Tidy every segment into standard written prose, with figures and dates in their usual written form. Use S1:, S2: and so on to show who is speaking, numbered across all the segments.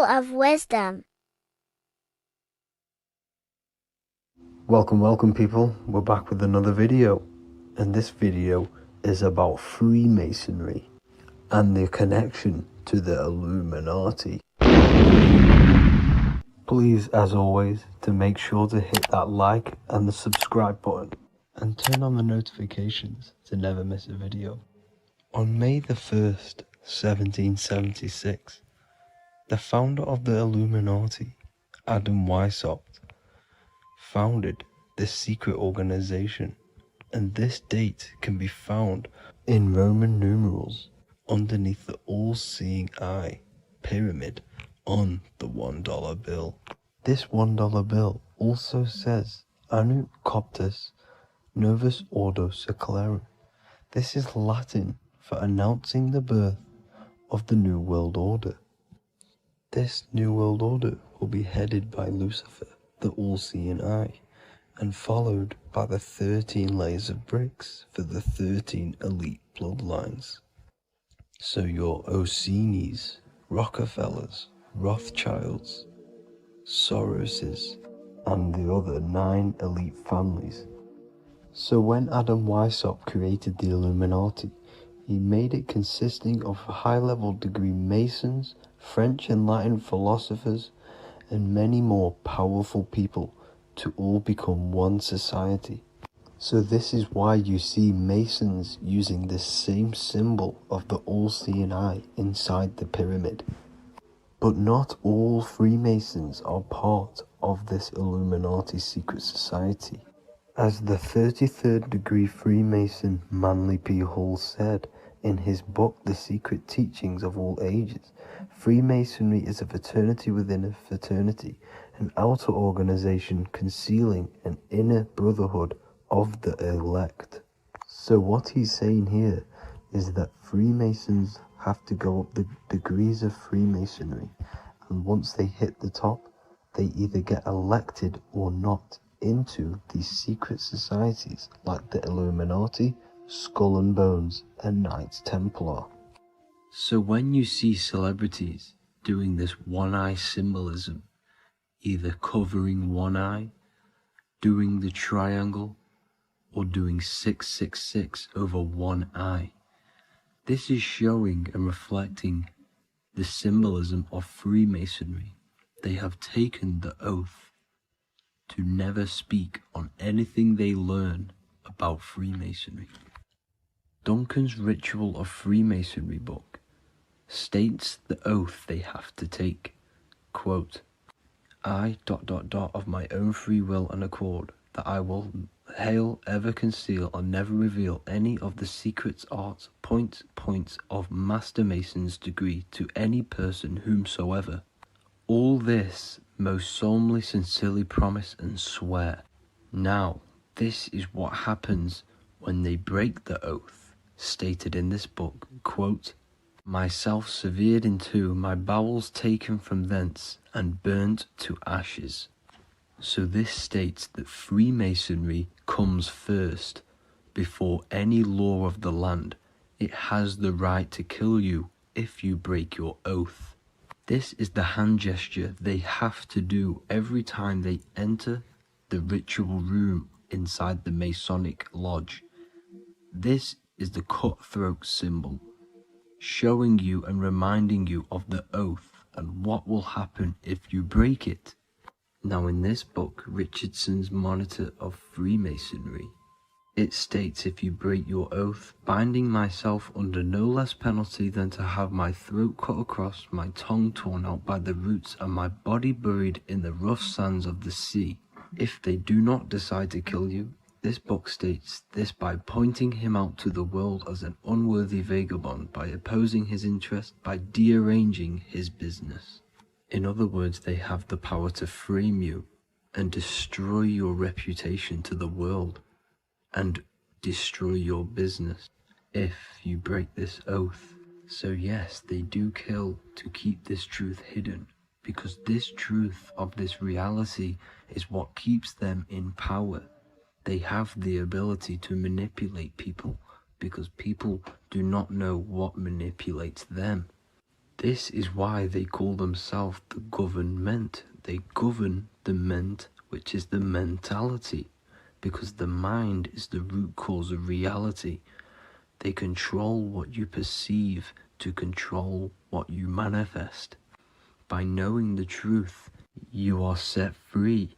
S1: of wisdom.
S2: Welcome people, we're back with another video, and this video is about Freemasonry and their connection to the Illuminati. Please, as always, to make sure to hit that like and the subscribe button and turn on the notifications to never miss a video. On May the 1st, 1776, the founder of the Illuminati, Adam Weishaupt, founded this secret organization, and this date can be found in Roman numerals underneath the all-seeing eye pyramid on the $1 bill. This $1 bill also says Anut Coptus Novus Ordo Secularum. This is Latin for announcing the birth of the New World Order. This New World Order will be headed by Lucifer, the all-seeing eye, and followed by the 13 layers of bricks for the 13 elite bloodlines. So your Orsini's, Rockefellers, Rothschilds, Soroses, and the other 9 elite families. So when Adam Weishaupt created the Illuminati, he made it consisting of high-level degree Masons, French and Latin philosophers, and many more powerful people to all become one society. So this is why you see Masons using this same symbol of the all-seeing eye inside the pyramid. But not all Freemasons are part of this Illuminati secret society. As the 33rd degree Freemason Manly P. Hall said in his book The Secret Teachings of All Ages, Freemasonry is a fraternity within a fraternity, an outer organization concealing an inner brotherhood of the elect. So what he's saying here is that Freemasons have to go up the degrees of Freemasonry, and once they hit the top, they either get elected or not into these secret societies like the Illuminati, Skull and Bones, and Knights Templar. So when you see celebrities doing this one-eye symbolism, either covering one eye, doing the triangle, or doing 666 over one eye, this is showing and reflecting the symbolism of Freemasonry. They have taken the oath to never speak on anything they learn about Freemasonry. Duncan's Ritual of Freemasonry book states the oath they have to take. Quote, I ... of my own free will and accord, that I will hail, ever conceal, and never reveal any of the secrets, arts, points of Master Mason's degree to any person whomsoever. All this most solemnly, sincerely promise and swear. Now, this is what happens when they break the oath, stated in this book, quote, myself severed in two, my bowels taken from thence, and burnt to ashes. So this states that Freemasonry comes first, before any law of the land. It has the right to kill you if you break your oath. This is the hand gesture they have to do every time they enter the ritual room inside the Masonic lodge. This is the cutthroat symbol, showing you and reminding you of the oath and what will happen if you break it. Now in this book, Richardson's Monitor of Freemasonry, it states, if you break your oath, binding myself under no less penalty than to have my throat cut across, my tongue torn out by the roots, and my body buried in the rough sands of the sea. If they do not decide to kill you, this book states this by pointing him out to the world as an unworthy vagabond, by opposing his interest, by dearranging his business. In other words, they have the power to frame you and destroy your reputation to the world, and destroy your business if you break this oath. So yes, they do kill to keep this truth hidden, because this truth of this reality is what keeps them in power. They have the ability to manipulate people, because people do not know what manipulates them. This is why they call themselves the government. They govern the ment, which is the mentality, because the mind is the root cause of reality. They control what you perceive to control what you manifest. By knowing the truth, you are set free,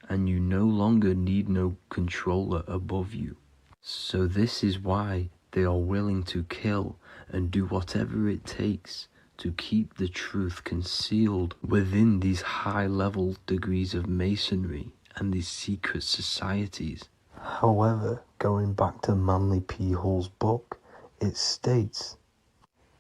S2: and you no longer need no controller above you. So this is why they are willing to kill and do whatever it takes to keep the truth concealed within these high-level degrees of masonry and these secret societies. However, going back to Manly P. Hall's book, it states,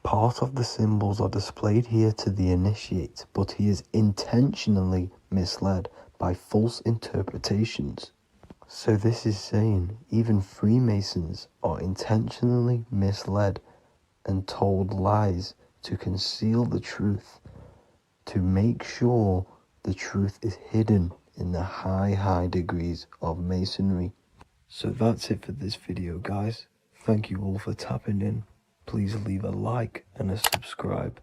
S2: part of the symbols are displayed here to the initiate, but he is intentionally misled by false interpretations. So this is saying even Freemasons are intentionally misled and told lies to conceal the truth, to make sure the truth is hidden in the high degrees of masonry. So that's it for this video, guys. Thank you all for tapping in. Please leave a like and a subscribe.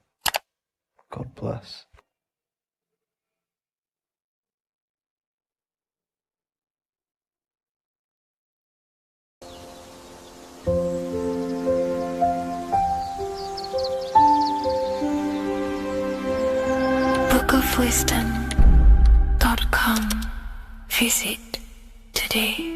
S2: God bless.
S1: bookofwisdom.com. Visit today.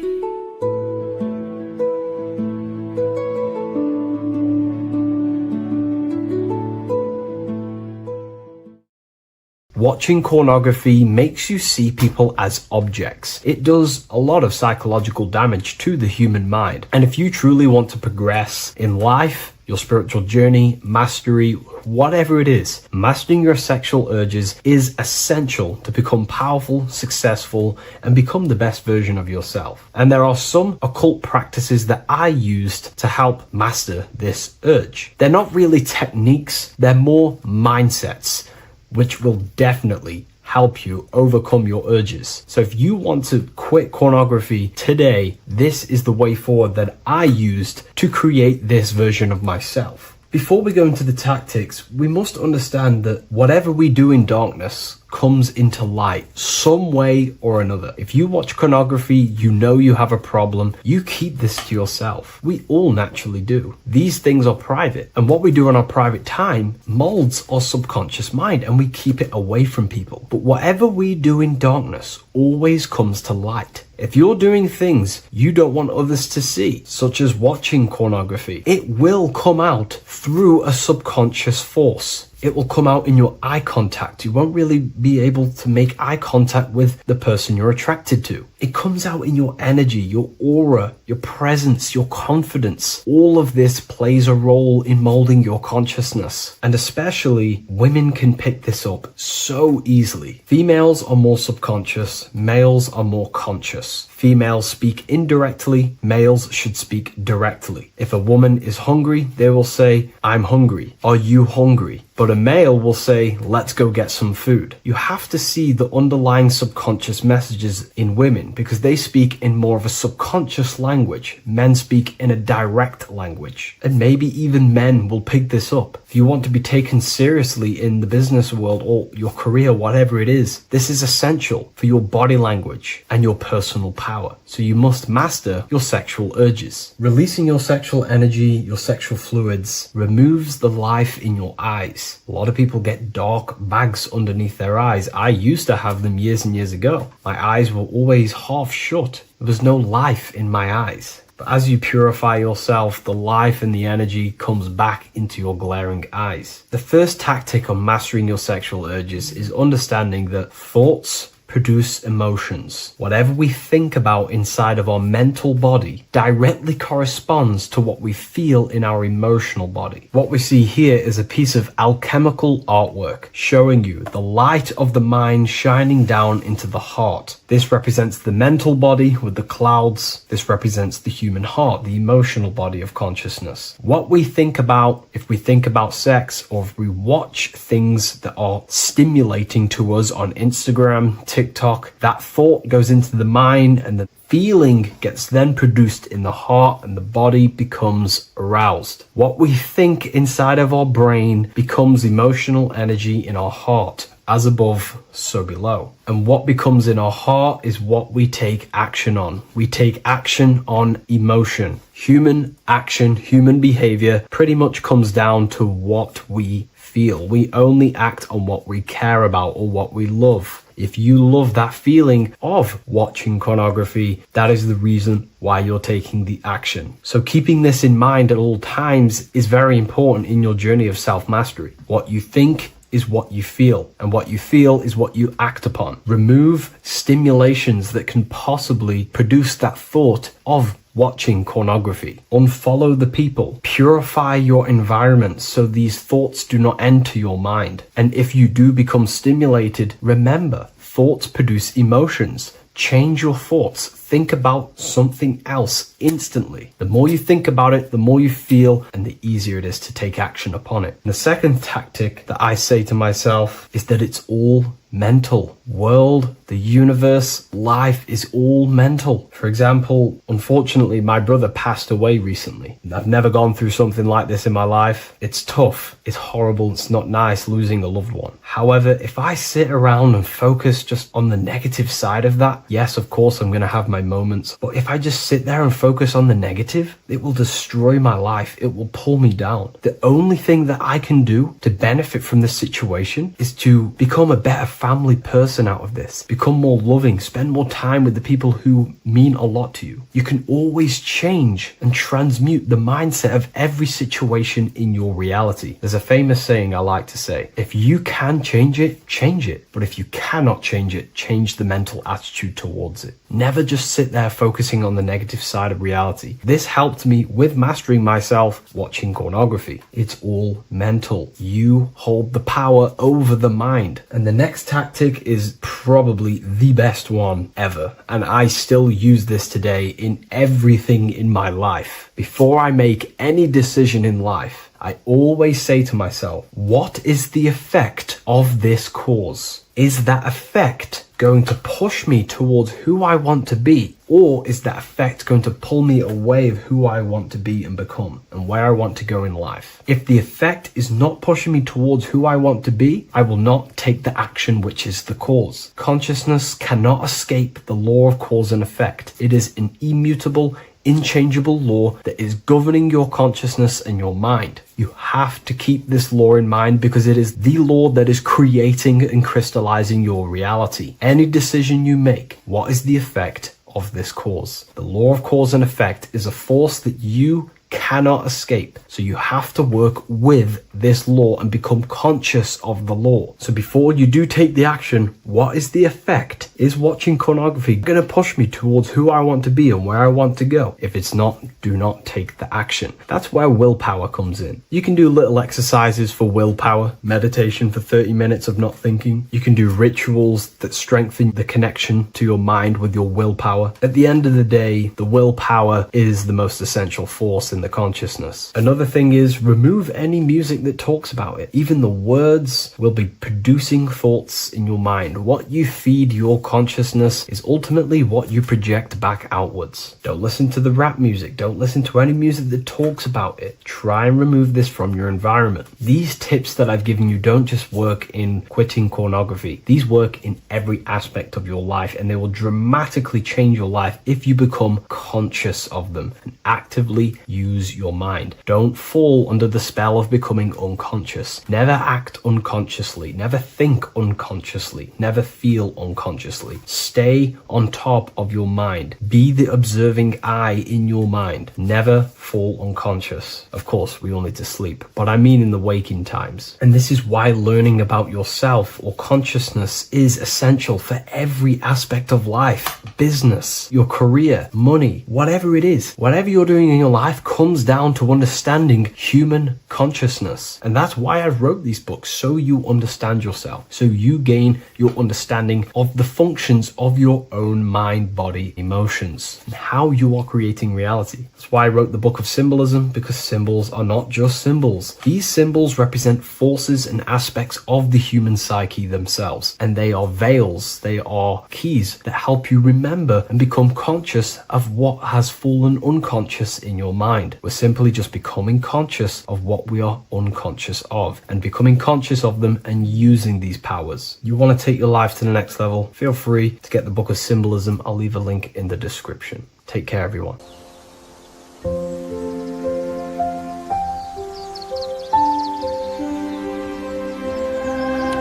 S3: Watching pornography makes you see people as objects. It does a lot of psychological damage to the human mind. And if you truly want to progress in life, your spiritual journey, mastery, whatever it is, mastering your sexual urges is essential to become powerful, successful, and become the best version of yourself. And there are some occult practices that I used to help master this urge. They're not really techniques, they're more mindsets, which will definitely help you overcome your urges. So if you want to quit pornography today, this is the way forward that I used to create this version of myself. Before we go into the tactics, we must understand that whatever we do in darkness comes into light some way or another. If you watch pornography, you know you have a problem, you keep this to yourself. We all naturally do. These things are private, and what we do in our private time molds our subconscious mind, and we keep it away from people. But whatever we do in darkness always comes to light. If you're doing things you don't want others to see, such as watching pornography, it will come out through a subconscious force. It will come out in your eye contact. You won't really be able to make eye contact with the person you're attracted to. It comes out in your energy, your aura, your presence, your confidence. All of this plays a role in molding your consciousness. And especially women can pick this up so easily. Females are more subconscious, males are more conscious. Females speak indirectly, males should speak directly. If a woman is hungry, they will say, "I'm hungry." "Are you hungry?" But a male will say, "Let's go get some food." You have to see the underlying subconscious messages in women because they speak in more of a subconscious language. Men speak in a direct language. And maybe even men will pick this up. If you want to be taken seriously in the business world or your career, whatever it is, this is essential for your body language and your personal power. So you must master your sexual urges. Releasing your sexual energy, your sexual fluids, removes the life in your eyes. A lot of people get dark bags underneath their eyes. I used to have them years and years ago. My eyes were always half shut. There was no life in my eyes. But as you purify yourself, the life and the energy comes back into your glaring eyes. The first tactic on mastering your sexual urges is understanding that thoughts produce emotions. Whatever we think about inside of our mental body directly corresponds to what we feel in our emotional body. What we see here is a piece of alchemical artwork showing you the light of the mind shining down into the heart. This represents the mental body with the clouds. This represents the human heart, the emotional body of consciousness. What we think about, if we think about sex, or if we watch things that are stimulating to us on Instagram, TikTok, that thought goes into the mind and the feeling gets then produced in the heart and the body becomes aroused. What we think inside of our brain becomes emotional energy in our heart. As above, so below. And what becomes in our heart is what we take action on. We take action on emotion. Human action, human behavior pretty much comes down to what we feel. We only act on what we care about or what we love. If you love that feeling of watching pornography, that is the reason why you're taking the action. So keeping this in mind at all times is very important in your journey of self-mastery. What you think is what you feel, and what you feel is what you act upon. Remove stimulations that can possibly produce that thought of watching pornography. Unfollow the people. Purify your environment so these thoughts do not enter your mind. And if you do become stimulated, remember, thoughts produce emotions. Change your thoughts. Think about something else instantly. The more you think about it, the more you feel, and the easier it is to take action upon it. And the second tactic that I say to myself is that it's all mental. World, the universe, life is all mental. For example, unfortunately, my brother passed away recently. I've never gone through something like this in my life. It's tough. It's horrible. It's not nice losing a loved one. However, if I sit around and focus just on the negative side of that, yes, of course, I'm going to have my moments. But if I just sit there and focus on the negative, it will destroy my life. It will pull me down. The only thing that I can do to benefit from this situation is to become a better family person out of this. Become more loving. Spend more time with the people who mean a lot to you. You can always change and transmute the mindset of every situation in your reality. There's a famous saying I like to say, if you can change it, change it. But if you cannot change it, change the mental attitude towards it. Never just sit there focusing on the negative side of reality. This helped me with mastering myself watching pornography. It's all mental. You hold the power over the mind. And the next tactic is probably the best one ever. And I still use this today in everything in my life. Before I make any decision in life, I always say to myself, what is the effect of this cause? Is that effect going to push me towards who I want to be? Or is that effect going to pull me away of who I want to be and become and where I want to go in life? If the effect is not pushing me towards who I want to be, I will not take the action which is the cause. Consciousness cannot escape the law of cause and effect. It is an immutable, inchangeable law that is governing your consciousness and your mind. You have to keep this law in mind because it is the law that is creating and crystallizing your reality. Any decision you make, what is the effect of this cause? The law of cause and effect is a force that you cannot escape. So you have to work with this law and become conscious of the law. So before you do take the action, what is the effect? Is watching pornography going to push me towards who I want to be and where I want to go? If it's not, do not take the action. That's where willpower comes in. You can do little exercises for willpower, meditation for 30 minutes of not thinking. You can do rituals that strengthen the connection to your mind with your willpower. At the end of the day, the willpower is the most essential force in the consciousness. Another thing is remove any music that talks about it. Even the words will be producing thoughts in your mind. What you feed your consciousness is ultimately what you project back outwards. Don't listen to the rap music. Don't listen to any music that talks about it. Try and remove this from your environment. These tips that I've given you don't just work in quitting pornography. These work in every aspect of your life, and they will dramatically change your life if you become conscious of them and actively use your mind. Don't fall under the spell of becoming unconscious. Never act unconsciously. Never think unconsciously. Never feel unconsciously. Stay on top of your mind. Be the observing eye in your mind. Never fall unconscious. Of course, we all need to sleep, but I mean in the waking times. And this is why learning about yourself or consciousness is essential for every aspect of life. Business, your career, money, whatever it is. Whatever you're doing in your life comes down to understanding human consciousness. And that's why I wrote these books, so you understand yourself, so you gain your understanding of the functions of your own mind, body, emotions, and how you are creating reality. That's why I wrote the book of symbolism, because symbols are not just symbols. These symbols represent forces and aspects of the human psyche themselves, and they are veils, they are keys that help you remember and become conscious of what has fallen unconscious in your mind. We're simply just becoming conscious of what we are unconscious of, and becoming conscious of them and using these powers. You want to take your life to the next level? Feel free to get the book of symbolism. I'll leave a link in the description. Take care, everyone.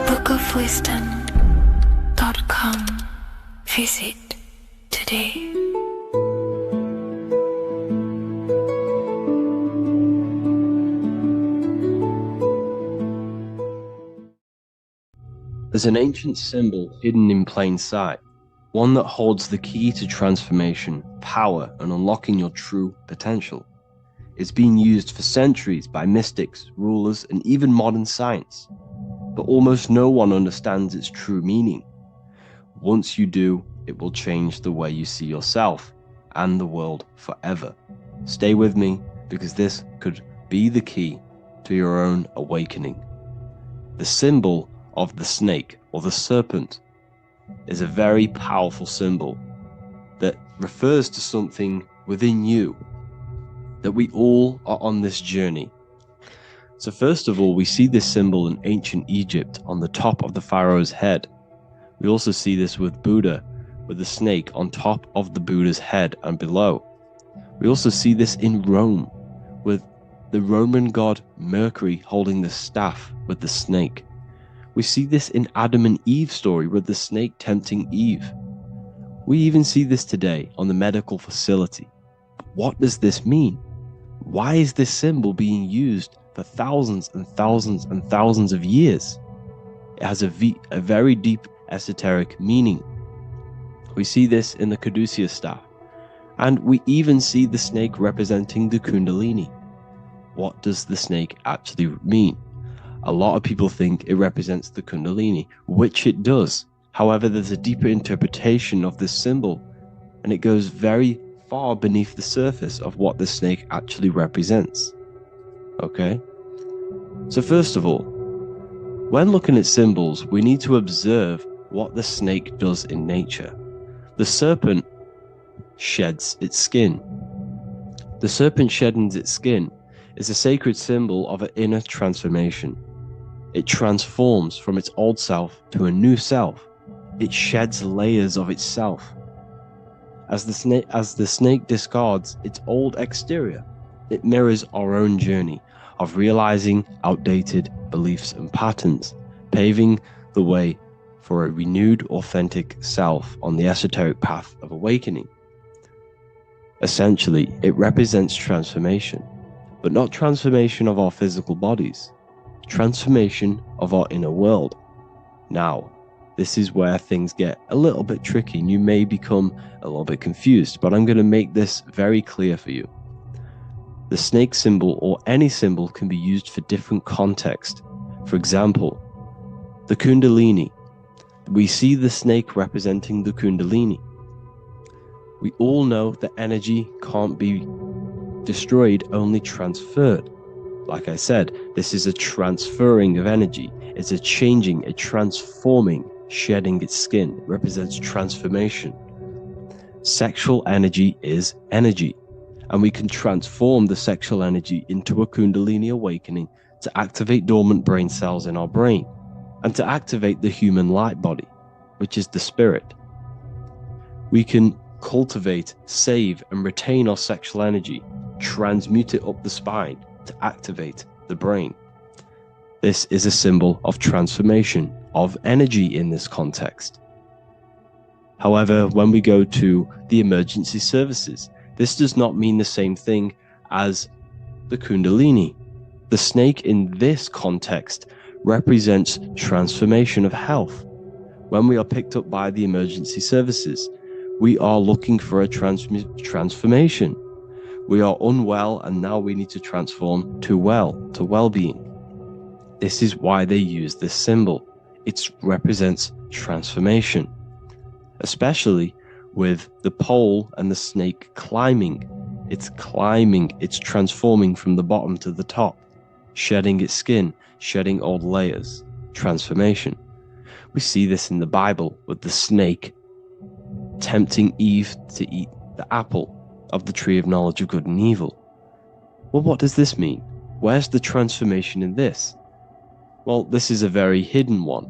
S1: bookofwisdom.com. Visit today.
S2: There's an ancient symbol hidden in plain sight, one that holds the key to transformation, power, and unlocking your true potential. It's been used for centuries by mystics, rulers, and even modern science, but almost no one understands its true meaning. Once you do, it will change the way you see yourself and the world forever. Stay with me, because this could be the key to your own awakening. The symbol of the snake, or the serpent, is a very powerful symbol that refers to something within you, that we all are on this journey. So first of all, we see this symbol in ancient Egypt on the top of the pharaoh's head. We also see this with Buddha, with the snake on top of the Buddha's head and below. We also see this in Rome, with the Roman god Mercury holding the staff with the snake. We see this in Adam and Eve's story, with the snake tempting Eve. We even see this today on the medical facility. But what does this mean? Why is this symbol being used for thousands and thousands and thousands of years? It has a very deep esoteric meaning. We see this in the Caduceus staff, and we even see the snake representing the Kundalini. What does the snake actually mean? A lot of people think it represents the Kundalini, which it does. However, there's a deeper interpretation of this symbol, and it goes very far beneath the surface of what the snake actually represents. Okay? So first of all, when looking at symbols, we need to observe what the snake does in nature. The serpent sheds its skin. The serpent shedding its skin is a sacred symbol of an inner transformation. It transforms from its old self to a new self. It sheds layers of itself. As the snake discards its old exterior, it mirrors our own journey of realizing outdated beliefs and patterns, paving the way for a renewed, authentic self on the esoteric path of awakening. Essentially, it represents transformation, but not transformation of our physical bodies, transformation of our inner world. Now, this is where things get a little bit tricky and you may become a little bit confused, but I'm going to make this very clear for you. The snake symbol, or any symbol, can be used for different contexts. For example, the Kundalini. We see the snake representing the Kundalini. We all know that energy can't be destroyed, only transferred. Like I said, this is a transferring of energy. It's a changing, a transforming, shedding its skin. It represents transformation. Sexual energy is energy, and we can transform the sexual energy into a Kundalini awakening to activate dormant brain cells in our brain, and to activate the human light body, which is the spirit. We can cultivate, save, and retain our sexual energy, transmute it up the spine to activate the brain. This is a symbol of transformation, of energy in this context. However, when we go to the emergency services, this does not mean the same thing as the Kundalini. The snake in this context represents transformation of health. When we are picked up by the emergency services, we are looking for a transformation. We are unwell, and now we need to transform to well-being. This is why they use this symbol. It represents transformation.
S4: especially with the pole and the snake climbing. It's climbing, it's transforming from the bottom to the top, shedding its skin, shedding old layers, transformation. We see this in the Bible with the snake tempting Eve to eat the apple of the tree of knowledge of good and evil. Well, what does this mean? Where's the transformation in this? Well, this is a very hidden one.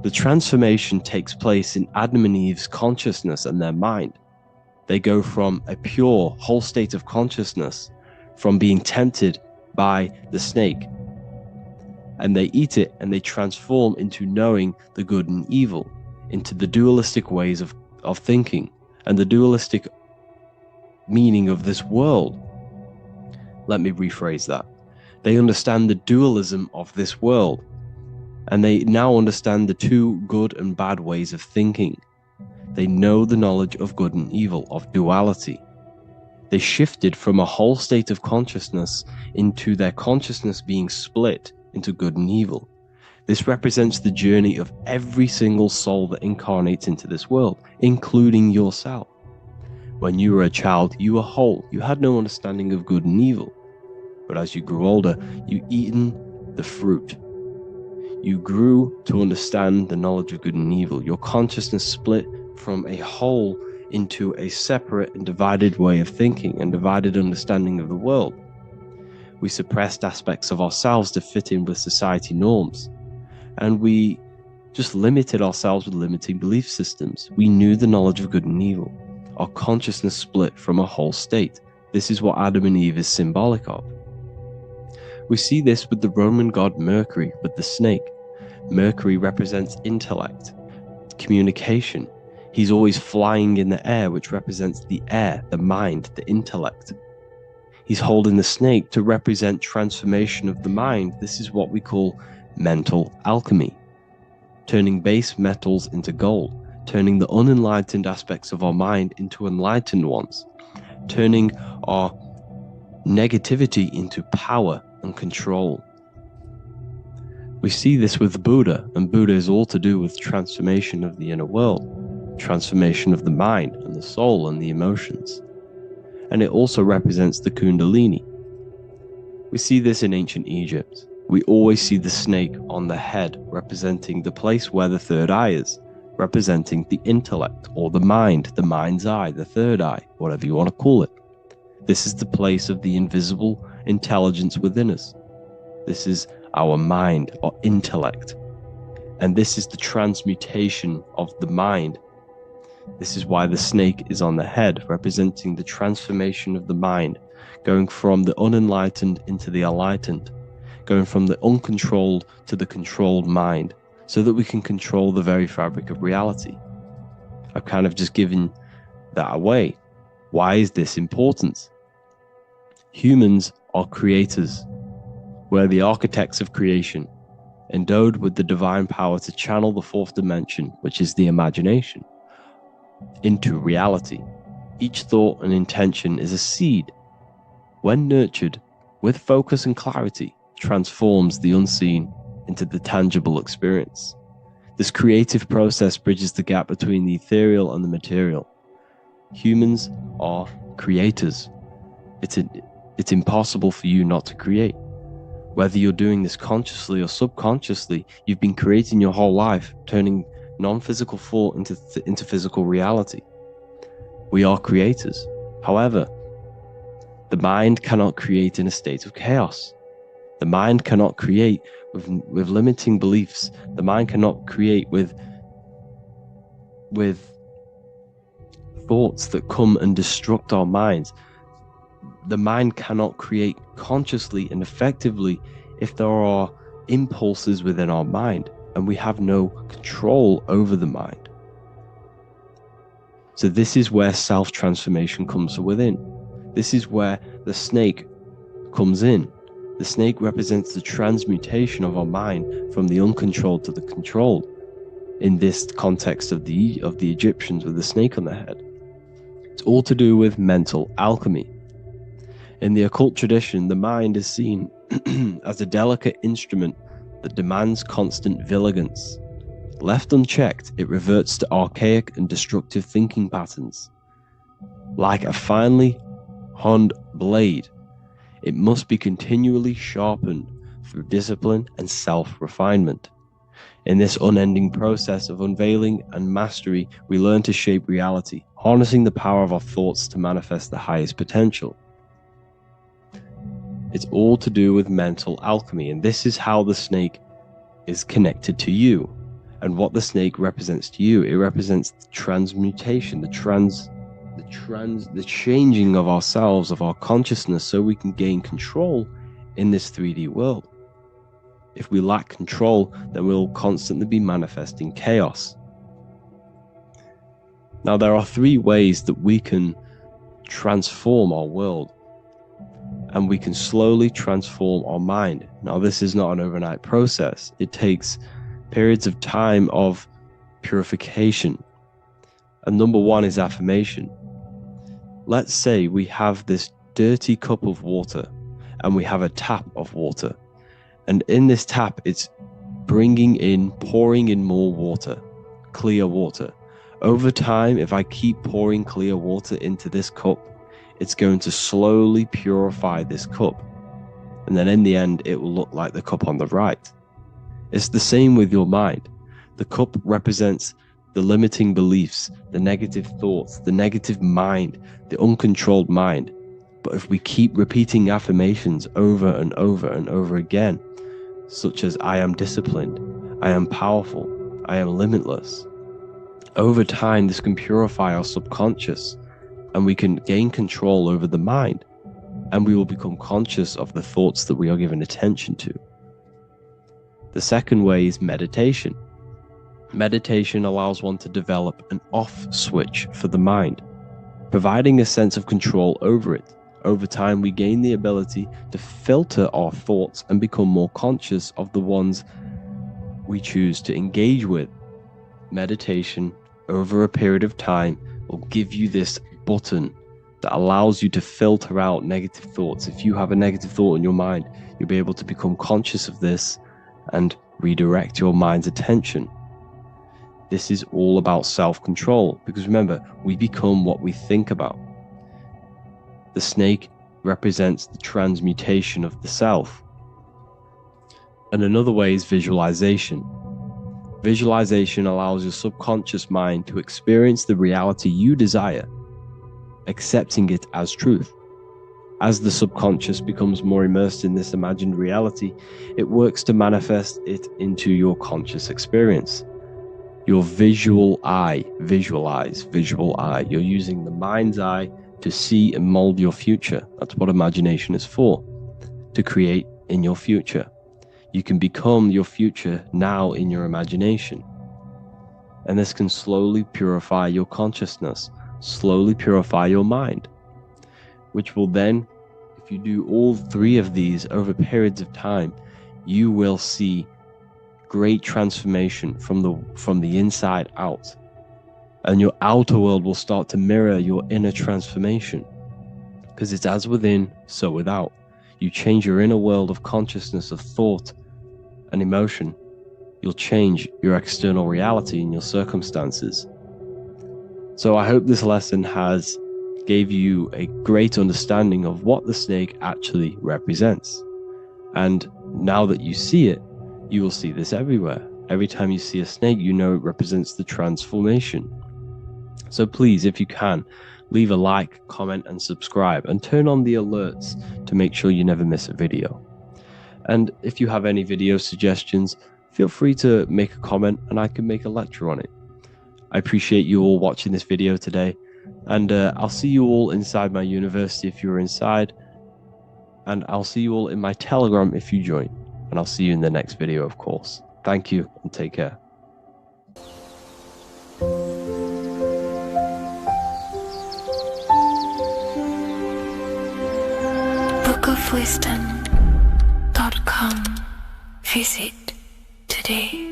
S4: The transformation takes place in Adam and Eve's consciousness and their mind. They go from a pure, whole state of consciousness, from being tempted by the snake, and they eat it and they transform into knowing the good and evil, into the dualistic ways of thinking and the dualistic meaning of this world. Let me rephrase that. They understand the dualism of this world, and they now understand the two good and bad ways of thinking. They know the knowledge of good and evil, of duality. They shifted from a whole state of consciousness into their consciousness being split into good and evil. This represents the journey of every single soul that incarnates into this world, including yourself. When you were a child, you were whole. You had no understanding of good and evil. But as you grew older, you eaten the fruit. You grew to understand the knowledge of good and evil. Your consciousness split from a whole into a separate and divided way of thinking and divided understanding of the world. We suppressed aspects of ourselves to fit in with society norms. And we just limited ourselves with limiting belief systems. We knew the knowledge of good and evil. Our consciousness split from a whole state. This is what Adam and Eve is symbolic of. We see this with the Roman god Mercury, with the snake. Mercury represents intellect, communication. He's always flying in the air, which represents the air, the mind, the intellect. He's holding the snake to represent transformation of the mind. This is what we call mental alchemy, turning base metals into gold, turning the unenlightened aspects of our mind into enlightened ones, turning our negativity into power and control. We see this with Buddha, and Buddha is all to do with transformation of the inner world, transformation of the mind and the soul and the emotions. And it also represents the Kundalini. We see this in ancient Egypt. We always see the snake on the head, representing the place where the third eye is, representing the intellect or the mind, the mind's eye, the third eye, whatever you want to call it. This is the place of the invisible intelligence within us. This is our mind, our intellect. And this is the transmutation of the mind. This is why the snake is on the head, representing the transformation of the mind, going from the unenlightened into the enlightened, going from the uncontrolled to the controlled mind, so that we can control the very fabric of reality. I've kind of just given that away. Why is this important? Humans are creators. We're the architects of creation, endowed with the divine power to channel the fourth dimension, which is the imagination, into reality. Each thought and intention is a seed. When nurtured with focus and clarity, transforms the unseen into the tangible experience. This creative process bridges the gap between the ethereal and the material. Humans are creators. It's impossible for you not to create. Whether you're doing this consciously or subconsciously, you've been creating your whole life, turning non-physical thought into physical reality. We are creators. However, the mind cannot create in a state of chaos. The mind cannot create with limiting beliefs. The mind cannot create with thoughts that come and destruct our minds. The mind cannot create consciously and effectively if there are impulses within our mind and we have no control over the mind. So this is where self-transformation comes from within. This is where the snake comes in. The snake represents the transmutation of our mind from the uncontrolled to the controlled. In this context of the Egyptians with the snake on their head, it's all to do with mental alchemy. In the occult tradition, the mind is seen as a delicate instrument that demands constant vigilance, Left unchecked, it reverts to archaic and destructive thinking patterns. Like a finely honed blade, it must be continually sharpened through discipline and self-refinement. In this unending process of unveiling and mastery, we learn to shape reality, harnessing the power of our thoughts to manifest the highest potential. It's all to do with mental alchemy, and this is how the snake is connected to you. And what the snake represents to you, it represents the transmutation, the changing of ourselves, of our consciousness, so we can gain control in this 3D world. If we lack control, then we'll constantly be manifesting chaos. Now, there are 3 ways that we can transform our world, and we can slowly transform our mind. Now, this is not an overnight process. It takes periods of time of purification. And number 1 is affirmation. Let's say we have this dirty cup of water and we have a tap of water. And in this tap, it's pouring in more water, clear water. Over time, if I keep pouring clear water into this cup, it's going to slowly purify this cup. And then in the end, it will look like the cup on the right. It's the same with your mind. The cup represents the limiting beliefs, the negative thoughts, the negative mind, the uncontrolled mind. But if we keep repeating affirmations over and over and over again, such as I am disciplined, I am powerful, I am limitless, over time this can purify our subconscious and we can gain control over the mind, and we will become conscious of the thoughts that we are giving attention to. The second way is meditation. Meditation allows one to develop an off switch for the mind, providing a sense of control over it. Over time, we gain the ability to filter our thoughts and become more conscious of the ones we choose to engage with. Meditation, over a period of time, will give you this button that allows you to filter out negative thoughts. If you have a negative thought in your mind, you'll be able to become conscious of this and redirect your mind's attention. This is all about self-control, because remember, we become what we think about. The snake represents the transmutation of the self. And another way is visualization. Visualization allows your subconscious mind to experience the reality you desire, accepting it as truth. As the subconscious becomes more immersed in this imagined reality, it works to manifest it into your conscious experience. Your visual eye, visual eye. You're using the mind's eye to see and mold your future. That's what imagination is for, to create in your future. You can become your future now in your imagination. And this can slowly purify your consciousness, slowly purify your mind, which will then, if you do all 3 of these over periods of time, you will see great transformation from the inside out. And your outer world will start to mirror your inner transformation, because it's as within, so without. You change your inner world of consciousness, of thought and emotion, you'll change your external reality and your circumstances. So I hope this lesson has gave you a great understanding of what the snake actually represents. And now that you see it, you will see this everywhere. Every time you see a snake, you know it represents the transformation. So please, if you can, leave a like, comment, and subscribe, and turn on the alerts to make sure you never miss a video. And if you have any video suggestions, feel free to make a comment and I can make a lecture on it. I appreciate you all watching this video today, and I'll see you all inside my university if you're inside, and I'll see you all in my Telegram if you join, and I'll see you in the next video, of course. Thank you and take care.
S1: bookofwisdom.com. Visit today.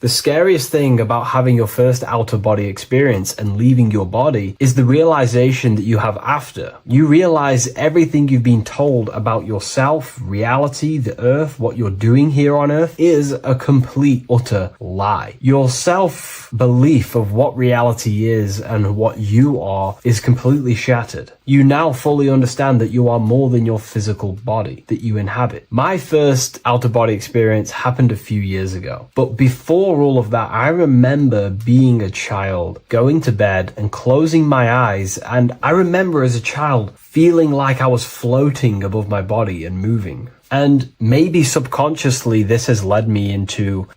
S3: The scariest thing about having your first out-of-body experience and leaving your body is the realization that you have after. You realize everything you've been told about yourself, reality, the earth, what you're doing here on earth is a complete, utter lie. Your self-belief of what reality is and what you are is completely shattered. You now fully understand that you are more than your physical body that you inhabit. My first out-of-body experience happened a few years ago. But before all of that, I remember being a child, going to bed and closing my eyes. And I remember as a child feeling like I was floating above my body and moving. And maybe subconsciously, this has led me into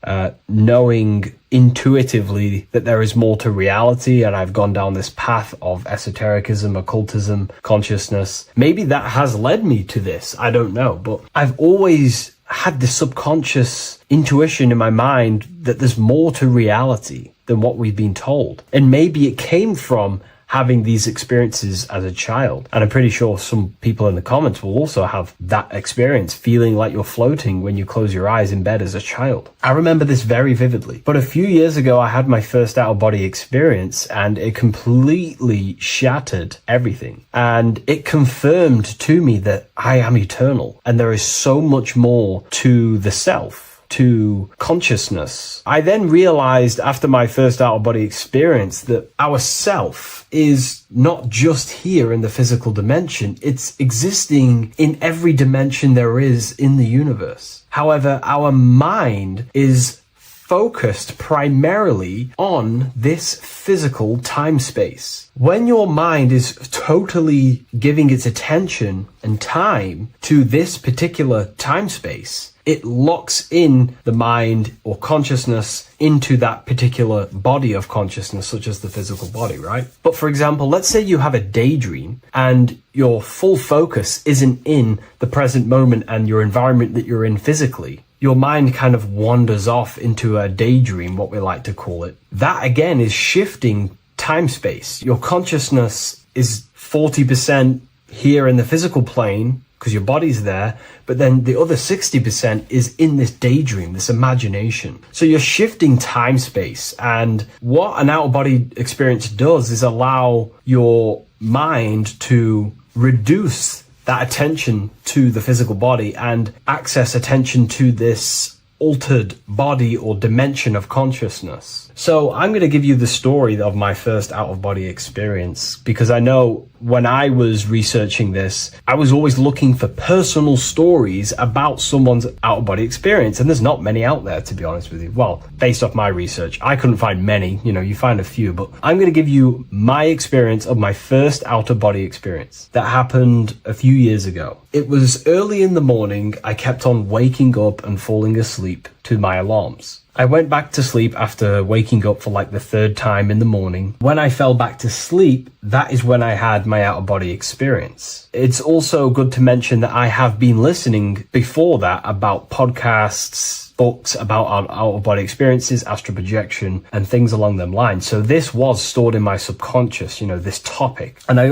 S3: knowing intuitively that there is more to reality, and I've gone down this path of esotericism, occultism, consciousness. Maybe that has led me to this, I don't know, but I've always had this subconscious intuition in my mind that there's more to reality than what we've been told. And maybe it came from having these experiences as a child. And I'm pretty sure some people in the comments will also have that experience, feeling like you're floating when you close your eyes in bed as a child. I remember this very vividly. But a few years ago, I had my first out-of-body experience, and it completely shattered everything. And it confirmed to me that I am eternal, and there is so much more to the self, to consciousness. I then realized after my first out-of-body experience that our self is not just here in the physical dimension, it's existing in every dimension there is in the universe. However, our mind is focused primarily on this physical time space. When your mind is totally giving its attention and time to this particular time space, it locks in the mind or consciousness into that particular body of consciousness, such as the physical body, right? But for example, let's say you have a daydream and your full focus isn't in the present moment and your environment that you're in physically. Your mind kind of wanders off into a daydream, what we like to call it. That again is shifting time space. Your consciousness is 40% here in the physical plane, because your body's there, but then the other 60% is in this daydream, this imagination. So you're shifting time space, and what an out-of-body experience does is allow your mind to reduce that attention to the physical body and access attention to this altered body or dimension of consciousness. So I'm going to give you the story of my first out-of-body experience, because I know when I was researching this, I was always looking for personal stories about someone's out-of-body experience, and there's not many out there, to be honest with you. Well, based off my research, I couldn't find many. You find a few, but I'm going to give you my experience of my first out-of-body experience that happened a few years ago. It was early in the morning. I kept on waking up and falling asleep to my alarms. I went back to sleep after waking up for like the third time in the morning. When I fell back to sleep, that is when I had my out-of-body experience. It's also good to mention that I have been listening before that about podcasts, books about our out-of-body experiences, astral projection, and things along them lines. So this was stored in my subconscious, this topic. And I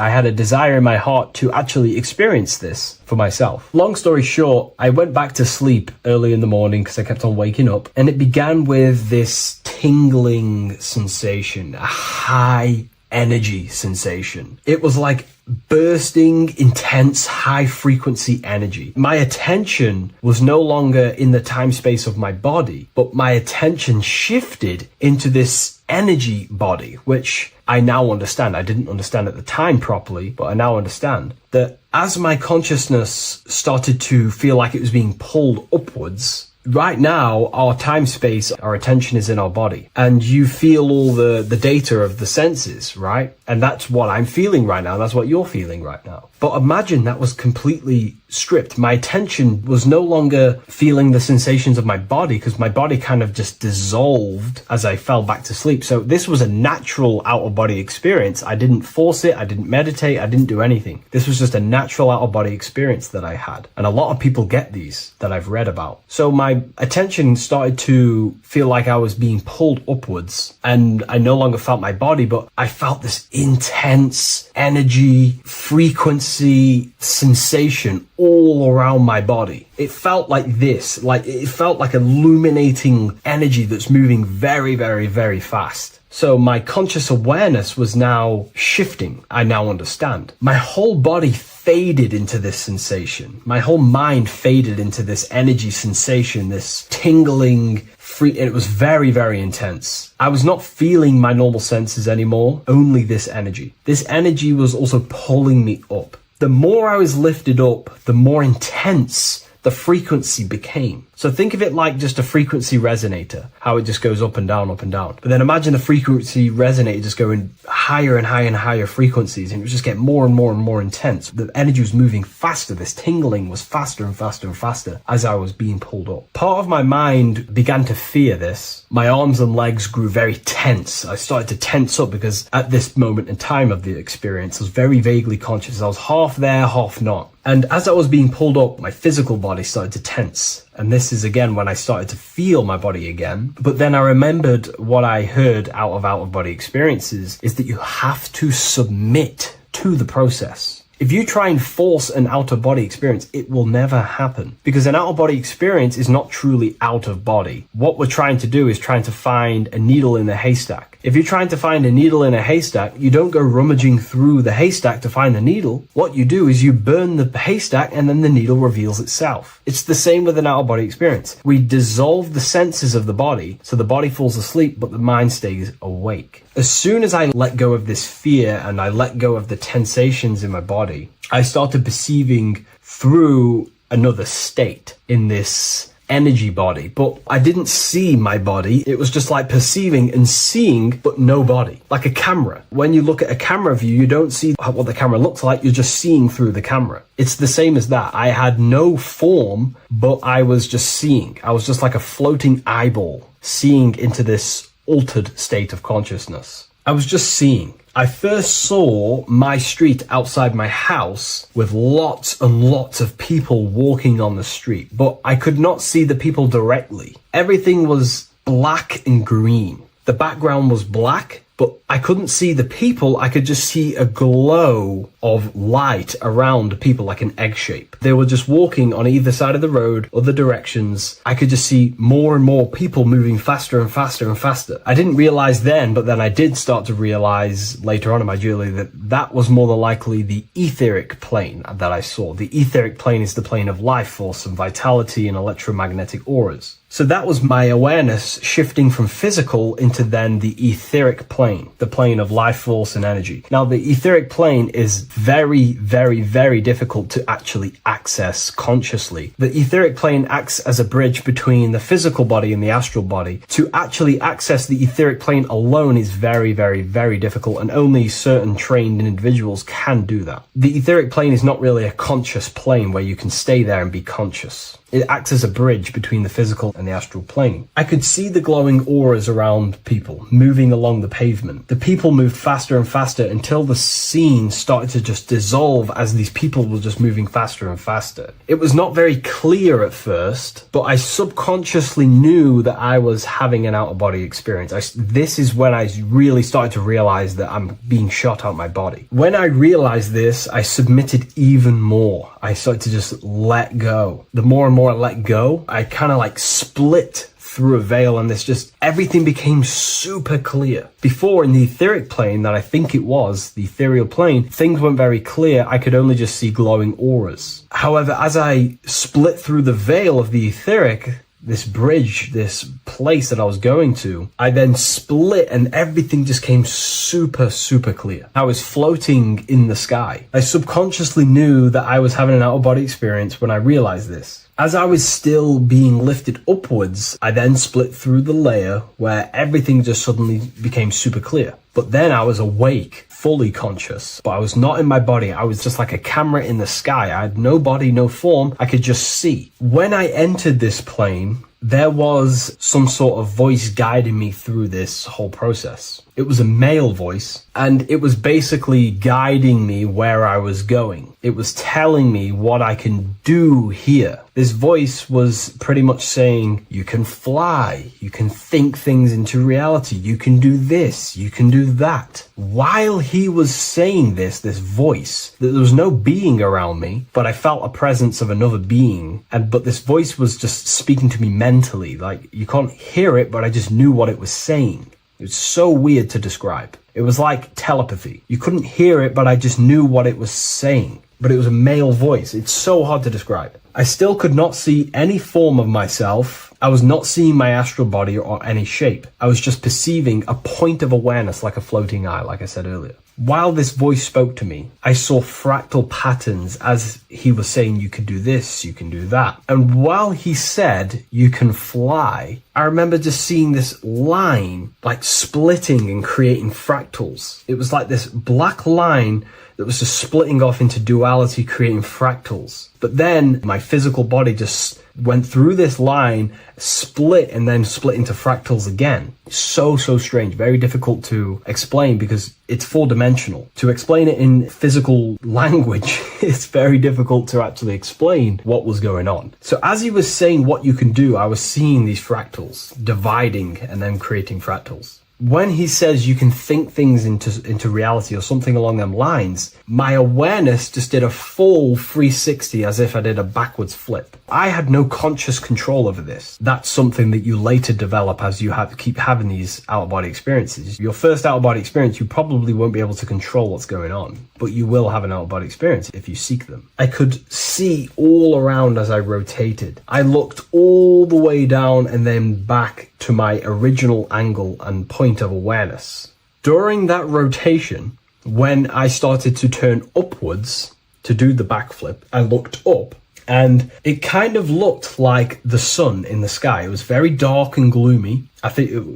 S3: had a desire in my heart to actually experience this for myself. Long story short, I went back to sleep early in the morning because I kept on waking up, and it began with this tingling sensation, a high energy sensation. It was like bursting, intense, high frequency energy. My attention was no longer in the time space of my body, but my attention shifted into this energy body, which I now understand. I didn't understand at the time properly, but I now understand that as my consciousness started to feel like it was being pulled upwards, right now, our time space, our attention is in our body, and you feel all the data of the senses, right? And that's what I'm feeling right now. That's what you're feeling right now. But imagine that was completely stripped. My attention was no longer feeling the sensations of my body, because my body kind of just dissolved as I fell back to sleep. So this was a natural out-of-body experience. I didn't force it. I didn't meditate. I didn't do anything. This was just a natural out-of-body experience that I had. And a lot of people get these that I've read about. So my my attention started to feel like I was being pulled upwards, and I no longer felt my body, but I felt this intense energy, frequency, sensation all around my body. It felt like this, like it felt like illuminating energy that's moving very, very, very fast. So my conscious awareness was now shifting. I now understand. My whole body faded into this sensation. My whole mind faded into this energy sensation, this tingling free, and it was very, very intense. I was not feeling my normal senses anymore, only this energy. This energy was also pulling me up. The more I was lifted up, the more intense the frequency became. So think of it like just a frequency resonator, how it just goes up and down, up and down. But then imagine the frequency resonator just going higher and higher and higher frequencies, and it would just get more and more and more intense. The energy was moving faster. This tingling was faster and faster and faster as I was being pulled up. Part of my mind began to fear this. My arms and legs grew very tense. I started to tense up because at this moment in time of the experience, I was very vaguely conscious. I was half there, half not. And as I was being pulled up, my physical body started to tense. And this is again when I started to feel my body again. But then I remembered what I heard out of body experiences is that you have to submit to the process. If you try and force an out-of-body experience, it will never happen, because an out-of-body experience is not truly out of body. What we're trying to do is trying to find a needle in a haystack. If you're trying to find a needle in a haystack, you don't go rummaging through the haystack to find the needle. What you do is you burn the haystack and then the needle reveals itself. It's the same with an out-of-body experience. We dissolve the senses of the body, so the body falls asleep, but the mind stays awake. As soon as I let go of this fear and I let go of the tensations in my body, I started perceiving through another state in this energy body, but I didn't see my body. It was just like perceiving and seeing, but no body, like a camera. When you look at a camera view, you don't see what the camera looks like. You're just seeing through the camera. It's the same as that. I had no form, but I was just seeing. I was just like a floating eyeball, seeing into this altered state of consciousness. I was just seeing. I first saw my street outside my house with lots and lots of people walking on the street, but I could not see the people directly. Everything was black and green. The background was black, but I couldn't see the people. I could just see a glow of light around people, like an egg shape. They were just walking on either side of the road, other directions. I could just see more and more people moving faster and faster and faster. I didn't realize then, but then I did start to realize later on in my journey that that was more than likely the etheric plane that I saw. The etheric plane is the plane of life force and vitality and electromagnetic auras. So that was my awareness shifting from physical into then the etheric plane, the plane of life force and energy. Now, the etheric plane is very, very, very difficult to actually access consciously. The etheric plane acts as a bridge between the physical body and the astral body. To actually access the etheric plane alone is very, very, very difficult, and only certain trained individuals can do that. The etheric plane is not really a conscious plane where you can stay there and be conscious. It acts as a bridge between the physical and the astral plane. I could see the glowing auras around people moving along the pavement. The people moved faster and faster until the scene started to just dissolve as these people were just moving faster and faster. It was not very clear at first, but I subconsciously knew that I was having an out-of-body experience. This is when I really started to realize that I'm being shot out my body. When I realized this, I submitted even more. I started to just let go. The more and more I let go, I kind of like split through a veil, and everything became super clear. Before, in the etheric plane that I think it was, the ethereal plane, things weren't very clear. I could only just see glowing auras. However, as I split through the veil of the etheric, this bridge, this place that I was going to, I then split and everything just came super, super clear. I was floating in the sky. I subconsciously knew that I was having an out-of-body experience when I realized this. As I was still being lifted upwards, I then split through the layer where everything just suddenly became super clear. But then I was awake, fully conscious, but I was not in my body. I was just like a camera in the sky. I had no body, no form. I could just see. When I entered this plane, there was some sort of voice guiding me through this whole process. It was a male voice, and it was basically guiding me where I was going. It was telling me what I can do here. This voice was pretty much saying, you can fly, you can think things into reality, you can do this, you can do that. While he was saying this voice, there was no being around me, but I felt a presence of another being. But this voice was just speaking to me mentally. Like, you can't hear it, but I just knew what it was saying. It was so weird to describe. It was like telepathy. You couldn't hear it, but I just knew what it was saying. But it was a male voice. It's so hard to describe. I still could not see any form of myself. I was not seeing my astral body or any shape. I was just perceiving a point of awareness like a floating eye, like I said earlier. While this voice spoke to me, I saw fractal patterns as he was saying, you can do this, you can do that. And while he said, you can fly, I remember just seeing this line like splitting and creating fractals. It was like this black line that was just splitting off into duality, creating fractals. But then my physical body just went through this line, split, and then split into fractals again. So strange, very difficult to explain because it's four-dimensional. To explain it in physical language, it's very difficult to actually explain what was going on. So as he was saying what you can do, I was seeing these fractals dividing and then creating fractals. When he says you can think things into reality or something along them lines, my awareness just did a full 360 as if I did a backwards flip. I had no conscious control over this. That's something that you later develop as you keep having these out-of-body experiences. Your first out-of-body experience, you probably won't be able to control what's going on, but you will have an out-of-body experience if you seek them. I could see all around as I rotated. I looked all the way down and then back to my original angle and point of awareness. During that rotation, when I started to turn upwards to do the backflip, I looked up and it kind of looked like the sun in the sky. It was very dark and gloomy.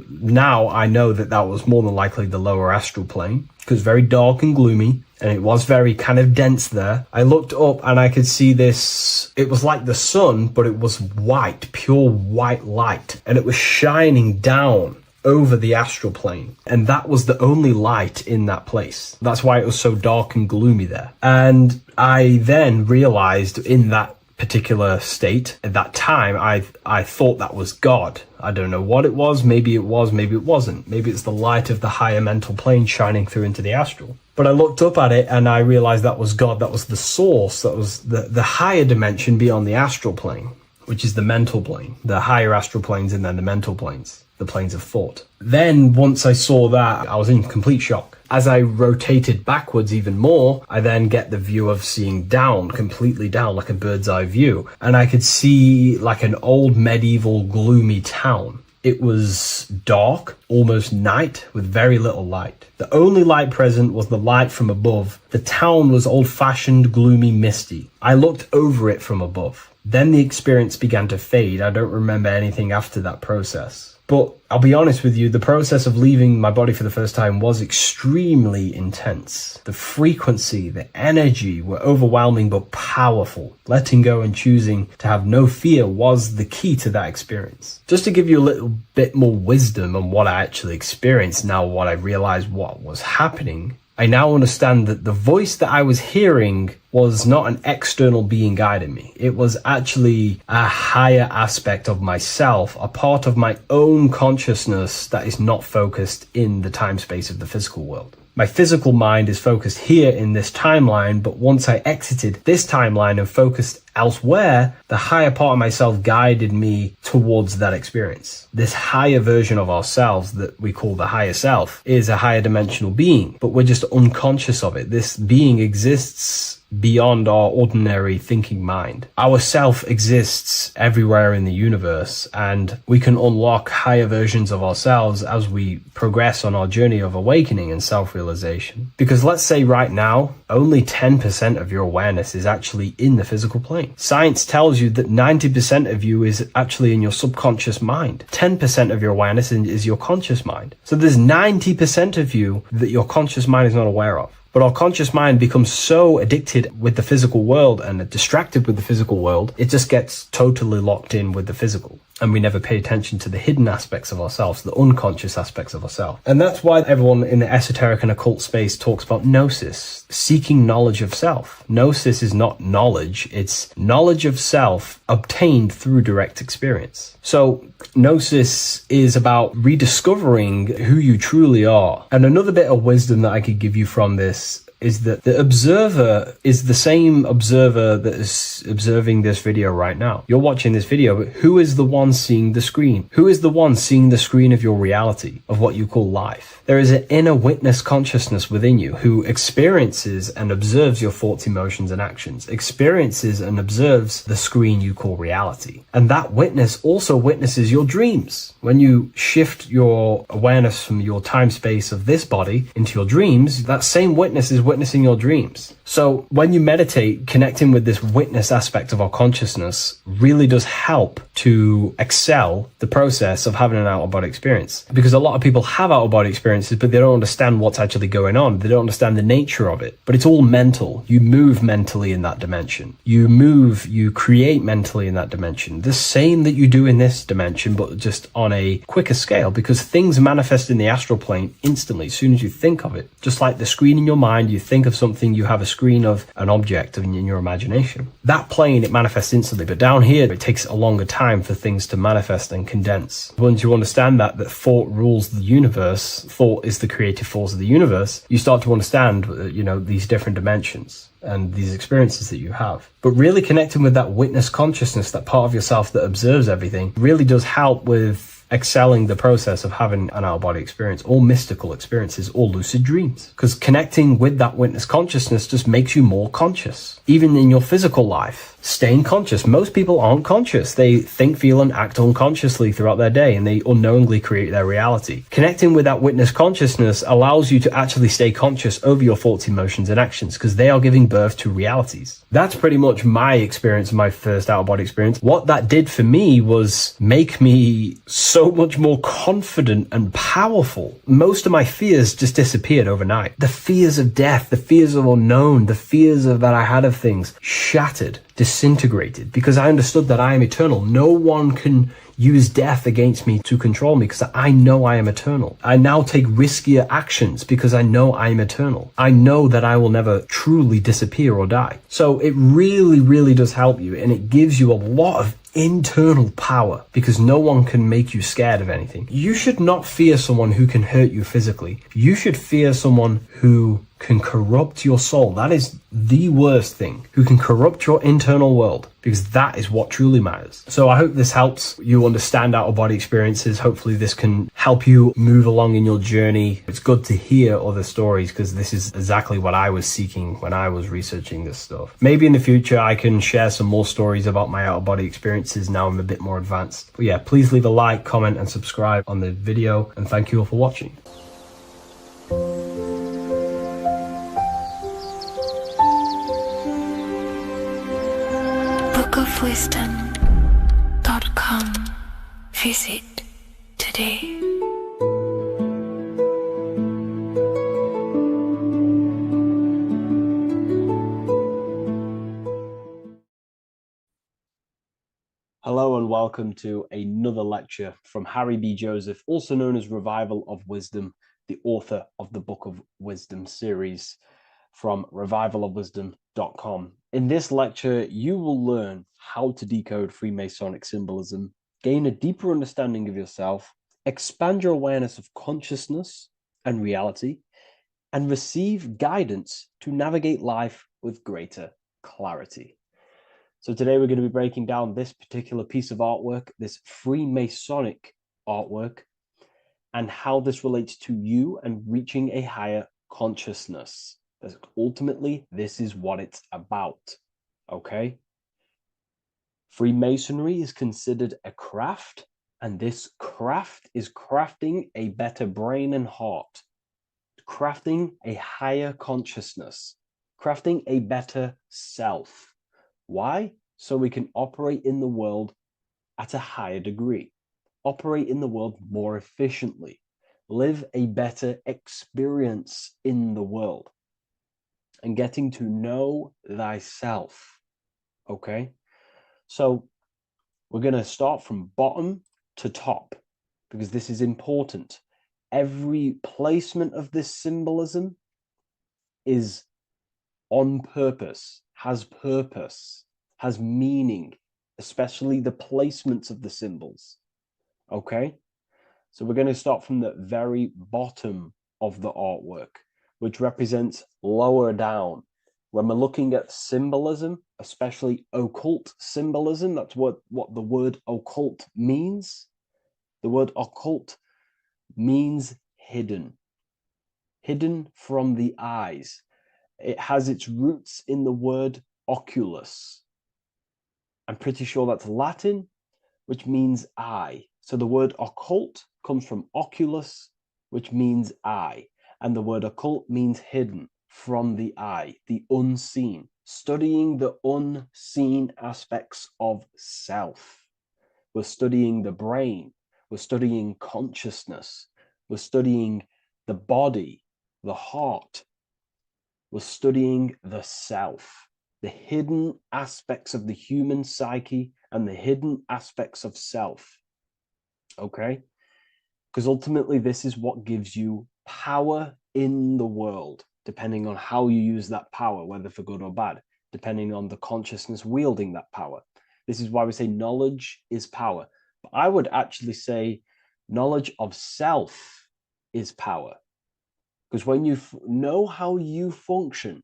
S3: Now I know that was more than likely the lower astral plane because very dark and gloomy. And it was very kind of dense there. I looked up and I could see this. It was like the sun, but it was white, pure white light. And it was shining down over the astral plane. And that was the only light in that place. That's why it was so dark and gloomy there. And I then realized in that particular state at that time, I thought that was God. I don't know what it was. Maybe it was, maybe it wasn't. Maybe it's the light of the higher mental plane shining through into the astral. But I looked up at it and I realized that was God. That was the source. That was the higher dimension beyond the astral plane, which is the mental plane, the higher astral planes and then the mental planes, the planes of thought. Then once I saw that, I was in complete shock. As I rotated backwards even more, I then get the view of seeing down, completely down, like a bird's eye view. And I could see like an old medieval gloomy town. It was dark, almost night, with very little light. The only light present was the light from above. The town was old-fashioned, gloomy, misty. I looked over it from above. Then the experience began to fade. I don't remember anything after that process. But I'll be honest with you, the process of leaving my body for the first time was extremely intense. The frequency, the energy were overwhelming but powerful. Letting go and choosing to have no fear was the key to that experience. Just to give you a little bit more wisdom on what I actually experienced now, what I realized what was happening, I now understand that the voice that I was hearing was not an external being guiding me. It was actually a higher aspect of myself, a part of my own consciousness that is not focused in the time space of the physical world. My physical mind is focused here in this timeline, but once I exited this timeline and focused elsewhere, the higher part of myself guided me towards that experience. This higher version of ourselves that we call the higher self is a higher dimensional being, but we're just unconscious of it. This being exists beyond our ordinary thinking mind. Our self exists everywhere in the universe, and we can unlock higher versions of ourselves as we progress on our journey of awakening and self-realization. Because let's say right now, only 10% of your awareness is actually in the physical plane. Science tells you that 90% of you is actually in your subconscious mind. 10% of your awareness is your conscious mind. So there's 90% of you that your conscious mind is not aware of. But our conscious mind becomes so addicted with the physical world and distracted with the physical world, it just gets totally locked in with the physical. and we never pay attention to the hidden aspects of ourselves, the unconscious aspects of ourselves. And that's why everyone in the esoteric and occult space talks about gnosis, seeking knowledge of self. Gnosis is not knowledge, it's knowledge of self obtained through direct experience. So gnosis is about rediscovering who you truly are. And another bit of wisdom that I could give you from this is that the observer is the same observer that is observing this video right now. You're watching this video, but who is the one seeing the screen? Who is the one seeing the screen of your reality, of what you call life? There is an inner witness consciousness within you who experiences and observes your thoughts, emotions, and actions, experiences and observes the screen you call reality. And that witness also witnesses your dreams. When you shift your awareness from your time space of this body into your dreams, that same witness is witnessing your dreams. So when you meditate, connecting with this witness aspect of our consciousness really does help to excel the process of having an out-of-body experience. Because a lot of people have out-of-body experiences, but they don't understand what's actually going on. They don't understand the nature of it. But it's all mental. You move mentally in that dimension. You create mentally in that dimension. The same that you do in this dimension, but just on a quicker scale, because things manifest in the astral plane instantly as soon as you think of it. Just like the screen in your mind, you think of something, you have a screen of an object in your imagination. That plane, it manifests instantly, but down here, it takes a longer time for things to manifest and condense. Once you understand that thought rules the universe, thought is the creative force of the universe, you start to understand, these different dimensions and these experiences that you have. But really connecting with that witness consciousness, that part of yourself that observes everything, really does help with excelling the process of having an out-of-body experience, or mystical experiences, or lucid dreams. Because connecting with that witness consciousness just makes you more conscious. Even in your physical life, staying conscious. Most people aren't conscious. They think, feel, and act unconsciously throughout their day, and they unknowingly create their reality. Connecting with that witness consciousness allows you to actually stay conscious over your thoughts, emotions, and actions, because they are giving birth to realities. That's pretty much my experience, my first out-of-body experience. What that did for me was make me so much more confident and powerful. Most of my fears just disappeared overnight. The fears of death, the fears of unknown, the fears of that I had of things shattered, disintegrated, because I understood that I am eternal. No one can use death against me to control me, because I know I am eternal. I now take riskier actions because I know I am eternal. I know that I will never truly disappear or die. So it really, really does help you, and it gives you a lot of internal power, because no one can make you scared of anything. You should not fear someone who can hurt you physically. You should fear someone who can corrupt your soul. That is the worst thing, who can corrupt your internal world, because that is what truly matters. So I hope this helps you understand out-of-body experiences. Hopefully this can help you move along in your journey. It's good to hear other stories, because this is exactly what I was seeking when I was researching this stuff. Maybe in the future I can share some more stories about my out-of-body experiences now I'm a bit more advanced. But yeah, please leave a like, comment, and subscribe on the video, and thank you all for watching.
S1: bookofwisdom.com. Visit today.
S4: Hello and welcome to another lecture from Harry B. Joseph, also known as Revival of Wisdom, the author of the Book of Wisdom series from revivalofwisdom.com. In this lecture, you will learn how to decode Freemasonic symbolism, gain a deeper understanding of yourself, expand your awareness of consciousness and reality, and receive guidance to navigate life with greater clarity. So today we're going to be breaking down this particular piece of artwork, this Freemasonic artwork, and how this relates to you and reaching a higher consciousness. Because ultimately, this is what it's about, okay? Freemasonry is considered a craft, and this craft is crafting a better brain and heart, crafting a higher consciousness, crafting a better self. Why? So we can operate in the world at a higher degree, operate in the world more efficiently, live a better experience in the world, and getting to know thyself. Okay? So We're going to start from bottom to top because this is important. Every placement of this symbolism is on purpose, has meaning, especially the placements of the symbols. Okay? So we're going to start from the very bottom of the artwork, which represents lower down. When we're looking at symbolism, especially occult symbolism, that's what the word occult means. The word occult means hidden, hidden from the eyes. It has its roots in the word oculus. I'm pretty sure that's Latin, which means eye. So the word occult comes from oculus, which means eye. And the word occult means hidden, from the eye, the unseen, studying the unseen aspects of self. We're studying the brain, we're studying consciousness, we're studying the body, the heart, we're studying the self, the hidden aspects of the human psyche and the hidden aspects of self. Okay? Because ultimately, this is what gives you power in the world, depending on how you use that power, whether for good or bad, depending on the consciousness wielding that power. This is why we say knowledge is power. But I would actually say knowledge of self is power. Because when you know how you function,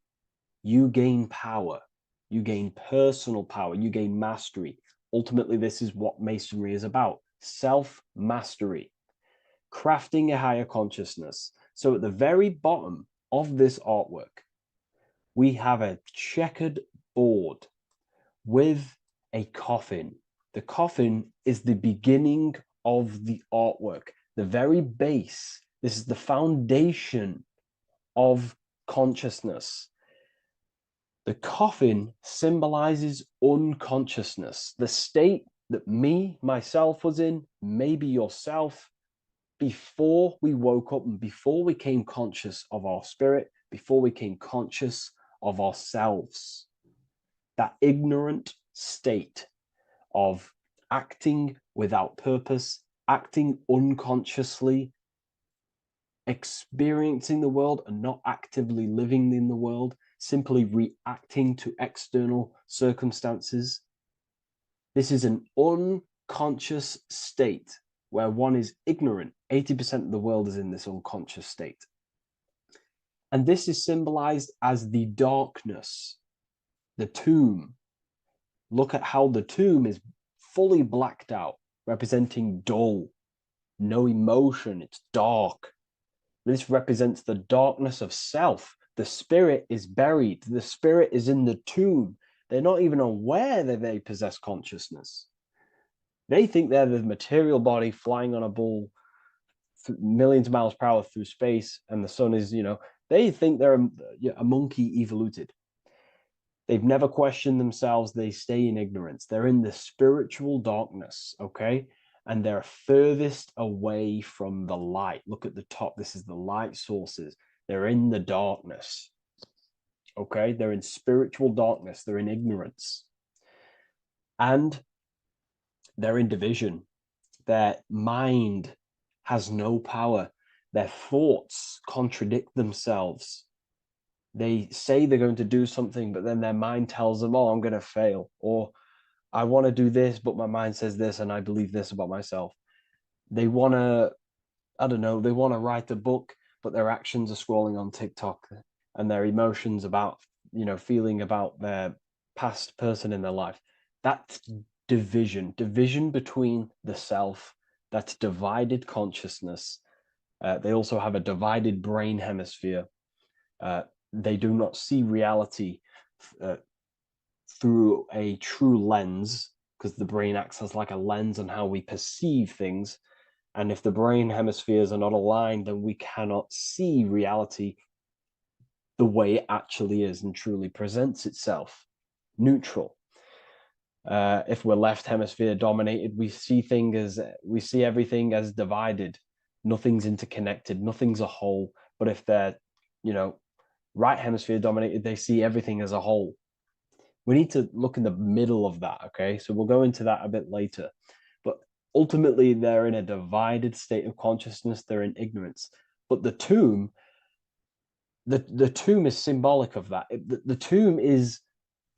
S4: you gain power. You gain personal power. You gain mastery. Ultimately, this is what Masonry is about. Self-mastery. Crafting a higher consciousness. So at the very bottom of this artwork, we have a checkered board with a coffin. The coffin is the beginning of the artwork, the very base. This is the foundation of consciousness. The coffin symbolizes unconsciousness, the state that myself was in, maybe yourself, before we woke up and before we came conscious of our spirit, before we came conscious of ourselves. That ignorant state of acting without purpose, acting unconsciously, experiencing the world and not actively living in the world, simply reacting to external circumstances. This is an unconscious state where one is ignorant. 80% of the world is in this unconscious state. And this is symbolized as the darkness, the tomb. Look at how the tomb is fully blacked out, representing dull, no emotion, it's dark. This represents the darkness of self. The spirit is buried. The spirit is in the tomb. They're not even aware that they possess consciousness. They think they're the material body flying on a ball millions of miles per hour through space, and the sun is, they think they're a monkey evoluted. They've never questioned themselves. They stay in ignorance. They're in the spiritual darkness, okay? And they're furthest away from the light. Look at the top. This is the light sources. They're in the darkness, okay? They're in spiritual darkness. They're in ignorance. And they're in division. Their mind has no power. Their thoughts contradict themselves. They say they're going to do something, but then their mind tells them, oh, I'm going to fail. Or I want to do this, but my mind says this, and I believe this about myself. They want to, they want to write a book, but their actions are scrolling on TikTok, and their emotions about, feeling about their past person in their life. That's division between the self, that's divided consciousness. They also have a divided brain hemisphere. They do not see reality through a true lens, because the brain acts as like a lens on how we perceive things. And if the brain hemispheres are not aligned, then we cannot see reality the way it actually is and truly presents itself, neutral. If we're left hemisphere dominated, we see everything as divided. Nothing's interconnected, nothing's a whole. But if they're, right hemisphere dominated, they see everything as a whole.
S3: We need to look in the middle of that, okay? So we'll go into that a bit later. But ultimately, they're in a divided state of consciousness. They're in ignorance. But the tomb is symbolic of that. The tomb is,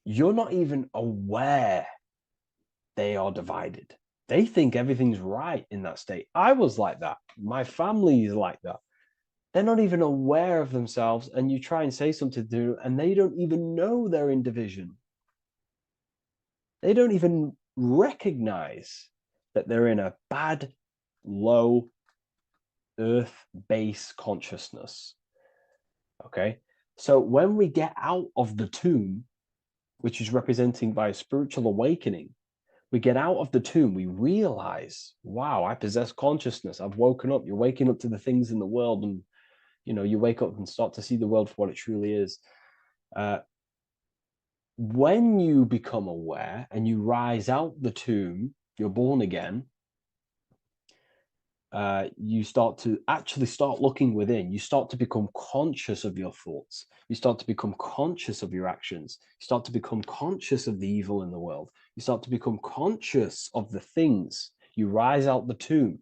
S3: you're not even aware they are divided. They think everything's right in that state. I was like that. My family is like that. They're not even aware of themselves, and you try and say something to them, and they don't even know they're in division. They don't even recognize that they're in a bad, low earth base consciousness. Okay? So when we get out of the tomb, which is representing by a spiritual awakening, we get out of the tomb, we realize, wow, I possess consciousness. I've woken up. You're waking up to the things in the world, and you wake up and start to see the world for what it truly is. When you become aware and you rise out the tomb, you're born again. You start to actually start looking within. You start to become conscious of your thoughts. You start to become conscious of your actions. You start to become conscious of the evil in the world. You start to become conscious of the things. You rise out the tomb.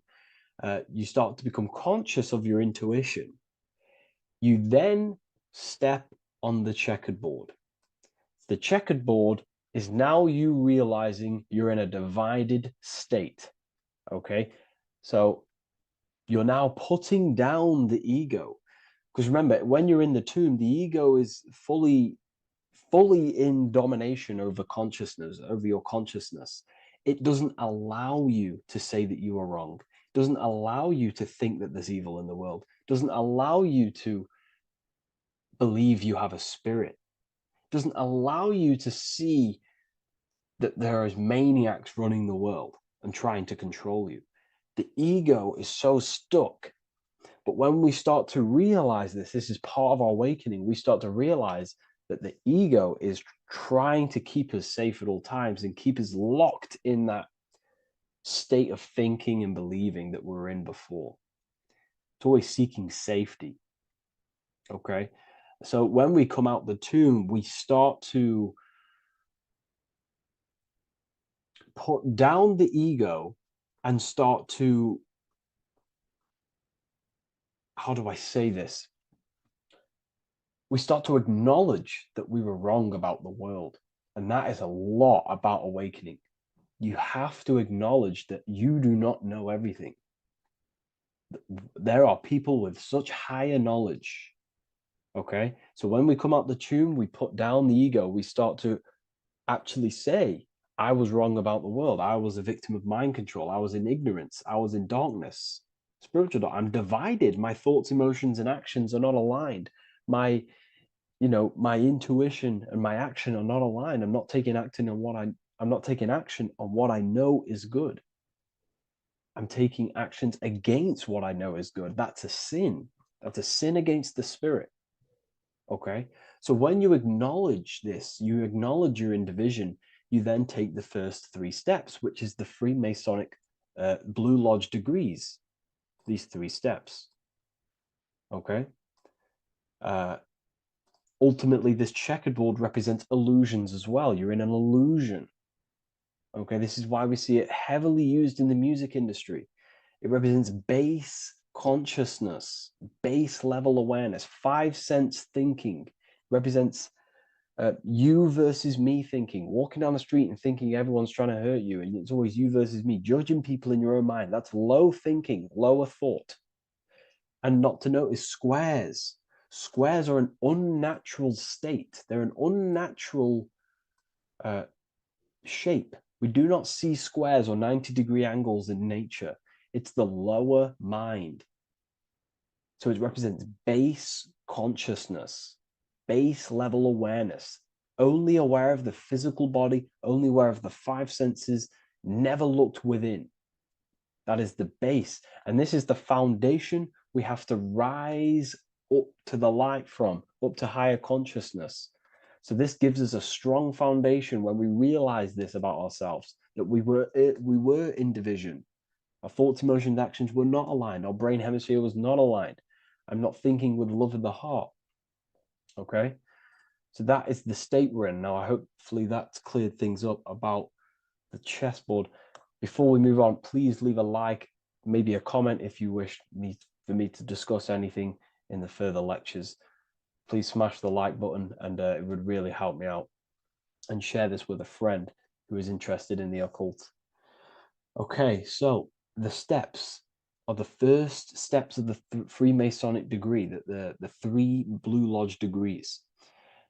S3: You start to become conscious of your intuition. You then step on the checkered board. The checkered board is now you realizing you're in a divided state. Okay, so you're now putting down the ego, because remember, when you're in the tomb, the ego is fully in domination over consciousness, over your consciousness. It doesn't allow you to say that you are wrong. It doesn't allow you to think that there's evil in the world. It doesn't allow you to believe you have a spirit. It doesn't allow you to see that there is maniacs running the world and trying to control you. The ego is so stuck. But when we start to realize this is part of our awakening, we start to realize that the ego is trying to keep us safe at all times and keep us locked in that state of thinking and believing that we were in before. It's always seeking safety. Okay? So when we come out the tomb, we start to put down the ego and start to, how do I say this? We start to acknowledge that we were wrong about the world. And that is a lot about awakening. You have to acknowledge that you do not know everything. There are people with such higher knowledge. Okay? So when we come out the tomb, we put down the ego. We start to actually say, I was wrong about the world. I was a victim of mind control. I was in ignorance. I was in darkness. Spiritual, I'm divided. My thoughts, emotions, and actions are not aligned. My intuition and my action are not aligned. I'm not taking action on what I know is good. I'm taking actions against what I know is good. That's a sin. That's a sin against the spirit. Okay? So when you acknowledge this, you acknowledge you're in division, you then take the first 3 steps, which is the Freemasonic Blue Lodge degrees. These 3 steps. Okay? Ultimately, this checkerboard represents illusions as well. You're in an illusion. Okay, this is why we see it heavily used in the music industry. It represents base consciousness, base level awareness, 5 sense thinking. It represents you versus me thinking, walking down the street and thinking everyone's trying to hurt you, and it's always you versus me, judging people in your own mind. That's low thinking, lower thought. And not to notice squares. Squares are an unnatural state. They're an unnatural shape. We do not see squares or 90-degree angles in nature. It's the lower mind. So it represents base consciousness, base level awareness, only aware of the physical body, only aware of the 5 senses, never looked within. That is the base. And this is the foundation we have to rise up to the light from, up to higher consciousness. So this gives us a strong foundation when we realize this about ourselves, that we were in division. Our thoughts, emotions, actions were not aligned. Our brain hemisphere was not aligned. I'm not thinking with love of the heart. Okay?
S4: So that is the state we're in. Now, hopefully that's cleared things up about the chessboard. Before we move on, please leave a like, maybe a comment if you wish for me to discuss anything in the further lectures. Please smash the like button, and it would really help me out. And share this with a friend who is interested in the occult. Okay, so the steps are the first steps of the Freemasonic degree, the 3 Blue Lodge degrees.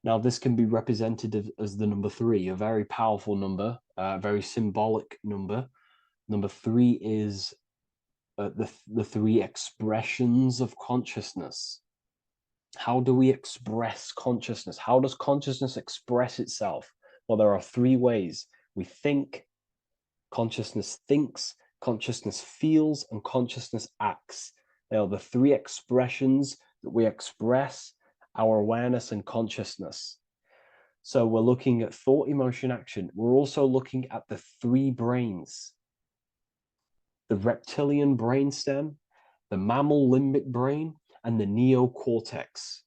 S4: Now, this can be represented as the number 3, a very powerful number, a very symbolic number. Number 3 is the 3 expressions of consciousness. How do we express consciousness? How does consciousness express itself? Well, there are 3 ways. We think, consciousness thinks, consciousness feels, and consciousness acts. They are the 3 expressions that we express our awareness and consciousness. So we're looking at thought, emotion, action. We're also looking at the 3 brains: the reptilian brainstem, the mammal limbic brain, and the neocortex.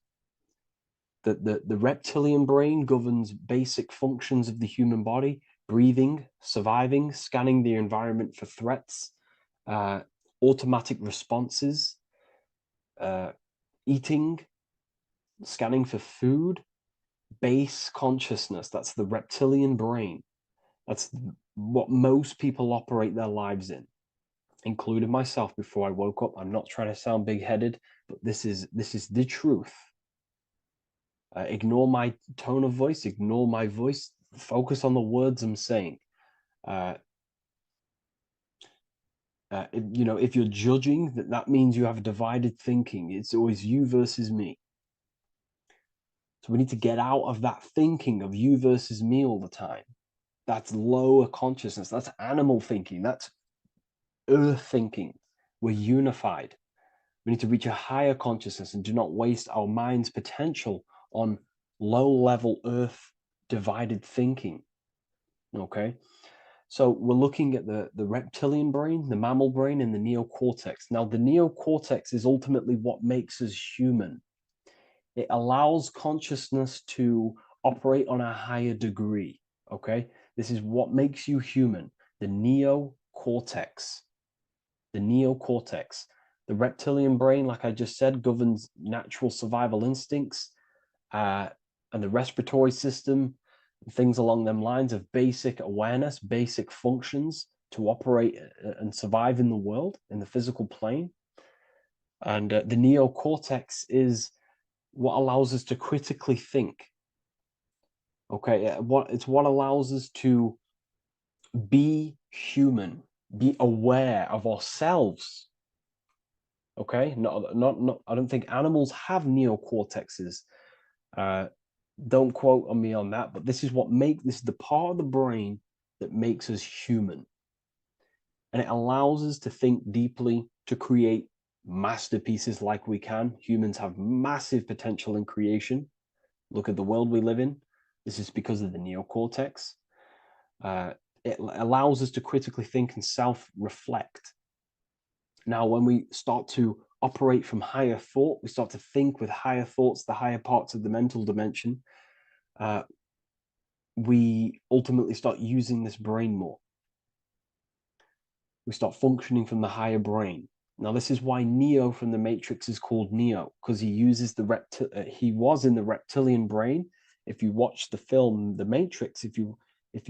S4: The reptilian brain governs basic functions of the human body: breathing, surviving, scanning the environment for threats, automatic responses, eating, scanning for food. Base consciousness, that's the reptilian brain. That's what most people operate their lives in, including myself before I woke up. I'm not trying to sound big-headed, but this is the truth. Ignore my tone of voice, ignore my voice, focus on the words I'm saying. If you're judging, that means you have divided thinking. It's always you versus me. So we need to get out of that thinking of you versus me all the time. That's lower consciousness. That's animal thinking. That's earth thinking. We're unified. We need to reach a higher consciousness and do not waste our mind's potential on low-level earth divided thinking. Okay? So we're looking at the reptilian brain, the mammal brain, and the neocortex. Now, the neocortex is ultimately what makes us human. It allows consciousness to operate on a higher degree. Okay? This is what makes you human. The neocortex. The neocortex. The reptilian brain, like I just said, governs natural survival instincts and the respiratory system, things along them lines of basic awareness, basic functions to operate and survive in the world, in the physical plane. And the neocortex is what allows us to critically think. Okay, it's what allows us to be human, be aware of ourselves. Okay, not. I don't think animals have neocortexes. Don't quote on me on that, but this is the part of the brain that makes us human. And it allows us to think deeply, to create masterpieces like we can. Humans have massive potential in creation. Look at the world we live in. This is because of the neocortex. It allows us to critically think and self-reflect. Now, when we start to operate from higher thought, we start to think with higher thoughts, the higher parts of the mental dimension, we ultimately start using this brain more. We start functioning from the higher brain. Now, this is why Neo from the Matrix is called Neo, because he uses he was in the reptilian brain. If you watch the film The Matrix, if you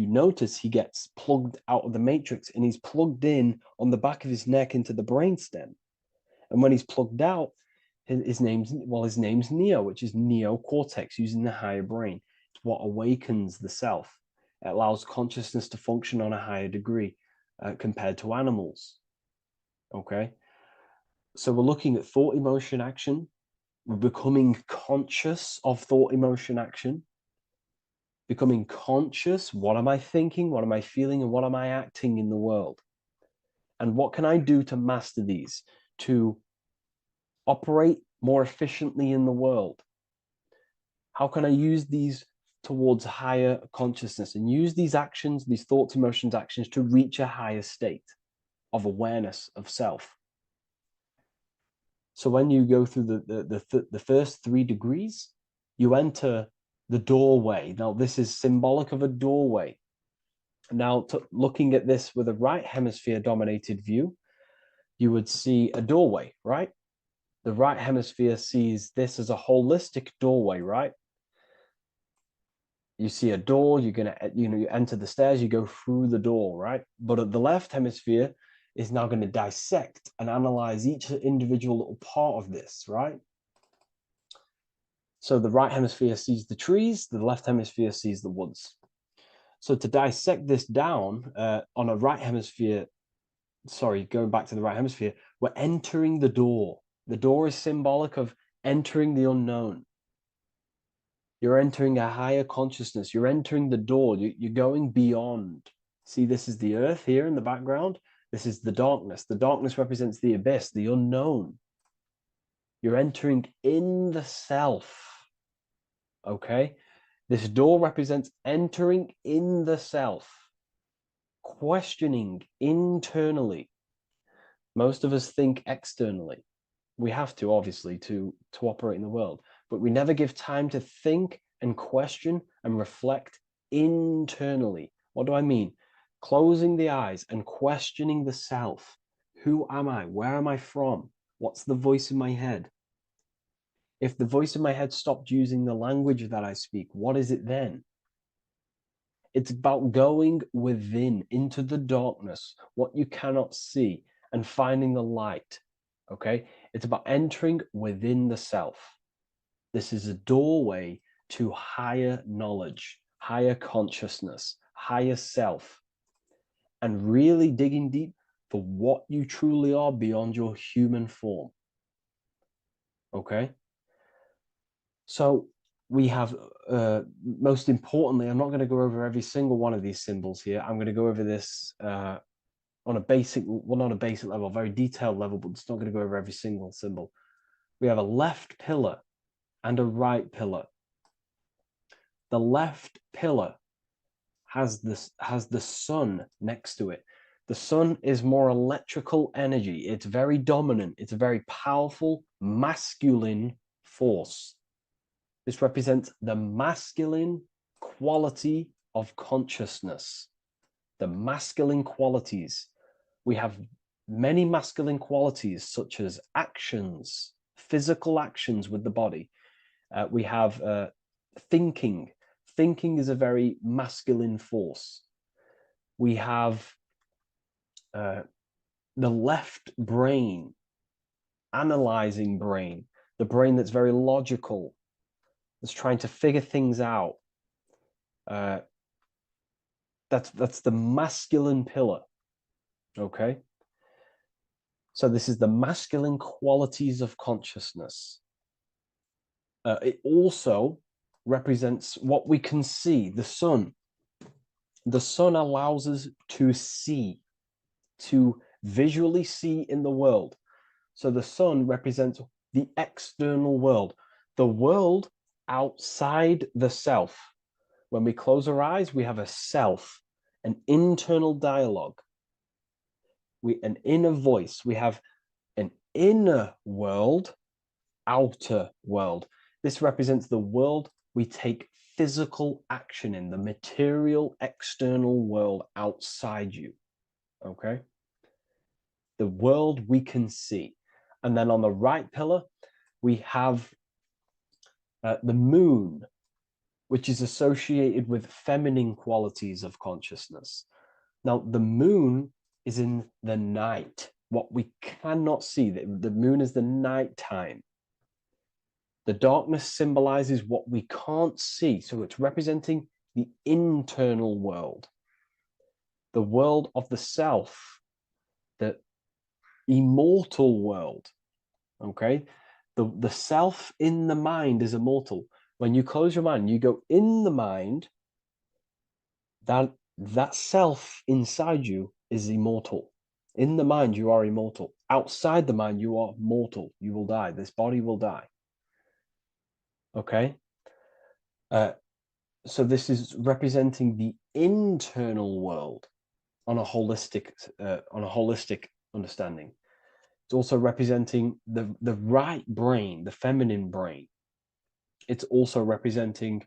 S4: notice, he gets plugged out of the Matrix and he's plugged in on the back of his neck into the brainstem. And when he's plugged out, his name's Neo, which is neocortex, using the higher brain. It's what awakens the self. It allows consciousness to function on a higher degree compared to animals. Okay? So we're looking at thought, emotion, action. We're becoming conscious of thought, emotion, action. Becoming conscious, what am I thinking, what am I feeling, and what am I acting in the world? And what can I do to master these, to operate more efficiently in the world? How can I use these towards higher consciousness and use these actions, these thoughts, emotions, actions to reach a higher state of awareness of self? So when you go through the first 3 degrees, you enter
S3: the doorway. Now, this is symbolic of a doorway. Now, looking at this with a right hemisphere dominated view, you would see a doorway, right? The right hemisphere sees this as a holistic doorway, right? You see a door, you're gonna, you enter the stairs, you go through the door, right? But the left hemisphere is now going to dissect and analyze each individual little part of this, right? So the right hemisphere sees the trees, the left hemisphere sees the woods. So to dissect this down on a right hemisphere, sorry, going back to the right hemisphere, we're entering the door. The door is symbolic of entering the unknown. You're entering a higher consciousness. You're entering the door. You're going beyond. See, this is the earth here in the background. This is the darkness. The darkness represents the abyss, the unknown. You're entering in the self. Okay? This door represents entering in the self, questioning internally. Most of us think externally. We have to, obviously, to operate in the world, but we never give time to think and question and reflect internally. What do I mean? Closing the eyes and questioning the self. Who am I? Where am I from? What's the voice in my head? If the voice in my head stopped using the language that I speak, what is it then? It's about going within, into the darkness, what you cannot see, and finding the light. Okay? It's about entering within the self. This is a doorway to higher knowledge, higher consciousness, higher self, and really digging deep for what you truly are beyond your human form. Okay? So we have, most importantly, I'm not going to go over every single one of these symbols here. I'm going to go over this on a basic, well, not a basic level, a very detailed level, but it's not going to go over every single symbol. We have a left pillar and a right pillar. The left pillar has the sun next to it. The sun is more electrical energy. It's very dominant. It's a very powerful masculine force. This represents the masculine quality of consciousness. The masculine qualities. We have many masculine qualities, such as actions, physical actions with the body. We have thinking. Thinking is a very masculine force. We have the left brain, analyzing brain, the brain that's very logical, that's trying to figure things out. That's the masculine pillar. Okay? So this is the masculine qualities of consciousness. It also represents what we can see, the sun. The sun allows us to see, to visually see in the world. So the sun represents the external world, the world outside the self. When we close our eyes, we have a self, an internal dialogue, an inner voice. We have an inner world, outer world. This represents the world we take physical action in, the material external world outside you. Okay? The world we can see. And then on the right pillar, we have the moon, which is associated with feminine qualities of consciousness. Now, the moon is in the night, what we cannot see. The moon is the nighttime. The darkness symbolizes what we can't see. So it's representing the internal world, the world of the self, the immortal world. Okay? The self in the mind is immortal. When you close your mind, you go in the mind, that self inside you is immortal. In the mind, you are immortal. Outside the mind, you are mortal. You will die. This body will die. Okay? So this is representing the internal world on a holistic understanding. It's also representing the right brain, the feminine brain. It's also representing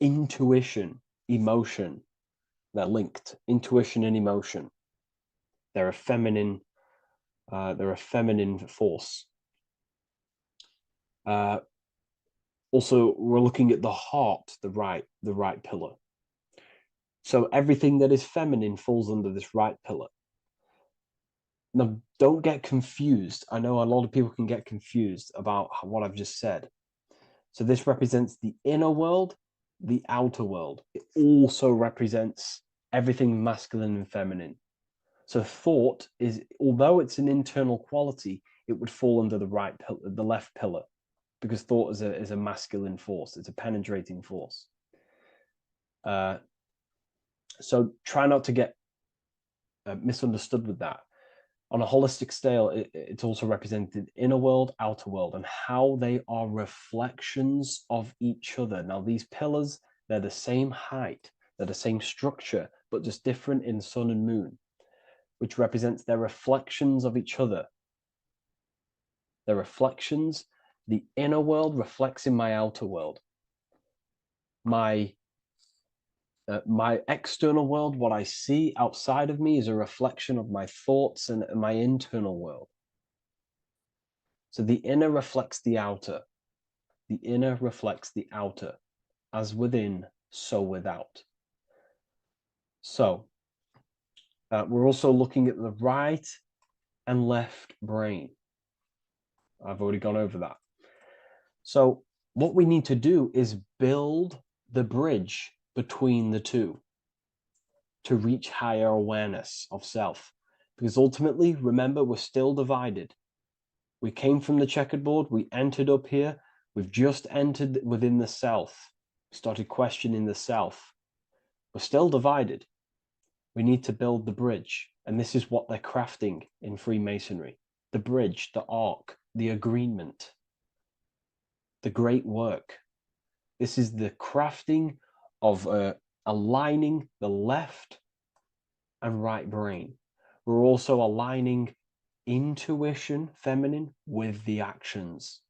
S3: Intuition, emotion, they're linked. Intuition and emotion. They're a feminine force. Also, we're looking at the heart, the right pillar. So everything that is feminine falls under this right pillar. Now, don't get confused. I know a lot of people can get confused about what I've just said. So this represents the inner world, the outer world. It also represents everything masculine and feminine. So thought is, although it's an internal quality, it would fall under the left pillar, because thought is a masculine force. It's a penetrating force. So try not to get misunderstood with that. On a holistic scale, it's also represented inner world, outer world, and how they are reflections of each other. Now, these pillars, they're the same height, they're the same structure, but just different in sun and moon, which represents their reflections of each other. Their reflections, the inner world reflects in my outer world. My external world, what I see outside of me, is a reflection of my thoughts and my internal world. So the inner reflects the outer. The inner reflects the outer. As within, so without. So we're also looking at the right and left brain. I've already gone over that. So what we need to do is build the bridge between the two to reach higher awareness of self. Because ultimately, remember, we're still divided. We came from the checkerboard, we entered up here, we've just entered within the self, started questioning the self. We're still divided. We need to build the bridge. And this is what they're crafting in Freemasonry. The bridge, the arc, the agreement, the great work. This is the crafting of aligning the left and right brain. We're also aligning intuition, feminine, with the actions.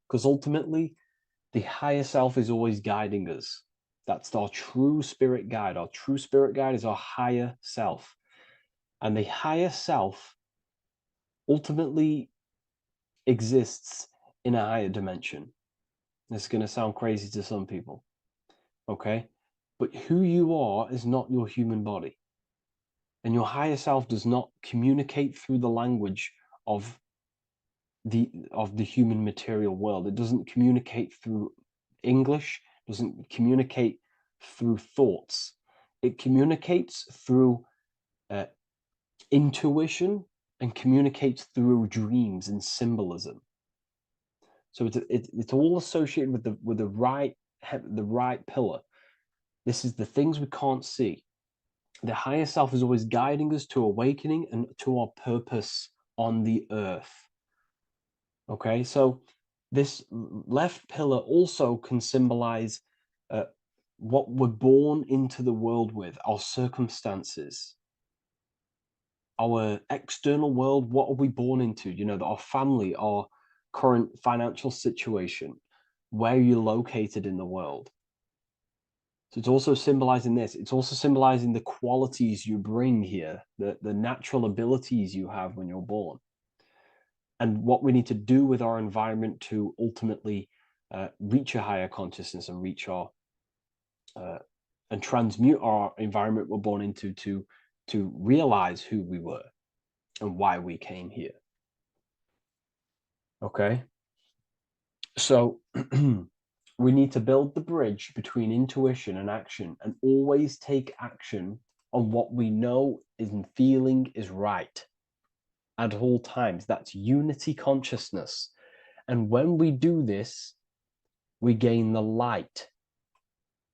S3: Because ultimately, the higher self is always guiding us. That's our true spirit guide. Our true spirit guide is our higher self. And the higher self ultimately exists in a higher dimension. This is going to sound crazy to some people, okay? But who you are is not your human body. And your higher self does not communicate through the language of the human material world. It doesn't communicate through English, doesn't communicate through thoughts. It communicates through intuition and communicates through dreams and symbolism. So it's all associated with the right pillar. This is the things we can't see. The higher self is always guiding us to awakening and to our purpose on the earth. Okay, so this left pillar also can symbolize what we're born into the world with, our circumstances, our external world. What are we born into? You know, our family, our current financial situation, where you're located in the world. So it's also symbolizing this. It's also symbolizing the qualities you bring here, the natural abilities you have when you're born, and what we need to do with our environment to ultimately reach a higher consciousness and reach our and transmute our environment we're born into to realize who we were and why we came here. Okay, so we need to build the bridge between intuition and action, and always take action on what we know and feeling is right at all times. That's unity consciousness. And when we do this, we gain the light.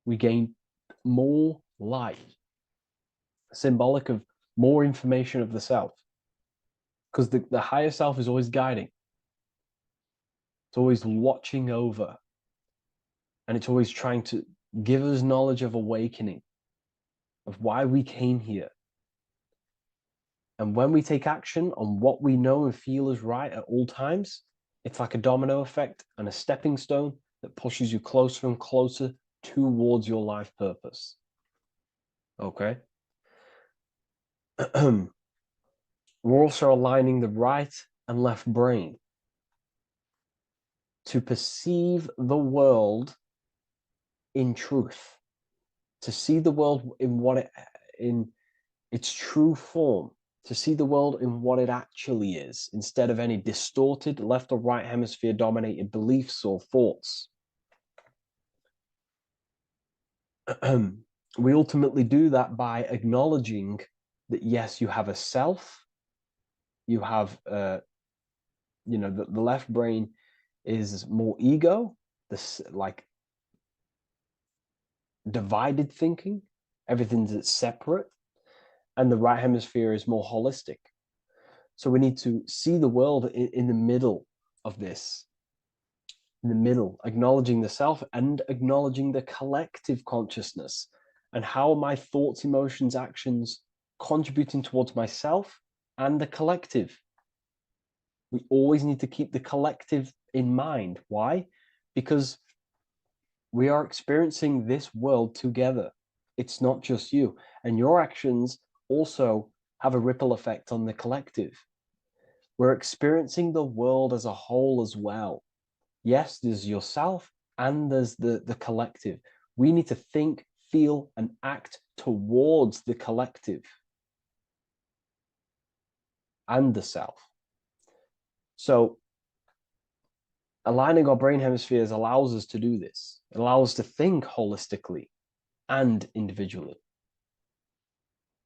S3: We gain more light, symbolic of more information of the self. Because the higher self is always guiding. It's always watching over. And it's always trying to give us knowledge of awakening, of why we came here. And when we take action on what we know and feel is right at all times, it's like a domino effect and a stepping stone that pushes you closer and closer towards your life purpose. Okay? We're also aligning the right and left brain to perceive the world in truth, to see the world in its true form, to see the world in what it actually is, instead of any distorted left or right hemisphere dominated beliefs or thoughts. We ultimately do that by acknowledging that, yes, you have a self, you have, the left brain is more ego, this like divided thinking, everything's separate, and the right hemisphere is more holistic. So we need to see the world in the middle of this, in the middle, acknowledging the self and acknowledging the collective consciousness and how my thoughts, emotions, actions contributing towards myself and the collective. We always need to keep the collective in mind. Why? Because we are experiencing this world together. It's not just you. And your actions also have a ripple effect on the collective. We're experiencing the world as a whole as well. Yes, there's yourself and there's the collective. We need to think, feel, and act towards the collective and the self. So aligning our brain hemispheres allows us to do this. It allows us to think holistically and individually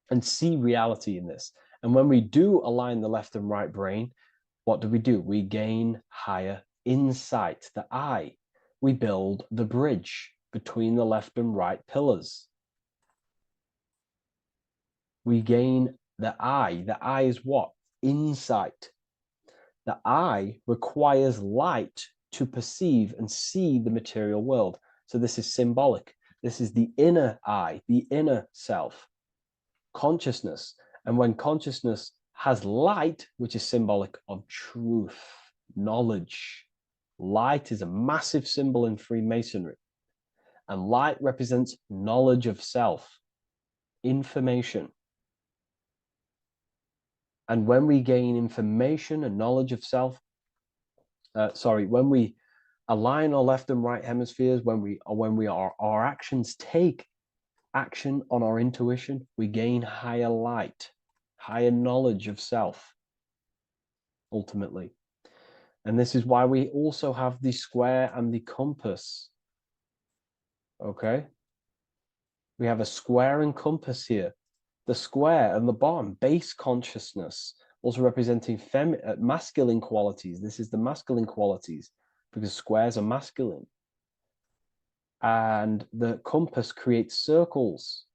S3: and see reality in this. And when we do align the left and right brain, what do? We gain higher insight, the eye. We build the bridge between the left and right pillars. We gain the eye. The eye is what? Insight. The eye requires light to perceive and see the material world. So this is symbolic. This is the inner eye, the inner self, consciousness. And when consciousness has light, which is symbolic of truth, knowledge, light is a massive symbol in Freemasonry. And light represents knowledge of self, information. And when we gain information and knowledge of self, when we align our left and right hemispheres, our actions take action on our intuition, we gain higher light, higher knowledge of self, ultimately. And this is why we also have the square and the compass. Okay? We have a square and compass here. The square and the bottom, base consciousness, also representing masculine qualities. This is the masculine qualities because squares are masculine. And the compass creates circles.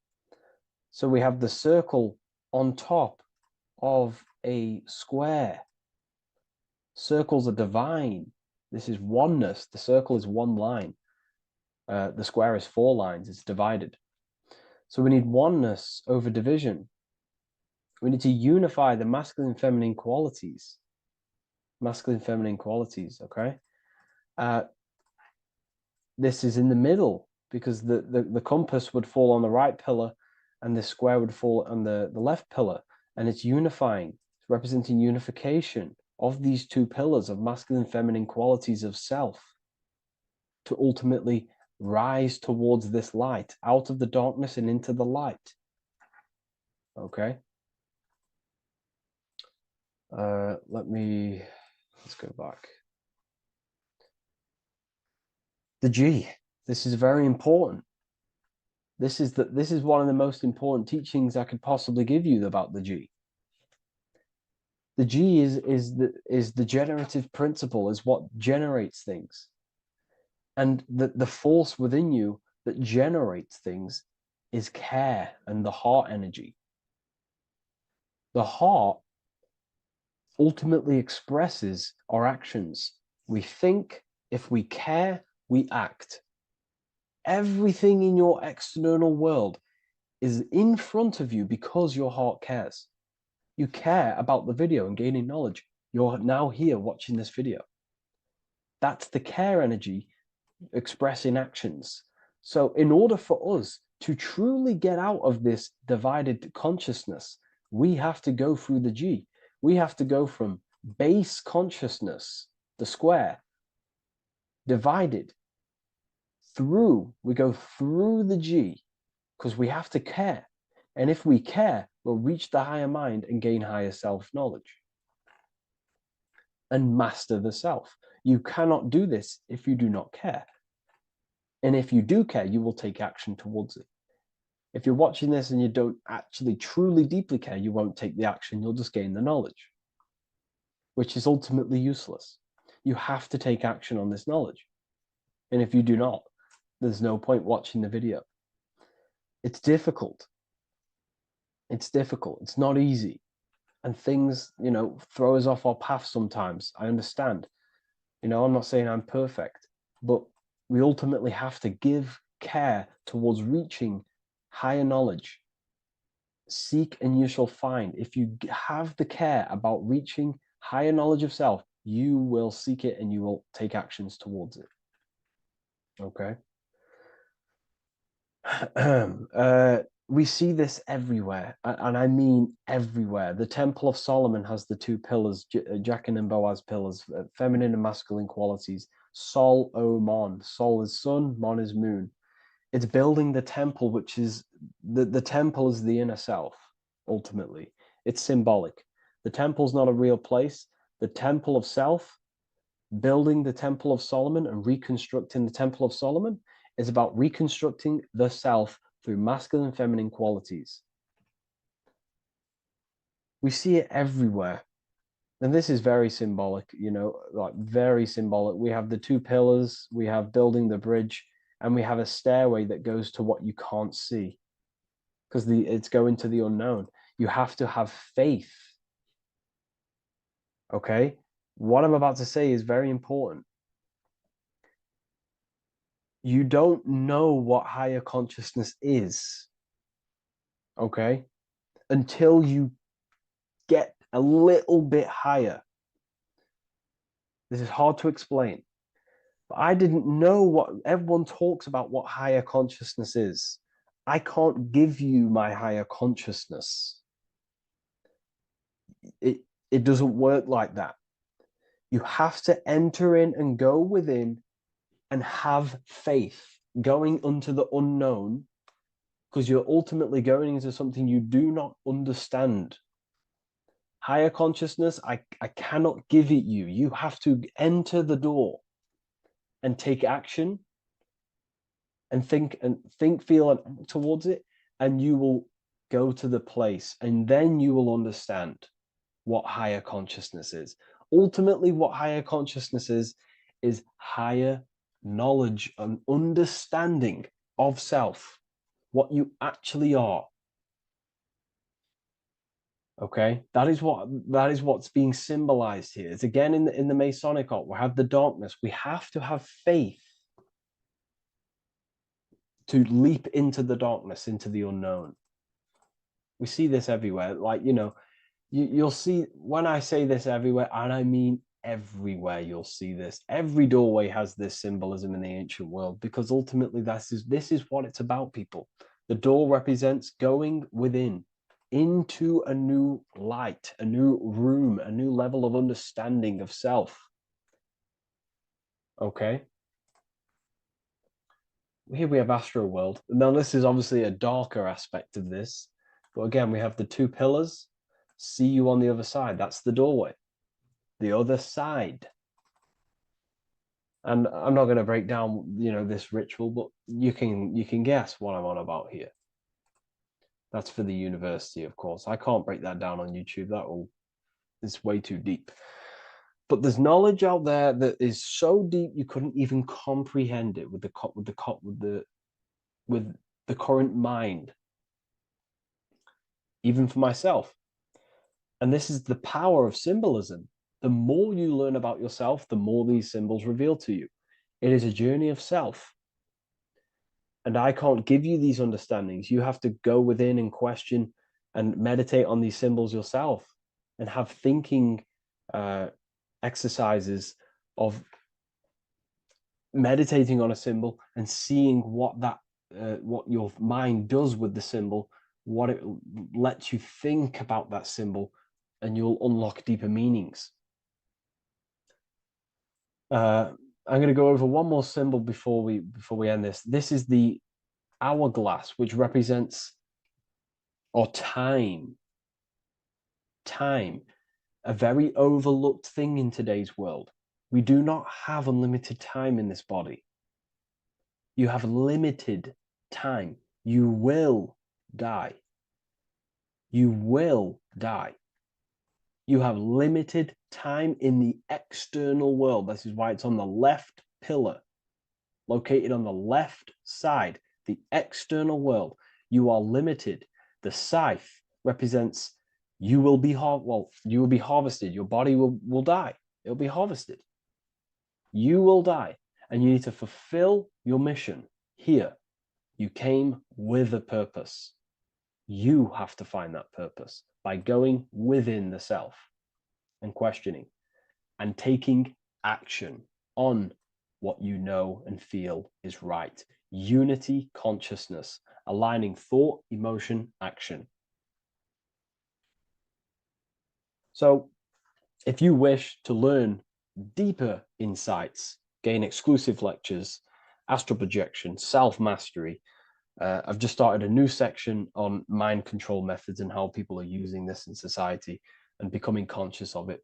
S3: So we have the circle on top of a square. Circles are divine. This is oneness. The circle is one line. The square is 4 lines. It's divided. So we need oneness over division. We need to unify the masculine and feminine qualities. Masculine and feminine qualities, okay? This is in the middle because the compass would fall on the right pillar and the square would fall on the left pillar. And it's unifying. It's representing unification of these 2 pillars of masculine and feminine qualities of self to ultimately rise towards this light, out of the darkness and into the light. Okay? Let's go back. The G. This is very important. This is one of the most important teachings I could possibly give you about the G. The G is the generative principle, is what generates things. And the force within you that generates things is care and the heart energy. The heart ultimately expresses our actions. We think, if we care, we act. Everything in your external world is in front of you because your heart cares. You care about the video and gaining knowledge. You're now here watching this video. That's the care energy expressing actions. So in order for us to truly get out of this divided consciousness, we have to go through the G. We have to go from base consciousness, the square, divided through, we go through the G, because we have to care. And if we care, we'll reach the higher mind and gain higher self-knowledge and master the self. You cannot do this if you do not care. And if you do care, you will take action towards it. If you're watching this and you don't actually truly deeply care, you won't take the action, you'll just gain the knowledge, which is ultimately useless. You have to take action on this knowledge. And if you do not, there's no point watching the video. It's difficult. It's difficult. It's not easy. And things, throw us off our path sometimes. I understand. I'm not saying I'm perfect, but we ultimately have to give care towards reaching higher knowledge. Seek and you shall find. If you have the care about reaching higher knowledge of self, you will seek it and you will take actions towards it. Okay. We see this everywhere, and I mean everywhere. The Temple of Solomon has the two pillars, Jachin and Boaz pillars, feminine and masculine qualities. Sol, O, Mon. Sol is sun, Mon is moon. It's building the temple, which is, the temple is the inner self, ultimately. It's symbolic. The temple's not a real place. The temple of self, building the Temple of Solomon and reconstructing the Temple of Solomon, is about reconstructing the self through masculine and feminine qualities. We see it everywhere. And this is very symbolic, like very symbolic. We have the two pillars, we have building the bridge, and we have a stairway that goes to what you can't see, because it's going to the unknown. You have to have faith. Okay? What I'm about to say is very important. You don't know what higher consciousness is, okay, until you get a little bit higher. This is hard to explain, but I didn't know what everyone talks about, what higher consciousness is. I can't give you my higher consciousness. It doesn't work like that. You have to enter in and go within and have faith, going into the unknown, because you're ultimately going into something you do not understand. Higher consciousness, I cannot give it you. You have to enter the door and take action and think, feel, and act towards it, and you will go to the place, and then you will understand what higher consciousness is. Ultimately, what higher consciousness is higher knowledge and understanding of self, what you actually are. Okay, that is what's being symbolized here. It's again in the Masonic art. We have the darkness. We have to have faith to leap into the darkness, into the unknown. We see this everywhere. Like, you'll see, when I say this everywhere, and I mean everywhere, you'll see this. Every doorway has this symbolism in the ancient world, because ultimately this is what it's about, people. The door represents going within, into a new light, a new room, a new level of understanding of self. Okay. Here we have Astro World. Now, this is obviously a darker aspect of this. But again, we have the two pillars. See you on the other side. That's the doorway. The other side. And I'm not going to break down, this ritual, but you can guess what I'm on about here. That's for the university, of course. I can't break that down on YouTube. It's way too deep. But there's knowledge out there that is so deep you couldn't even comprehend it with the current mind, even for myself. And this is the power of symbolism. The more you learn about yourself, the more these symbols reveal to you. It is a journey of self. And I can't give you these understandings. You have to go within and question and meditate on these symbols yourself, and have thinking exercises of meditating on a symbol and seeing what your mind does with the symbol, what it lets you think about that symbol, and you'll unlock deeper meanings. I'm going to go over one more symbol before we end this. This is the hourglass, which represents time, a very overlooked thing in today's world. We do not have unlimited time in this body. You have limited time. You will die. You will die. You have limited time in the external world. This is why it's on the left pillar, located on the left side, the external world. You are limited. The scythe represents you will be harvested. Your body will die. It'll be harvested. You will die, and you need to fulfill your mission here. You came with a purpose. You have to find that purpose by going within the self and questioning and taking action on what you know and feel is right. Unity consciousness, aligning thought, emotion, action. So if you wish to learn deeper insights, gain exclusive lectures, astral projection, self-mastery, I've just started a new section on mind control methods and how people are using this in society and becoming conscious of it.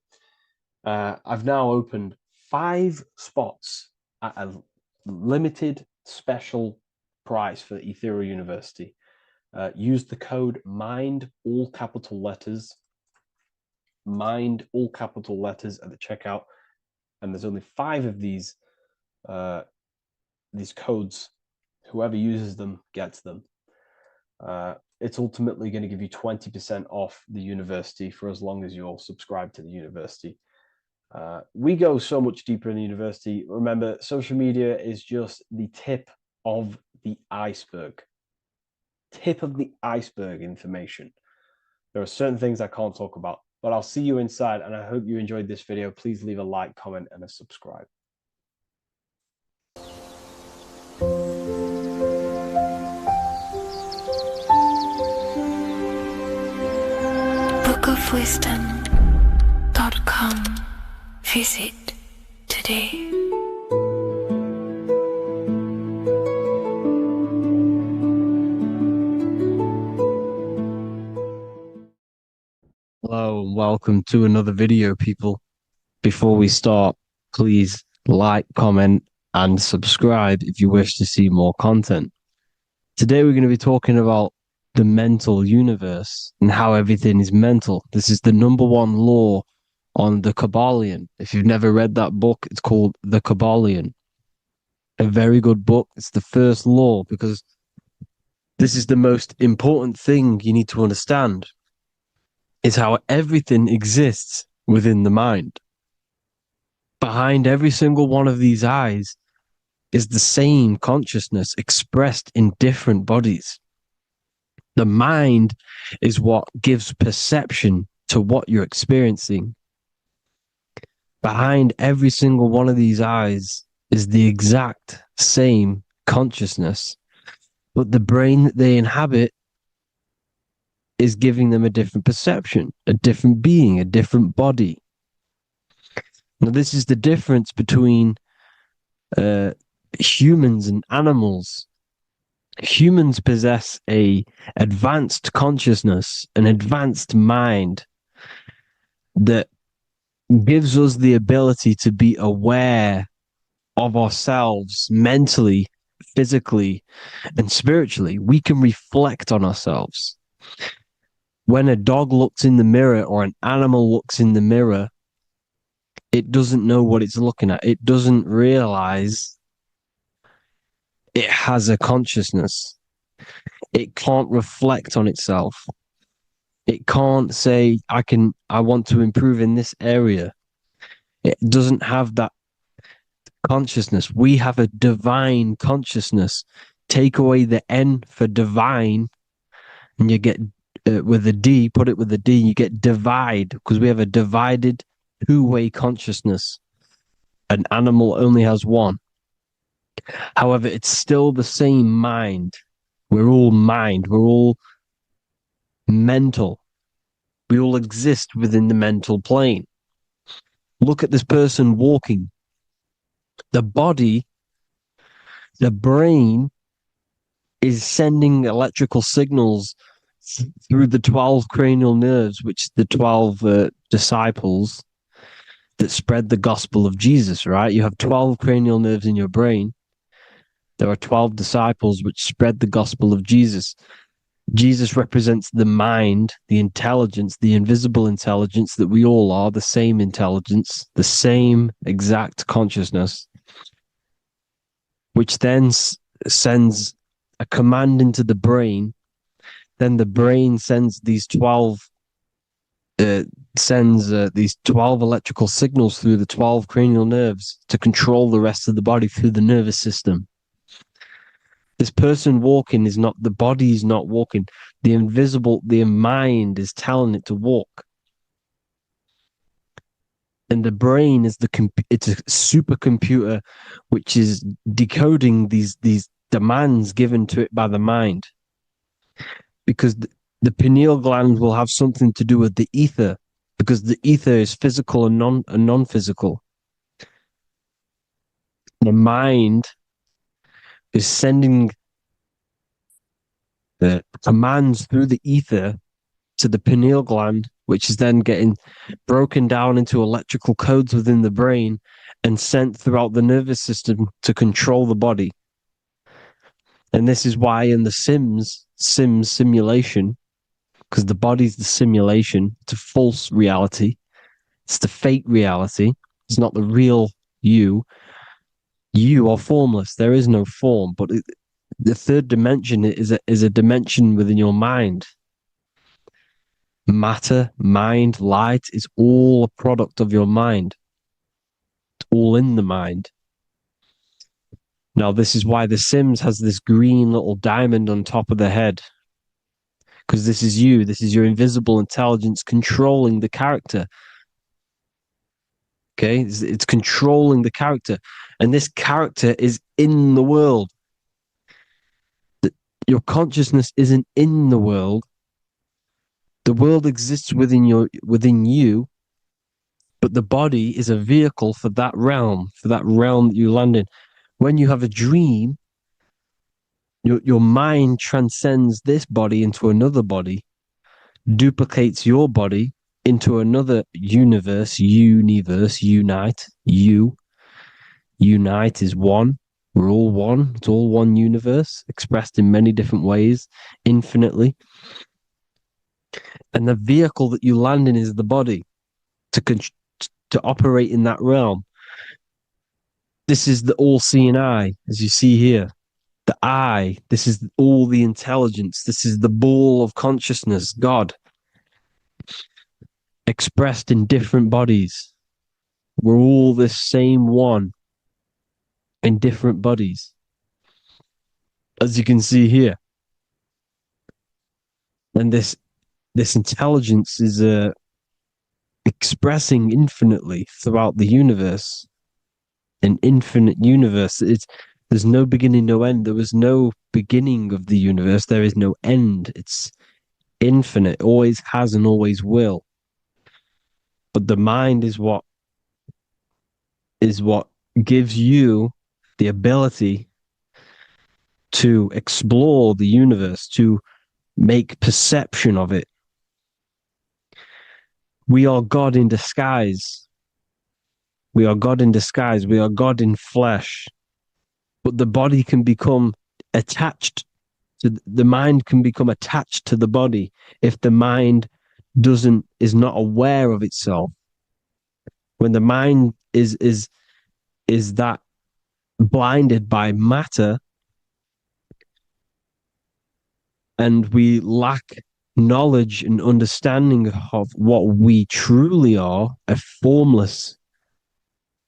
S3: I've now opened 5 spots at a limited special price for Ethereal University. Use the code MIND, all capital letters, MIND, all capital letters at the checkout. And there's only 5 of these codes. Whoever uses them gets them. It's ultimately going to give you 20% off the university for as long as you're subscribed to the university. We go so much deeper in the university. Remember, social media is just the tip of the iceberg. Tip of the iceberg information. There are certain things I can't talk about, but I'll see you inside, and I hope you enjoyed this video. Please leave a like, comment, and a subscribe.
S1: bookofwisdom.com. Visit today.
S4: Hello and welcome to another video, people. Before we start, please like, comment, and subscribe if you wish to see more content. Today we're going to be talking about the mental universe and how everything is mental. This is the #1 law on the Kabbalion. If you've never read that book, it's called The Kabbalion. A very good book. It's the first law because this is the most important thing you need to understand, is how everything exists within the mind. Behind every single one of these eyes is the same consciousness expressed in different bodies. The mind is what gives perception to what you're experiencing. Behind every single one of these eyes is the exact same consciousness, but the brain that they inhabit is giving them a different perception, a different being, a different body. Now, this is the difference between humans and animals. Humans possess an advanced consciousness, an advanced mind that gives us the ability to be aware of ourselves mentally, physically, and spiritually. We can reflect on ourselves. When a dog looks in the mirror or an animal looks in the mirror, it doesn't know what it's looking at. It doesn't realize it has a consciousness. It can't reflect on itself. It can't say, I want to improve in this area. It doesn't have that consciousness. We have a divine consciousness. Take away the N for divine, and you get with a D, put it with a D, you get divide, because we have a divided two-way consciousness. An animal only has one. However, it's still the same mind. We're all mind. We're all mental. We all exist within the mental plane. Look at this person walking. The body, the brain is sending electrical signals through the 12 cranial nerves, which the 12 disciples that spread the gospel of Jesus, right? You have 12 cranial nerves in your brain. There are 12 disciples which spread the gospel of Jesus. Jesus represents the mind, the intelligence, the invisible intelligence that we all are, the same intelligence, the same exact consciousness, which then sends a command into the brain. Then the brain sends these 12 these 12 electrical signals through the 12 cranial nerves to control the rest of the body through the nervous system. This person walking is not, the body is not walking. The mind is telling it to walk. And the brain is it's a supercomputer which is decoding these demands given to it by the mind. Because the pineal gland will have something to do with the ether, because the ether is physical and non-physical. The mind is sending the commands through the ether to the pineal gland, which is then getting broken down into electrical codes within the brain and sent throughout the nervous system to control the body. And this is why in the Sims simulation, because the body's the simulation, it's a false reality. It's the fake reality. It's not the real you. You are formless. There is no form. But the third dimension is a dimension within your mind. Matter, mind, light is all a product of your mind. It's all in the mind. Now, this is why The Sims has this green little diamond on top of the head. Because this is you. This is your invisible intelligence controlling the character. Okay? It's controlling the character. And this character is in the world. Your consciousness isn't in the world. The world exists within you, but the body is a vehicle for that realm that you land in. When you have a dream, your mind transcends this body into another body, duplicates your body into another universe, unite. Unite is one. We're all one. It's all one universe, expressed in many different ways, infinitely. And the vehicle that you land in is the body to operate in that realm. This is the all-seeing eye, as you see here. The I, this is all the intelligence. This is the ball of consciousness, God, expressed in different bodies. We're all this same one in different bodies, as you can see here. And this intelligence is expressing infinitely throughout the universe. An infinite universe. There's no beginning, no end. There was no beginning of the universe. There is no end. It's infinite. Always has and always will. But the mind is what gives you the ability to explore the universe, to make perception of it. We are God in disguise. We are God in disguise. We are God in flesh. But the body can become attached to the mind, can become attached to the body if the mind is not aware of itself. When the mind is that blinded by matter, and we lack knowledge and understanding of what we truly are, a formless,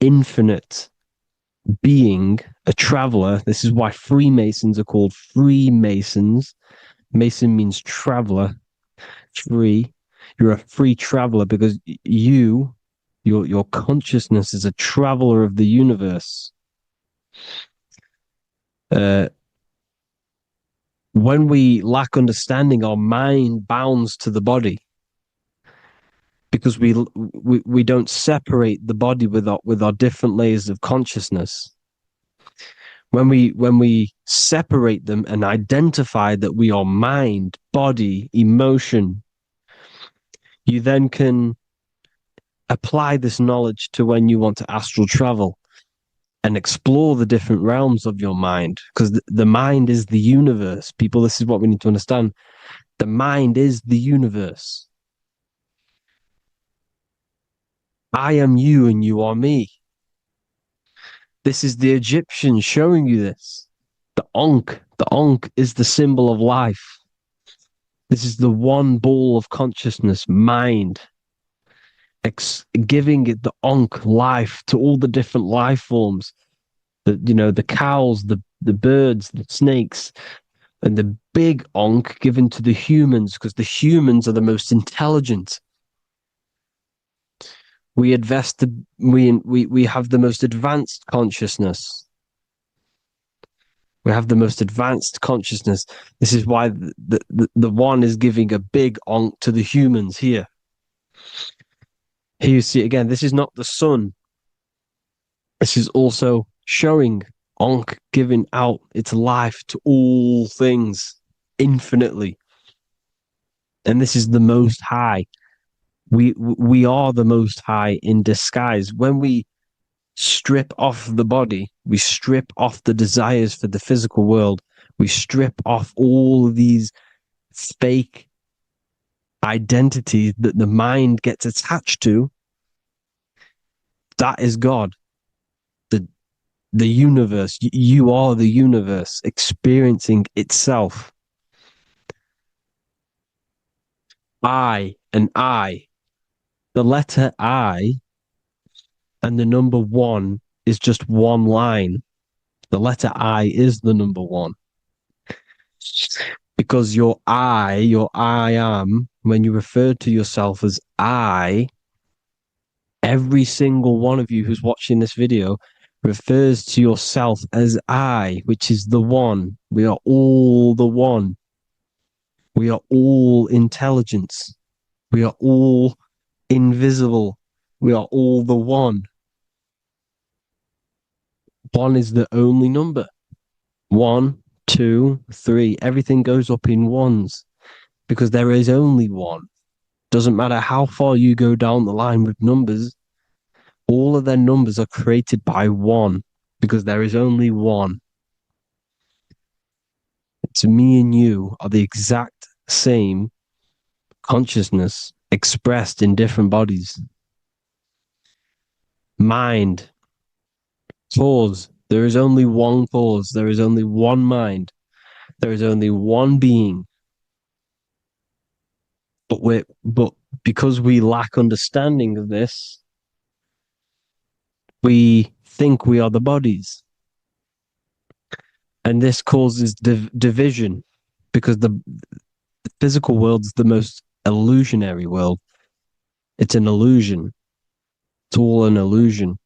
S4: infinite being, a traveler. This is why Freemasons are called Freemasons. Mason means traveler. Free. You're a free traveler because your consciousness is a traveler of the universe. When we lack understanding, our mind bounds to the body because we don't separate the body with our different layers of consciousness. When we separate them and identify that we are mind, body, emotion, you then can apply this knowledge to when you want to astral travel and explore the different realms of your mind, because the mind is the universe. People, this is what we need to understand. The mind is the universe. I am you and you are me. This is the Egyptians showing you this. The Ankh is the symbol of life. This is the one ball of consciousness, mind, giving it the Ankh life to all the different life forms. The cows, the birds, the snakes, and the big Ankh given to the humans, because the humans are the most intelligent. We have the most advanced consciousness. We have the most advanced consciousness. This is why the one is giving a big Ankh to the humans here. Here you see again, this is not the sun. This is also showing Ankh giving out its life to all things infinitely. And this is the Most High. We are the Most High in disguise. When we strip off the body, we strip off the desires for the physical world, we strip off all of these fake identities that the mind gets attached to. That is God. The universe. You are the universe experiencing itself. I and I. The letter I and the number 1 is just one line. The letter I is the number 1. Because your I am, when you refer to yourself as I, every single one of you who's watching this video refers to yourself as I, which is the one. We are all the one. We are all intelligence. We are all invisible. We are all the one. 1 is the only number. 1, 2, 3. Everything goes up in ones because there is only one. Doesn't matter how far you go down the line with numbers, all of their numbers are created by 1 because there is only one. It's me and you are the exact same consciousness expressed in different bodies. Mind, cause. There is only one cause. There is only one mind. There is only one being. But because we lack understanding of this, we think we are the bodies. And this causes division because the physical world is the most illusionary world. It's an illusion. It's all an illusion.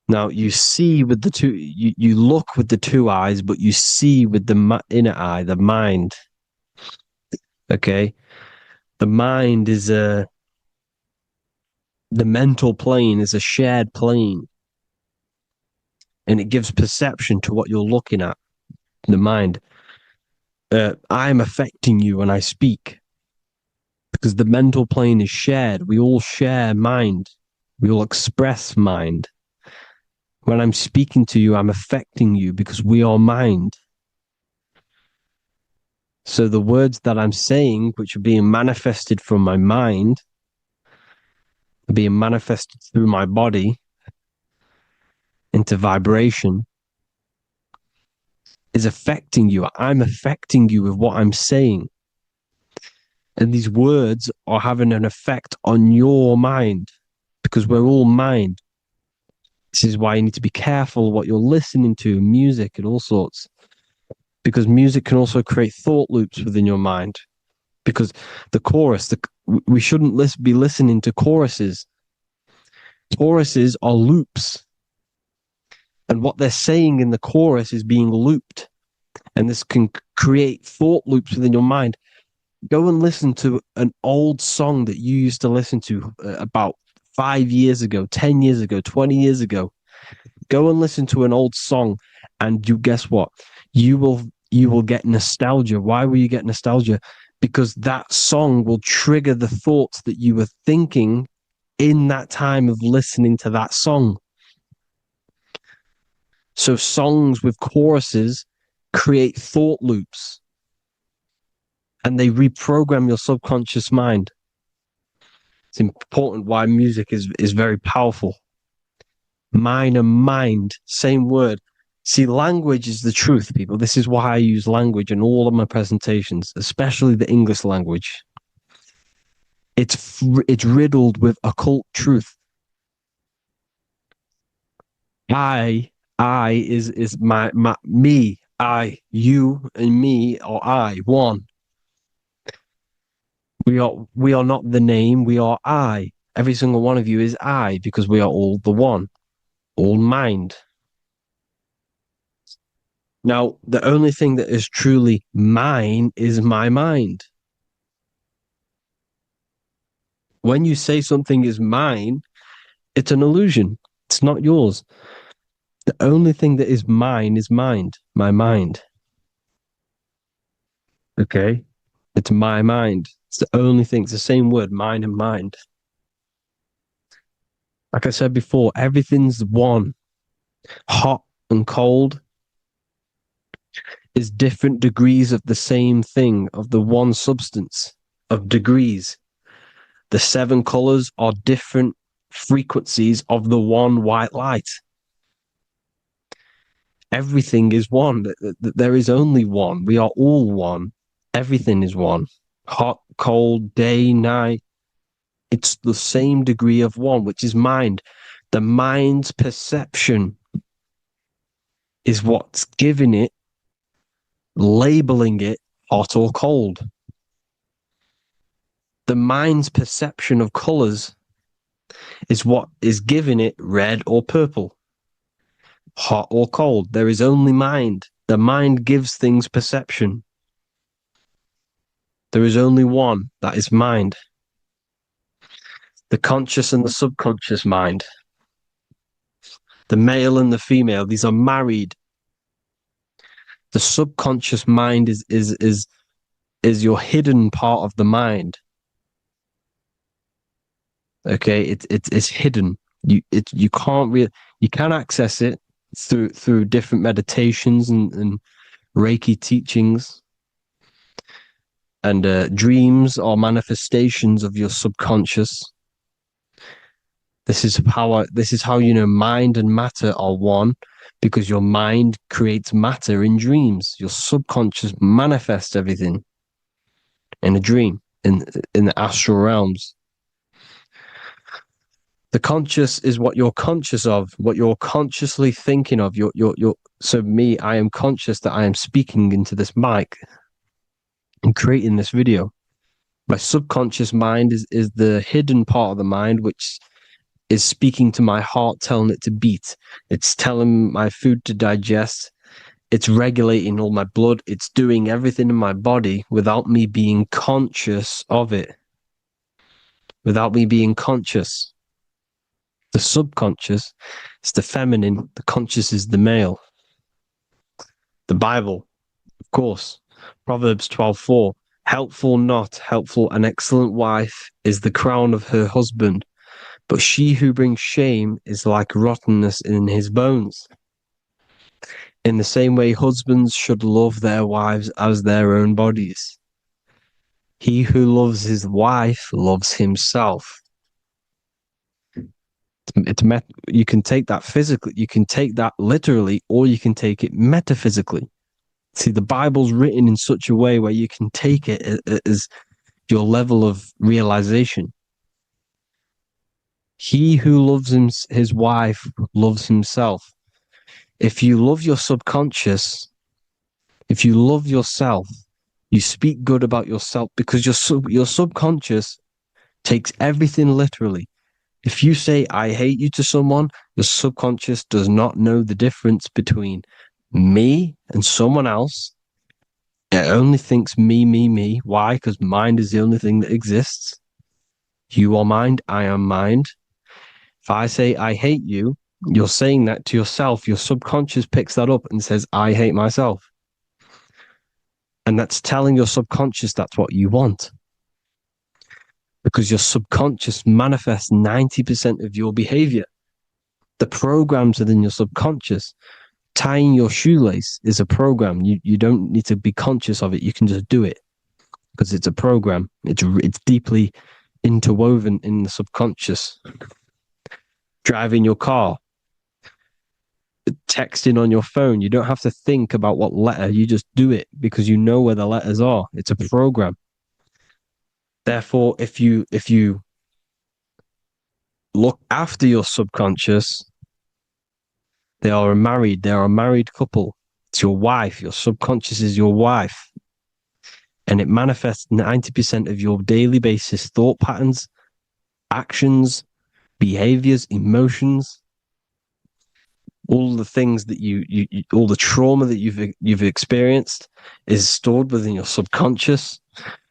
S4: Now you see with the two, you look with the two eyes, but you see with the inner eye, the mind. Okay? The mind is the mental plane is a shared plane. And it gives perception to what you're looking at, the mind. I'm affecting you when I speak because the mental plane is shared. We all share mind. We all express mind. When I'm speaking to you, I'm affecting you because we are mind. So the words that I'm saying, which are being manifested from my mind, are being manifested through my body into vibration, is affecting you. I'm affecting you with what I'm saying. And these words are having an effect on your mind because we're all mind. This is why you need to be careful what you're listening to, music and all sorts. Because music can also create thought loops within your mind. Because the chorus, we shouldn't be listening to choruses. Choruses are loops. And what they're saying in the chorus is being looped. And this can create thought loops within your mind. Go and listen to an old song that you used to listen to about 5 years ago, 10 years ago, 20 years ago. Go and listen to an old song, and you guess what? You will get nostalgia. Why will you get nostalgia? Because that song will trigger the thoughts that you were thinking in that time of listening to that song. So songs with choruses create thought loops, and they reprogram your subconscious mind. It's important why music is very powerful. Mind and mind, same word. See, language is the truth, people. This is why I use language in all of my presentations, especially the English language. It's riddled with occult truth. I is my me, I, you, and me, or I, one. We are not the name, we are I. Every single one of you is I, because we are all the one, all mind. Now, the only thing that is truly mine is my mind. When you say something is mine, it's an illusion. It's not yours. The only thing that is mine is mind, my mind. Okay? It's my mind. It's the only thing. It's the same word, mind and mind. Like I said before, everything's one. Hot and cold is different degrees of the same thing, of the one substance, of degrees. The 7 colors are different frequencies of the one white light. Everything is one. There is only one. We are all one. Everything is one. Hot, cold, day, night. It's the same degree of one, which is mind. The mind's perception is what's giving it, labeling it hot or cold. The mind's perception of colors is what is giving it red or purple, hot or cold. There is only mind. The mind gives things perception. There is only one, that is mind. The conscious and the subconscious mind. The male and the female, these are married. The subconscious mind is your hidden part of the mind. Okay, it's hidden. You can't you can access it through different meditations and Reiki teachings. And dreams are manifestations of your subconscious. This is how you know mind and matter are one, because your mind creates matter in dreams. Your subconscious manifests everything in a dream, in the astral realms. The conscious is what you're conscious of, what you're consciously thinking of. So me, I am conscious that I am speaking into this mic and creating this video. My subconscious mind is the hidden part of the mind, which is speaking to my heart, telling it to beat. It's telling my food to digest. It's regulating all my blood. It's doing everything in my body without me being conscious of it. Without me being conscious. The subconscious is the feminine. The conscious is the male. The Bible, of course. Proverbs 12:4. Helpful, not helpful, an excellent wife is the crown of her husband, but she who brings shame is like rottenness in his bones. In the same way, husbands should love their wives as their own bodies. He who loves his wife loves himself. You can take that physically, you can take that literally, or you can take it metaphysically. See, the Bible's written in such a way where you can take it as your level of realization. He who loves his wife loves himself. If you love your subconscious, if you love yourself, you speak good about yourself, because your subconscious takes everything literally. If you say, I hate you to someone, your subconscious does not know the difference between me and someone else. It only thinks me, me, me. Why? Because mind is the only thing that exists. You are mind, I am mind. If I say, I hate you, you're saying that to yourself. Your subconscious picks that up and says, I hate myself. And that's telling your subconscious that's what you want. Because your subconscious manifests 90% of your behavior. The programs within your subconscious. Tying your shoelace is a program. You don't need to be conscious of it. You can just do it because it's a program. It's deeply interwoven in the subconscious. Driving your car, texting on your phone. You don't have to think about what letter. You just do it because you know where the letters are. It's a program. Therefore, if you look after your subconscious, they are a married couple. It's your wife. Your subconscious is your wife. And it manifests 90% of your daily basis thought patterns, actions, behaviors, emotions, all the things that you all the trauma that you've experienced is stored within your subconscious,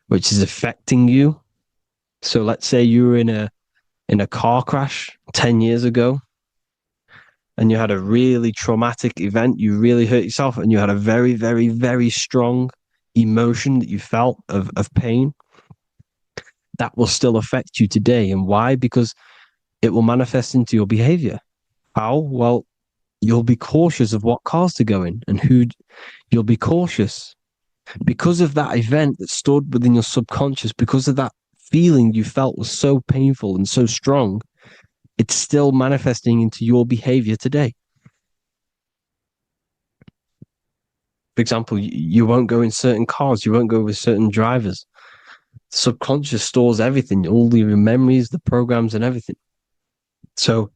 S4: which is affecting you. So let's say you were in a car crash 10 years ago and you had a really traumatic event, you really hurt yourself, and you had a very, very, very strong emotion that you felt of pain. That will still affect you today. And why? Because it will manifest into your behavior. How? Well, you'll be cautious of what cars to go in and who. You'll be cautious because of that event that stored within your subconscious, because of that feeling you felt was so painful and so strong. It's still manifesting into your behavior today. For example, you won't go in certain cars, you won't go with certain drivers. The subconscious stores everything, all your memories, the programs, and everything. So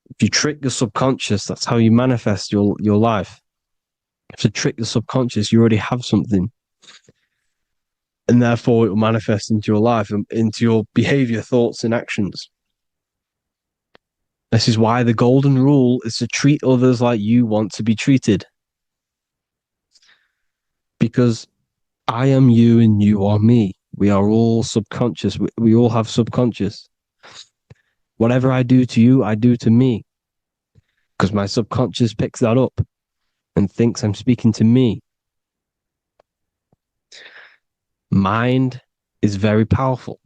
S4: if you trick your subconscious, that's how you manifest your life. If you trick the subconscious, you already have something. And therefore it will manifest into your life, into your behavior, thoughts, and actions. This is why the golden rule is to treat others like you want to be treated. Because I am you and you are me. We are all subconscious. We all have subconscious. Whatever I do to you, I do to me. Because my subconscious picks that up and thinks I'm speaking to me. Mind is very powerful.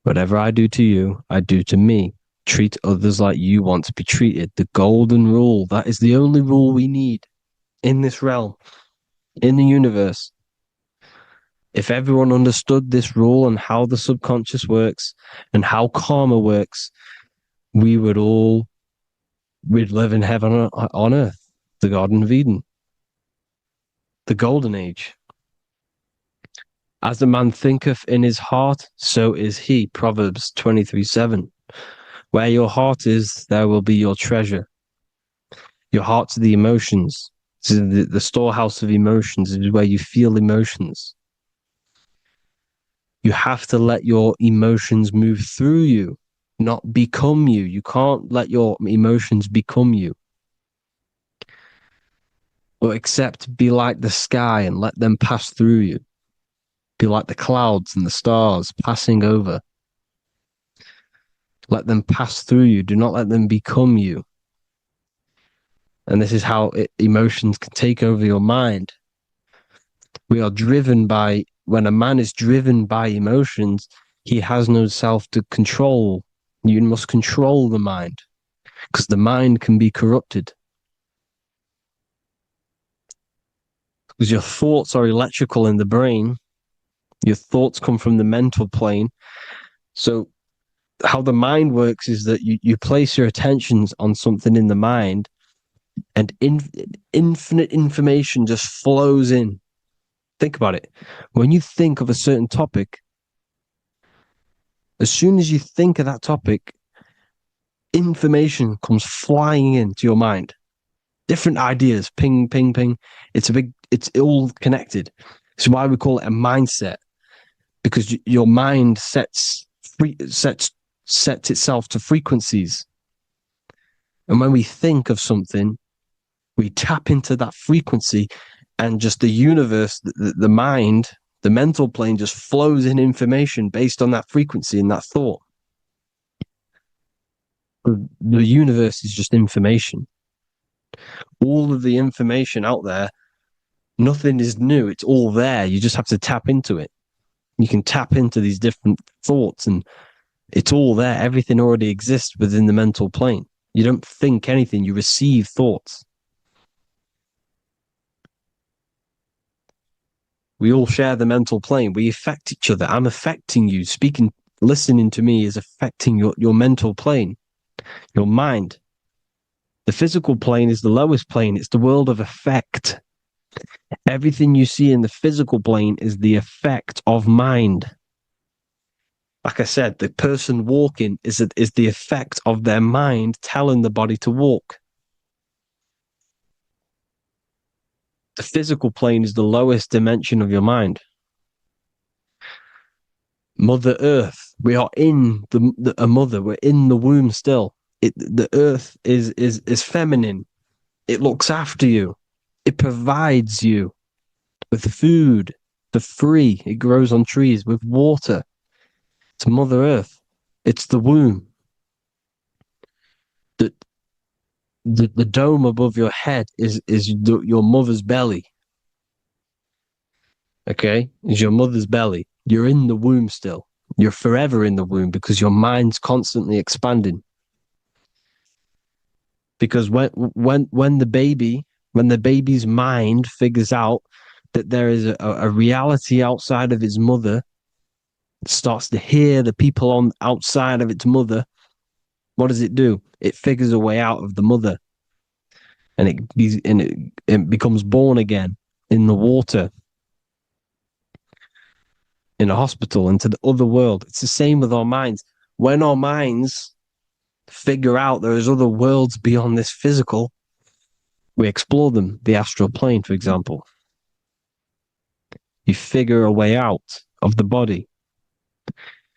S4: Whatever I do to you, I do to me. Treat others like you want to be treated. The golden rule. That is the only rule we need in this realm, in the universe. If everyone understood this rule and how the subconscious works and how karma works, we'd live in heaven on earth, the Garden of Eden, the golden age. As a man thinketh in his heart, so is he. Proverbs 23:7. Where your heart is, there will be your treasure. Your heart's the emotions. The storehouse of emotions is where you feel emotions. You have to let your emotions move through you, not become you. You can't let your emotions become you. Or except be like the sky and let them pass through you. Be like the clouds and the stars passing over. Let them pass through you. Do not let them become you. And this is how emotions can take over your mind. We are driven by, when a man is driven by emotions, he has no self to control. You must control the mind because the mind can be corrupted. Because your thoughts are electrical in the brain. Your thoughts come from the mental plane. So how the mind works is that you place your attentions on something in the mind and infinite information just flows in. Think about it. When you think of a certain topic, as soon as you think of that topic, information comes flying into your mind. Different ideas, ping, ping, ping. It's all connected. It's why we call it a mindset. Because your mind sets sets itself to frequencies. And when we think of something, we tap into that frequency, and just the universe, the mind, the mental plane just flows in information based on that frequency and that thought. The universe is just information. All of the information out there, nothing is new. It's all there. You just have to tap into it. You can tap into these different thoughts, and it's all there. Everything already exists within the mental plane. You don't think anything. You receive thoughts. We all share the mental plane. We affect each other. I'm affecting you. Listening to me is affecting your mental plane, your mind. The physical plane is the lowest plane. It's the world of effect. Everything you see in the physical plane is the effect of mind. Like I said, the person walking is the effect of their mind telling the body to walk. The physical plane is the lowest dimension of your mind. Mother Earth, we are in a mother. We're in the womb still. The Earth is feminine. It looks after you. It provides you with food for free. It grows on trees with water. It's Mother Earth. It's the womb. The dome above your head is your mother's belly. Okay? Is your mother's belly. You're in the womb still. You're forever in the womb because your mind's constantly expanding. Because when the baby's mind figures out that there is a reality outside of its mother, it starts to hear the people on outside of its mother, what does it do? It figures a way out of the mother, and it becomes born again in the water, in a hospital, into the other world. It's the same with our minds. When our minds figure out there is other worlds beyond this physical, we explore them. The astral plane, for example. You figure a way out of the body.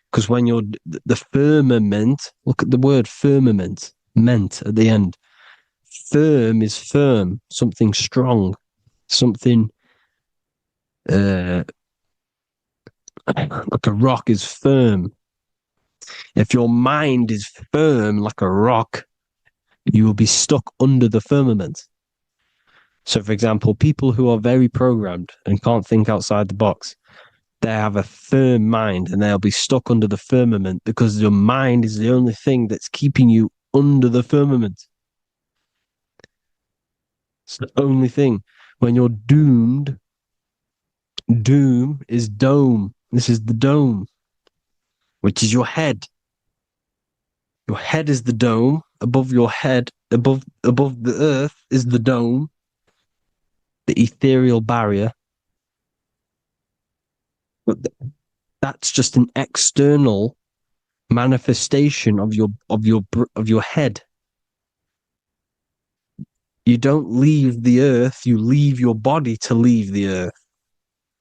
S4: Because when you're the firmament, look at the word firmament, meant at the end. Firm is firm, something strong, something like a rock is firm. If your mind is firm like a rock, you will be stuck under the firmament. So, for example, people who are very programmed and can't think outside the box, they have a firm mind and they'll be stuck under the firmament because your mind is the only thing that's keeping you under the firmament. It's the only thing. When you're doomed, doom is dome. This is the dome, which is your head. Your head is the dome. Above your head, above the earth is the dome, the ethereal barrier. But that's just an external manifestation of your head. You don't leave the earth, you leave your body to leave the earth.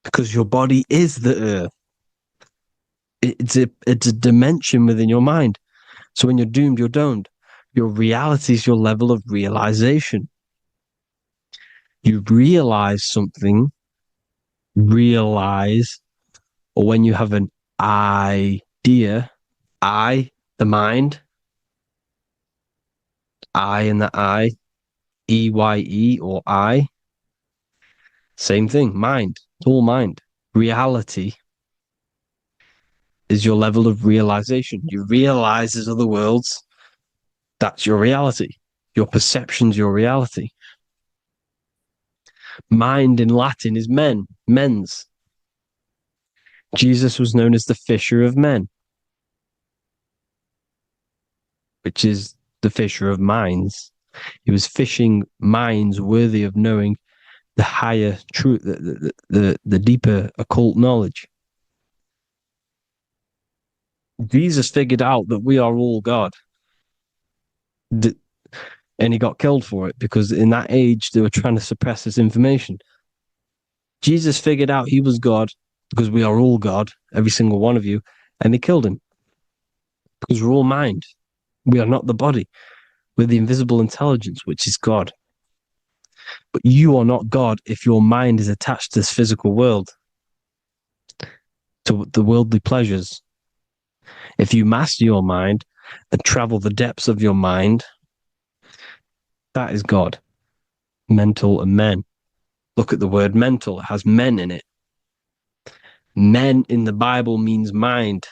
S4: Because your body is the earth. It's a dimension within your mind. So when you're doomed, you're domed. Your reality is your level of realization. You realize something, or when you have an idea, the mind, in the eye, EYE or I, same thing, mind, it's all mind. Reality is your level of realization. You realize there's other worlds. That's your reality. Your perception's your reality. Mind in Latin is mens. Jesus was known as the fisher of men, which is the fisher of minds. He was fishing minds worthy of knowing the higher truth, the deeper occult knowledge. Jesus figured out that we are all God. And he got killed for it because in that age they were trying to suppress this information. Jesus figured out he was God because we are all God, every single one of you, and they killed him. because we're all mind. We are not the body. We're the invisible intelligence, which is God. But you are not God if your mind is attached to this physical world, to the worldly pleasures. If you master your mind and travel the depths of your mind, that is God. Mental and men. Look at the word mental. It has men in it. Men in the Bible means mind.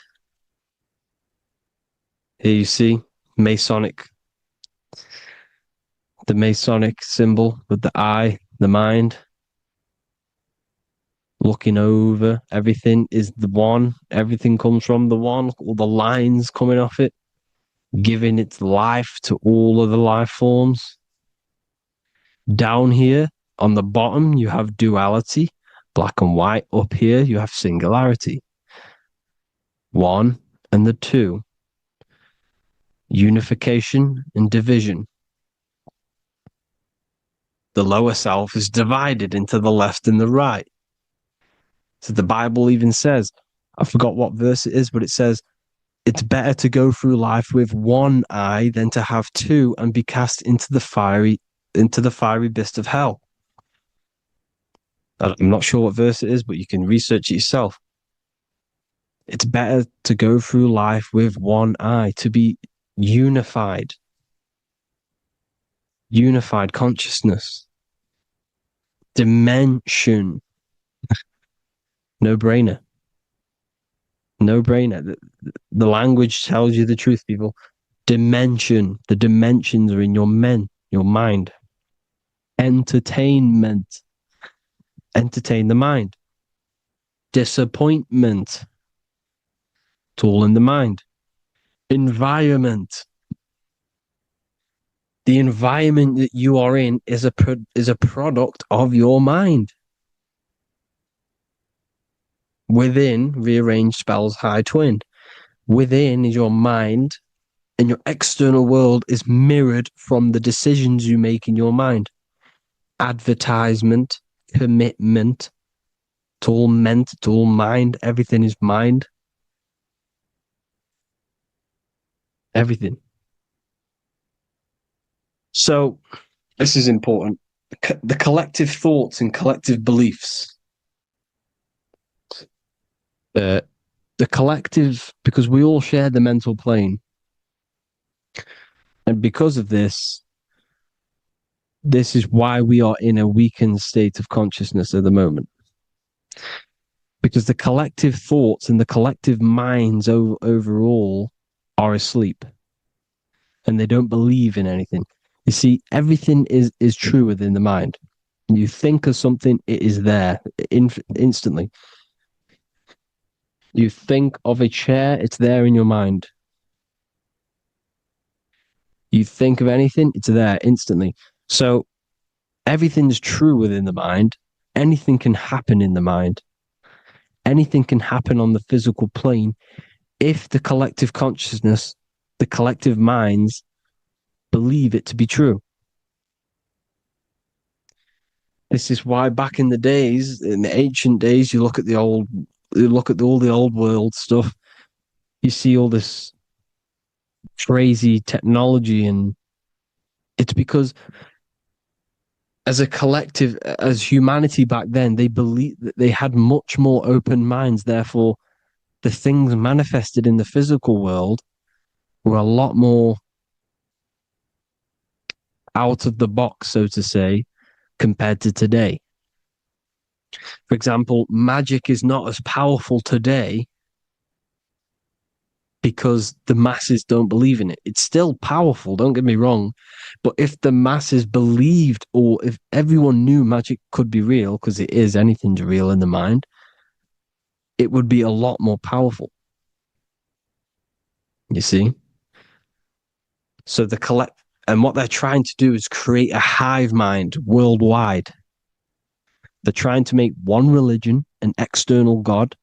S4: Here you see Masonic, the Masonic symbol with the eye, the mind. Looking over, everything is the one. Everything comes from the one. All the lines coming off it, giving its life to all of the life forms. Down here on the bottom, you have duality, black and white. Up here, you have singularity. One and the two. Unification and division. The lower self is divided into the left and the right. So the Bible even says, I forgot what verse it is, but it says, it's better to go through life with one eye than to have two and be cast into the fiery abyss of hell. I'm not sure what verse it is, but you can research it yourself. It's better to go through life with one eye, to be unified consciousness, dimension. No brainer. The language tells you the truth, people. Dimension. The dimensions are in your mind. Entertainment. Entertain the mind. Disappointment. It's all in the mind. Environment. The environment that you are in is a product of your mind. Within, rearrange spells high twin. Within is your mind, and your external world is mirrored from the decisions you make in your mind. Advertisement, commitment, it's all meant, it's all mind. Everything is mind. Everything. So, this is important. The collective thoughts and collective beliefs. The collective, because we all share the mental plane. And because of this is why we are in a weakened state of consciousness at the moment. Because the collective thoughts and the collective minds overall are asleep. And they don't believe in anything. You see, everything is true within the mind. You think of something, it is there instantly. You think of a chair, it's there in your mind. You think of anything, it's there instantly. So everything's true within the mind. Anything can happen in the mind. Anything can happen on the physical plane if the collective consciousness, the collective minds, believe it to be true. This is why back in the days, in the ancient days, you look at all the old world stuff, you see all this crazy technology, and it's because as a collective, as humanity back then, they believed that they had much more open minds. Therefore, the things manifested in the physical world were a lot more out of the box, so to say, compared to today. For example, magic is not as powerful today because the masses don't believe in it. It's still powerful, don't get me wrong, but if the masses believed, or if everyone knew magic could be real, because it is, anything's real in the mind, it would be a lot more powerful. You see? So and what they're trying to do is create a hive mind worldwide. They're trying to make one religion, an external God.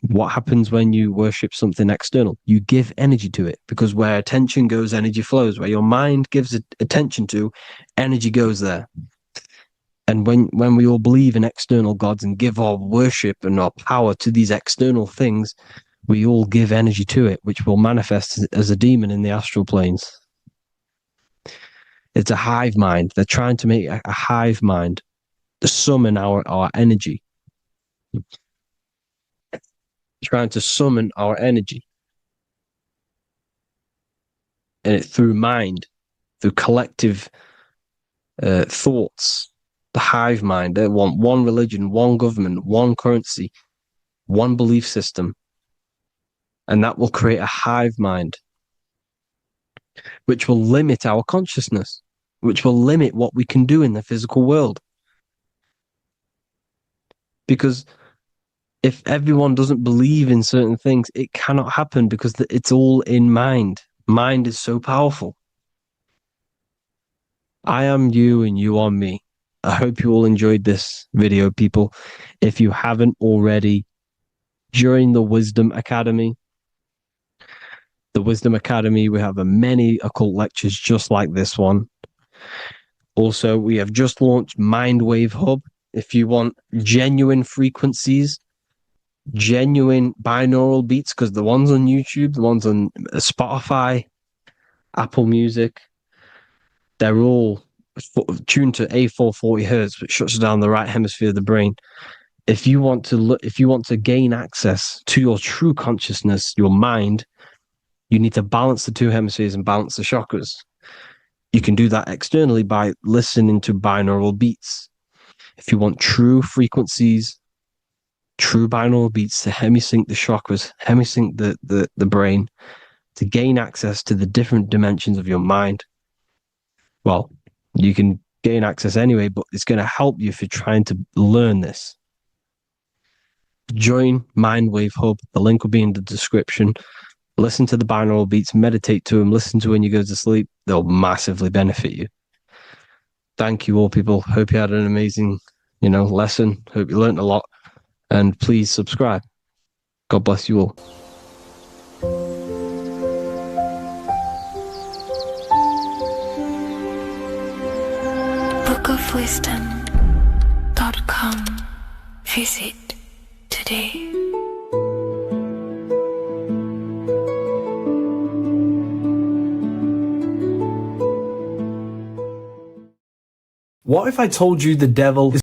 S4: What happens when you worship something external? You give energy to it, because where attention goes, energy flows. Where your mind gives attention to, energy goes there. And when we all believe in external gods and give our worship and our power to these external things, We all give energy to it, which will manifest as a demon in the astral planes. It's a hive mind. They're trying to make a hive mind to summon our energy. Trying to summon our energy. And it through mind, through collective thoughts. The hive mind. They want one religion, one government, one currency, one belief system. And that will create a hive mind, which will limit our consciousness, which will limit what we can do in the physical world. Because if everyone doesn't believe in certain things, it cannot happen because it's all in mind. Mind is so powerful. I am you and you are me. I hope you all enjoyed this video, people. If you haven't already, join the Wisdom Academy. The Wisdom Academy, we have many occult lectures just like this one. Also, we have just launched Mindwave Hub. If you want genuine frequencies, genuine binaural beats, because the ones on YouTube, the ones on Spotify, Apple Music, they're all tuned to A440 hertz, which shuts down the right hemisphere of the brain. If you want to gain access to your true consciousness, your mind, you need to balance the two hemispheres and balance the chakras. You can do that externally by listening to binaural beats. If you want true frequencies, true binaural beats to hemisync the chakras, hemisync the brain, to gain access to the different dimensions of your mind, well, you can gain access anyway, but it's going to help you if you're trying to learn this. Join Mindwave Hub. The link will be in the description. Listen to the binaural beats, meditate to them, listen to when you go to sleep. They'll massively benefit you. Thank you all, people. Hope you had an amazing, lesson. Hope you learned a lot. And please subscribe. God bless you all.
S1: bookofwisdom.com. Visit today.
S3: What if I told you the devil is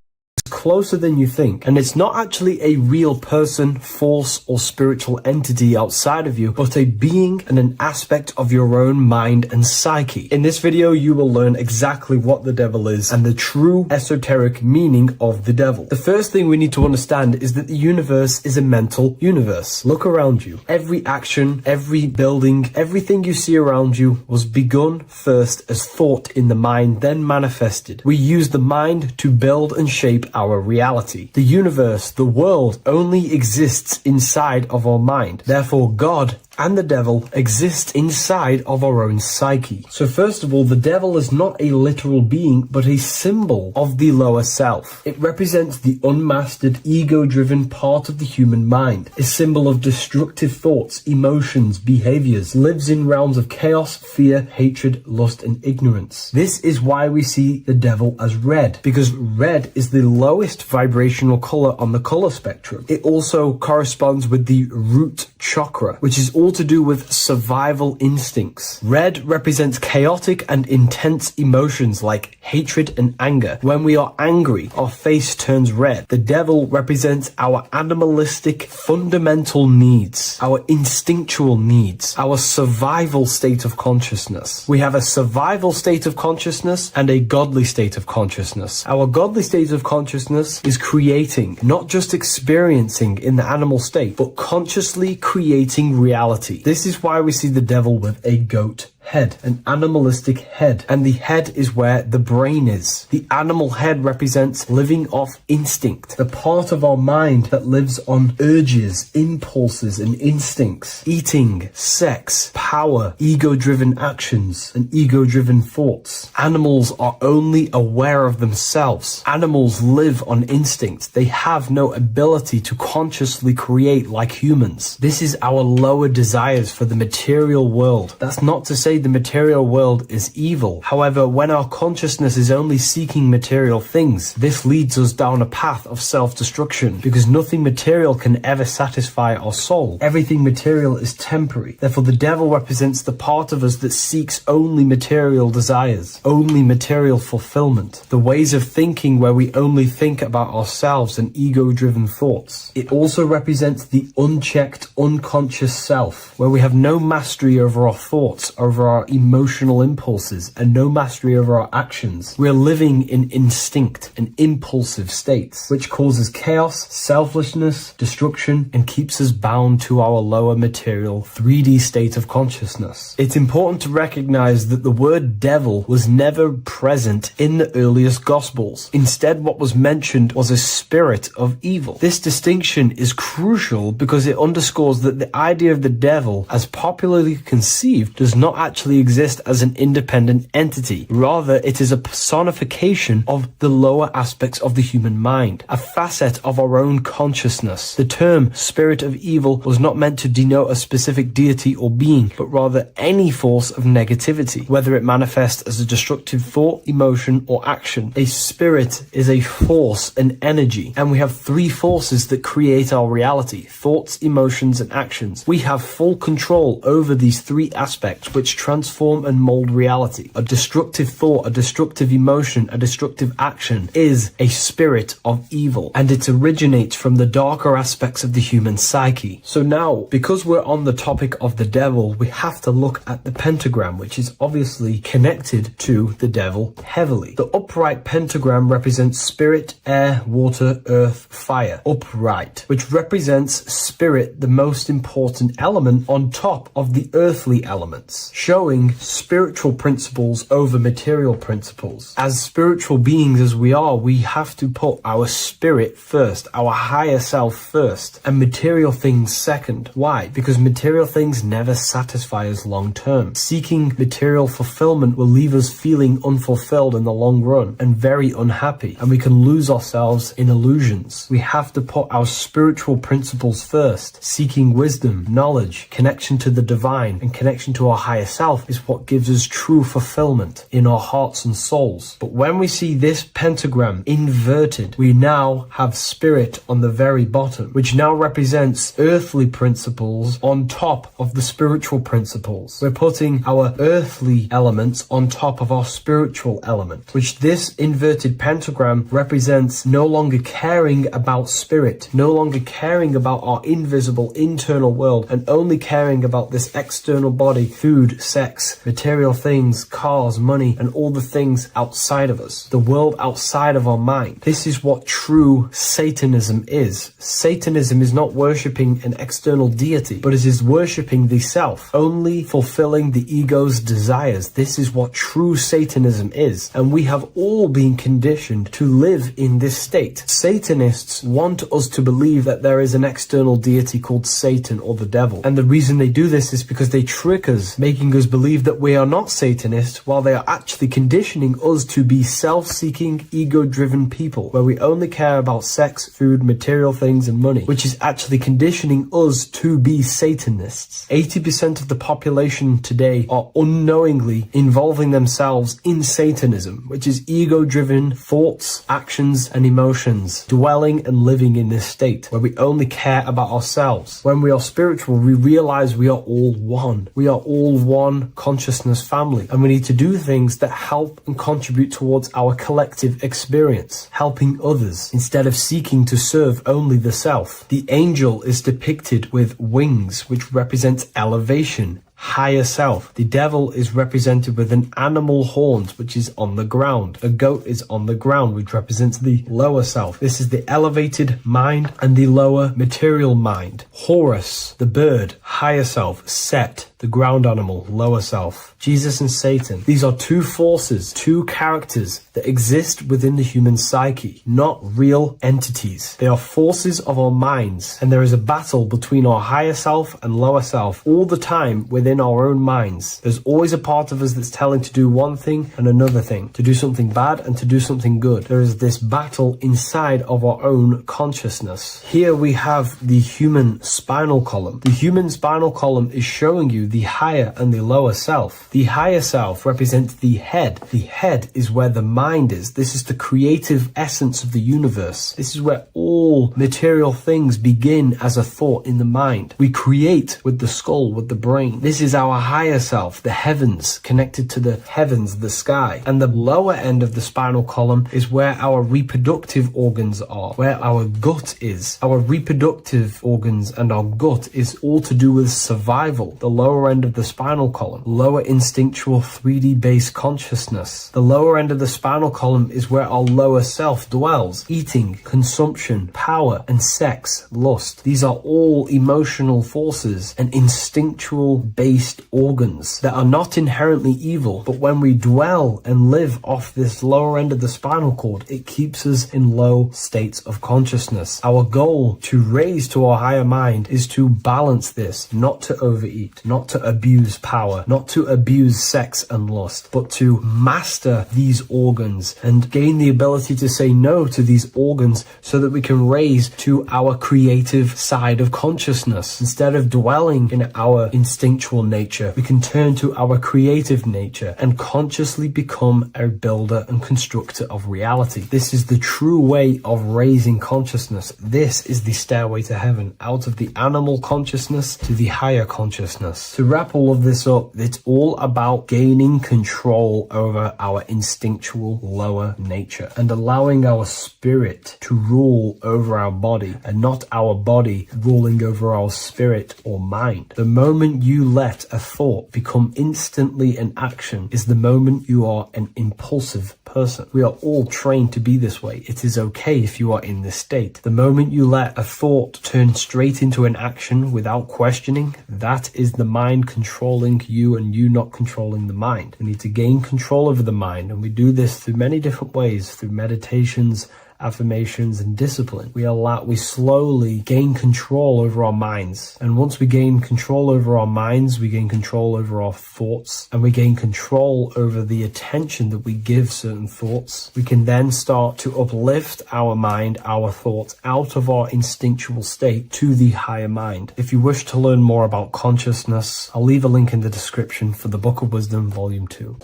S3: closer than you think, and it's not actually a real person, force, or spiritual entity outside of you, but a being and an aspect of your own mind and psyche? In this video, you will learn exactly what the devil is and the true esoteric meaning of the devil. The first thing we need to understand is that the universe is a mental universe. Look around you. Every action, every building, everything you see around you was begun first as thought in the mind, then manifested. We use the mind to build and shape our reality. The universe, the world, only exists inside of our mind. Therefore, God and the devil exist inside of our own psyche. So first of all, the devil is not a literal being, but a symbol of the lower self. It represents the unmastered, ego-driven part of the human mind, a symbol of destructive thoughts, emotions, behaviors, lives in realms of chaos, fear, hatred, lust, and ignorance. This is why we see the devil as red, because red is the lowest vibrational color on the color spectrum. It also corresponds with the root chakra, which is all to do with survival instincts. Red represents chaotic and intense emotions like hatred and anger. When we are angry, our face turns red. The devil represents our animalistic fundamental needs, our instinctual needs, our survival state of consciousness. We have a survival state of consciousness and a godly state of consciousness. Our godly state of consciousness is creating, not just experiencing in the animal state, but consciously creating reality. This is why we see the devil with a goat head, an animalistic head, and the head is where the brain is. The animal head represents living off instinct, the part of our mind that lives on urges, impulses, and instincts, eating, sex, power, ego-driven actions, and ego-driven thoughts. Animals are only aware of themselves. Animals live on instinct. They have no ability to consciously create like humans. This is our lower desires for the material world. That's not to say say the material world is evil. However, when our consciousness is only seeking material things, this leads us down a path of self-destruction, because nothing material can ever satisfy our soul. Everything material is temporary. Therefore, the devil represents the part of us that seeks only material desires, only material fulfillment, the ways of thinking where we only think about ourselves and ego-driven thoughts. It also represents the unchecked, unconscious self, where we have no mastery over our thoughts, over our emotional impulses, and no mastery over our actions. We are living in instinct and impulsive states, which causes chaos, selflessness, destruction, and keeps us bound to our lower material 3D state of consciousness. It's important to recognize that the word devil was never present in the earliest Gospels. Instead, what was mentioned was a spirit of evil. This distinction is crucial because it underscores that the idea of the devil, as popularly conceived, does not actually exist as an independent entity. Rather, it is a personification of the lower aspects of the human mind, a facet of our own consciousness. The term spirit of evil was not meant to denote a specific deity or being, but rather any force of negativity, whether it manifests as a destructive thought, emotion, or action. A spirit is a force, an energy, and we have three forces that create our reality: thoughts, emotions, and actions. We have full control over these three aspects, which transform and mold reality. A destructive thought, a destructive emotion, a destructive action is a spirit of evil, and it originates from the darker aspects of the human psyche. So now, because we're on the topic of the devil, we have to look at the pentagram, which is obviously connected to the devil heavily. The upright pentagram represents spirit, air, water, earth, fire. Upright, which represents spirit, the most important element on top of the earthly elements, showing spiritual principles over material principles. As spiritual beings as we are, we have to put our spirit first, our higher self first, and material things second. Why? Because material things never satisfy us long term. Seeking material fulfillment will leave us feeling unfulfilled in the long run and very unhappy, and we can lose ourselves in illusions. We have to put our spiritual principles first. Seeking wisdom, knowledge, connection to the divine, and connection to our higher self is what gives us true fulfillment in our hearts and souls. But when we see this pentagram inverted, we now have spirit on the very bottom, which now represents earthly principles on top of the spiritual principles. We're putting our earthly elements on top of our spiritual element, which this inverted pentagram represents no longer caring about spirit, no longer caring about our invisible internal world, and only caring about this external body, food, sex, material things, cars, money, and all the things outside of us, the world outside of our mind. This is what true Satanism is. Satanism is not worshipping an external deity, but it is worshipping the self, only fulfilling the ego's desires. This is what true Satanism is, and we have all been conditioned to live in this state. Satanists want us to believe that there is an external deity called Satan or the devil, and the reason they do this is because they trick us, making us believe that we are not Satanists, while they are actually conditioning us to be self-seeking, ego-driven people, where we only care about sex, food, material things, and money, which is actually conditioning us to be Satanists. 80% of the population today are unknowingly involving themselves in Satanism, which is ego-driven thoughts, actions, and emotions, dwelling and living in this state where we only care about ourselves. When we are spiritual, we realize we are all one. We are all one consciousness family, and we need to do things that help and contribute towards our collective experience, helping others, instead of seeking to serve only the self. The angel is depicted with wings, which represents elevation, higher self. The devil is represented with an animal horns, which is on the ground. A goat is on the ground, which represents the lower self. This is the elevated mind and the lower material mind. Horus, the bird, higher self. Set, the ground animal, lower self. Jesus and Satan. These are two forces, two characters that exist within the human psyche, not real entities. They are forces of our minds, and there is a battle between our higher self and lower self all the time within our own minds. There's always a part of us that's telling to do one thing and another thing, to do something bad and to do something good. There is this battle inside of our own consciousness. Here we have the human spinal column. The human spinal column is showing you the higher and the lower self. The higher self represents the head. The head is where the mind is. This is the creative essence of the universe. This is where all material things begin as a thought in the mind. We create with the skull, with the brain. This is our higher self, the heavens, connected to the heavens, the sky. And the lower end of the spinal column is where our reproductive organs are, where our gut is. Our reproductive organs and our gut is all to do with survival. The lower end of the spinal column, lower instinctual 3D based consciousness. The lower end of the spinal column is where our lower self dwells. Eating, consumption, power, and sex, lust. These are all emotional forces and instinctual based organs that are not inherently evil, but when we dwell and live off this lower end of the spinal cord, it keeps us in low states of consciousness. Our goal to raise to our higher mind is to balance this, not to overeat, not to abuse power, not to abuse sex and lust, but to master these organs and gain the ability to say no to these organs so that we can raise to our creative side of consciousness. Instead of dwelling in our instinctual nature, we can turn to our creative nature and consciously become a builder and constructor of reality. This is the true way of raising consciousness. This is the stairway to heaven, out of the animal consciousness to the higher consciousness. To wrap all of this up, it's all about gaining control over our instinctual lower nature and allowing our spirit to rule over our body and not our body ruling over our spirit or mind. The moment you let a thought become instantly an action is the moment you are an impulsive person. We are all trained to be this way. It is okay if you are in this state. The moment you let a thought turn straight into an action without questioning, that is the mind controlling you and you not controlling the mind. We need to gain control over the mind, and we do this through many different ways, through meditations, affirmations, and discipline. We slowly gain control over our minds. And once we gain control over our minds, we gain control over our thoughts, and we gain control over the attention that we give certain thoughts. We can then start to uplift our mind, our thoughts, out of our instinctual state to the higher mind. If you wish to learn more about consciousness, I'll leave a link in the description for the Book of Wisdom, Volume 2.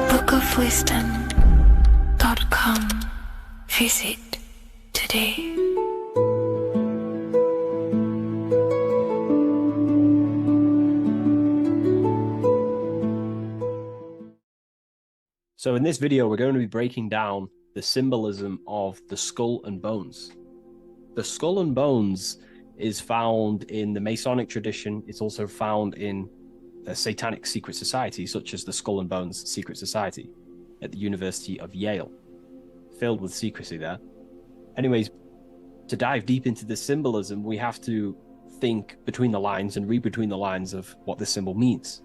S1: bookofwisdom.com. Visit today.
S4: So in this video, we're going to be breaking down the symbolism of the skull and bones. The skull and bones is found in the Masonic tradition. It's also found in a satanic secret society, such as the Skull and Bones Secret Society at the University of Yale, filled with secrecy there. Anyways, to dive deep into the symbolism, we have to think between the lines and read between the lines of what this symbol means.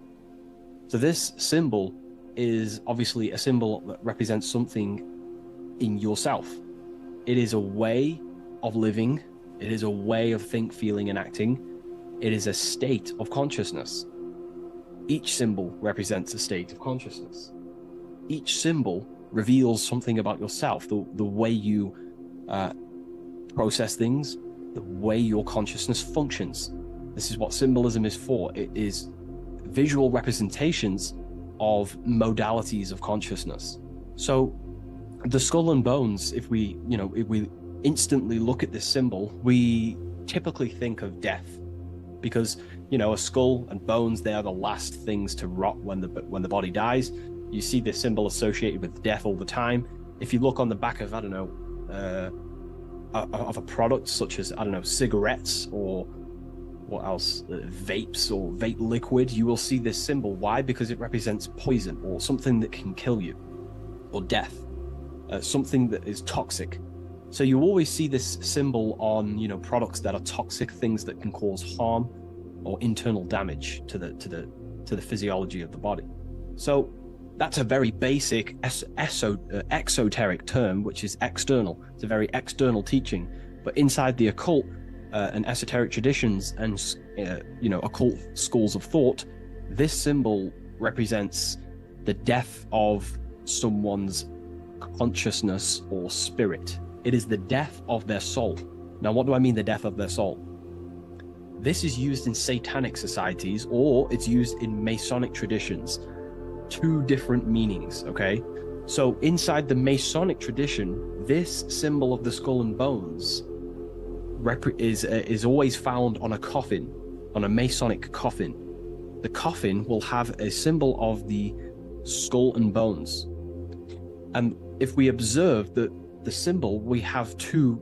S4: So this symbol is obviously a symbol that represents something in yourself. It is a way of living. It is a way of think, feeling, and acting. It is a state of consciousness. Each symbol represents a state of consciousness. Each symbol reveals something about yourself, the way you process things, the way your consciousness functions. This is what symbolism is for. It is visual representations of modalities of consciousness. So the skull and bones, if we instantly look at this symbol, we typically think of death, because a skull and bones, they are the last things to rot when the body dies. You see this symbol associated with death all the time. If you look on the back of of a product such as cigarettes or what else, vapes or vape liquid, you will see this symbol. Why? Because it represents poison or something that can kill you, or death, something that is toxic. So you always see this symbol on products that are toxic, things that can cause harm or internal damage to the physiology of the body. So that's a very basic exoteric term, which is external. It's a very external teaching. But inside the occult and esoteric traditions and occult schools of thought, this symbol represents the death of someone's consciousness or spirit.
S3: It is the death of their soul. Now, what do I mean, the death of their soul? This is used in satanic societies, or it's used in Masonic traditions. Two different meanings, okay? So inside the Masonic tradition, this symbol of the skull and bones is always found on a coffin, on a Masonic coffin. The coffin will have a symbol of the skull and bones. And if we observe the symbol, we have two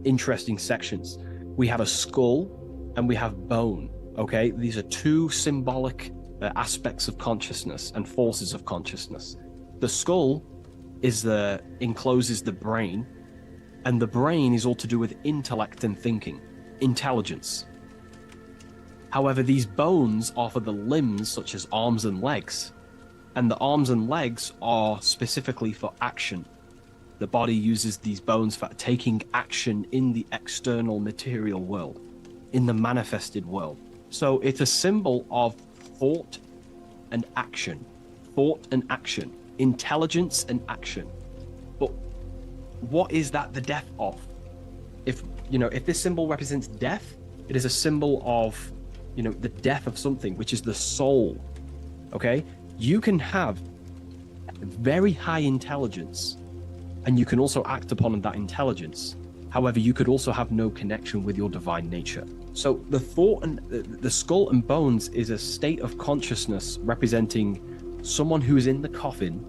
S3: interesting sections. We have a skull and we have bone, okay? These are two symbolic aspects of consciousness and forces of consciousness. The skull encloses the brain, and the brain is all to do with intellect and thinking, intelligence. However, these bones are for the limbs, such as arms and legs, and the arms and legs are specifically for action. The body uses these bones for taking action in the external material world, in the manifested world. So it's a symbol of thought and action, intelligence and action. But what is that the death of? If this symbol represents death, it is a symbol of, the death of something, which is the soul. Okay? You can have very high intelligence, and you can also act upon that intelligence. However, you could also have no connection with your divine nature. So the thought and the skull and bones is a state of consciousness representing someone who is in the coffin.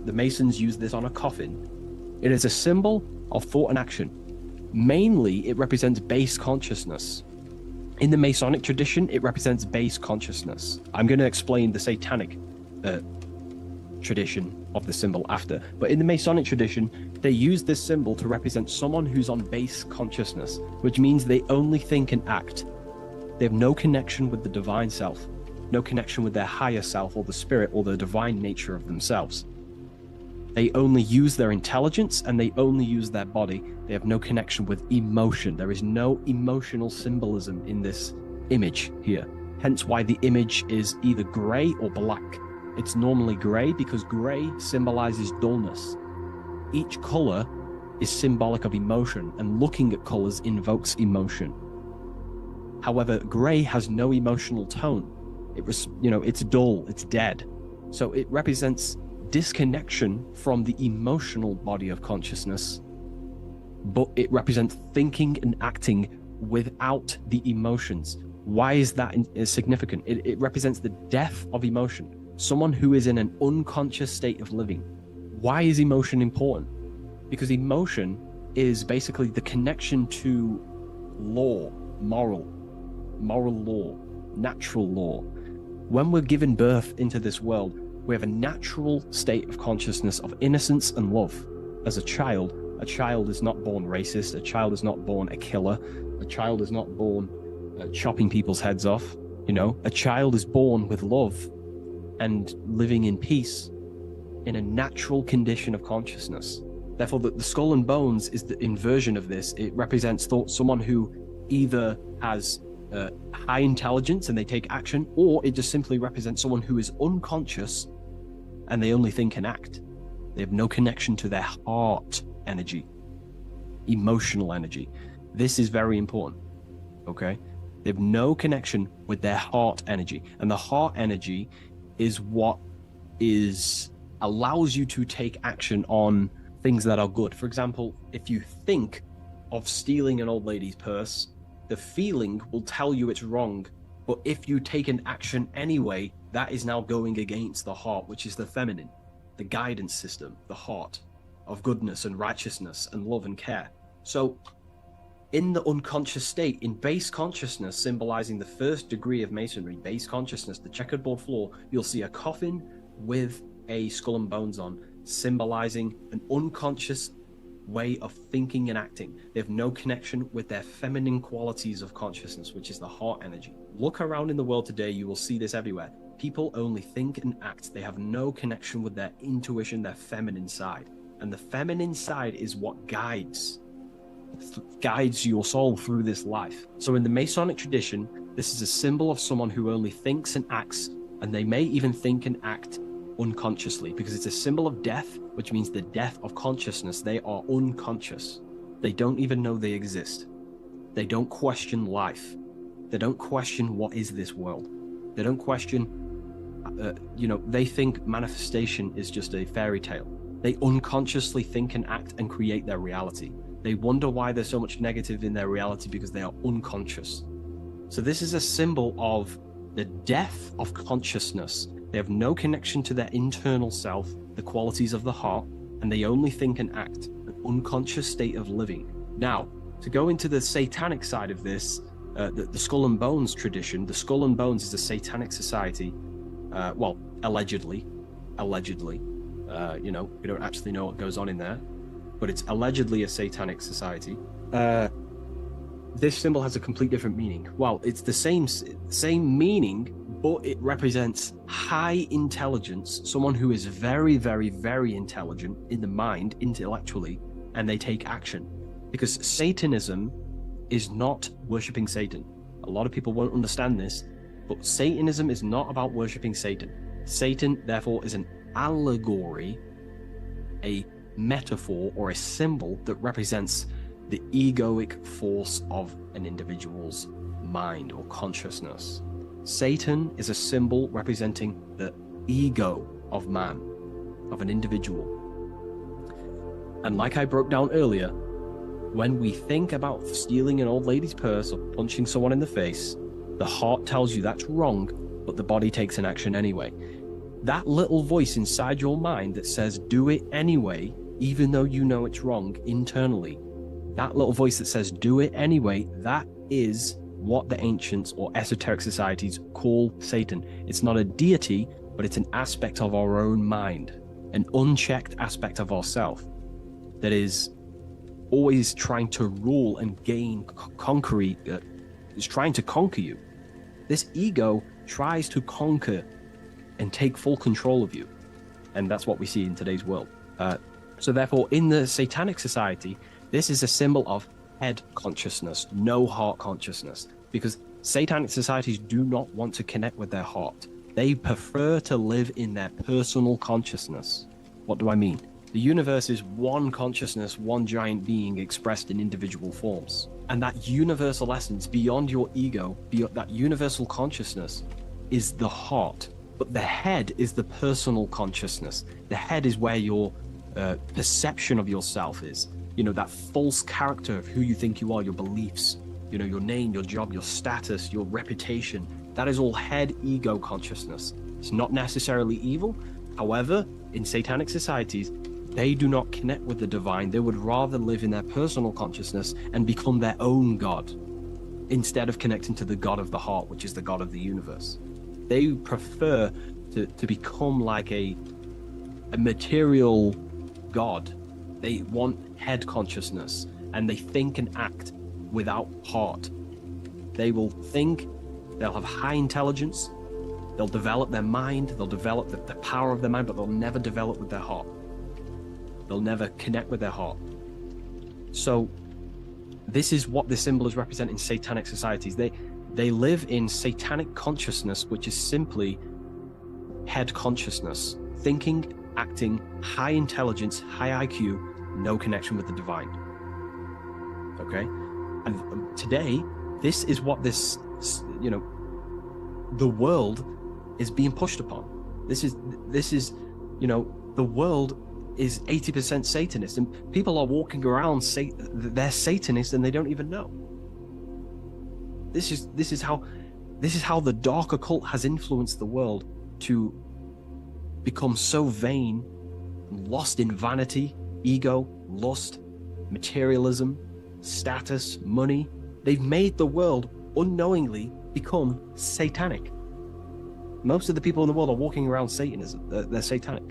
S3: The Masons use this on a coffin. It is a symbol of thought and action. Mainly, it represents base consciousness. In the Masonic tradition, it represents base consciousness. I'm going to explain the satanic tradition of the symbol after. But in the Masonic tradition, they use this symbol to represent someone who's on base consciousness, which means they only think and act. They have no connection with the divine self, no connection with their higher self or the spirit or the divine nature of themselves. They only use their intelligence and they only use their body. They have no connection with emotion. There is no emotional symbolism in this image here. Hence why the image is either gray or black. It's normally gray because gray symbolizes dullness. Each color is symbolic of emotion, and looking at colors invokes emotion. However, gray has no emotional tone. It's dull, it's dead. So it represents disconnection from the emotional body of consciousness, but it represents thinking and acting without the emotions. Why is that significant? It represents the death of emotion. Someone who is in an unconscious state of living. Why is emotion important? Because emotion is basically the connection to law, moral law, natural law. When we're given birth into this world, we have a natural state of consciousness of innocence and love. As a child is not born racist, a child is not born a killer, a child is not born chopping people's heads off. A child is born with love and living in peace in a natural condition of consciousness. Therefore, the skull and bones is the inversion of this. It represents someone who either has high intelligence and they take action, or it just simply represents someone who is unconscious and they only think and act. They have no connection to their heart energy, emotional energy. This is very important, okay? They have no connection with their heart energy. And the heart energy is what allows you to take action on things that are good. For example, if you think of stealing an old lady's purse, the feeling will tell you it's wrong. But if you take an action anyway, that is now going against the heart, which is the feminine, the guidance system, the heart of goodness and righteousness and love and care. So in the unconscious state, in base consciousness, symbolizing the first degree of masonry, base consciousness, the checkerboard floor, you'll see a coffin with a skull and bones on, symbolizing an unconscious way of thinking and acting. They have no connection with their feminine qualities of consciousness, which is the heart energy. Look around in the world today, you will see this everywhere. People only think and act. They have no connection with their intuition, their feminine side. And the feminine side is what guides your soul through this life. So in the Masonic tradition, this is a symbol of someone who only thinks and acts, and they may even think and act unconsciously, because it's a symbol of death, which means the death of consciousness. They are unconscious. They don't even know they exist. They don't question life. They don't question what is this world. They don't question, they think manifestation is just a fairy tale. They unconsciously think and act and create their reality. They wonder why there's so much negative in their reality because they are unconscious. So this is a symbol of the death of consciousness. They have no connection to their internal self, the qualities of the heart, and they only think and act, an unconscious state of living. Now, to go into the satanic side of this, the Skull and Bones tradition, the Skull and Bones is a satanic society, allegedly. We don't actually know what goes on in there, but it's allegedly a satanic society. This symbol has a complete different meaning. Well, it's the same meaning, but it represents high intelligence, someone who is very, very, very intelligent in the mind, intellectually, and they take action. Because Satanism is not worshipping Satan. A lot of people won't understand this, but Satanism is not about worshipping Satan. Satan, therefore, is an allegory, a metaphor, or a symbol that represents the egoic force of an individual's mind or consciousness. Satan is a symbol representing the ego of man, of an individual. And like I broke down earlier, when we think about stealing an old lady's purse or punching someone in the face, the heart tells you that's wrong, but the body takes an action anyway. That little voice inside your mind that says do it anyway, even though you know it's wrong internally, that little voice that says do it anyway, that is what the ancients or esoteric societies call Satan. It's not a deity, but it's an aspect of our own mind, an unchecked aspect of ourself that is always trying to rule and gain is trying to conquer you. This ego tries to conquer and take full control of you. And that's what we see in today's world. So therefore, in the satanic society, this is a symbol of head consciousness, no heart consciousness, because satanic societies do not want to connect with their heart. They prefer to live in their personal consciousness. What do I mean? The universe is one consciousness, one giant being expressed in individual forms. And that universal essence beyond your ego, beyond that universal consciousness, is the heart. But the head is the personal consciousness. The head is where your perception of yourself is. That false character of who you think you are, your beliefs, your name, your job, your status, your reputation. That is all head ego consciousness. It's not necessarily evil. However, in satanic societies, they do not connect with the divine. They would rather live in their personal consciousness and become their own God instead of connecting to the God of the heart, which is the God of the universe. They prefer to become like a material God. They want head consciousness, and they think and act without heart. They will think, they'll have high intelligence, they'll develop their mind, they'll develop the power of their mind, but they'll never develop with their heart. They'll never connect with their heart. So this is what this symbol is representing in satanic societies. They live in satanic consciousness, which is simply head consciousness, thinking, acting, high intelligence, high IQ, no connection with the divine. Okay? And today, this is what the world is being pushed upon. This is the world is 80% Satanist, and people are walking around they're Satanists and they don't even know. This is how the dark occult has influenced the world to become so vain, lost in vanity, ego, lust, materialism, status, money. They've made the world unknowingly become satanic. Most of the people in the world are walking around Satanism. They're satanic.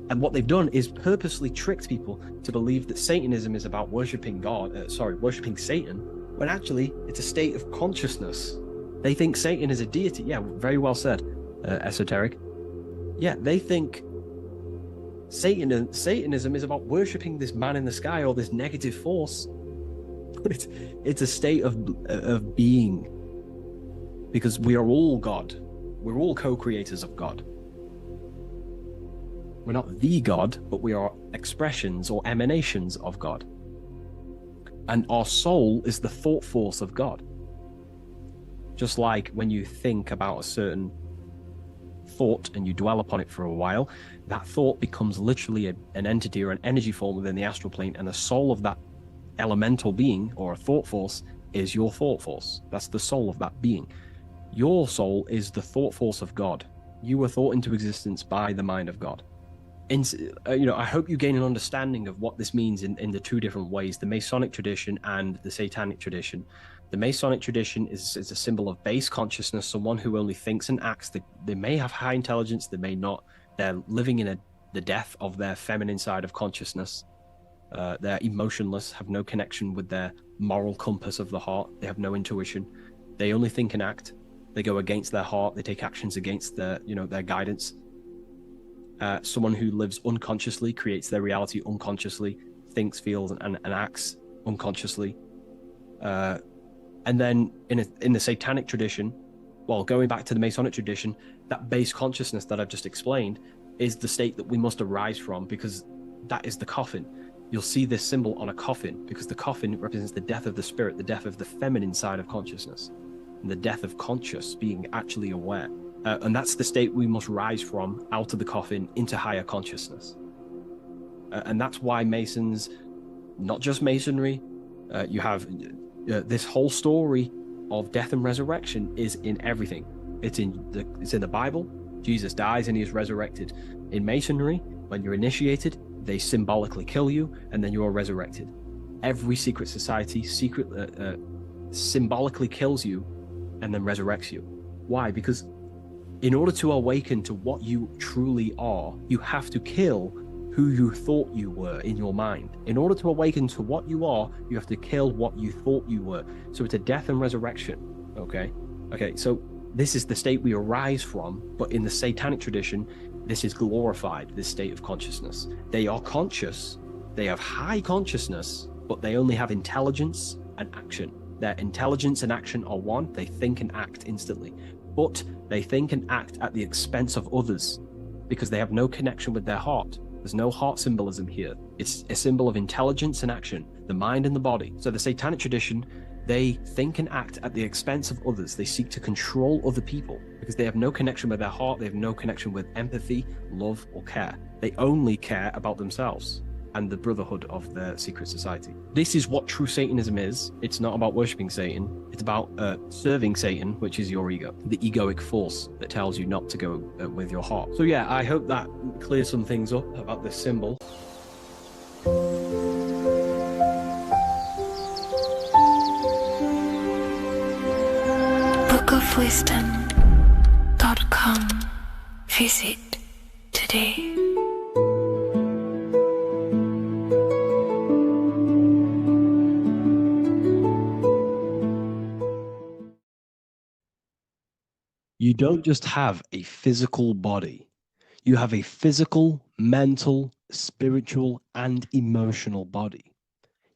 S3: And what they've done is purposely tricked people to believe that Satanism is about worshipping worshipping Satan, when actually it's a state of consciousness. They think Satan is a deity. Yeah, very well said, esoteric. Yeah, they think Satanism is about worshipping this man in the sky or this negative force. But it's a state of being. Because we are all God. We're all co-creators of God. We're not the God, but we are expressions or emanations of God. And our soul is the thought force of God. Just like when you think about a certain thought and you dwell upon it for a while, that thought becomes literally an entity or an energy form within the astral plane, and the soul of that elemental being or a thought force is your thought force. That's the soul of that being. Your soul is the thought force of God. You were thought into existence by the mind of God. I hope you gain an understanding of what this means in the two different ways, the Masonic tradition and the Satanic tradition. The Masonic tradition is a symbol of base consciousness, someone who only thinks and acts. They may have high intelligence, they may not. They're living in the death of their feminine side of consciousness. They're emotionless, have no connection with their moral compass of the heart. They have no intuition. They only think and act. They go against their heart. They take actions against their guidance. Someone who lives unconsciously, creates their reality unconsciously, thinks, feels, and acts unconsciously. And then in the Satanic tradition, well, going back to the Masonic tradition, that base consciousness that I've just explained is the state that we must arise from, because that is the coffin. You'll see this symbol on a coffin because the coffin represents the death of the spirit, the death of the feminine side of consciousness, and the death of conscious, being actually aware. And that's the state we must rise from, out of the coffin into higher consciousness. And that's why Masons, not just Masonry, you have this whole story of death and resurrection is in everything. It's in the Bible. Jesus dies and he is resurrected. In Masonry, when you're initiated, they symbolically kill you and then you are resurrected. Every secret society symbolically kills you and then resurrects you. Why? Because in order to awaken to what you truly are, you have to kill who you thought you were in your mind. In order to awaken to what you are, you have to kill what you thought you were. So it's a death and resurrection, okay? Okay, so this is the state we arise from, but in the Satanic tradition, this is glorified, this state of consciousness. They are conscious, they have high consciousness, but they only have intelligence and action. Their intelligence and action are one, they think and act instantly. But they think and act at the expense of others because they have no connection with their heart. There's no heart symbolism here. It's a symbol of intelligence and action, the mind and the body. So the Satanic tradition, they think and act at the expense of others. They seek to control other people because they have no connection with their heart. They have no connection with empathy, love, or care. They only care about themselves and the brotherhood of their secret society. This is what true Satanism is. It's not about worshipping Satan. It's about serving Satan, which is your ego, the egoic force that tells you not to go with your heart. So yeah, I hope that clears some things up about this symbol.
S1: bookofwisdom.com. Visit today.
S4: You don't just have a physical body. You have a physical, mental, spiritual, and emotional body.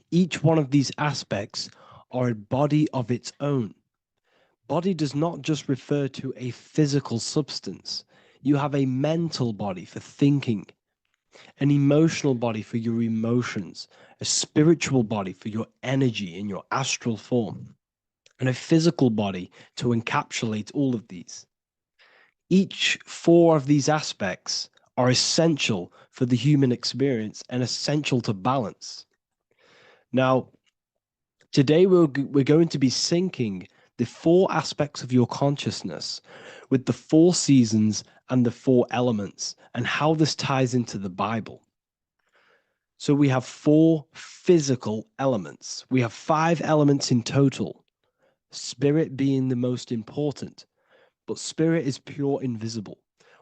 S4: Each one of these aspects are a body of its own. Body does not just refer to a physical substance. You have a mental body for thinking, an emotional body for your emotions, a spiritual body for your energy in your astral form, and a physical body to encapsulate all of these. Each four of these aspects are essential for the human experience and essential to balance. Now, today we're going to be syncing the four aspects of your consciousness with the four seasons and the four elements and how this ties into the Bible. So we have four physical elements. We have 5 elements in total, spirit being the most important, but spirit is pure invisible.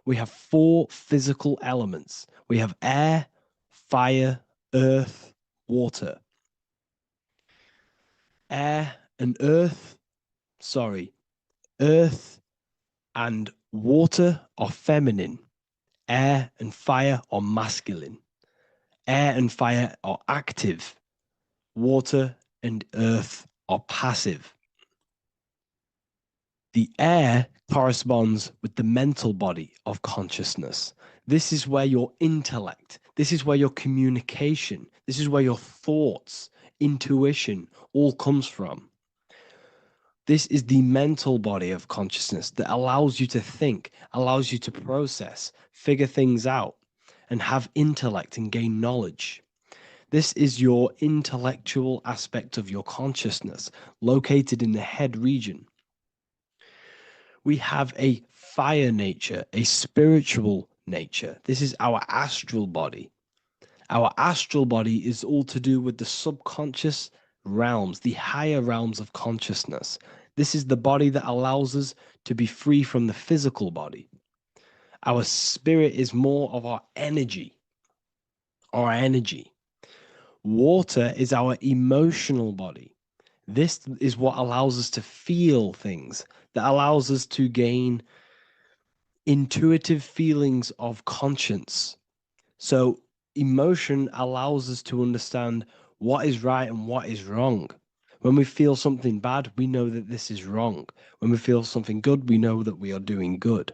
S4: We have 4 physical elements. We have air, fire, earth, water. Earth and water are feminine. Air and fire are masculine. Air and fire are active. Water and earth are passive. The air corresponds with the mental body of consciousness. This is where your intellect, this is where your communication, this is where your thoughts, intuition all comes from. This is the mental body of consciousness that allows you to think, allows you to process, figure things out, and have intellect and gain knowledge. This is your intellectual aspect of your consciousness, located in the head region. We have a fire nature, a spiritual nature. This is our astral body. Our astral body is all to do with the subconscious realms, the higher realms of consciousness. This is the body that allows us to be free from the physical body. Our spirit is more of our energy. Our energy. Water is our emotional body. This is what allows us to feel things, that allows us to gain intuitive feelings of conscience. So emotion allows us to understand what is right and what is wrong. When we feel something bad, we know that this is wrong. When we feel something good, we know that we are doing good.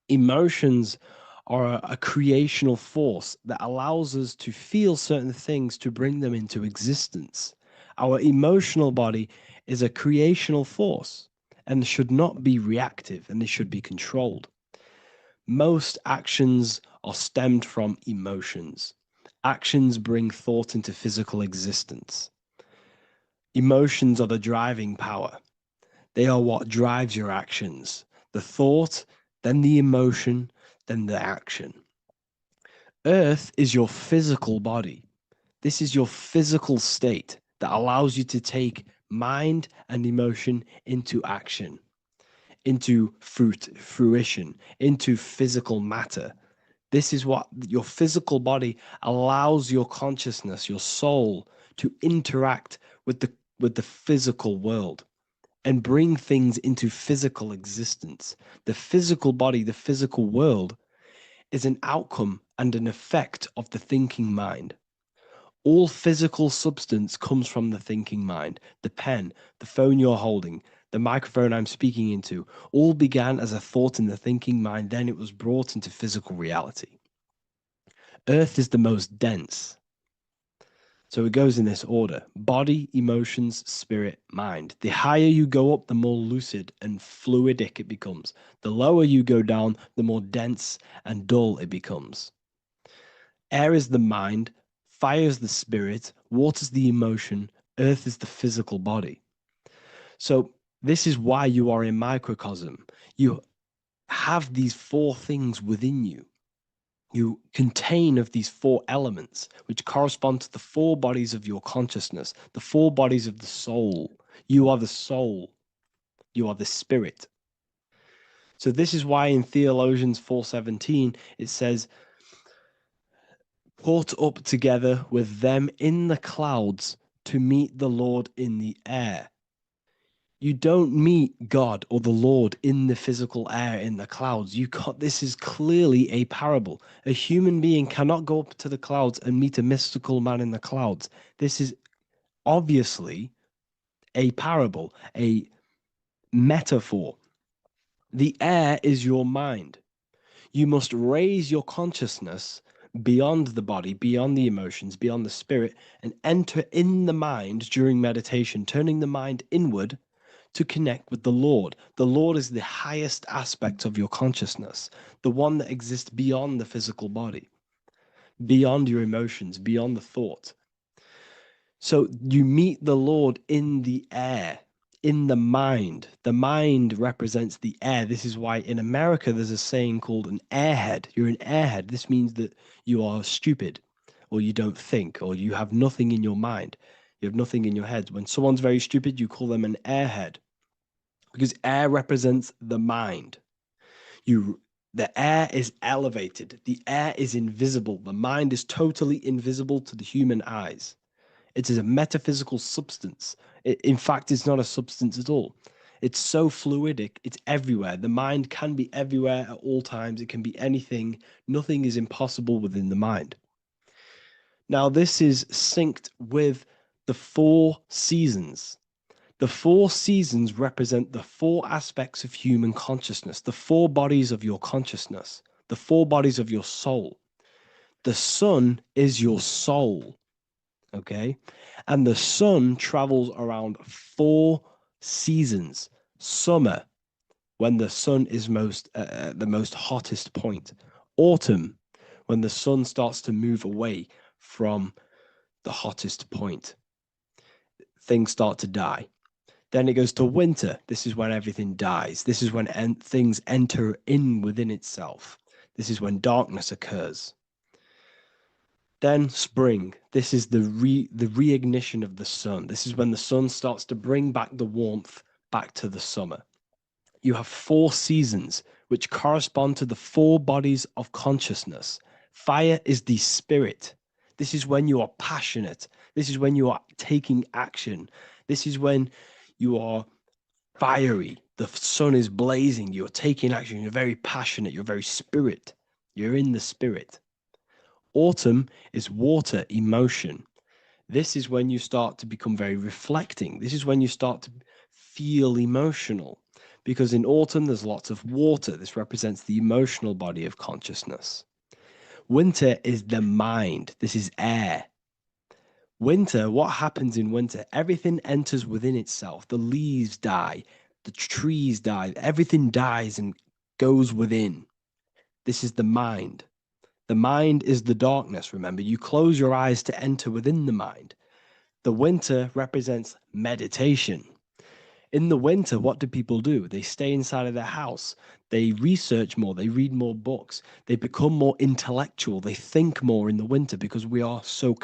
S4: Emotions are a creational force that allows us to feel certain things to bring them into existence. Our emotional body is a creational force and should not be reactive, and they should be controlled. Most actions are stemmed from emotions. Actions bring thought into physical existence. Emotions are the driving power. They are what drives your actions. The thought, then the emotion, then the action. Earth is your physical body. This is your physical state that allows you to take mind and emotion into action, into fruition, into physical matter. This is what your physical body allows your consciousness, your soul, to interact with the physical world and bring things into physical existence. The physical body, the physical world, is an outcome and an effect of the thinking mind. All physical substance comes from the thinking mind. The pen, the phone you're holding, the microphone I'm speaking into, all began as a thought in the thinking mind, then it was brought into physical reality. Earth is the most dense. So it goes in this order: body, emotions, spirit, mind. The higher you go up, the more lucid and fluidic it becomes. The lower you go down, the more dense and dull it becomes. Air is the mind, fire is the spirit, water is the emotion, earth is the physical body. So this is why you are a microcosm. You have these four things within you. You contain of these four elements, which correspond to the four bodies of your consciousness, the four bodies of the soul. You are the soul. You are the spirit. So this is why in Theologians 4:17 it says, "Caught up together with them in the clouds to meet the Lord in the air." You don't meet God or the Lord in the physical air, in the clouds. This is clearly a parable. A human being cannot go up to the clouds and meet a mystical man in the clouds. This is obviously a parable, a metaphor. The air is your mind. You must raise your consciousness beyond the body, beyond the emotions, beyond the spirit, and enter in the mind during meditation, turning the mind inward to connect with the Lord. The Lord is the highest aspect of your consciousness, the one that exists beyond the physical body, beyond your emotions, beyond the thought. So you meet the Lord in the air, in the mind. The mind represents the air. This is why in America there's a saying called an airhead. You're an airhead. This means that you are stupid, or you don't think, or you have nothing in your mind. You have nothing in your head. When someone's very stupid, you call them an airhead, because air represents the mind. The air is elevated. The air is invisible. The mind is totally invisible to the human eyes. It is a metaphysical substance. In fact, it's not a substance at all. It's so fluidic. It's everywhere. The mind can be everywhere at all times. It can be anything. Nothing is impossible within the mind. Now, this is synced with the four seasons. The four seasons represent the four aspects of human consciousness, the four bodies of your consciousness. the four bodies of your soul. The sun is your soul, okay? And the sun travels around 4 seasons. Summer, when the sun is the most hottest point. Autumn, when the sun starts to move away from the hottest point. Things start to die. Then it goes to winter. This is when everything dies. This is when things enter in within itself. This is when darkness occurs. Then spring. This is the reignition of the sun. This is when the sun starts to bring back the warmth back to the summer. You have 4 seasons which correspond to the 4 bodies of consciousness. Fire is the spirit. This is when you are passionate. This is when you are taking action. This is when you are fiery. The sun is blazing. You're taking action. You're very passionate. You're very spirit. You're in the spirit. Autumn is water, emotion. This is when you start to become very reflecting. This is when you start to feel emotional. Because in autumn, there's lots of water. This represents the emotional body of consciousness. Winter is the mind. This is air. Winter, what happens in winter? Everything enters within itself. The leaves die. The trees die. Everything dies and goes within. This is the mind. The mind is the darkness, remember. You close your eyes to enter within the mind. The winter represents meditation. In the winter, what do people do? They stay inside of their house. They research more. They read more books. They become more intellectual. They think more in the winter because we are so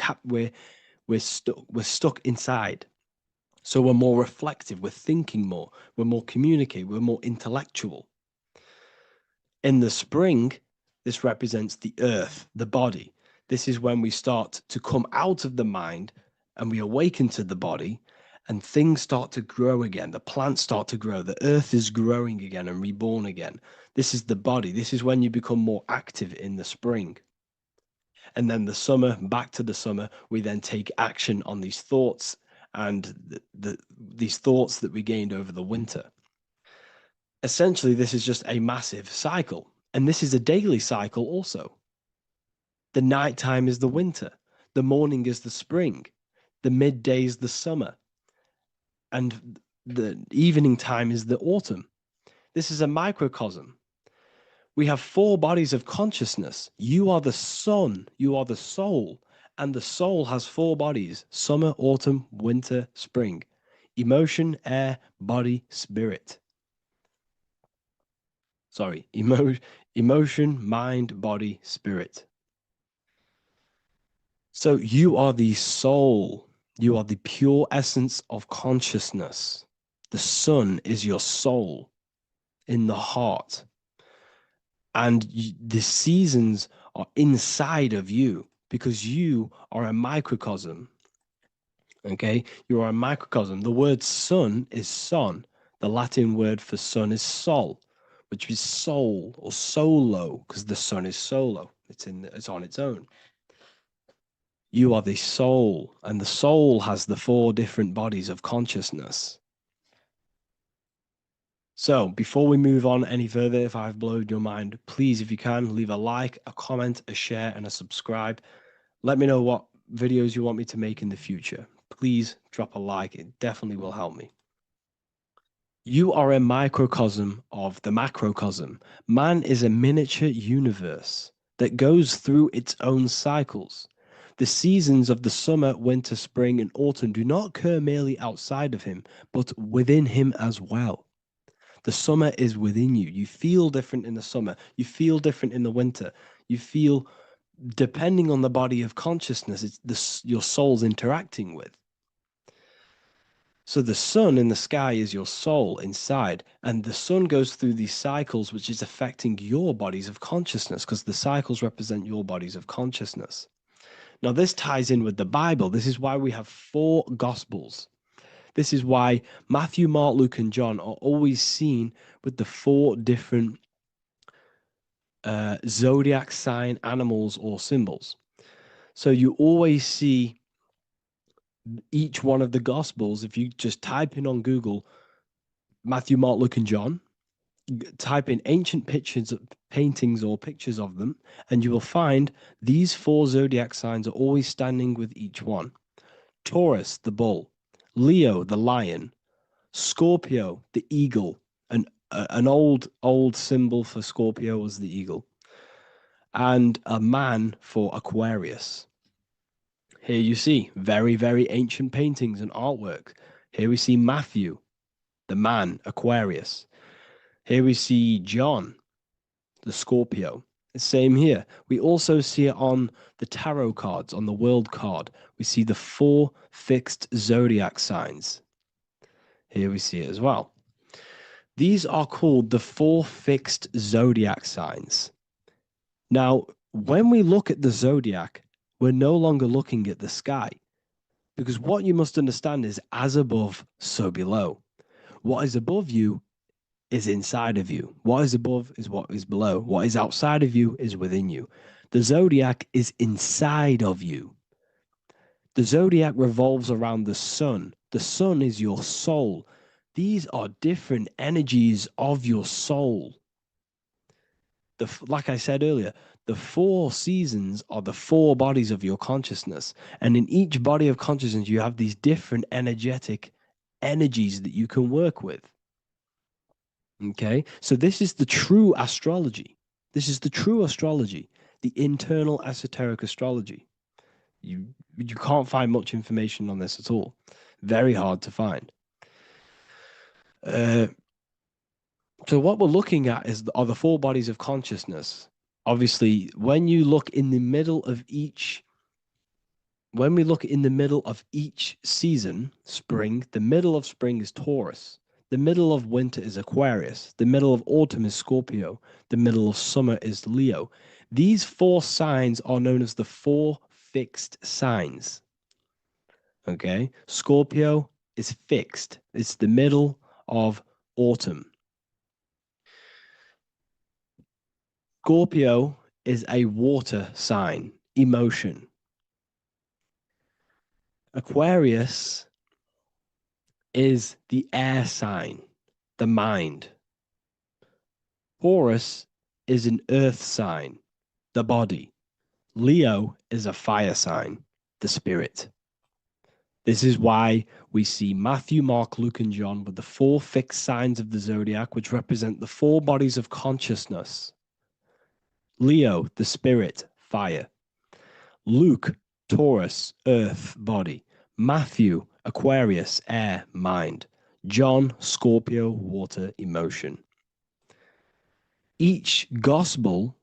S4: we're stuck inside. So we're more reflective. We're thinking more. We're more communicative. We're more intellectual. In the spring, this represents the earth, the body. This is when we start to come out of the mind and we awaken to the body. And things start to grow again. The plants start to grow. The earth is growing again and reborn again. This is the body. This is when you become more active in the spring. And then the summer, back to the summer, we then take action on these thoughts and these thoughts that we gained over the winter. Essentially, this is just a massive cycle. And this is a daily cycle also. The nighttime is the winter. The morning is the spring. The midday is the summer. And the evening time is the autumn. This is a microcosm. We have 4 bodies of consciousness. You are the sun, you are the soul, and the soul has 4 bodies: summer, autumn, winter, spring. Emotion, air, body, spirit. Sorry, emotion, mind, body, spirit. So you are the soul. You are the pure essence of consciousness. The sun is your soul in the heart. And the seasons are inside of you because you are a microcosm. Okay? You are a microcosm. The word sun is son. The Latin word for sun is sol, which is soul or solo, because the sun is solo. It's on its own. You are the soul, and the soul has the 4 different bodies of consciousness. So before we move on any further, if I've blown your mind, please, if you can, leave a like, a comment, a share, and a subscribe. Let me know what videos you want me to make in the future. Please drop a like. It definitely will help me. You are a microcosm of the macrocosm. Man is a miniature universe that goes through its own cycles. The seasons of the summer, winter, spring, and autumn do not occur merely outside of him, but within him as well. The summer is within you. You feel different in the summer. You feel different in the winter. You feel, depending on the body of consciousness, it's your soul's interacting with. So the sun in the sky is your soul inside, and the sun goes through these cycles, which is affecting your bodies of consciousness, because the cycles represent your bodies of consciousness. Now, this ties in with the Bible. This is why we have 4 Gospels. This is why Matthew, Mark, Luke, and John are always seen with the 4 different zodiac sign animals or symbols. So you always see each one of the Gospels. If you just type in on Google Matthew, Mark, Luke, and John, type in ancient pictures, paintings, or pictures of them, and you will find these 4 zodiac signs are always standing with each one. Taurus, the bull; Leo, the lion; Scorpio, the eagle. An old symbol for Scorpio was the eagle, and a man for Aquarius. Here you see very, very ancient paintings and artwork. Here we see Matthew, the man, Aquarius. Here we see John, the Scorpio. Same here. We also see it on the tarot cards, on the world card. We see the 4 fixed zodiac signs. Here we see it as well. These are called the 4 fixed zodiac signs. Now, when we look at the zodiac, we're no longer looking at the sky, because what you must understand is as above, so below. What is above you is inside of you. What is above is what is below. What is outside of you is within you. The zodiac is inside of you. The zodiac revolves around the sun. The sun is your soul. These are different energies of your soul. Like I said earlier, the 4 seasons are the 4 bodies of your consciousness. And in each body of consciousness, you have these different energetic energies that you can work with. Okay, so this is the true astrology. This is the true astrology, the internal esoteric astrology. You can't find much information on this at all. Very hard to find. So what we're looking at are the 4 bodies of consciousness. Obviously, when you look in the middle of each, when we look in the middle of each season, spring, the middle of spring is Taurus. The middle of winter is Aquarius. The middle of autumn is Scorpio. The middle of summer is Leo. These 4 signs are known as the 4 fixed signs. Okay, Scorpio is fixed. It's the middle of autumn. Scorpio is a water sign, emotion. Aquarius is the air sign, the mind. Taurus is an earth sign, the body. Leo is a fire sign, the spirit. This is why we see Matthew, Mark, Luke, and John with the 4 fixed signs of the zodiac, which represent the 4 bodies of consciousness. Leo, the spirit, fire. Luke, Taurus, earth, body. Matthew, Aquarius, air, mind. John, Scorpio, water, emotion. Each gospel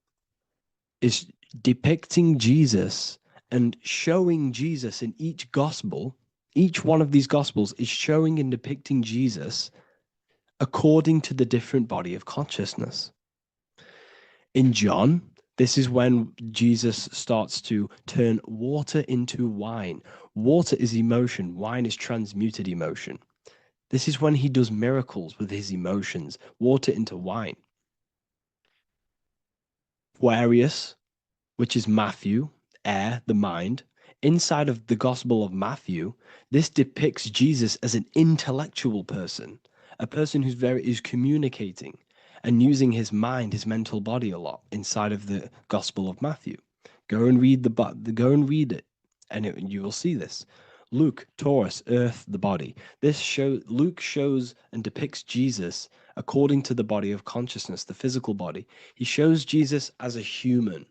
S4: is depicting Jesus and showing Jesus in each gospel. Each one of these gospels is showing and depicting Jesus according to the different body of consciousness. In John, this is when Jesus starts to turn water into wine. Water is emotion. Wine is transmuted emotion. This is when he does miracles with his emotions, water into wine. Aquarius, which is Matthew, air, the mind. Inside of the Gospel of Matthew, this depicts Jesus as an intellectual person, a person who's communicating and using his mind, his mental body a lot inside of the Gospel of Matthew. Go and read it, and you will see this. Luke, Taurus, earth, the body. Luke shows and depicts Jesus according to the body of consciousness, the physical body. He shows Jesus as a human,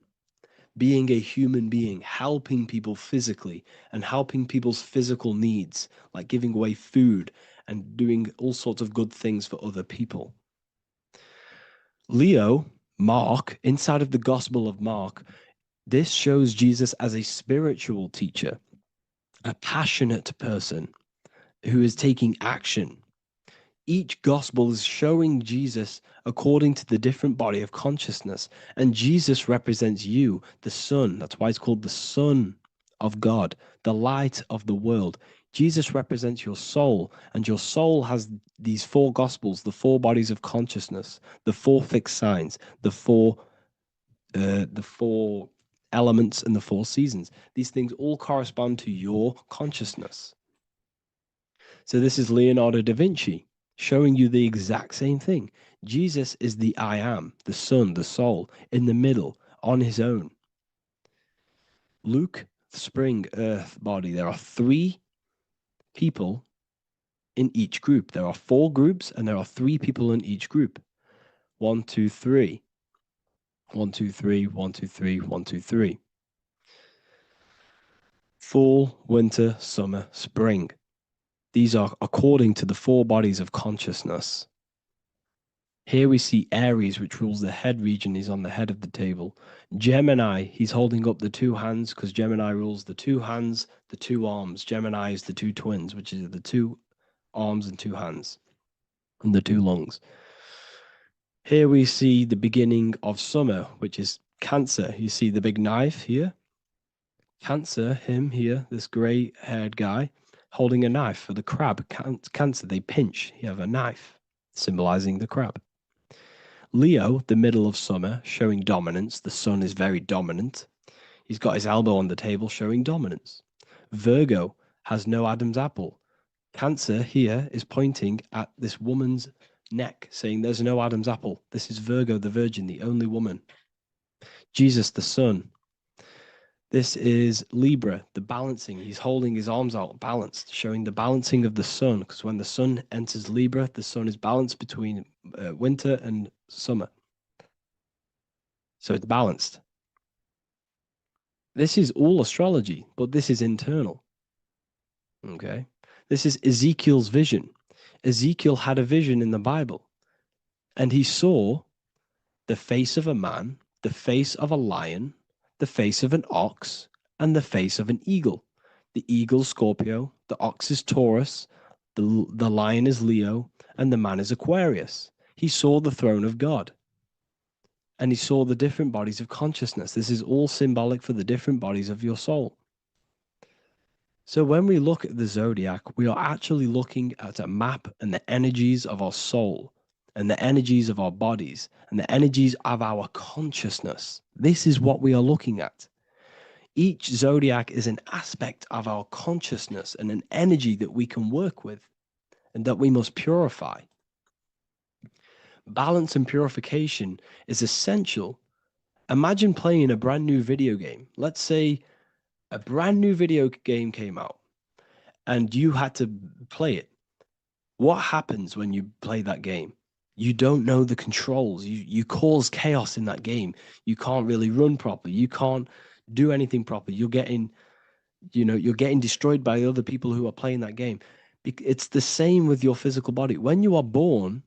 S4: being a human being, helping people physically and helping people's physical needs, like giving away food and doing all sorts of good things for other people. Leo, Mark, inside of the Gospel of Mark, this shows Jesus as a spiritual teacher, a passionate person who is taking action. Each gospel is showing Jesus according to the different body of consciousness, and Jesus represents you, the Son. That's why it's called the Son of God, the light of the world. Jesus represents your soul, and your soul has these 4 gospels, the 4 bodies of consciousness, the 4 fixed signs, the four elements, and the 4 seasons. These things all correspond to your consciousness. So this is Leonardo da Vinci showing you the exact same thing. Jesus is the I am, the Son, the soul, in the middle, on his own. Luke, spring, earth, body. There are 3 people in each group. There are 4 groups, and there are 3 people in each group. 1, 2, 3. 1, 2, 3, 1, 2, 3, 1, 2, 3. Fall, winter, summer, spring. These are according to the 4 bodies of consciousness. Here we see Aries, which rules the head region. He's on the head of the table. Gemini, he's holding up the 2 hands because Gemini rules the 2 hands, the 2 arms. Gemini is the 2 twins, which is the 2 arms and 2 hands, and the 2 lungs. Here we see the beginning of summer, which is Cancer. You see the big knife here? Cancer, him here, this gray-haired guy, holding a knife for the crab. Cancer, they pinch. You have a knife, symbolizing the crab. Leo, the middle of summer, showing dominance. The sun is very dominant. He's got his elbow on the table, showing dominance. Virgo has no Adam's apple. Cancer here is pointing at this woman's neck, saying there's no Adam's apple. This is Virgo, the virgin, the only woman. Jesus, the sun. This is Libra, the balancing. He's holding his arms out, balanced, showing the balancing of the sun. Because when the sun enters Libra, the sun is balanced between winter and summer. So it's balanced. This is all astrology, but this is internal. Okay. This is Ezekiel's vision. Ezekiel had a vision in the Bible, and he saw the face of a man, the face of a lion, the face of an ox, and the face of an eagle. The eagle, Scorpio, the ox is Taurus, the lion is Leo, and the man is Aquarius. He saw the throne of God, and he saw the different bodies of consciousness. This is all symbolic for the different bodies of your soul. So when we look at the zodiac, we are actually looking at a map and the energies of our soul, and the energies of our bodies, and the energies of our consciousness. This is what we are looking at. Each zodiac is an aspect of our consciousness and an energy that we can work with and that we must purify. Balance and purification is essential. Imagine playing a brand new video game. Let's say a brand new video game came out and you had to play it. What happens when you play that game? You don't know the controls. You cause chaos in that game. You can't really run properly. You can't do anything properly. You're getting destroyed by other people who are playing that game. It's the same with your physical body. When you are born,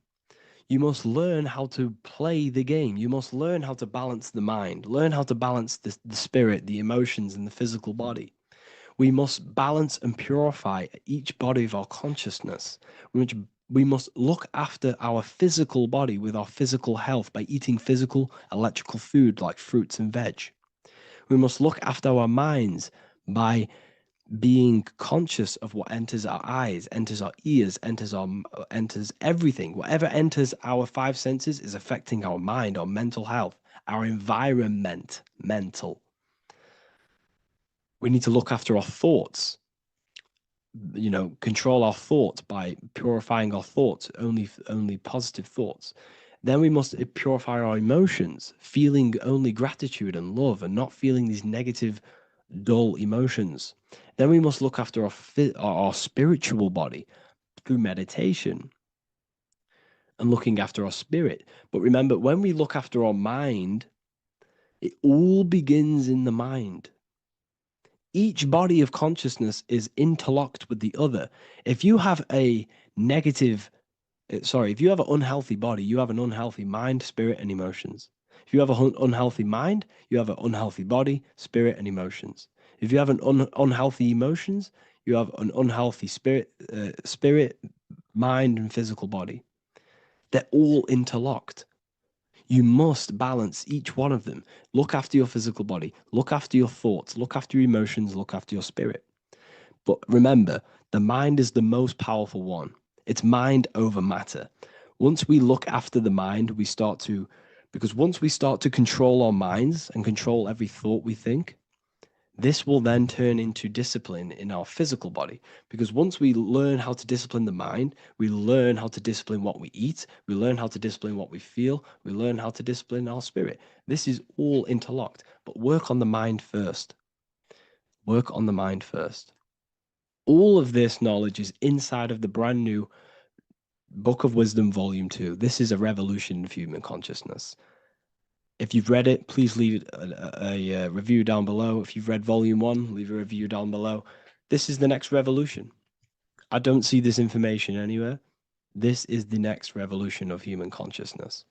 S4: you must learn how to play the game. You must learn how to balance the mind, learn how to balance the spirit, the emotions, and the physical body. We must balance and purify each body of our consciousness, which we must look after our physical body with our physical health by eating physical, electrical food like fruits and veg. We must look after our minds by being conscious of what enters our eyes, enters our ears, enters everything. Whatever enters our 5 senses is affecting our mind, our mental health, our environment, mental. We need to look after our thoughts. Control our thoughts by purifying our thoughts, only positive thoughts. Then we must purify our emotions, feeling only gratitude and love and not feeling these negative, dull emotions. Then we must look after our spiritual body through meditation and looking after our spirit. But remember, when we look after our mind, it all begins in the mind. Each body of consciousness is interlocked with the other. If you have an unhealthy body, you have an unhealthy mind, spirit, and emotions. If you have an unhealthy mind, you have an unhealthy body, spirit, and emotions. If you have an unhealthy emotions, you have an unhealthy spirit, mind, and physical body. They're all interlocked. You must balance each one of them. Look after your physical body. Look after your thoughts. Look after your emotions. Look after your spirit. But remember, the mind is the most powerful one. It's mind over matter. Once we look after the mind, because once we start to control our minds and control every thought we think, This will then turn into discipline in our physical body, because once we learn how to discipline the mind, we learn how to discipline what we eat, we learn how to discipline what we feel, we learn how to discipline our spirit. This is all interlocked, but work on the mind first. Work on the mind first. All of this knowledge is inside of the brand new Book of Wisdom, Volume 2. This is a revolution of human consciousness. If you've read it, please leave a review down below. If you've read Volume 1, leave a review down below. This is the next revolution. I don't see this information anywhere. This is the next revolution of human consciousness.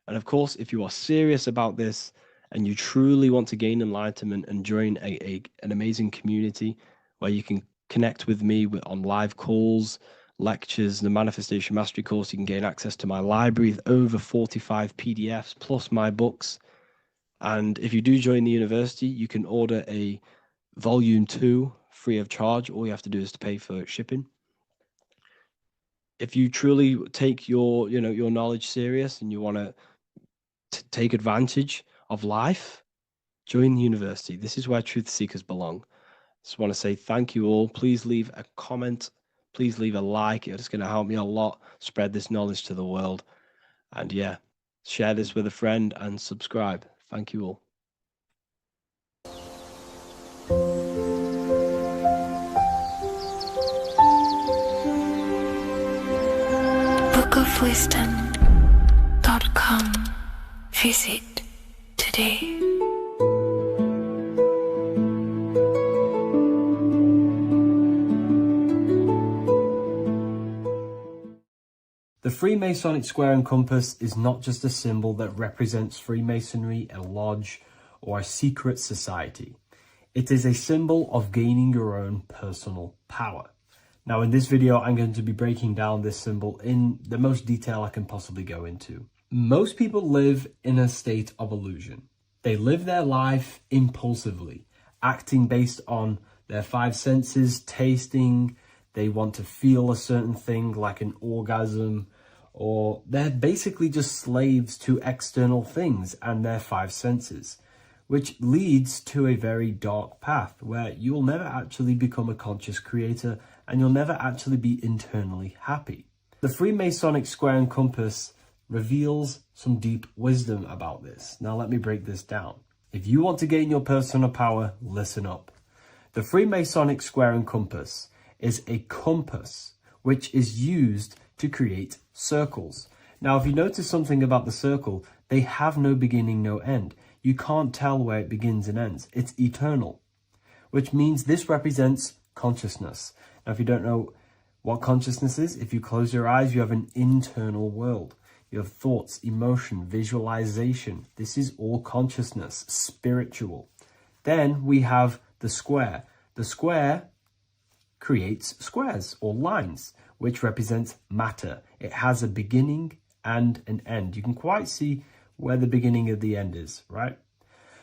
S4: And of course, if you are serious about this and you truly want to gain enlightenment and join an amazing community where you can connect with me on live calls, lectures, the Manifestation Mastery course, you can gain access to my library with over 45 PDFs plus my books. And if you do join the university, you can order a Volume 2 free of charge. All you have to do is to pay for shipping. If you truly take your knowledge serious and you want to take advantage of life, join the university. This is where truth seekers belong. Just want to say thank you all. Please leave a comment. Please leave a like. It's going to help me a lot spread this knowledge to the world. And yeah, share this with a friend and subscribe. Thank you all.
S1: bookofwisdom.com. Visit today.
S3: The Freemasonic square and compass is not just a symbol that represents Freemasonry, a lodge, or a secret society. It is a symbol of gaining your own personal power. Now, in this video, I'm going to be breaking down this symbol in the most detail I can possibly go into. Most people live in a state of illusion. They live their life impulsively, acting based on their five senses, tasting. They want to feel a certain thing like an orgasm, or they're basically just slaves to external things and their five senses, which leads to a very dark path where you'll never actually become a conscious creator and you'll never actually be internally happy. The Freemasonic square and compass reveals some deep wisdom about this. Now let me break this down. If you want to gain your personal power, listen up. The Freemasonic square and compass is a compass which is used to create circles. Now, if you notice something about the circle, they have no beginning, no end. You can't tell where it begins and ends. It's eternal, which means this represents consciousness. Now, if you don't know what consciousness is, if you close your eyes, you have an internal world. You have thoughts, emotion, visualization. This is all consciousness, spiritual. Then we have the square. The square creates squares or lines, which represents matter. It has a beginning and an end. You can quite see where the beginning of the end is, right?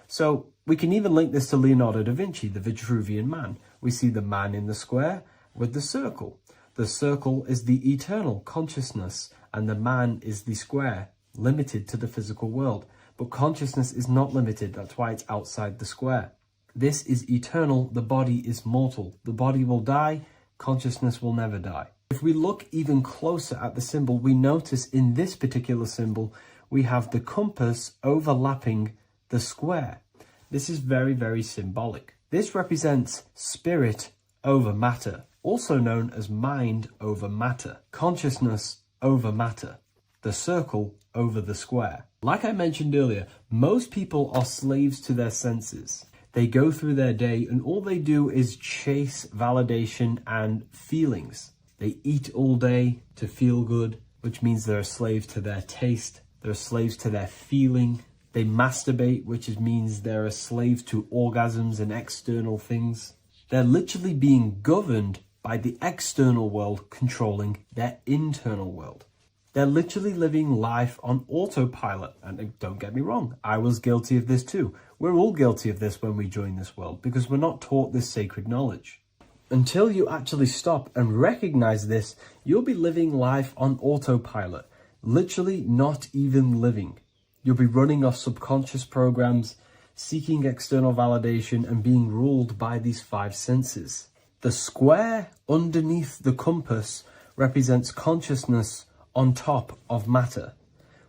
S3: So we can even link this to Leonardo da Vinci, the Vitruvian Man. We see the man in the square with the circle. The circle is the eternal consciousness, and the man is the square, limited to the physical world. But consciousness is not limited. That's why it's outside the square. This is eternal. The body is mortal. The body will die. Consciousness will never die. If we look even closer at the symbol, we notice in this particular symbol, we have the compass overlapping the square. This is very, very symbolic. This represents spirit over matter, also known as mind over matter, consciousness over matter, the circle over the square. Like I mentioned earlier, most people are slaves to their senses. They go through their day and all they do is chase validation and feelings. They eat all day to feel good, which means they're a slave to their taste. They're slaves to their feeling. They masturbate, which means they're a slave to orgasms and external things. They're literally being governed by the external world controlling their internal world. They're literally living life on autopilot. And don't get me wrong, I was guilty of this too. We're all guilty of this when we join this world because we're not taught this sacred knowledge. Until you actually stop and recognize this, you'll be living life on autopilot, literally not even living. You'll be running off subconscious programs, seeking external validation and being ruled by these five senses. The square underneath the compass represents consciousness on top of matter,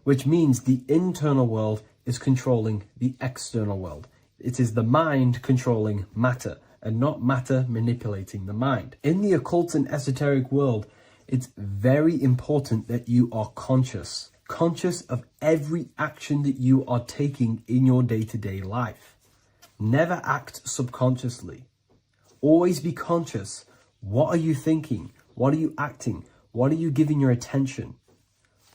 S3: which means the internal world is controlling the external world. It is the mind controlling matter and not matter manipulating the mind. In the occult and esoteric world, it's very important that you are conscious of every action that you are taking in your day-to-day life. Never act subconsciously. Always be conscious. What are you thinking? What are you acting? What are you giving your attention?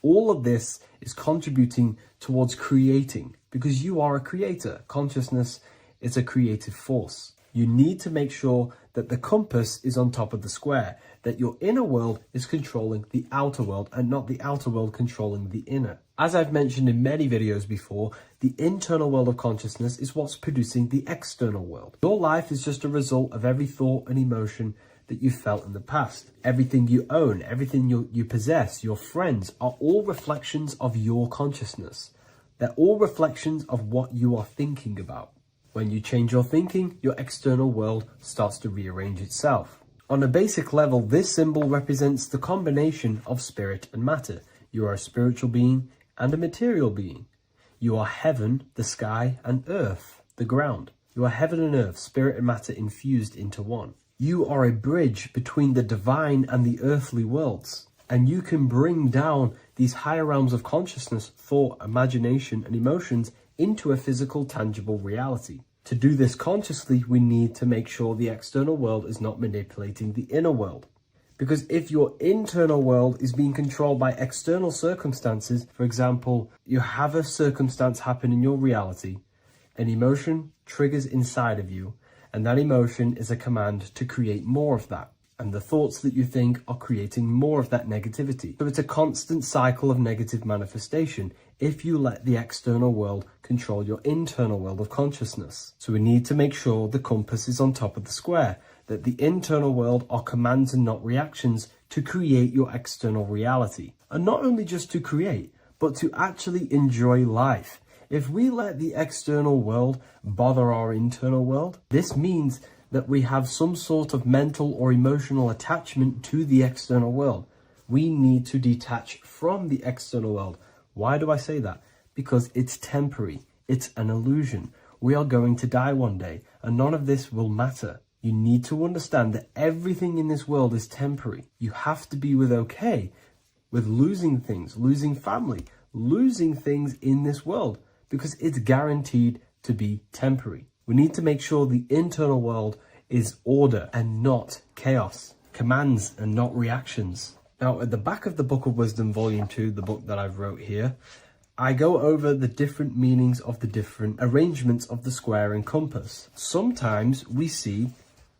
S3: All of this is contributing towards creating, because you are a creator. Consciousness is a creative force. You need to make sure that the compass is on top of the square, that your inner world is controlling the outer world and not the outer world controlling the inner. As I've mentioned in many videos before, the internal world of consciousness is what's producing the external world. Your life is just a result of every thought and emotion that you felt in the past. Everything you own, everything you possess, your friends, are all reflections of your consciousness. They're all reflections of what you are thinking about. When you change your thinking, your external world starts to rearrange itself. On a basic level, this symbol represents the combination of spirit and matter. You are a spiritual being and a material being. You are heaven, the sky, and earth, the ground. You are heaven and earth, spirit and matter infused into one. You are a bridge between the divine and the earthly worlds. And you can bring down these higher realms of consciousness, thought, imagination, and emotions into a physical, tangible reality. To do this consciously, we need to make sure the external world is not manipulating the inner world. Because if your internal world is being controlled by external circumstances, for example, you have a circumstance happen in your reality, an emotion triggers inside of you, and that emotion is a command to create more of that. And the thoughts that you think are creating more of that negativity. So it's a constant cycle of negative manifestation if you let the external world control your internal world of consciousness. So we need to make sure the compass is on top of the square, that the internal world are commands and not reactions to create your external reality. And not only just to create, but to actually enjoy life. If we let the external world bother our internal world, this means that we have some sort of mental or emotional attachment to the external world. We need to detach from the external world. Why do I say that? Because it's temporary. It's an illusion. We are going to die one day, and none of this will matter. You need to understand that everything in this world is temporary. You have to be okay with losing things, losing family, losing things in this world, because it's guaranteed to be temporary. We need to make sure the internal world is order and not chaos, commands and not reactions. Now, at the back of the Book of Wisdom, Volume 2, the book that I've wrote here, I go over the different meanings of the different arrangements of the square and compass. Sometimes we see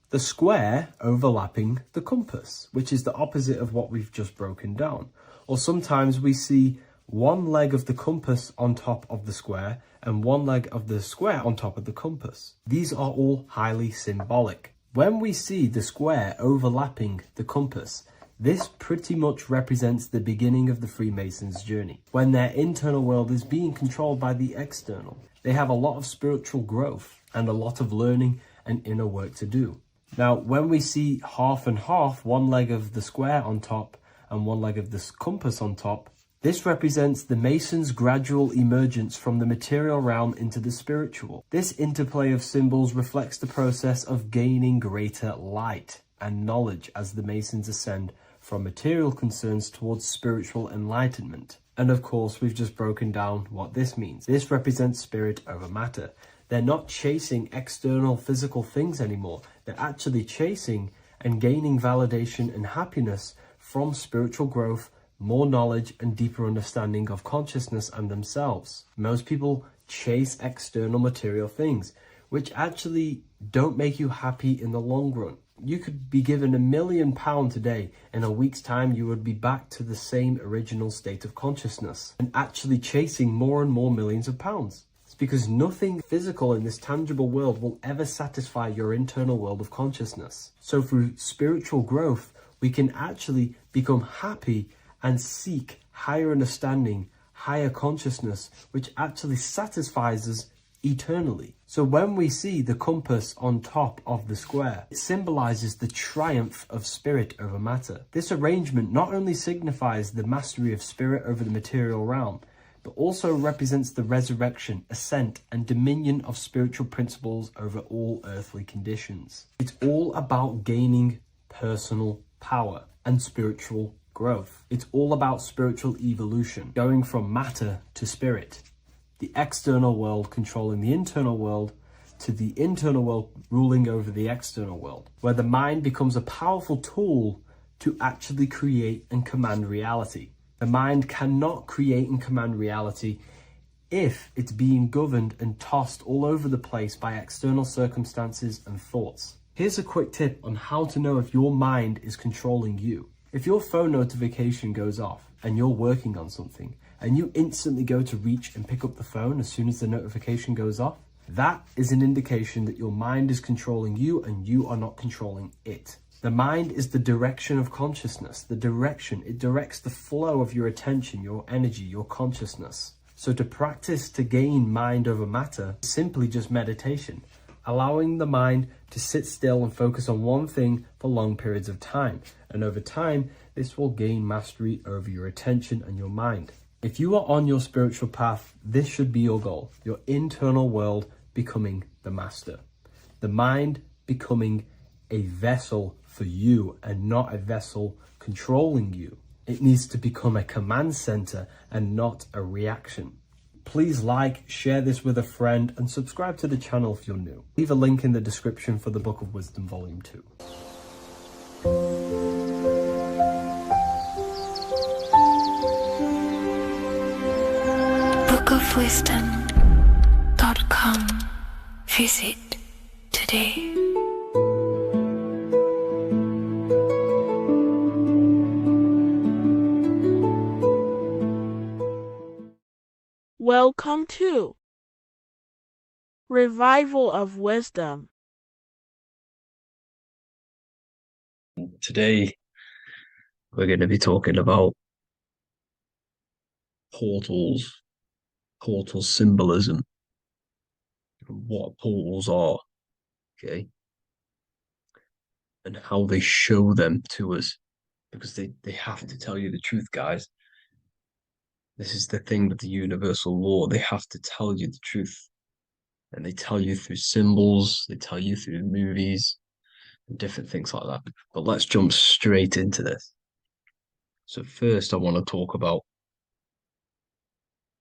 S3: the square overlapping the compass, which is the opposite of what we've just broken down. Or sometimes we see one leg of the compass on top of the square and one leg of the square on top of the compass. These are all highly symbolic. When we see the square overlapping the compass, this pretty much represents the beginning of the Freemasons' journey, when their internal world is being controlled by the external. They have a lot of spiritual growth and a lot of learning and inner work to do. Now, when we see half and half, one leg of the square on top and one leg of the compass on top, this represents the Masons' gradual emergence from the material realm into the spiritual. This interplay of symbols reflects the process of gaining greater light and knowledge as the Masons ascend from material concerns towards spiritual enlightenment. And of course, we've just broken down what this means. This represents spirit over matter. They're not chasing external physical things anymore. They're actually chasing and gaining validation and happiness from spiritual growth, more knowledge and deeper understanding of consciousness and themselves. Most people chase external material things, which actually don't make you happy in the long run. You could be given £1 million today. In a week's time, you would be back to the same original state of consciousness and actually chasing more and more millions of pounds. It's because nothing physical in this tangible world will ever satisfy your internal world of consciousness. So through spiritual growth, we can actually become happy and seek higher understanding, higher consciousness, which actually satisfies us eternally. So when we see the compass on top of the square, it symbolizes the triumph of spirit over matter. This arrangement not only signifies the mastery of spirit over the material realm, but also represents the resurrection, ascent, and dominion of spiritual principles over all earthly conditions. It's all about gaining personal power and spiritual growth. It's all about spiritual evolution, going from matter to spirit. The external world controlling the internal world, to the internal world ruling over the external world, where the mind becomes a powerful tool to actually create and command reality. The mind cannot create and command reality if it's being governed and tossed all over the place by external circumstances and thoughts. Here's a quick tip on how to know if your mind is controlling you. If your phone notification goes off and you're working on something, and you instantly go to reach and pick up the phone as soon as the notification goes off, that is an indication that your mind is controlling you and you are not controlling it. The mind is the direction of consciousness. The direction, it directs the flow of your attention, your energy, your consciousness. So to practice to gain mind over matter is simply just meditation, allowing the mind to sit still and focus on one thing for long periods of time. And over time, this will gain mastery over your attention and your mind. If you are on your spiritual path, this should be your goal. Your internal world becoming the master. The mind becoming a vessel for you and not a vessel controlling you. It needs to become a command center and not a reaction. Please like, share this with a friend, and subscribe to the channel if you're new. Leave a link in the description for the Book of Wisdom Volume 2.
S1: bookofwisdom.com. Visit today.
S5: Welcome to Revival of Wisdom.
S2: Today, we're going to be talking about portals, portal symbolism, what portals are, okay, and how they show them to us, because they have to tell you the truth, guys. This is the thing with the universal law. They have to tell you the truth. And they tell you through symbols, they tell you through movies, and different things like that. But let's jump straight into this. So first, I want to talk about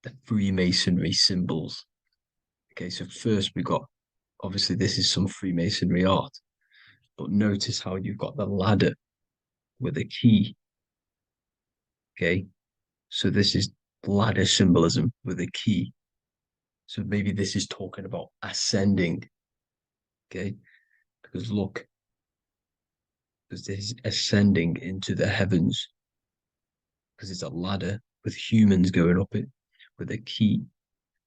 S2: the Freemasonry symbols. Okay, so first we got, obviously this is some Freemasonry art, but notice how you've got the ladder with a key. Okay, so this is ladder symbolism with a key. So maybe this is talking about ascending. Okay, because look, because this is ascending into the heavens, because it's a ladder with humans going up it with a key.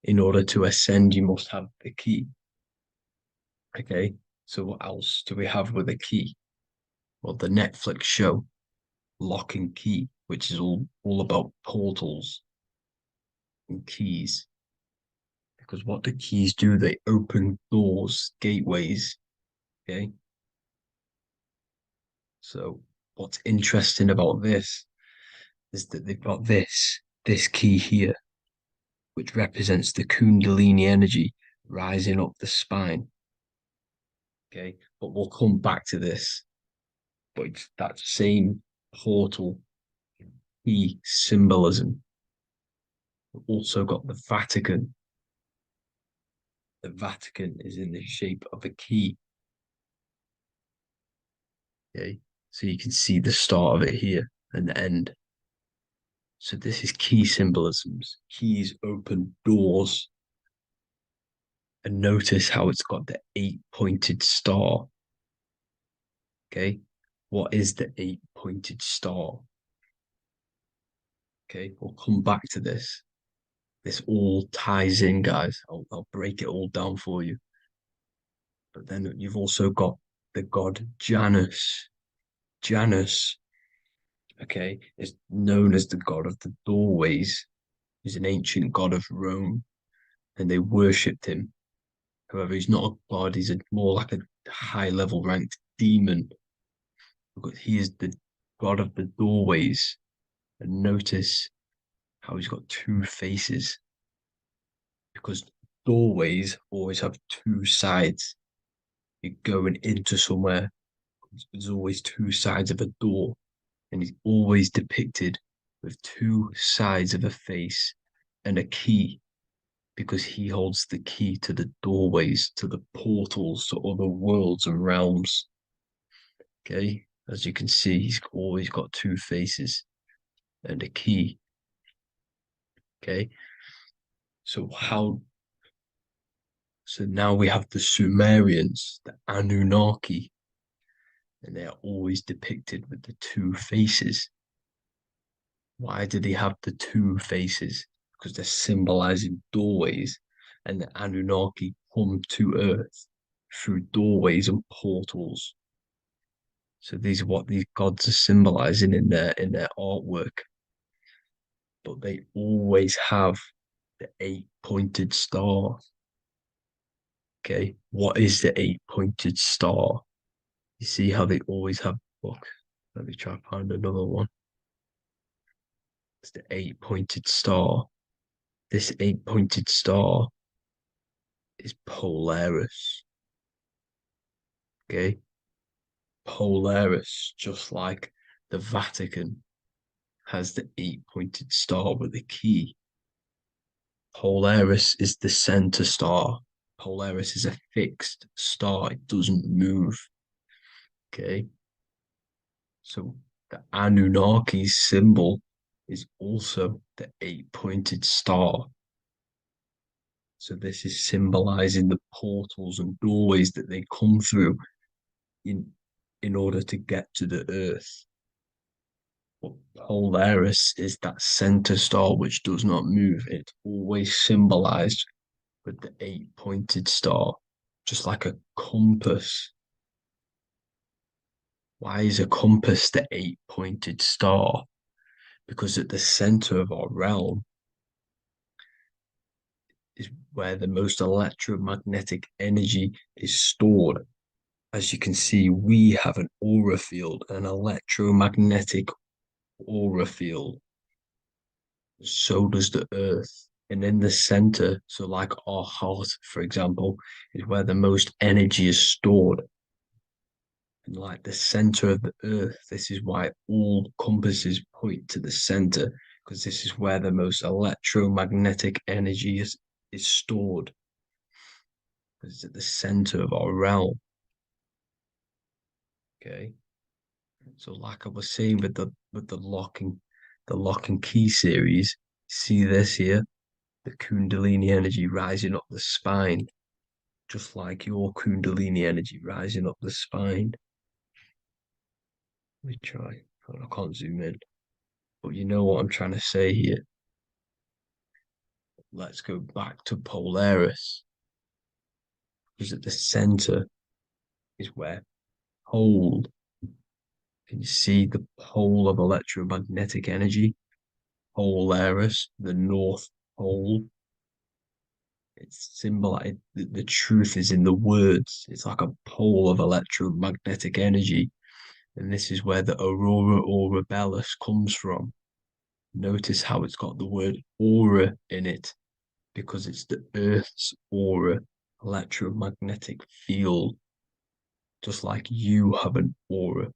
S2: In order to ascend, you must have the key. Okay, so what else do we have with a key? Well, the Netflix show Lock and Key, which is all about portals and keys. Because what the keys do, they open doors, gateways. Okay, so what's interesting about this is that they've got this key here, which represents the Kundalini energy rising up the spine. Okay, but we'll come back to this. But it's that same portal key symbolism. We've also got the Vatican. The Vatican is in the shape of a key. Okay, so you can see the start of it here and the end. So this is key symbolisms. Keys open doors. And notice how it's got the 8-pointed star. Okay, what is the 8-pointed star? Okay, we'll come back to this. This all ties in, guys. I'll break it all down for you. But then you've also got the god Janus. Janus, okay, is known as the god of the doorways. He's an ancient god of Rome, and they worshipped him.
S3: However, he's not a god, he's more like a high level ranked demon. Because he is the god of the doorways. And notice how he's got two faces. Because doorways always have two sides. You're going into somewhere, there's always two sides of a door. And he's always depicted with two sides of a face and a key, because he holds the key to the doorways, to the portals, to other worlds and realms. Okay, as you can see, he's always got two faces and a key. Okay, so now we have the Sumerians, the Anunnaki, and they are always depicted with the two faces. Why do they have the two faces? Because they're symbolizing doorways, and the Anunnaki come to Earth through doorways and portals. So these are what these gods are symbolizing in their artwork. But they always have the 8-pointed star. Okay, what is the 8-pointed star? You see how they always have. Look, let me try and find another one. It's the 8-pointed star. This 8-pointed star is Polaris. Okay, Polaris, just like the Vatican has the 8-pointed star with a key. Polaris is the center star. Polaris is a fixed star, it doesn't move. Okay, so the Anunnaki's symbol is also the 8-pointed star. So this is symbolizing the portals and doorways that they come through in order to get to the earth. But Polaris is that center star which does not move. It's always symbolized with the 8-pointed star, just like a compass. Why is a compass the 8-pointed star? Because at the center of our realm is where the most electromagnetic energy is stored. As you can see, we have an aura field, an electromagnetic aura field. So does the earth. And in the center, so like our heart, for example, is where the most energy is stored. And like the center of the earth, this is why all compasses point to the center, because this is where the most electromagnetic energy is stored. Because it's at the center of our realm. Okay. So like I was saying with the lock and key series, see this here? The Kundalini energy rising up the spine, just like your Kundalini energy rising up the spine. Let me try. I can't zoom in. But you know what I'm trying to say here. Let's go back to Polaris. Because at the center is where pole. Can you see the pole of electromagnetic energy? Polaris, the North Pole. It's symbolized. The truth is in the words. It's like a pole of electromagnetic energy. And this is where the aurora borealis comes from. Notice how it's got the word aura in it, because it's the Earth's aura, electromagnetic field. Just like you have an aura,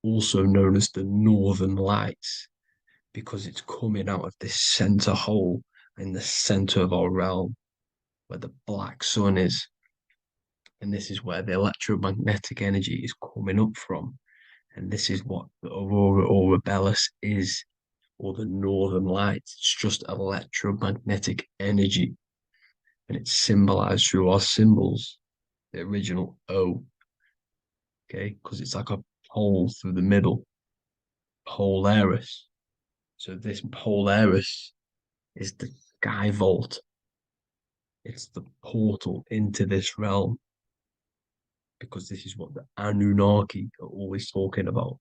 S3: also known as the northern lights, because it's coming out of this center hole in the center of our realm, where the black sun is. And this is where the electromagnetic energy is coming up from. And this is what the aurora borealis is, or the northern lights. It's just electromagnetic energy. And it's symbolized through our symbols, the original O. Okay, because it's like a pole through the middle. Polaris. So this Polaris is the sky vault. It's the portal into this realm. Because this is what the Anunnaki are always talking about.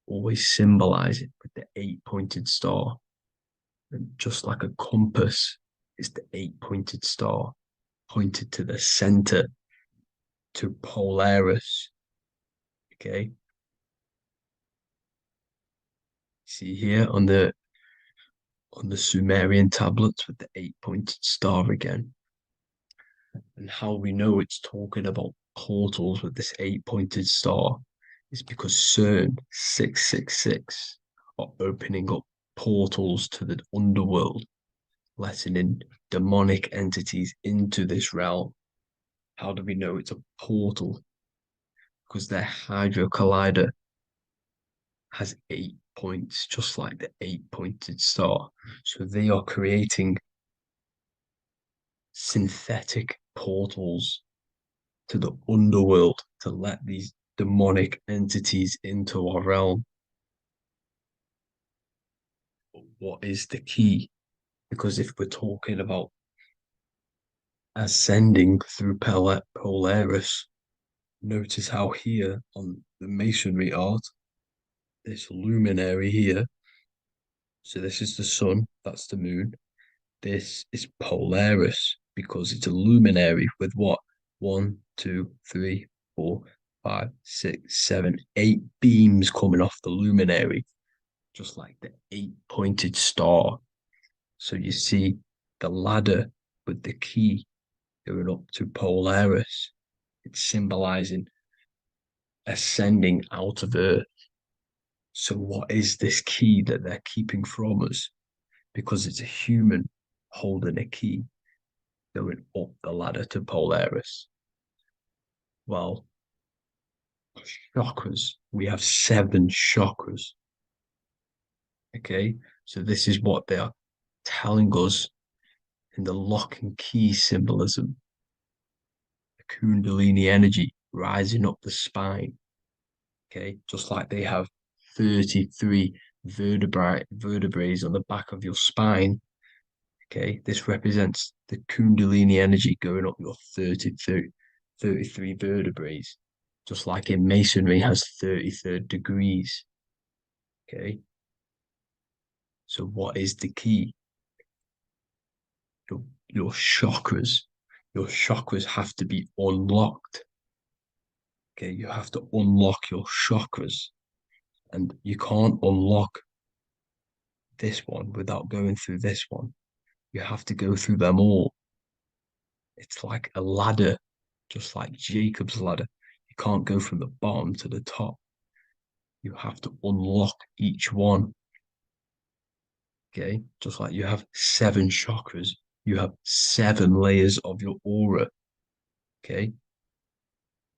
S3: Always symbolize it with the 8-pointed star. And just like a compass is the 8-pointed star. pointed to the center, to Polaris. Okay. See here on the Sumerian tablets with the 8-pointed star again. And how we know it's talking about portals with this 8-pointed star is because CERN 666 are opening up portals to the underworld, letting in demonic entities into this realm. How do we know it's a portal? Because their Hydro Collider has 8 points, just like the 8-pointed star. So they are creating synthetic portals to the underworld to let these demonic entities into our realm. What is the key? Because if we're talking about ascending through Polaris, notice how here on the masonry art, this luminary here, so this is the sun, that's the moon. This is Polaris because it's a luminary with what? 1, 2, 3, 4, 5, 6, 7, 8 beams coming off the luminary, just like the 8-pointed star. So you see the ladder with the key going up to Polaris. It's symbolizing ascending out of Earth. So what is this key that they're keeping from us? Because it's a human holding a key going up the ladder to Polaris. Well, chakras. We have 7 chakras. Okay, so this is what they are telling us in the lock and key symbolism. The Kundalini energy rising up the spine. Okay, just like they have 33 vertebrae on the back of your spine. Okay, this represents the Kundalini energy going up your 33 vertebrae, just like in masonry has 33rd degrees. Okay, so what is the key? Your chakras. Your chakras have to be unlocked. Okay, you have to unlock your chakras, and you can't unlock this one without going through this one. You have to go through them all. It's like a ladder, just like Jacob's ladder. You can't go from the bottom to the top. You have to unlock each one. Okay, just like you have 7 chakras, you have 7 layers of your aura. Okay,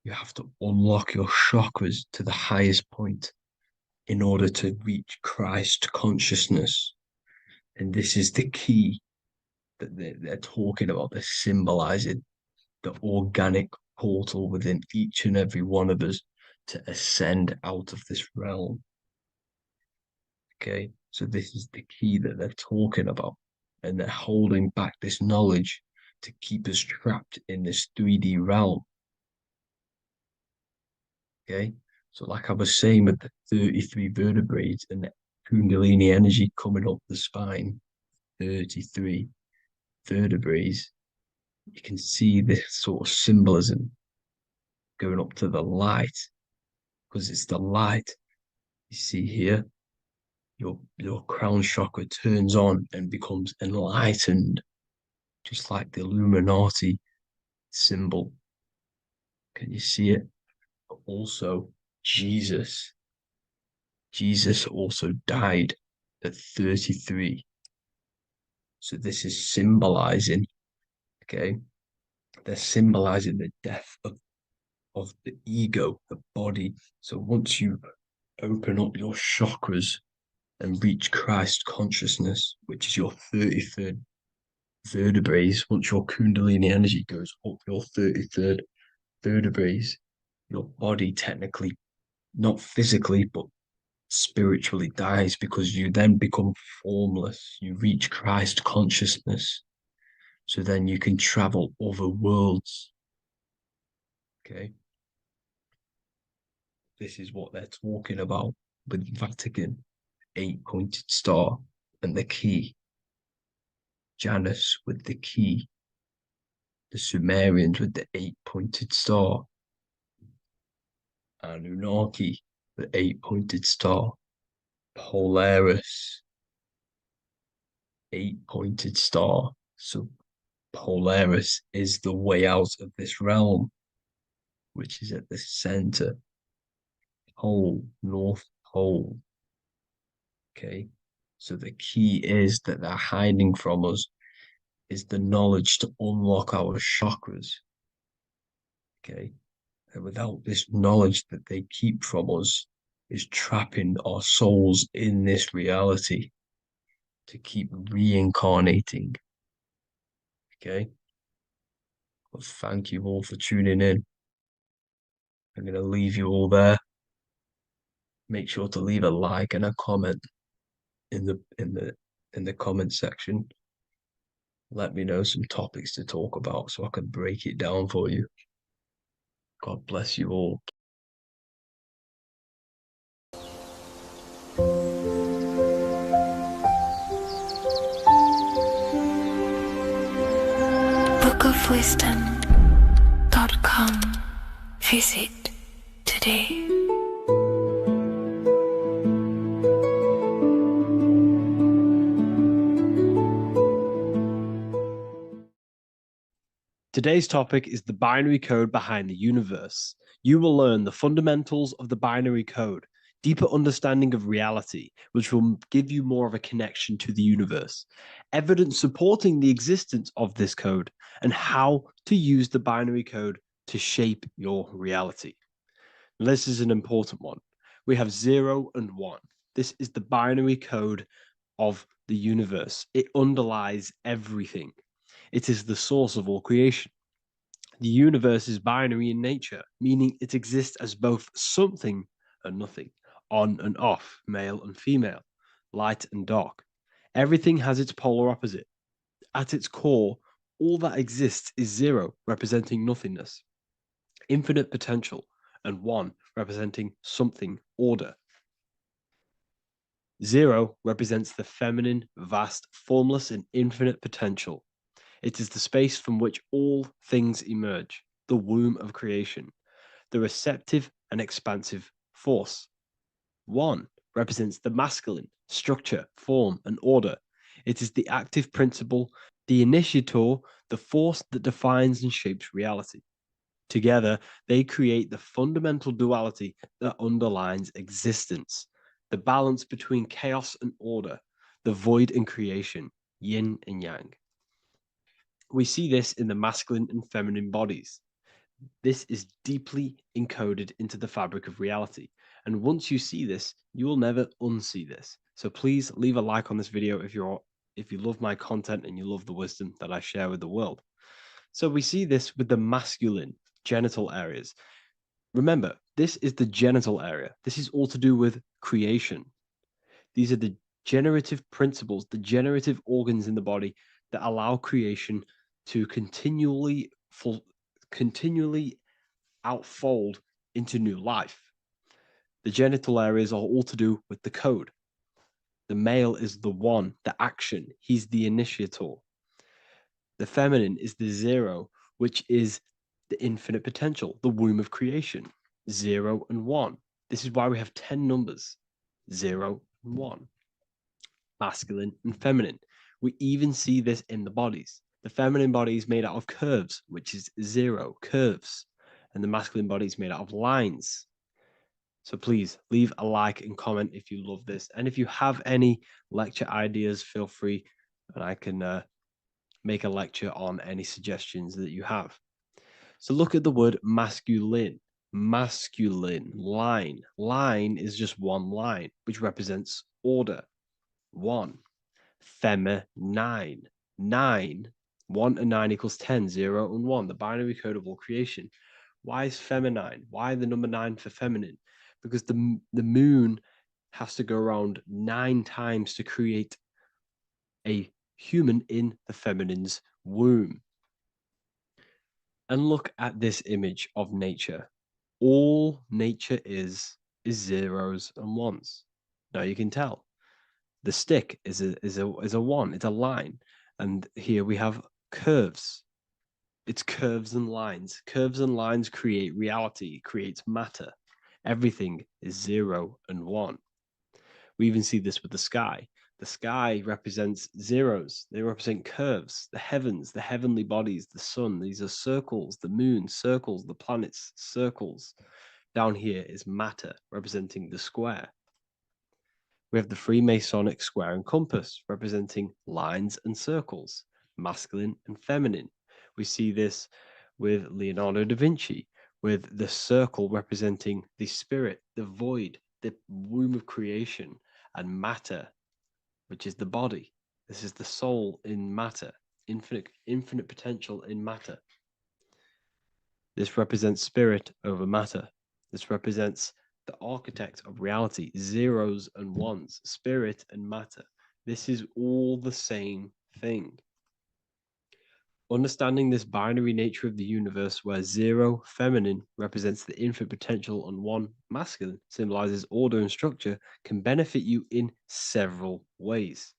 S3: you have to unlock your chakras to the highest point in order to reach Christ consciousness. And this is the key that they're talking about. They're symbolizing the organic portal within each and every one of us to ascend out of this realm. Okay, so this is the key that they're talking about, and they're holding back this knowledge to keep us trapped in this 3D realm. Okay, so like I was saying with the 33 vertebrae and the Kundalini energy coming up the spine, 33 vertebrae, you can see this sort of symbolism going up to the light, because it's the light. You see here, your crown chakra turns on and becomes enlightened, just like the Illuminati symbol. Can you see it? But also, Jesus also died at 33. So this is symbolizing, okay, they're symbolizing the death of the ego, the body. So once you open up your chakras and reach Christ consciousness, which is your 33rd vertebrae, once your Kundalini energy goes up your 33rd vertebrae, your body technically, not physically, but spiritually dies, because you then become formless. You reach Christ consciousness. So then you can travel other worlds. Okay. This is what they're talking about with Vatican, 8-pointed star, and the key. Janus with the key.
S2: The Sumerians with the 8-pointed star. Anunnaki, the 8-pointed star. Polaris, 8-pointed star. So Polaris is the way out of this realm, which is at the center. Pole, North Pole. Okay. So the key is that they're hiding from us is the knowledge to unlock our chakras. Okay. And without this knowledge that they keep from us, is trapping our souls in this reality to keep reincarnating. Okay. Well, thank you all for tuning in. I'm going to leave you all there. Make sure to leave a like and a comment in the comment section. Let me know some topics to talk about so I can break it down for you. God bless you all.
S1: bookofwisdom.com. Visit today.
S4: Today's topic is the binary code behind the universe. You will learn the fundamentals of the binary code, deeper understanding of reality, which will give you more of a connection to the universe, evidence supporting the existence of this code, and how to use the binary code to shape your reality. This is an important one. We have 0 and 1. This is the binary code of the universe. It underlies everything. It is the source of all creation. The universe is binary in nature, meaning it exists as both something and nothing, on and off, male and female, light and dark. Everything has its polar opposite. At its core, all that exists is 0, representing nothingness, infinite potential, and 1, representing something, order. 0 represents the feminine, vast, formless, and infinite potential. It is the space from which all things emerge, the womb of creation, the receptive and expansive force. 1 represents the masculine, structure, form, and order. It is the active principle, the initiator, the force that defines and shapes reality. Together, they create the fundamental duality that underlines existence, the balance between chaos and order, the void and creation, yin and yang. We see this in the masculine and feminine bodies. This is deeply encoded into the fabric of reality. And once you see this, you will never unsee this. So please leave a like on this video if you love my content and you love the wisdom that I share with the world. So we see this with the masculine genital areas. Remember, this is the genital area. This is all to do with creation. These are the generative principles, the generative organs in the body that allow creation to continually outfold into new life. The genital areas are all to do with the code. The male is the 1, the action. He's the initiator. The feminine is the 0, which is the infinite potential, the womb of creation. 0 and 1. This is why we have 10 numbers. 0 and 1. Masculine and feminine. We even see this in the bodies. The feminine body is made out of curves, which is 0, curves. And the masculine body is made out of lines. So please leave a like and comment if you love this. And if you have any lecture ideas, feel free and I can make a lecture on any suggestions that you have. So look at the word masculine. Masculine, line. Line is just one line, which represents order. 1. Feminine. 9. 1 and 9 equals 10. 0 and 1. The binary code of all creation. Why is feminine? Why the number 9 for feminine? Because the moon has to go around 9 times to create a human in the feminine's womb. And look at this image of nature. All nature is zeros and ones. Now you can tell. The stick is a 1, it's a line. And here we have curves. It's curves and lines. Curves and lines create reality, creates matter. Everything is 0 and 1. We even see this with the sky. The sky represents zeros. They represent curves, the heavens, the heavenly bodies, the sun. These are circles, the moon, circles, the planets, circles. Down here is matter, representing the square. We have the Freemasonic square and compass, representing lines and circles, masculine and feminine. We see this with Leonardo da Vinci, with the circle representing the spirit, the void, the womb of creation, and matter, which is the body. This is the soul in matter, infinite potential in matter. This represents spirit over matter. This represents the architect of reality, zeros and ones, spirit and matter. This is all the same thing. Understanding this binary nature of the universe, where 0, feminine, represents the infinite potential and 1, masculine, symbolizes order and structure, can benefit you in several ways.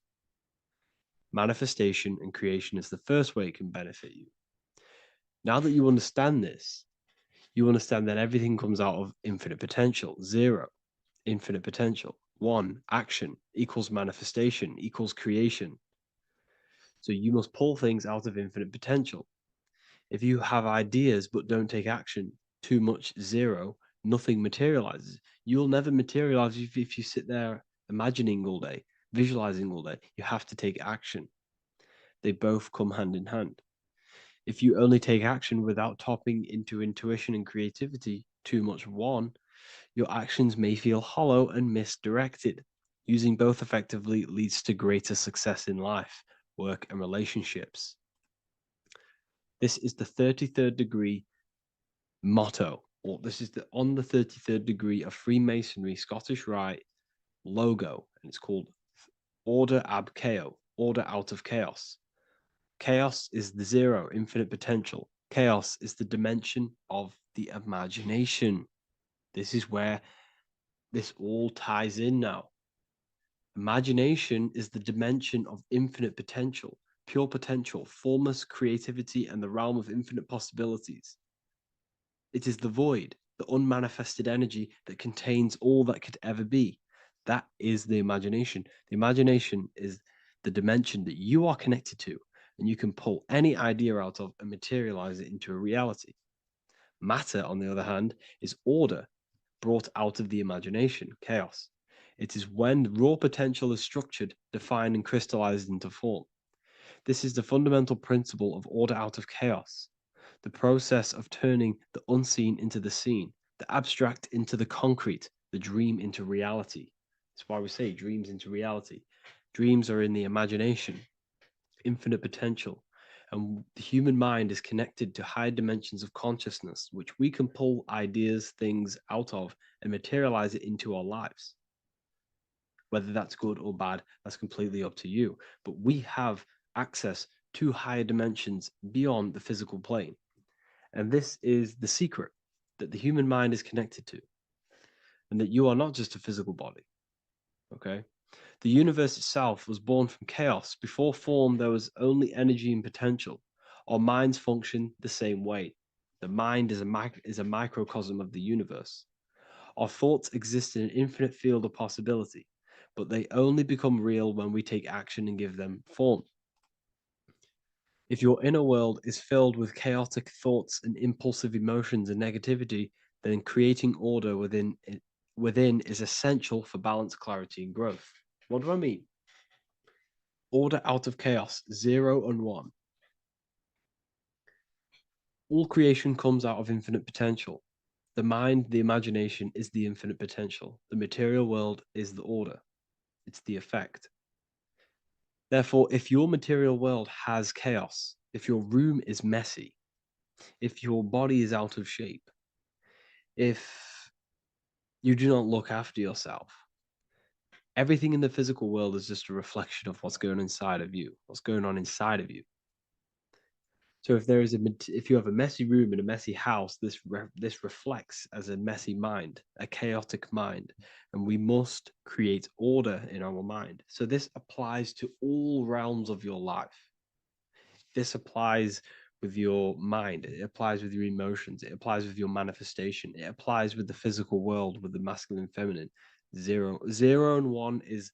S4: Manifestation and creation is the first way it can benefit you. Now that you understand this, you understand that everything comes out of infinite potential. 0, infinite potential. 1, action equals manifestation equals creation. So you must pull things out of infinite potential. If you have ideas but don't take action, too much 0, nothing materializes. You'll never materialize if you sit there imagining all day, visualizing all day. You have to take action. They both come hand in hand. If you only take action without tapping into intuition and creativity, too much 1, your actions may feel hollow and misdirected. Using both effectively leads to greater success in life, work, and relationships. This is the 33rd degree motto, or this is on the 33rd degree of Freemasonry Scottish Rite logo, and it's called Order ab Chaos, order out of chaos. Chaos is the 0, infinite potential. Chaos is the dimension of the imagination. This is where this all ties in now. Imagination is the dimension of infinite potential, pure potential, formless creativity, and the realm of infinite possibilities. It is the void, the unmanifested energy that contains all that could ever be. That is the imagination. The imagination is the dimension that you are connected to, and you can pull any idea out of and materialize it into a reality. Matter, on the other hand, is order brought out of the imagination, chaos. It is when raw potential is structured, defined, and crystallized into form. This is the fundamental principle of order out of chaos, the process of turning the unseen into the seen, the abstract into the concrete, the dream into reality. That's why we say dreams into reality. Dreams are in the imagination, infinite potential, and the human mind is connected to high dimensions of consciousness, which we can pull ideas, things out of and materialize it into our lives. Whether that's good or bad, that's completely up to you. But we have access to higher dimensions beyond the physical plane. And this is the secret that the human mind is connected to, and that you are not just a physical body. Okay? The universe itself was born from chaos. Before form, there was only energy and potential. Our minds function the same way. The mind is a microcosm of the universe. Our thoughts exist in an infinite field of possibility, but they only become real when we take action and give them form. If your inner world is filled with chaotic thoughts and impulsive emotions and negativity, then creating order within is essential for balance, clarity, and growth. What do I mean? Order out of chaos, 0 and 1. All creation comes out of infinite potential. The mind, the imagination, is the infinite potential. The material world is the order. It's the effect. Therefore, if your material world has chaos, if your room is messy, if your body is out of shape, if you do not look after yourself, everything in the physical world is just a reflection of what's going on inside of you, what's going on inside of you. So if you have a messy room in a messy house, this reflects as a messy mind, a chaotic mind, and we must create order in our mind. So this applies to all realms of your life. This applies with your mind. It applies with your emotions. It applies with your manifestation. It applies with the physical world, with the masculine and feminine. 0 and 1 is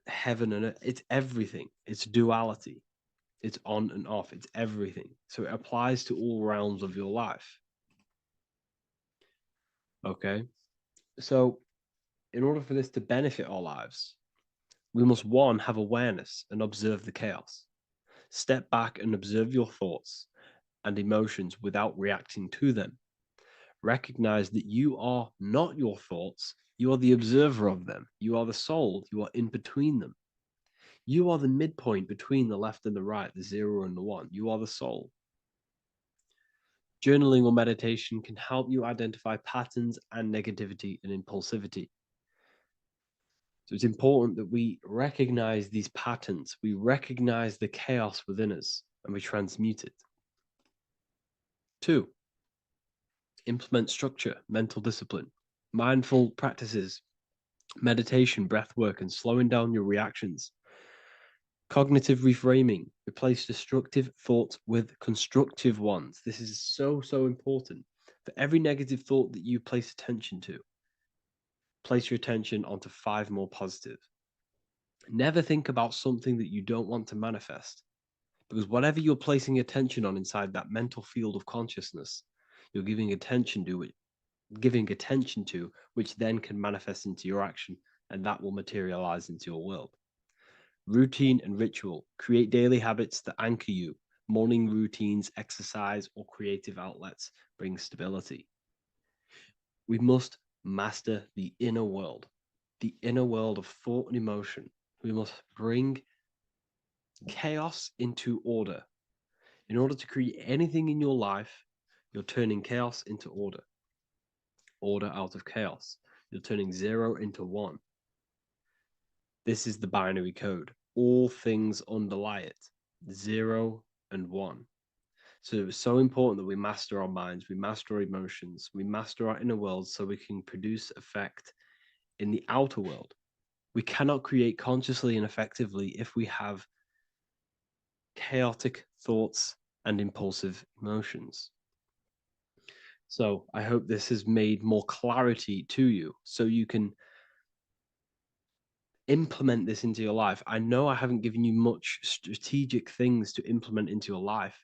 S4: heaven and earth. It's everything. It's duality. It's on and off. It's everything. So it applies to all realms of your life. Okay. So in order for this to benefit our lives, we must, one, have awareness and observe the chaos. Step back and observe your thoughts and emotions without reacting to them. Recognize that you are not your thoughts. You are the observer of them. You are the soul. You are in between them. You are the midpoint between the left and the right, the 0 and the 1. You are the soul. Journaling or meditation can help you identify patterns and negativity and impulsivity. So it's important that we recognize these patterns. We recognize the chaos within us and we transmute it. 2, implement structure, mental discipline, mindful practices, meditation, breath work, and slowing down your reactions. Cognitive reframing, replace destructive thoughts with constructive ones. This is so important. For every negative thought that you place attention to, place your attention onto 5 more positive. Never think about something that you don't want to manifest, because whatever you're placing attention on inside that mental field of consciousness, you're giving attention to, which then can manifest into your action, and that will materialize into your world. Routine and ritual. Create daily habits that anchor you. Morning routines, exercise, or creative outlets bring stability. We must master the inner world of thought and emotion. We must bring chaos into order. In order to create anything in your life, you're turning chaos into order. Order out of chaos. You're turning 0 into 1. This is the binary code. All things underlie it. 0 and 1. So it's so important that we master our minds, we master our emotions, we master our inner world so we can produce effect in the outer world. We cannot create consciously and effectively if we have chaotic thoughts and impulsive emotions. So I hope this has made more clarity to you so you can implement this into your life. I know I haven't given you much strategic things to implement into your life,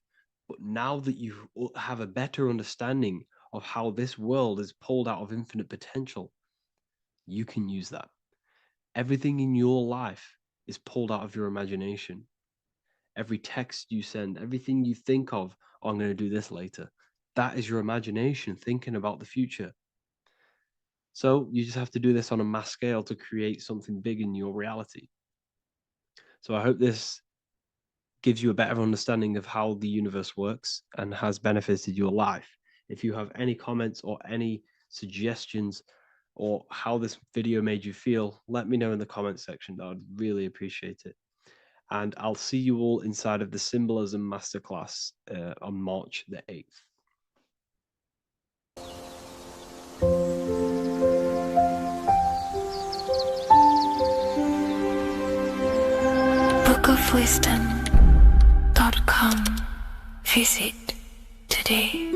S4: but now that you have a better understanding of how this world is pulled out of infinite potential, you can use that. Everything in your life is pulled out of your imagination. Every text you send, everything you think of, oh, I'm going to do this later, that is your imagination thinking about the future. So you just have to do this on a mass scale to create something big in your reality. So I hope this gives you a better understanding of how the universe works and has benefited your life. If you have any comments or any suggestions or how this video made you feel, let me know in the comments section. I would really appreciate it. And I'll see you all inside of the Symbolism Masterclass on March the 8th.
S1: bookofwisdom.com. Visit today.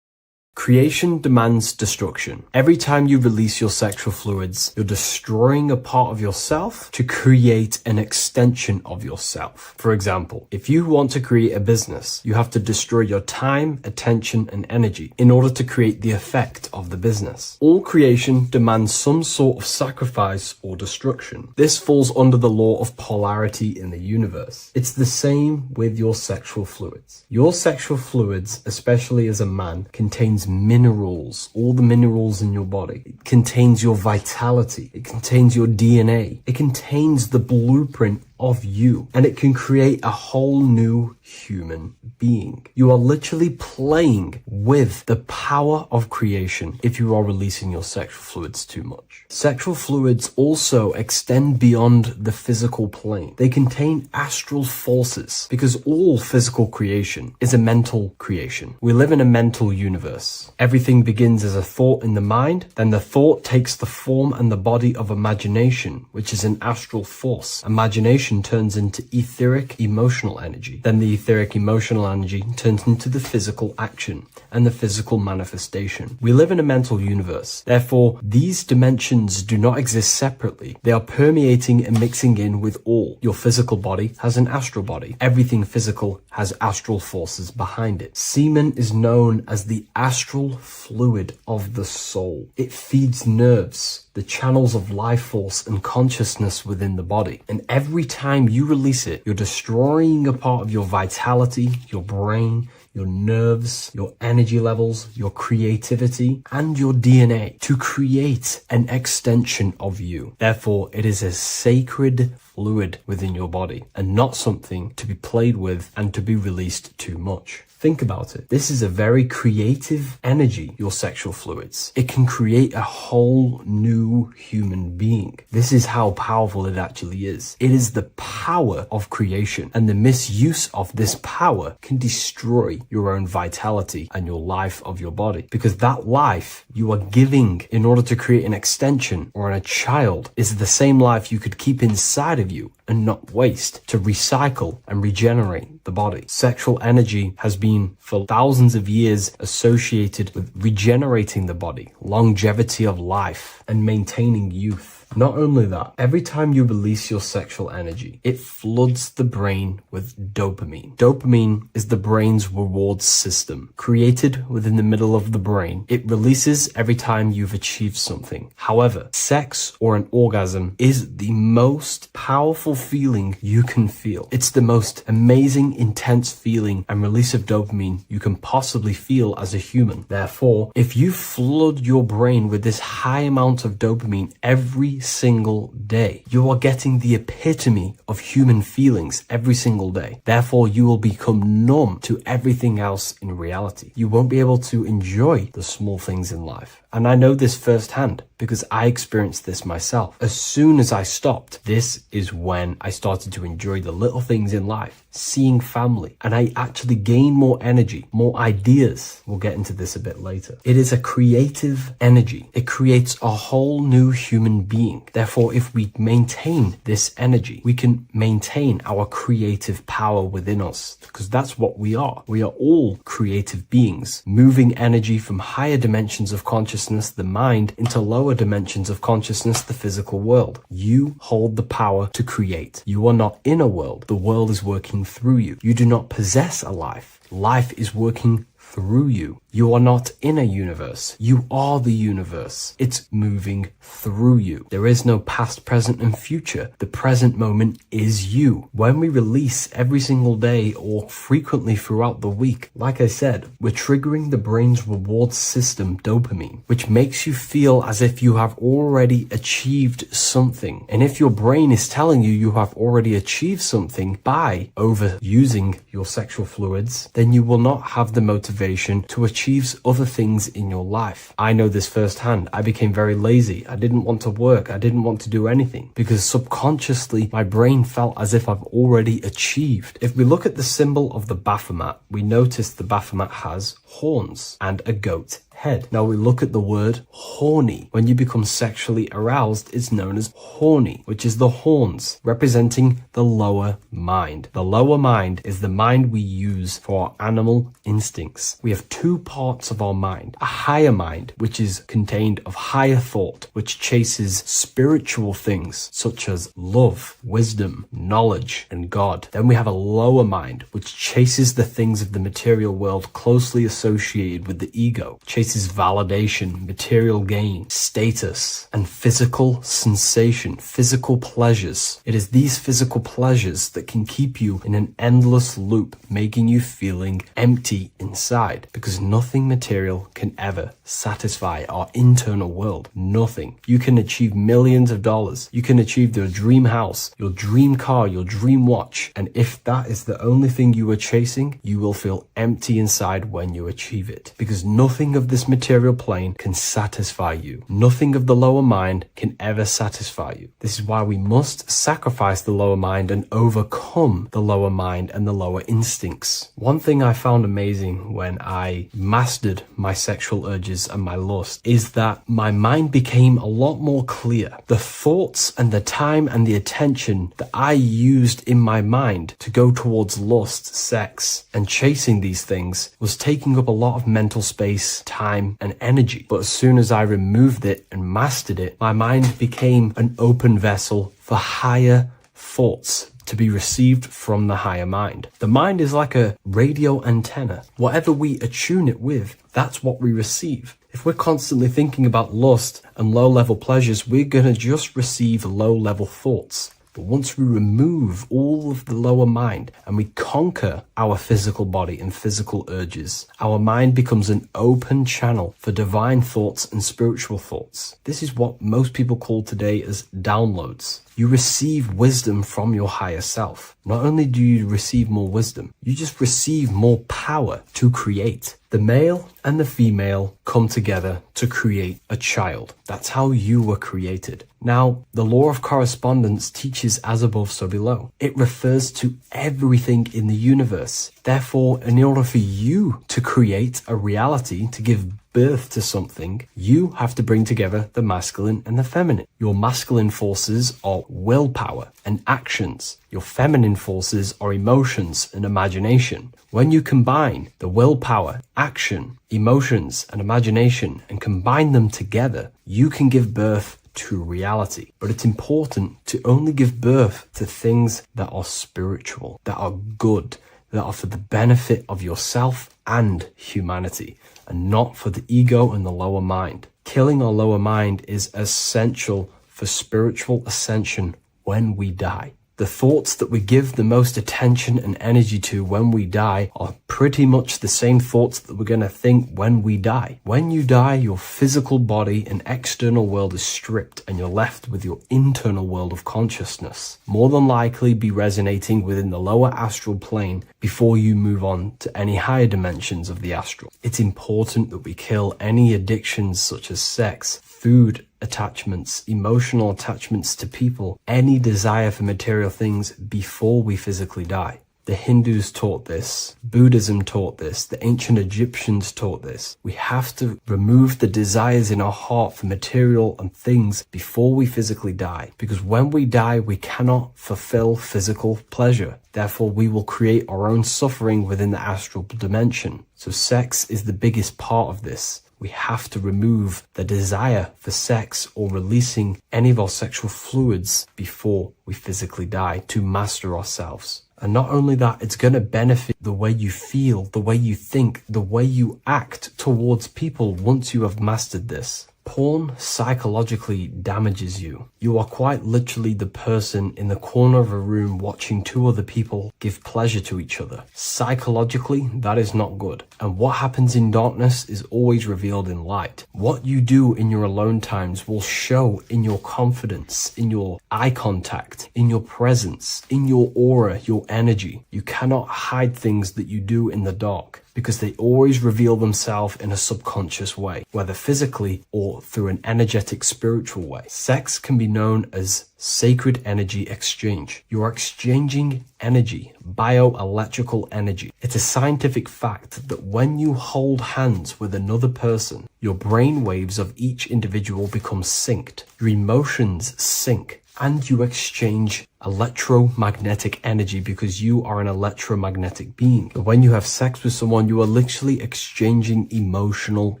S3: Creation demands destruction. Every time you release your sexual fluids, you're destroying a part of yourself to create an extension of yourself. For example, if you want to create a business, you have to destroy your time, attention, and energy in order to create the effect of the business. All creation demands some sort of sacrifice or destruction. This falls under the law of polarity in the universe. It's the same with your sexual fluids. Your sexual fluids, especially as a man, contains minerals, all the minerals in your body. It contains your vitality. It contains your DNA. It contains the blueprint of you, and it can create a whole new human being. You are literally playing with the power of creation if you are releasing your sexual fluids too much. Sexual fluids also extend beyond the physical plane. They contain astral forces because all physical creation is a mental creation. We live in a mental universe. Everything begins as a thought in the mind, then the thought takes the form and the body of imagination, which is an astral force. Imagination turns into etheric emotional energy. Then the etheric emotional energy turns into the physical action and the physical manifestation. We live in a mental universe. Therefore, these dimensions do not exist separately. They are permeating and mixing in with all. Your physical body has an astral body. Everything physical has astral forces behind it. Semen is known as the astral fluid of the soul. It feeds nerves, the channels of life force and consciousness within the body. And every time you release it, you're destroying a part of your vitality, your brain, your nerves, your energy levels, your creativity, and your DNA to create an extension of you. Therefore, it is a sacred fluid within your body and not something to be played with and to be released too much. Think about it. This is a very creative energy, your sexual fluids. It can create a whole new human being. This is how powerful it actually is. It is the power of creation, and the misuse of this power can destroy your own vitality and your life of your body, because that life you are giving in order to create an extension or a child is the same life you could keep inside of you and not waste to recycle and regenerate the body. Sexual energy has been for thousands of years associated with regenerating the body, longevity of life, and maintaining youth. Not only that, every time you release your sexual energy, it floods the brain with dopamine. Dopamine is the brain's reward system, created within the middle of the brain. It releases every time you've achieved something. However, sex or an orgasm is the most powerful feeling you can feel. It's the most amazing, intense feeling and release of dopamine you can possibly feel as a human. Therefore, if you flood your brain with this high amount of dopamine every single day, you are getting the epitome of human feelings every single day. Therefore, you will become numb to everything else in reality. You won't be able to enjoy the small things in life. And I know this firsthand because I experienced this myself. As soon as I stopped, this is when I started to enjoy the little things in life, seeing family, and I actually gained more energy, more ideas. We'll get into this a bit later. It is a creative energy. It creates a whole new human being. Therefore, if we maintain this energy, we can maintain our creative power within us, because that's what we are. We are all creative beings, moving energy from higher dimensions of consciousness, the mind, into lower dimensions of consciousness, the physical world. You hold the power to create. You are not in a world. The world is working through you. You do not possess a life. Life is working through you. You are not in a universe. You are the universe. It's moving through you. There is no past, present, and future. The present moment is you. When we release every single day or frequently throughout the week, like I said, we're triggering the brain's reward system, dopamine, which makes you feel as if you have already achieved something. And if your brain is telling you you have already achieved something by overusing your sexual fluids, then you will not have the motivation to achieve other things in your life. I know this firsthand. I became very lazy. I didn't want to work. I didn't want to do anything because subconsciously my brain felt as if I've already achieved. If we look at the symbol of the Baphomet, we notice the Baphomet has horns and a goat head. Now we look at the word horny. When you become sexually aroused, it's known as horny, which is the horns, representing the lower mind. The lower mind is the mind we use for our animal instincts. We have two parts of our mind. A higher mind, which is contained of higher thought, which chases spiritual things such as love, wisdom, knowledge, and God. Then we have a lower mind, which chases the things of the material world closely associated with the ego, chases chases validation, material gain, status, and physical sensation, physical pleasures. It is these physical pleasures that can keep you in an endless loop, making you feeling empty inside, because nothing material can ever satisfy our internal world. Nothing. You can achieve millions of dollars. You can achieve your dream house, your dream car, your dream watch. And if that is the only thing you are chasing, you will feel empty inside when you achieve it, because nothing of this material plane can satisfy you. Nothing of the lower mind can ever satisfy you. This is why we must sacrifice the lower mind and overcome the lower mind and the lower instincts. One thing I found amazing when I mastered my sexual urges and my lust is that my mind became a lot more clear. The thoughts and the time and the attention that I used in my mind to go towards lust, sex, and chasing these things was taking up a lot of mental space, time, and energy. But as soon as I removed it and mastered it, my mind became an open vessel for higher thoughts to be received from the higher mind. The mind is like a radio antenna. Whatever we attune it with, that's what we receive. If we're constantly thinking about lust and low-level pleasures, we're gonna just receive low-level thoughts. But once we remove all of the lower mind and we conquer our physical body and physical urges, our mind becomes an open channel for divine thoughts and spiritual thoughts. This is what most people call today as downloads. You receive wisdom from your higher self. Not only do you receive more wisdom, you just receive more power to create. The male and the female come together to create a child. That's how you were created. Now, the law of correspondence teaches as above, so below. It refers to everything in the universe. Therefore, in order for you to create a reality, to give birth to something, you have to bring together the masculine and the feminine. Your masculine forces are willpower and actions. Your feminine forces are emotions and imagination. When you combine the willpower, action, emotions, and imagination and combine them together, you can give birth to reality. But it's important to only give birth to things that are spiritual, that are good, that are for the benefit of yourself and humanity, and not for the ego and the lower mind. Killing our lower mind is essential for spiritual ascension when we die. The thoughts that we give the most attention and energy to when we die are pretty much the same thoughts that we're going to think when we die. When you die, your physical body and external world is stripped and you're left with your internal world of consciousness. More than likely be resonating within the lower astral plane before you move on to any higher dimensions of the astral. It's important that we kill any addictions such as sex, food, attachments, emotional attachments to people, any desire for material things before we physically die. The Hindus taught this, Buddhism taught this, the ancient Egyptians taught this. We have to remove the desires in our heart for material and things before we physically die, because when we die, we cannot fulfill physical pleasure. Therefore, we will create our own suffering within the astral dimension. So sex is the biggest part of this. We have to remove the desire for sex or releasing any of our sexual fluids before we physically die to master ourselves. And not only that, it's going to benefit the way you feel, the way you think, the way you act towards people once you have mastered this. Porn psychologically damages you. You are quite literally the person in the corner of a room watching two other people give pleasure to each other. Psychologically, that is not good. And what happens in darkness is always revealed in light. What you do in your alone times will show in your confidence, in your eye contact, in your presence, in your aura, your energy. You cannot hide things that you do in the dark, because they always reveal themselves in a subconscious way, whether physically or through an energetic spiritual way. Sex can be known as sacred energy exchange. You are exchanging energy, bioelectrical energy. It's a scientific fact that when you hold hands with another person, your brain waves of each individual become synced. Your emotions sync. And you exchange electromagnetic energy because you are an electromagnetic being. But when you have sex with someone, you are literally exchanging emotional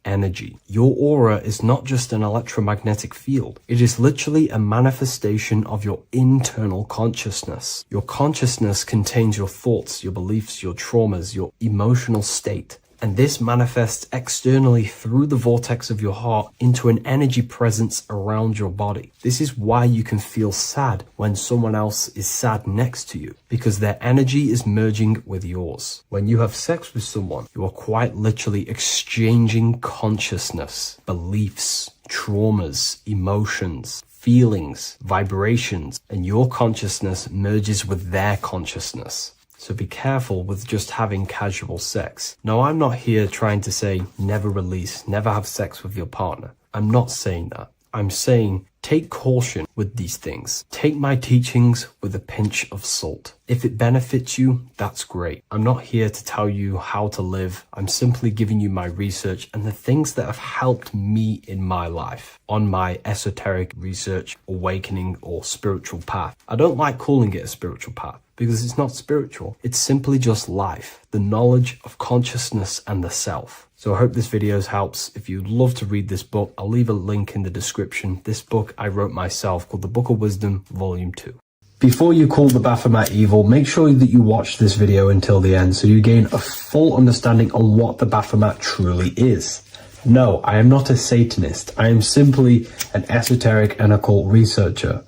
S3: energy. Your aura is not just an electromagnetic field. It is literally a manifestation of your internal consciousness. Your consciousness contains your thoughts, your beliefs, your traumas, your emotional state. And this manifests externally through the vortex of your heart into an energy presence around your body. This is why you can feel sad when someone else is sad next to you, because their energy is merging with yours. When you have sex with someone, you are quite literally exchanging consciousness, beliefs, traumas, emotions, feelings, vibrations, and your consciousness merges with their consciousness. So be careful with just having casual sex. Now, I'm not here trying to say never release, never have sex with your partner. I'm not saying that. I'm saying take caution with these things. Take my teachings with a pinch of salt. If it benefits you, that's great. I'm not here to tell you how to live. I'm simply giving you my research and the things that have helped me in my life on my esoteric research, awakening, or spiritual path. I don't like calling it a spiritual path, because it's not spiritual. It's simply just life, the knowledge of consciousness and the self. So I hope this video helps. If you'd love to read this book, I'll leave a link in the description. This book I wrote myself called The Book of Wisdom, Volume 2. Before you call the Baphomet evil, make sure that you watch this video until the end so you gain a full understanding on what the Baphomet truly is. No, I am not a Satanist. I am simply an esoteric and occult researcher.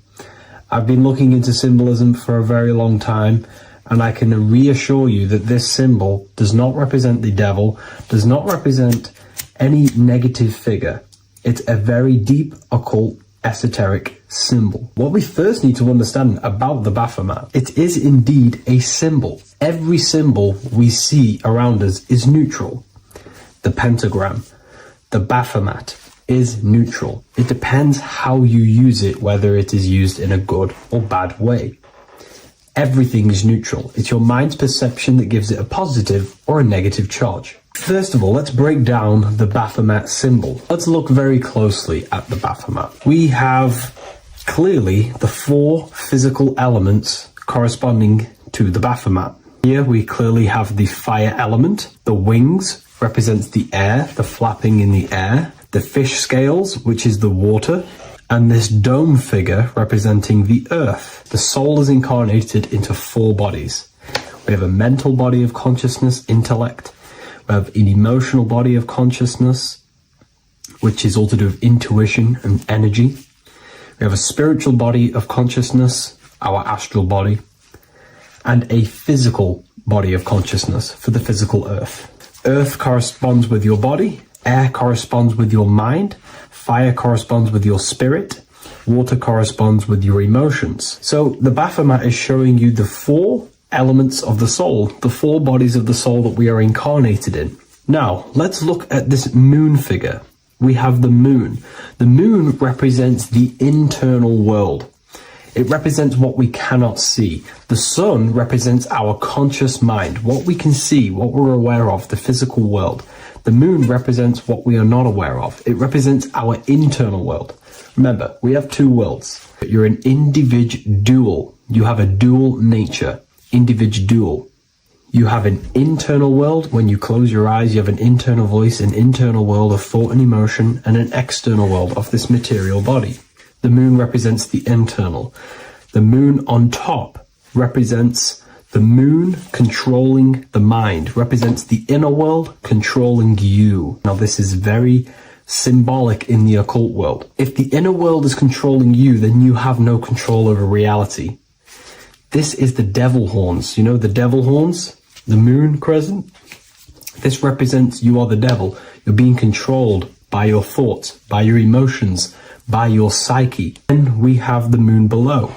S3: I've been looking into symbolism for a very long time, and I can reassure you that this symbol does not represent the devil, does not represent any negative figure. It's a very deep, occult, esoteric symbol. What we first need to understand about the Baphomet, it is indeed a symbol. Every symbol we see around us is neutral. The pentagram, the Baphomet, is neutral. It depends how you use it, whether it is used in a good or bad way. Everything is neutral. It's your mind's perception that gives it a positive or a negative charge. First of all, let's break down the Baphomet symbol. Let's look very closely at the Baphomet. We have clearly the 4 physical elements corresponding to the Baphomet. Here we clearly have the fire element. The wings represents the air, the flapping in the air. The fish scales, which is the water, and this dome figure representing the earth. The soul is incarnated into 4 bodies. We have a mental body of consciousness, intellect. We have an emotional body of consciousness, which is all to do with intuition and energy. We have a spiritual body of consciousness, our astral body, and a physical body of consciousness for the physical earth. Earth corresponds with your body. Air corresponds with your mind, fire corresponds with your spirit, water corresponds with your emotions. So the Baphomet is showing you the 4 elements of the soul, the 4 bodies of the soul that we are incarnated in. Now, let's look at this moon figure. We have the moon. The moon represents the internal world. It represents what we cannot see. The sun represents our conscious mind, what we can see, what we're aware of, the physical world. The moon represents what we are not aware of. It represents our internal world. Remember, we have 2 worlds. You're an individual. You have a dual nature. Individual. You have an internal world. When you close your eyes, you have an internal voice, an internal world of thought and emotion, and an external world of this material body. The moon represents the internal. The moon on top represents the moon controlling the mind, represents the inner world controlling you. Now, this is very symbolic in the occult world. If the inner world is controlling you, then you have no control over reality. This is the devil horns. You know the devil horns? The moon crescent? This represents you are the devil. You're being controlled by your thoughts, by your emotions, by your psyche. Then we have the moon below,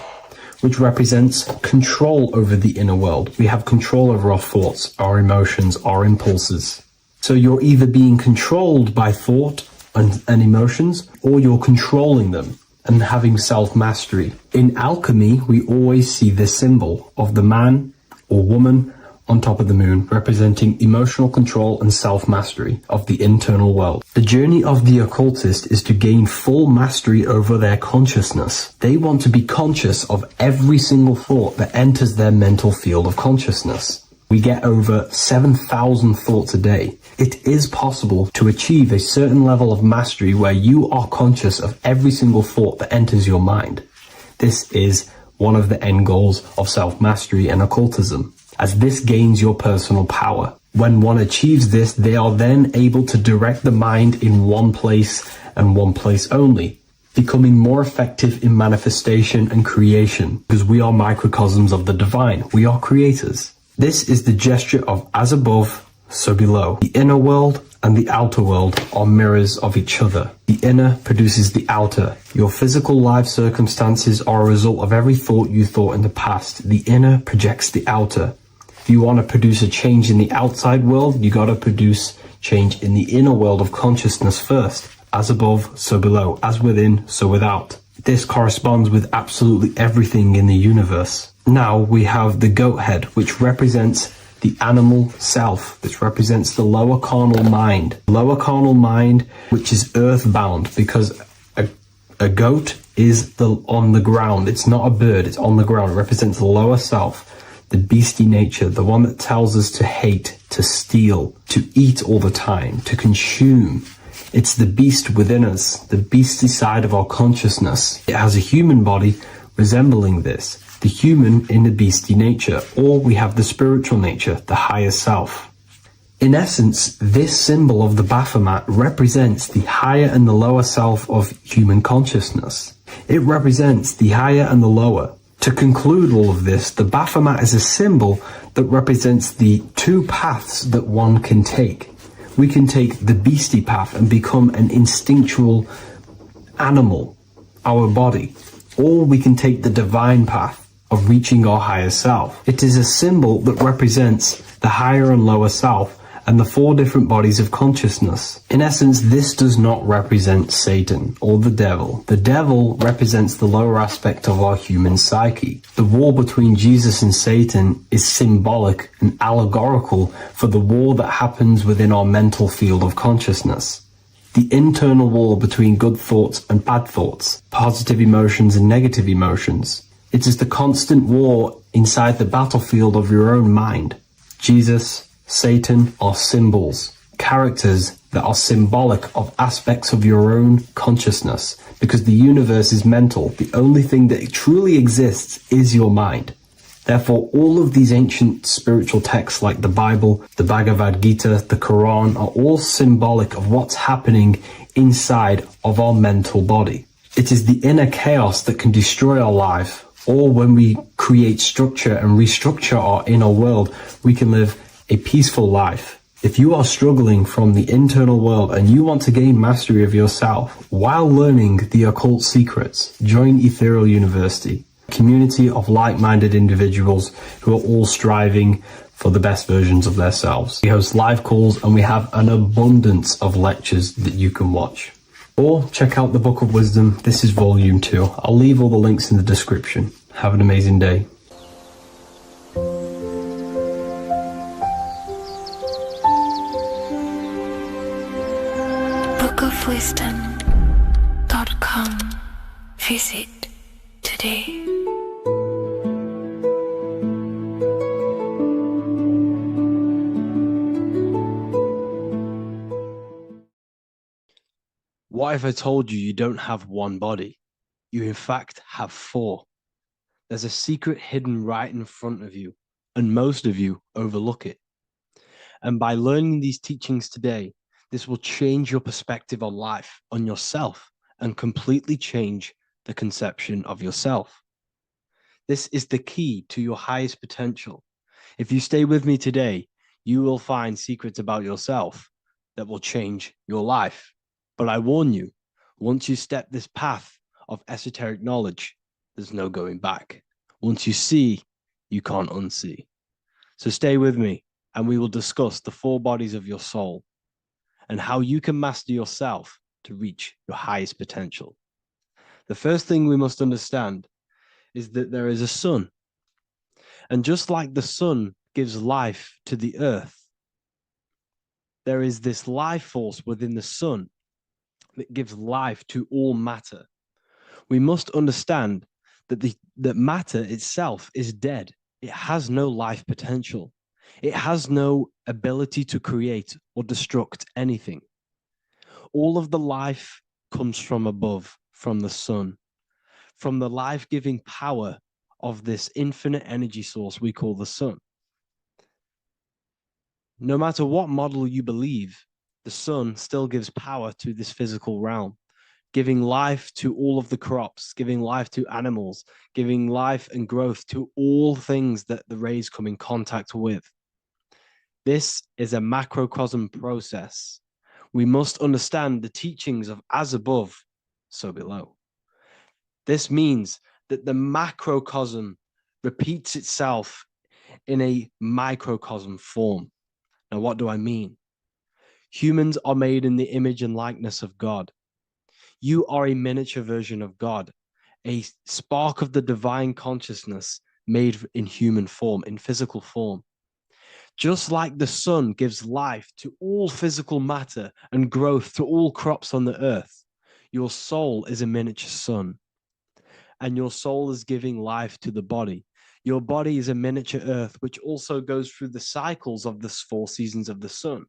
S3: which represents control over the inner world. We have control over our thoughts, our emotions, our impulses. So you're either being controlled by thought and emotions, or you're controlling them and having self-mastery. In alchemy, we always see this symbol of the man or woman on top of the moon, representing emotional control and self-mastery of the internal world. The journey of the occultist is to gain full mastery over their consciousness. They want to be conscious of every single thought that enters their mental field of consciousness. We get over 7,000 thoughts a day. It is possible to achieve a certain level of mastery where you are conscious of every single thought that enters your mind. This is one of the end goals of self-mastery and occultism, as this gains your personal power. When one achieves this, they are then able to direct the mind in one place and one place only, becoming more effective in manifestation and creation, because we are microcosms of the divine. We are creators. This is the gesture of as above, so below. The inner world and the outer world are mirrors of each other. The inner produces the outer. Your physical life circumstances are a result of every thought you thought in the past. The inner projects the outer. If you want to produce a change in the outside world, you got to produce change in the inner world of consciousness first. As above, so below. As within, so without. This corresponds with absolutely everything in the universe. Now we have the goat head, which represents the animal self. This represents the lower carnal mind. Lower carnal mind, which is earthbound, because a goat is on the ground. It's not a bird, it's on the ground. It represents the lower self. The beastie nature, the one that tells us to hate, to steal, to eat all the time, to consume. It's the beast within us, the beastly side of our consciousness. It has a human body resembling this, the human in the beastie nature, or we have the spiritual nature, the higher self. In essence, this symbol of the Baphomet represents the higher and the lower self of human consciousness. It represents the higher and the lower. To conclude all of this, the Baphomet is a symbol that represents the two paths that one can take. We can take the beastie path and become an instinctual animal, our body, or we can take the divine path of reaching our higher self. It is a symbol that represents the higher and lower self and the four different bodies of consciousness. In essence, this does not represent Satan or the devil. The devil represents the lower aspect of our human psyche. The war between Jesus and Satan is symbolic and allegorical for the war that happens within our mental field of consciousness. The internal war between good thoughts and bad thoughts, positive emotions and negative emotions. It is the constant war inside the battlefield of your own mind. Jesus, Satan are symbols, characters that are symbolic of aspects of your own consciousness, because the universe is mental. The only thing that truly exists is your mind. Therefore, all of these ancient spiritual texts like the Bible, the Bhagavad Gita, the Quran are all symbolic of what's happening inside of our mental body. It is the inner chaos that can destroy our life, or when we create structure and restructure our inner world, we can live a peaceful life. If you are struggling from the internal world and you want to gain mastery of yourself while learning the occult secrets, join Ethereal University, a community of like-minded individuals who are all striving for the best versions of themselves. We host live calls and we have an abundance of lectures that you can watch. Or check out the Book of Wisdom. This is volume 2. I'll leave all the links in the description. Have an amazing day.
S1: bookofwisdom.com. Visit today.
S4: What if I told you you don't have one body? You in fact have 4. There's a secret hidden right in front of you, and most of you overlook it. And by learning these teachings today, this will change your perspective on life, on yourself, and completely change the conception of yourself. This is the key to your highest potential. If you stay with me today, you will find secrets about yourself that will change your life. But I warn you, once you step this path of esoteric knowledge, there's no going back. Once you see, you can't unsee. So stay with me, and we will discuss the 4 bodies of your soul and how you can master yourself to reach your highest potential. The first thing we must understand is that there is a sun. And just like the sun gives life to the earth, there is this life force within the sun that gives life to all matter. We must understand that matter itself is dead. It has no life potential. It has no ability to create or destruct anything. All of the life comes from above, from the sun, from the life-giving power of this infinite energy source we call the sun. No matter what model you believe, the sun still gives power to this physical realm, giving life to all of the crops, giving life to animals, giving life and growth to all things that the rays come in contact with. This is a macrocosm process. We must understand the teachings of as above, so below. This means that the macrocosm repeats itself in a microcosm form. Now, what do I mean? Humans are made in the image and likeness of God. You are a miniature version of God, a spark of the divine consciousness made in human form, in physical form. Just like the sun gives life to all physical matter and growth to all crops on the earth, your soul is a miniature sun. And your soul is giving life to the body. Your body is a miniature earth, which also goes through the cycles of the 4 seasons of the sun.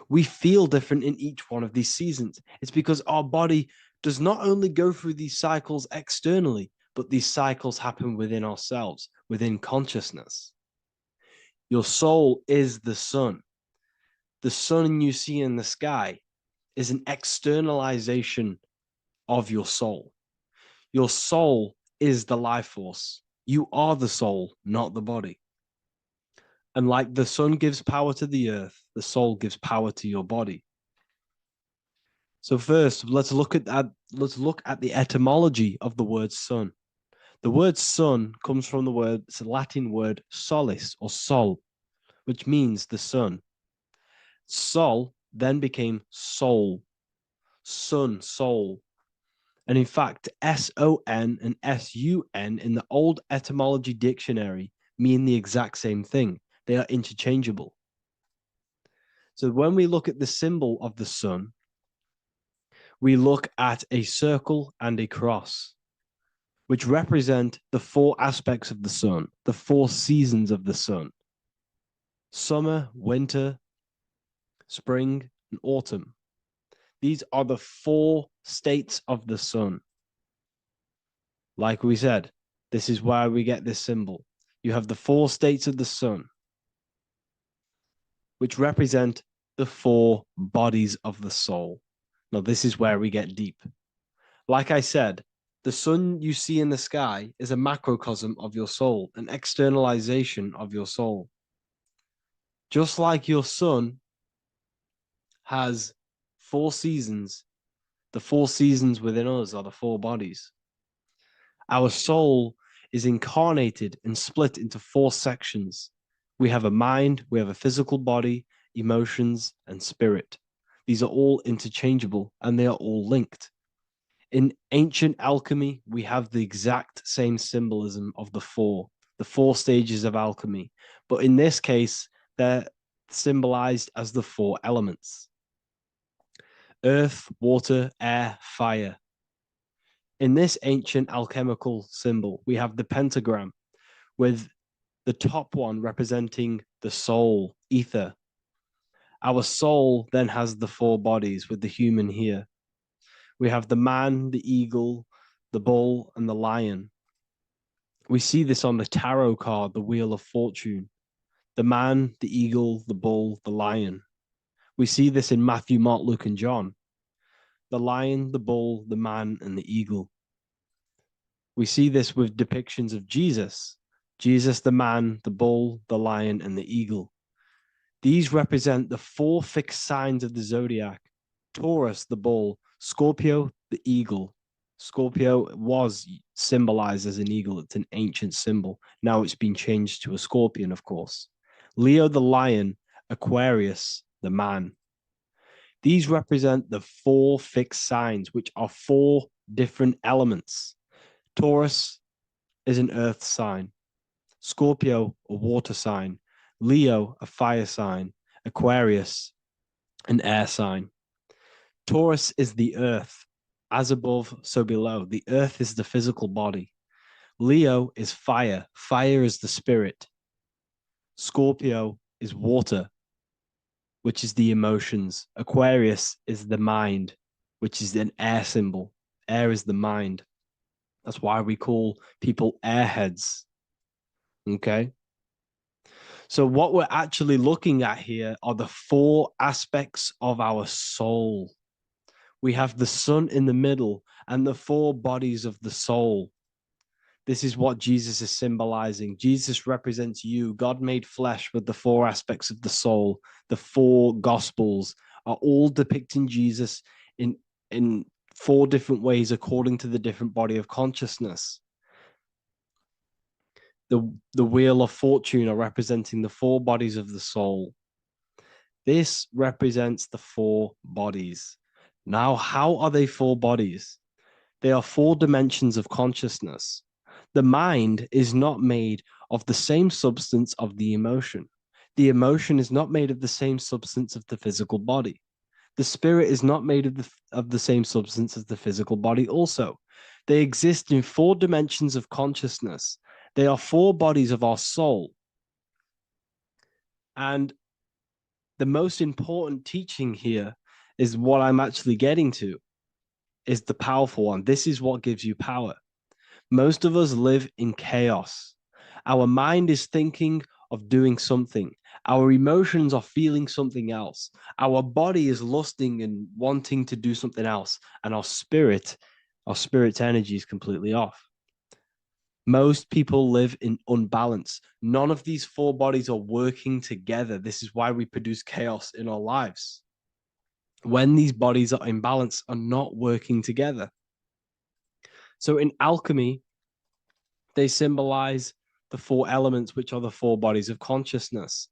S4: We feel different in each one of these seasons. It's because our body does not only go through these cycles externally, but these cycles happen within ourselves, within consciousness. Your soul is the sun. The sun you see in the sky is an externalization of your soul. Your soul is the life force. You are the soul, not the body. And like the sun gives power to the earth, the soul gives power to your body. So first, let's look at the etymology of the word sun. The word sun comes from it's a Latin word solis or sol, which means the sun. Sol then became soul, sun, soul. And in fact, S-O-N and S-U-N in the old etymology dictionary mean the exact same thing. They are interchangeable. So when we look at the symbol of the sun, we look at a circle and a cross, which represent the 4 aspects of the sun, the 4 seasons of the sun: summer, winter, spring, and autumn. These are the 4 states of the sun. Like we said, this is why we get this symbol. You have the 4 states of the sun, which represent the 4 bodies of the soul. Now, this is where we get deep. Like I said, the sun you see in the sky is a macrocosm of your soul, an externalization of your soul. Just like your sun has 4 seasons, the 4 seasons within us are the 4 bodies. Our soul is incarnated and split into 4 sections. We have a mind, we have a physical body, emotions, and spirit. These are all interchangeable and they are all linked. In ancient alchemy, we have the exact same symbolism of the 4 stages of alchemy. But in this case, they're symbolized as the 4 elements: earth, water, air, fire. In this ancient alchemical symbol, we have the pentagram with the top one representing the soul, ether. Our soul then has the 4 bodies with the human here. We have the man, the eagle, the bull, and the lion. We see this on the tarot card, the Wheel of Fortune. The man, the eagle, the bull, the lion. We see this in Matthew, Mark, Luke, and John. The lion, the bull, the man, and the eagle. We see this with depictions of Jesus. Jesus, the man, the bull, the lion, and the eagle. These represent the 4 fixed signs of the zodiac: Taurus, the bull; Scorpio, the eagle. Scorpio was symbolized as an eagle. It's an ancient symbol. Now it's been changed to a scorpion, of course. Leo, the lion; Aquarius, the man. These represent the 4 fixed signs, which are 4 different elements. Taurus is an earth sign. Scorpio, a water sign. Leo, a fire sign. Aquarius, an air sign. Taurus is the earth. As above, so below. The earth is the physical body. Leo is fire. Fire is the spirit. Scorpio is water, which is the emotions. Aquarius is the mind, which is an air symbol. Air is the mind. That's why we call people airheads. Okay? So what we're actually looking at here are the four aspects of our soul. We have the sun in the middle and the four bodies of the soul. This is what Jesus is symbolizing. Jesus represents you. God made flesh with the four aspects of the soul. The four gospels are all depicting Jesus in four different ways according to the different body of consciousness. The wheel of fortune are representing the four bodies of the soul. This represents the four bodies. Now, how are they four bodies? They are four dimensions of consciousness. The mind is not made of the same substance of the emotion. The emotion is not made of the same substance of the physical body. The spirit is not made of the same substance as the physical body also. They exist in four dimensions of consciousness. They are four bodies of our soul. And the most important teaching here is what I'm actually getting to, is the powerful one. This is what gives you power. Most of us live in chaos. Our mind is thinking of doing something. Our emotions are feeling something else. Our body is lusting and wanting to do something else. And our spirit's energy is completely off. Most people live in unbalance. None of these four bodies are working together. This is why we produce chaos in our lives. When these bodies are in balance, are not working together. So in alchemy, they symbolize the four elements, which are the four bodies of consciousness.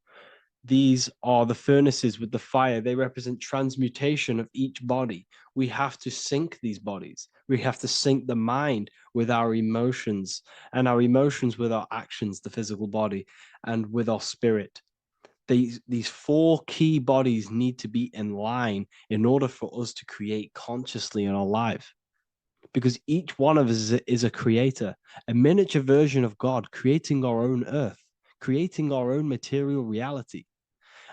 S4: These are the furnaces with the fire. They represent transmutation of each body. We have to sync these bodies. We have to sync the mind with our emotions, and our emotions with our actions, the physical body, and with our spirit. These four key bodies need to be in line in order for us to create consciously in our life. Because each one of us is a creator, a miniature version of God, creating our own earth, creating our own material reality.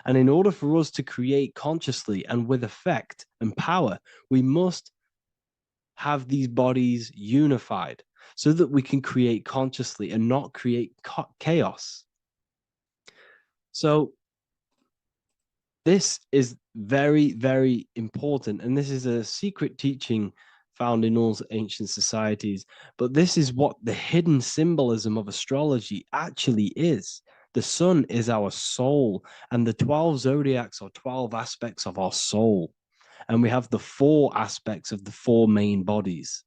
S4: And in order for us to create consciously and with effect and power, we must have these bodies unified so that we can create consciously and not create chaos. So this is very, very important. And this is a secret teaching found in all ancient societies. But this is what the hidden symbolism of astrology actually is. The sun is our soul, and the 12 zodiacs are 12 aspects of our soul. And we have the four aspects of the four main bodies.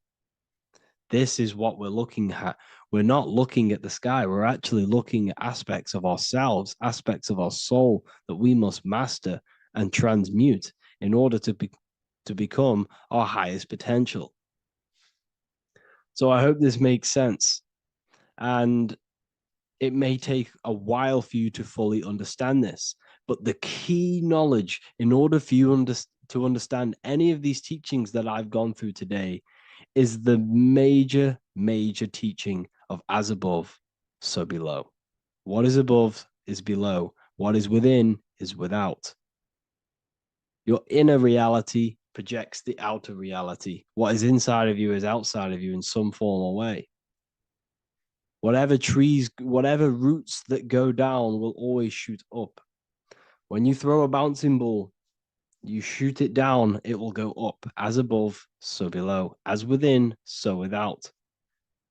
S4: This is what we're looking at. We're not looking at the sky. We're actually looking at aspects of ourselves, aspects of our soul that we must master and transmute in order to become our highest potential. So I hope this makes sense. And it may take a while for you to fully understand this, but the key knowledge in order for you to understand any of these teachings that I've gone through today is the major, major teaching of as above, so below. What is above is below. What is within is without. Your inner reality projects the outer reality. What is inside of you is outside of you in some form or way. Whatever trees, whatever roots that go down will always shoot up. When you throw a bouncing ball, you shoot it down, it will go up. As above, so below. As within, so without.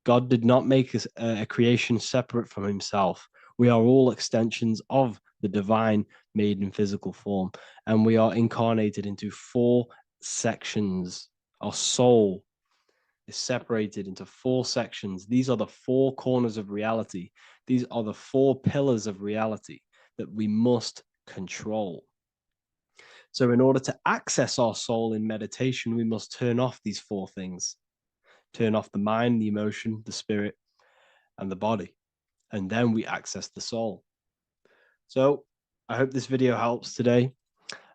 S4: God did not make a creation separate from himself. We are all extensions of the divine made in physical form. And we are incarnated into four sections. Our soul is separated into four sections. These are the four corners of reality. These are the four pillars of reality that we must control. So in order to access our soul in meditation, we must turn off these four things. Turn off the mind, the emotion, the spirit, and the body. And then we access the soul. So I hope this video helps today.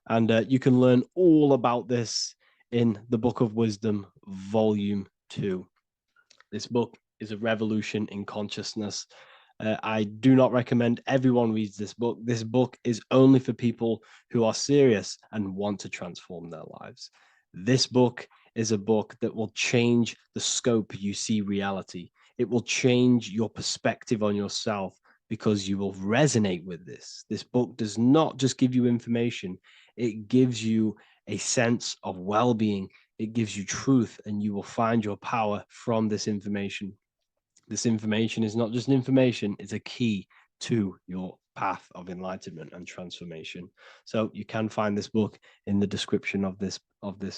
S4: And you can learn all about this in the Book of Wisdom, Volume 2. This book is a revolution in consciousness. I do not recommend everyone reads this book. This book is only for people who are serious and want to transform their lives. This book is a book that will change the scope you see reality. It will change your perspective on yourself because you will resonate with this. This book does not just give you information, it gives you a sense of well-being. It gives you truth, and you will find your power from this information. This information is not just information, it's a key to your path of enlightenment and transformation. So you can find this book in the description of this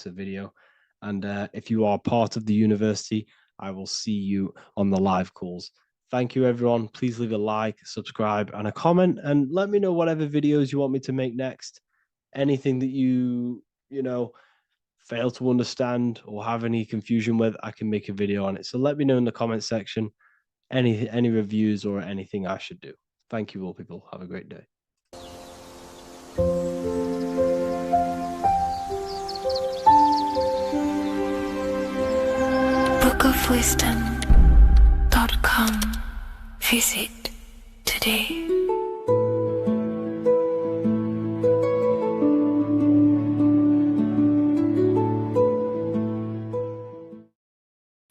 S4: video. And if you are part of the university, I will see you on the live calls. Thank you, everyone. Please leave a like, subscribe, and a comment, and let me know whatever videos you want me to make next. Anything that you fail to understand or have any confusion with, I can make a video on it. So let me know in the comment section any reviews or anything I should do. Thank you all, people. Have a great day.
S1: bookofwisdom.com. Visit today.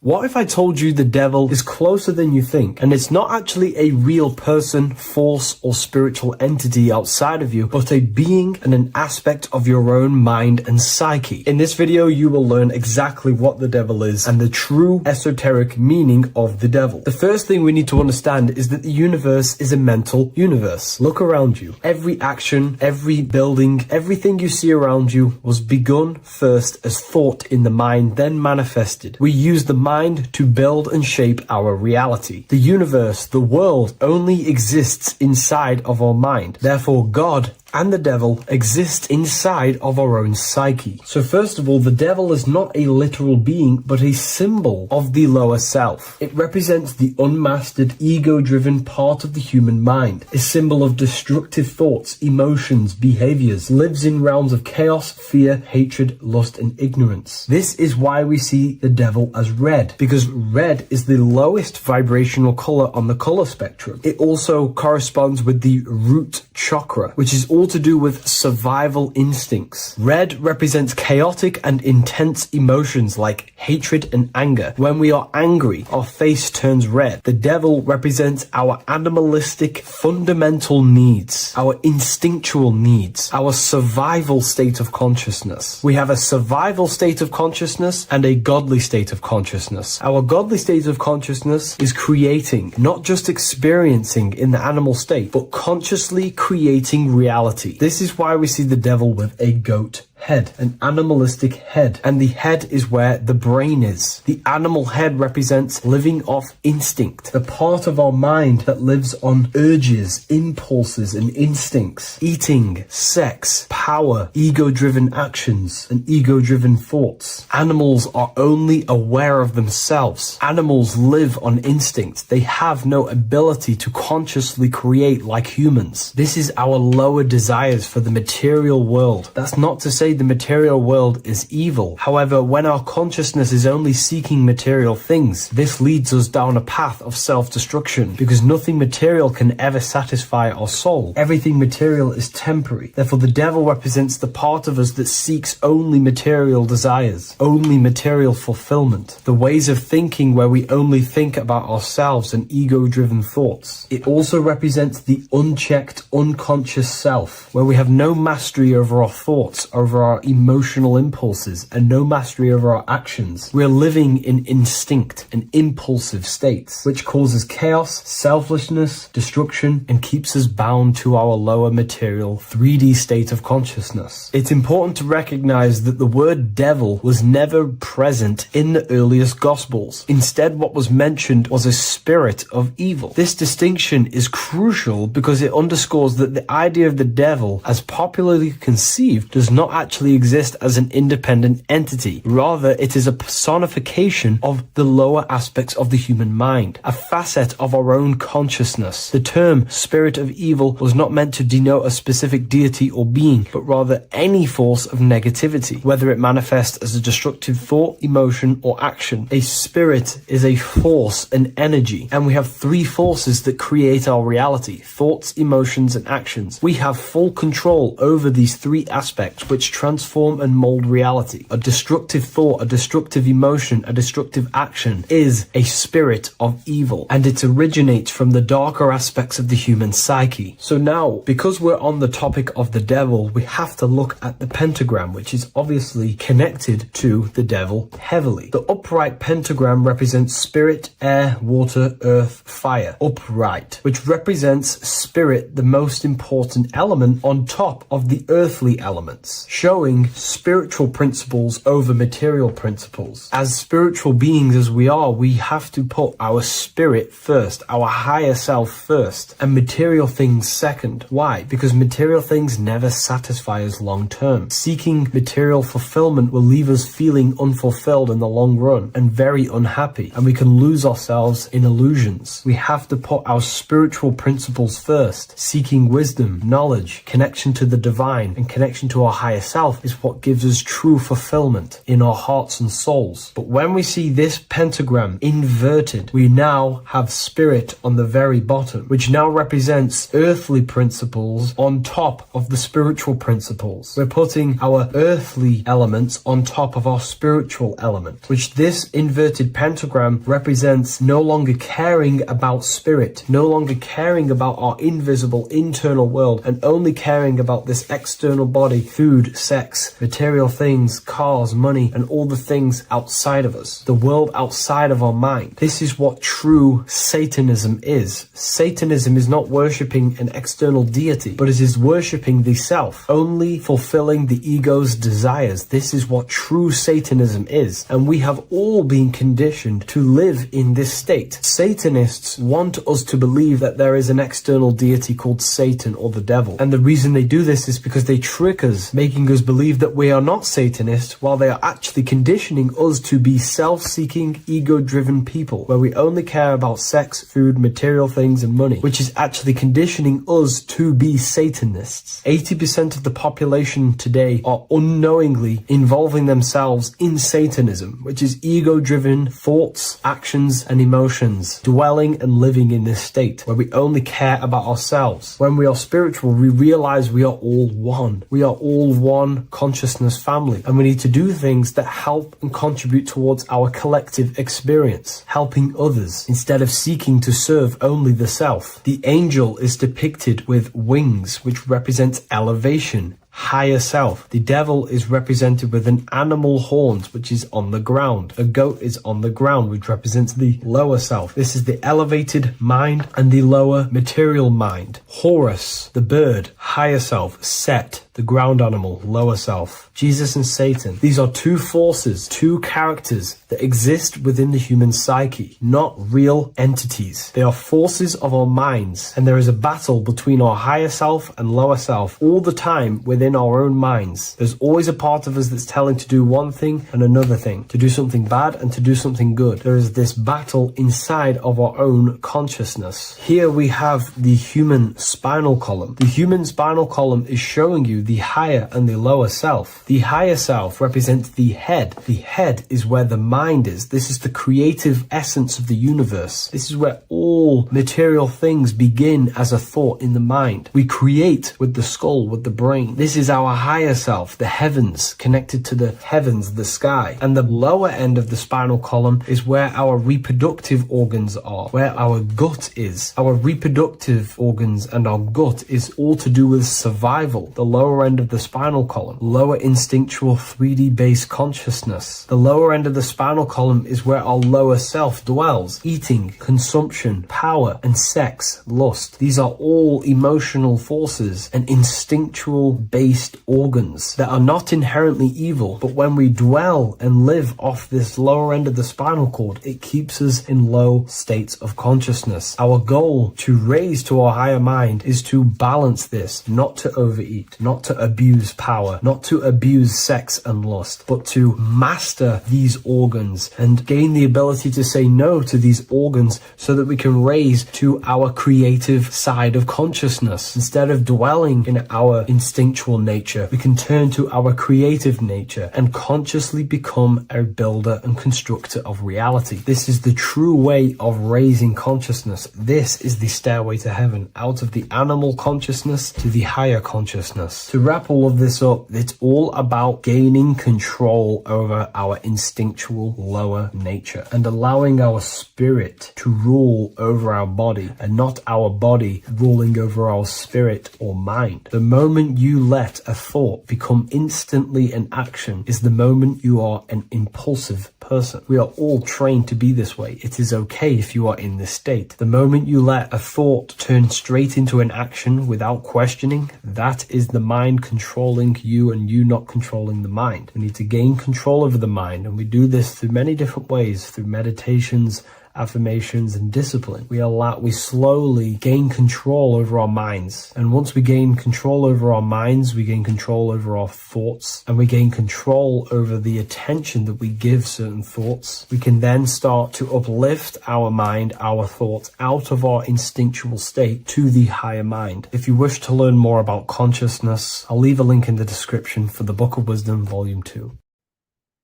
S3: What if I told you the devil is closer than you think, and it's not actually a real person, force, or spiritual entity outside of you, but a being and an aspect of your own mind and psyche? In this video, you will learn exactly what the devil is and the true esoteric meaning of the devil. The first thing we need to understand is that the universe is a mental universe. Look around you. Every action, every building, everything you see around you was begun first as thought in the mind, then manifested. We use the mind to build and shape our reality. The universe, the world, only exists inside of our mind. Therefore, God and the devil exist inside of our own psyche. So first of all, the devil is not a literal being, but a symbol of the lower self. It represents the unmastered, ego-driven part of the human mind, a symbol of destructive thoughts, emotions, behaviors, lives in realms of chaos, fear, hatred, lust, and ignorance. This is why we see the devil as red, because red is the lowest vibrational color on the color spectrum. It also corresponds with the root chakra, which is all to do with survival instincts. Red represents chaotic and intense emotions like hatred and anger. When we are angry, our face turns red. The devil represents our animalistic fundamental needs, our instinctual needs, our survival state of consciousness. We have a survival state of consciousness and a godly state of consciousness. Our godly state of consciousness is creating, not just experiencing in the animal state, but consciously creating reality. This is why we see the devil with a goat head, an animalistic head, and the head is where the brain is. The animal head represents living off instinct, the part of our mind that lives on urges, impulses, and instincts. Eating, sex, power, ego-driven actions, and ego-driven thoughts. Animals are only aware of themselves. Animals live on instinct. They have no ability to consciously create like humans. This is our lower desires for the material world. That's not to say the material world is evil. However, when our consciousness is only seeking material things, this leads us down a path of self-destruction, because nothing material can ever satisfy our soul. Everything material is temporary. Therefore, the devil represents the part of us that seeks only material desires, only material fulfillment, the ways of thinking where we only think about ourselves and ego-driven thoughts. It also represents the unchecked, unconscious self, where we have no mastery over our thoughts, over our emotional impulses, and no mastery over our actions. We're living in instinct and impulsive states, which causes chaos, selflessness, destruction, and keeps us bound to our lower material 3D state of consciousness. It's important to recognize that the word devil was never present in the earliest Gospels. Instead, what was mentioned was a spirit of evil. This distinction is crucial because it underscores that the idea of the devil, as popularly conceived, does not actually exist as an independent entity. Rather, it is a personification of the lower aspects of the human mind, a facet of our own consciousness. The term spirit of evil was not meant to denote a specific deity or being, but rather any force of negativity, whether it manifests as a destructive thought, emotion, or action. A spirit is a force, an energy, and we have three forces that create our reality: thoughts, emotions, and actions. We have full control over these three aspects, which transform and mold reality. A destructive thought, a destructive emotion, a destructive action is a spirit of evil, and it originates from the darker aspects of the human psyche. So now, because we're on the topic of the devil, we have to look at the pentagram, which is obviously connected to the devil heavily. The upright pentagram represents spirit, air, water, earth, fire. Upright, which represents spirit, the most important element on top of the earthly elements, showing spiritual principles over material principles. As spiritual beings as we are, we have to put our spirit first, our higher self first, and material things second. Why? Because material things never satisfy us long term. Seeking material fulfillment will leave us feeling unfulfilled in the long run and very unhappy, and we can lose ourselves in illusions. We have to put our spiritual principles first. Seeking wisdom, knowledge, connection to the divine, and connection to our higher self is what gives us true fulfillment in our hearts and souls. But when we see this pentagram inverted, we now have spirit on the very bottom, which now represents earthly principles on top of the spiritual principles. We're putting our earthly elements on top of our spiritual element, which this inverted pentagram represents no longer caring about spirit, no longer caring about our invisible internal world, and only caring about this external body, food, sex, material things, cars, money, and all the things outside of us, the world outside of our mind. This is what true Satanism is. Satanism is not worshipping an external deity, but it is worshipping the self, only fulfilling the ego's desires. This is what true Satanism is, and we have all been conditioned to live in this state. Satanists want us to believe that there is an external deity called Satan or the devil, and the reason they do this is because they trick us, making us believe that we are not Satanists, while they are actually conditioning us to be self-seeking, ego-driven people, where we only care about sex, food, material things, and money, which is actually conditioning us to be Satanists. 80% of the population today are unknowingly involving themselves in Satanism, which is ego-driven thoughts, actions, and emotions, dwelling and living in this state where we only care about ourselves. When we are spiritual, we realize we are all one. We are all one consciousness family, and we need to do things that help and contribute towards our collective experience, helping others instead of seeking to serve only the self. The angel is depicted with wings, which represents elevation, higher self. The devil is represented with an animal horns, which is on the ground. A goat is on the ground, which represents the lower self. This is the elevated mind and the lower material mind. Horus, the bird, higher self. Set, the ground animal, lower self. Jesus and Satan. These are two forces, two characters that exist within the human psyche, not real entities. They are forces of our minds, and there is a battle between our higher self and lower self all the time within our own minds. There's always a part of us that's telling to do one thing and another thing, to do something bad and to do something good. There is this battle inside of our own consciousness. Here we have the human spinal column. The human spinal column is showing you the higher and the lower self. The higher self represents the head. The head is where the mind is. This is the creative essence of the universe. This is where all material things begin as a thought in the mind. We create with the skull, with the brain. This is our higher self, the heavens, connected to the heavens, the sky. And the lower end of the spinal column is where our reproductive organs are, where our gut is. Our reproductive organs and our gut is all to do with survival. The lower end of the spinal column, lower instinctual 3D based consciousness. The lower end of the spinal column is where our lower self dwells. Eating, consumption, power, and sex, lust. These are all emotional forces and instinctual based organs that are not inherently evil, but when we dwell and live off this lower end of the spinal cord, it keeps us in low states of consciousness. Our goal to raise to our higher mind is to balance this, not to overeat, not to abuse power, not to abuse sex and lust, but to master these organs and gain the ability to say no to these organs so that we can raise to our creative side of consciousness. Instead of dwelling in our instinctual nature, we can turn to our creative nature and consciously become a builder and constructor of reality. This is the true way of raising consciousness. This is the stairway to heaven, out of the animal consciousness to the higher consciousness. To wrap all of this up, it's all about gaining control over our instinctual lower nature and allowing our spirit to rule over our body and not our body ruling over our spirit or mind. The moment you let a thought become instantly an action is the moment you are an impulsive person. We are all trained to be this way. It is okay if you are in this state. The moment you let a thought turn straight into an action without questioning, that is the mind controlling you and you not controlling the mind. We need to gain control over the mind, and we do this through many different ways, through meditations, affirmations, and discipline. We slowly gain control over our minds. And once we gain control over our minds, we gain control over our thoughts, and we gain control over the attention that we give certain thoughts. We can then start to uplift our mind, our thoughts, out of our instinctual state to the higher mind. If you wish to learn more about consciousness, I'll leave a link in the description for the Book of Wisdom, Volume 2.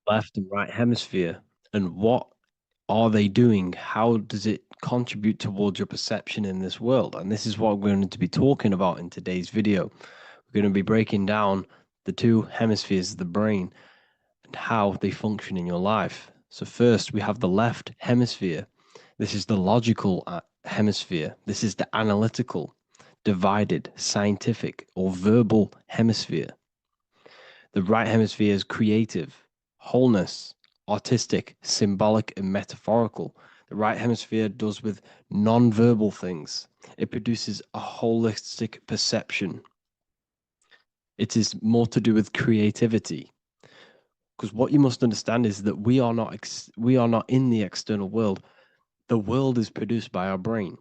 S4: Left and right hemisphere, and what are they doing? How does it contribute towards your perception in this world? And this is what we're going to be talking about in today's video. We're going to be breaking down the two hemispheres of the brain and how they function in your life. So first, we have the left hemisphere. This is the logical hemisphere. This is the analytical, divided, scientific, or verbal hemisphere. The right hemisphere is creative, wholeness, artistic, symbolic, and metaphorical. The right hemisphere does with non-verbal things. It produces a holistic perception. It is more to do with creativity. Because what you must understand is that we are not in the external world. The world is produced by our brain.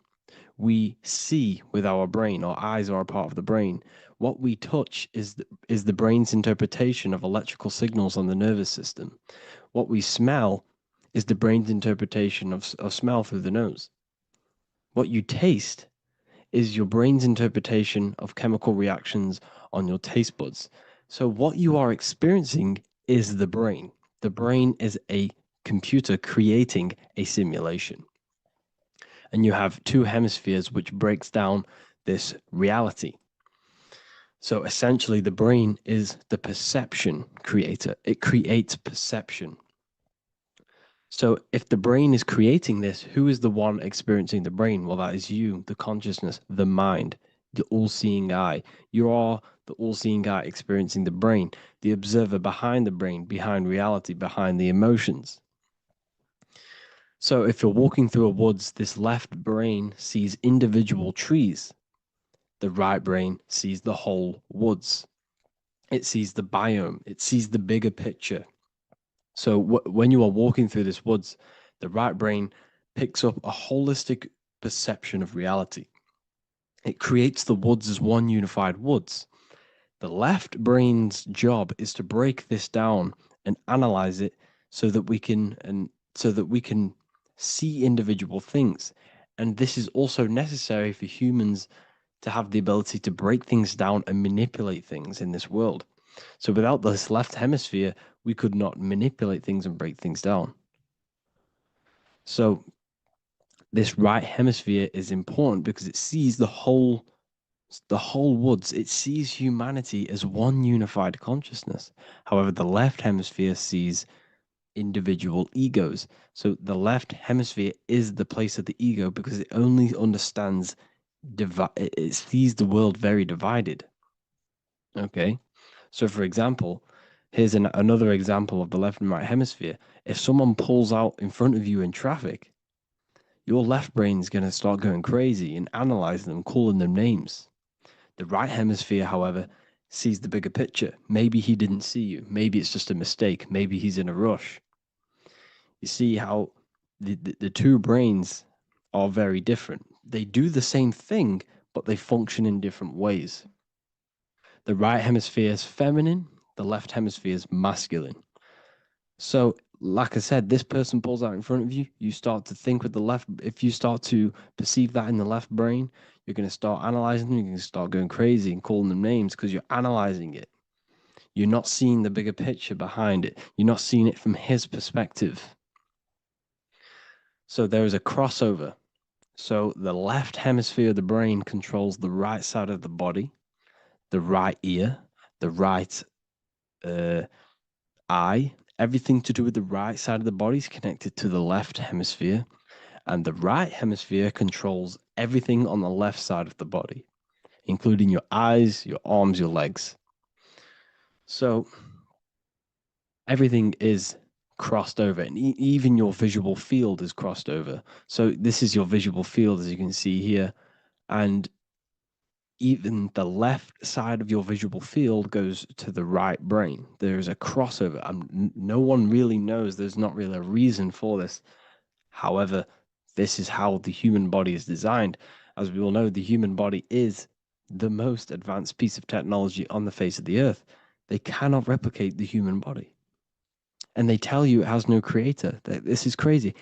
S4: We see with our brain. Our eyes are a part of the brain. What we touch is the brain's interpretation of electrical signals on the nervous system. What we smell is the brain's interpretation of smell through the nose. What you taste is your brain's interpretation of chemical reactions on your taste buds. So what you are experiencing is the brain. The brain is a computer creating a simulation. And you have two hemispheres which breaks down this reality. So essentially, the brain is the perception creator. It creates perception. So if the brain is creating this, who is the one experiencing the brain? Well, that is you, the consciousness, the mind, the all-seeing eye. You are the all-seeing eye experiencing the brain, the observer behind the brain, behind reality, behind the emotions. So if you're walking through a woods, this left brain sees individual trees. The right brain sees the whole woods. It sees the biome. It sees the bigger picture. So when you are walking through this woods, the right brain picks up a holistic perception of reality. It creates the woods as one unified woods. The left brain's job is to break this down and analyze it so that we can see individual things. And this is also necessary for humans to have the ability to break things down and manipulate things in this world. So without this left hemisphere, we could not manipulate things and break things down. So this right hemisphere is important because it sees the whole woods. It sees humanity as one unified consciousness. However, the left hemisphere sees individual egos. So the left hemisphere is the place of the ego because it only understands it sees the world very divided. Okay. So, for example, here's another example of the left and right hemisphere. If someone pulls out in front of you in traffic, your left brain's going to start going crazy and analyzing them, calling them names. The right hemisphere, however, sees the bigger picture. Maybe he didn't see you. Maybe it's just a mistake. Maybe he's in a rush. You see how the two brains are very different. They do the same thing, but they function in different ways. The right hemisphere is feminine, the left hemisphere is masculine. So, like I said, this person pulls out in front of you, you start to think with the left. If you start to perceive that in the left brain, you're going to start analyzing them, you're going to start going crazy and calling them names because you're analyzing it. You're not seeing the bigger picture behind it. You're not seeing it from his perspective. So there is a crossover. So the left hemisphere of the brain controls the right side of the body, the right ear, the right eye. Everything to do with the right side of the body is connected to the left hemisphere, and the right hemisphere controls everything on the left side of the body, including your eyes, your arms, your legs. So everything is crossed over, and even your visual field is crossed over. So this is your visual field, as you can see here, and even the left side of your visual field goes to the right brain. There's a crossover. No one really knows. There's not really a reason for this. However, this is how the human body is designed. As we all know, the human body is the most advanced piece of technology on the face of the earth. They cannot replicate the human body. And they tell you it has no creator. This is crazy.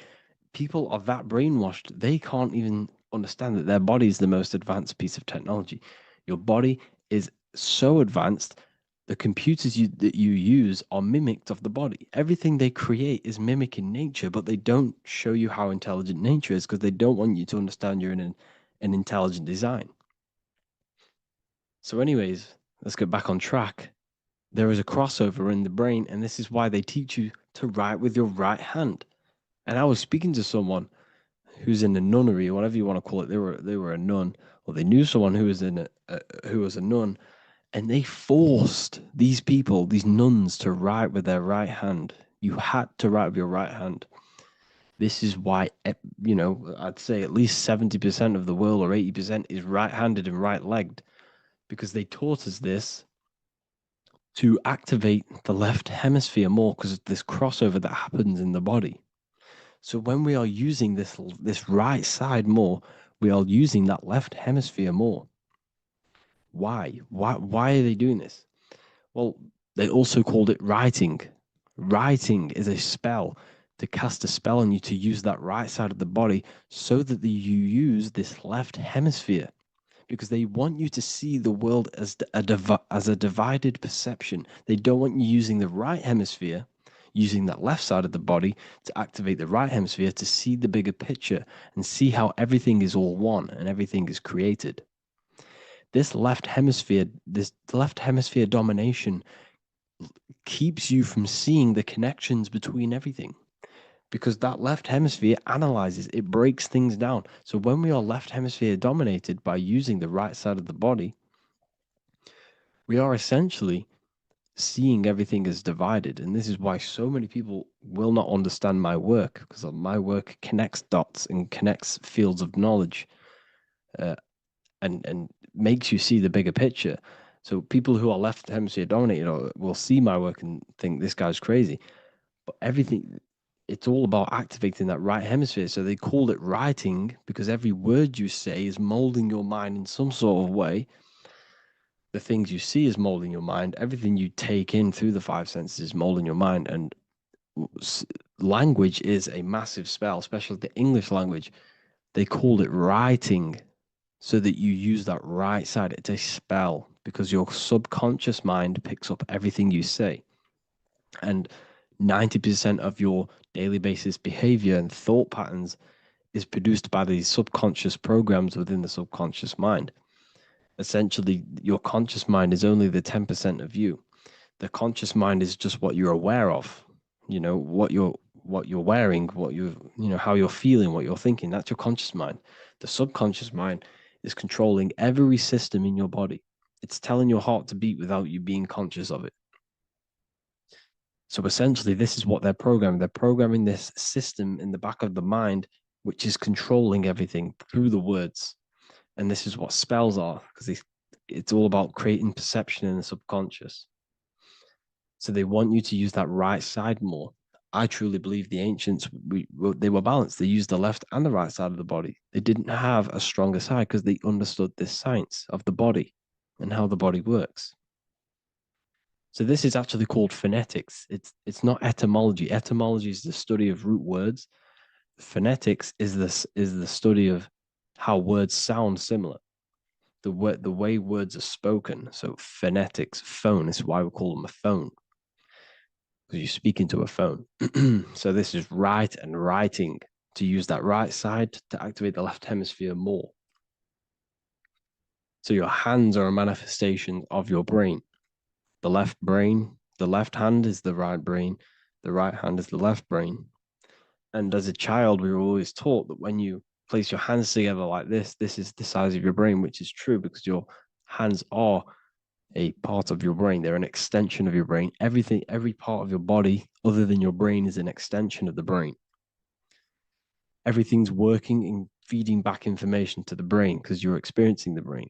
S4: People are that brainwashed, they can't even understand that their body is the most advanced piece of technology. Your body is so advanced, the computers that you use are mimicked of the body. Everything they create is mimicking nature, but they don't show you how intelligent nature is because they don't want you to understand you're in an intelligent design. So, anyways, let's get back on track. There is a crossover in the brain, and this is why they teach you to write with your right hand. And I was speaking to someone who's in a nunnery, or whatever you want to call it. They were a nun, or they knew someone who was who was a nun, and they forced these people, these nuns, to write with their right hand. You had to write with your right hand. This is why, I'd say at least 70% of the world, or 80%, is right-handed and right-legged, because they taught us this to activate the left hemisphere more because of this crossover that happens in the body. So when we are using this right side more, we are using that left hemisphere more. Why? Why are they doing this? Well, they also called it writing. Writing is a spell, to cast a spell on you to use that right side of the body so that you use this left hemisphere, because they want you to see the world as a divided perception. They don't want you using the right hemisphere, using that left side of the body to activate the right hemisphere to see the bigger picture and see how everything is all one and everything is created. This left hemisphere domination keeps you from seeing the connections between everything, because that left hemisphere analyzes, it breaks things down. So when we are left hemisphere dominated by using the right side of the body, we are essentially seeing everything as divided. And this is why so many people will not understand my work, because my work connects dots and connects fields of knowledge, and makes you see the bigger picture. So people who are left hemisphere dominated will see my work and think this guy's crazy. But everything, it's all about activating that right hemisphere. So they called it writing because every word you say is molding your mind in some sort of way. The things you see is molding your mind. Everything you take in through the five senses is molding your mind. And language is a massive spell, especially the English language. They called it writing so that you use that right side. It's a spell because your subconscious mind picks up everything you say. And 90% of your daily basis behavior and thought patterns is produced by these subconscious programs within the subconscious mind. Essentially, your conscious mind is only the 10% of you. The conscious mind is just what you're aware of, what you're wearing, how you're feeling, what you're thinking. That's your conscious mind. The subconscious mind is controlling every system in your body. It's telling your heart to beat without you being conscious of it. So essentially, this is what they're programming. They're programming this system in the back of the mind, which is controlling everything through the words. And this is what spells are, because it's all about creating perception in the subconscious. So they want you to use that right side more. I truly believe the ancients, they were balanced. They used the left and the right side of the body. They didn't have a stronger side because they understood this science of the body and how the body works. So this is actually called phonetics. It's not etymology. Etymology is the study of root words. Phonetics is the study of how words sound similar. The way words are spoken. So phonetics, phone, is why we call them a phone, because you speak into a phone. So this is write and writing, to use that right side to activate the left hemisphere more. So your hands are a manifestation of your brain. The left brain, the left hand is the right brain, the right hand is the left brain. And as a child, we were always taught that when you place your hands together like this is the size of your brain, which is true because your hands are a part of your brain. They're an extension of your brain. Everything, every part of your body other than your brain is an extension of the brain. Everything's working and feeding back information to the brain because you're experiencing the brain.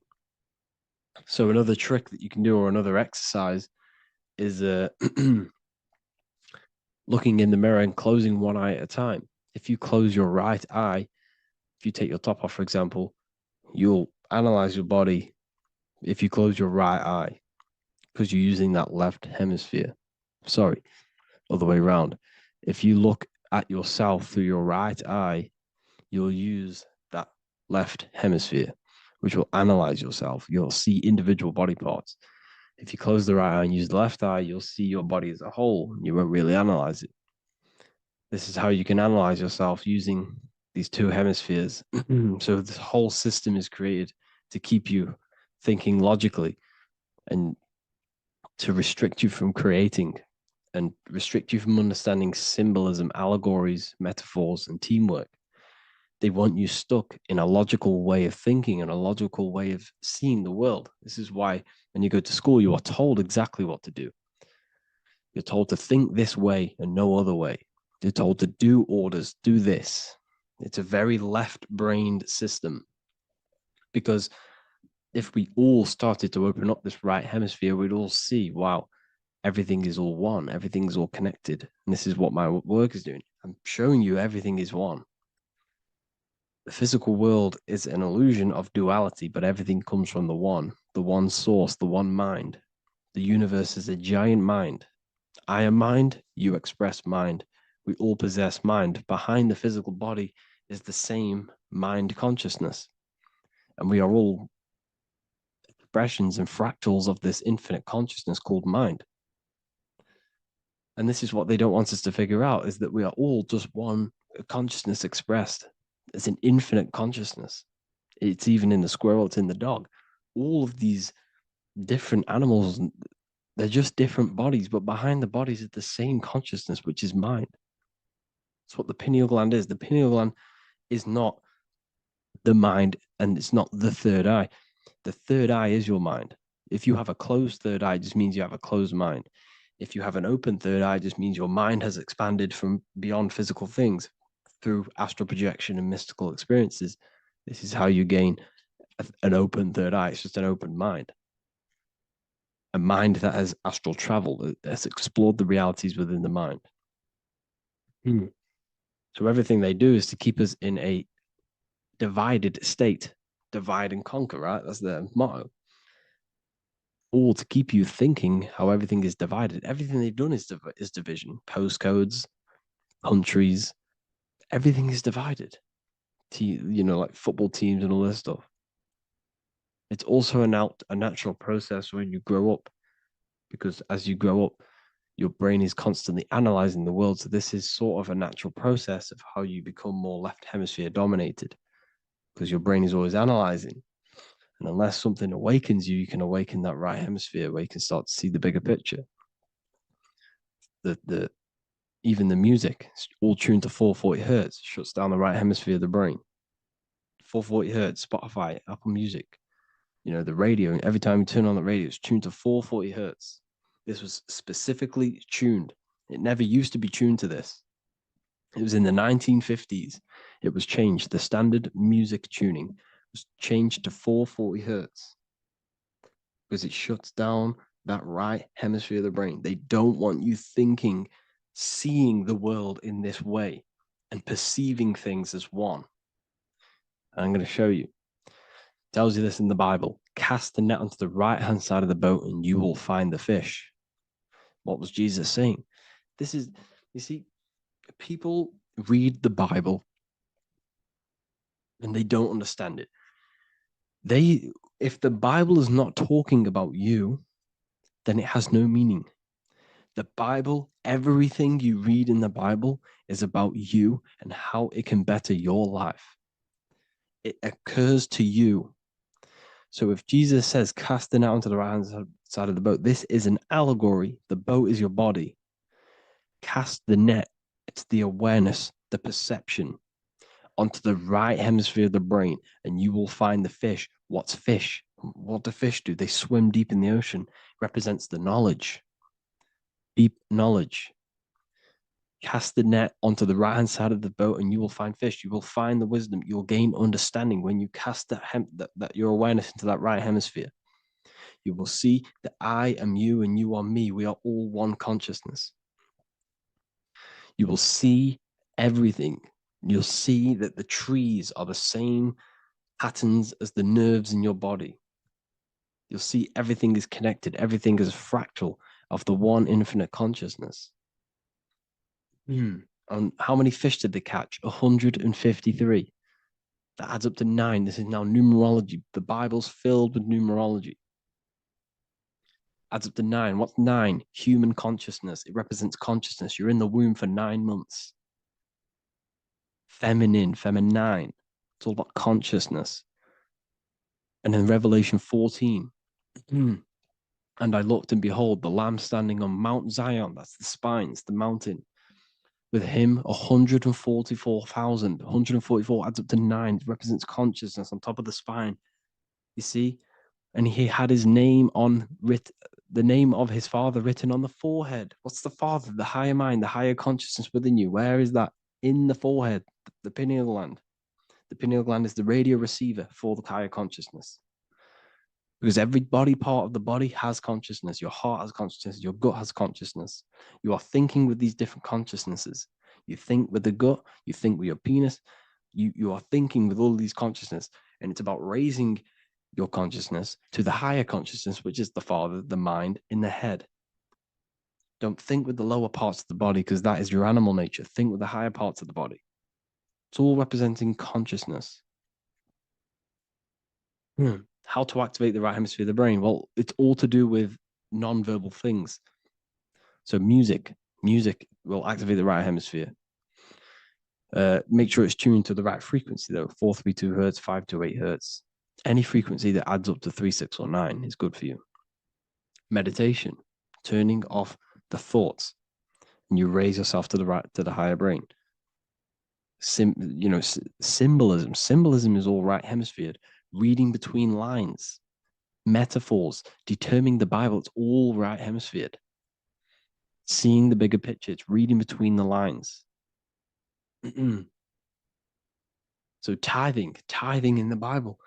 S4: So another trick that you can do or another exercise is looking in the mirror and closing one eye at a time. If you close your right eye, if you take your top off, for example, you'll analyze your body if you close your right eye because you're using that left hemisphere. Sorry, other way around. If you look at yourself through your right eye, you'll use that left hemisphere, which will analyze yourself. You'll see individual body parts. If you close the right eye and use the left eye, you'll see your body as a whole. You won't really analyze it. This is how you can analyze yourself using these two hemispheres. So this whole system is created to keep you thinking logically and to restrict you from creating and restrict you from understanding symbolism, allegories, metaphors, and teamwork. They want you stuck in a logical way of thinking and a logical way of seeing the world. This is why when you go to school, you are told exactly what to do. You're told to think this way and no other way. You're told to do orders, do this. It's a very left-brained system because if we all started to open up this right hemisphere, we'd all see, wow, everything is all one, everything's all connected. And this is what my work is doing. I'm showing you everything is one. The physical world is an illusion of duality, but everything comes from the one source, the one mind. The universe is a giant mind. I am mind, you express mind. We all possess mind. Behind the physical body is the same mind consciousness. And we are all expressions and fractals of this infinite consciousness called mind. And this is what they don't want us to figure out, is that we are all just one consciousness expressed. It's an infinite consciousness. It's even in the squirrel, it's in the dog. All of these different animals, they're just different bodies, but behind the bodies is the same consciousness, which is mind. That's what the pineal gland is. The pineal gland is not the mind and it's not the third eye. The third eye is your mind. If you have a closed third eye, it just means you have a closed mind. If you have an open third eye, it just means your mind has expanded from beyond physical things through astral projection and mystical experiences. This is how you gain an open third eye. It's just an open mind. A mind that has astral travel, that's explored the realities within the mind. So everything they do is to keep us in a divided state. Divide and conquer, right? That's their motto. All to keep you thinking how everything is divided. Everything they've done is division. Postcodes, countries, everything is divided. Like football teams and all this stuff. It's also a natural process when you grow up, because as you grow up, your brain is constantly analyzing the world. So this is sort of a natural process of how you become more left hemisphere dominated, because your brain is always analyzing. And unless something awakens you, you can awaken that right hemisphere where you can start to see the bigger picture. Even the music, it's all tuned to 440 hertz, shuts down the right hemisphere of the brain. 440 hertz, Spotify, Apple Music, the radio. Every time you turn on the radio, it's tuned to 440 hertz. This was specifically tuned. It never used to be tuned to this. It was in the 1950s. It was changed. The standard music tuning was changed to 440 hertz because it shuts down that right hemisphere of the brain. They don't want you thinking, seeing the world in this way and perceiving things as one. And I'm going to show you. It tells you this in the Bible. Cast the net onto the right-hand side of the boat and you will find the fish. What was Jesus saying? You see, people read the Bible and they don't understand it. If the Bible is not talking about you, then it has no meaning. The Bible, everything you read in the Bible is about you and how it can better your life. It occurs to you. So if Jesus says, cast the net onto the right hand side of the boat, this is an allegory. The boat is your body. Cast the net. It's the awareness, the perception onto the right hemisphere of the brain, and you will find the fish. What's fish? What do fish do? They swim deep in the ocean. It represents the knowledge, deep knowledge. Cast the net onto the right hand side of the boat, and you will find fish. You will find the wisdom. You'll gain understanding when you cast that your awareness into that right hemisphere. You will see that I am you and you are me. We are all one consciousness. You will see everything. You'll see that the trees are the same patterns as the nerves in your body. You'll see everything is connected. Everything is a fractal of the one infinite consciousness. And how many fish did they catch? 153. That adds up to 9. This is now numerology. The Bible's filled with numerology. Adds up to 9. What's 9? Human consciousness. It represents consciousness. You're in the womb for 9 months. Feminine. It's all about consciousness. And then Revelation 14. And I looked, and behold, the Lamb standing on Mount Zion. That's the spines, the mountain. With him, 144,000. 144 adds up to 9. It represents consciousness on top of the spine. You see? And he had his name the name of his Father written on the forehead. What's the Father? The higher mind, the higher consciousness within you. Where is that? In the forehead, the pineal gland. The pineal gland is the radio receiver for the higher consciousness. Because every body part of the body has consciousness. Your heart has consciousness. Your gut has consciousness. You are thinking with these different consciousnesses. You think with the gut. You think with your penis. You are thinking with all these consciousness. And it's about raising your consciousness to the higher consciousness, which is the Father, the mind in the head. Don't think with the lower parts of the body, because that is your animal nature. Think with the higher parts of the body. It's all representing consciousness. How to activate the right hemisphere of the brain? Well, it's all to do with non-verbal things. So music will activate the right hemisphere. Make sure it's tuned to the right frequency, though. 432 hertz, 528 hertz. Any frequency that adds up to 3, 6, or 9 is good for you. Meditation, turning off the thoughts, and you raise yourself to the higher brain. Symbolism. Symbolism is all right hemisphere. Reading between lines, metaphors, determining the Bible, it's all right hemisphere. Seeing the bigger picture, it's reading between the lines. So tithing in the Bible.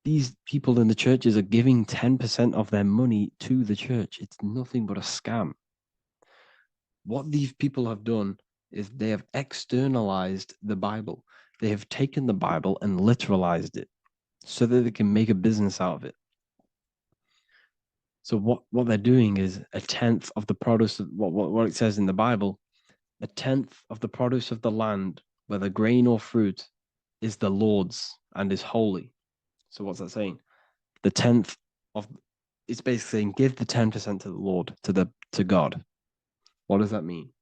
S4: These people in the churches are giving 10% of their money to the church. It's nothing but a scam. What these people have done is they have externalized the Bible. They have taken the Bible and literalized it, so that they can make a business out of it. So what they're doing is 1/10 of the produce of what it says in the Bible, 1/10 of the produce of the land, whether grain or fruit, is the Lord's and is holy. So what's that saying? The 10th of it's basically saying give the 10% to the Lord, to God. What does that mean?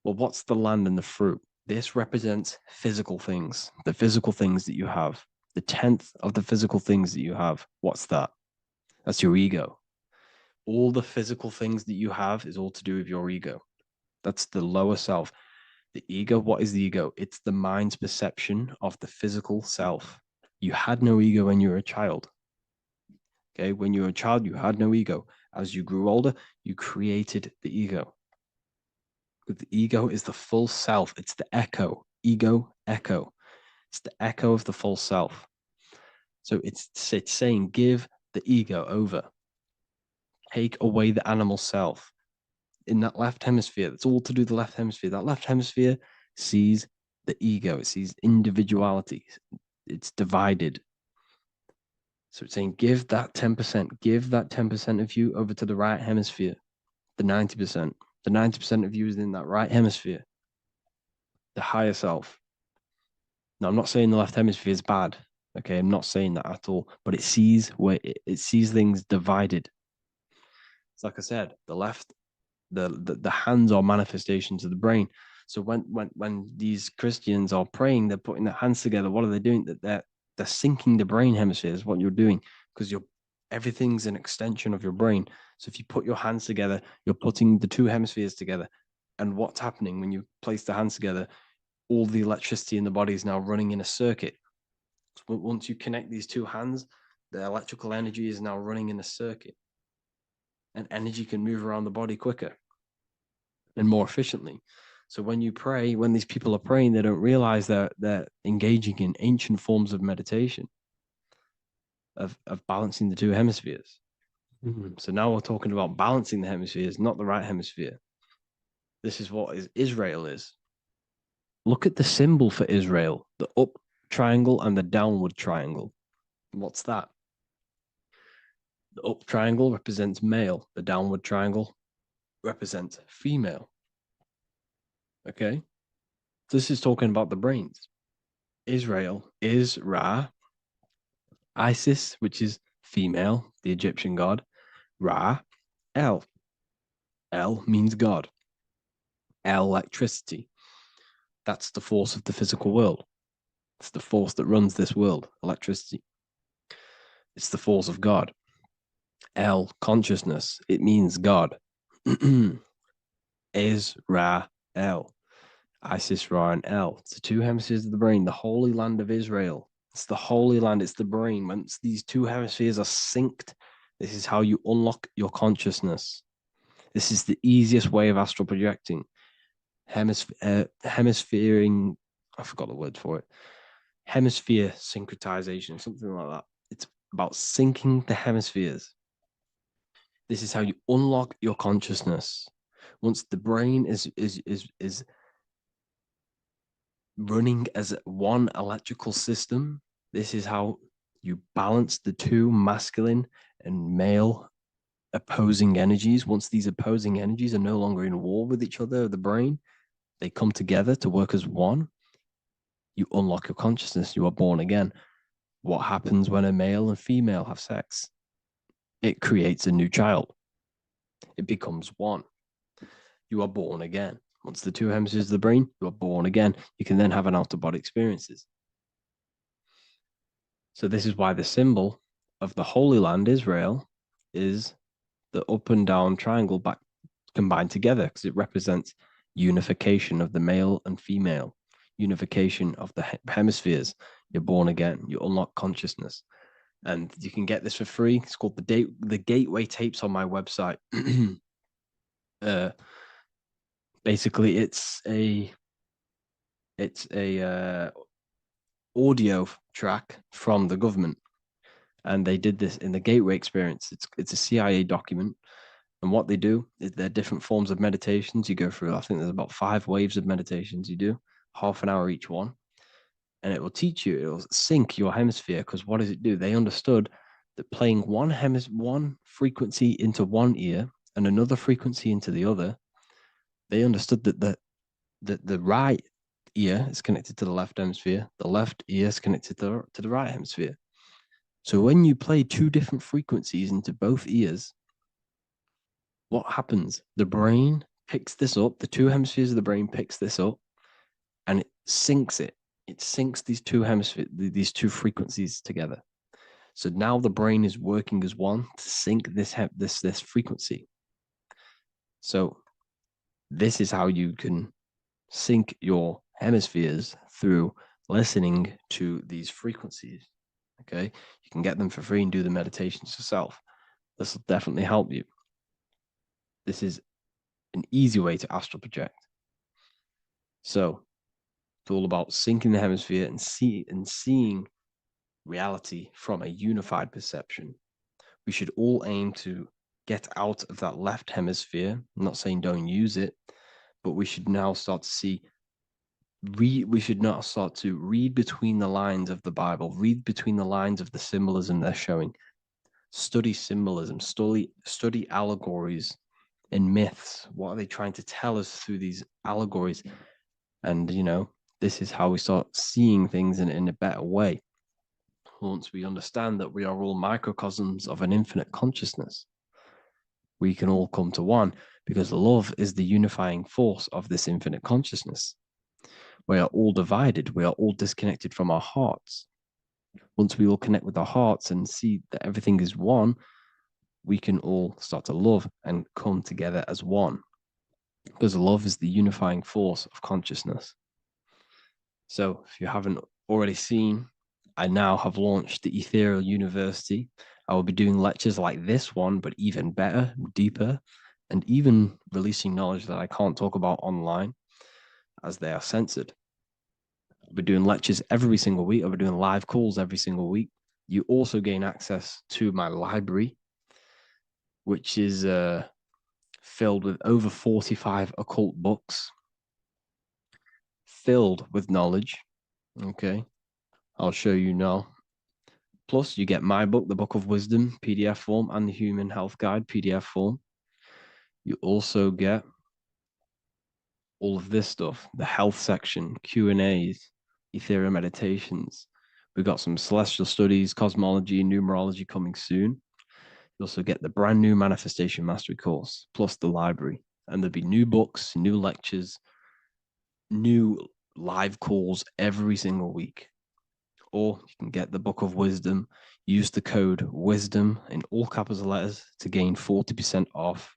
S4: Well, what's the land and the fruit? This represents physical things, the physical things that you have. The 10th of the physical things that you have, what's that? That's your ego. All the physical things that you have is all to do with your ego. That's the lower self. The ego, what is the ego? It's the mind's perception of the physical self. You had no ego when you were a child. Okay, when you were a child, you had no ego. As you grew older, you created the ego. But the ego is the full self. It's the echo. Ego, echo. It's the echo of the full self. So it's saying, give the ego over. Take away the animal self. In that left hemisphere, that's all to do with the left hemisphere. That left hemisphere sees the ego. It sees individuality. It's divided. So it's saying, give that 10%. Give that 10% of you over to the right hemisphere. The 90%. The 90% of you is in that right hemisphere. The higher self. Now, I'm not saying the left hemisphere is bad. Okay, I'm not saying that at all. But it sees it sees things divided. It's like I said, the left, the hands are manifestations of the brain. So when these Christians are praying, they're putting their hands together. What are they doing? That they're syncing the brain hemispheres, what you're doing, because everything's an extension of your brain. So if you put your hands together, you're putting the two hemispheres together. And what's happening when you place the hands together, all the electricity in the body is now running in a circuit. So once you connect these two hands, the electrical energy is now running in a circuit. And energy can move around the body quicker and more efficiently. So when you pray, when these people are praying, they don't realize that they're engaging in ancient forms of meditation, of balancing the two hemispheres. So now we're talking about balancing the hemispheres, not the right hemisphere. This is what Israel is. Look at the symbol for Israel, the up triangle and the downward triangle. What's that? The up triangle represents male. The downward triangle represents female. Okay? This is talking about the brains. Israel is Ra. Isis, which is female, the Egyptian god. Ra, El. El means God. Electricity. That's the force of the physical world. It's the force that runs this world, electricity. It's the force of God. El, consciousness. It means God. Ra, El. Isis, Ra, and El. It's the two hemispheres of the brain, the holy land of Israel. It's the holy land, it's the brain. Once these two hemispheres are synced, this is how you unlock your consciousness. This is the easiest way of astral projecting. Hemisphering, I forgot the word for it. Hemisphere syncretization, something like that. It's about syncing the hemispheres. This is how you unlock your consciousness. Once the brain is running as one electrical system, this is how you balance the two masculine and male opposing energies. Once these opposing energies are no longer in war with each other, the brain, they come together to work as one. You unlock your consciousness. You are born again. What happens when a male and female have sex? It creates a new child. It becomes one. You are born again. Once the two hemispheres of the brain, you are born again. You can then have an out-of-body experiences. So this is why the symbol of the Holy Land, Israel, is the up and down triangle back combined together, because it represents unification of the male and female, unification of the hemispheres. You're born again. You unlock consciousness. And you can get this for free. It's called the Gateway Tapes on my website. Basically, it's a audio track from the government, and they did this in the Gateway Experience. It's a CIA document, and what they do is there are different forms of meditations you go through. I think there's about 5 waves of meditations you do, half an hour each one, and it will teach you. It will sync your hemisphere, because what does it do? They understood that playing one frequency into one ear and another frequency into the other, they understood that the right ear is connected to the left hemisphere, the left ear is connected to the right hemisphere. So when you play 2 different frequencies into both ears, what happens? The brain picks this up, the 2 hemispheres of the brain picks this up, and it syncs it. It syncs these 2 hemispheres, these 2 frequencies together. So now the brain is working as one to sync this frequency. So this is how you can sync your hemispheres, through listening to these frequencies. Okay, you can get them for free and do the meditations yourself. This will definitely help you. This is an easy way to astral project. So it's all about syncing the hemisphere and seeing reality from a unified perception. We should all aim to get out of that left hemisphere. I'm not saying don't use it, but we should now start to we should not start to read between the lines of the Bible, read between the lines of the symbolism they're showing. Study symbolism, study allegories and myths. What are they trying to tell us through these allegories? And, this is how we start seeing things in a better way. Once we understand that we are all microcosms of an infinite consciousness, we can all come to one, because love is the unifying force of this infinite consciousness. We are all divided. We are all disconnected from our hearts. Once we all connect with our hearts and see that everything is one, we can all start to love and come together as one. Because love is the unifying force of consciousness. So if you haven't already seen, I now have launched the Ethereal University. I will be doing lectures like this one, but even better, deeper, and even releasing knowledge that I can't talk about online as they are censored. I'll be doing lectures every single week. I'll be doing live calls every single week. You also gain access to my library, which is filled with over 45 occult books, filled with knowledge. Okay, I'll show you now. Plus, you get my book, The Book of Wisdom, PDF form, and the Human Health Guide, PDF form. You also get all of this stuff, the health section, Q&As, Ethereal meditations. We've got some celestial studies, cosmology, and numerology coming soon. You also get the brand new Manifestation Mastery course, plus the library. And there'll be new books, new lectures, new live calls every single week. Or you can get the Book of Wisdom, use the code WISDOM in all capital letters to gain 40% off.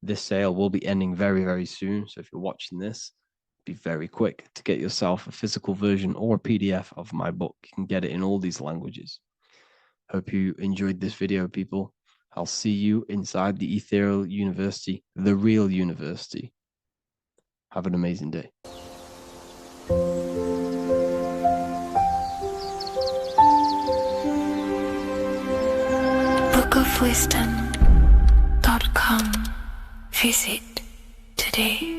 S4: This sale will be ending very, very soon. So if you're watching this, be very quick to get yourself a physical version or a PDF of my book. You can get it in all these languages. Hope you enjoyed this video, people. I'll see you inside the Ethereal University, the real university. Have an amazing day.
S1: bookofwisdom.com. Visit today.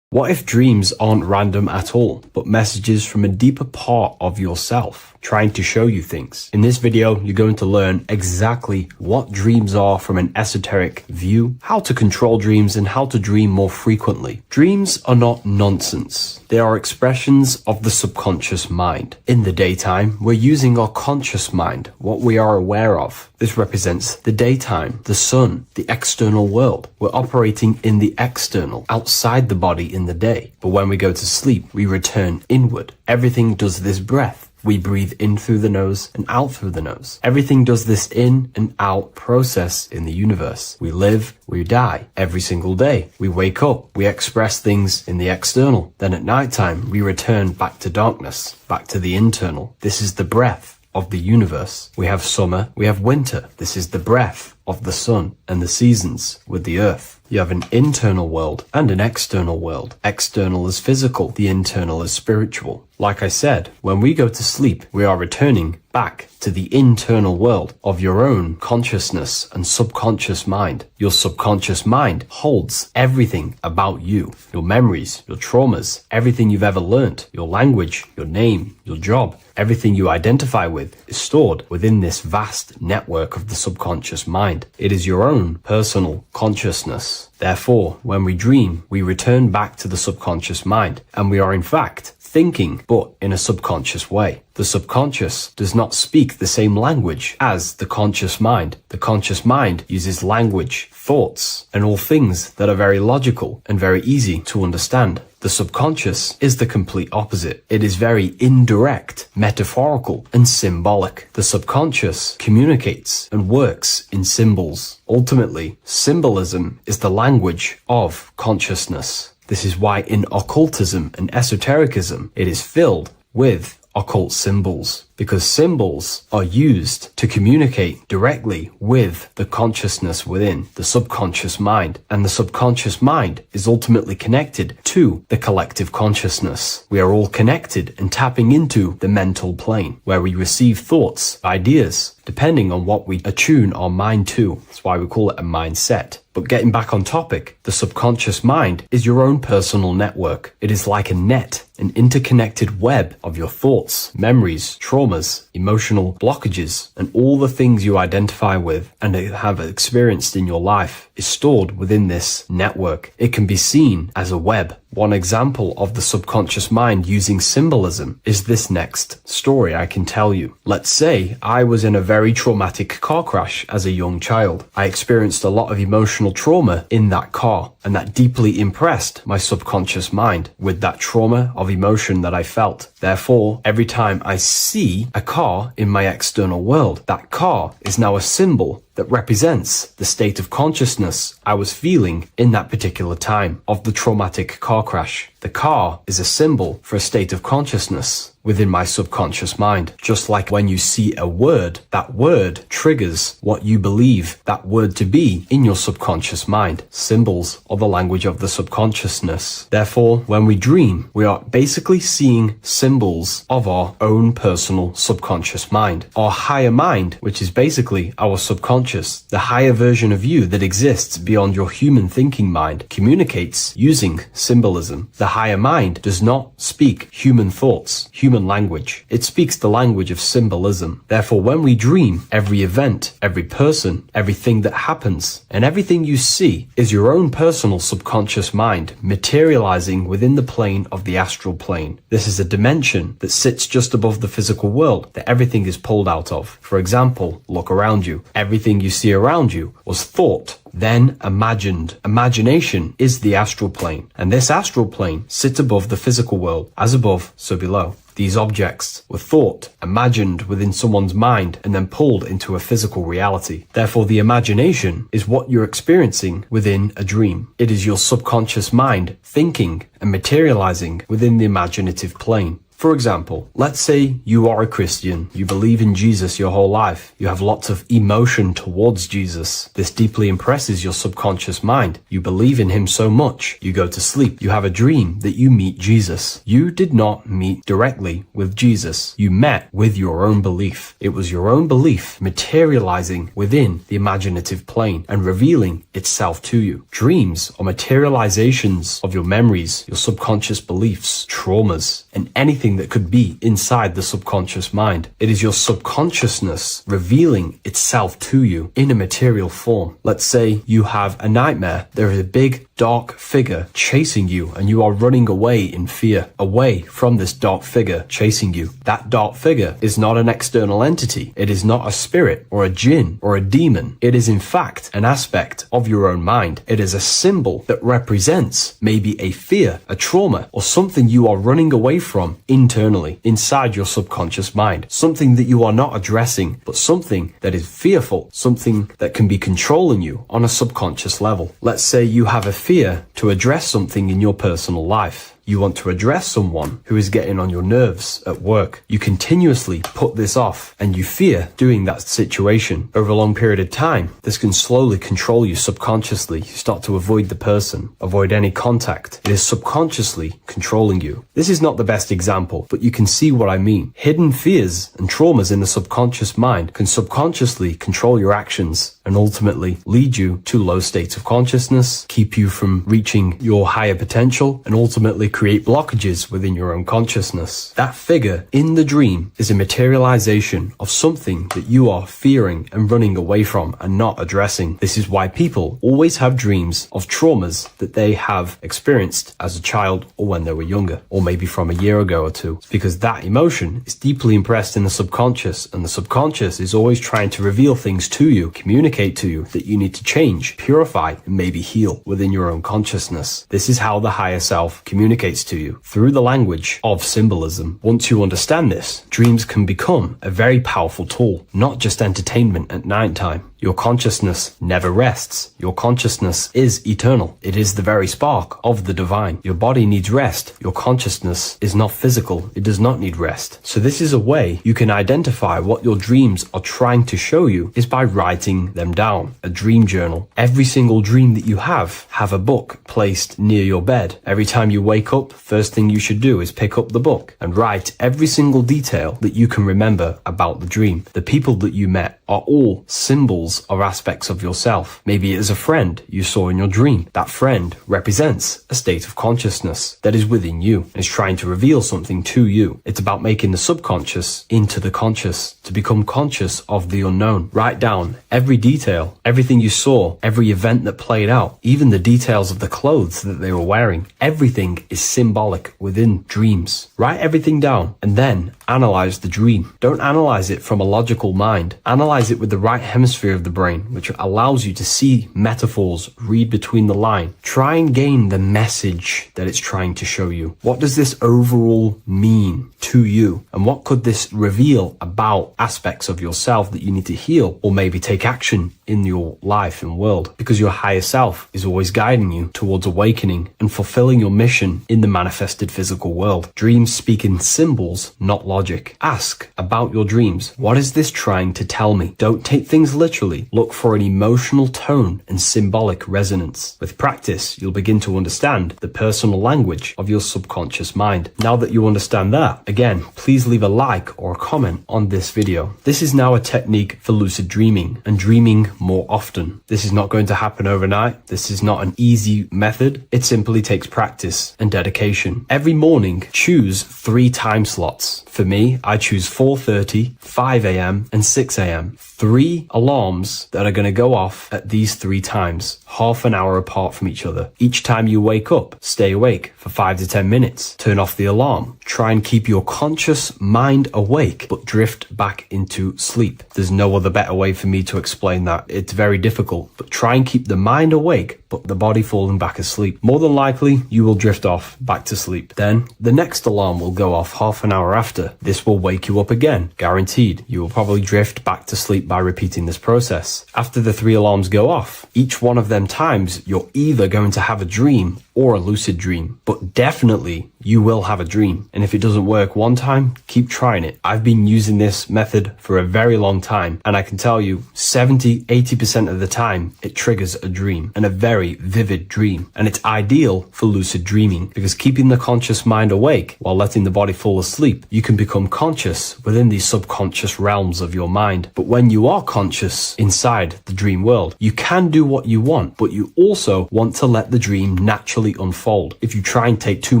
S3: What if dreams aren't random at all, but messages from a deeper part of yourself trying to show you things? In this video, you're going to learn exactly what dreams are from an esoteric view, how to control dreams, and how to dream more frequently. Dreams are not nonsense. They are expressions of the subconscious mind. In the daytime, we're using our conscious mind, what we are aware of. This represents the daytime, the sun, the external world. We're operating in the external, outside the body in the day. But when we go to sleep, we return inward. Everything does this breath. We breathe in through the nose and out through the nose. Everything does this in and out process in the universe. We live, we die every single day. We wake up, we express things in the external. Then at nighttime, we return back to darkness, back to the internal. This is the breath of the universe. We have summer, we have winter. This is the breath of the sun and the seasons with the earth. You have an internal world and an external world. External is physical, the internal is spiritual. Like I said, when we go to sleep, we are returning back to the internal world of your own consciousness and subconscious mind. Your subconscious mind holds everything about you, your memories, your traumas, everything you've ever learnt, your language, your name, your job, everything you identify with is stored within this vast network of the subconscious mind. It is your own personal consciousness. Therefore, when we dream, we return back to the subconscious mind, and we are in fact thinking, but in a subconscious way. The subconscious does not speak the same language as the conscious mind. The conscious mind uses language, thoughts, and all things that are very logical and very easy to understand. The subconscious is the complete opposite. It is very indirect, metaphorical, and symbolic. The subconscious communicates and works in symbols. Ultimately, symbolism is the language of consciousness. This is why in occultism and esotericism, it is filled with occult symbols, because symbols are used to communicate directly with the consciousness within, the subconscious mind. And the subconscious mind is ultimately connected to the collective consciousness. We are all connected and tapping into the mental plane, where we receive thoughts, ideas, depending on what we attune our mind to. That's why we call it a mindset. But getting back on topic, the subconscious mind is your own personal network. It is like a net, an interconnected web of your thoughts, memories, traumas, emotional blockages, and all the things you identify with and have experienced in your life is stored within this network. It can be seen as a web One example of the subconscious mind using symbolism is this next story I can tell you. Let's say I was in a very traumatic car crash as a young child. I experienced a lot of emotional trauma in that car, and that deeply impressed my subconscious mind with that trauma of emotion that I felt. Therefore, every time I see a car in my external world, that car is now a symbol that represents the state of consciousness I was feeling in that particular time of the traumatic car crash. The car is a symbol for a state of consciousness within my subconscious mind. Just like when you see a word, that word triggers what you believe that word to be in your subconscious mind. Symbols are the language of the subconsciousness. Therefore, when we dream, we are basically seeing symbols of our own personal subconscious mind. Our higher mind, which is basically our subconscious, the higher version of you that exists beyond your human thinking mind, communicates using symbolism. The higher mind does not speak human thoughts, human language. It speaks the language of symbolism. Therefore, when we dream, every event, every person, everything that happens, and everything you see is your own personal subconscious mind materializing within the plane of the astral plane. This is a dimension that sits just above the physical world that everything is pulled out of. For example, look around you. Everything you see around you was thought, then imagined. Imagination is the astral plane, and this astral plane sits above the physical world. As above, so below. These objects were thought, imagined within someone's mind, and then pulled into a physical reality. Therefore, the imagination is what you're experiencing within a dream. It is your subconscious mind thinking and materializing within the imaginative plane. For example, let's say you are a Christian, you believe in Jesus your whole life, you have lots of emotion towards Jesus. This deeply impresses your subconscious mind. You believe in him so much, you go to sleep, you have a dream that you meet Jesus. You did not meet directly with Jesus. You met with your own belief. It was your own belief materializing within the imaginative plane and revealing itself to you. Dreams are materializations of your memories, your subconscious beliefs, traumas, and anything that could be inside the subconscious mind. It is your subconsciousness revealing itself to you in a material form. Let's say you have a nightmare. There is a big dark figure chasing you and you are running away in fear, away from this dark figure chasing you. That dark figure is not an external entity. It is not a spirit or a jinn or a demon. It is in fact an aspect of your own mind. It is a symbol that represents maybe a fear, a trauma, or something you are running away from internally, inside your subconscious mind. Something that you are not addressing, but something that is fearful, something that can be controlling you on a subconscious level. Let's say you have a fear to address something in your personal life. You want to address someone who is getting on your nerves at work. You continuously put this off and you fear doing that situation. Over a long period of time, this can slowly control you subconsciously. You start to avoid the person, avoid any contact. It is subconsciously controlling you. This is not the best example, but you can see what I mean. Hidden fears and traumas in the subconscious mind can subconsciously control your actions and ultimately lead you to low states of consciousness, keep you from reaching your higher potential, and ultimately create blockages within your own consciousness. That figure in the dream is a materialization of something that you are fearing and running away from and not addressing. This is why people always have dreams of traumas that they have experienced as a child or when they were younger, or maybe from a year ago or two. It's because that emotion is deeply impressed in the subconscious, and the subconscious is always trying to reveal things to you, communicate to you that you need to change, purify, and maybe heal within your own consciousness. This is how the higher self communicates to you, through the language of symbolism. Once you understand this, dreams can become a very powerful tool, not just entertainment at night time. Your consciousness never rests. Your consciousness is eternal. It is the very spark of the divine. Your body needs rest. Your consciousness is not physical. It does not need rest. So this is a way you can identify what your dreams are trying to show you is by writing them down. A dream journal. Every single dream that you have a book placed near your bed. Every time you wake up, first thing you should do is pick up the book and write every single detail that you can remember about the dream. The people that you met are all symbols details or aspects of yourself. Maybe it is a friend you saw in your dream. That friend represents a state of consciousness that is within you and is trying to reveal something to you. It's about making the subconscious into the conscious, to become conscious of the unknown. Write down every detail, everything you saw, every event that played out, even the details of the clothes that they were wearing. Everything is symbolic within dreams. Write everything down and then analyze the dream. Don't analyze it from a logical mind. Analyze it with the right hemisphere of the brain, which allows you to see metaphors, read between the line. Try and gain the message that it's trying to show you. What does this overall mean to you? And what could this reveal about aspects of yourself that you need to heal or maybe take action in your life and world? Because your higher self is always guiding you towards awakening and fulfilling your mission in the manifested physical world. Dreams speak in symbols, not logic. Ask about your dreams. What is this trying to tell me? Don't take things literally. Look for an emotional tone and symbolic resonance. With practice, you'll begin to understand the personal language of your subconscious mind. Now that you understand that, again, please leave a like or a comment on this video. This is now a technique for lucid dreaming and dreaming more often. This is not going to happen overnight. This is not an easy method. It simply takes practice and dedication. Every morning, choose 3 time slots. For me, I choose 4:30, 5 a.m. and 6 a.m. 3 alarms that are going to go off at these 3 times, half an hour apart from each other. Each time you wake up, stay awake for 5 to 10 minutes. Turn off the alarm. Try and keep your conscious mind awake, but drift back into sleep. There's no other better way for me to explain that. It's very difficult, but try and keep the mind awake, but the body falling back asleep. More than likely, you will drift off back to sleep. Then the next alarm will go off half an hour after. This will wake you up again, guaranteed. You will probably drift back to sleep by repeating this process. After the 3 alarms go off, each one of them times, you're either going to have a dream or a lucid dream, but definitely you will have a dream. And if it doesn't work one time, keep trying it. I've been using this method for a very long time, and I can tell you 70-80% of the time it triggers a dream, and a very vivid dream. And it's ideal for lucid dreaming because keeping the conscious mind awake while letting the body fall asleep, you can become conscious within these subconscious realms of your mind. But when you are conscious inside the dream world, you can do what you want, but you also want to let the dream naturally unfold. If you try and take too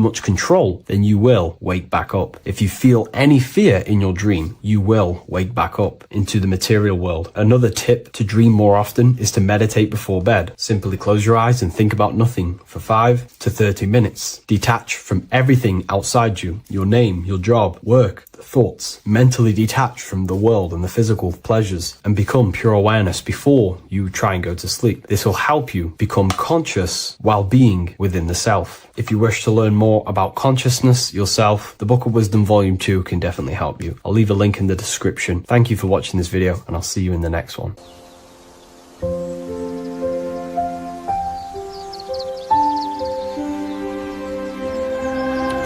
S3: much control, then you will wake back up. If you feel any fear in your dream, you will wake back up into the material world. Another tip to dream more often is to meditate before bed. Simply close your eyes and think about nothing for 5 to 30 minutes. Detach from everything outside you, your name, your job, work, thoughts. Mentally detach from the world and the physical pleasures and become pure awareness before you try and go to sleep. This will help you become conscious while being within the self. If you wish to learn more about consciousness, yourself, the Book of Wisdom Volume 2 can definitely help you. I'll leave a link in the description. Thank you for watching this video, and I'll see you in the next one.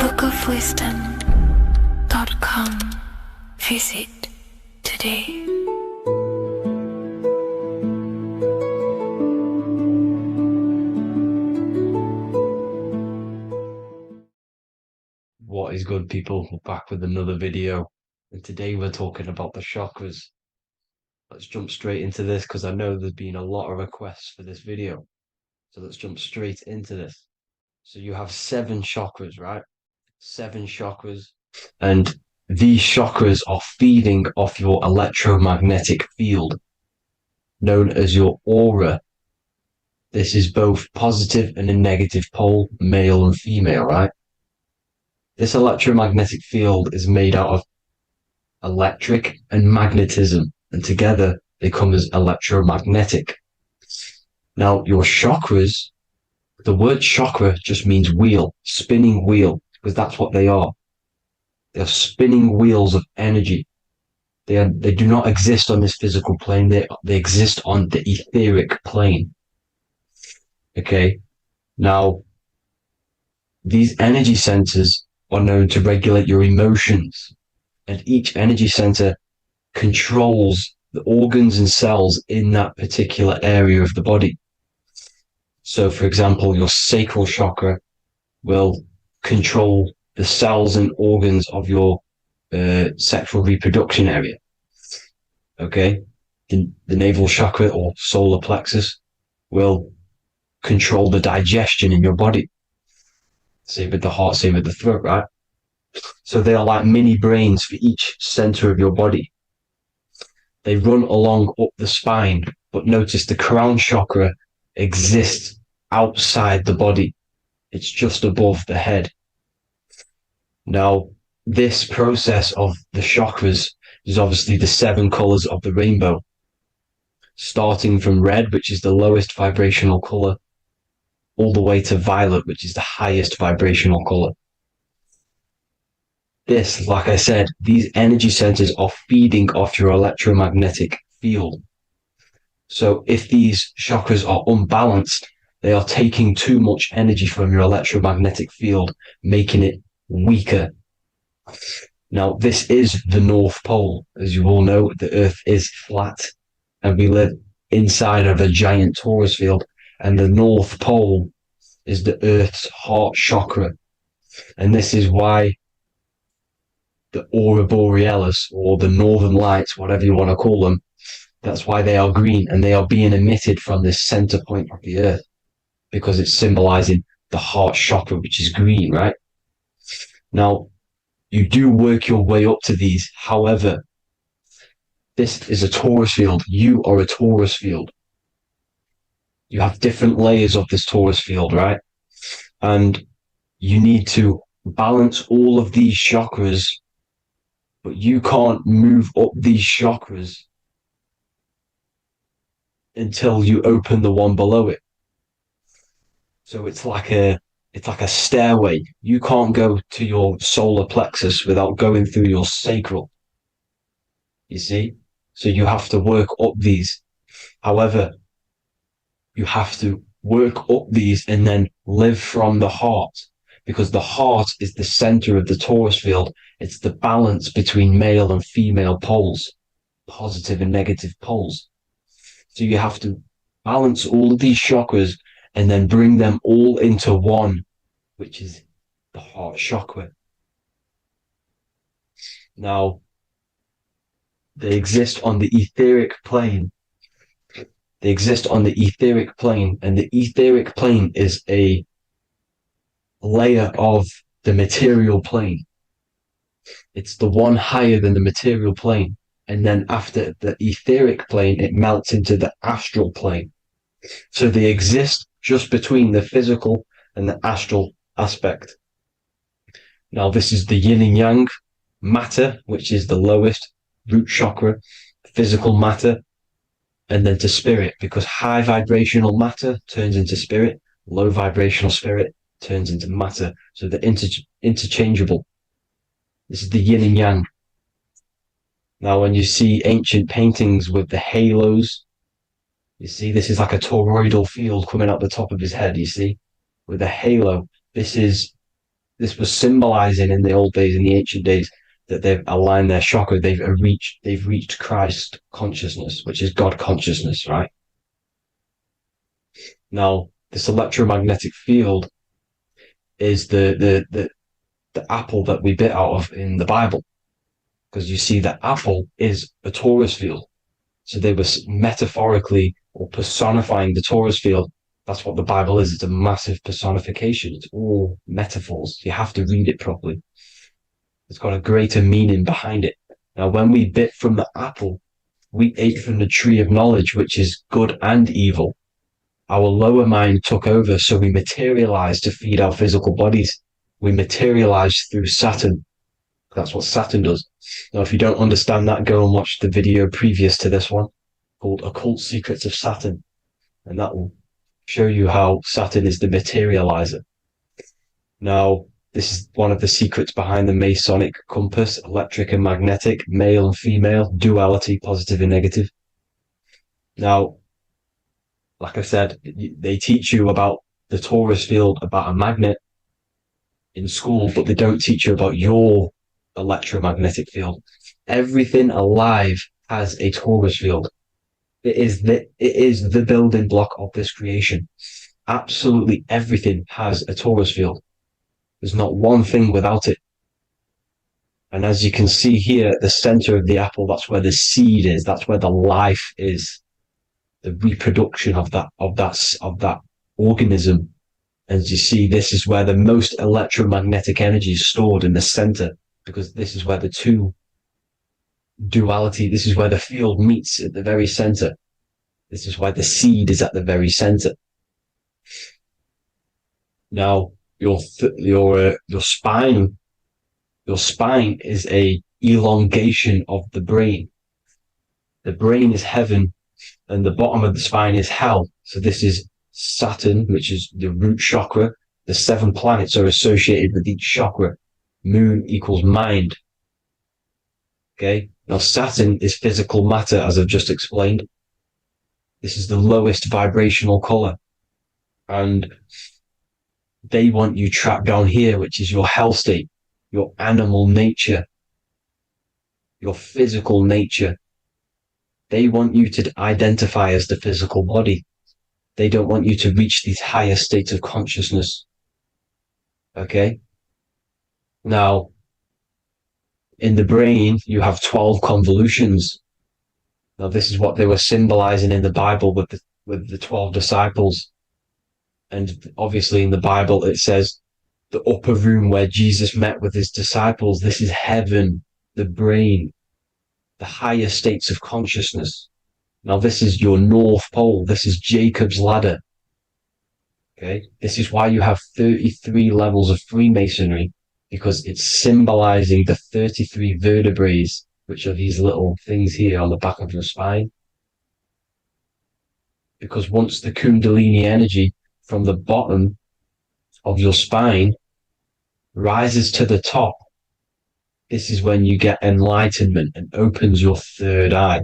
S1: bookofwisdom.com. Visit today.
S3: What is good, people? We're back with another video, and today we're talking about the chakras. Let's jump straight into this because I know there's been a lot of requests for this video. So let's jump straight into this. So you have 7 chakras, right? 7 chakras, and these chakras are feeding off your electromagnetic field, known as your aura. This is both positive and a negative pole, male and female, right? This electromagnetic field is made out of electric and magnetism, and together they come as electromagnetic. Now, your chakras, the word chakra just means wheel, spinning wheel, because that's what they are. They're spinning wheels of energy. They do not exist on this physical plane. They exist on the etheric plane. Okay. Now, these energy centers are known to regulate your emotions, and each energy center controls the organs and cells in that particular area of the body. So, for example, your sacral chakra will control the cells and organs of your sexual reproduction area. Okay? the navel chakra or solar plexus will control the digestion in your body. Same with the heart, same with the throat, right? So they are like mini brains for each center of your body. They run along up the spine, but notice the crown chakra exists outside the body. It's just above the head. Now, this process of the chakras is obviously the 7 colors of the rainbow, starting from red, which is the lowest vibrational color, all the way to violet, which is the highest vibrational color. This, like I said, these energy centers are feeding off your electromagnetic field. So if these chakras are unbalanced, they are taking too much energy from your electromagnetic field, making it weaker. Now, this is the North Pole. As you all know, the Earth is flat, and we live inside of a giant torus field, and the North Pole is the Earth's heart chakra. And this is why the aurora borealis, or the northern lights, whatever you want to call them, that's why they are green, and they are being emitted from the center point of the Earth, because it's symbolizing the heart chakra, which is green, right? Now, you do work your way up to these. However, this is a torus field. You are a torus field. You have different layers of this torus field, right? And you need to balance all of these chakras, but you can't move up these chakras until you open the one below it. So it's like a stairway. You can't go to your solar plexus without going through your sacral. You see? So you have to work up these. However, you have to work up these and then live from the heart, because the heart is the center of the torus field. It's the balance between male and female poles, positive and negative poles. So you have to balance all of these chakras and then bring them all into one, which is the heart chakra. Now, they exist on the etheric plane. They exist on the etheric plane, and the etheric plane is a layer of the material plane. It's the one higher than the material plane. And then after the etheric plane, it melts into the astral plane. So they exist just between the physical and the astral aspect. Now, this is the yin and yang matter, which is the lowest root chakra, physical matter, and then to spirit, because high vibrational matter turns into spirit, low vibrational spirit turns into matter. So they're interchangeable. This is the yin and yang. Now, when you see ancient paintings with the halos, you see this is like a toroidal field coming out the top of his head, you see, with a halo. This was symbolizing in the old days, in the ancient days, that they've aligned their chakra, they've reached Christ consciousness, which is God consciousness, right? Now, this electromagnetic field is the apple that we bit out of in the Bible, because you see that apple is a torus field. So they were metaphorically or personifying the torus field. That's what the Bible is. It's a massive personification. It's all metaphors. You have to read it properly. It's got a greater meaning behind it. Now, when we bit from the apple, we ate from the tree of knowledge, which is good and evil. Our lower mind took over, so we materialized to feed our physical bodies. We materialized through Saturn. That's what Saturn does. Now, if you don't understand that, go and watch the video previous to this one called Occult Secrets of Saturn. And that will show you how Saturn is the materializer. Now, this is one of the secrets behind the Masonic compass, electric and magnetic, male and female, duality, positive and negative. Now, like I said, they teach you about the torus field, about a magnet in school, but they don't teach you about your electromagnetic field. Everything alive has a torus field. It is the building block of this creation. Absolutely everything has a torus field. There's not one thing without it. And as you can see here at the center of the apple, that's where the seed is. That's where the life is, the reproduction of that organism. As you see, this is where the most electromagnetic energy is stored, in the center, because this is where the two duality, this is where the field meets, at the very center. This is why the seed is at the very center. Now, your spine is a elongation of the brain. The brain is heaven, and the bottom of the spine is hell. So this is Saturn, which is the root chakra. The 7 planets are associated with each chakra. Moon equals mind. Okay. Now Saturn is physical matter, as I've just explained. This is the lowest vibrational color. And they want you trapped down here, which is your hell state, your animal nature, your physical nature. They want you to identify as the physical body. They don't want you to reach these higher states of consciousness. Okay? Now, in the brain, you have 12 convolutions. Now, this is what they were symbolizing in the Bible with the 12 disciples. And obviously in the Bible, it says the upper room where Jesus met with his disciples. This is heaven, the brain, the higher states of consciousness. Now, this is your North Pole. This is Jacob's ladder. Okay. This is why you have 33 levels of Freemasonry, because it's symbolizing the 33 vertebrae, which are these little things here on the back of your spine. Because once the Kundalini energy from the bottom of your spine rises to the top, this is when you get enlightenment and opens your third eye.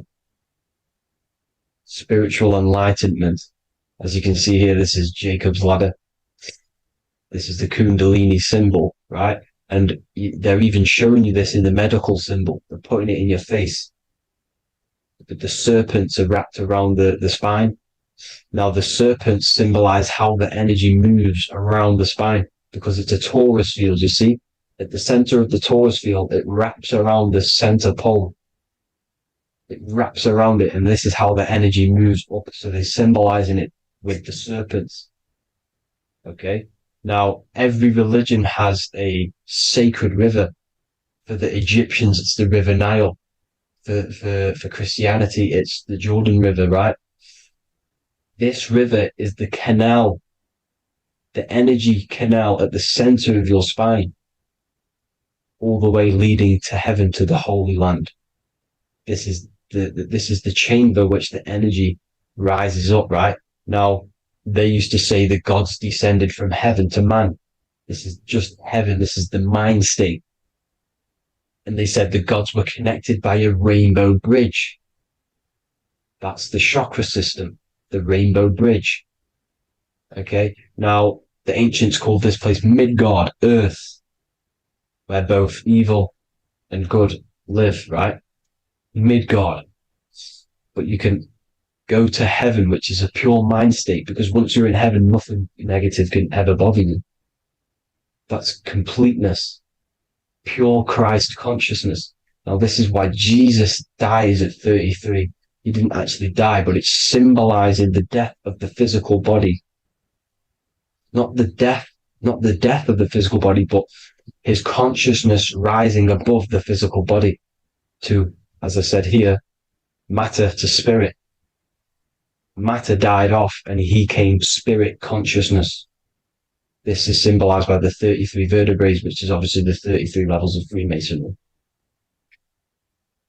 S3: Spiritual enlightenment. As you can see here, this is Jacob's ladder. This is the Kundalini symbol, right? And they're even showing you this in the medical symbol. They're putting it in your face. The serpents are wrapped around the spine. Now, the serpents symbolize how the energy moves around the spine, because it's a torus field, you see? At the center of the torus field, it wraps around the center pole. It wraps around it, and this is how the energy moves up. So they're symbolizing it with the serpents. Okay? Now, every religion has a sacred river. For the Egyptians, it's the River Nile. For Christianity, it's the Jordan River, right? This river is the canal, the energy canal at the center of your spine, all the way leading to heaven, to the Holy Land. This is the chamber which the energy rises up, right? Now, they used to say the gods descended from heaven to man. This is just heaven. This is the mind state. And they said the gods were connected by a rainbow bridge. That's the chakra system, the rainbow bridge. Okay. Now, the ancients called this place Midgard, Earth, where both evil and good live, right? Midgard. But you can go to heaven, which is a pure mind state, because once you're in heaven, nothing negative can ever bother you. That's completeness, pure Christ consciousness. Now, this is why Jesus dies at 33. He didn't actually die, but it's symbolizing the death of the physical body. Not the death of the physical body, but his consciousness rising above the physical body to, as I said here, matter to spirit. Matter died off and he came spirit consciousness. This is symbolized by the 33 vertebrae, which is obviously the 33 levels of Freemasonry.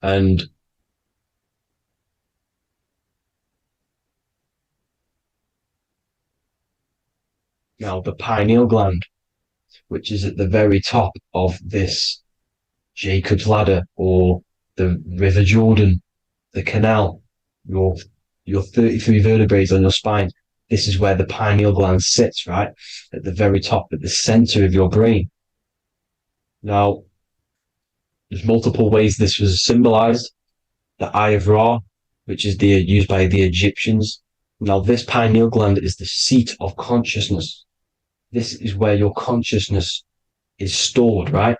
S3: And now the pineal gland, which is at the very top of this Jacob's ladder, or the River Jordan, the canal, your 33 vertebrae on your spine. This is where the pineal gland sits, right? At the very top, at the center of your brain. Now, there's multiple ways this was symbolized. The Eye of Ra, which is used by the Egyptians. Now, this pineal gland is the seat of consciousness. This is where your consciousness is stored, right?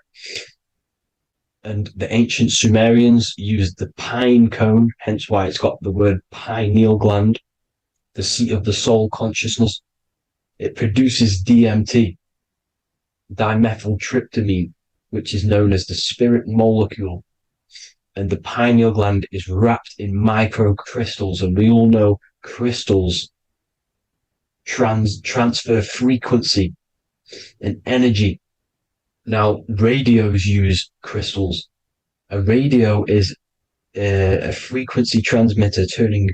S3: And the ancient Sumerians used the pine cone, hence why it's got the word pineal gland, the seat of the soul consciousness. It produces DMT, dimethyltryptamine, which is known as the spirit molecule. And the pineal gland is wrapped in microcrystals. And we all know crystals transfer frequency and energy. Now, radios use crystals. A radio is a frequency transmitter, turning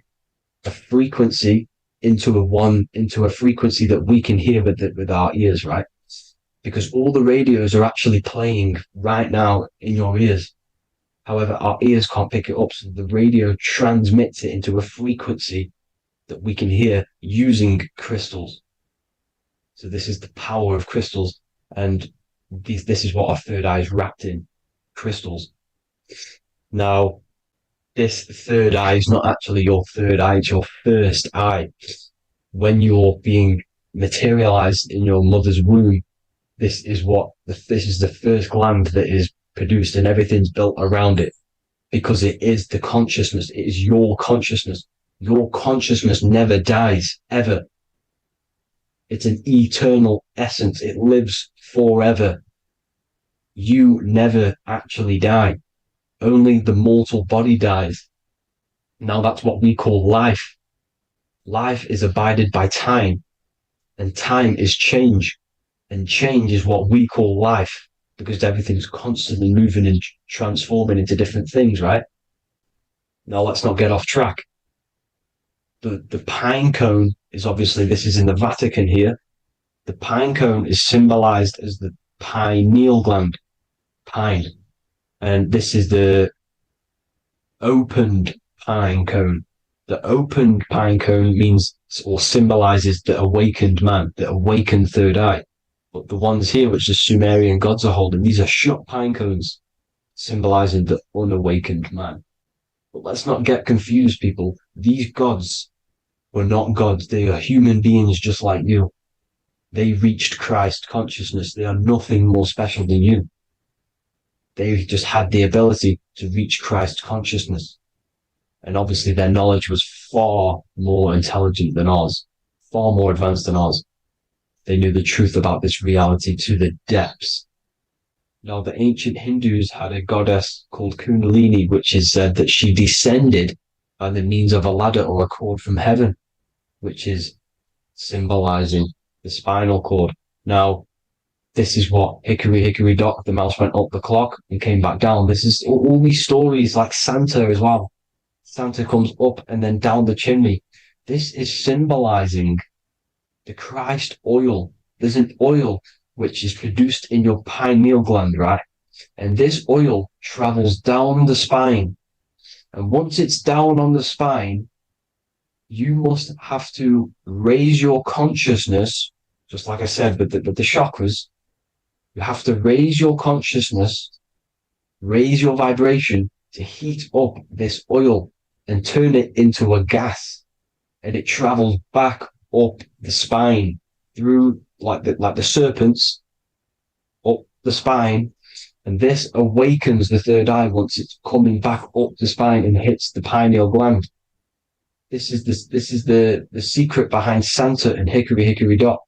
S3: a frequency into a frequency that we can hear with our ears, right? Because all the radios are actually playing right now in your ears. However, our ears can't pick it up, so the radio transmits it into a frequency that we can hear using crystals. So this is the power of crystals, and this is what our third eye is wrapped in, crystals. Now, this third eye is not actually your third eye, it's your first eye. When you're being materialized in your mother's womb, this is the first gland that is produced, and everything's built around it, because it is the consciousness. It is your consciousness. Your consciousness never dies, ever. It's an eternal essence. It lives forever. You never actually die. Only the mortal body dies. Now that's what we call life. Life is abided by time, and time is change. And change is what we call life, because everything's constantly moving and transforming into different things, right? Now let's not get off track. The pine cone is obviously, this is in the Vatican here. The pine cone is symbolized as the pineal gland, pine. And this is the opened pine cone. The opened pine cone means, or symbolizes, the awakened man, the awakened third eye. But the ones here, which the Sumerian gods are holding, these are shut pine cones, symbolizing the unawakened man. But let's not get confused, people. These gods were not gods. They are human beings just like you. They reached Christ consciousness. They are nothing more special than you. They just had the ability to reach Christ consciousness. And obviously their knowledge was far more intelligent than ours, far more advanced than ours. They knew the truth about this reality to the depths. Now, the ancient Hindus had a goddess called Kundalini, which is said that she descended by the means of a ladder or a cord from heaven, which is symbolizing the spinal cord. Now, this is what Hickory Hickory Dock, the mouse went up the clock and came back down. This is all these stories, like Santa as well. Santa comes up and then down the chimney. This is symbolizing the Christ oil. There's an oil which is produced in your pineal gland, right? And this oil travels down the spine. And once it's down on the spine, you must have to raise your consciousness, just like I said, with the chakras. You have to raise your consciousness, raise your vibration to heat up this oil and turn it into a gas. And it travels back up the spine through like the serpents up the spine, and this awakens the third eye once it's coming back up the spine and hits the pineal gland. This is the secret behind Santa and Hickory Hickory Dock,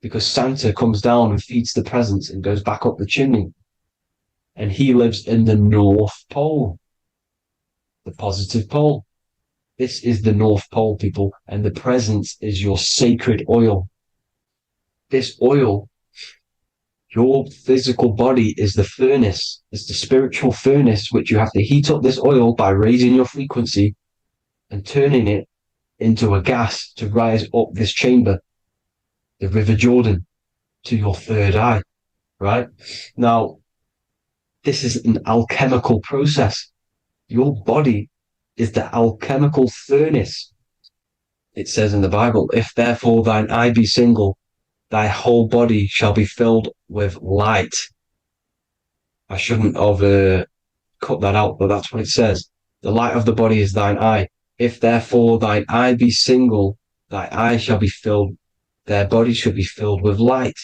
S3: because Santa comes down and feeds the presents and goes back up the chimney, and he lives in the North Pole, the positive pole. This is the North Pole, people, and the presence is your sacred oil. This oil, your physical body, is the furnace. It's the spiritual furnace, which you have to heat up this oil by raising your frequency and turning it into a gas to rise up this chamber, the River Jordan, to your third eye, right? Now, this is an alchemical process. Your body is the alchemical furnace. It says in the Bible, if therefore thine eye be single, thy whole body shall be filled with light. I shouldn't have cut that out, but that's what it says. The light of the body is thine eye. If therefore thine eye be single, thy eye shall be filled, their body shall be filled with light.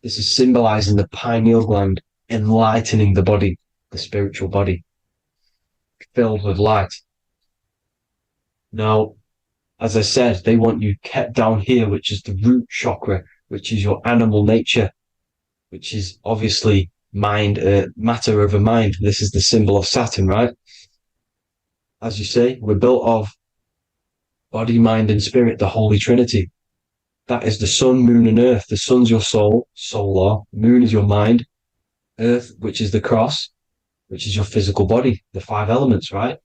S3: This is symbolizing the pineal gland enlightening the body. the spiritual body, filled with light. Now, as I said, they want you kept down here, which is the root chakra, which is your animal nature, which is obviously mind, matter over mind. This is the symbol of Saturn, right? As you say, we're built of body, mind, and spirit, the Holy Trinity. That is the sun, moon, and earth. The sun's your soul, solar. Moon is your mind. Earth, which is the cross, which is your physical body, the 5 elements, right?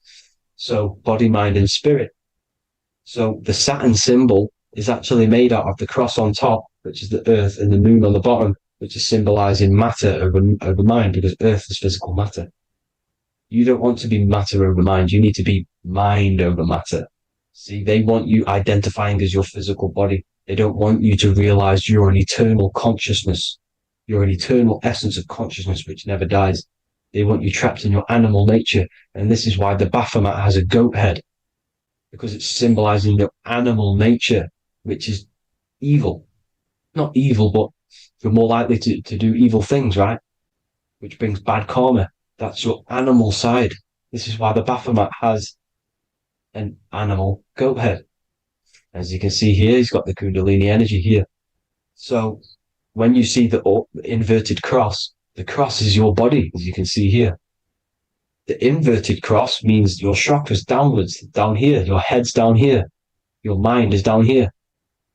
S3: So body, mind, and spirit. So the Saturn symbol is actually made out of the cross on top, which is the earth, and the moon on the bottom, which is symbolizing matter over mind, because earth is physical matter. You don't want to be matter over mind. You need to be mind over matter. See, they want you identifying as your physical body. They don't want you to realize you're an eternal consciousness. You're an eternal essence of consciousness which never dies. They want you trapped in your animal nature. And this is why the Baphomet has a goat head, because it's symbolizing your animal nature, which is evil. Not evil, but you're more likely to do evil things, right? Which brings bad karma. That's your animal side. This is why the Baphomet has an animal goat head. As you can see here, he's got the Kundalini energy here. So when you see the inverted cross, the cross is your body, as you can see here. The inverted cross means your chakras downwards, down here. Your head's down here. Your mind is down here.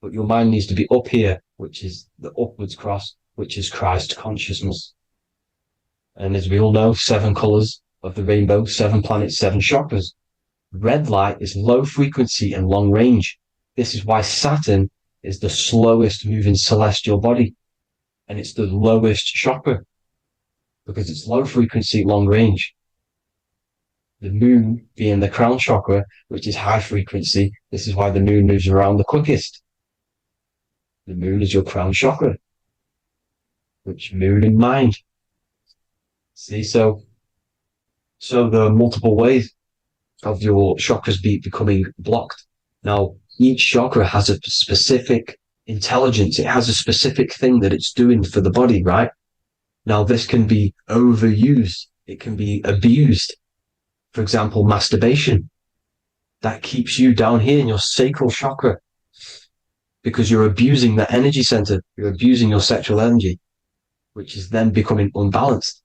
S3: But your mind needs to be up here, which is the upwards cross, which is Christ consciousness. And as we all know, 7 colors of the rainbow, 7 planets, 7 chakras. Red light is low frequency and long range. This is why Saturn is the slowest moving celestial body. And it's the lowest chakra, because it's low frequency, long range. The moon being the crown chakra, which is high frequency. This is why the moon moves around the quickest. The moon is your crown chakra, which moon in mind. See, so there are multiple ways of your chakras becoming blocked. Now, each chakra has a specific intelligence. It has a specific thing that it's doing for the body, right? Now, this can be overused. It can be abused. For example, masturbation. That keeps you down here in your sacral chakra, because you're abusing the energy center. You're abusing your sexual energy, which is then becoming unbalanced.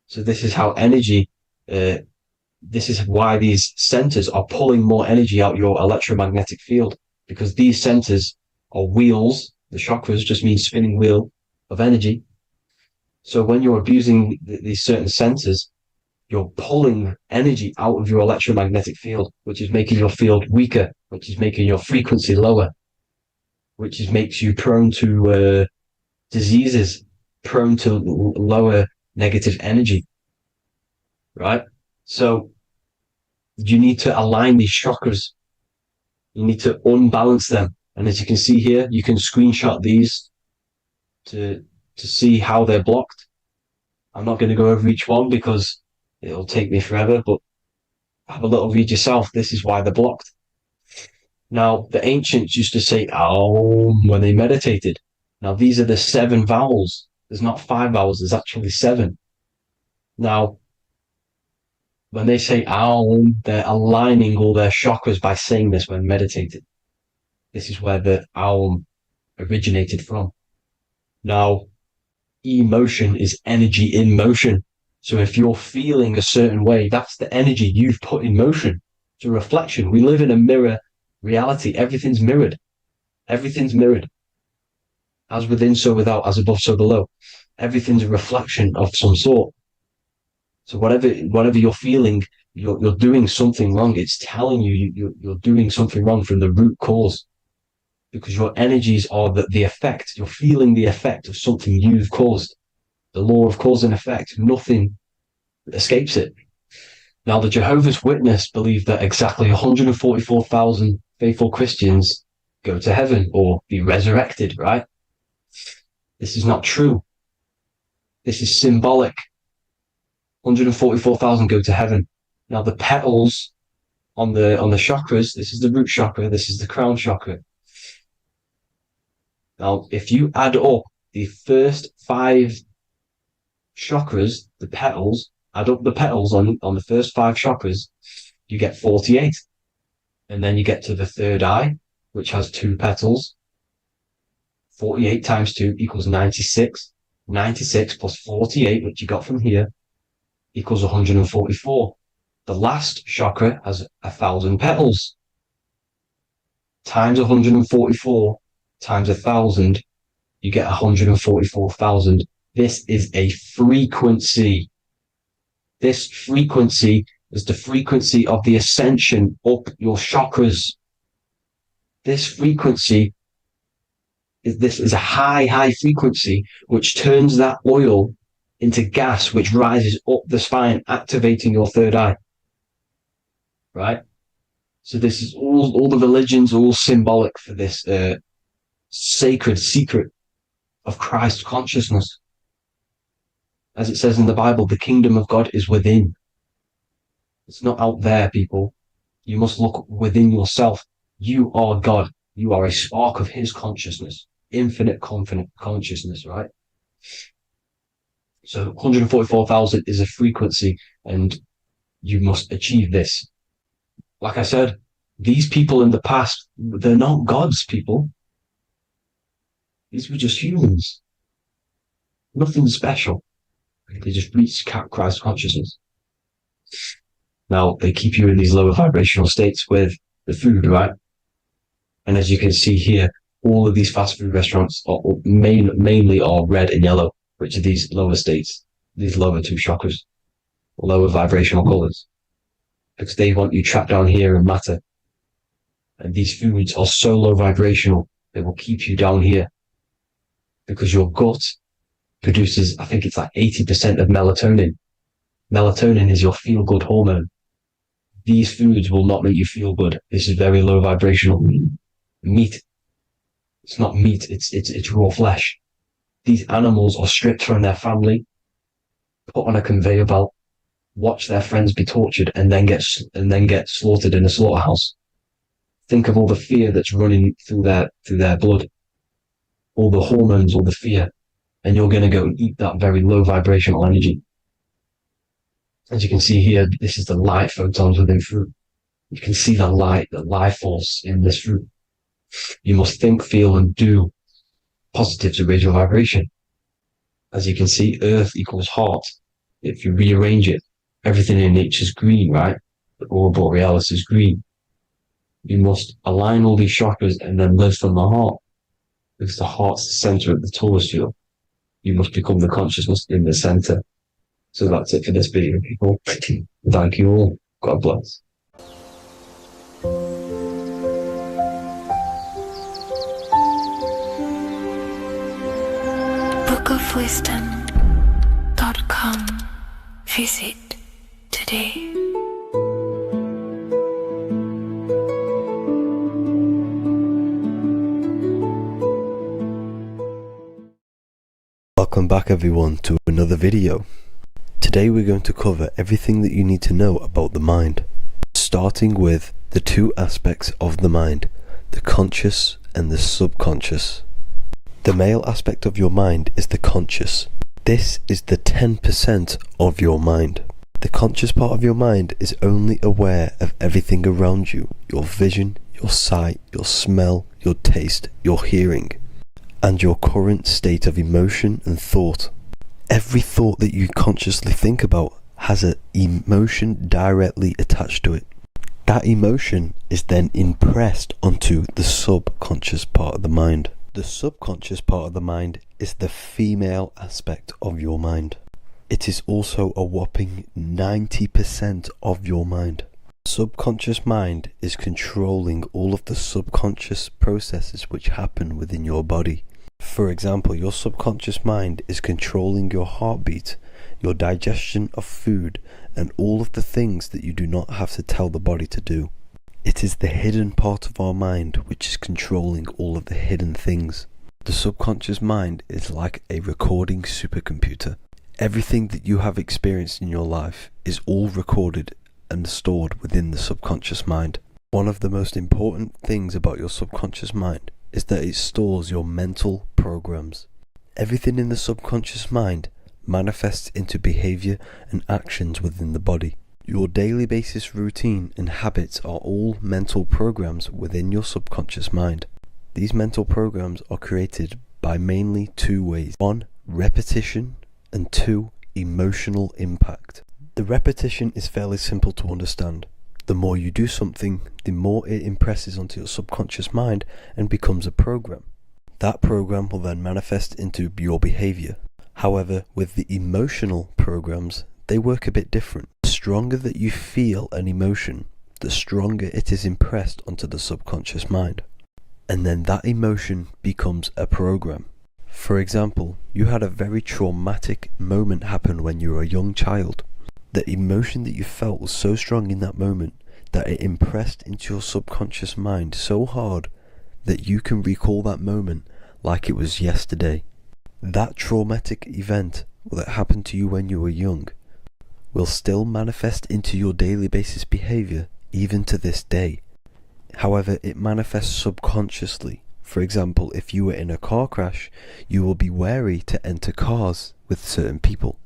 S3: So this is how energy, this is why these centers are pulling more energy out your electromagnetic field, because these centers are wheels. The chakras just mean spinning wheel of energy. So when you're abusing these certain centers, you're pulling energy out of your electromagnetic field, which is making your field weaker, which is making your frequency lower, which makes you prone to diseases, prone to lower negative energy, right? So you need to align these chakras. You need to unbalance them. And as you can see here, you can screenshot these to see how they're blocked. I'm not going to go over each one because it'll take me forever, but have a little read yourself. This is why they're blocked. Now, the ancients used to say Aum when they meditated. Now, these are the 7 vowels. There's not 5 vowels, there's actually 7. Now, when they say Aum, they're aligning all their chakras by saying this when meditated. This is where the Aum originated from. Now, emotion is energy in motion. So if you're feeling a certain way, that's the energy you've put in motion. It's a reflection. We live in a mirror reality. Everything's mirrored. Everything's mirrored. As within, so without, as above, so below. Everything's a reflection of some sort. So whatever you're feeling, you're doing something wrong. It's telling you you're doing something wrong from the root cause, because your energies are the effect. You're feeling the effect of something you've caused. The law of cause and effect. Nothing escapes it. Now, the Jehovah's Witness believe that exactly 144,000 faithful Christians go to heaven or be resurrected, right? This is not true. This is symbolic. 144,000 go to heaven. Now, the petals on the chakras, this is the root chakra, this is the crown chakra. Now, if you add up the first 5 chakras, the petals, Add up the petals on the first 5 chakras, you get 48. And then you get to the third eye, which has 2 petals. 48 times 2 equals 96. 96 plus 48, which you got from here, equals 144. The last chakra has 1,000 petals. Times 144 times 1,000, you get 144,000. This is a frequency. This frequency is the frequency of the ascension up your chakras. This frequency is a high frequency which turns that oil into gas, which rises up the spine, activating your third eye. Right? So this is all the religions are all symbolic for this sacred secret of Christ consciousness. As it says in the Bible, the kingdom of God is within. It's not out there, people. You must look within yourself. You are God. You are a spark of his consciousness, infinite consciousness, right? So 144,000 is a frequency, and you must achieve this. Like I said, these people in the past, they're not gods, people. These were just humans. Nothing special. They just reached Christ consciousness. Now, they keep you in these lower vibrational states with the food, right? And as you can see here, all of these fast food restaurants are mainly are red and yellow, which are these lower states, these lower 2 chakras, lower vibrational colors, because they want you trapped down here in matter. And these foods are so low vibrational, they will keep you down here, because your gut produces, I think it's like 80% of melatonin. Melatonin is your feel-good hormone. These foods will not make you feel good. This is very low vibrational. Meat. It's not meat, it's raw flesh. These animals are stripped from their family, put on a conveyor belt, watch their friends be tortured, and then get slaughtered in a slaughterhouse. Think of all the fear that's running through their blood, all the hormones, all the fear, and you're going to go and eat that very low vibrational energy. As you can see here, this is the light photons within fruit. You can see the life force in this fruit. You must think, feel, and do positive to raise your vibration. As you can see, earth equals heart. If you rearrange it, everything in nature is green, right? The aurora borealis is green. You must align all these chakras and then live from the heart, because the heart's the center of the Taurus field. You must become the consciousness in the center. So that's it for this video, people. Thank you all. God bless.
S1: bookofwisdom.com. Visit today.
S2: Welcome back everyone to another video. Today we're going to cover everything that you need to know about the mind, starting with the 2 aspects of the mind, the conscious and the subconscious. The male aspect of your mind is the conscious. This is the 10% of your mind. The conscious part of your mind is only aware of everything around you, your vision, your sight, your smell, your taste, your hearing, and your current state of emotion and thought. Every thought that you consciously think about has an emotion directly attached to it. That emotion is then impressed onto the subconscious part of the mind. The subconscious part of the mind is the female aspect of your mind. It is also a whopping 90% of your mind. Subconscious mind is controlling all of the subconscious processes which happen within your body. For example, your subconscious mind is controlling your heartbeat, your digestion of food, and all of the things that you do not have to tell the body to do. It is the hidden part of our mind which is controlling all of the hidden things. The subconscious mind is like a recording supercomputer. Everything that you have experienced in your life is all recorded and stored within the subconscious mind. One of the most important things about your subconscious mind is that it stores your mental programs. Everything in the subconscious mind manifests into behavior and actions within the body. Your daily basis routine and habits are all mental programs within your subconscious mind. These mental programs are created by mainly two ways. 1. Repetition, and 2. Emotional impact. The repetition is fairly simple to understand. The more you do something, the more it impresses onto your subconscious mind and becomes a program. That program will then manifest into your behavior. However, with the emotional programs, they work a bit different. The stronger that you feel an emotion, the stronger it is impressed onto the subconscious mind. And then that emotion becomes a program. For example, you had a very traumatic moment happen when you were a young child. The emotion that you felt was so strong in that moment that it impressed into your subconscious mind so hard that you can recall that moment like it was yesterday. That traumatic event that happened to you when you were young will still manifest into your daily basis behavior even to this day. However, it manifests subconsciously. For example, if you were in a car crash, you will be wary to enter cars with certain people.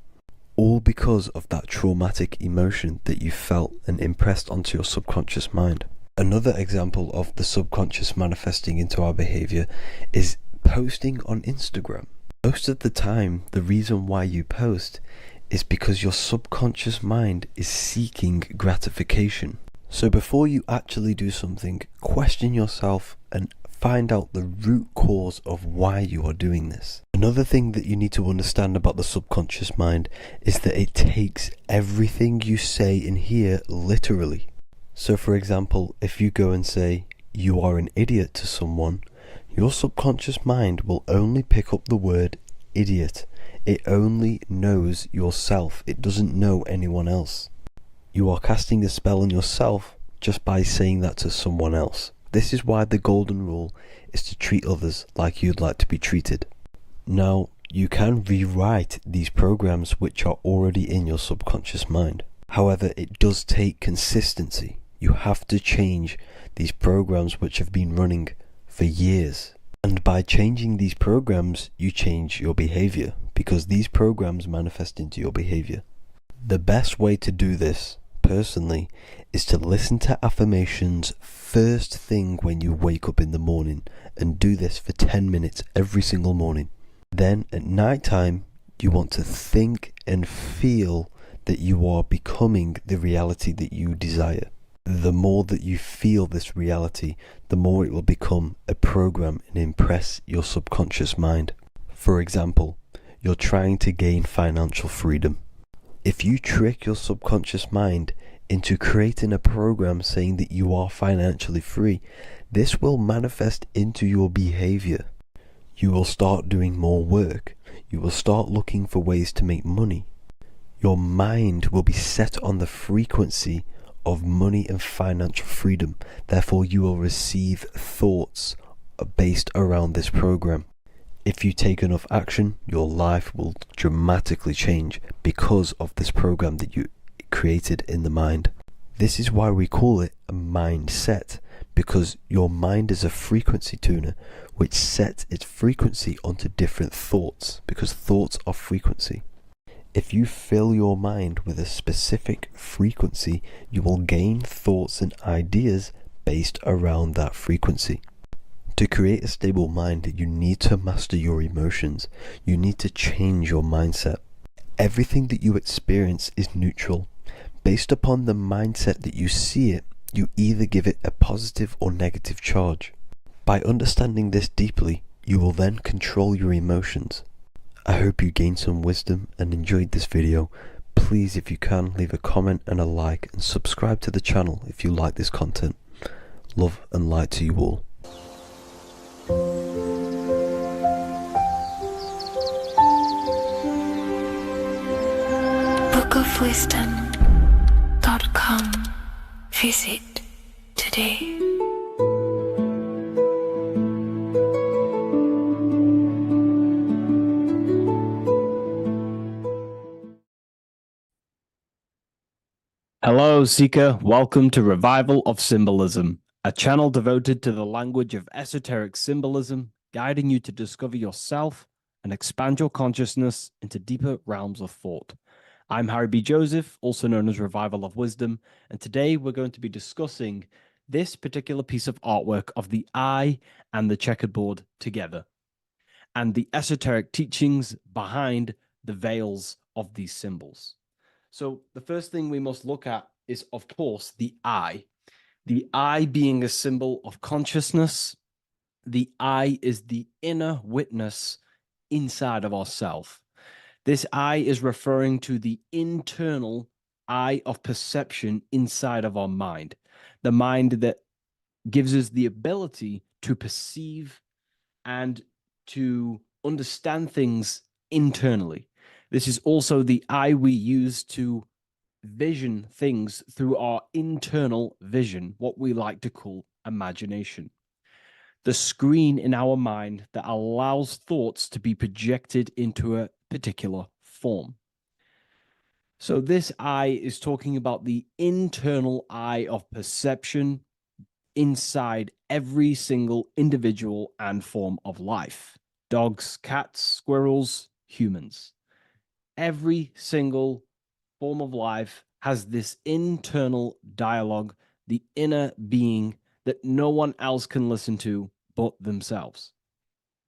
S2: All because of that traumatic emotion that you felt and impressed onto your subconscious mind. Another example of the subconscious manifesting into our behavior is posting on Instagram. Most of the time, the reason why you post is because your subconscious mind is seeking gratification. So before you actually do something, question yourself and find out the root cause of why you are doing this. Another thing that you need to understand about the subconscious mind is that it takes everything you say and hear literally. So for example, if you go and say, "You are an idiot" to someone, your subconscious mind will only pick up the word idiot. It only knows yourself. It doesn't know anyone else. You are casting a spell on yourself just by saying that to someone else. This is why the golden rule is to treat others like you'd like to be treated. Now, you can rewrite these programs which are already in your subconscious mind. However, it does take consistency. You have to change these programs which have been running for years. And by changing these programs, you change your behavior, because these programs manifest into your behavior. The best way to do this, personally, is to listen to affirmations first thing when you wake up in the morning, and do this for 10 minutes every single morning. Then at night time, you want to think and feel that you are becoming the reality that you desire. The more that you feel this reality, the more it will become a program and impress your subconscious mind. For example, you're trying to gain financial freedom. If you trick your subconscious mind into creating a program saying that you are financially free, this will manifest into your behavior. You will start doing more work. You will start looking for ways to make money. Your mind will be set on the frequency of money and financial freedom. Therefore, you will receive thoughts based around this program. If you take enough action, your life will dramatically change because of this program that you created in the mind. This is why we call it a mindset, because your mind is a frequency tuner which sets its frequency onto different thoughts, because thoughts are frequency. If you fill your mind with a specific frequency, you will gain thoughts and ideas based around that frequency. To create a stable mind, you need to master your emotions. You need to change your mindset. Everything that you experience is neutral. Based upon the mindset that you see it, you either give it a positive or negative charge. By understanding this deeply, you will then control your emotions. I hope you gained some wisdom and enjoyed this video. Please, if you can, leave a comment and a like, and subscribe to the channel if you like this content. Love and light to you all.
S1: bookofwisdom.com. Visit today.
S4: Hello, Seeker. Welcome to Revival of Symbolism, a channel devoted to the language of esoteric symbolism, guiding you to discover yourself and expand your consciousness into deeper realms of thought. I'm Harry B. Joseph, also known as Revival of Wisdom, and today we're going to be discussing this particular piece of artwork of the eye and the checkerboard together, and the esoteric teachings behind the veils of these symbols. So the first thing we must look at is, of course, the eye. The eye being a symbol of consciousness. The eye is the inner witness inside of ourself. This eye is referring to the internal eye of perception inside of our mind, the mind that gives us the ability to perceive and to understand things internally. This is also the eye we use to vision things through our internal vision, what we like to call imagination. The screen in our mind that allows thoughts to be projected into a particular form. So this eye is talking about the internal eye of perception inside every single individual and form of life. Dogs, cats, squirrels, humans. Every single form of life has this internal dialogue, the inner being that no one else can listen to but themselves.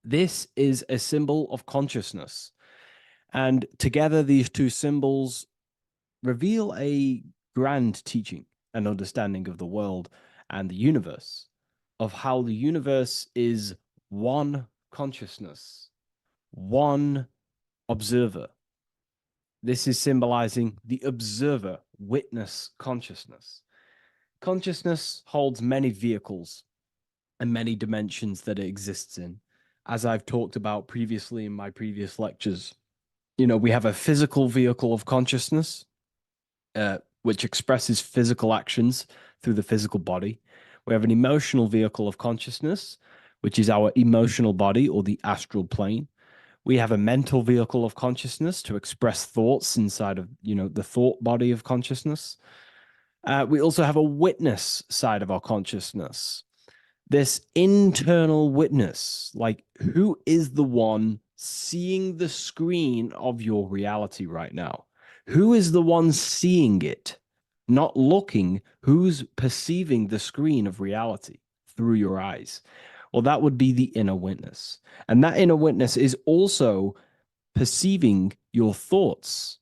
S4: This is a symbol of consciousness. And together, these two symbols reveal a grand teaching and understanding of the world and the universe, of how the universe is one consciousness, one observer. This is symbolizing the observer witness consciousness. Consciousness holds many vehicles and many dimensions that it exists in. As I've talked about previously in my previous lectures, we have a physical vehicle of consciousness, which expresses physical actions through the physical body. We have an emotional vehicle of consciousness, which is our emotional body or the astral plane. We have a mental vehicle of consciousness to express thoughts inside of, the thought body of consciousness. We also have a witness side of our consciousness. This internal witness, like who is the one seeing the screen of your reality right now? Who is the one seeing it? Not looking, who's perceiving the screen of reality through your eyes? Well, that would be the inner witness. And that inner witness is also perceiving your thoughts.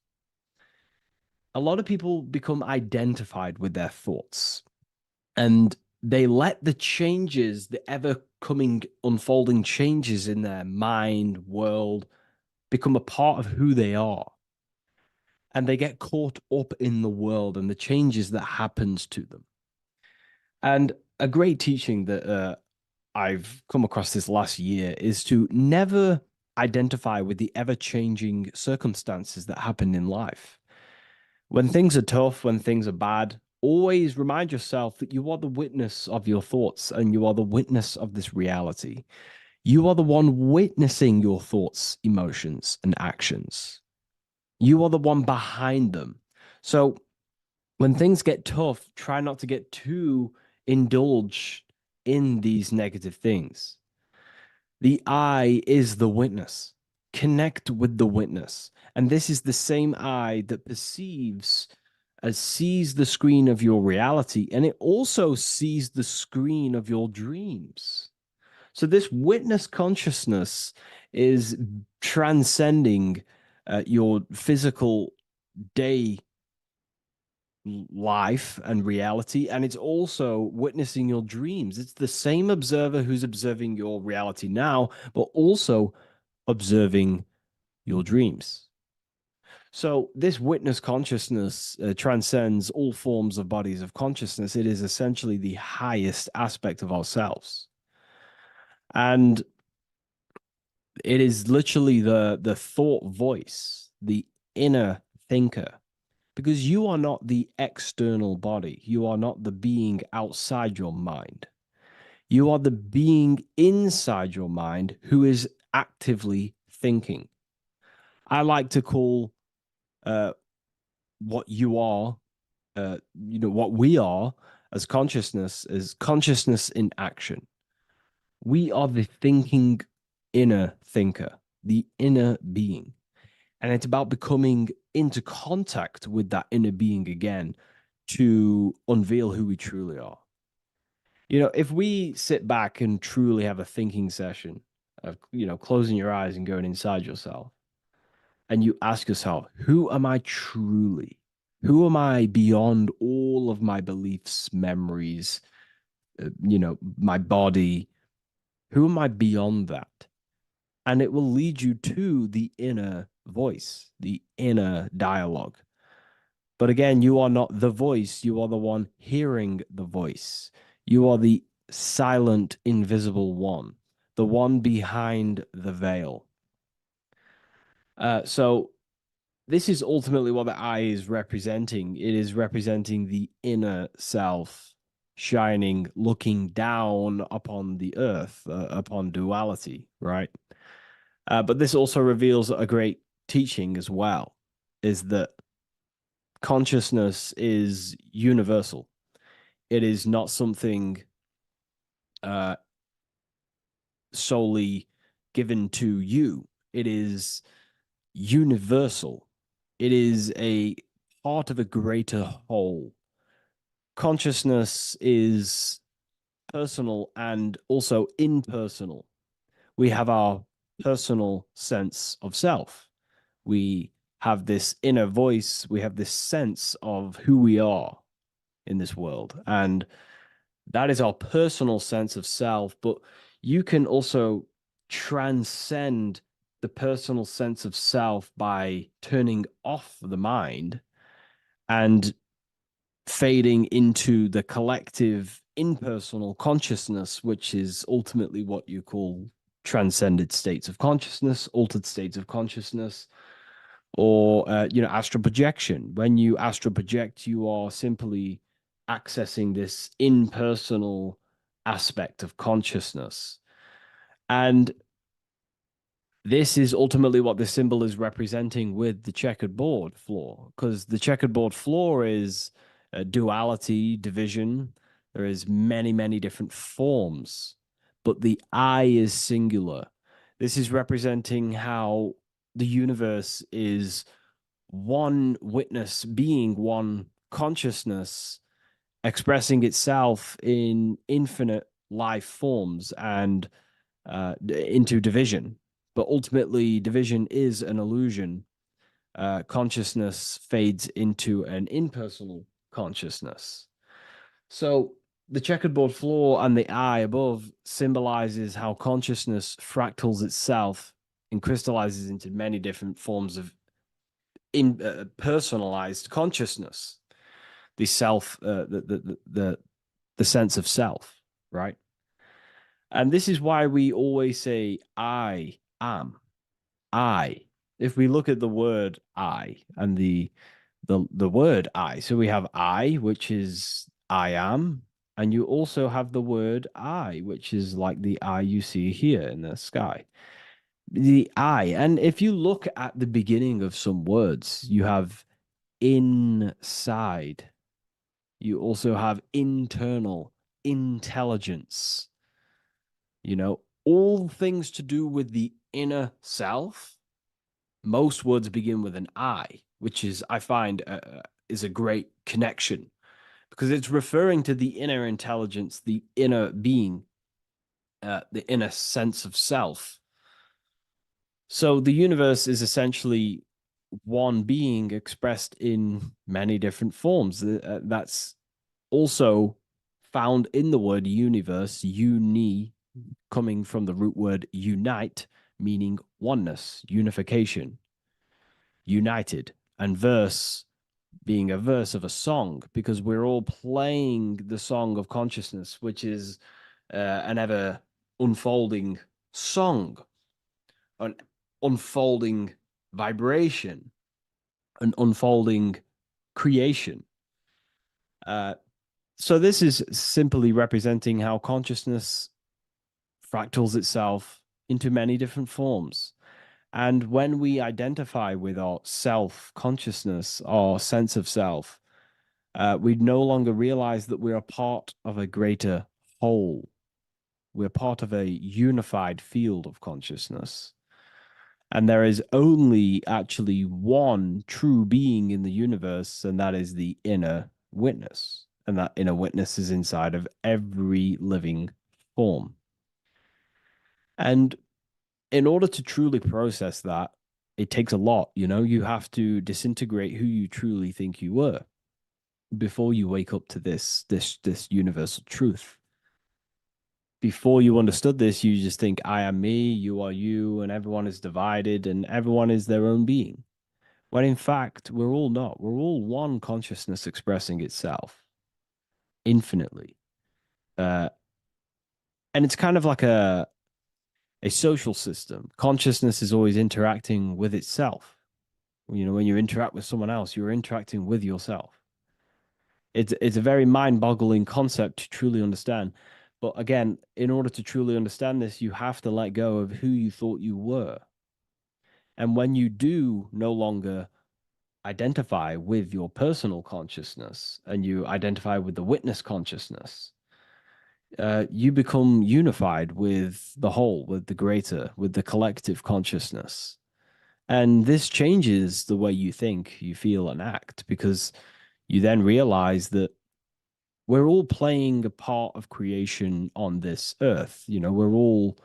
S4: A lot of people become identified with their thoughts, and they let the changes, the ever coming, unfolding changes in their mind, world, become a part of who they are. And they get caught up in the world and the changes that happens to them. And a great teaching that I've come across this last year is to never identify with the ever-changing circumstances that happen in life. When things are tough, when things are bad, always remind yourself that you are the witness of your thoughts and you are the witness of this reality. You are the one witnessing your thoughts, emotions, and actions. You are the one behind them. So when things get tough, try not to get too indulged in these negative things. The eye is the witness. Connect with the witness. And this is the same eye that perceives, sees the screen of your reality, and it also sees the screen of your dreams. So this witness consciousness is transcending your physical day life and reality, and it's also witnessing your dreams. It's the same observer who's observing your reality now, but also observing your dreams. So this witness consciousness transcends all forms of bodies of consciousness. It is essentially the highest aspect of ourselves. And it is literally the thought voice, the inner thinker, because you are not the external body. You are not the being outside your mind. You are the being inside your mind who is actively thinking. I like to call what you are, what we are as consciousness is consciousness in action. We are the thinking inner thinker. the inner being. And it's about becoming into contact with that inner being again to unveil who we truly are. You know, if we sit back and truly have a thinking session of, closing your eyes and going inside yourself, and you ask yourself, who am I truly? Who am I beyond all of my beliefs, memories, my body? Who am I beyond that? And it will lead you to the inner voice, the inner dialogue. But again, you are not the voice, you are the one hearing the voice. You are the silent, invisible one, the one behind the veil. So this is ultimately what the eye is representing. It is representing the inner self shining, looking down upon the earth, upon duality, right? But this also reveals a great teaching as well, is that consciousness is universal. It is not something solely given to you. It is universal. It is a part of a greater whole. Consciousness is personal and also impersonal. We have our personal sense of self. We have this inner voice. We have this sense of who we are in this world. And that is our personal sense of self. But you can also transcend the personal sense of self by turning off the mind and fading into the collective impersonal consciousness, which is ultimately what you call transcended states of consciousness, altered states of consciousness, or astral projection. When you astral project, you are simply accessing this impersonal aspect of consciousness. And this is ultimately what the symbol is representing with the checkered board floor, because the checkered board floor is duality, division. There is many, many different forms, but the I is singular. This is representing how the universe is one witness being, one consciousness expressing itself in infinite life forms and into division. But ultimately, division is an illusion. Consciousness fades into an impersonal consciousness. So the checkerboard floor and the eye above symbolizes how consciousness fractals itself and crystallizes into many different forms of personalized consciousness. The self, the sense of self, right? And this is why we always say, I am. I. If we look at the word I and the word I, so we have I, which is I am, and you also have the word I, which is like the eye you see here in the sky. The I, and if you look at the beginning of some words, you have inside. You also have internal, intelligence. All things to do with the inner self. Most words begin with an I, which is, I find, is a great connection because it's referring to the inner intelligence, the inner being, the inner sense of self. So the universe is essentially one being expressed in many different forms. That's also found in the word universe, uni, coming from the root word unite, meaning oneness, unification, united, and verse being a verse of a song, because we're all playing the song of consciousness, which is an ever unfolding song, an unfolding vibration, an unfolding creation. So this is simply representing how consciousness fractals itself into many different forms. And when we identify with our self-consciousness, our sense of self, we no longer realize that we're a part of a greater whole. We're part of a unified field of consciousness. And there is only actually one true being in the universe, and that is the inner witness. And that inner witness is inside of every living form. And in order to truly process that, it takes a lot. You have to disintegrate who you truly think you were before you wake up to this universal truth. Before you understood this, you just think, I am me, you are you, and everyone is divided and everyone is their own being. When in fact, we're all not. We're all one consciousness expressing itself infinitely. Uh, and it's kind of like a social system. Consciousness is always interacting with itself. When you interact with someone else, you're interacting with yourself. It's a very mind-boggling concept to truly understand. But again, in order to truly understand this, you have to let go of who you thought you were. And when you do no longer identify with your personal consciousness and you identify with the witness consciousness, you become unified with the whole, with the greater, with the collective consciousness. And this changes the way you think, you feel, and act because you then realize that we're all playing a part of creation on this earth. We're all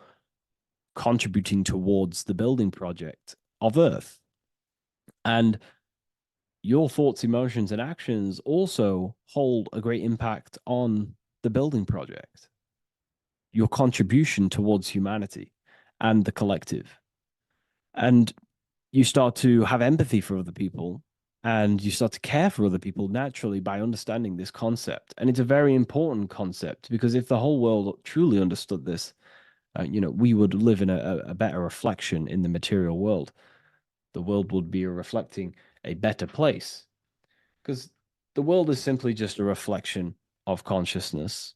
S4: contributing towards the building project of Earth. And your thoughts, emotions, and actions also hold a great impact on the building project, your contribution towards humanity and the collective. And you start to have empathy for other people and you start to care for other people naturally by understanding this concept. And it's a very important concept because if the whole world truly understood this, we would live in a better reflection in the material world. The world would be reflecting a better place because the world is simply just a reflection of consciousness.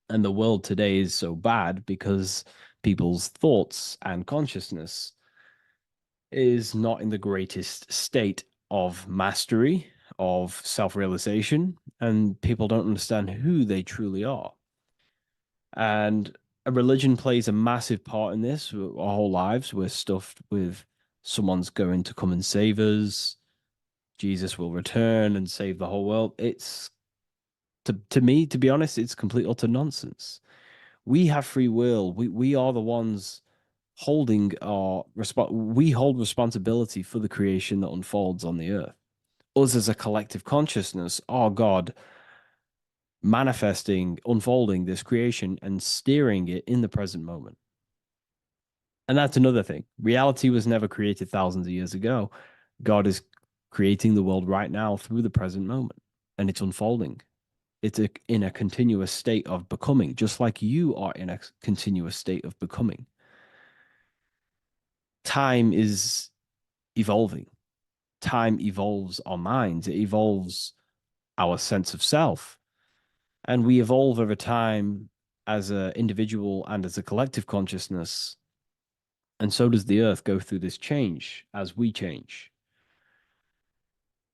S4: And the world today is so bad because people's thoughts and consciousness is not in the greatest state of mastery, of self realization, and people don't understand who they truly are. And a religion plays a massive part in this. Our whole lives, we're stuffed with someone's going to come and save us. Jesus will return and save the whole world. It's to me, to be honest, it's complete utter nonsense. We have free will. We are the ones holding we hold responsibility for the creation that unfolds on the earth. Us as a collective consciousness are God manifesting, unfolding this creation and steering it in the present moment. And that's another thing. Reality was never created thousands of years ago. God is creating the world right now through the present moment, and it's unfolding. It's in a continuous state of becoming, just like you are in a continuous state of becoming. Time is evolving. Time evolves our minds, it evolves our sense of self. And we evolve over time as an individual and as a collective consciousness. And so does the earth go through this change as we change.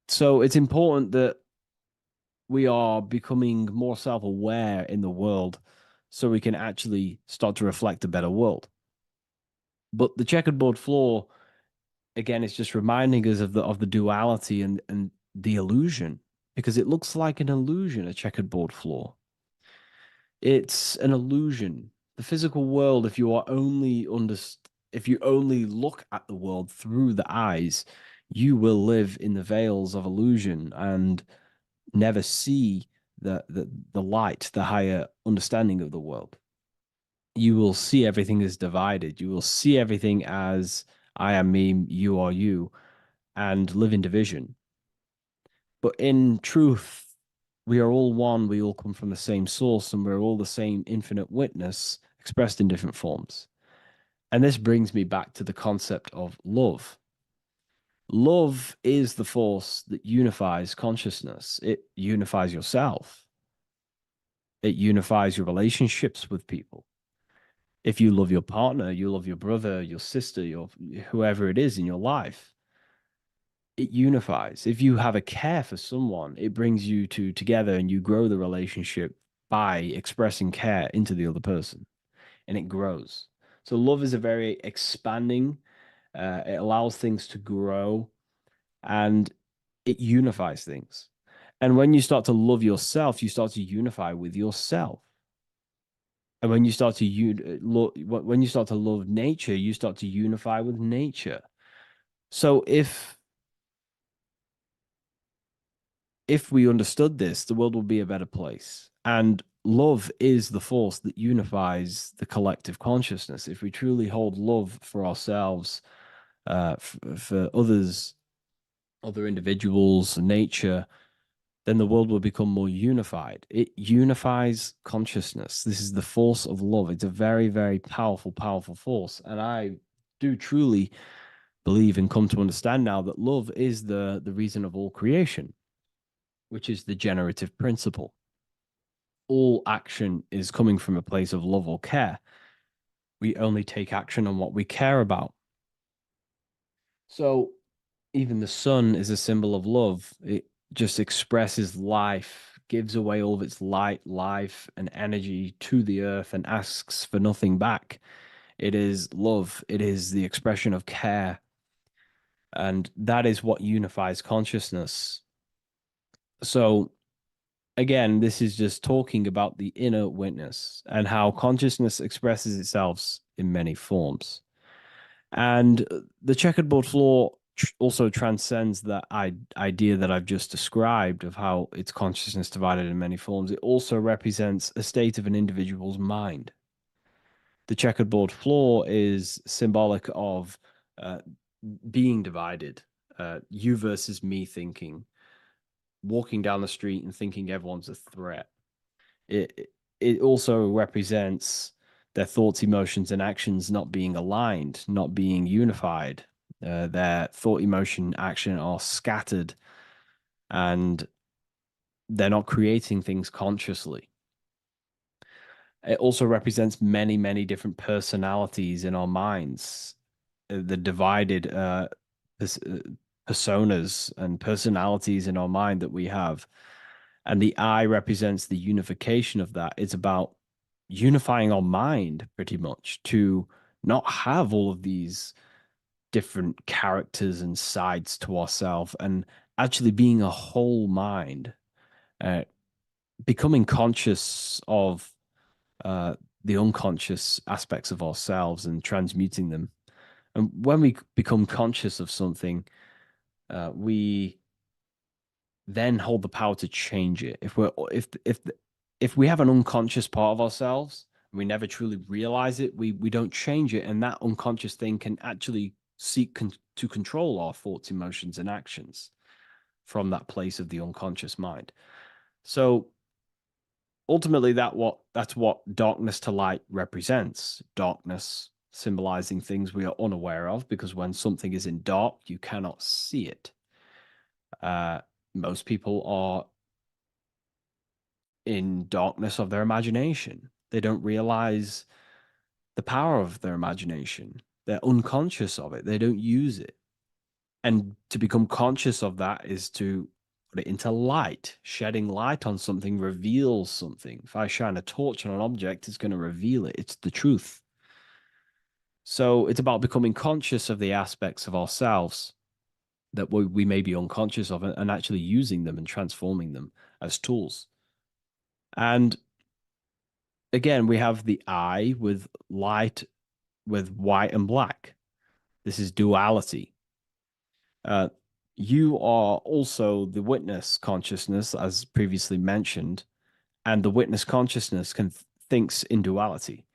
S4: So it's important that we are becoming more self aware in the world so we can actually start to reflect a better world. But the checkerboard floor, again, is just reminding us of the duality and the illusion because it looks like an illusion, a checkerboard floor. It's an illusion. The physical world, if you only look at the world through the eyes, you will live in the veils of illusion and never see the light, the higher understanding of the world. You will see everything as divided. You will see everything as I am me, you are you, and live in division. But in truth, we are all one. We all come from the same source, and we're all the same infinite witness expressed in different forms. And this brings me back to the concept of love. Love is the force that unifies consciousness. It unifies yourself. It unifies your relationships with people. If you love your partner, you love your brother, your sister, your whoever it is in your life, it unifies. If you have a care for someone, it brings you two together and you grow the relationship by expressing care into the other person and it grows. So love is a very expanding It allows things to grow, and it unifies things. And when you start to love yourself, you start to unify with yourself. And when you start to when you start to love nature, you start to unify with nature. So if we understood this, the world would be a better place. And love is the force that unifies the collective consciousness. If we truly hold love for ourselves, for others, other individuals, nature, then the world will become more unified. It unifies consciousness. This is the force of love. It's a very, very powerful, powerful force. And I do truly believe and come to understand now that love is the reason of all creation, which is the generative principle. All action is coming from a place of love or care. We only take action on what we care about. So even the sun is a symbol of love. It just expresses life, gives away all of its light, life, and energy to the earth and asks for nothing back. It is love, it is the expression of care. And that is what unifies consciousness. So, again, this is just talking about the inner witness and how consciousness expresses itself in many forms. And the checkerboard floor also transcends that idea that I've just described of how it's consciousness divided in many forms. It also represents a state of an individual's mind. The checkerboard floor is symbolic of being divided, you versus me thinking, walking down the street and thinking everyone's a threat. It also represents their thoughts, emotions, and actions not being aligned, not being unified. Their thought, emotion, action are scattered, and they're not creating things consciously. It also represents many, many different personalities in our minds, the divided personas and personalities in our mind that we have. And the I represents the unification of that. It's about unifying our mind pretty much to not have all of these different characters and sides to ourselves and actually being a whole mind, uh, becoming conscious of the unconscious aspects of ourselves and transmuting them. And when we become conscious of something, we then hold the power to change it. If we have an unconscious part of ourselves and we never truly realize it, we don't change it, and that unconscious thing can actually seek to control our thoughts, emotions, and actions from that place of the unconscious mind. So ultimately, that's what darkness to light represents. Darkness symbolizing things we are unaware of, because when something is in dark, you cannot see it. Most people are in darkness of their imagination. They don't realize the power of their imagination. They're unconscious of it. They don't use it. And to become conscious of that is to put it into light. Shedding light on something reveals something. If I shine a torch on an object, it's going to reveal it. It's the truth. So it's about becoming conscious of the aspects of ourselves that we may be unconscious of, and actually using them and transforming them as tools. And again, we have the I with light, with white and black. This is duality. Uh, you are also the witness consciousness, as previously mentioned, and the witness consciousness thinks in duality.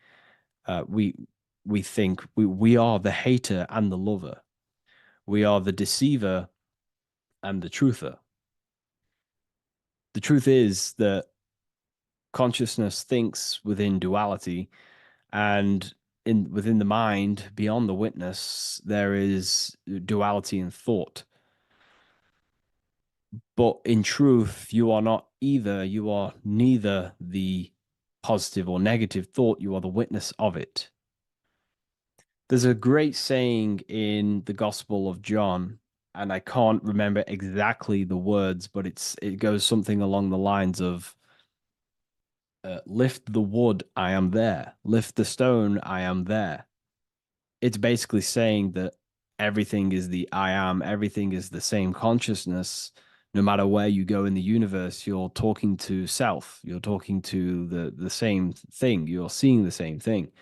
S4: We think we are the hater and the lover. We are the deceiver and the truther. The truth is that consciousness thinks within duality, and within the mind, beyond the witness, there is duality in thought. But in truth, you are not either. You are neither the positive or negative thought. You are the witness of it. There's a great saying in the Gospel of John, and I can't remember exactly the words, but it goes something along the lines of, lift the wood, I am there. Lift the stone, I am there. It's basically saying that everything is the I am, everything is the same consciousness. No matter where you go in the universe, you're talking to self, you're talking to the same thing, you're seeing the same thing.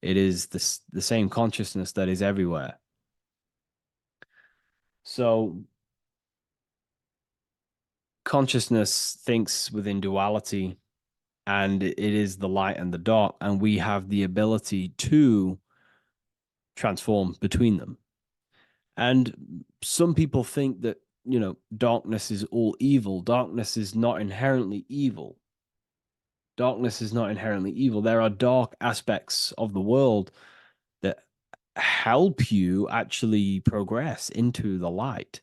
S4: It is the same consciousness that is everywhere. So consciousness thinks within duality, and it is the light and the dark, and we have the ability to transform between them. And some people think that, darkness is all evil. Darkness is not inherently evil. Darkness is not inherently evil. There are dark aspects of the world that help you actually progress into the light.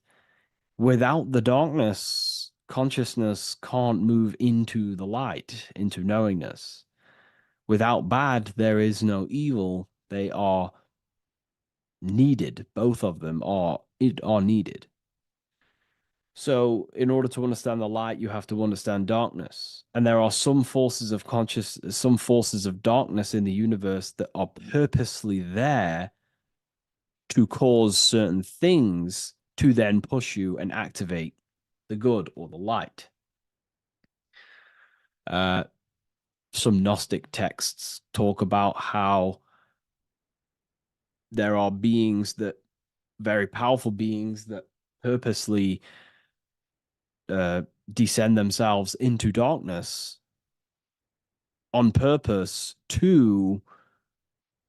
S4: Without the darkness, consciousness can't move into the light, into knowingness. Without bad, there is no evil. They are needed. Both of them are needed. So, in order to understand the light, you have to understand darkness. And there are some forces of some forces of darkness in the universe that are purposely there to cause certain things to then push you and activate the good or the light. Some Gnostic texts talk about how there are beings that, very powerful beings that purposely descend themselves into darkness on purpose to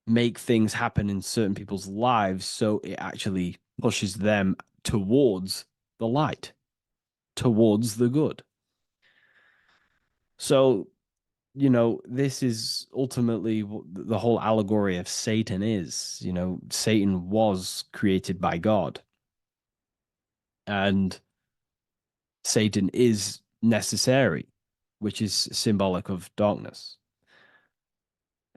S4: make things happen in certain people's lives, so it actually pushes them towards the light, towards the good. So, this is ultimately what the whole allegory of Satan is. Satan was created by God, and Satan is necessary, which is symbolic of darkness.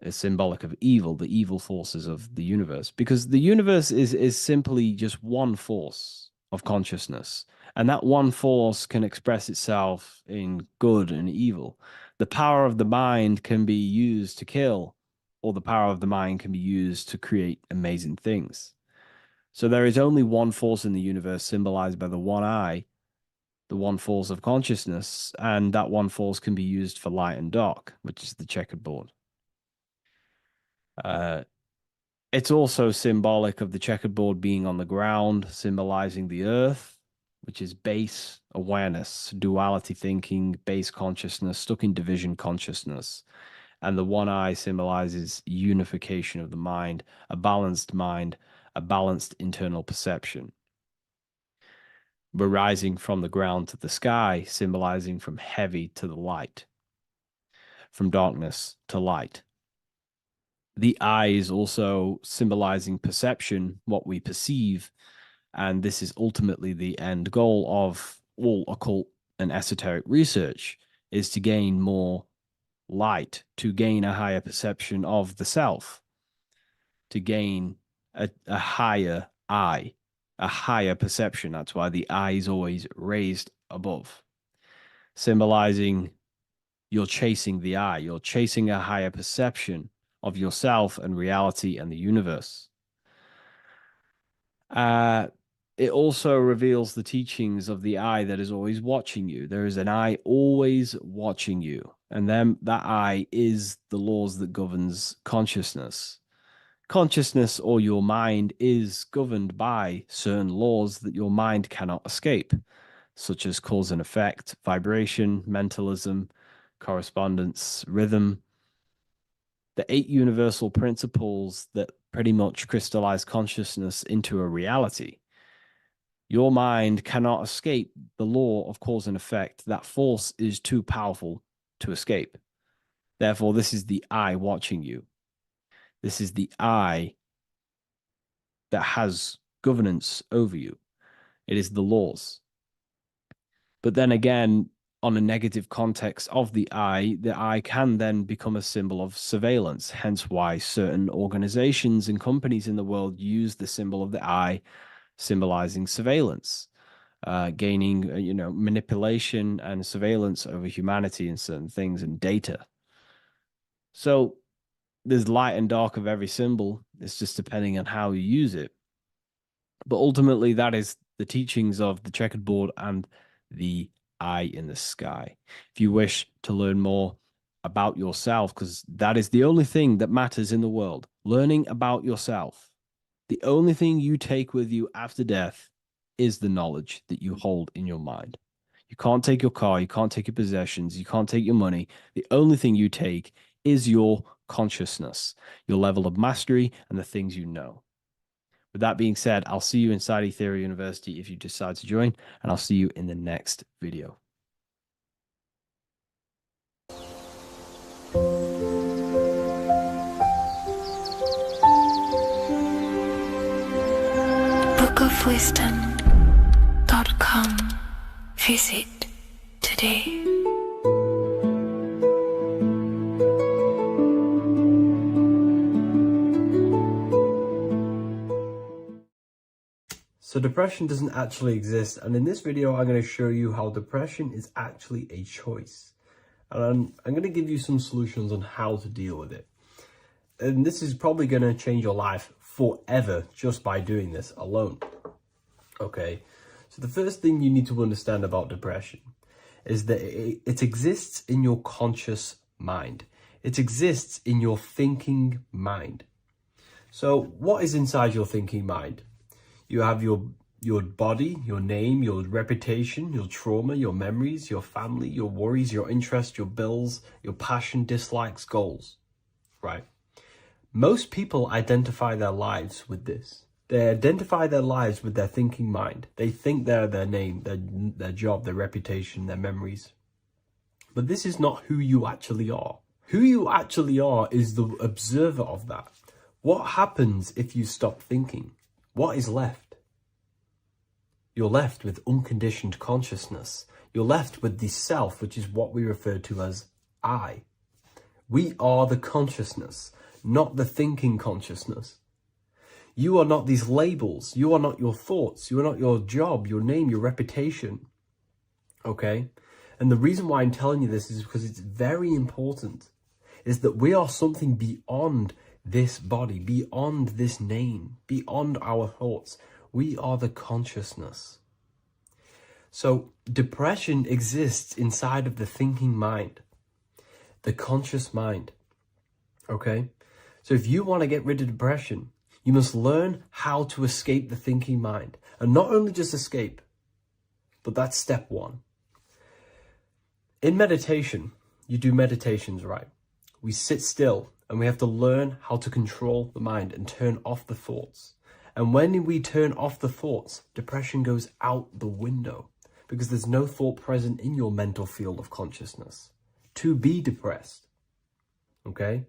S4: Is symbolic of evil, the evil forces of the universe, because the universe is simply just one force of consciousness, and that one force can express itself in good and evil. The power of the mind can be used to kill, or the power of the mind can be used to create amazing things. So there is only one force in the universe, symbolized by the one eye, the one force of consciousness, and that one force can be used for light and dark, which is the checkerboard. It's also symbolic of the checkerboard being on the ground, symbolizing the earth, which is base awareness, duality thinking, base consciousness, stuck in division consciousness. And the one eye symbolizes unification of the mind, a balanced internal perception. We're rising from the ground to the sky, symbolizing from heavy to the light, from darkness to light. The eye is also symbolizing perception, what we perceive, and this is ultimately the end goal of all occult and esoteric research, is to gain more light, to gain a higher perception of the self, to gain a higher eye, a higher perception. That's why the eye is always raised above, symbolizing you're chasing the eye, you're chasing a higher perception of yourself and reality and the universe. It also reveals the teachings of the eye that is always watching you. There is an eye always watching you, and then that eye is the laws that governs consciousness. Consciousness, or your mind, is governed by certain laws that your mind cannot escape, such as cause and effect, vibration, mentalism, correspondence, rhythm. The 8 universal principles that pretty much crystallize consciousness into a reality. Your mind cannot escape the law of cause and effect. That force is too powerful to escape. Therefore, this is the eye watching you. This is the eye that has governance over you. It is the laws. But then again, on a negative context of the eye can then become a symbol of surveillance. Hence why certain organizations and companies in the world use the symbol of the eye, symbolizing surveillance, gaining, manipulation and surveillance over humanity and certain things and data. So there's light and dark of every symbol. It's just depending on how you use it. But ultimately, that is the teachings of the checkered board and the eye in the sky. If you wish to learn more about yourself, because that is the only thing that matters in the world, learning about yourself, the only thing you take with you after death is the knowledge that you hold in your mind. You can't take your car, you can't take your possessions, you can't take your money. The only thing you take is your consciousness, your level of mastery, and the things you know. With that being said, I'll see you inside Ethereal University if you decide to join, and I'll see you in the next video.
S1: bookofwisdom.com. Visit today.
S3: So depression doesn't actually exist, and in this video I'm going to show you how depression is actually a choice. And I'm going to give you some solutions on how to deal with it. And this is probably going to change your life forever just by doing this alone. Okay, so the first thing you need to understand about depression is that it exists in your conscious mind. It exists in your thinking mind. So what is inside your thinking mind? You have your body, your name, your reputation, your trauma, your memories, your family, your worries, your interests, your bills, your passion, dislikes, goals, right? Most people identify their lives with this. They identify their lives with their thinking mind. They think they're their name, their job, their reputation, their memories. But this is not who you actually are. Who you actually are is the observer of that. What happens if you stop thinking? What is left? You're left with unconditioned consciousness. You're left with the self, which is what we refer to as I. We are the consciousness, not the thinking consciousness. You are not these labels. You are not your thoughts. You are not your job, your name, your reputation. Okay? And the reason why I'm telling you this is because it's very important, is that we are something beyond this body, beyond this name, beyond our thoughts. We are the consciousness. So depression exists inside of the thinking mind, the conscious mind. Okay? So if you want to get rid of depression, you must learn how to escape the thinking mind. And not only just escape, but that's step one. In meditation, you do meditations, right? We sit still and we have to learn how to control the mind and turn off the thoughts. And when we turn off the thoughts, depression goes out the window because there's no thought present in your mental field of consciousness to be depressed. Okay?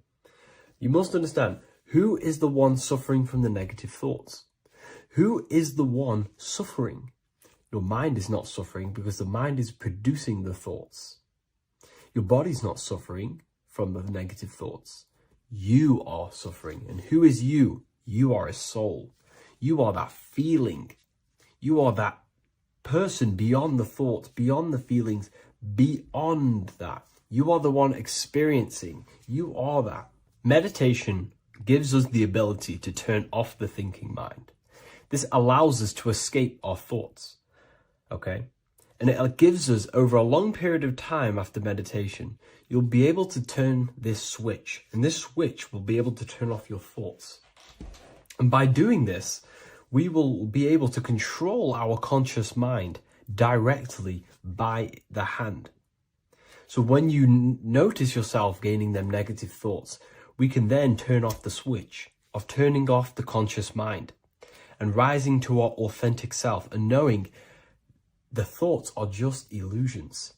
S3: You must understand, who is the one suffering from the negative thoughts? Who is the one suffering? Your mind is not suffering because the mind is producing the thoughts. Your body's not suffering from the negative thoughts. You are suffering. And who is you? You are a soul. You are that feeling. You are that person beyond the thoughts, beyond the feelings, beyond that. You are the one experiencing. You are that. Meditation gives us the ability to turn off the thinking mind. This allows us to escape our thoughts. Okay? And it gives us, over a long period of time after meditation, you'll be able to turn this switch. And this switch will be able to turn off your thoughts. And by doing this, we will be able to control our conscious mind directly by the hand. So when you notice yourself gaining them negative thoughts, we can then turn off the switch of turning off the conscious mind and rising to our authentic self and knowing the thoughts are just illusions.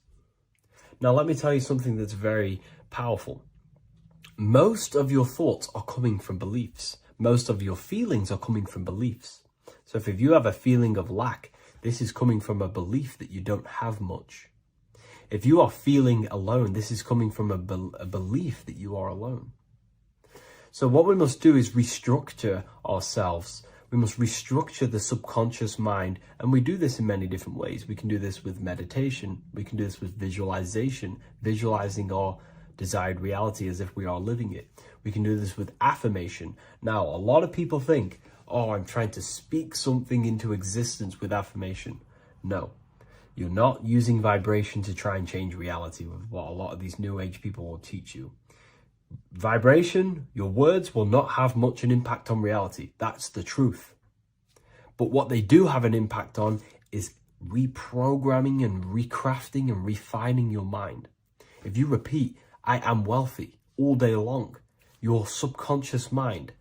S3: Now, let me tell you something that's very powerful. Most of your thoughts are coming from beliefs. Most of your feelings are coming from beliefs. So if you have a feeling of lack, this is coming from a belief that you don't have much. If you are feeling alone, this is coming from a belief that you are alone. So what we must do is restructure ourselves. We must restructure the subconscious mind. And we do this in many different ways. We can do this with meditation. We can do this with visualization, visualizing our desired reality as if we are living it. We can do this with affirmation. Now, a lot of people think, oh, I'm trying to speak something into existence with affirmation. No, you're not using vibration to try and change reality with what a lot of these new age people will teach you. Vibration, your words will not have much an impact on reality. That's the truth. But what they do have an impact on is reprogramming and recrafting and refining your mind. If you repeat, I am wealthy all day long, your subconscious mind,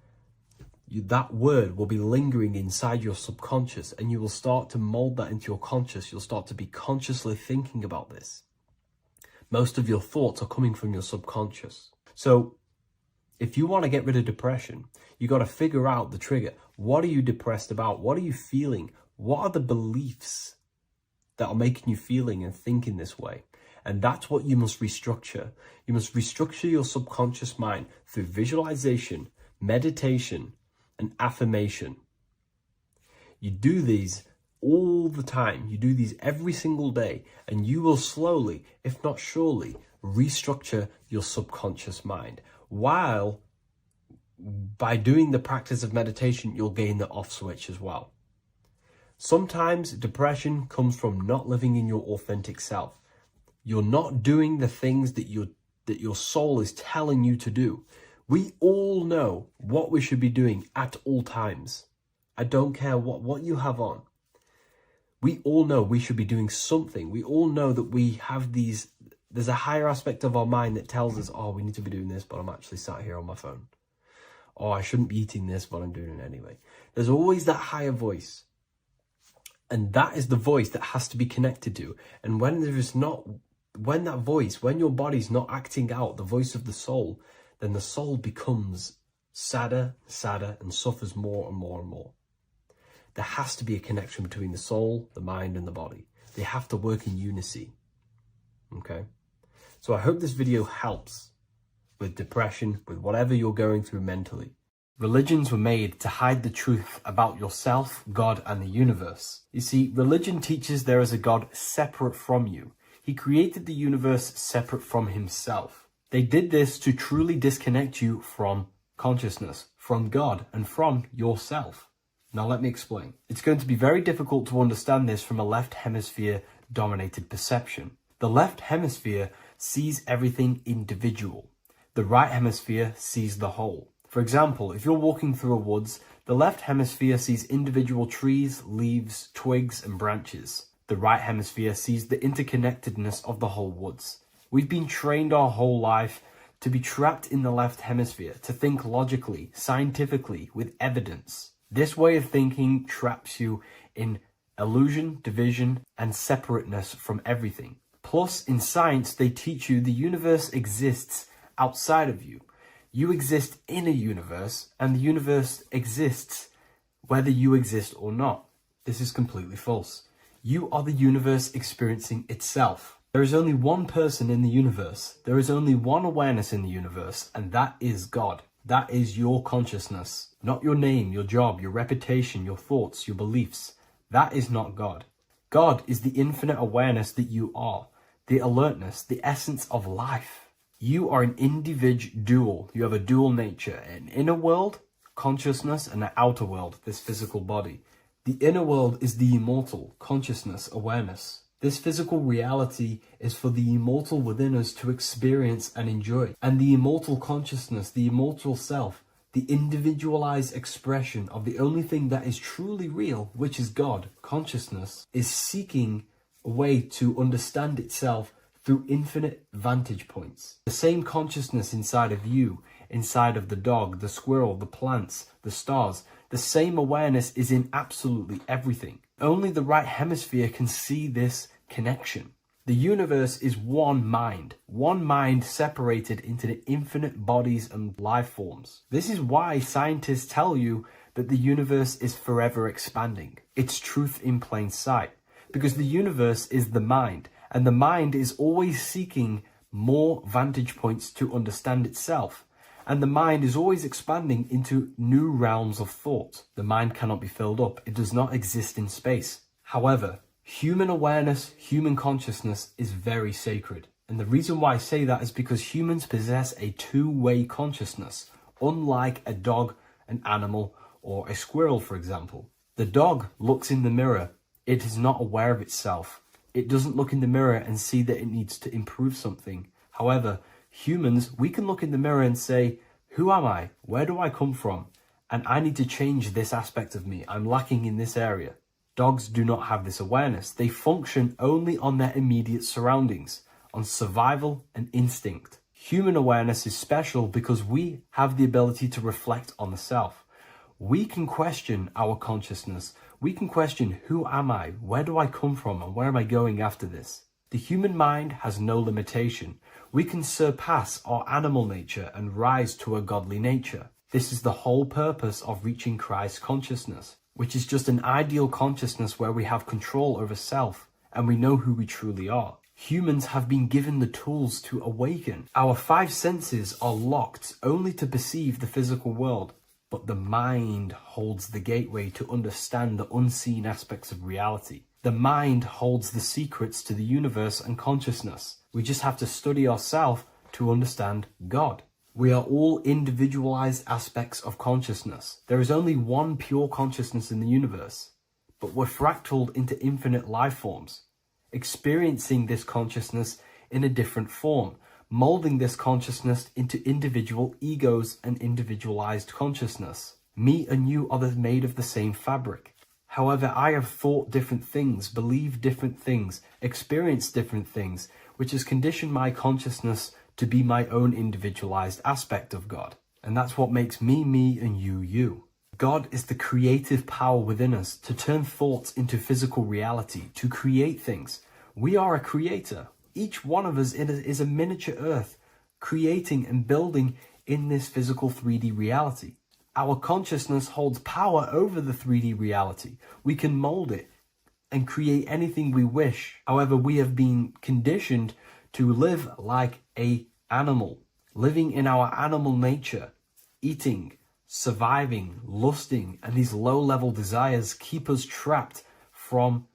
S3: that word will be lingering inside your subconscious, and you will start to mold that into your conscious. You'll start to be consciously thinking about this. Most of your thoughts are coming from your subconscious. So if you want to get rid of depression, you got to figure out the trigger. What are you depressed about? What are you feeling? What are the beliefs that are making you feeling and thinking this way? And that's what you must restructure. You must restructure your subconscious mind through visualization, meditation, and affirmation. You do these all the time. You do these every single day, and you will slowly, if not surely, restructure your subconscious mind. While by doing the practice of meditation, you'll gain the off switch as well. Sometimes depression comes from not living in your authentic self. You're not doing the things that your soul is telling you to do. We all know what we should be doing at all times. I don't care what you have on. We all know we should be doing something. We all know that we have there's a higher aspect of our mind that tells us, oh, we need to be doing this, but I'm actually sat here on my phone. Oh, I shouldn't be eating this, but I'm doing it anyway. There's always that higher voice. And that is the voice that has to be connected to. And when your body's not acting out the voice of the soul, then the soul becomes sadder, and suffers more and more and more. There has to be a connection between the soul, the mind, and the body. They have to work in unison. Okay? So I hope this video helps with depression, with whatever you're going through mentally. Religions were made to hide the truth about yourself, God, and the universe. You see, religion teaches there is a God separate from you. He created the universe separate from himself. They did this to truly disconnect you from consciousness, from God, and from yourself. Now let me explain. It's going to be very difficult to understand this from a left hemisphere dominated perception. The left hemisphere sees everything individual. The right hemisphere sees the whole. For example, if you're walking through a woods, the left hemisphere sees individual trees, leaves, twigs, and branches. The right hemisphere sees the interconnectedness of the whole woods. We've been trained our whole life to be trapped in the left hemisphere, to think logically, scientifically, with evidence. This way of thinking traps you in illusion, division, and separateness from everything. Plus, in science, they teach you the universe exists outside of you. You exist in a universe, and the universe exists whether you exist or not. This is completely false. You are the universe experiencing itself. There is only one person in the universe. There is only one awareness in the universe, and that is God. That is your consciousness. Not your name, your job, your reputation, your thoughts, your beliefs. That is not God. God is the infinite awareness that you are, the alertness, the essence of life. You are an individual. You have a dual nature, an inner world, consciousness, and an outer world, this physical body. The inner world is the immortal, consciousness, awareness. This physical reality is for the immortal within us to experience and enjoy. And the immortal consciousness, the immortal self, the individualized expression of the only thing that is truly real, which is God, consciousness, is seeking a way to understand itself through infinite vantage points. The same consciousness inside of you, inside of the dog, the squirrel, the plants, the stars, the same awareness is in absolutely everything. Only the right hemisphere can see this connection. The universe is one mind separated into the infinite bodies and life forms. This is why scientists tell you that the universe is forever expanding. It's truth in plain sight, because the universe is the mind. And the mind is always seeking more vantage points to understand itself. And the mind is always expanding into new realms of thought. The mind cannot be filled up. It does not exist in space. However, human awareness, human consciousness is very sacred. And the reason why I say that is because humans possess a two-way consciousness, unlike a dog, an animal, or a squirrel, for example. The dog looks in the mirror. It is not aware of itself. It doesn't look in the mirror and see that it needs to improve something. However, humans, we can look in the mirror and say, who am I? Where do I come from? And I need to change this aspect of me. I'm lacking in this area. Dogs do not have this awareness. They function only on their immediate surroundings, on survival and instinct. Human awareness is special because we have the ability to reflect on the self. We can question our consciousness. We can question, who am I? Where do I come from? And where am I going after this? The human mind has no limitation. We can surpass our animal nature and rise to a godly nature. This is the whole purpose of reaching Christ consciousness, which is just an ideal consciousness where we have control over self and we know who we truly are. Humans have been given the tools to awaken. Our five senses are locked only to perceive the physical world, but the mind holds the gateway to understand the unseen aspects of reality. The mind holds the secrets to the universe and consciousness. We just have to study ourselves to understand God. We are all individualized aspects of consciousness. There is only one pure consciousness in the universe, but we're fractaled into infinite life forms, experiencing this consciousness in a different form, molding this consciousness into individual egos and individualized consciousness. Me and you are made of the same fabric. However, I have thought different things, believed different things, experienced different things, which has conditioned my consciousness to be my own individualized aspect of God. And that's what makes me, me, and you, you. God is the creative power within us to turn thoughts into physical reality, to create things. We are a creator. Each one of us is a miniature earth, creating and building in this physical 3D reality. Our consciousness holds power over the 3D reality. We can mold it and create anything we wish. However, we have been conditioned to live like an animal, living in our animal nature, eating, surviving, lusting, and these low-level desires keep us trapped from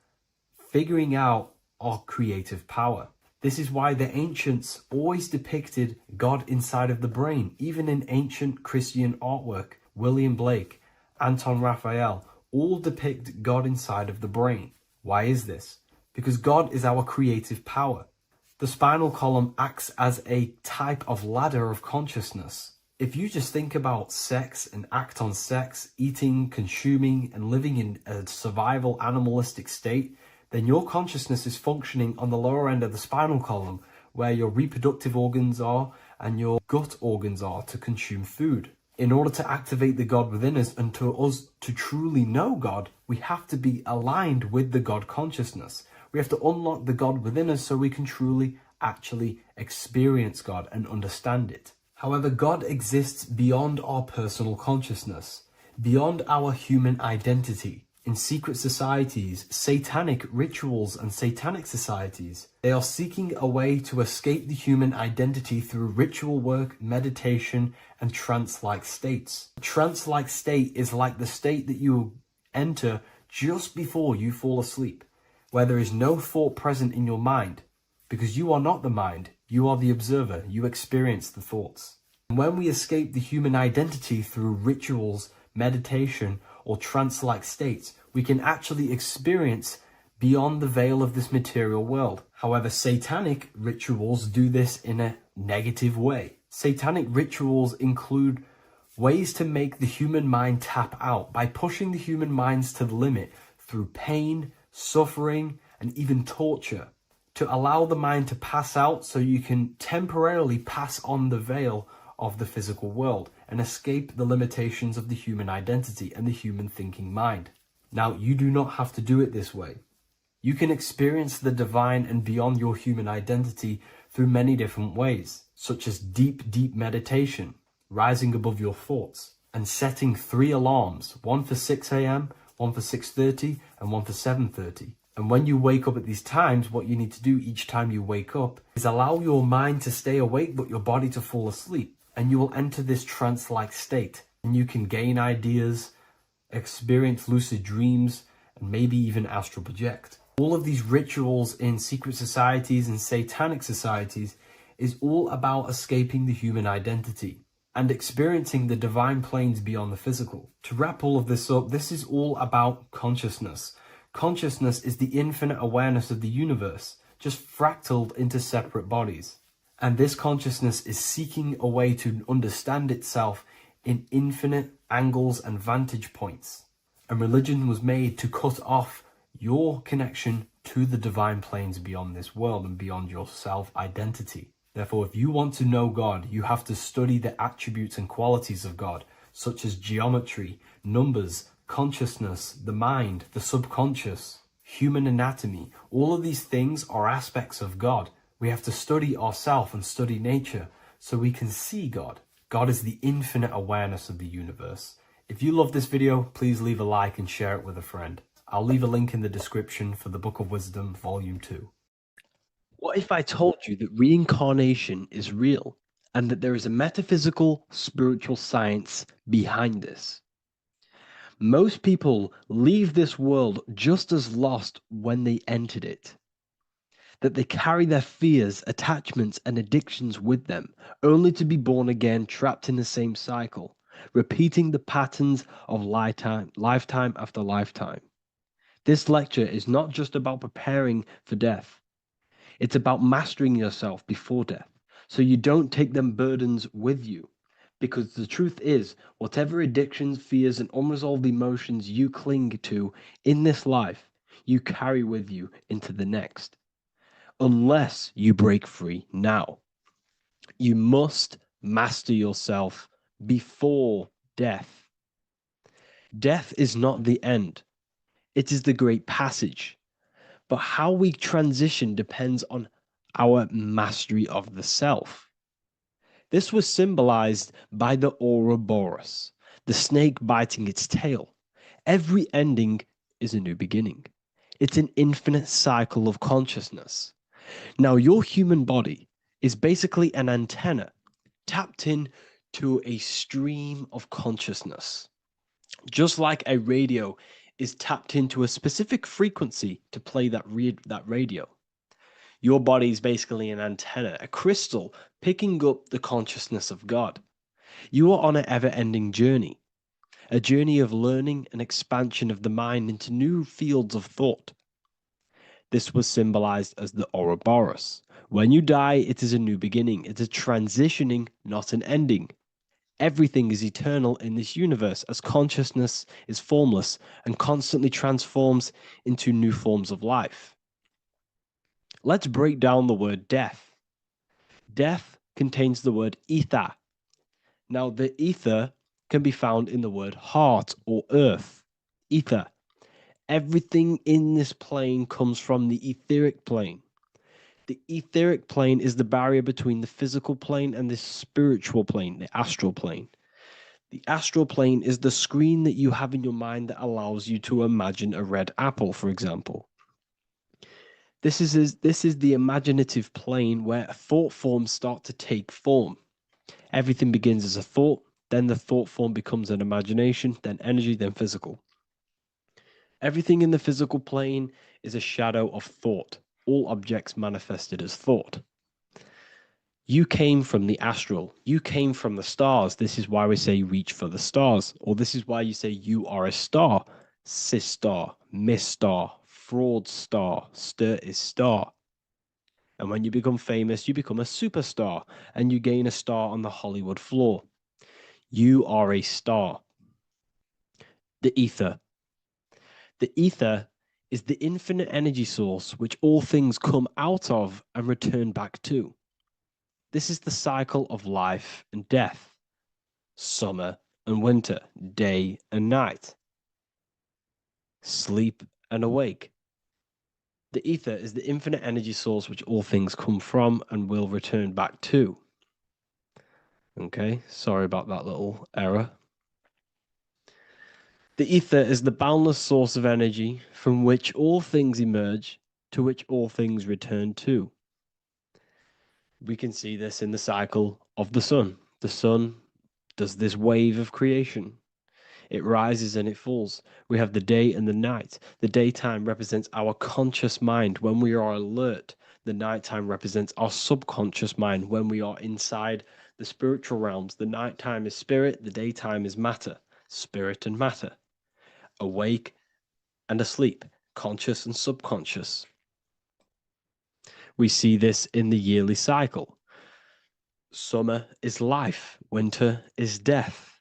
S3: figuring out our creative power. This is why the ancients always depicted God inside of the brain. Even in ancient Christian artwork, William Blake, Anton Raphael, all depict God inside of the brain. Why is this? Because God is our creative power. The spinal column acts as a type of ladder of consciousness. If you just think about sex and act on sex, eating, consuming, and living in a survival animalistic state, then your consciousness is functioning on the lower end of the spinal column, where your reproductive organs are and your gut organs are to consume food. In order to activate the God within us and to us to truly know God, we have to be aligned with the God consciousness. We have to unlock the God within us so we can truly actually experience God and understand it. However, God exists beyond our personal consciousness, beyond our human identity. In secret societies, satanic rituals and satanic societies, they are seeking a way to escape the human identity through ritual work, meditation, and trance-like states. A trance-like state is like the state that you enter just before you fall asleep, where there is no thought present in your mind, because you are not the mind, you are the observer, you experience the thoughts. And when we escape the human identity through rituals, meditation, or trance-like states, we can actually experience beyond the veil of this material world. However, satanic rituals do this in a negative way. Satanic rituals include ways to make the human mind tap out by pushing the human minds to the limit through pain, suffering, and even torture, to allow the mind to pass out so you can temporarily pass on the veil of the physical world and escape the limitations of the human identity and the human thinking mind. Now, you do not have to do it this way. You can experience the divine and beyond your human identity through many different ways, such as deep, deep meditation, rising above your thoughts, and setting 3 alarms, one for 6 a.m., one for 6:30, and one for 7:30. And when you wake up at these times, what you need to do each time you wake up is allow your mind to stay awake but your body to fall asleep. And you will enter this trance-like state. And you can gain ideas, experience lucid dreams, and maybe even astral project. All of these rituals in secret societies and satanic societies is all about escaping the human identity. and experiencing the divine planes beyond the physical. To wrap all of this up, this is all about consciousness. Consciousness is the infinite awareness of the universe, just fractaled into separate bodies. And this consciousness is seeking a way to understand itself in infinite angles and vantage points. And religion was made to cut off your connection to the divine planes beyond this world and beyond your self-identity. Therefore, if you want to know God, you have to study the attributes and qualities of God, such as geometry, numbers, consciousness, the mind, the subconscious, human anatomy. All of these things are aspects of God. We have to study ourselves and study nature so we can see God. God is the infinite awareness of the universe. If you love this video, please leave a like and share it with a friend. I'll leave a link in the description for the Book of Wisdom, Volume 2.
S4: What if I told you that reincarnation is real and that there is a metaphysical, spiritual science behind this? Most people leave this world just as lost when they entered it. That they carry their fears, attachments, and addictions with them, only to be born again, trapped in the same cycle, repeating the patterns of lifetime after lifetime. This lecture is not just about preparing for death. It's about mastering yourself before death, so you don't take them burdens with you. Because the truth is, whatever addictions, fears, and unresolved emotions you cling to in this life, you carry with you into the next. Unless you break free now. You must master yourself before death. Death is not the end. It is the great passage. But how we transition depends on our mastery of the self. This was symbolized by the Ouroboros, the snake biting its tail. Every ending is a new beginning. It's an infinite cycle of consciousness. Now, your human body is basically an antenna tapped in to a stream of consciousness. Just like a radio is tapped into a specific frequency to play that radio. Your body is basically an antenna, a crystal picking up the consciousness of God. You are on an ever-ending journey, a journey of learning and expansion of the mind into new fields of thought. This was symbolized as the Ouroboros. When you die, it is a new beginning. It's a transitioning, not an ending. Everything is eternal in this universe as consciousness is formless and constantly transforms into new forms of life. Let's break down the word death. Death contains the word ether. Now, the ether can be found in the word heart or earth. Ether. Everything in this plane comes from the etheric plane. The etheric plane is the barrier between the physical plane and the spiritual plane, the astral plane. The astral plane is the screen that you have in your mind that allows you to imagine a red apple, for example. This is the imaginative plane where thought forms start to take form. Everything begins as a thought, then the thought form becomes an imagination, then energy, then physical. Everything in the physical plane is a shadow of thought. All objects manifested as thought. You came from the astral. You came from the stars. This is why we say reach for the stars. Or this is why you say you are a star. Cis star, miss star, fraud star, stir is star. And when you become famous, you become a superstar and you gain a star on the Hollywood floor. You are a star. The ether. The ether is the infinite energy source which all things come out of and return back to. This is the cycle of life and death, summer and winter, day and night, sleep and awake. The ether is the infinite energy source which all things come from and will return back to. Okay, sorry about that little error. The ether is the boundless source of energy from which all things emerge, to which all things return to. We can see this in the cycle of the sun. The sun does this wave of creation. It rises and it falls. We have the day and the night. The daytime represents our conscious mind when we are alert. The nighttime represents our subconscious mind when we are inside the spiritual realms. The nighttime is spirit, the daytime is matter, spirit and matter, awake and asleep, conscious and subconscious. We see this in the yearly cycle. Summer is life, winter is death.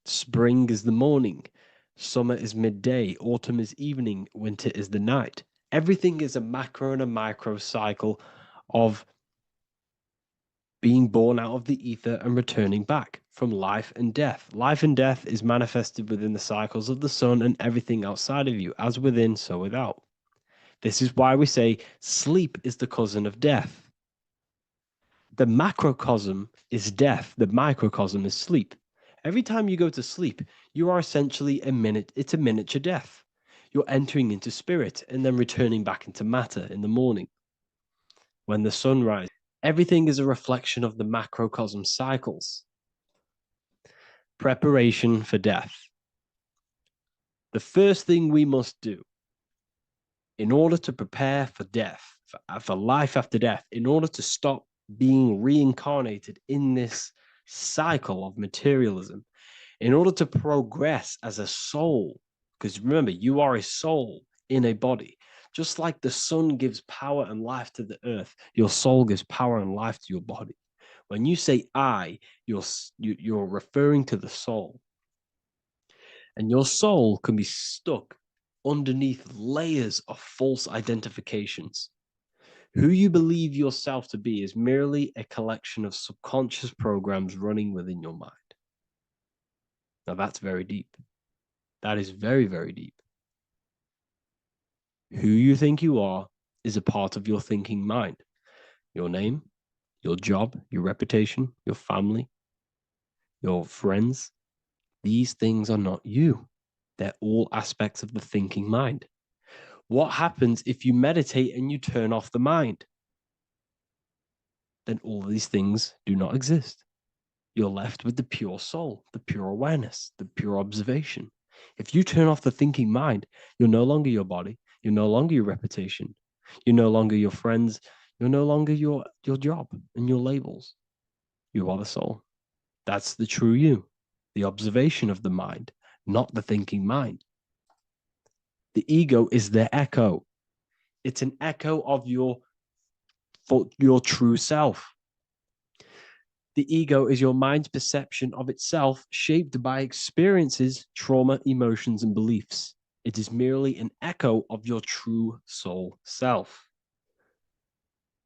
S4: Spring is the morning, summer is midday, autumn is evening, winter is the night. Everything is a macro and a micro cycle of being born out of the ether and returning back from life and death. Life and death is manifested within the cycles of the sun and everything outside of you, as within, so without. This is why we say sleep is the cousin of death. The macrocosm is death, the microcosm is sleep. Every time you go to sleep, you are essentially it's a miniature death. You're entering into spirit and then returning back into matter in the morning. When the sun rises, everything is a reflection of the macrocosm cycles. Preparation for death. The first thing we must do in order to prepare for death, for life after death, in order to stop being reincarnated in this cycle of materialism, in order to progress as a soul, because remember, you are a soul in a body. Just like the sun gives power and life to the earth, your soul gives power and life to your body. When you say I, you're referring to the soul. And your soul can be stuck underneath layers of false identifications. Who you believe yourself to be is merely a collection of subconscious programs running within your mind. Now that's very deep. That is very, very deep. Who you think you are is a part of your thinking mind. Your name, your job, your reputation, your family, your friends. These things are not you. They're all aspects of the thinking mind. What happens if you meditate and you turn off the mind? Then all these things do not exist. You're left with the pure soul, the pure awareness, the pure observation. If you turn off the thinking mind, you're no longer your body, you're no longer your reputation, you're no longer your friends, you're no longer your job and your labels. You are the soul. That's the true you, the observation of the mind, not the thinking mind. The ego is the echo. It's an echo of your true self. The ego is your mind's perception of itself shaped by experiences, trauma, emotions, and beliefs. It is merely an echo of your true soul self.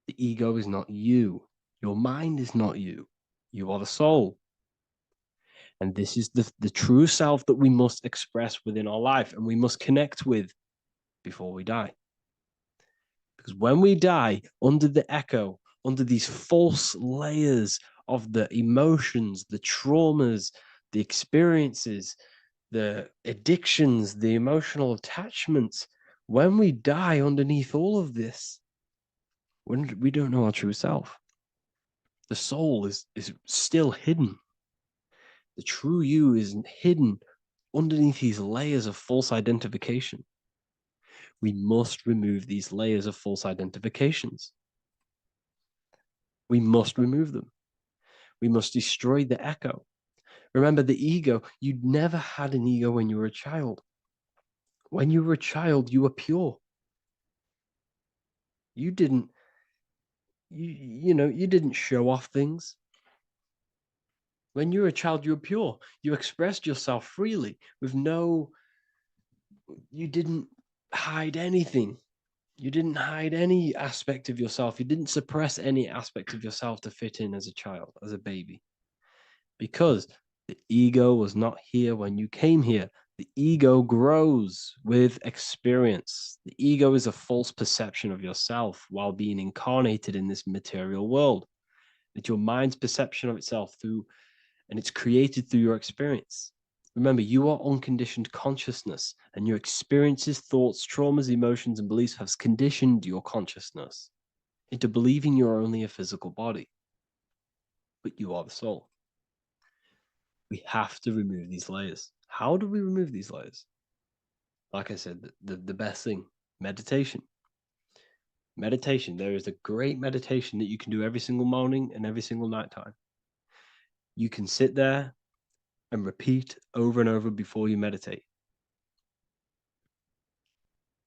S4: The ego is not you. Your mind is not you. You are the soul. And this is the true self that we must express within our life and we must connect with before we die. Because when we die under the echo, under these false layers of the emotions, the traumas, the experiences, the addictions, the emotional attachments, when we die underneath all of this, when we don't know our true self, the soul is still hidden. The true you is hidden underneath these layers of false identification. We must remove these layers of false identifications. We must remove them. We must destroy the echo. Remember the ego, you never had an ego when you were a child. When you were a child, you were pure. You didn't, you didn't show off things. When you were a child, you were pure. You expressed yourself freely with you didn't hide anything. You didn't hide any aspect of yourself. You didn't suppress any aspect of yourself to fit in as a child, as a baby. Because the ego was not here when you came here. The ego grows with experience. The ego is a false perception of yourself while being incarnated in this material world. It's your mind's perception of itself and it's created through your experience. Remember, you are unconditioned consciousness, and your experiences, thoughts, traumas, emotions, and beliefs have conditioned your consciousness into believing you're only a physical body, but you are the soul. We have to remove these layers. How do we remove these layers? Like I said, the best thing, meditation. Meditation. There is a great meditation that you can do every single morning and every single night time. You can sit there and repeat over and over before you meditate.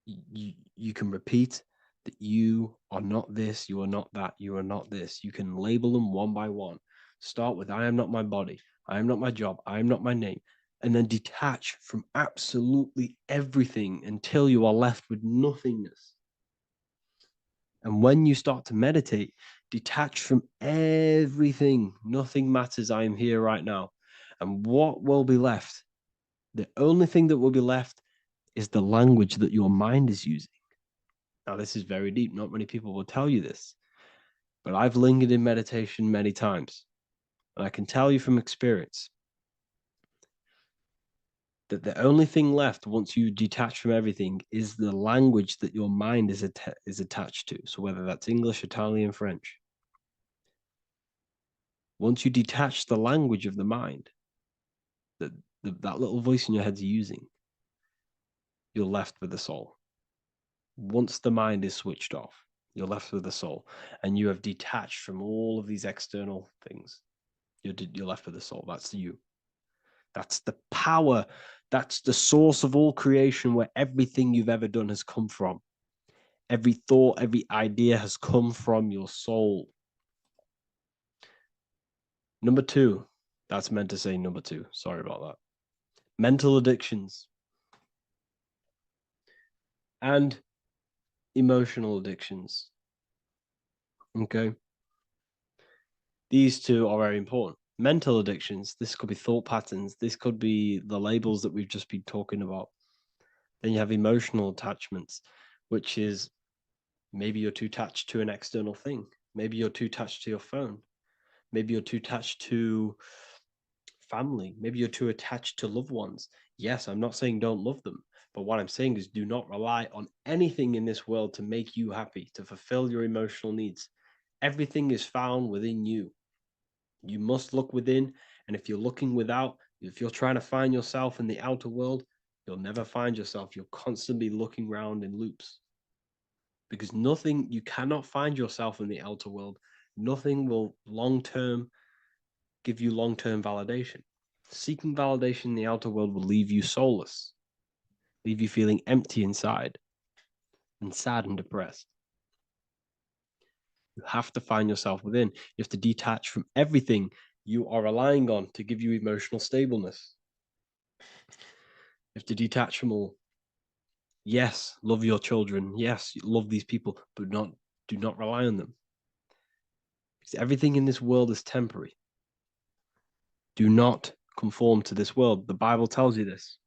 S4: You can repeat that you are not this, you are not that, you are not this. You can label them one by one. Start with I am not my body, I am not my job, I am not my name, and then detach from absolutely everything until you are left with nothingness. And when you start to meditate, detach from everything. Nothing matters. I am here right now. And what will be left? The only thing that will be left is the language that your mind is using. Now, this is very deep. Not many people will tell you this, but I've lingered in meditation many times. And I can tell you from experience that the only thing left once you detach from everything is the language that your mind is attached to. So whether that's English, Italian, French. Once you detach the language of the mind that that little voice in your head's using, you're left with the soul. Once the mind is switched off, you're left with the soul, and you have detached from all of these external things. You're left with the soul. That's you. That's the power. That's the source of all creation, where everything you've ever done has come from. Every thought, every idea has come from your soul. Number two, that's meant to say number two. Sorry about that. Mental addictions and emotional addictions. Okay. These two are very important. Mental addictions, this could be thought patterns, this could be the labels that we've just been talking about. Then you have emotional attachments, which is maybe you're too attached to an external thing. Maybe you're too attached to your phone. Maybe you're too attached to family. Maybe you're too attached to loved ones. Yes, I'm not saying don't love them, but what I'm saying is do not rely on anything in this world to make you happy, to fulfill your emotional needs. Everything is found within you. You must look within, and if you're looking without, if you're trying to find yourself in the outer world, you'll never find yourself. You'll constantly be looking around in loops. Because nothing, you cannot find yourself in the outer world. Nothing will long-term give you long-term validation. Seeking validation in the outer world will leave you soulless, leave you feeling empty inside and sad and depressed. You have to find yourself within. You have to detach from everything you are relying on to give you emotional stableness. You have to detach from all. Yes, love your children. Yes, love these people, but do not rely on them. Because everything in this world is temporary. Do not conform to this world. The Bible tells you this.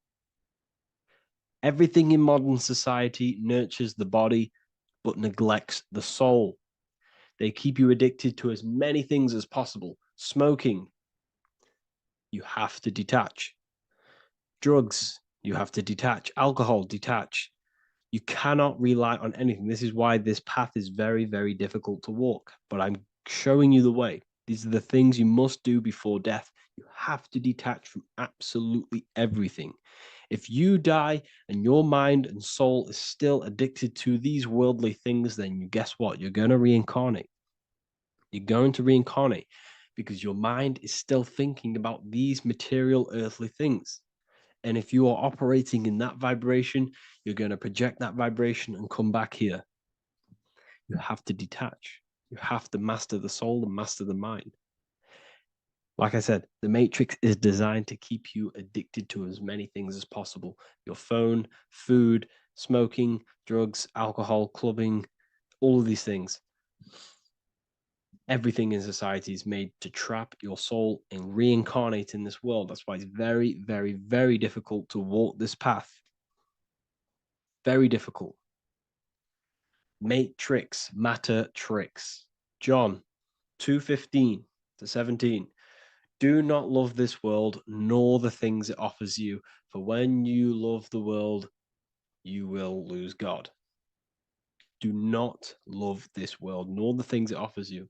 S4: Everything in modern society nurtures the body, but neglects the soul. They keep you addicted to as many things as possible. Smoking, you have to detach. Drugs, you have to detach. Alcohol, detach. You cannot rely on anything. This is why this path is very, very difficult to walk. But I'm showing you the way. These are the things you must do before death. You have to detach from absolutely everything. If you die and your mind and soul is still addicted to these worldly things, then guess what? You're going to reincarnate. You're going to reincarnate because your mind is still thinking about these material earthly things. And if you are operating in that vibration, you're going to project that vibration and come back here. You have to detach. You have to master the soul and master the mind. Like I said, the matrix is designed to keep you addicted to as many things as possible. Your phone, food, smoking, drugs, alcohol, clubbing, all of these things. Everything in society is made to trap your soul and reincarnate in this world. That's why it's very, very, very difficult to walk this path. Very difficult. Matrix, matter tricks. John 2:15 to 17. Do not love this world, nor the things it offers you. For when you love the world, you will lose God. Do not love this world, nor the things it offers you.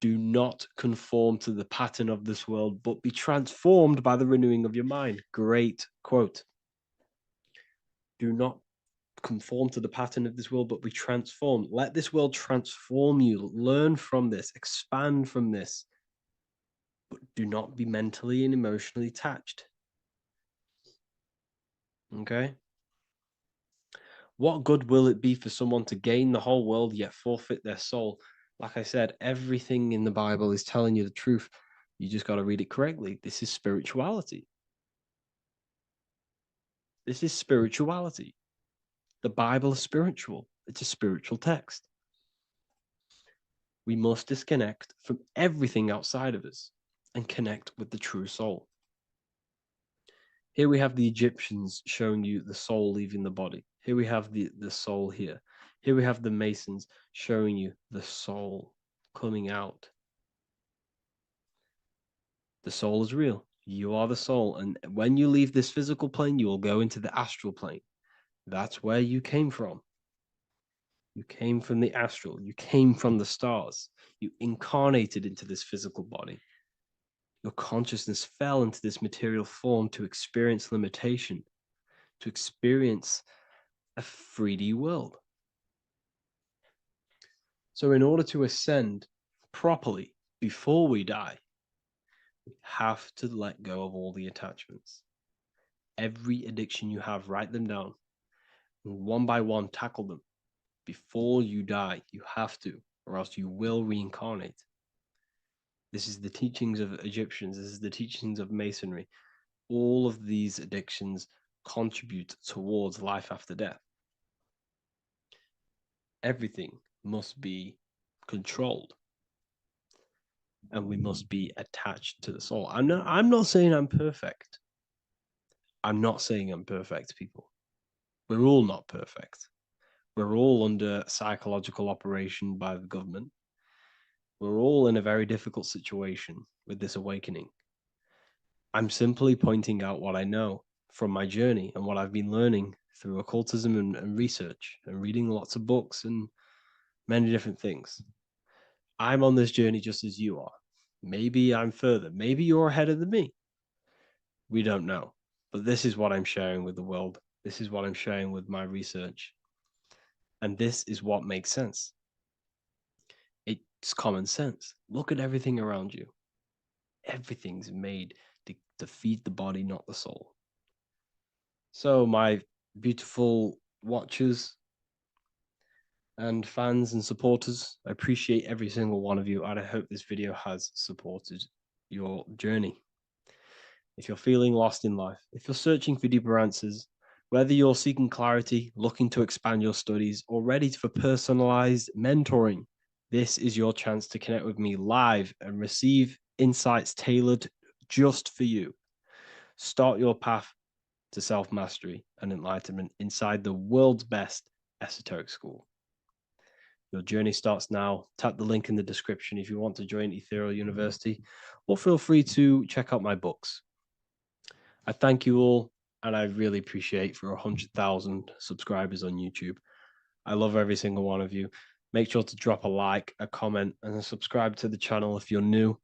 S4: Do not conform to the pattern of this world, but be transformed by the renewing of your mind. Great quote. Do not conform to the pattern of this world, but be transformed. Let this world transform you. Learn from this, expand from this, but do not be mentally and emotionally attached. Okay? What good will it be for someone to gain the whole world yet forfeit their soul? Like I said, everything in the Bible is telling you the truth. You just got to read it correctly. This is spirituality. This is spirituality. The Bible is spiritual. It's a spiritual text. We must disconnect from everything outside of us and connect with the true soul. Here we have the Egyptians showing you the soul leaving the body. Here we have the soul here. Here we have the Masons showing you the soul coming out. The soul is real. You are the soul. And when you leave this physical plane, you will go into the astral plane. That's where you came from. You came from the astral. You came from the stars. You incarnated into this physical body. Your consciousness fell into this material form to experience limitation, to experience a 3D world. So in order to ascend properly before we die, we have to let go of all the attachments. Every addiction you have, write them down. And one by one, tackle them. Before you die, you have to, or else you will reincarnate. This is the teachings of Egyptians. This is the teachings of Masonry. All of these addictions contribute towards life after death. Everything must be controlled. And we must be attached to the soul. I'm not saying I'm perfect. I'm not saying I'm perfect, people. We're all not perfect. We're all under psychological operation by the government. We're all in a very difficult situation with this awakening. I'm simply pointing out what I know from my journey and what I've been learning through occultism and research and reading lots of books and many different things. I'm on this journey just as you are. Maybe I'm further. Maybe you're ahead of me. We don't know. But this is what I'm sharing with the world. This is what I'm sharing with my research. And this is what makes sense. It's common sense. Look at everything around you. Everything's made to feed the body, not the soul. So my beautiful watchers and fans and supporters, I appreciate every single one of you, and I hope this video has supported your journey. If you're feeling lost in life, if you're searching for deeper answers, whether you're seeking clarity, looking to expand your studies, or ready for personalized mentoring, this is your chance to connect with me live and receive insights tailored just for you. Start your path to self-mastery and enlightenment inside the world's best esoteric school. Your journey starts now. Tap the link in the description if you want to join Ethereal University, or feel free to check out my books. I thank you all, and I really appreciate for 100,000 subscribers on YouTube. I love every single one of you. Make sure to drop a like, a comment, and subscribe to the channel if you're new.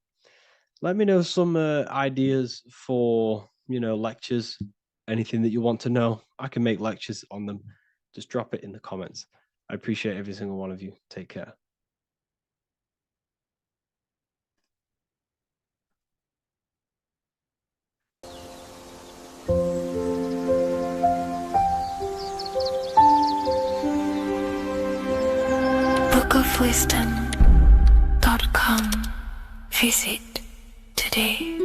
S4: Let me know some ideas for, lectures, anything that you want to know. I can make lectures on them. Just drop it in the comments. I appreciate every single one of you. Take care.
S1: bookofwisdom.com. Visit today.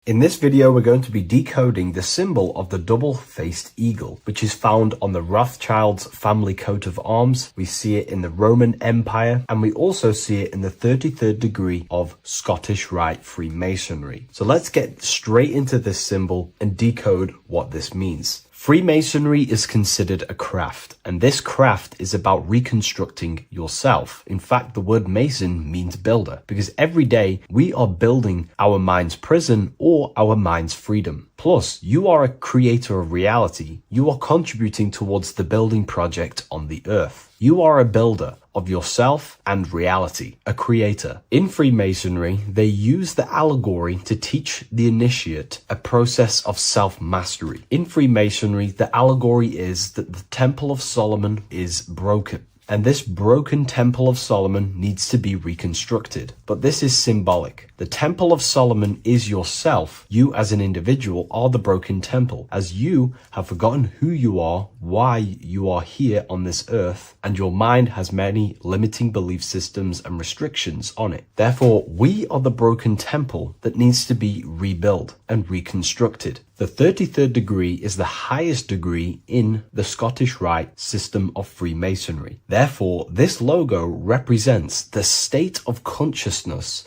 S3: In this video, we're going to be decoding the symbol of the double-faced eagle, which is found on the Rothschild's family coat of arms. We see it in the Roman Empire, and we also see it in the 33rd degree of Scottish Rite Freemasonry. So let's get straight into this symbol and decode what this means. Freemasonry is considered a craft, and this craft is about reconstructing yourself. In fact, the word mason means builder, because every day we are building our mind's prison or our mind's freedom. Plus, you are a creator of reality. You are contributing towards the building project on the earth. You are a builder of yourself and reality, a creator. In Freemasonry, they use the allegory to teach the initiate a process of self-mastery. In Freemasonry, the allegory is that the Temple of Solomon is broken. And this broken Temple of Solomon needs to be reconstructed. But this is symbolic. The Temple of Solomon is yourself. You as an individual are the broken temple, as you have forgotten who you are, why you are here on this earth, and your mind has many limiting belief systems and restrictions on it. Therefore, we are the broken temple that needs to be rebuilt and reconstructed. The 33rd degree is the highest degree in the Scottish Rite system of Freemasonry. Therefore, this logo represents the state of consciousness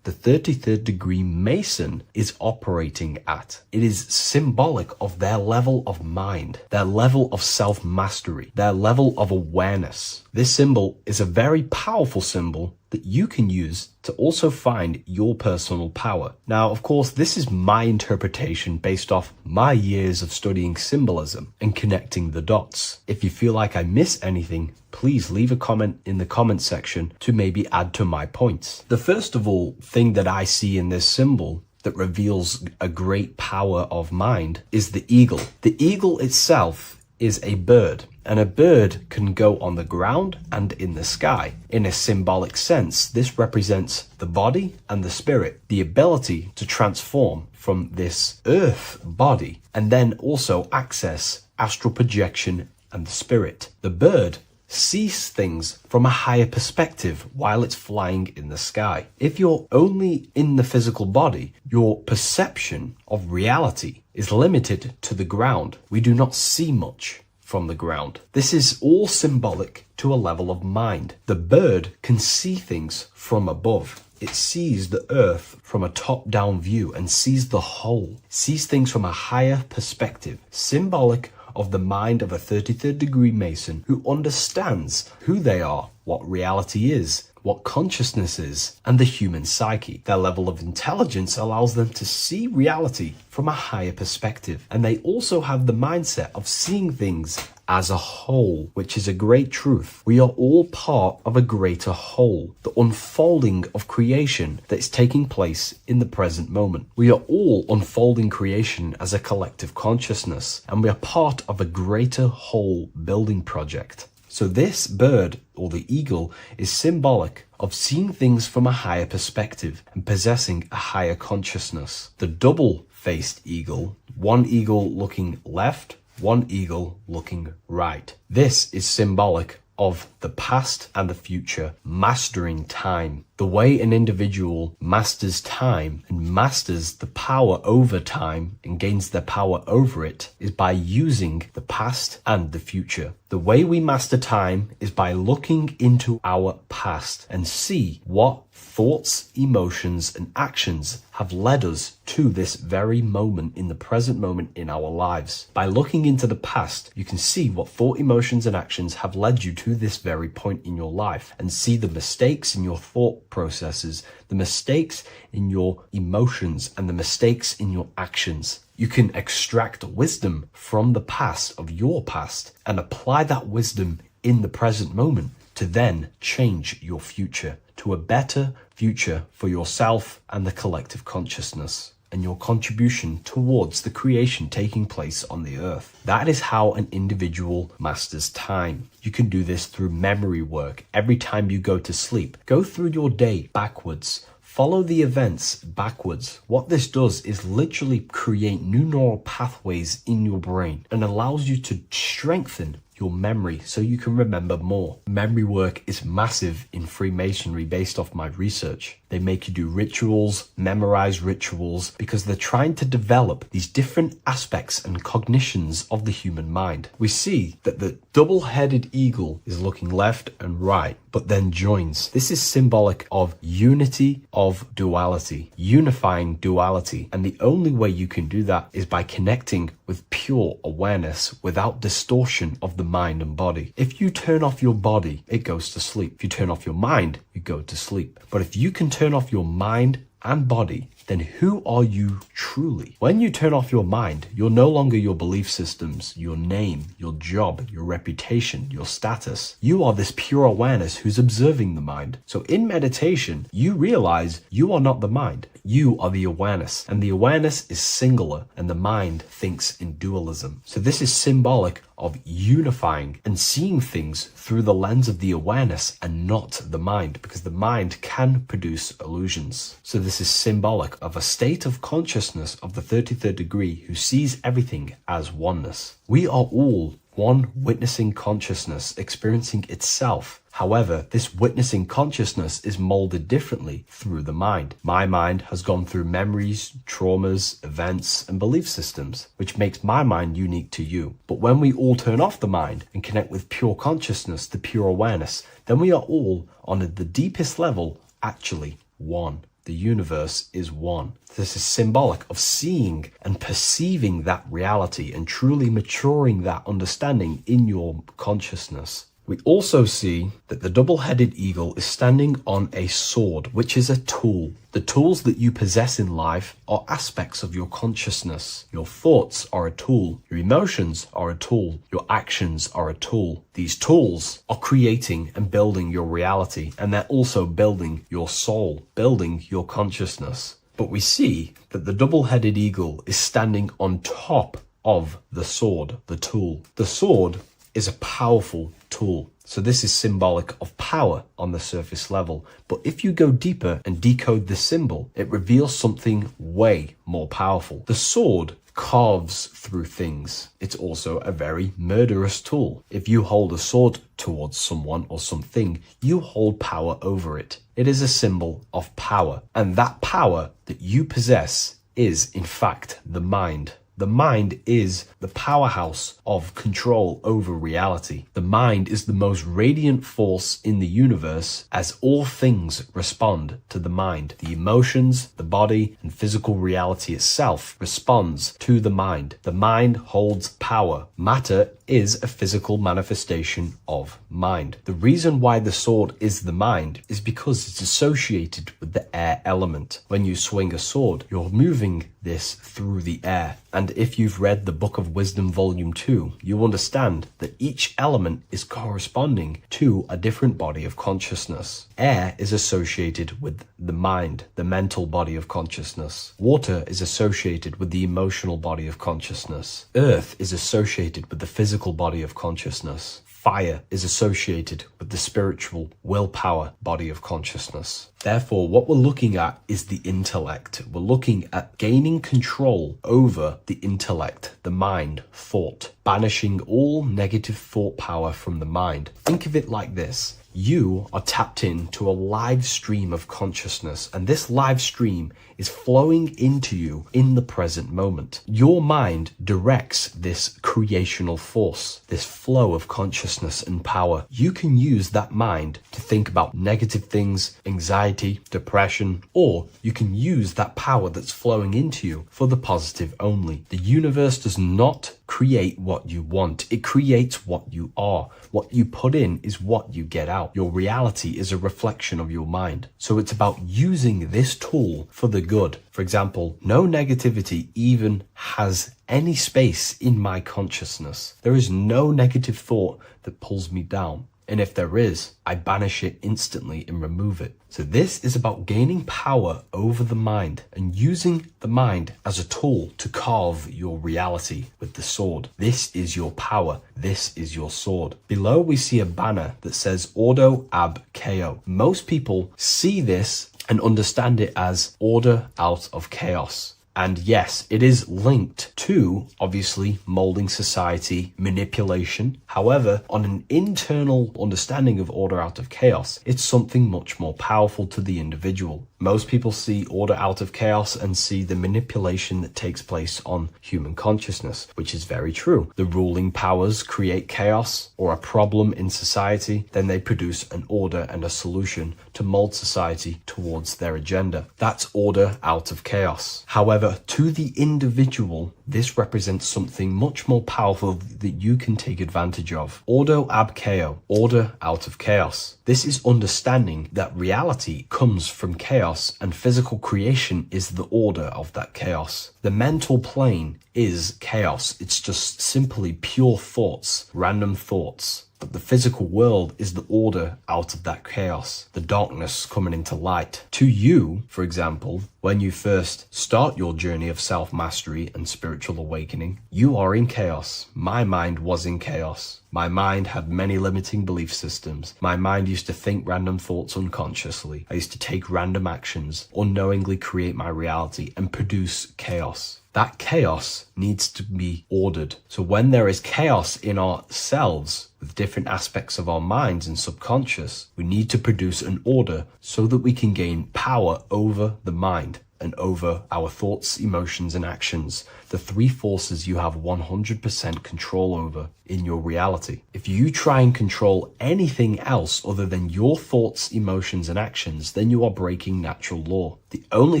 S3: the 33rd degree Mason is operating at. It is symbolic of their level of mind, their level of self-mastery, their level of awareness. This symbol is a very powerful symbol that you can use to also find your personal power. Now, of course, this is my interpretation based off my years of studying symbolism and connecting the dots. If you feel like I miss anything, please leave a comment in the comment section to maybe add to my points. The first of all thing that I see in this symbol that reveals a great power of mind is the eagle. The eagle itself is a bird, and a bird can go on the ground and in the sky. In a symbolic sense, this represents the body and the spirit, the ability to transform from this earth body and then also access astral projection and the spirit. The bird sees things from a higher perspective while it's flying in the sky. If you're only in the physical body, your perception of reality is limited to the ground. We do not see much from the ground. This is all symbolic to a level of mind. The bird can see things from above. It sees the earth from a top-down view and sees the whole, sees things from a higher perspective, symbolic of the mind of a 33rd degree Mason who understands who they are, what reality is, what consciousness is, and the human psyche. Their level of intelligence allows them to see reality from a higher perspective, and they also have the mindset of seeing things as a whole, which is a great truth. We are all part of a greater whole, the unfolding of creation that is taking place in the present moment. We are all unfolding creation as a collective consciousness, and we are part of a greater whole building project. So this bird, or the eagle, is symbolic of seeing things from a higher perspective and possessing a higher consciousness. The double-faced eagle, one eagle looking left, one eagle looking right. This is symbolic of the past and the future, mastering time. The way an individual masters time and masters the power over time and gains their power over it is by using the past and the future. The way we master time is by looking into our past and see what thoughts, emotions, and actions have led us to this very moment in the present moment in our lives. By looking into the past, you can see what thought, emotions, and actions have led you to this very point in your life and see the mistakes in your thought processes, the mistakes in your emotions, and the mistakes in your actions. You can extract wisdom from the past of your past and apply that wisdom in the present moment to then change your future to a better future for yourself and the collective consciousness and your contribution towards the creation taking place on the earth. That is how an individual masters time. You can do this through memory work. Every time you go to sleep, go through your day backwards. Follow the events backwards. What this does is literally create new neural pathways in your brain and allows you to strengthen your memory so you can remember more. Memory work is massive in Freemasonry based off my research. They make you do rituals, memorize rituals, because they're trying to develop these different aspects and cognitions of the human mind. We see that the double-headed eagle is looking left and right. but then joins. This is symbolic of unity of duality, unifying duality. And the only way you can do that is by connecting with pure awareness without distortion of the mind and body. If you turn off your body, it goes to sleep. If you turn off your mind, you go to sleep. But if you can turn off your mind and body, then who are you truly? When you turn off your mind, you're no longer your belief systems, your name, your job, your reputation, your status. You are this pure awareness who's observing the mind. So in meditation, you realize you are not the mind. You are the awareness, and the awareness is singular, and the mind thinks in dualism. So this is symbolic of unifying and seeing things through the lens of the awareness and not the mind, because the mind can produce illusions. So this is symbolic of a state of consciousness of the 33rd degree who sees everything as oneness. We are all one witnessing consciousness experiencing itself. However, this witnessing consciousness is molded differently through the mind. My mind has gone through memories, traumas, events, and belief systems, which makes my mind unique to you. But when we all turn off the mind and connect with pure consciousness, the pure awareness, then we are all, on the deepest level, actually one. The universe is one. This is symbolic of seeing and perceiving that reality and truly maturing that understanding in your consciousness. We also see that the double-headed eagle is standing on a sword, which is a tool. The tools that you possess in life are aspects of your consciousness. Your thoughts are a tool. Your emotions are a tool. Your actions are a tool. These tools are creating and building your reality, and they're also building your soul, building your consciousness. But we see that the double-headed eagle is standing on top of the sword, the tool. The sword is a powerful tool. So this is symbolic of power on the surface level. But if you go deeper and decode the symbol, it reveals something way more powerful. The sword carves through things. It's also a very murderous tool. If you hold a sword towards someone or something, you hold power over it. It is a symbol of power. And that power that you possess is, in fact, the mind. The mind is the powerhouse of control over reality. The mind is the most radiant force in the universe, as all things respond to the mind. The emotions, the body, and physical reality itself responds to the mind. The mind holds power. Matter is a physical manifestation of mind. The reason why the sword is the mind is because it's associated with the air element. When you swing a sword, you're moving this through the air. And if you've read the Book of Wisdom Volume 2, you understand that each element is corresponding to a different body of consciousness. Air is associated with the mind, the mental body of consciousness. Water is associated with the emotional body of consciousness. Earth is associated with the physical body of consciousness. Fire is associated with the spiritual willpower body of consciousness. Therefore, what we're looking at is the intellect. We're looking at gaining control over the intellect, the mind, thought, banishing all negative thought power from the mind. Think of it like this. You are tapped into a live stream of consciousness, and this live stream is flowing into you in the present moment. Your mind directs this creational force, this flow of consciousness and power. You can use that mind to think about negative things, anxiety, depression, or you can use that power that's flowing into you for the positive only. The universe does not create what you want. It creates what you are. What you put in is what you get out. Your reality is a reflection of your mind. So it's about using this tool for the good. For example, no negativity even has any space in my consciousness. There is no negative thought that pulls me down. And if there is, I banish it instantly and remove it. So this is about gaining power over the mind and using the mind as a tool to carve your reality with the sword. This is your power. This is your sword. Below we see a banner that says Ordo ab Chaos. Most people see this and understand it as order out of chaos. And yes, it is linked to, obviously, molding society, manipulation. However, on an internal understanding of order out of chaos, it's something much more powerful to the individual. Most people see order out of chaos and see the manipulation that takes place on human consciousness, which is very true. The ruling powers create chaos or a problem in society, then they produce an order and a solution to mold society towards their agenda. That's order out of chaos. However, to the individual, this represents something much more powerful that you can take advantage of. Ordo ab chao, order out of chaos. This is understanding that reality comes from chaos and physical creation is the order of that chaos. The mental plane is chaos. It's just simply pure thoughts, random thoughts. But the physical world is the order out of that chaos, the darkness coming into light. To you, for example, when you first start your journey of self-mastery and spiritual awakening, you are in chaos. My mind was in chaos. My mind had many limiting belief systems. My mind used to think random thoughts unconsciously. I used to take random actions, unknowingly create my reality, and produce chaos. That chaos needs to be ordered. So when there is chaos in ourselves, with different aspects of our minds and subconscious, we need to produce an order so that we can gain power over the mind and over our thoughts, emotions, and actions, the three forces you have 100% control over in your reality. If you try and control anything else other than your thoughts, emotions, and actions, then you are breaking natural law. The only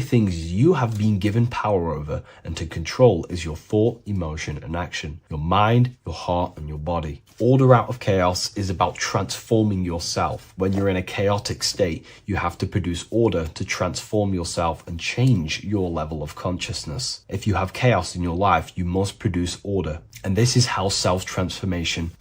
S3: things you have been given power over and to control is your thought, emotion, and action, your mind, your heart, and your body. Order out of chaos is about transforming yourself. When you're in a chaotic state, you have to produce order to transform yourself and change your level of consciousness. If you have chaos in your life, you must produce order. And this is how self-transformation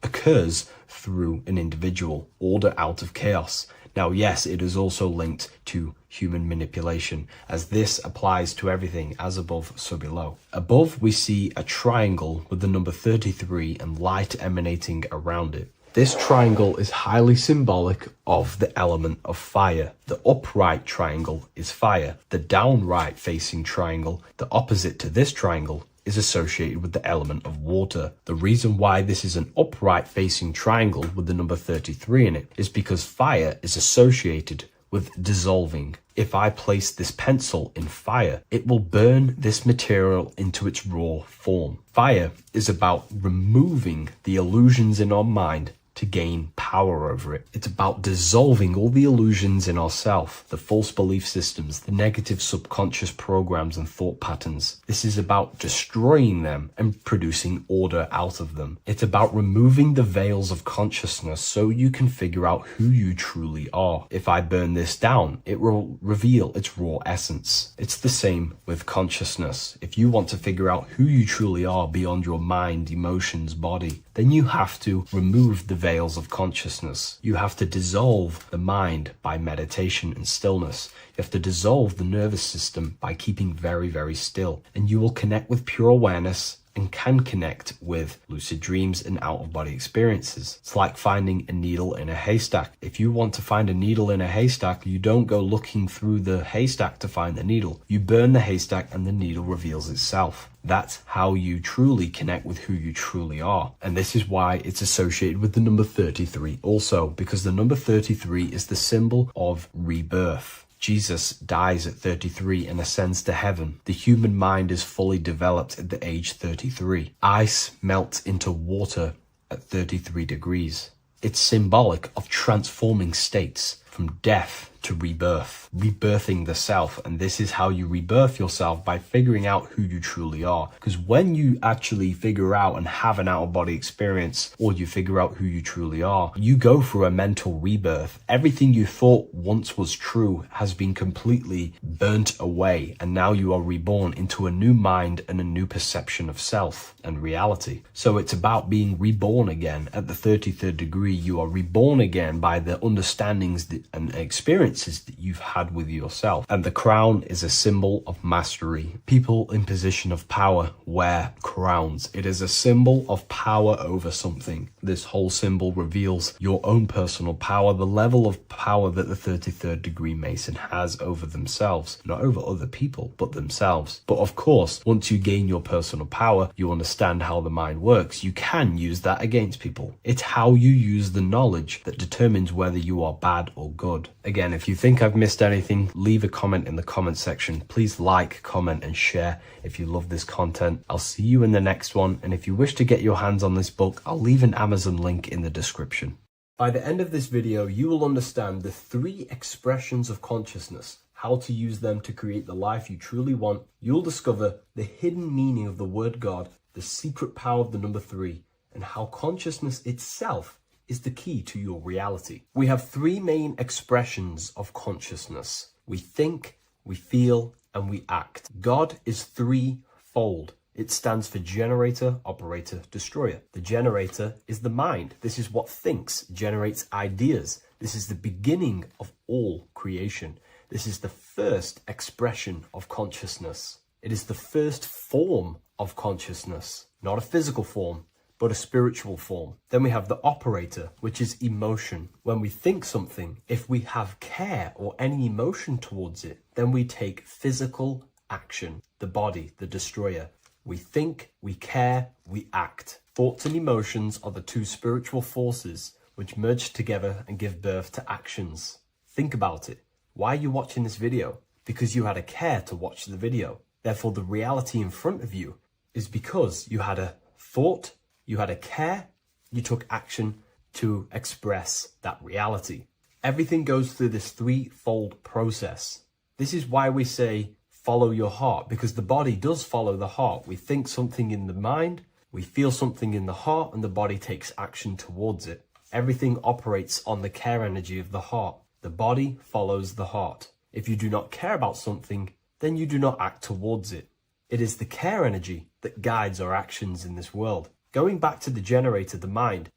S3: occurs through an individual. Order out of chaos. Now, yes, it is also linked to human manipulation, as this applies to everything as above, so below. Above, we see a triangle with the number 33 and light emanating around it. This triangle is highly symbolic of the element of fire. The upright triangle is fire. The downright facing triangle, the opposite to this triangle, is associated with the element of water. The reason why this is an upright facing triangle with the number 33 in it is because fire is associated with dissolving. If I place this pencil in fire, it will burn this material into its raw form. Fire is about removing the illusions in our mind to gain power over it. It's about dissolving all the illusions in ourself, the false belief systems, the negative subconscious programs and thought patterns. This is about destroying them and producing order out of them. It's about removing the veils of consciousness so you can figure out who you truly are. If I burn this down, it will reveal its raw essence. It's the same with consciousness. If you want to figure out who you truly are beyond your mind, emotions, body, then you have to remove the veils of consciousness. You have to dissolve the mind by meditation and stillness. You have to dissolve the nervous system by keeping very, very still. And you will connect with pure awareness and can connect with lucid dreams and out-of-body experiences. It's like finding a needle in a haystack. If you want to find a needle in a haystack, you don't go looking through the haystack to find the needle. You burn the haystack and the needle reveals itself. That's how you truly connect with who you truly are. And this is why it's associated with the number 33 also, because the number 33 is the symbol of rebirth. Jesus dies at 33 and ascends to heaven. The human mind is fully developed at the age 33. Ice melts into water at 33 degrees. It's symbolic of transforming states from death to rebirth, rebirthing the self. And this is how you rebirth yourself, by figuring out who you truly are. Because when you actually figure out and have an out-of-body experience, or you figure out who you truly are, you go through a mental rebirth. Everything you thought once was true has been completely burnt away, and now you are reborn into a new mind and a new perception of self and reality. So it's about being reborn again. At the 33rd degree, you are reborn again by the understandings and experiences that you've had with yourself. And the crown is a symbol of mastery. People in position of power wear crowns. It is a symbol of power over something. This whole symbol reveals your own personal power, the level of power that the 33rd degree Mason has over themselves, not over other people, but themselves. But of course, once you gain your personal power, you understand how the mind works. You can use that against people. It's how you use the knowledge that determines whether you are bad or good. Again, if If you think I've missed anything, leave a comment in the comment section. Please like, comment, and share if you love this content. I'll see you in the next one, and if you wish to get your hands on this book, I'll leave an Amazon link in the description. By the end of this video, you will understand the 3 expressions of consciousness, how to use them to create the life you truly want. You'll discover the hidden meaning of the word God, the secret power of the number 3, and how consciousness itself is the key to your reality. We have 3 main expressions of consciousness. We think, we feel, and we act. God is 3-fold. It stands for generator, operator, destroyer. The generator is the mind. This is what thinks, generates ideas. This is the beginning of all creation. This is the first expression of consciousness. It is the first form of consciousness, not a physical form, but a spiritual form. Then we have the operator, which is emotion. When we think something, if we have care or any emotion towards it, then we take physical action. The body, the destroyer. We think, we care, we act. Thoughts and emotions are the 2 spiritual forces which merge together and give birth to actions. Think about it. Why are you watching this video? Because you had a care to watch the video. Therefore, the reality in front of you is because you had a thought, you had a care, you took action to express that reality. Everything goes through this 3-fold process. This is why we say, follow your heart, because the body does follow the heart. We think something in the mind, we feel something in the heart, and the body takes action towards it. Everything operates on the care energy of the heart. The body follows the heart. If you do not care about something, then you do not act towards it. It is the care energy that guides our actions in this world. Going back to the generator, the mind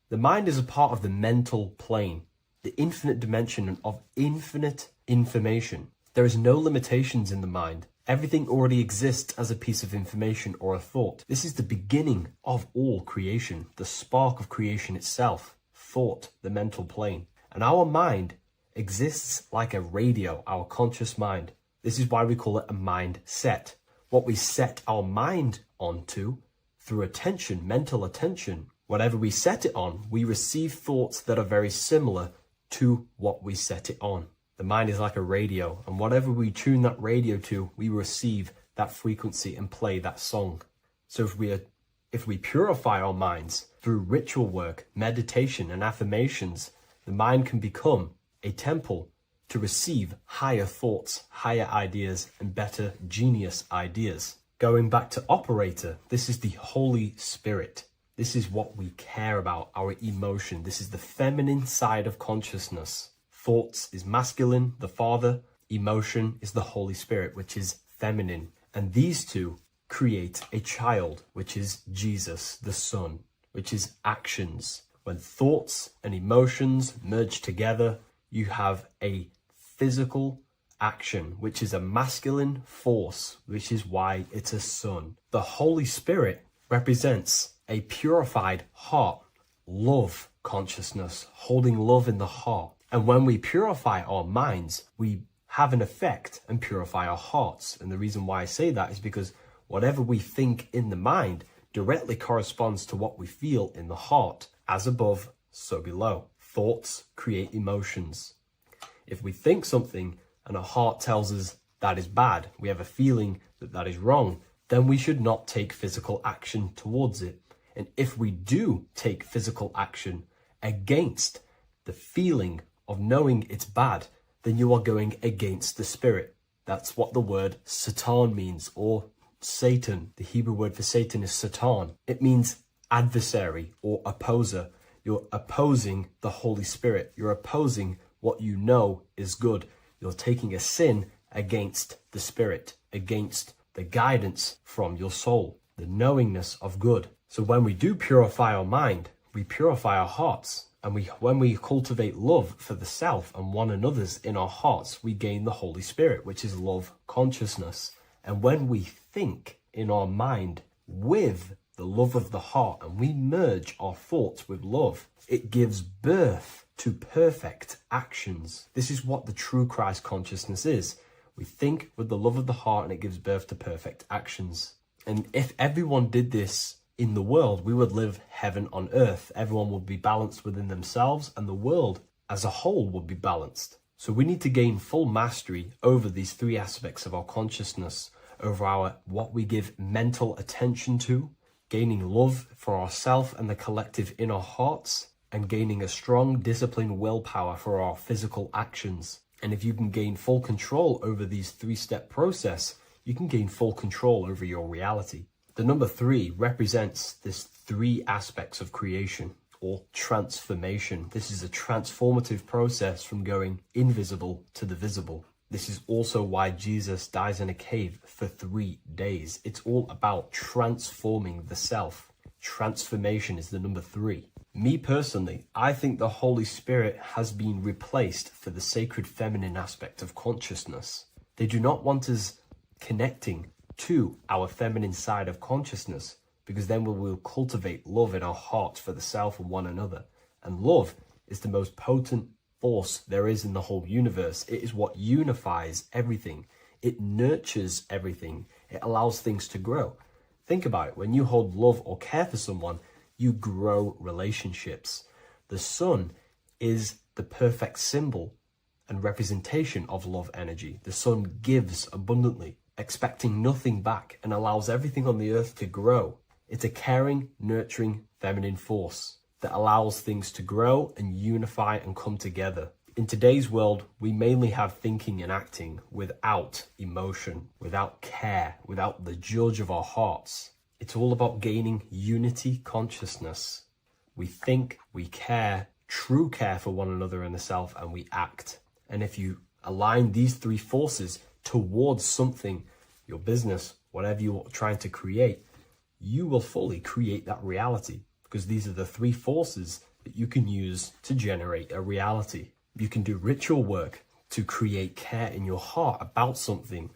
S3: is a part of the mental plane, the infinite dimension of infinite information. There is no limitations in the mind. Everything already exists as a piece of information or a thought. This is the beginning of all creation, the spark of creation itself, thought, the mental plane. And our mind exists like a radio, our conscious mind. This is why we call it a mindset. What we set our mind onto through attention, mental attention, whatever we set it on, we receive thoughts that are very similar to what we set it on. The mind is like a radio, and whatever we tune that radio to, we receive that frequency and play that song. So if we purify our minds through ritual work, meditation, and affirmations, the mind can become a temple to receive higher thoughts, higher ideas, and better genius ideas. Going back to operator, this is the Holy Spirit. This is what we care about, our emotion. This is the feminine side of consciousness. Thoughts is masculine, the Father. Emotion is the Holy Spirit, which is feminine. And these 2 create a child, which is Jesus, the Son, which is actions. When thoughts and emotions merge together, you have a physical action, which is a masculine force, which is why it's a son. The Holy Spirit represents a purified heart, love consciousness, holding love in the heart. And when we purify our minds, we have an effect and purify our hearts. And the reason why I say that is because whatever we think in the mind directly corresponds to what we feel in the heart. As above, so below. Thoughts create emotions. If we think something and our heart tells us that is bad, we have a feeling that that is wrong, then we should not take physical action towards it. And if we do take physical action against the feeling of knowing it's bad, then you are going against the spirit. That's what the word Satan means, or Satan. The Hebrew word for Satan is Satan. It means adversary or opposer. You're opposing the Holy Spirit. You're opposing what you know is good. You're taking a sin against the Spirit, against the guidance from your soul, the knowingness of good. So when we do purify our mind, we purify our hearts. And when we cultivate love for the self and one another's in our hearts, we gain the Holy Spirit, which is love consciousness. And when we think in our mind with the love of the heart and we merge our thoughts with love, it gives birth to perfect actions. This is what the true Christ consciousness is. We think with the love of the heart and it gives birth to perfect actions. And if everyone did this in the world, we would live heaven on earth. Everyone would be balanced within themselves and the world as a whole would be balanced. So we need to gain full mastery over these three aspects of our consciousness, over our what we give mental attention to, gaining love for ourself and the collective in our hearts, and gaining a strong disciplined willpower for our physical actions. And if you can gain full control over these three-step process, you can gain full control over your reality. The number 3 represents this 3 aspects of creation or transformation. This is a transformative process from going invisible to the visible. This is also why Jesus dies in a cave for 3 days. It's all about transforming the self. Transformation is the number 3. Me personally, I think the Holy Spirit has been replaced for the sacred feminine aspect of consciousness. They do not want us connecting to our feminine side of consciousness, because then we will cultivate love in our hearts for the self and one another. And love is the most potent force there is in the whole universe. It is what unifies everything. It nurtures everything. It allows things to grow. Think about it. When you hold love or care for someone, you grow relationships. The sun is the perfect symbol and representation of love energy. The sun gives abundantly, expecting nothing back, and allows everything on the earth to grow. It's a caring, nurturing, feminine force that allows things to grow and unify and come together. In today's world, we mainly have thinking and acting without emotion, without care, without the judge of our hearts. It's all about gaining unity consciousness. We think, we care, true care for one another and the self, and we act. And if you align these 3 forces towards something, your business, whatever you're trying to create, you will fully create that reality, because these are the 3 forces that you can use to generate a reality. You can do ritual work to create care in your heart about something,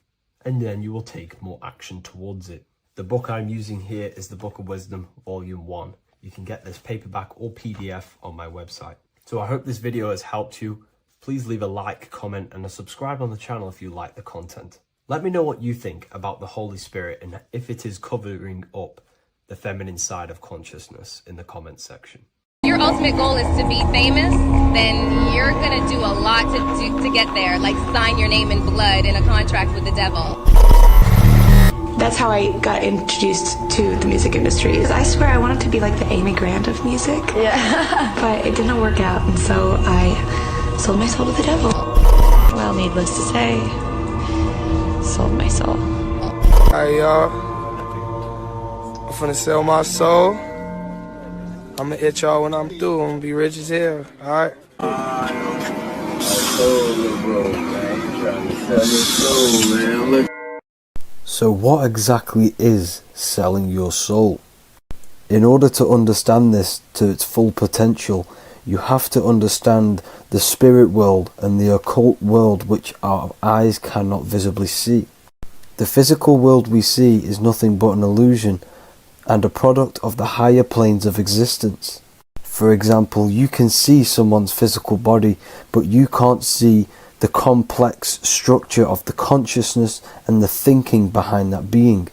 S3: and then you will take more action towards it. The book I'm using here is the Book of Wisdom, Volume 1. You can get this paperback or PDF on my website. So I hope this video has helped you. Please leave a like, comment, and a subscribe on the channel if you like the content. Let me know what you think about the Holy Spirit and if it is covering up the feminine side of consciousness in the comments section.
S6: Your ultimate goal is to be famous, then you're gonna do a lot to get there, like sign your name in blood in a contract with the devil.
S7: That's how I got introduced to the music industry. I swear I wanted to be like the Amy Grant of music. Yeah. But it didn't work out, and so I sold my soul to the devil. Well, needless to say, sold my soul.
S8: Alright, y'all. I'm finna sell my soul. I'ma hit y'all when I'm through. I'm gonna be rich as hell, alright?
S2: So what exactly is selling your soul? In order to understand this to its full potential, you have to understand the spirit world and the occult world which our eyes cannot visibly see. The physical world we see is nothing but an illusion and a product of the higher planes of existence. For example, you can see someone's physical body, but you can't see the complex structure of the consciousness and the thinking behind that being.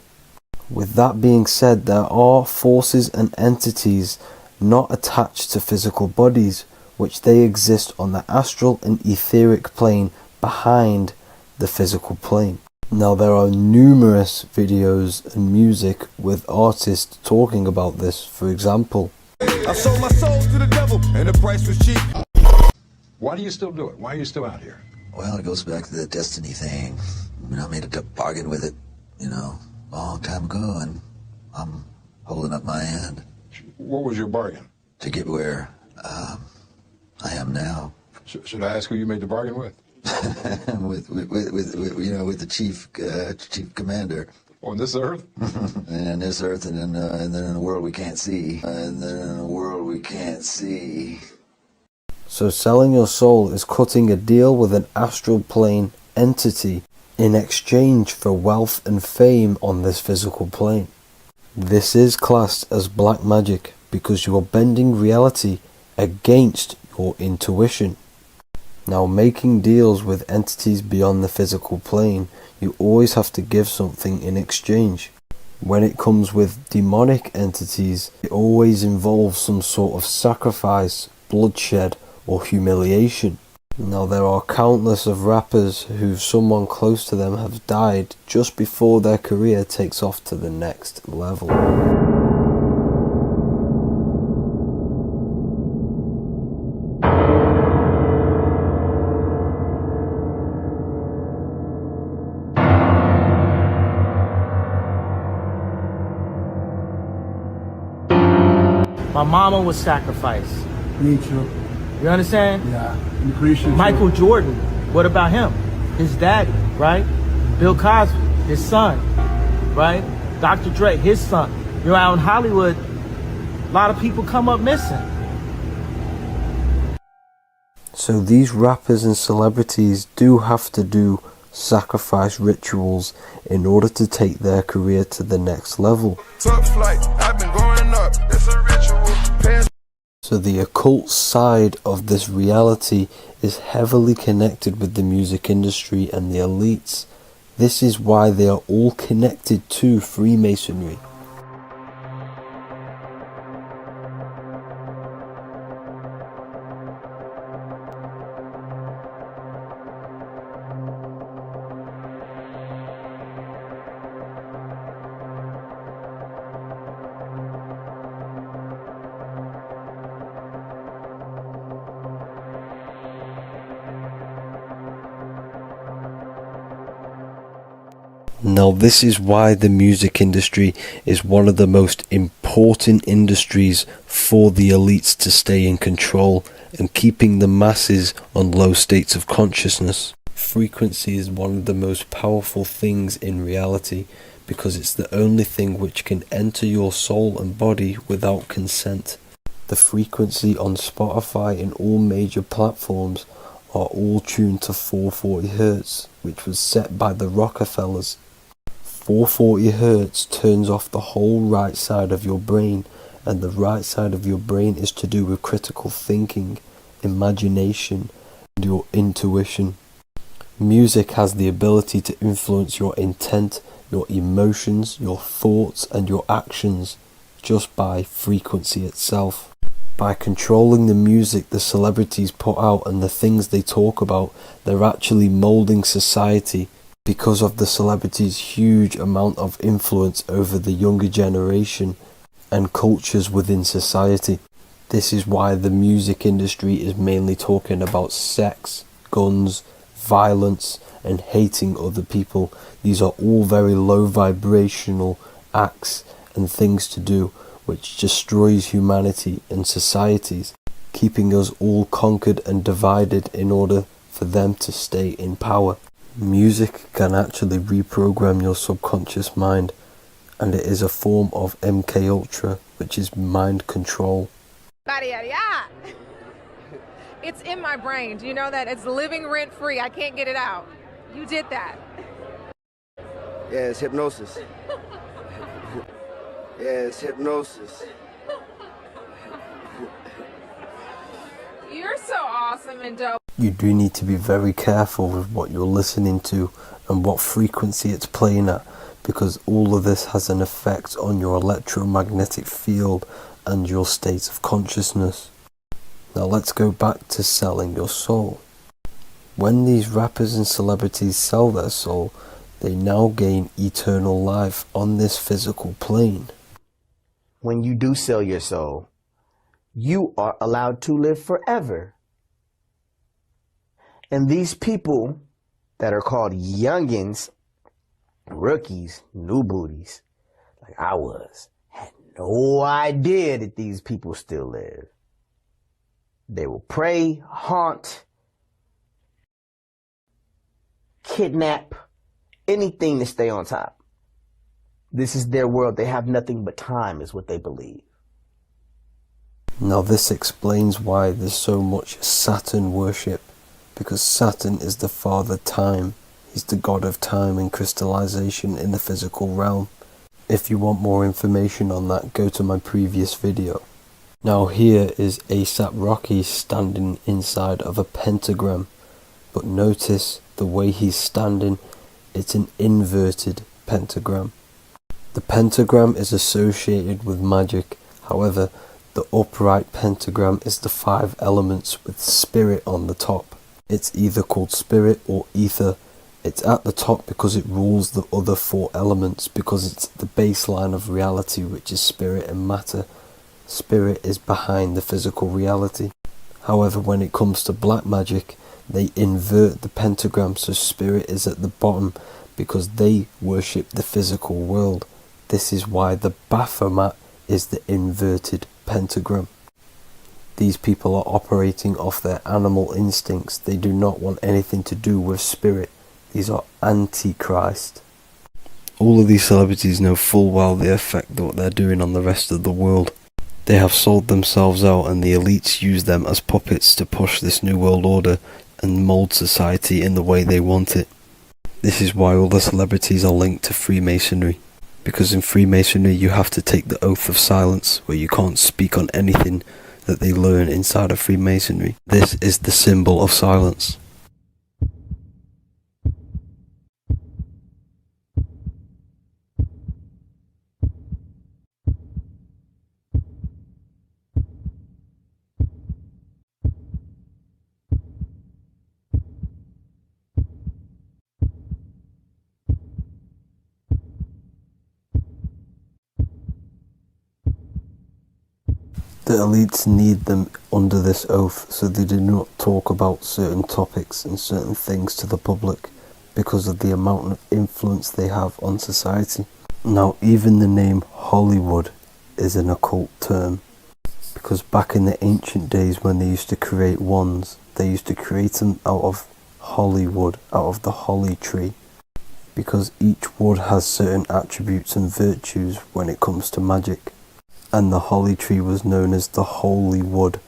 S2: With that being said, there are forces and entities not attached to physical bodies, which they exist on the astral and etheric plane behind the physical plane. Now there are numerous videos and music with artists talking about this. For example,
S9: I sold my soul to the devil and the price was cheap. Why do you still do it? Why are you still out here?
S10: Well, it goes back to the destiny thing. I mean, I made a bargain with it, a long time ago, and I'm holding up my hand.
S9: What was your bargain?
S10: To get where I am now.
S9: Should I ask who you made the bargain with?
S10: with the chief commander.
S9: On this earth?
S10: And this earth, and then in a world we can't see.
S2: so selling your soul is cutting a deal with an astral plane entity in exchange for wealth and fame on this physical plane. This is classed as black magic because you are bending reality against your intuition. Now, making deals with entities beyond the physical plane, you always have to give something in exchange. When it comes with demonic entities, it always involves some sort of sacrifice, bloodshed, or humiliation. Now there are countless of rappers who someone close to them have died just before their career takes off to the next level.
S11: My mama was sacrificed.
S12: Me too.
S11: You understand?
S12: Yeah. I'm Christian.
S11: Michael Jordan, what about him? His daddy, right? Bill Cosby, his son, right? Dr. Dre, his son. You know, out in Hollywood, a lot of people come up missing.
S2: So these rappers and celebrities do have to do sacrifice rituals in order to take their career to the next level.
S8: Top flight, I've been going up, it's a ritual.
S2: So the occult side of this reality is heavily connected with the music industry and the elites. This is why they are all connected to Freemasonry. Now this is why the music industry is one of the most important industries for the elites to stay in control and keeping the masses on low states of consciousness. Frequency is one of the most powerful things in reality because it's the only thing which can enter your soul and body without consent. The frequency on Spotify and all major platforms are all tuned to 440 Hz, which was set by the Rockefellers. 440 Hz turns off the whole right side of your brain, and the right side of your brain is to do with critical thinking, imagination, and your intuition. Music has the ability to influence your intent, your emotions, your thoughts, and your actions just by frequency itself. By controlling the music the celebrities put out and the things they talk about, they're actually molding society because of the celebrities' huge amount of influence over the younger generation and cultures within society. This is why the music industry is mainly talking about sex, guns, violence, and hating other people. These are all very low vibrational acts and things to do which destroys humanity and societies, keeping us all conquered and divided in order for them to stay in power. Music can actually reprogram your subconscious mind, and it is a form of MK Ultra, which is mind control.
S13: It's in my brain. Do you know that? It's living rent free. I can't get it out. You did that.
S14: Yeah, it's hypnosis. Yeah, it's hypnosis.
S13: You're so awesome and dope.
S2: You do need to be very careful with what you're listening to and what frequency it's playing at, because all of this has an effect on your electromagnetic field and your state of consciousness. Now let's go back to selling your soul. When these rappers and celebrities sell their soul, they now gain eternal life on this physical plane.
S15: When you do sell your soul, you are allowed to live forever. And these people that are called youngins, rookies, new booties, like I was, had no idea that these people still live. They will prey, haunt, kidnap, anything to stay on top. This is their world. They have nothing but time, is what they believe.
S2: Now this explains why there's so much Saturn worship, because Saturn is the father time. He's the god of time and crystallization in the physical realm. If you want more information on that, go to my previous video. Now here is A$AP Rocky standing inside of a pentagram, but notice the way he's standing, it's an inverted pentagram. The pentagram is associated with magic, however, the upright pentagram is the 5 elements with spirit on the top. It's either called spirit or ether. It's at the top because it rules the other four elements, because it's the baseline of reality, which is spirit and matter. Spirit is behind the physical reality. However, when it comes to black magic, they invert the pentagram, so spirit is at the bottom because they worship the physical world. This is why the Baphomet is the inverted pentagram. These people are operating off their animal instincts. They do not want anything to do with spirit. These are antichrist. All of these celebrities know full well the effect that what they're doing on the rest of the world. They have sold themselves out, and the elites use them as puppets to push this new world order and mold society in the way they want it. This is why all the celebrities are linked to Freemasonry, because in Freemasonry you have to take the oath of silence, where you can't speak on anything that they learn inside of Freemasonry. This is the symbol of silence. The elites need them under this oath, so they do not talk about certain topics and certain things to the public because of the amount of influence they have on society. Now, even the name Hollywood is an occult term, because back in the ancient days when they used to create wands, they used to create them out of Hollywood, out of the holly tree, because each wood has certain attributes and virtues when it comes to magic. And the holly tree was known as the holy wood,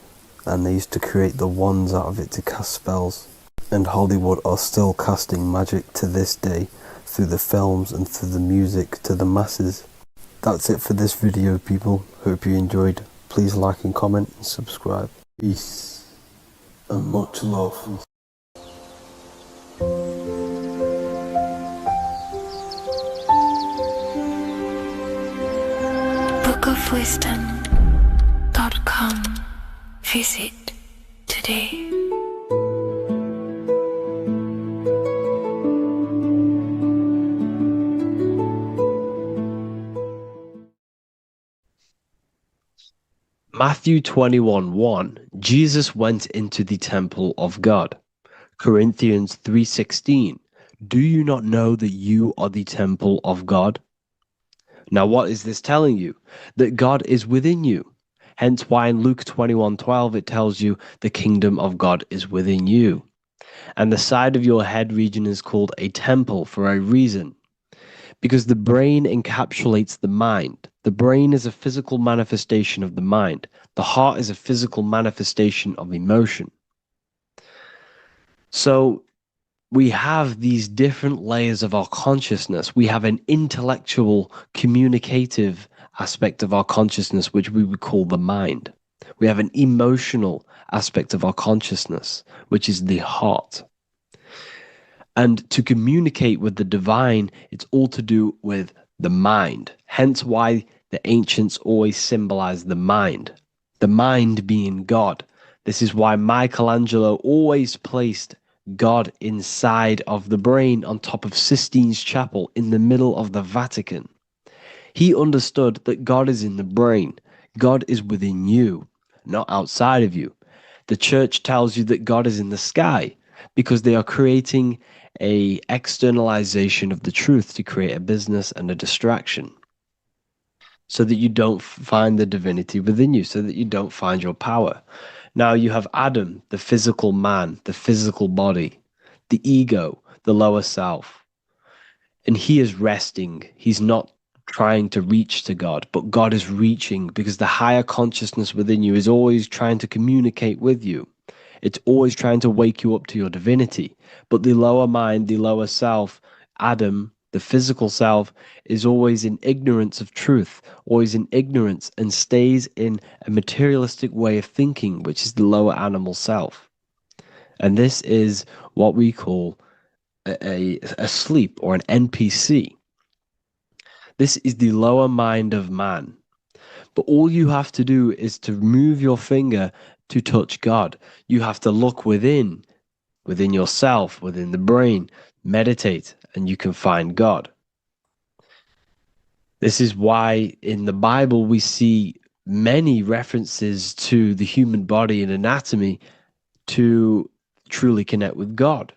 S2: and they used to create the wands out of it to cast spells. And Hollywood are still casting magic to this day through the films and through the music to the masses. That's it for this video, people. Hope you enjoyed. Please like and comment and subscribe. Peace and much love.
S1: bookofwisdom.com. Visit today.
S4: Matthew 21:1, Jesus went into the temple of God. Corinthians 3:16, do you not know that you are the temple of God? Now, what is this telling you? That God is within you. Hence why in Luke 21:12 it tells you the kingdom of God is within you. And the side of your head region is called a temple for a reason. Because the brain encapsulates the mind. The brain is a physical manifestation of the mind. The heart is a physical manifestation of emotion. So we have these different layers of our consciousness. We have an intellectual, communicative aspect of our consciousness, which we would call the mind. We have an emotional aspect of our consciousness, which is the heart. And to communicate with the divine, it's all to do with the mind. Hence why the ancients always symbolize the mind being God. This is why Michelangelo always placed God inside of the brain on top of Sistine Chapel in the middle of the Vatican. He understood that God is in the brain. God is within you, not outside of you. The church tells you that God is in the sky because they are creating a externalization of the truth to create a business and a distraction so that you don't find the divinity within you, so that you don't find your power. Now you have Adam, the physical man, the physical body, the ego, the lower self. And he is resting. He's not trying to reach to God, but God is reaching because the higher consciousness within you is always trying to communicate with you. It's always trying to wake you up to your divinity. But the lower mind, the lower self, Adam, the physical self, is always in ignorance of truth, always in ignorance, and stays in a materialistic way of thinking, which is the lower animal self. And this is what we call a sleep or an NPC. This is the lower mind of man. But all you have to do is to move your finger to touch God. You have to look within within yourself, within the brain. Meditate, and you can find God. This is why in the Bible we see many references to the human body and anatomy to truly connect with God.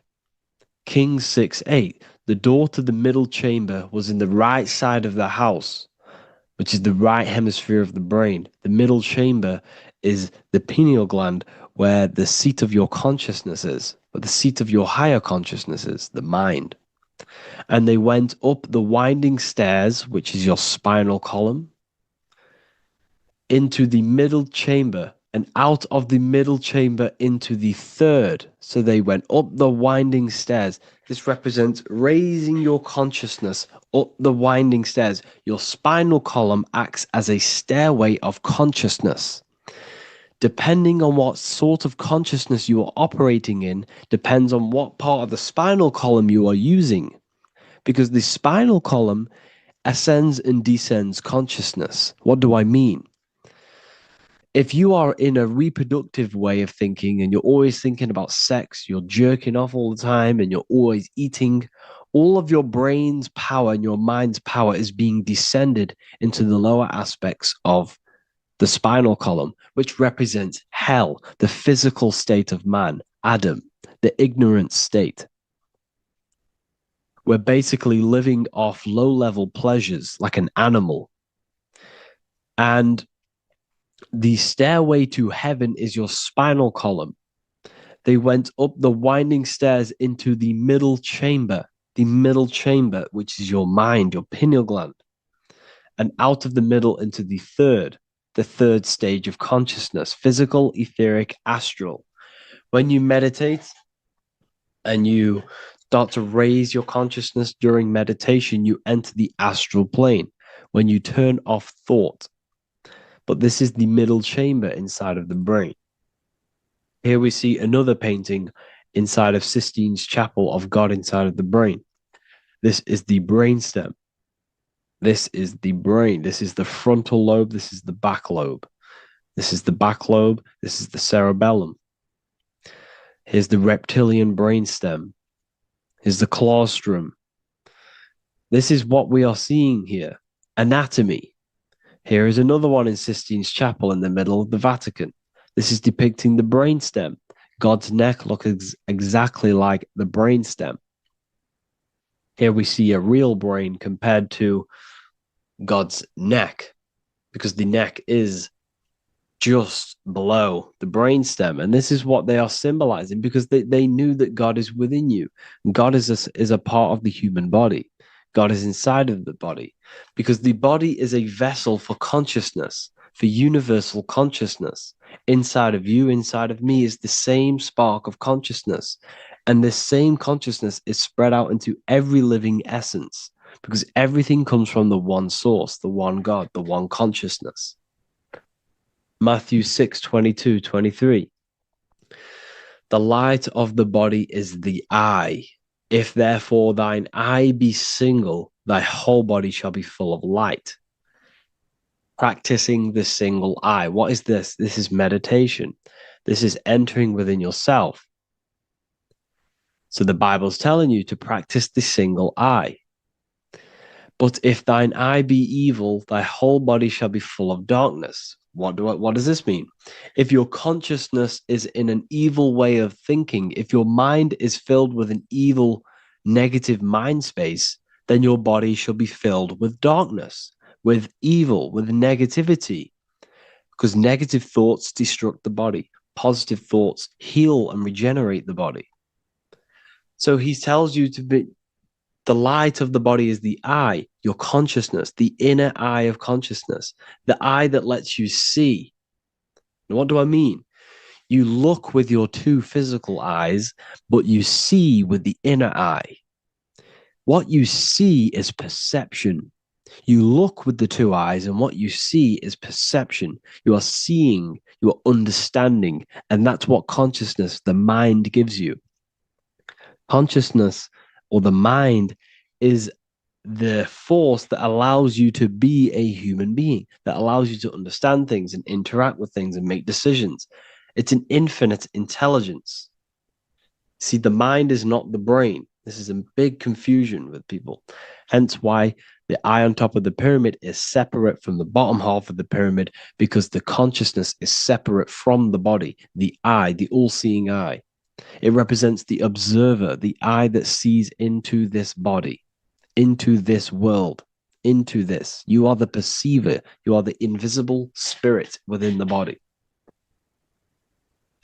S4: Kings 6:8, the door to the middle chamber was in the right side of the house, which is the right hemisphere of the brain. The middle chamber is the pineal gland, where the seat of your consciousness is, where the seat of your higher consciousness is, the mind. And they went up the winding stairs, which is your spinal column, into the middle chamber, and out of the middle chamber into the third. So they went up the winding stairs. This represents raising your consciousness up the winding stairs. Your spinal column acts as a stairway of consciousness. Depending on what sort of consciousness you are operating in, depends on what part of the spinal column you are using. Because the spinal column ascends and descends consciousness. What do I mean? If you are in a reproductive way of thinking and you're always thinking about sex, you're jerking off all the time and you're always eating, all of your brain's power and your mind's power is being descended into the lower aspects of the spinal column, which represents hell, the physical state of man, Adam, the ignorant state. We're basically living off low-level pleasures like an animal. And the stairway to heaven is your spinal column. They went up the winding stairs into the middle chamber, which is your mind, your pineal gland, and out of the middle into the third stage of consciousness, physical, etheric, astral. When you meditate and you start to raise your consciousness during meditation, you enter the astral plane when you turn off thought. But this is the middle chamber inside of the brain. Here we see another painting inside of Sistine's chapel of God inside of the brain. This is the brainstem. This is the brain. This is the frontal lobe. This is the back lobe. This is the back lobe. This is the cerebellum. Here's the reptilian brainstem. Here's the claustrum. This is what we are seeing here. Anatomy. Here is another one in Sistine's chapel in the middle of the Vatican. This is depicting the brainstem. God's neck looks exactly like the brainstem. Here we see a real brain compared to God's neck, because the neck is just below the brainstem. And this is what they are symbolizing, because they knew that God is within you. God is a part of the human body. God is inside of the body, because the body is a vessel for consciousness, for universal consciousness. Inside of you, inside of me, is the same spark of consciousness. And this same consciousness is spread out into every living essence, because everything comes from the one source, the one God, the one consciousness. Matthew 6:22-23. The light of the body is the eye. If therefore thine eye be single, thy whole body shall be full of light. Practicing the single eye. What is this? This is meditation. This is entering within yourself. So the Bible's telling you to practice the single eye. But if thine eye be evil, thy whole body shall be full of darkness. What does this mean? If your consciousness is in an evil way of thinking, if your mind is filled with an evil, negative mind space, then your body shall be filled with darkness, with evil, with negativity. Because negative thoughts destruct the body. Positive thoughts heal and regenerate the body. So he tells you to be, the light of the body is the eye, your consciousness, the inner eye of consciousness, the eye that lets you see. And what do I mean? You look with your two physical eyes, but you see with the inner eye. What you see is perception. You look with the two eyes, and what you see is perception. You are seeing, you are understanding, and that's what consciousness, the mind, gives you. Consciousness, or the mind, is the force that allows you to be a human being, that allows you to understand things and interact with things and make decisions. It's an infinite intelligence. See, the mind is not the brain. This is a big confusion with people. Hence why the eye on top of the pyramid is separate from the bottom half of the pyramid, because the consciousness is separate from the body, the eye, the all-seeing eye. It represents the observer, the eye that sees into this body, into this world, into this. You are the perceiver. You are the invisible spirit within the body.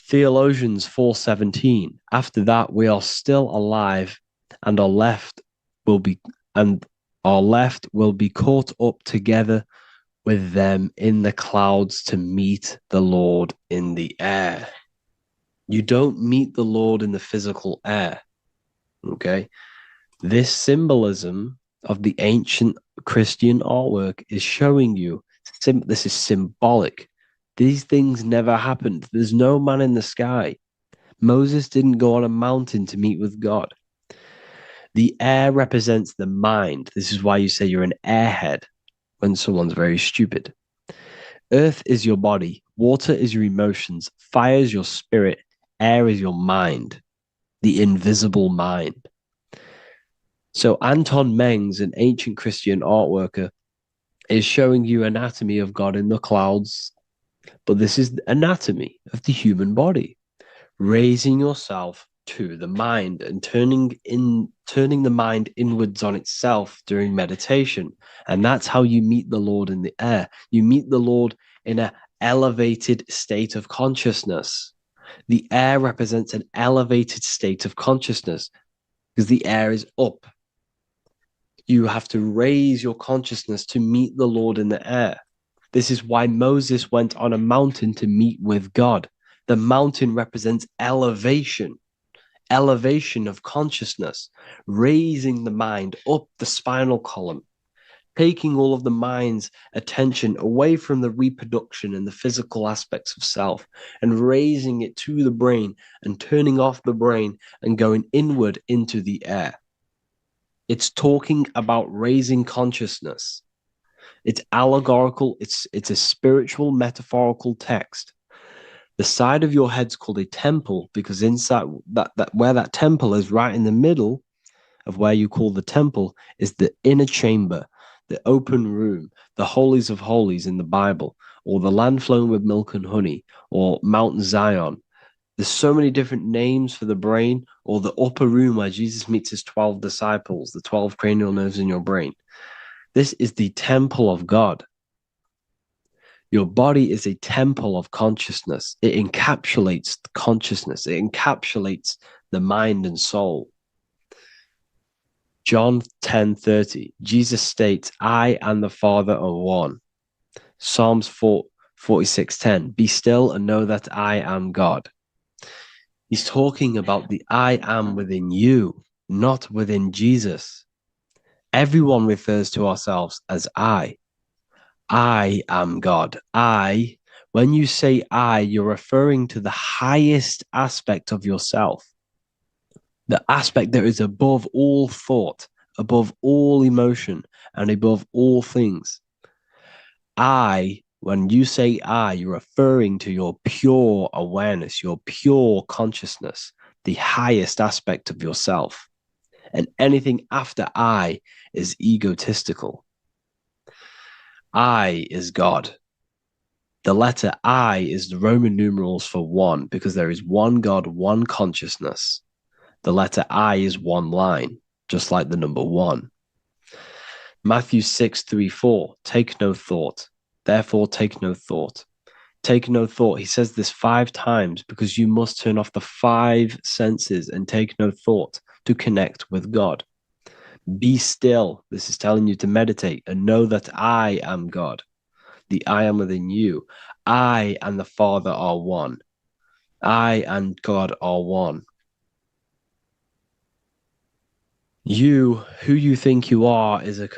S4: Theologians 4:17. After that, we are still alive, and our left will be caught up together with them in the clouds to meet the Lord in the air. You don't meet the Lord in the physical air. Okay? This symbolism of the ancient Christian artwork is showing you this is symbolic. These things never happened. There's no man in the sky. Moses didn't go on a mountain to meet with God. The air represents the mind. This is why you say you're an airhead when someone's very stupid. Earth is your body. Water is your emotions. Fire is your spirit. Air is your mind, the invisible mind. So Anton Mengs, an ancient Christian art worker, is showing you anatomy of God in the clouds. But this is the anatomy of the human body, raising yourself to the mind and turning the mind inwards on itself during meditation. And that's how you meet the Lord in the air. You meet the Lord in an elevated state of consciousness. The air represents an elevated state of consciousness because the air is up. You have to raise your consciousness to meet the Lord in the air. This is why Moses went on a mountain to meet with God. The mountain represents elevation of consciousness, raising the mind up the spinal column, taking all of the mind's attention away from the reproduction and the physical aspects of self and raising it to the brain and turning off the brain and going inward into the air. It's talking about raising consciousness. It's allegorical. It's a spiritual, metaphorical text. The side of your head's called a temple because inside that where that temple is, right in the middle of where you call the temple, is the inner chamber, the open room, the holies of holies in the Bible, or the land flowing with milk and honey, or Mount Zion. There's so many different names for the brain, or the upper room where Jesus meets his 12 disciples, the 12 cranial nerves in your brain. This is the temple of God. Your body is a temple of consciousness. It encapsulates the consciousness. It encapsulates the mind and soul. John 10:30, Jesus states, I and the Father are one. Psalms 46:10, be still and know that I am God. He's talking about the I am within you, not within Jesus. Everyone refers to ourselves as I. I am God. When you say I, you're referring to the highest aspect of yourself. The aspect that is above all thought, above all emotion, and above all things. When you say I, you're referring to your pure awareness, your pure consciousness, the highest aspect of yourself. And anything after I is egotistical. I is God. The letter I is the Roman numerals for one, because there is one God, one consciousness. The letter I is one line, just like the number one. Matthew 6:3-4, take no thought. Therefore, take no thought. Take no thought. He says this 5 times because you must turn off the 5 senses and take no thought to connect with God. Be still. This is telling you to meditate and know that I am God. The I am within you. I and the Father are one. I and God are one. You, who you think you are, is a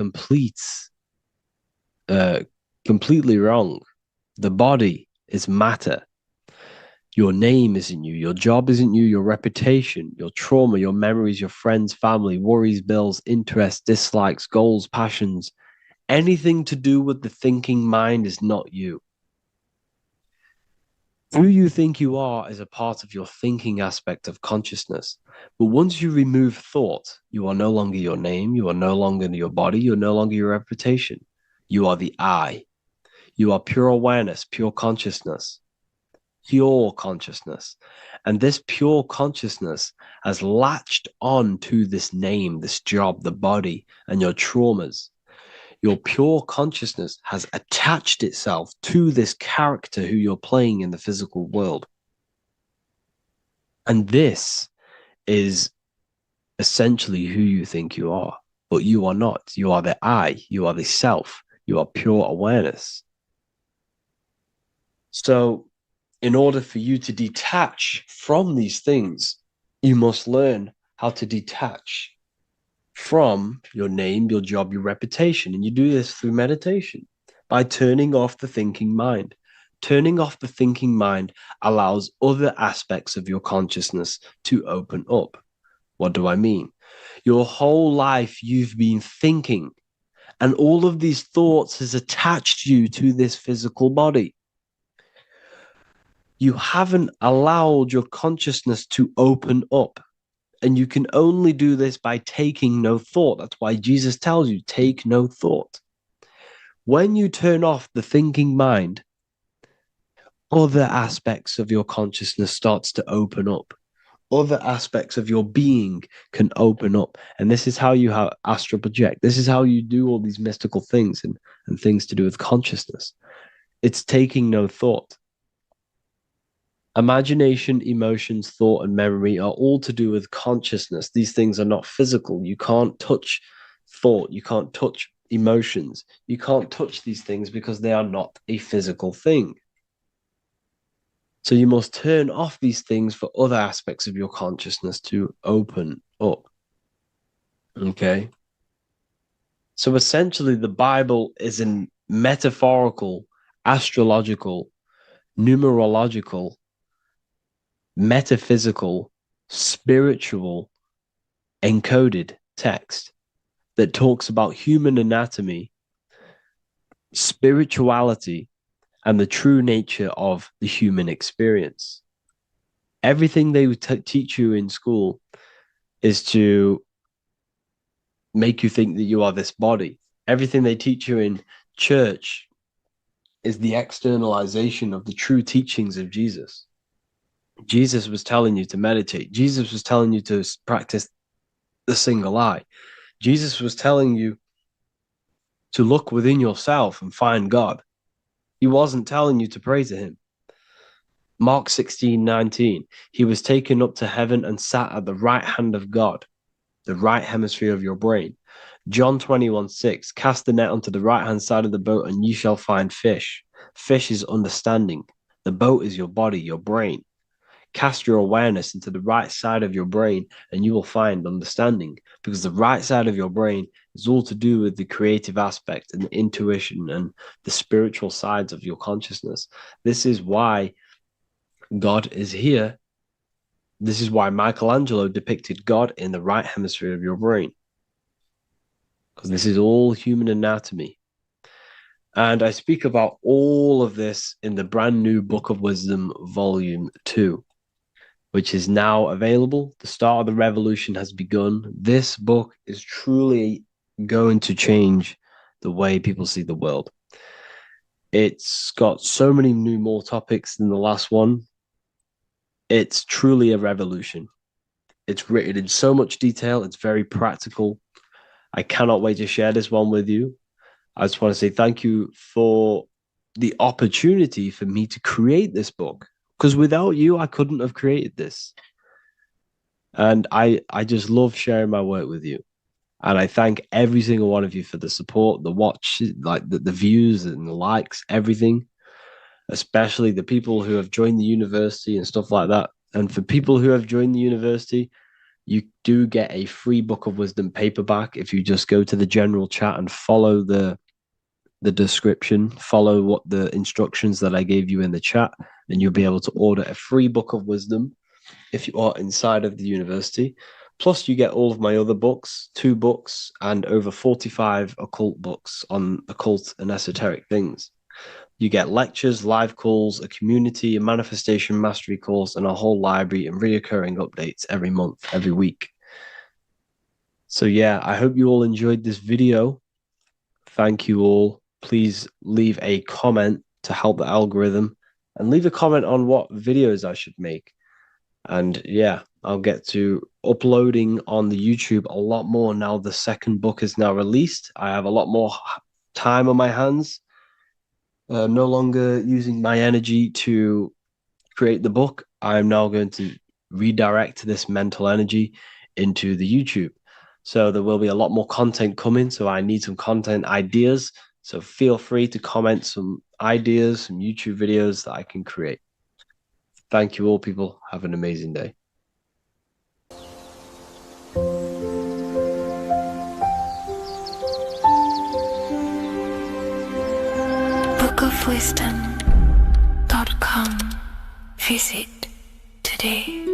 S4: completely wrong. The body is matter. Your name isn't you. Your job isn't you. Your reputation, your trauma, your memories, your friends, family, worries, bills, interests, dislikes, goals, passions, anything to do with the thinking mind is not you. Who you think you are is a part of your thinking aspect of consciousness. But once you remove thought, you are no longer your name, you are no longer your body, you're no longer your reputation. You are the I. You are pure awareness, pure consciousness, pure consciousness. And this pure consciousness has latched on to this name, this job, the body, and your traumas. Your pure consciousness has attached itself to this character who you're playing in the physical world. And this is essentially who you think you are, but you are not. You are the I, you are the self, you are pure awareness. So, in order for you to detach from these things, you must learn how to detach from your name, your job, your reputation. And you do this through meditation by turning off the thinking mind. Turning off the thinking mind allows other aspects of your consciousness to open up. What do I mean? Your whole life you've been thinking, and all of these thoughts has attached you to this physical body. You haven't allowed your consciousness to open up. And you can only do this by taking no thought. That's why Jesus tells you, take no thought. When you turn off the thinking mind, other aspects of your consciousness starts to open up. Other aspects of your being can open up. And this is how you have astral project. This is how you do all these mystical things and things to do with consciousness. It's taking no thought. Imagination, emotions, thought, and memory are all to do with consciousness. These things are not physical. You can't touch thought. You can't touch emotions. You can't touch these things because they are not a physical thing. So you must turn off these things for other aspects of your consciousness to open up. Okay? So essentially, the Bible is a metaphorical, astrological, numerological, metaphysical, spiritual, encoded text that talks about human anatomy, spirituality, and the true nature of the human experience. Everything they would teach you in school is to make you think that you are this body. Everything they teach you in church is the externalization of the true teachings of Jesus. Jesus was telling you to meditate. Jesus was telling you to practice the single eye. Jesus was telling you to look within yourself and find God. He wasn't telling you to pray to him. Mark 16:19, he was taken up to heaven and sat at the right hand of God, the right hemisphere of your brain. John 21:6, cast the net onto the right hand side of the boat and you shall find fish. Fish is understanding. The boat is your body, your brain. Cast your awareness into the right side of your brain and you will find understanding, because the right side of your brain is all to do with the creative aspect and the intuition and the spiritual sides of your consciousness. This is why God is here. This is why Michelangelo depicted God in the right hemisphere of your brain, because this is all human anatomy. And I speak about all of this in the brand new Book of Wisdom, Volume 2, which is now available. The start of the revolution has begun. This book is truly going to change the way people see the world. It's got so many more topics than the last one. It's truly a revolution. It's written in so much detail. It's very practical. I cannot wait to share this one with you. I just want to say thank you for the opportunity for me to create this book, because without you, I couldn't have created this. And I just love sharing my work with you. And I thank every single one of you for the support, the watch, like the views and the likes, everything, especially the people who have joined the university and stuff like that. And for people who have joined the university, you do get a free Book of Wisdom paperback if you just go to the general chat and follow the description, follow what the instructions that I gave you in the chat, and you'll be able to order a free Book of Wisdom if you are inside of the university. Plus, you get all of my other books, 2 books, and over 45 occult books on occult and esoteric things. You get lectures, live calls, a community, a manifestation mastery course, and a whole library and reoccurring updates every month, every week. So yeah, I hope you all enjoyed this video. Thank you all. Please leave a comment to help the algorithm, and leave a comment on what videos I should make. And yeah, I'll get to uploading on the YouTube a lot more now the second book is now released. I have a lot more time on my hands. No longer using my energy to create the book. I'm now going to redirect this mental energy into the YouTube. So there will be a lot more content coming. So I need some content ideas. So feel free to comment some ideas, some YouTube videos that I can create. Thank you all, people. Have an amazing day.
S1: bookofwisdom.com. Visit today.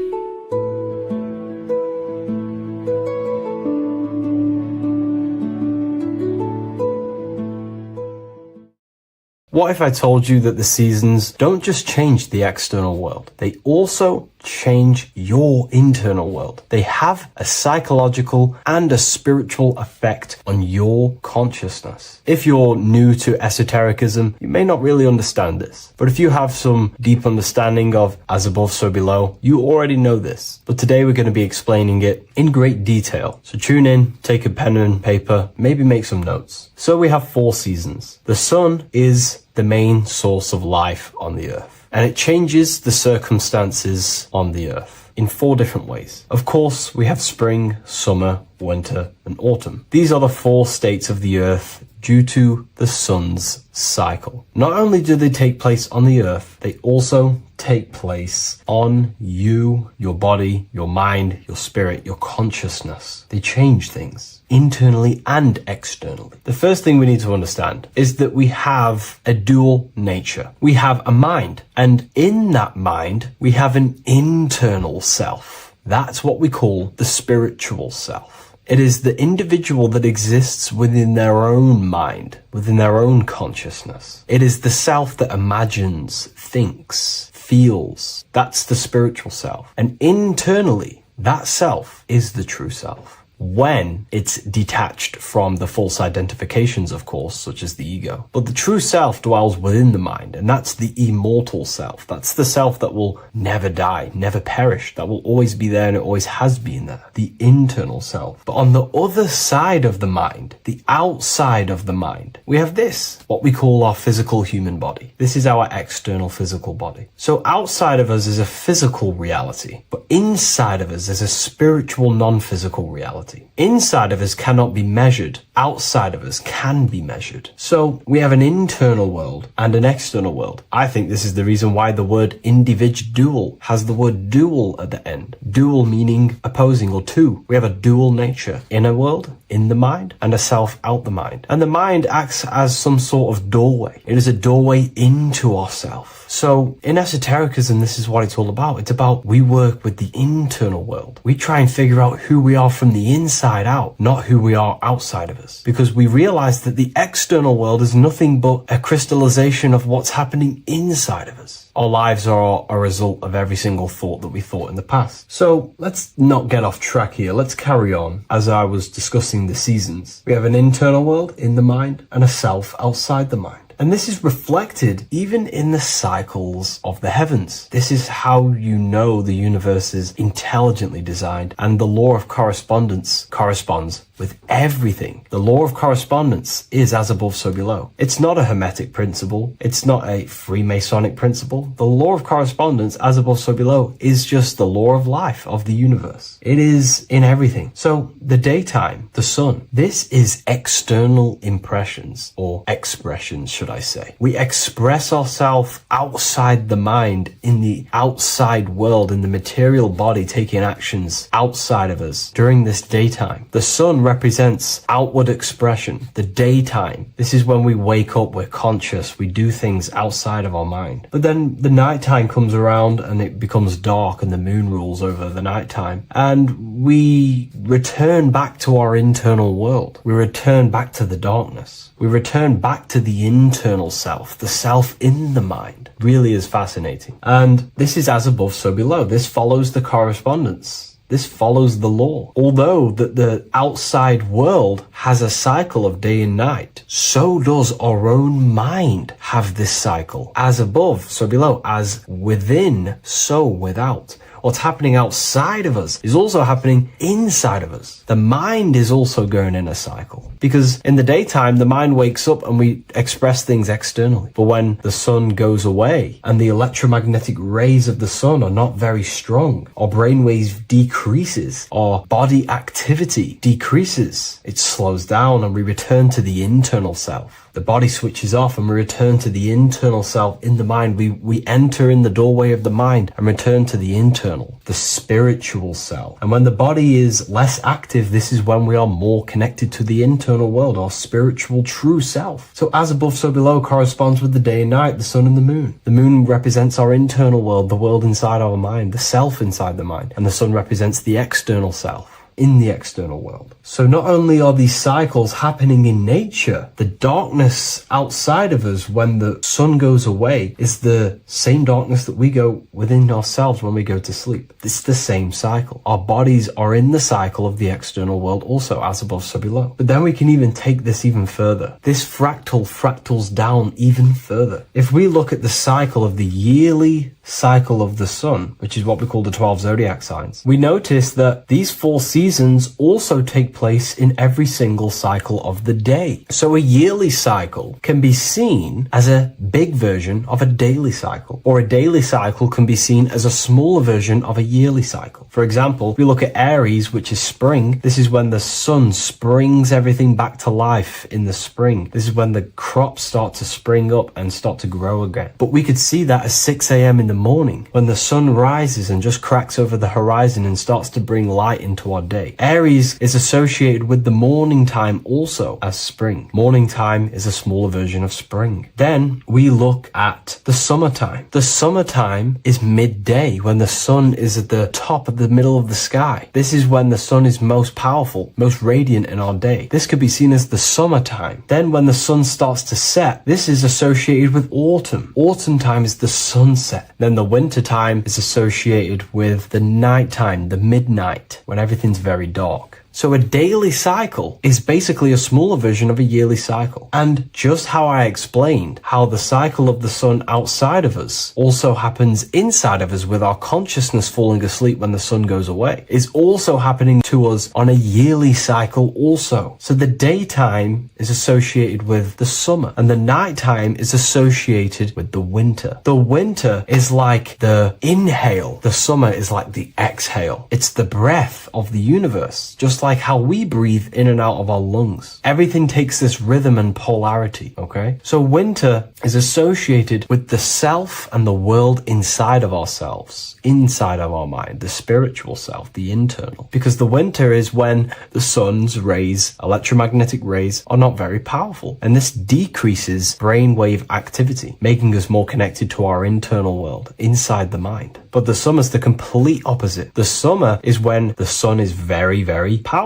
S3: What if I told you that the seasons don't just change the external world, they also change your internal world? They have a psychological and a spiritual effect on your consciousness. If you're new to esotericism, you may not really understand this. But if you have some deep understanding of as above, so below, you already know this. But today we're going to be explaining it in great detail. So tune in, take a pen and paper, maybe make some notes. So we have 4 seasons. The sun is the main source of life on the earth, and it changes the circumstances on the earth in 4 different ways. Of course, we have spring, summer, winter, and autumn. These are the 4 states of the earth due to the sun's cycle. Not only do they take place on the earth, they also take place on you, your body, your mind, your spirit, your consciousness. They change things internally and externally. The first thing we need to understand is that we have a dual nature. We have a mind, and in that mind, we have an internal self. That's what we call the spiritual self. It is the individual that exists within their own mind, within their own consciousness. It is the self that imagines, thinks, feels. That's the spiritual self. And internally, that self is the true self. When it's detached from the false identifications, of course, such as the ego. But the true self dwells within the mind, and that's the immortal self. That's the self that will never die, never perish, that will always be there, and it always has been there. The internal self. But on the other side of the mind, the outside of the mind, we have this, what we call our physical human body. This is our external physical body. So outside of us is a physical reality, but inside of us is a spiritual, non-physical reality. Inside of us cannot be measured. Outside of us can be measured. So we have an internal world and an external world. I think this is the reason why the word individual has the word dual at the end. Dual meaning opposing or two. We have a dual nature. Inner world, in the mind, and a self out the mind. And the mind acts as some sort of doorway. It is a doorway into ourself. So in esotericism, this is what it's all about. It's about we work with the internal world. We try and figure out who we are from the inside out, not who we are outside of us. Because we realize that the external world is nothing but a crystallization of what's happening inside of us. Our lives are a result of every single thought that we thought in the past. So let's not get off track here. Let's carry on. As I was discussing the seasons, we have an internal world in the mind and a self outside the mind. And this is reflected even in the cycles of the heavens. This is how you know the universe is intelligently designed, and the law of correspondence corresponds with everything. The law of correspondence is as above, so below. It's not a hermetic principle. It's not a Freemasonic principle. The law of correspondence, as above, so below, is just the law of life of the universe. It is in everything. So the daytime, the sun, this is external impressions or expressions, should I say. We express ourselves outside the mind, in the outside world, in the material body, taking actions outside of us during this daytime. The sun represents outward expression, the daytime. This is when we wake up, we're conscious, we do things outside of our mind. But then the nighttime comes around and it becomes dark and the moon rules over the nighttime, and we return back to our internal world. We return back to the darkness. We return back to the internal internal self, the self in the mind, really is fascinating. And this is as above, so below. This follows the correspondence. This follows the law. Although that the outside world has a cycle of day and night, so does our own mind have this cycle. As above, so below. As within, so without. What's happening outside of us is also happening inside of us. The mind is also going in a cycle. Because in the daytime, the mind wakes up and we express things externally. But when the sun goes away and the electromagnetic rays of the sun are not very strong, our brainwave decreases, our body activity decreases. It slows down and we return to the internal self. The body switches off and we return to the internal self in the mind. We enter in the doorway of the mind and return to the internal, the spiritual self. And when the body is less active, this is when we are more connected to the internal world, our spiritual true self. So as above, so below corresponds with the day and night, the sun and the moon. The moon represents our internal world, the world inside our mind, the self inside the mind. And the sun represents the external self in the external world. So not only are these cycles happening in nature, the darkness outside of us when the sun goes away is the same darkness that we go within ourselves when we go to sleep. It's the same cycle. Our bodies are in the cycle of the external world also, as above, so below. But then we can even take this even further. This fractals down even further. If we look at the cycle of the yearly cycle of the sun, which is what we call the 12 zodiac signs, we notice that these 4 seasons also take place in every single cycle of the day. So a yearly cycle can be seen as a big version of a daily cycle, or a daily cycle can be seen as a smaller version of a yearly cycle. For example, we look at Aries, which is spring. This is when the sun springs everything back to life in the spring. This is when the crops start to spring up and start to grow again. But we could see that at 6 a.m. in the morning when the sun rises and just cracks over the horizon and starts to bring light into our day. Aries is associated with the morning time also as spring. Morning time is a smaller version of spring. Then we look at the summertime. The summertime is midday when the sun is at the top of the middle of the sky. This is when the sun is most powerful, most radiant in our day. This could be seen as the summertime. Then when the sun starts to set, this is associated with autumn. Autumn time is the sunset. Then the winter time is associated with the nighttime, the midnight, when everything's very dark. So a daily cycle is basically a smaller version of a yearly cycle. And just how I explained how the cycle of the sun outside of us also happens inside of us with our consciousness falling asleep when the sun goes away, is also happening to us on a yearly cycle also. So the daytime is associated with the summer and the nighttime is associated with the winter. The winter is like the inhale. The summer is like the exhale. It's the breath of the universe, just like how we breathe in and out of our lungs. Everything takes this rhythm and polarity, okay? So winter is associated with the self and the world inside of ourselves, inside of our mind, the spiritual self, the internal. Because the winter is when the sun's rays, electromagnetic rays, are not very powerful. And this decreases brainwave activity, making us more connected to our internal world, inside the mind. But the summer's the complete opposite. The summer is when the sun is very, very powerful.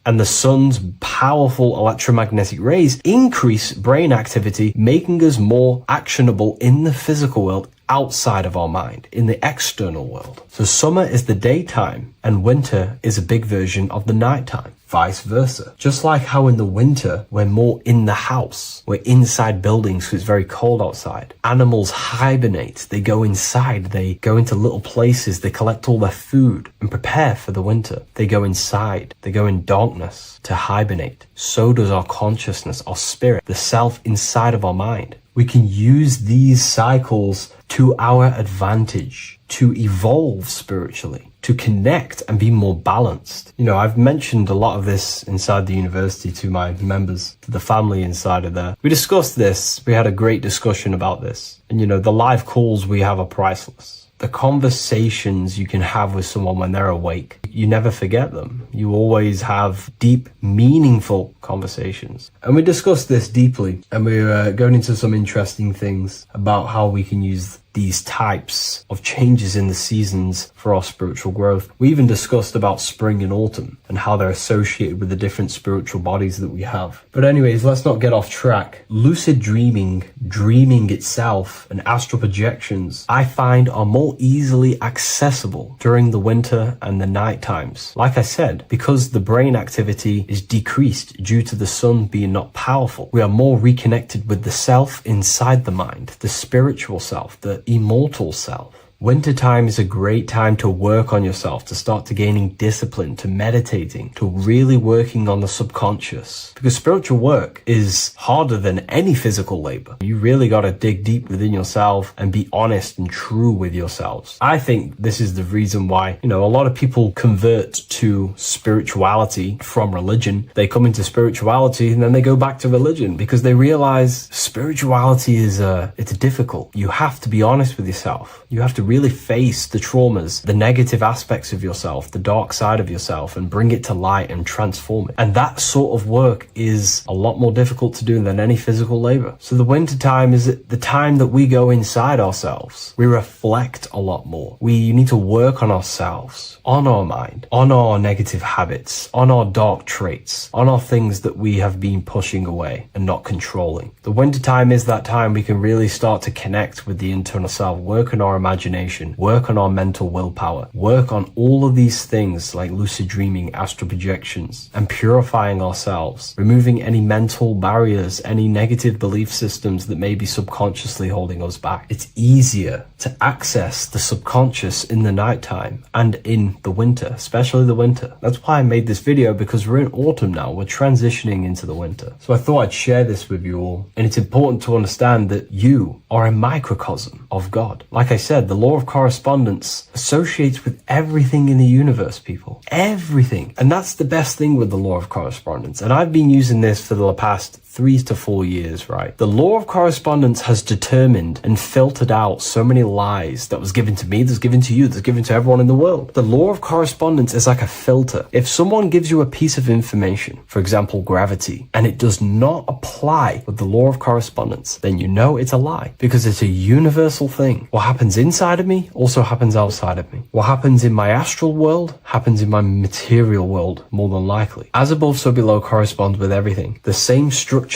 S3: And the sun's powerful electromagnetic rays increase brain activity, making us more actionable in the physical world outside of our mind, in the external world. So summer is the daytime and winter is a big version of the nighttime. Vice versa. Just like how in the winter, we're more in the house. We're inside buildings because it's very cold outside. Animals hibernate. They go inside. They go into little places. They collect all their food and prepare for the winter. They go inside. They go in darkness to hibernate. So does our consciousness, our spirit, the self inside of our mind. We can use these cycles to our advantage, to evolve spiritually, to connect and be more balanced. You know, I've mentioned a lot of this inside the university to my members, to the family inside of there. We discussed this. We had a great discussion about this. And, you know, the live calls we have are priceless. The conversations you can have with someone when they're awake, you never forget them. You always have deep, meaningful conversations. And we discussed this deeply, and we're going into some interesting things about how we can use these types of changes in the seasons for our spiritual growth. We even discussed about spring and autumn and how they're associated with the different spiritual bodies that we have. But anyways, let's not get off track. Lucid dreaming, dreaming itself, and astral projections, I find are more easily accessible during the winter and the night times. Like I said, because the brain activity is decreased due to the sun being not powerful, we are more reconnected with the self inside the mind, the spiritual self, the immortal self. Wintertime is a great time to work on yourself, to start to gaining discipline, to meditating, to really working on the subconscious. Because spiritual work is harder than any physical labor. You really got to dig deep within yourself and be honest and true with yourselves. I think this is the reason why, a lot of people convert to spirituality from religion. They come into spirituality and then they go back to religion because they realize spirituality is it's difficult. You have to be honest with yourself. You have to really face the traumas, the negative aspects of yourself, the dark side of yourself, and bring it to light and transform it. And that sort of work is a lot more difficult to do than any physical labor. So the winter time is the time that we go inside ourselves. We reflect a lot more. We need to work on ourselves, on our mind, on our negative habits, on our dark traits, on our things that we have been pushing away and not controlling. The winter time is that time we can really start to connect with the internal self, work on our imagination, work on our mental willpower, work on all of these things like lucid dreaming, astral projections, and purifying ourselves, removing any mental barriers, any negative belief systems that may be subconsciously holding us back. It's easier to access the subconscious in the nighttime and in the winter, especially the winter. That's why I made this video, because we're in autumn now. We're transitioning into the winter. So I thought I'd share this with you all. And it's important to understand that you are a microcosm of God. Like I said, the law of correspondence associates with everything in the universe, people. Everything. And that's the best thing with the law of correspondence. And I've been using this for the past 3 to 4 years, right? The law of correspondence has determined and filtered out so many lies that was given to me, that's given to you, that's given to everyone in the world. The law of correspondence is like a filter. If someone gives you a piece of information, for example, gravity, and it does not apply with the law of correspondence, then you know it's a lie, because it's a universal thing. What happens inside of me also happens outside of me. What happens in my astral world happens in my material world, more than likely. As above, so below corresponds with everything. The same structure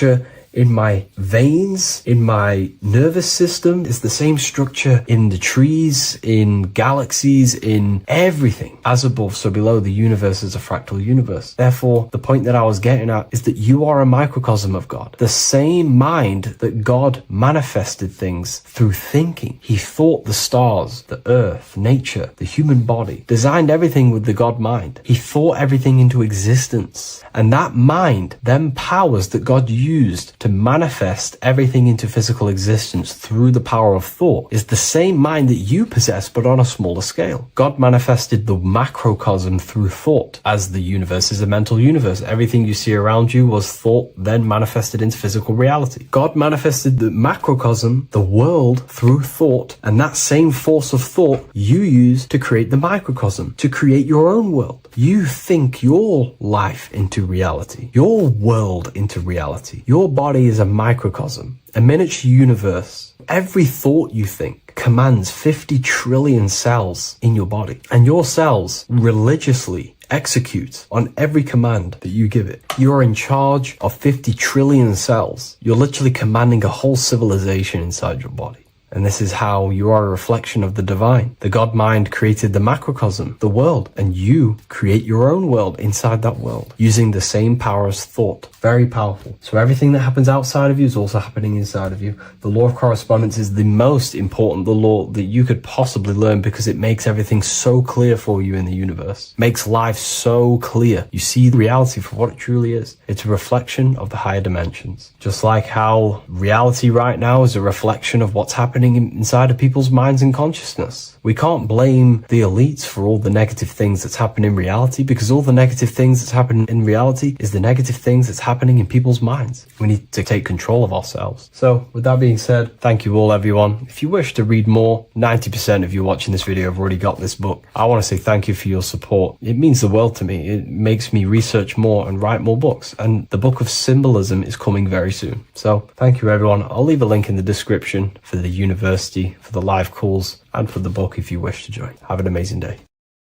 S3: in my veins, in my nervous system, is the same structure in the trees, in galaxies, in everything. As above, so below, the universe is a fractal universe. Therefore, the point that I was getting at is that you are a microcosm of God. The same mind that God manifested things through thinking. He thought the stars, the earth, nature, the human body, designed everything with the God mind. He thought everything into existence. And that mind, them powers that God used to manifest everything into physical existence through the power of thought, is the same mind that you possess, but on a smaller scale. God manifested the macrocosm through thought, as the universe is a mental universe. Everything you see around you was thought, then manifested into physical reality. God manifested the macrocosm, the world, through thought, and that same force of thought you use to create the microcosm, to create your own world. You think your life into reality, your world into reality. Your body is a microcosm, a miniature universe. Every thought you think commands 50 trillion cells in your body, and your cells religiously execute on every command that you give it. You're in charge of 50 trillion cells. You're literally commanding a whole civilization inside your body. And this is how you are a reflection of the divine. The God mind created the macrocosm, the world, and you create your own world inside that world using the same power as thought. Very powerful. So everything that happens outside of you is also happening inside of you. The law of correspondence is the most important, the law that you could possibly learn, because it makes everything so clear for you in the universe. Makes life so clear. You see the reality for what it truly is. It's a reflection of the higher dimensions. Just like how reality right now is a reflection of what's happening happening inside of people's minds and consciousness. We can't blame the elites for all the negative things that's happening in reality, because all the negative things that's happening in reality is the negative things that's happening in people's minds. We need to take control of ourselves. So with that being said, thank you all, everyone. If you wish to read more, 90% of you watching this video have already got this book. I want to say thank you for your support. It means the world to me. It makes me research more and write more books. And the book of symbolism is coming very soon. So thank you, everyone. I'll leave a link in the description for the university, for the live calls, and for the book if you wish to join. Have an amazing day.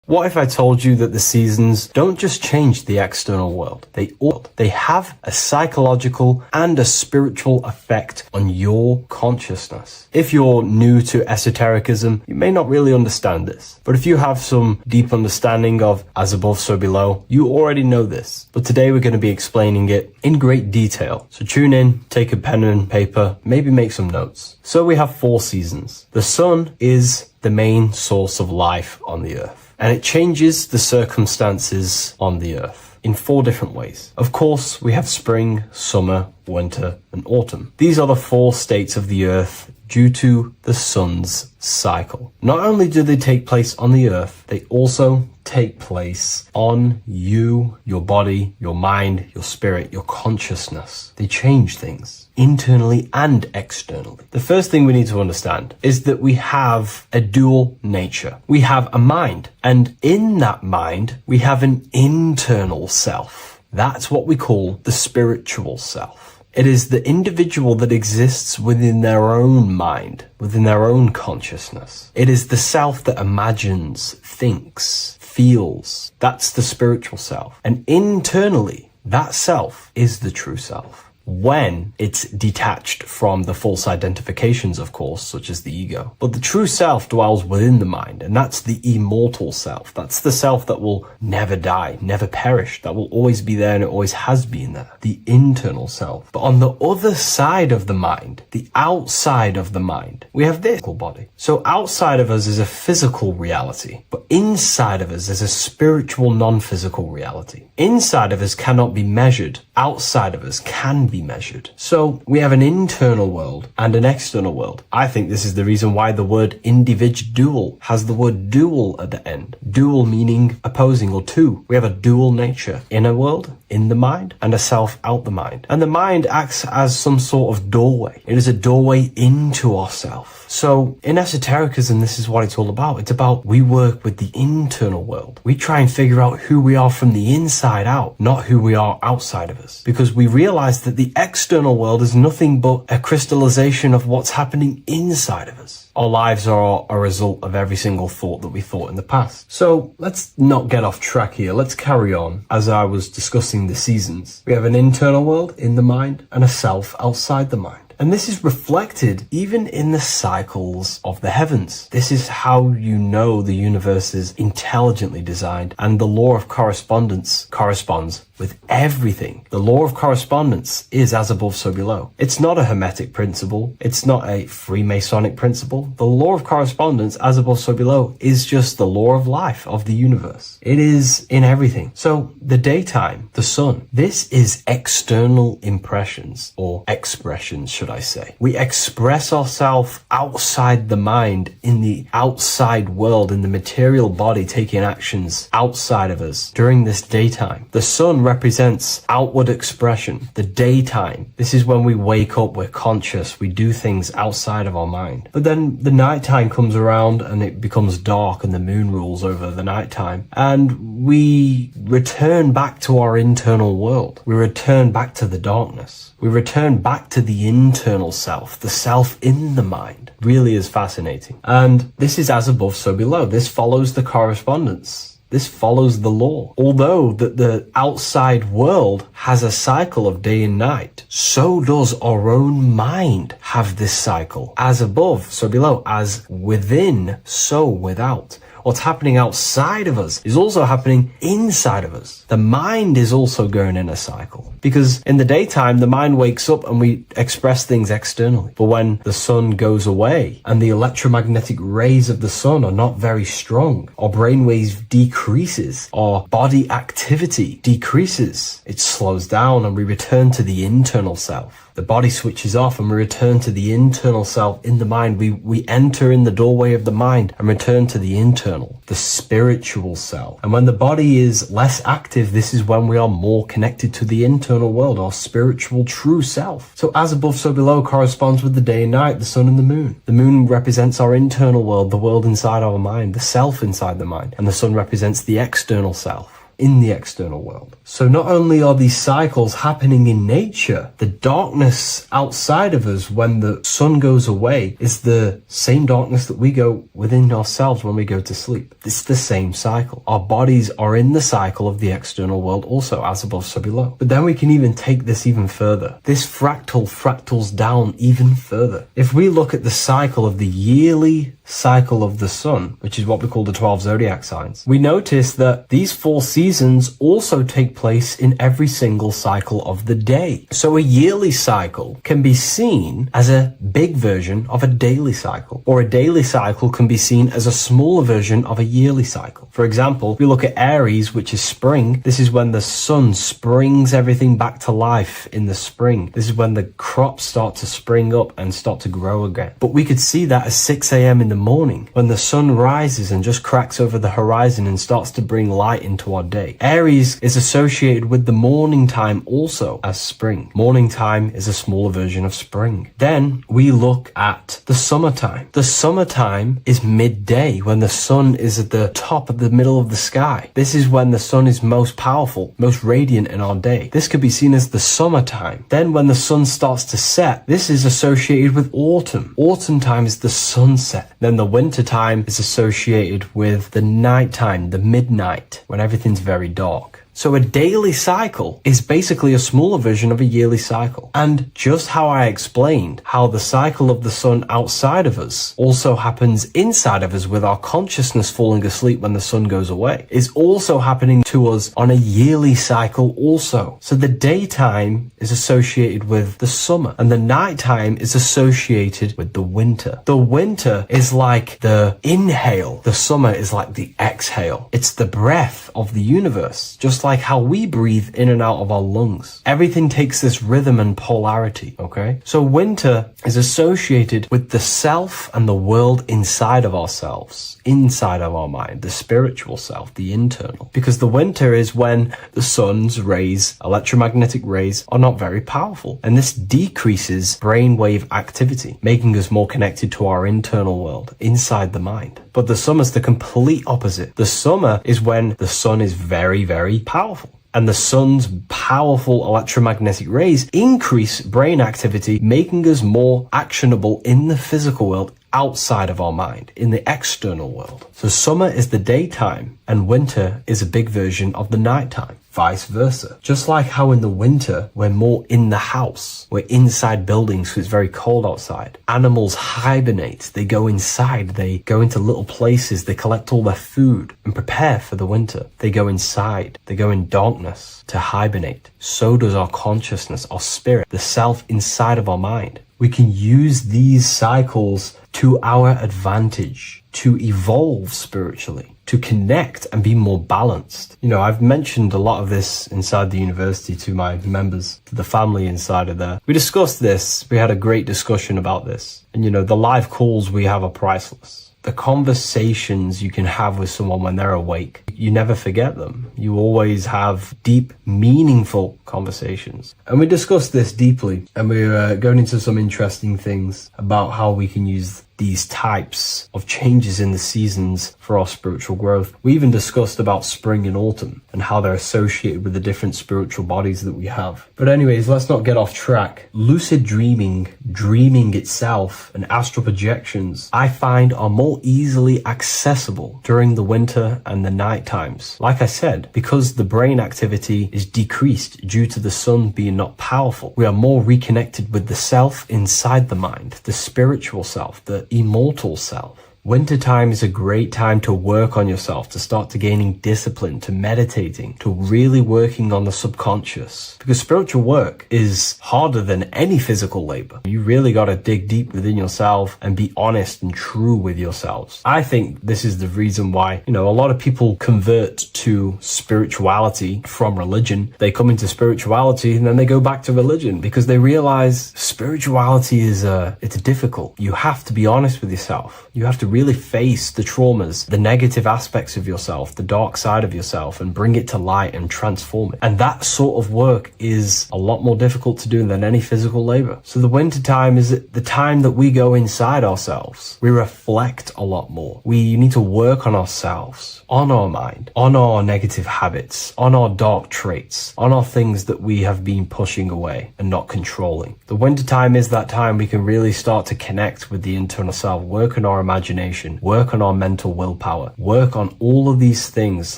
S3: What if I told you that the seasons don't just change the external world? They have a psychological and a spiritual effect on your consciousness. If you're new to esotericism, you may not really understand this. But if you have some deep understanding of as above, so below, you already know this. But today we're going to be explaining it in great detail. So tune in, take a pen and paper, maybe make some notes. So we have 4 seasons. The sun is the main source of life on the earth. And it changes the circumstances on the earth in 4 different ways. Of course, we have spring, summer, winter, and autumn. These are the 4 states of the earth due to the sun's cycle. Not only do they take place on the earth, they also take place on you, your body, your mind, your spirit, your consciousness. They change things internally and externally. The first thing we need to understand is that we have a dual nature. We have a mind, and in that mind, we have an internal self. That's what we call the spiritual self. It is the individual that exists within their own mind, within their own consciousness. It is the self that imagines, thinks, feels. That's the spiritual self. And internally, that self is the true self. When it's detached from the false identifications, of course, such as the ego. But the true self dwells within the mind, and that's the immortal self. That's the self that will never die, never perish, that will always be there and it always has been there. The internal self. But on the other side of the mind, the outside of the mind, we have this body. So outside of us is a physical reality, but inside of us is a spiritual, non-physical reality. Inside of us cannot be measured. Outside of us can be measured. So we have an internal world and an external world. I think this is the reason why the word individual has the word dual at the end. Dual meaning opposing or two. We have a dual nature. Inner world, in the mind, and a self out the mind. And the mind acts as some sort of doorway. It is a doorway into ourself. So in esotericism, this is what it's all about. It's about we work with the internal world. We try and figure out who we are from the inside out, not who we are outside of us. Because we realize that the external world is nothing but a crystallization of what's happening inside of us. Our lives are a result of every single thought that we thought in the past. So let's not get off track here. Let's carry on. As I was discussing the seasons, we have an internal world in the mind and a self outside the mind. And this is reflected even in the cycles of the heavens. This is how you know the universe is intelligently designed, and the law of correspondence corresponds with everything. The law of correspondence is as above, so below. It's not a Hermetic principle. It's not a Freemasonic principle. The law of correspondence, as above, so below, is just the law of life of the universe. It is in everything. So the daytime, the sun, this is external impressions or expressions, should I say. We express ourselves outside the mind, in the outside world, in the material body, taking actions outside of us during this daytime. The sun represents outward expression, the daytime. This is when we wake up, we're conscious, we do things outside of our mind. But then the nighttime comes around and it becomes dark and the moon rules over the nighttime. And we return back to our internal world. We return back to the darkness. We return back to the internal self, the self in the mind. Really is fascinating. And this is as above, so below. This follows the correspondence. This follows the law. Although that the outside world has a cycle of day and night, so does our own mind have this cycle. As above, so below. As within, so without. What's happening outside of us is also happening inside of us. The mind is also going in a cycle. Because in the daytime, the mind wakes up and we express things externally. But when the sun goes away and the electromagnetic rays of the sun are not very strong, our brainwave decreases, our body activity decreases. It slows down and we return to the internal self. the body switches off and we return to the internal self in the mind. We enter in the doorway of the mind and return to the internal, the spiritual self. And when the body is less active, this is when we are more connected to the internal world, our spiritual true self. So as above, so below corresponds with the day and night, the sun and the moon. The moon represents our internal world, the world inside our mind, the self inside the mind. And the sun represents the external self in the external world. So not only are these cycles happening in nature, the darkness outside of us when the sun goes away is the same darkness that we go within ourselves when we go to sleep. It's the same cycle. Our bodies are in the cycle of the external world also, as above, so below. But then we can even take this even further. This fractals down even further. If we look at the cycle of the yearly cycle of the sun, which is what we call the 12 zodiac signs, we notice that these 4 seasons also take place in every single cycle of the day. So a yearly cycle can be seen as a big version of a daily cycle, or a daily cycle can be seen as a smaller version of a yearly cycle. For example, if we look at Aries, which is spring, this is when the sun springs everything back to life in the spring. This is when the crops start to spring up and start to grow again. But we could see that at 6 a.m. in the morning, when the sun rises and just cracks over the horizon and starts to bring light into our day. Aries is associated with the morning time also as spring. Morning time is a smaller version of spring. Then we look at the summertime. The summertime is midday, when the sun is at the top of the middle of the sky. This is when the sun is most powerful, most radiant in our day. This could be seen as the summertime. Then when the sun starts to set, this is associated with autumn. Autumn time is the sunset. Then the winter time is associated with the nighttime, the midnight, when everything's very dark. So a daily cycle is basically a smaller version of a yearly cycle. And just how I explained how the cycle of the sun outside of us also happens inside of us with our consciousness falling asleep when the sun goes away, is also happening to us on a yearly cycle also. So the daytime is associated with the summer and the nighttime is associated with the winter. The winter is like the inhale. The summer is like the exhale. It's the breath of the universe, just like how we breathe in and out of our lungs. Everything takes this rhythm and polarity, okay? So winter is associated with the self and the world inside of ourselves, inside of our mind, the spiritual self, the internal. Because the winter is when the sun's rays, electromagnetic rays, are not very powerful. And this decreases brainwave activity, making us more connected to our internal world, inside the mind. But the summer's the complete opposite. The summer is when the sun is very, very powerful. And the sun's powerful electromagnetic rays increase brain activity, making us more actionable in the physical world outside of our mind, in the external world. So summer is the daytime and winter is a big version of the nighttime. Vice versa. Just like how in the winter, we're more in the house. We're inside buildings because it's very cold outside. Animals hibernate. They go inside. They go into little places. They collect all their food and prepare for the winter. They go inside. They go in darkness to hibernate. So does our consciousness, our spirit, the self inside of our mind. We can use these cycles to our advantage, to evolve spiritually, to connect and be more balanced. You know, I've mentioned a lot of this inside the university to my members, to the family inside of there. We discussed this. We had a great discussion about this. And, you know, the live calls we have are priceless. The conversations you can have with someone when they're awake, you never forget them. You always have deep, meaningful conversations. And we discussed this deeply, and we were going into some interesting things about how we can use these types of changes in the seasons for our spiritual growth. We even discussed about spring and autumn and how they're associated with the different spiritual bodies that we have. But anyways, let's not get off track. Lucid dreaming, dreaming itself, and astral projections, I find are more easily accessible during the winter and the night times. Like I said, because the brain activity is decreased due to the sun being not powerful, we are more reconnected with the self inside the mind, the spiritual self, the immortal self. Wintertime is a great time to work on yourself, to start to gaining discipline, to meditating, to really working on the subconscious. Because spiritual work is harder than any physical labor. You really got to dig deep within yourself and be honest and true with yourselves. I think this is the reason why, a lot of people convert to spirituality from religion. They come into spirituality and then they go back to religion because they realize spirituality is it's difficult. You have to be honest with yourself. You have to really face the traumas, the negative aspects of yourself, the dark side of yourself, and bring it to light and transform it. And that sort of work is a lot more difficult to do than any physical labor. So the winter time is the time that we go inside ourselves. We reflect a lot more. We need to work on ourselves, on our mind, on our negative habits, on our dark traits, on our things that we have been pushing away and not controlling. The winter time is that time we can really start to connect with the internal self, work on our imagination, work on our mental willpower, work on all of these things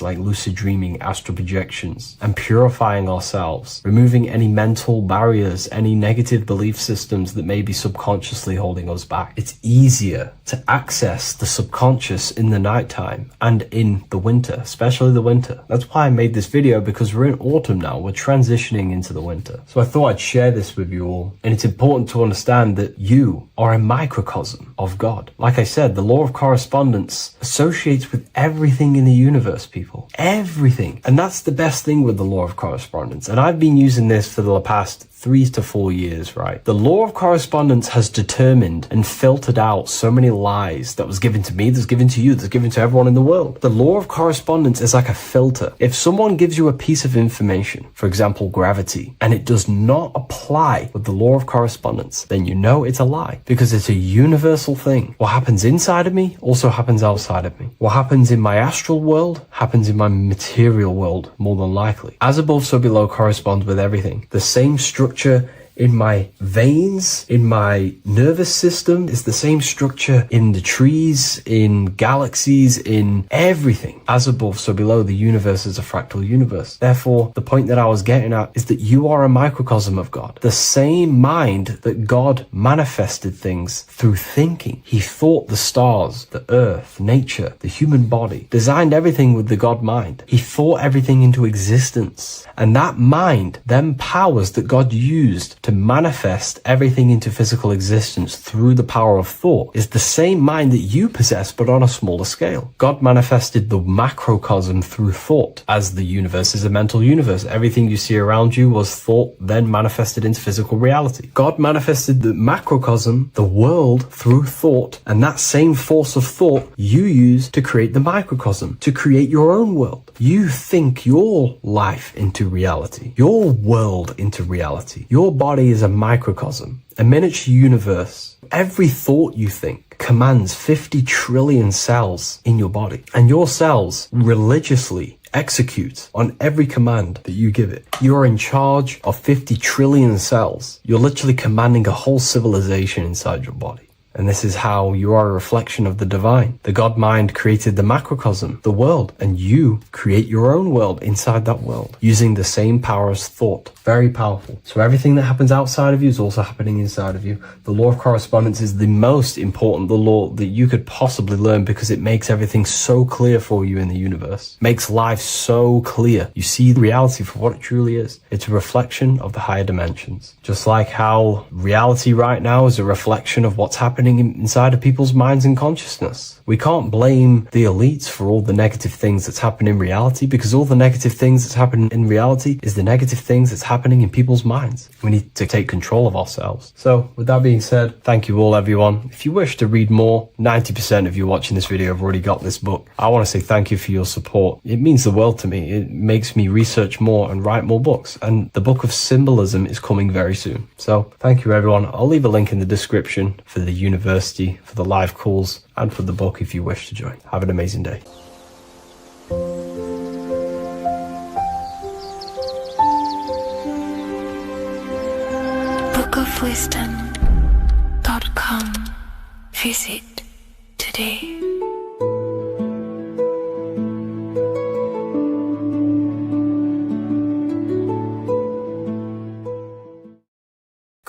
S3: like lucid dreaming, astral projections, and purifying ourselves, removing any mental barriers, any negative belief systems that may be subconsciously holding us back. It's easier to access the subconscious in the nighttime and in the winter, especially the winter. That's why I made this video, because we're in autumn now. We're transitioning into the winter. So I thought I'd share this with you all. And it's important to understand that you are a microcosm of God. Like I said, the law of correspondence associates with everything in the universe, people. Everything. And that's the best thing with the law of correspondence. And I've been using this for the past 3 to 4 years, right? The law of correspondence has determined and filtered out so many lies that was given to me, that's given to you, that's given to everyone in the world. The law of correspondence is like a filter. If someone gives you a piece of information, for example, gravity, and it does not apply with the law of correspondence, then you know it's a lie, because it's a universal thing. What happens inside of me also happens outside of me. What happens in my astral world happens in my material world, more than likely. As above, so below corresponds with everything. The same structure in my veins, in my nervous system, is the same structure in the trees, in galaxies, in everything. As above, so below. The universe is a fractal universe. Therefore, the point that I was getting at is that you are a microcosm of God. The same mind that God manifested things through thinking. He thought the stars, the earth, nature, the human body, designed everything with the God mind. He thought everything into existence. And that mind, them powers that God used to manifest everything into physical existence through the power of thought, is the same mind that you possess, but on a smaller scale. God manifested the macrocosm through thought, as the universe is a mental universe. Everything you see around you was thought, then manifested into physical reality. God manifested the macrocosm, the world, through thought, and that same force of thought you use to create the microcosm, to create your own world. You think your life into reality, your world into reality. Your body is a microcosm, a miniature universe. Every thought you think commands 50 trillion cells in your body, and your cells religiously execute on every command that you give it. You're in charge of 50 trillion cells. You're literally commanding a whole civilization inside your body. And this is how you are a reflection of the divine. The God mind created the macrocosm, the world, and you create your own world inside that world using the same power as thought. Very powerful. So everything that happens outside of you is also happening inside of you. The law of correspondence is the most important, the law that you could possibly learn, because it makes everything so clear for you in the universe. Makes life so clear. You see reality for what it truly is. It's a reflection of the higher dimensions. Just like how reality right now is a reflection of what's happening inside of people's minds and consciousness. We can't blame the elites for all the negative things that's happening in reality, because all the negative things that's happening in reality is the negative things that's happening in people's minds. We need to take control of ourselves. So with that being said, thank you all, everyone. If you wish to read more, 90% of you watching this video have already got this book. I want to say thank you for your support. It means the world to me. It makes me research more and write more books. And the book of symbolism is coming very soon. So thank you, everyone. I'll leave a link in the description for the university, for the live calls, and for the book if you wish to join. Have an amazing day.
S1: bookofwisdom.com. Visit today.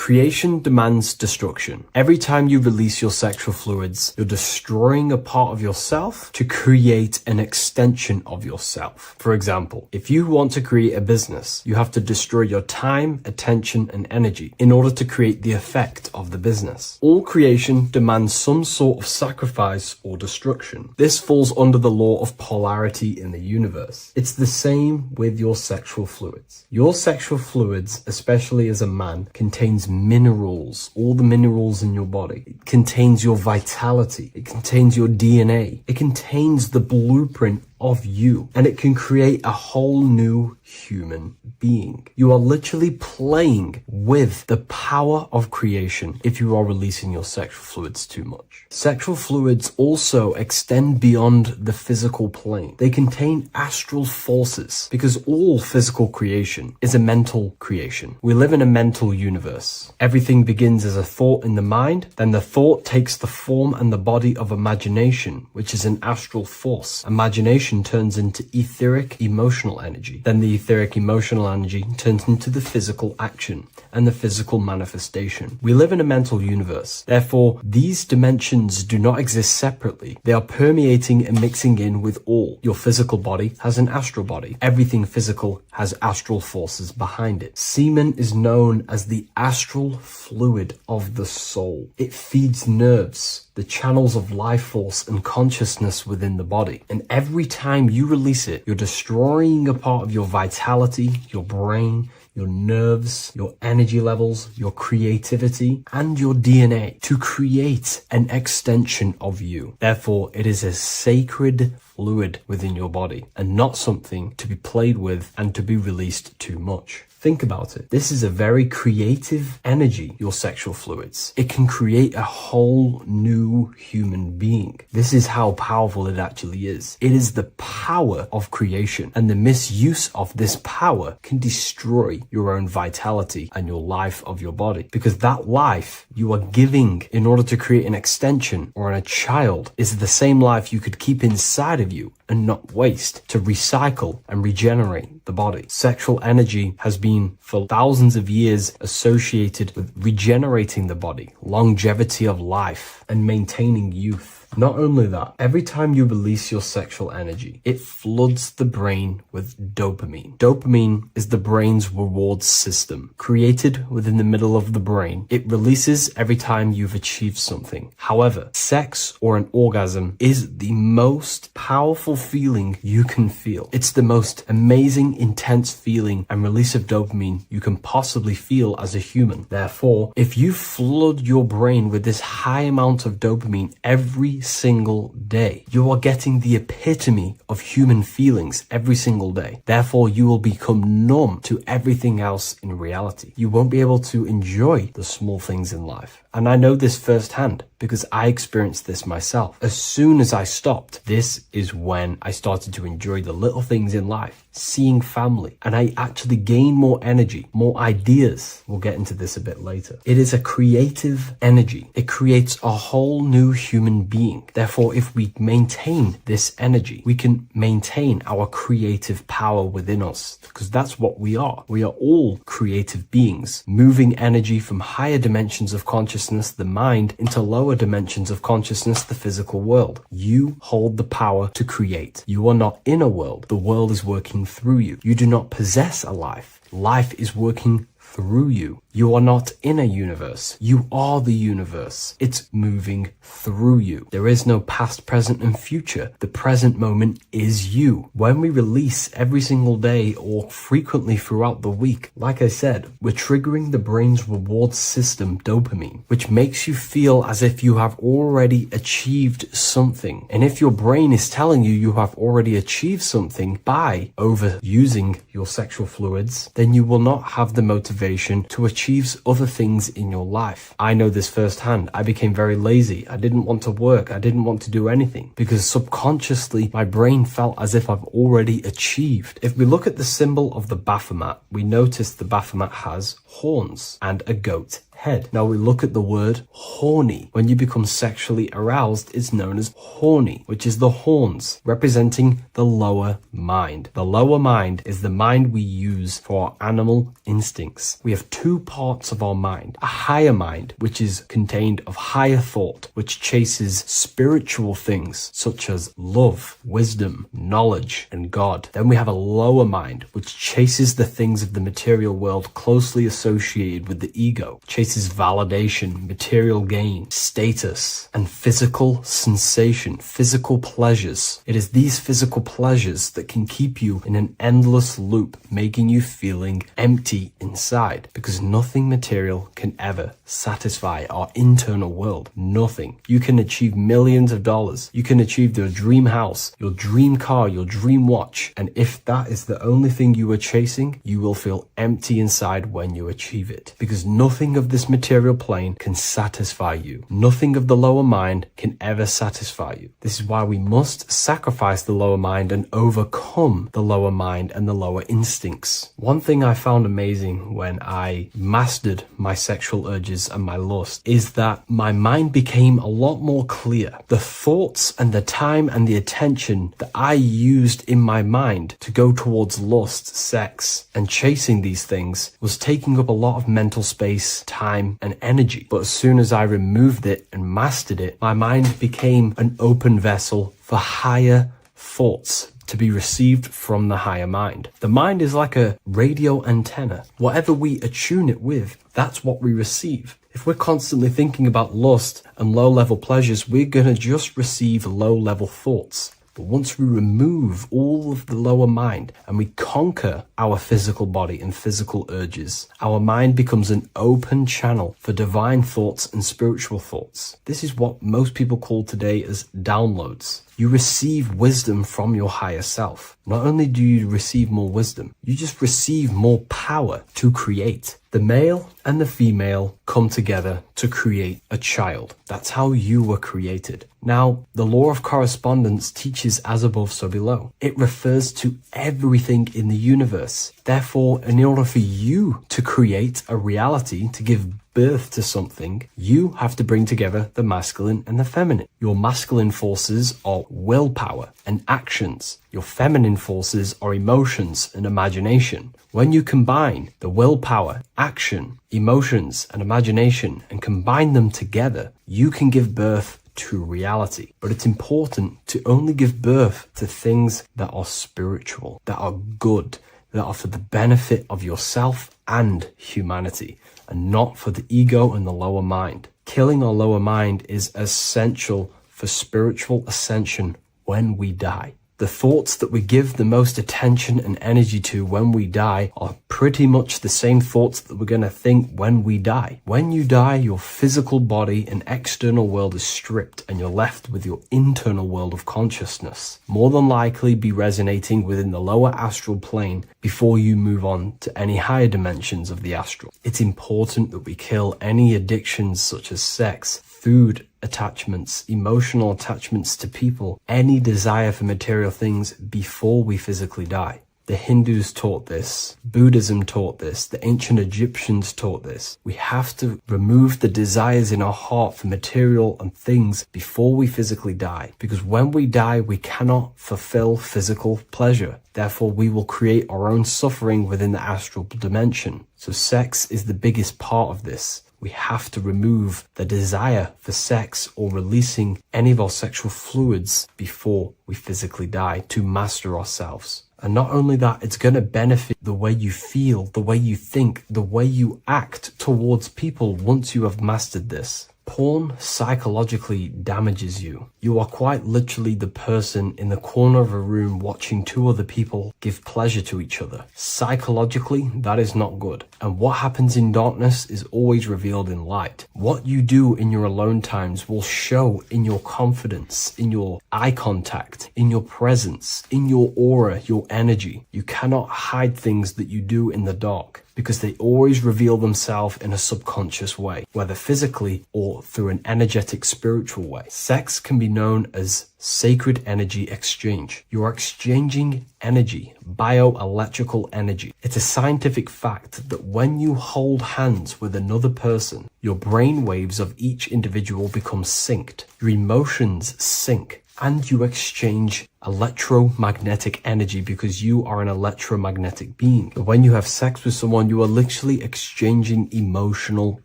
S3: Creation demands destruction. Every time you release your sexual fluids, you're destroying a part of yourself to create an extension of yourself. For example, if you want to create a business, you have to destroy your time, attention, and energy in order to create the effect of the business. All creation demands some sort of sacrifice or destruction. This falls under the law of polarity in the universe. It's the same with your sexual fluids. Your sexual fluids, especially as a man, contains minerals, all the minerals in your body. It contains your vitality. It contains your DNA. It contains the blueprint of you, and it can create a whole new human being. You are literally playing with the power of creation if you are releasing your sexual fluids too much. Sexual fluids also extend beyond the physical plane. They contain astral forces because all physical creation is a mental creation. We live in a mental universe. Everything begins as a thought in the mind, then the thought takes the form and the body of imagination, which is an astral force. Imagination turns into etheric emotional energy. Then the etheric emotional energy turns into the physical action and the physical manifestation. We live in a mental universe. Therefore, these dimensions do not exist separately. They are permeating and mixing in with all. Your physical body has an astral body. Everything physical has astral forces behind it. Semen is known as the astral fluid of the soul. It feeds nerves, the channels of life force and consciousness within the body. And every time you release it, you're destroying a part of your vitality, your brain, your nerves, your energy levels, your creativity, and your DNA to create an extension of you. Therefore, it is a sacred fluid within your body and not something to be played with and to be released too much. Think about it. This is a very creative energy, your sexual fluids. It can create a whole new human being. This is how powerful it actually is. It is the power of creation, and the misuse of this power can destroy your own vitality and your life of your body, because that life you are giving in order to create an extension or a child is the same life you could keep inside of you and not waste to recycle and regenerate the body. Sexual energy has been for thousands of years associated with regenerating the body, longevity of life, and maintaining youth. Not only that, every time you release your sexual energy, it floods the brain with dopamine. Dopamine is the brain's reward system. Created within the middle of the brain, it releases every time you've achieved something. However, sex or an orgasm is the most powerful feeling you can feel. It's the most amazing, intense feeling and release of dopamine you can possibly feel as a human. Therefore, if you flood your brain with this high amount of dopamine every single day, you are getting the epitome of human feelings every single day. Therefore, you will become numb to everything else in reality. You won't be able to enjoy the small things in life. And I know this firsthand because I experienced this myself. As soon as I stopped, this is when I started to enjoy the little things in life, seeing family, and I actually gained more energy, more ideas. We'll get into this a bit later. It is a creative energy. It creates a whole new human being. Therefore, if we maintain this energy, we can maintain our creative power within us, because that's what we are. We are all creative beings, moving energy from higher dimensions of consciousness, the mind, into lower dimensions of consciousness, the physical world. You hold the power to create. You are not in a world. The world is working through you. You do not possess a life. Life is working through you. You are not in a universe. You are the universe. It's moving through you. There is no past, present, and future. The present moment is you. When we release every single day or frequently throughout the week, like I said, we're triggering the brain's reward system, dopamine, which makes you feel as if you have already achieved something. And if your brain is telling you you have already achieved something by overusing your sexual fluids, then you will not have the motivation to achieve other things in your life. I know this firsthand. I became very lazy. I didn't want to work. I didn't want to do anything because subconsciously my brain felt as if I've already achieved. If we look at the symbol of the Baphomet, we notice the Baphomet has horns and a goat head. Now we look at the word horny. When you become sexually aroused, it's known as horny, which is the horns, representing the lower mind. The lower mind is the mind we use for our animal instincts. We have two parts of our mind. A higher mind, which is contained of higher thought, which chases spiritual things such as love, wisdom, knowledge, and God. Then we have a lower mind, which chases the things of the material world closely associated with the ego, chases validation, material gain, status, and physical sensation, physical pleasures. It is these physical pleasures that can keep you in an endless loop, making you feeling empty inside, because nothing material can ever satisfy our internal world. Nothing. You can achieve millions of dollars. You can achieve your dream house, your dream car, your dream watch. And if that is the only thing you are chasing, you will feel empty inside when you achieve it, because nothing of this material plane can satisfy you. Nothing of the lower mind can ever satisfy you. This is why we must sacrifice the lower mind and overcome the lower mind and the lower instincts. One thing I found amazing when I mastered my sexual urges and my lust is that my mind became a lot more clear. The thoughts and the time and the attention that I used in my mind to go towards lust, sex, and chasing these things was taking up a lot of mental space, time, and energy. But as soon as I removed it and mastered it, my mind became an open vessel for higher thoughts to be received from the higher mind. The mind is like a radio antenna. Whatever we attune it with, that's what we receive. If we're constantly thinking about lust and low-level pleasures, we're going to just receive low-level thoughts. But once we remove all of the lower mind and we conquer our physical body and physical urges, our mind becomes an open channel for divine thoughts and spiritual thoughts. This is what most people call today as downloads. You receive wisdom from your higher self. Not only do you receive more wisdom, you just receive more power to create. The male and the female come together to create a child. That's how you were created. Now, the law of correspondence teaches as above, so below. It refers to everything in the universe. Therefore, in order for you to create a reality, to give birth to something, you have to bring together the masculine and the feminine. Your masculine forces are willpower and actions. Your feminine forces are emotions and imagination. When you combine the willpower, action, emotions, and imagination and combine them together, you can give birth to reality. But it's important to only give birth to things that are spiritual, that are good, that are for the benefit of yourself and humanity, and not for the ego and the lower mind. Killing our lower mind is essential for spiritual ascension when we die. The thoughts that we give the most attention and energy to when we die are pretty much the same thoughts that we're going to think when we die. When you die, your physical body and external world is stripped and you're left with your internal world of consciousness, more than likely be resonating within the lower astral plane before you move on to any higher dimensions of the astral. It's important that we kill any addictions such as sex, food attachments, emotional attachments to people, any desire for material things before we physically die. The Hindus taught this, Buddhism taught this, the ancient Egyptians taught this. We have to remove the desires in our heart for material and things before we physically die, because when we die, we cannot fulfill physical pleasure. Therefore, we will create our own suffering within the astral dimension. So sex is the biggest part of this. We have to remove the desire for sex or releasing any of our sexual fluids before we physically die to master ourselves. And not only that, it's going to benefit the way you feel, the way you think, the way you act towards people once you have mastered this. Porn psychologically damages you. You are quite literally the person in the corner of a room watching two other people give pleasure to each other. Psychologically, that is not good. And what happens in darkness is always revealed in light. What you do in your alone times will show in your confidence, in your eye contact, in your presence, in your aura, your energy. You cannot hide things that you do in the dark. because they always reveal themselves in a subconscious way, whether physically or through an energetic spiritual way. Sex can be known as sacred energy exchange. You are exchanging energy, bioelectrical energy. It's a scientific fact that when you hold hands with another person, your brain waves of each individual become synced, your emotions sync, and you exchange electromagnetic energy because you are an electromagnetic being. But when you have sex with someone, you are literally exchanging emotional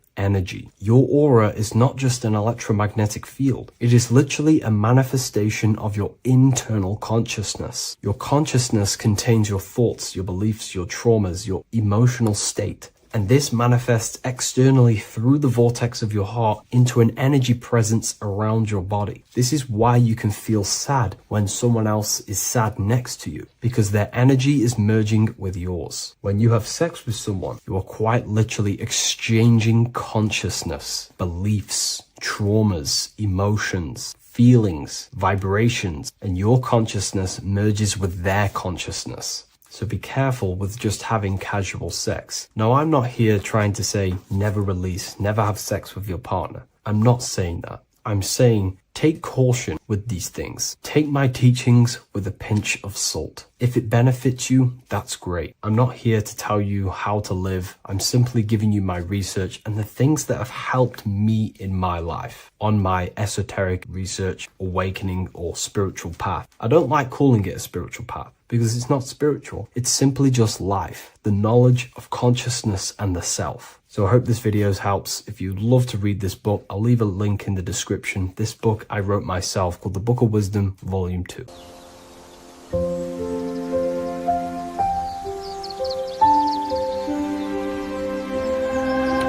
S3: energy. Your aura is not just an electromagnetic field. It is literally a manifestation of your internal consciousness. Your consciousness contains your thoughts, your beliefs, your traumas, your emotional state. And this manifests externally through the vortex of your heart into an energy presence around your body. This is why you can feel sad when someone else is sad next to you, because their energy is merging with yours. When you have sex with someone, you are quite literally exchanging consciousness, beliefs, traumas, emotions, feelings, vibrations, and your consciousness merges with their consciousness. So be careful with just having casual sex. Now, I'm not here trying to say never release, never have sex with your partner. I'm not saying that. I'm saying take caution with these things. Take my teachings with a pinch of salt. If it benefits you, that's great. I'm not here to tell you how to live. I'm simply giving you my research and the things that have helped me in my life on my esoteric research, awakening, or spiritual path. I don't like calling it a spiritual path, because it's not spiritual. It's simply just life, the knowledge of consciousness and the self. So I hope this video helps. If you'd love to read this book, I'll leave a link in the description. This book I wrote myself called The Book of Wisdom, Volume 2.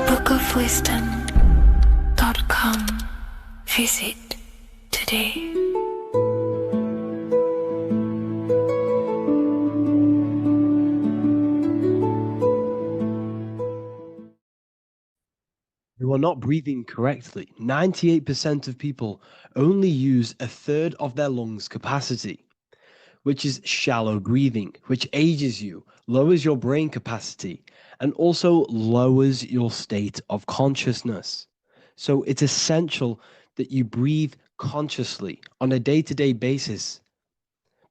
S1: bookofwisdom.com. Visit today.
S4: You are not breathing correctly. 98% of people only use a third of their lungs capacity, which is shallow breathing, which ages you, lowers your brain capacity, and also lowers your state of consciousness. So it's essential that you breathe consciously on a day-to-day basis,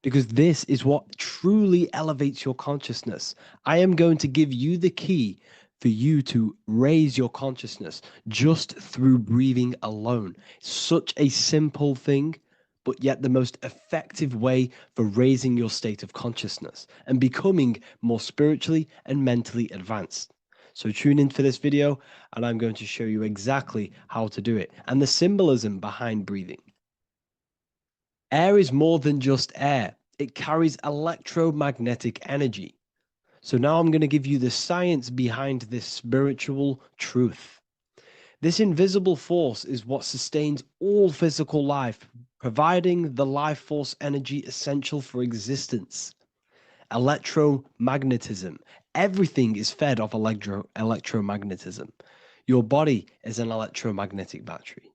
S4: because this is what truly elevates your consciousness. I am going to give you the key for you to raise your consciousness just through breathing alone. Such a simple thing, but yet the most effective way for raising your state of consciousness and becoming more spiritually and mentally advanced. So tune in for this video and I'm going to show you exactly how to do it and the symbolism behind breathing. Air is more than just air. It carries electromagnetic energy. So now I'm going to give you the science behind this spiritual truth. This invisible force is what sustains all physical life, providing the life force energy essential for existence. Electromagnetism. Everything is fed off electromagnetism. Your body is an electromagnetic battery.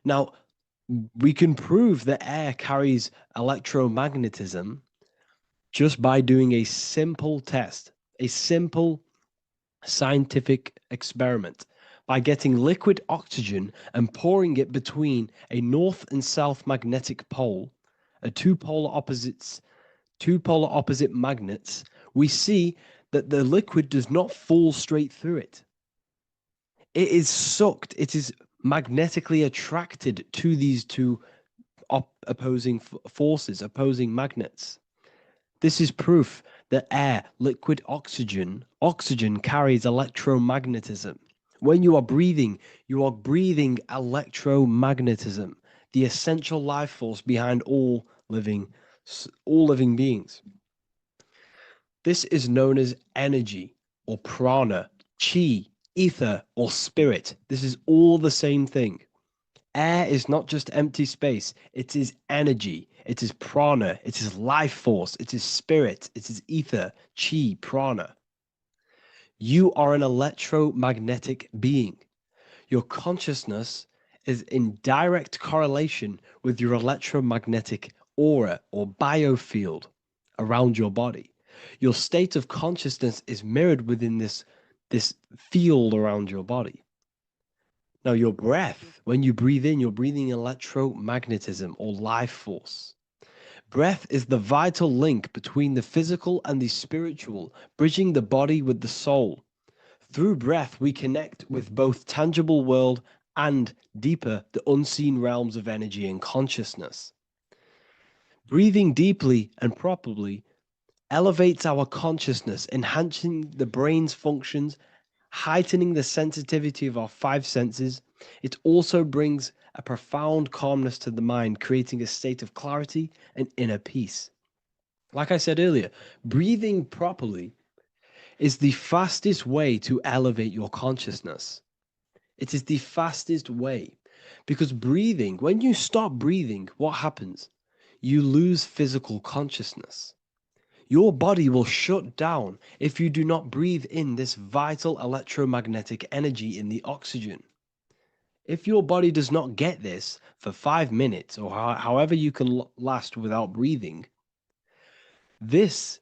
S4: Now, we can prove that air carries electromagnetism just by doing a simple test, a simple scientific experiment, by getting liquid oxygen and pouring it between a north and south magnetic pole, two polar opposite magnets. We see that the liquid does not fall straight through it. It is sucked, it is magnetically attracted to these two opposing forces, opposing magnets. This is proof that air, liquid oxygen carries electromagnetism. When you are breathing electromagnetism, the essential life force behind all living beings. This is known as energy or prana, chi, ether, or spirit. This is all the same thing. Air is not just empty space, it is energy, it is prana, it is life force, it is spirit, it is ether, chi, prana. You are an electromagnetic being. Your consciousness is in direct correlation with your electromagnetic aura or biofield around your body. Your state of consciousness is mirrored within this field around your body. Now, your breath, when you breathe in, you're breathing electromagnetism or life force. Breath is the vital link between the physical and the spiritual, bridging the body with the soul. Through breath, we connect with both tangible world and deeper, the unseen realms of energy and consciousness. Breathing deeply and properly elevates our consciousness, enhancing the brain's functions, heightening the sensitivity of our five senses. It also brings a profound calmness to the mind, creating a state of clarity and inner peace. Like I said earlier, breathing properly is the fastest way to elevate your consciousness. It is the fastest way because breathing, when you stop breathing, what happens? You lose physical consciousness. Your body will shut down if you do not breathe in this vital electromagnetic energy in the oxygen. If your body does not get this for 5 minutes or however you can last without breathing, this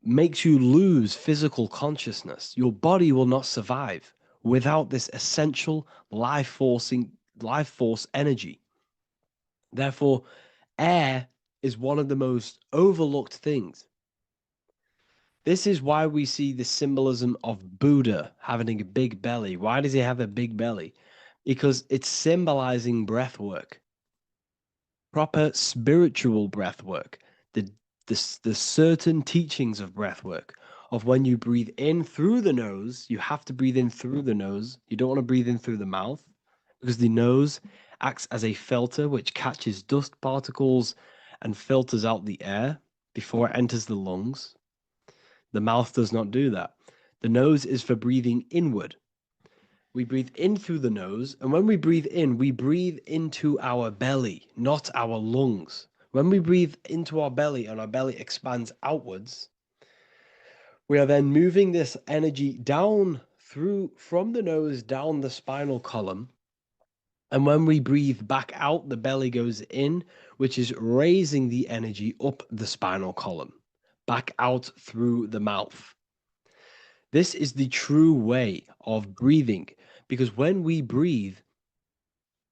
S4: makes you lose physical consciousness. Your body will not survive without this essential life force energy. Therefore, air is one of the most overlooked things. This is why we see the symbolism of Buddha having a big belly. Why does he have a big belly? Because it's symbolizing breath work, proper spiritual breath work, the certain teachings of breath work, of when you breathe in through the nose, you have to breathe in through the nose. You don't want to breathe in through the mouth because the nose acts as a filter which catches dust particles and filters out the air before it enters the lungs. The mouth does not do that. The nose is for breathing inward. We breathe in through the nose, and when we breathe in, we breathe into our belly, not our lungs. When we breathe into our belly and our belly expands outwards, we are then moving this energy down from the nose down the spinal column. And when we breathe back out, the belly goes in, which is raising the energy up the spinal column, back out through the mouth. This is the true way of breathing, because when we breathe,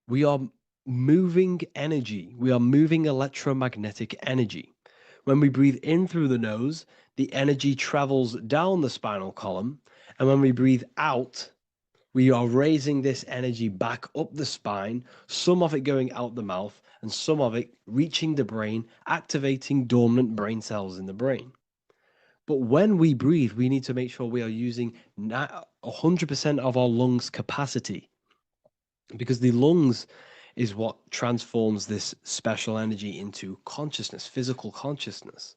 S4: we are moving energy. We are moving electromagnetic energy. When we breathe in through the nose, the energy travels down the spinal column. And when we breathe out, we are raising this energy back up the spine, some of it going out the mouth and some of it reaching the brain, activating dormant brain cells in the brain. But when we breathe, we need to make sure we are using 100% of our lungs capacity, because the lungs is what transforms this special energy into consciousness, physical consciousness.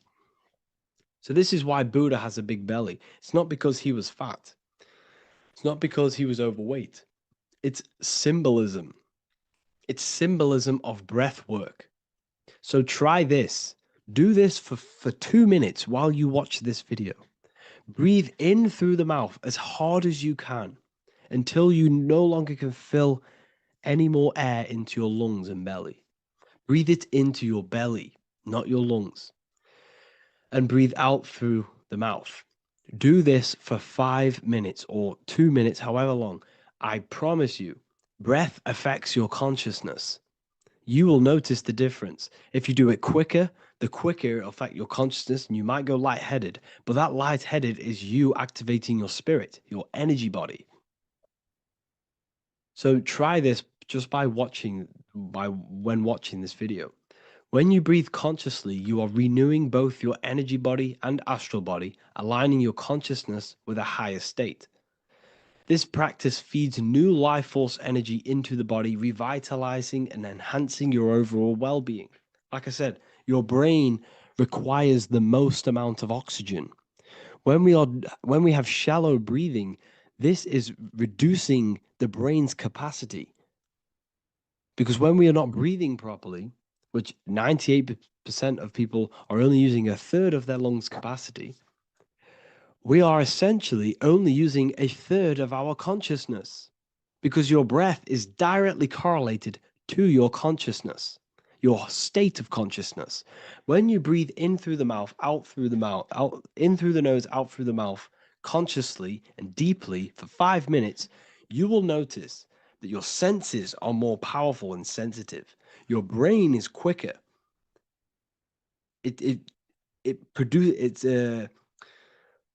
S4: So this is why Buddha has a big belly. It's not because he was fat. It's not because he was overweight. It's symbolism. It's symbolism of breath work. So try this. Do this for 2 minutes while you watch this video. Breathe in through the mouth as hard as you can until you no longer can fill any more air into your lungs and belly. Breathe it into your belly, not your lungs. And breathe out through the mouth. Do this for 5 minutes or 2 minutes, however long. I promise you, breath affects your consciousness. You will notice the difference. If you do it quicker, the quicker it'll affect your consciousness and you might go lightheaded. But that lightheaded is you activating your spirit, your energy body. So try this just when watching this video. When you breathe consciously, you are renewing both your energy body and astral body, aligning your consciousness with a higher state. This practice feeds new life force energy into the body, revitalizing and enhancing your overall well-being. Like I said, your brain requires the most amount of oxygen. When we have shallow breathing, this is reducing the brain's capacity. Because when we are not breathing properly, which 98% of people are only using a third of their lungs capacity, we are essentially only using a third of our consciousness, because your breath is directly correlated to your consciousness. your state of consciousness. When you breathe in through the mouth, out through the mouth, out in through the nose, out through the mouth, consciously and deeply for 5 minutes, you will notice that your senses are more powerful and sensitive. Your brain is quicker.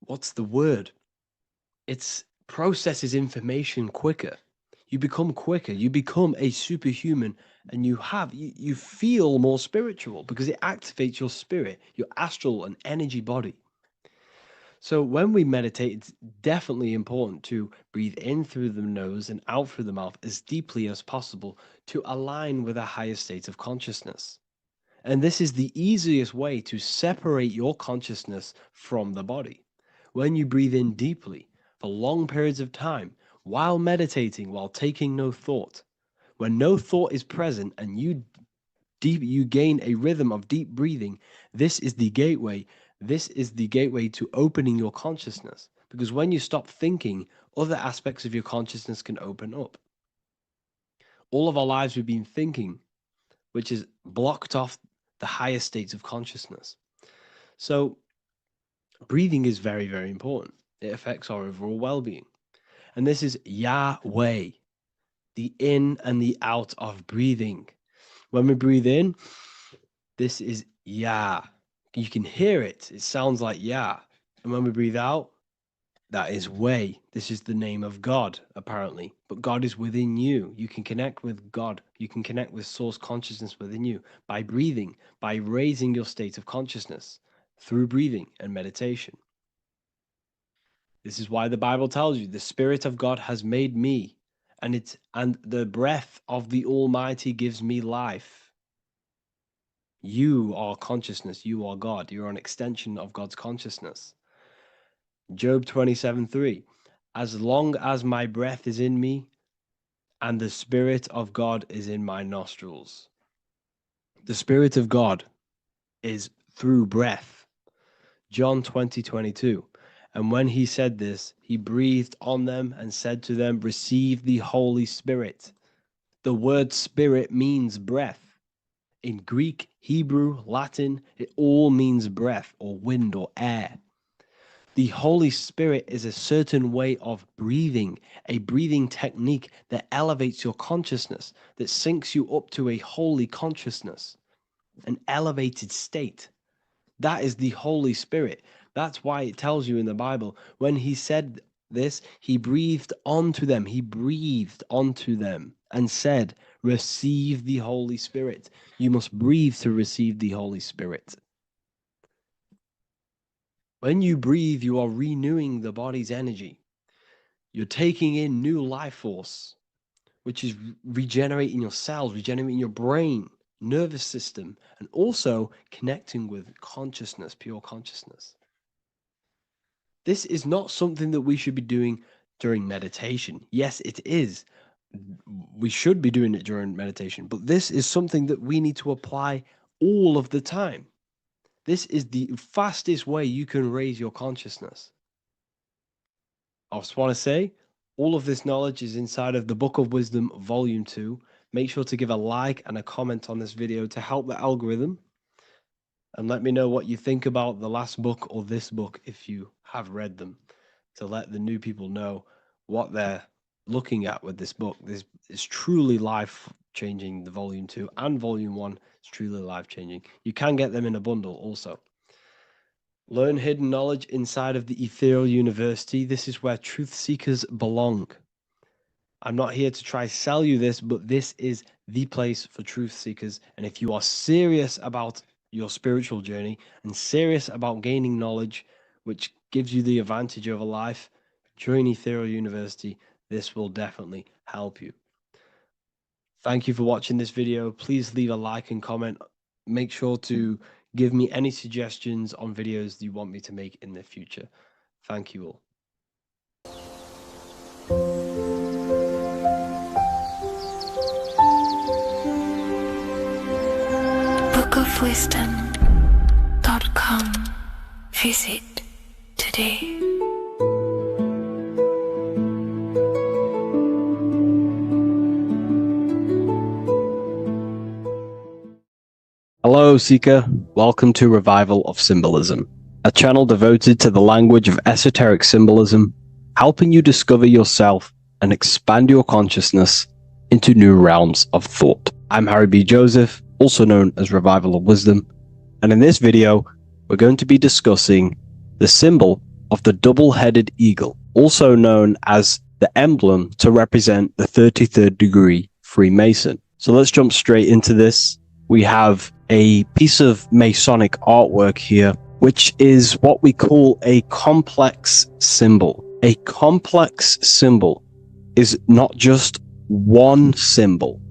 S4: What's the word? It processes information quicker. You become quicker. You become a superhuman, and you feel more spiritual because it activates your spirit, your astral and energy body. So when we meditate, it's definitely important to breathe in through the nose and out through the mouth as deeply as possible to align with a higher state of consciousness. And this is the easiest way to separate your consciousness from the body. When you breathe in deeply for long periods of time, while meditating, while taking no thought, when no thought is present and you gain a rhythm of deep breathing, this is the gateway. This is the gateway to opening your consciousness. Because when you stop thinking, other aspects of your consciousness can open up. All of our lives we've been thinking, which has blocked off the higher states of consciousness. So breathing is very, very important. It affects our overall well-being. And this is Yahweh, the in and the out of breathing. When we breathe in, this is Yah. You can hear it. It sounds like Yah. And when we breathe out, that is Way. This is the name of God, apparently. But God is within you. You can connect with God. You can connect with source consciousness within you by breathing, by raising your state of consciousness through breathing and meditation. This is why the Bible tells you the Spirit of God has made me, and the breath of the Almighty gives me life. You are consciousness. You are God. You're an extension of God's consciousness. Job 27:3. As long as my breath is in me and the Spirit of God is in my nostrils. The Spirit of God is through breath. John 20:22. And when he said this, he breathed on them and said to them, receive the Holy Spirit. The word spirit means breath. In Greek, Hebrew, Latin, it all means breath or wind or air. The Holy Spirit is a certain way of breathing, a breathing technique that elevates your consciousness, that syncs you up to a holy consciousness, an elevated state. That is the Holy Spirit. That's why it tells you in the Bible, when he said this, he breathed onto them. He breathed onto them and said, receive the Holy Spirit. You must breathe to receive the Holy Spirit. When you breathe, you are renewing the body's energy. You're taking in new life force, which is regenerating your cells, regenerating your brain, nervous system, and also connecting with consciousness, pure consciousness. This is not something that we should be doing during meditation. Yes, it is. We should be doing it during meditation, but this is something that we need to apply all of the time. This is the fastest way you can raise your consciousness. I just want to say, all of this knowledge is inside of the Book of Wisdom, Volume 2. Make sure to give a like and a comment on this video to help the algorithm. And let me know what you think about the last book or this book if you have read them, to let the new people know what they're looking at with this book. This is truly life-changing, the Volume 2 and Volume 1 is truly life-changing. You can get them in a bundle also. Learn hidden knowledge inside of the Ethereal University. This is where truth seekers belong. I'm not here to try sell you this, but this is the place for truth seekers. And if you are serious about your spiritual journey and serious about gaining knowledge, which gives you the advantage over life, join Ethereal University. This will definitely help you. Thank you for watching this video. Please leave a like and comment. Make sure to give me any suggestions on videos you want me to make in the future. Thank you all.
S1: bookofwisdom.com. Visit today.
S4: Hello, Seeker. Welcome to Revival of Symbolism, a channel devoted to the language of esoteric symbolism, helping you discover yourself and expand your consciousness into new realms of thought. I'm Harry B. Joseph, also known as Revival of Wisdom, and in this video, we're going to be discussing the symbol of the double-headed eagle, also known as the emblem to represent the 33rd degree Freemason. So let's jump straight into this. We have a piece of Masonic artwork here, which is what we call a complex symbol. A complex symbol is not just one symbol,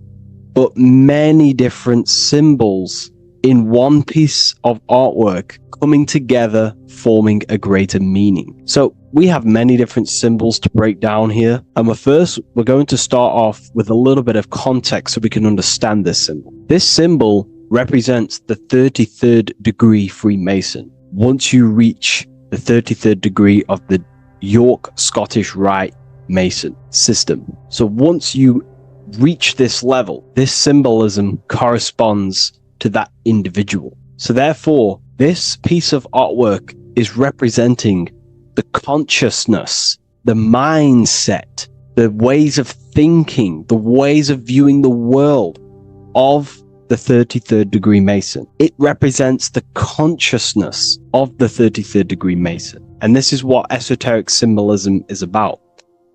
S4: but many different symbols in one piece of artwork coming together, forming a greater meaning. So we have many different symbols to break down here. And we're going to start off with a little bit of context so we can understand this symbol. This symbol represents the 33rd degree Freemason. Once you reach the 33rd degree of the York Scottish Rite Mason system. So once you reach this level, this symbolism corresponds to that individual. So therefore, this piece of artwork is representing the consciousness, the mindset, the ways of thinking, the ways of viewing the world of the 33rd degree Mason. It represents the consciousness of the 33rd degree Mason. And this is what esoteric symbolism is about.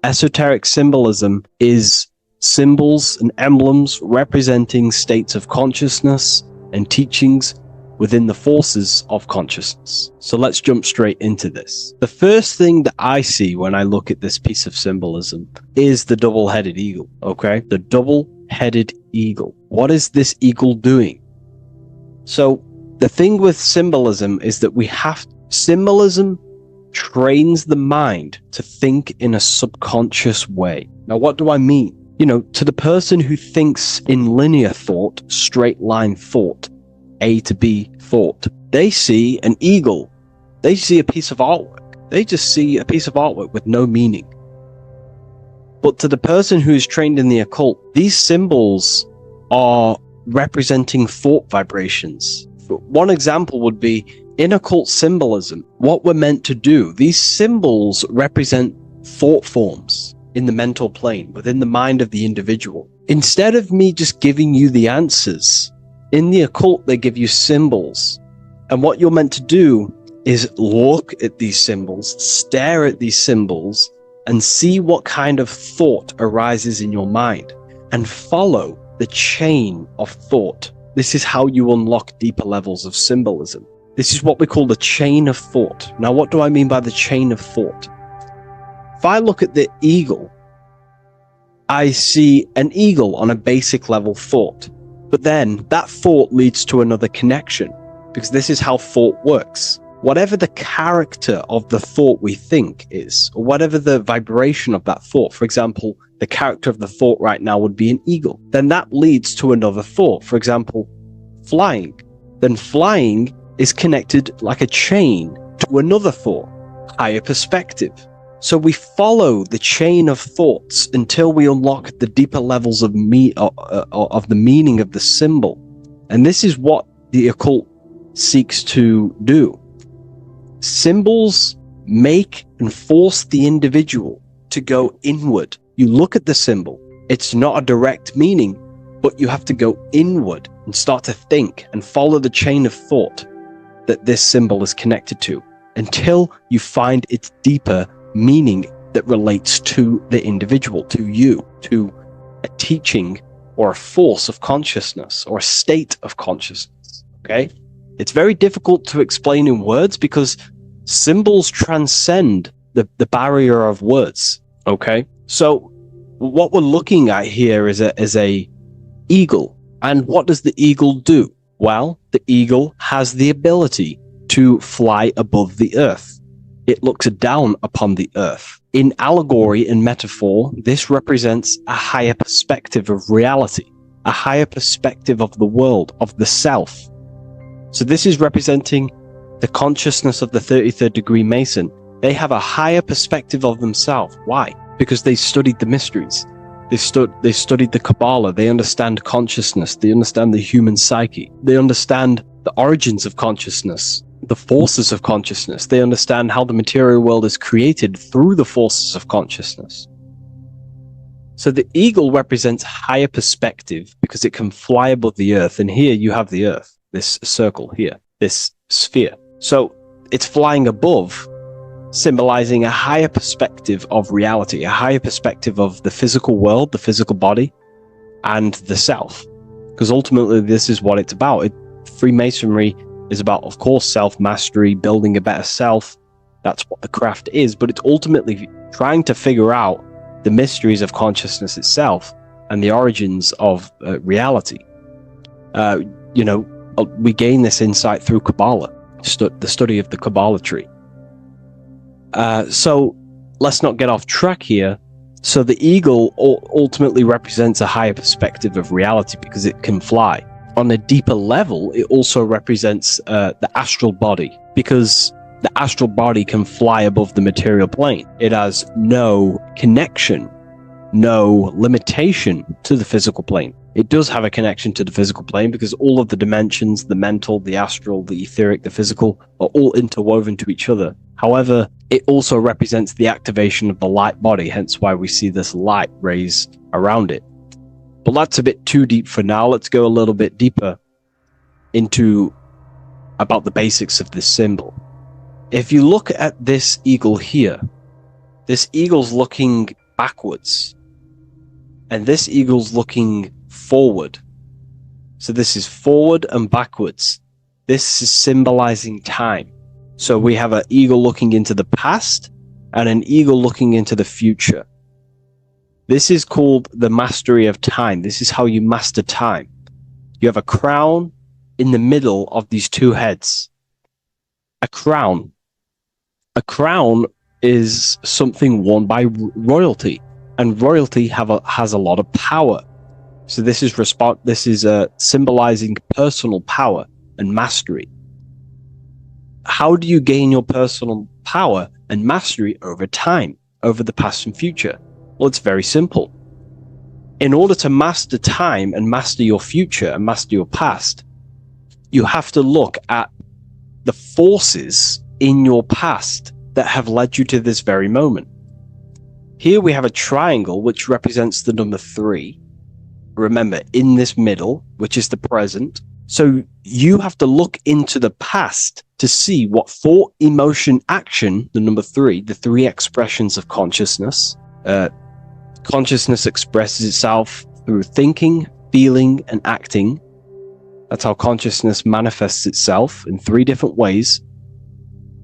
S4: Esoteric symbolism is symbols and emblems representing states of consciousness and teachings within the forces of consciousness. So let's jump straight into this. The first thing that I see when I look at this piece of symbolism is the double-headed eagle, okay? The double-headed eagle. What is this eagle doing? So the thing with symbolism is that symbolism trains the mind to think in a subconscious way. Now, what do I mean? You know, to the person who thinks in linear thought, straight line thought, A to B thought, they see an eagle. They see a piece of artwork. They just see a piece of artwork with no meaning. But to the person who is trained in the occult, these symbols are representing thought vibrations. One example would be in occult symbolism, what we're meant to do. These symbols represent thought forms in the mental plane, within the mind of the individual. Instead of me just giving you the answers, in the occult, they give you symbols. And what you're meant to do is look at these symbols, stare at these symbols, and see what kind of thought arises in your mind, and follow the chain of thought. This is how you unlock deeper levels of symbolism. This is what we call the chain of thought. Now, what do I mean by the chain of thought? If I look at the eagle, I see an eagle on a basic level thought. But then that thought leads to another connection, because this is how thought works. Whatever the character of the thought we think is, or whatever the vibration of that thought, for example, the character of the thought right now would be an eagle, then that leads to another thought. For example, flying. Then flying is connected like a chain to another thought, higher perspective. So we follow the chain of thoughts until we unlock the deeper levels of the meaning of the symbol. And this is what the occult seeks to do. Symbols make and force the individual to go inward. You look at the symbol, it's not a direct meaning, but you have to go inward and start to think and follow the chain of thought that this symbol is connected to until you find its deeper meaning that relates to the individual, to you, to a teaching or a force of consciousness or a state of consciousness, okay? It's very difficult to explain in words because symbols transcend the barrier of words, okay? So what we're looking at here is a eagle. And what does the eagle do? Well, the eagle has the ability to fly above the earth. It looks down upon the earth. In allegory and metaphor, this represents a higher perspective of reality, a higher perspective of the world, of the self. So this is representing the consciousness of the 33rd degree Mason. They have a higher perspective of themselves. Why? Because they studied the mysteries. They studied the Kabbalah. They understand consciousness. They understand the human psyche. They understand the origins of consciousness, the forces of consciousness. They understand how the material world is created through the forces of consciousness. So the eagle represents higher perspective because it can fly above the earth. And here you have the earth, this circle here, this sphere. So it's flying above, symbolizing a higher perspective of reality, a higher perspective of the physical world, the physical body, and the self. Because ultimately this is what it's about. Freemasonry is about, of course, self-mastery, building a better self. That's what the craft is, but it's ultimately trying to figure out the mysteries of consciousness itself and the origins of reality. We gain this insight through Kabbalah, the study of the Kabbalah tree. So let's not get off track here. So the eagle ultimately represents a higher perspective of reality because it can fly. On a deeper level, it also represents the astral body, because the astral body can fly above the material plane. It has no connection, no limitation to the physical plane. It does have a connection to the physical plane because all of the dimensions, the mental, the astral, the etheric, the physical, are all interwoven to each other. However, it also represents the activation of the light body, hence why we see this light rays around it. But that's a bit too deep for now. Let's go a little bit deeper into about the basics of this symbol. If you look at this eagle here, this eagle's looking backwards, and this eagle's looking forward. So this is forward and backwards. This is symbolizing time. So we have an eagle looking into the past and an eagle looking into the future. This is called the mastery of time. This is how you master time. You have a crown in the middle of these two heads. A crown. A crown is something worn by royalty, and royalty has a lot of power. So this is symbolizing personal power and mastery. How do you gain your personal power and mastery over time, over the past and future? Well, it's very simple. In order to master time and master your future and master your past, you have to look at the forces in your past that have led you to this very moment. Here we have a triangle which represents the number 3. Remember, in this middle, which is the present. So you have to look into the past to see what thought, emotion, action, the number 3, the 3 expressions of consciousness. Consciousness expresses itself through thinking, feeling, and acting. That's how consciousness manifests itself in 3 different ways.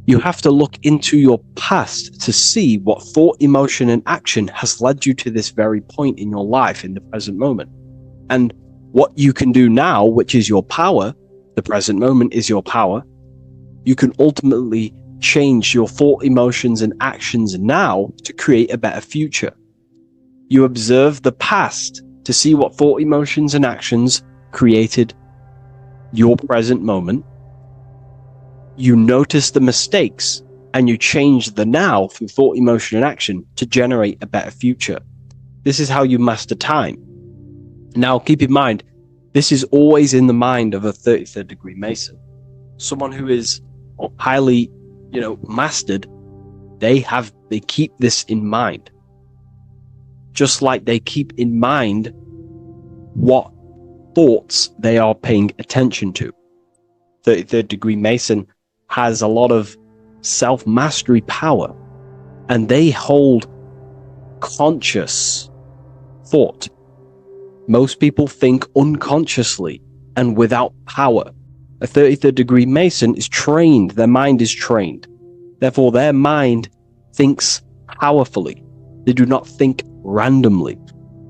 S4: You have to look into your past to see what thought, emotion, and action has led you to this very point in your life in the present moment. And what you can do now, which is your power, the present moment is your power, you can ultimately change your thought, emotions, and actions now to create a better future. You observe the past to see what thought, emotions, and actions created your present moment. You notice the mistakes and you change the now through thought, emotion, and action to generate a better future. This is how you master time. Now, keep in mind, this is always in the mind of a 33rd degree Mason. Someone who is highly, mastered, they keep this in mind. Just like they keep in mind what thoughts they are paying attention to. 33rd degree Mason has a lot of self-mastery power, and they hold conscious thought. Most people think unconsciously and without power. A 33rd degree Mason is trained, their mind is trained. Therefore, their mind thinks powerfully. They do not think randomly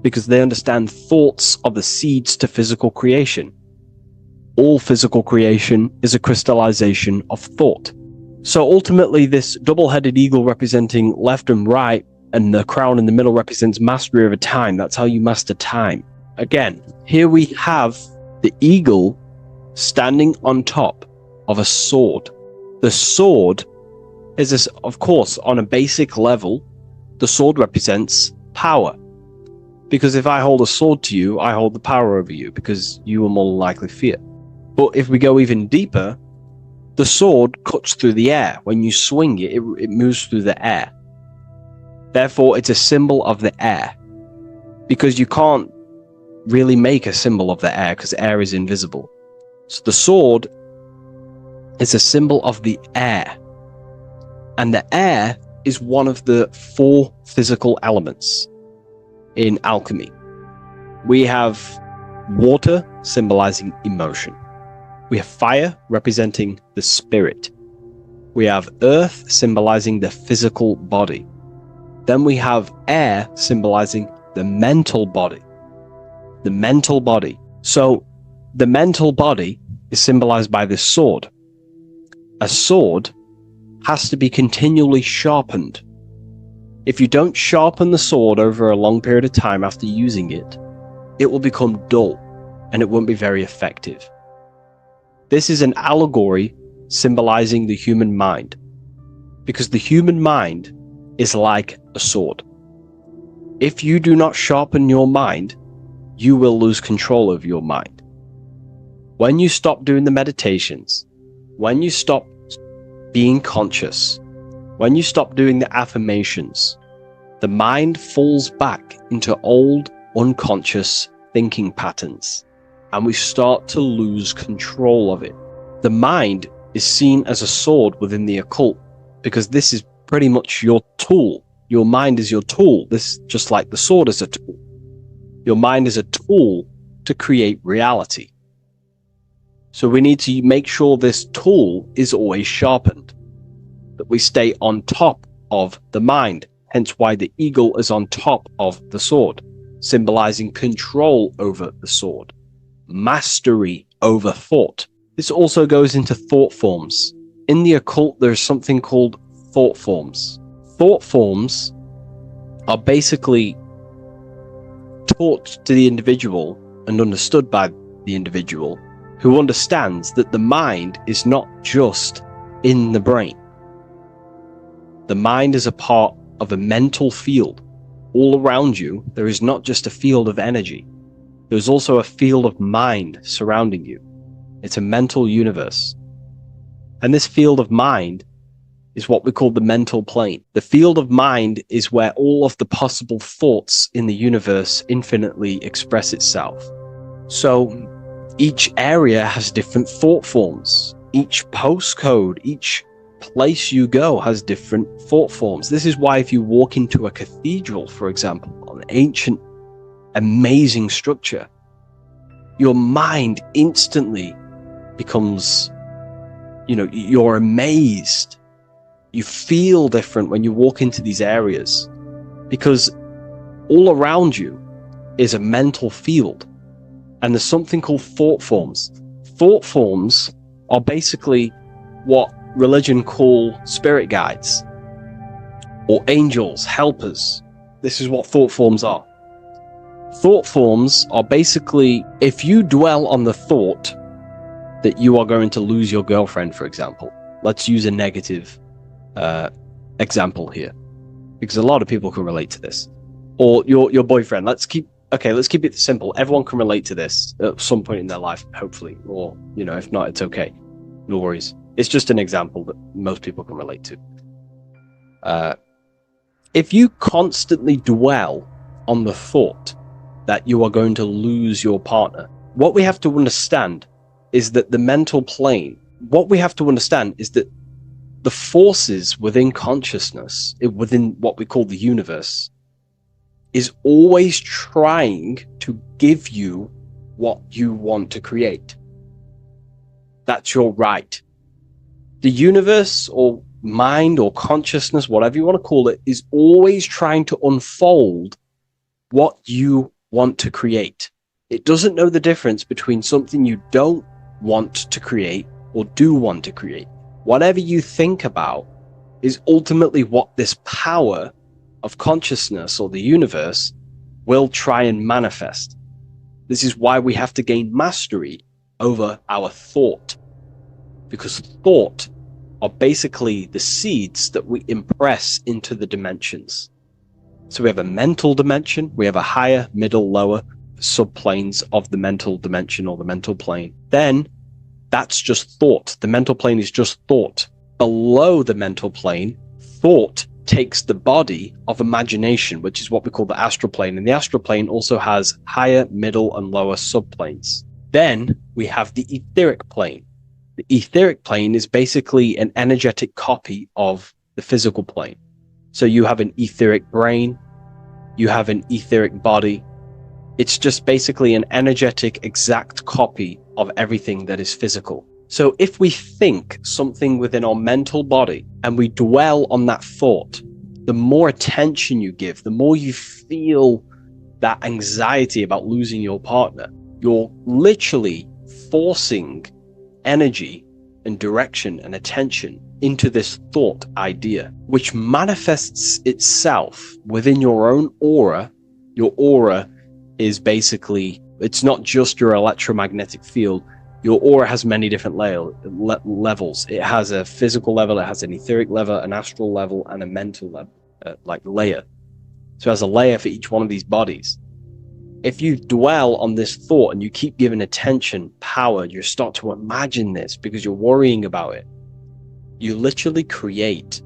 S4: because they understand thoughts are the seeds to physical creation. All physical creation is a crystallization of thought. So ultimately, this double-headed eagle representing left and right, and the crown in the middle represents mastery over time. That's how you master time. Again, here we have the eagle standing on top of a sword. The sword is, of course, on a basic level, the sword represents power. Because if I hold a sword to you, I hold the power over you because you will more likely fear. But if we go even deeper, the sword cuts through the air. When you swing it, it moves through the air. Therefore, it's a symbol of the air. Because you can't really make a symbol of the air because air is invisible. So the sword is a symbol of the air. And the air is one of the 4 physical elements in alchemy. We have water symbolizing emotion. We have fire representing the spirit. We have earth symbolizing the physical body. Then we have air symbolizing the mental body. The mental body. So the mental body is symbolized by this sword. A sword has to be continually sharpened. If you don't sharpen the sword over a long period of time after using it, it will become dull and it won't be very effective. This is an allegory symbolizing the human mind, because the human mind is like a sword. If you do not sharpen your mind, you will lose control of your mind. When you stop doing the meditations, when you stop being conscious, when you stop doing the affirmations, the mind falls back into old, unconscious thinking patterns, and we start to lose control of it. The mind is seen as a sword within the occult, because this is pretty much your tool. Your mind is your tool. This, just like the sword is a tool. Your mind is a tool to create reality. So we need to make sure this tool is always sharpened, that we stay on top of the mind, hence why the eagle is on top of the sword, symbolizing control over the sword, mastery over thought. This also goes into thought forms. In the occult, there's something called thought forms. Thought forms are basically taught to the individual and understood by the individual, who understands that the mind is not just in the brain. The mind is a part of a mental field. All around you, there is not just a field of energy. There's also a field of mind surrounding you. It's a mental universe. And this field of mind is what we call the mental plane. The field of mind is where all of the possible thoughts in the universe infinitely express itself. So each area has different thought forms. Each postcode, each place you go has different thought forms. This is why if you walk into a cathedral, for example, an ancient, amazing structure, your mind instantly becomes, you're amazed. You feel different when you walk into these areas, because all around you is a mental field. And there's something called thought forms. Thought forms are basically what religion call spirit guides or angels, helpers. This is what thought forms are. Thought forms are basically, if you dwell on the thought that you are going to lose your girlfriend, for example, let's use a negative example here, because a lot of people can relate to this, or your boyfriend. Let's keep it simple. Everyone can relate to this at some point in their life, hopefully, or if not, it's okay, no worries. It's just an example that most people can relate to. If you constantly dwell on the thought that you are going to lose your partner, what we have to understand is that the mental plane, what we have to understand is that the forces within consciousness, within what we call the universe, is always trying to give you what you want to create. That's your right. The universe, or mind, or consciousness, whatever you want to call it, is always trying to unfold what you want to create. It doesn't know the difference between something you don't want to create or do want to create. Whatever you think about is ultimately what this power of consciousness or the universe will try and manifest. This is why we have to gain mastery over our thought, because thought are basically the seeds that we impress into the dimensions. So we have a mental dimension, we have a higher, middle, lower subplanes of the mental dimension or the mental plane. Then That's just thought. The mental plane is just thought. Below the mental plane, thought takes the body of imagination, which is what we call the astral plane. And the astral plane also has higher, middle, and lower subplanes. Then we have the etheric plane. The etheric plane is basically an energetic copy of the physical plane. So you have an etheric brain, you have an etheric body. It's just basically an energetic, exact copy of everything that is physical. So if we think something within our mental body and we dwell on that thought, the more attention you give, the more you feel that anxiety about losing your partner, you're literally forcing energy and direction and attention into this thought idea, which manifests itself within your own aura. Your aura is basically, it's not just your electromagnetic field. Your aura has many different levels. It has a physical level, it has an etheric level, an astral level, and a mental level, like layer. So it has a layer for each one of these bodies. If you dwell on this thought and you keep giving attention, power, you start to imagine this because you're worrying about it. You literally create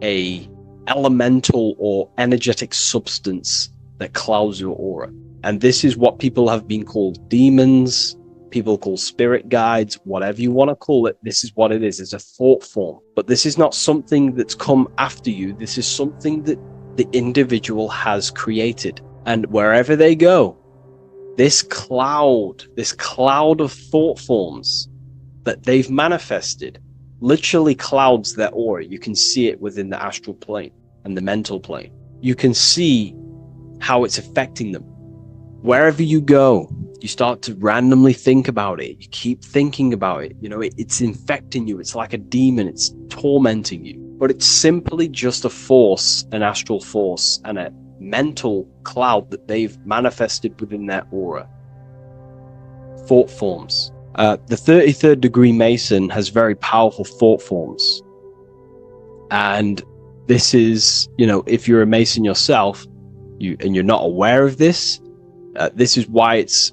S4: a elemental or energetic substance that clouds your aura. And this is what people have been called demons, people call spirit guides, whatever you want to call it. This is what it is. It's a thought form. But this is not something that's come after you. This is something that the individual has created. And wherever they go, this cloud of thought forms that they've manifested literally clouds their aura. You can see it within the astral plane and the mental plane. You can see how it's affecting them. Wherever you go, you start to randomly think about it. You keep thinking about it. You know, it's infecting you. It's like a demon. It's tormenting you. But it's simply just a force, an astral force, and a mental cloud that they've manifested within their aura. Thought forms. The 33rd degree Mason has very powerful thought forms. And this is, you know, if you're a Mason yourself, and you're not aware of this, this is why it's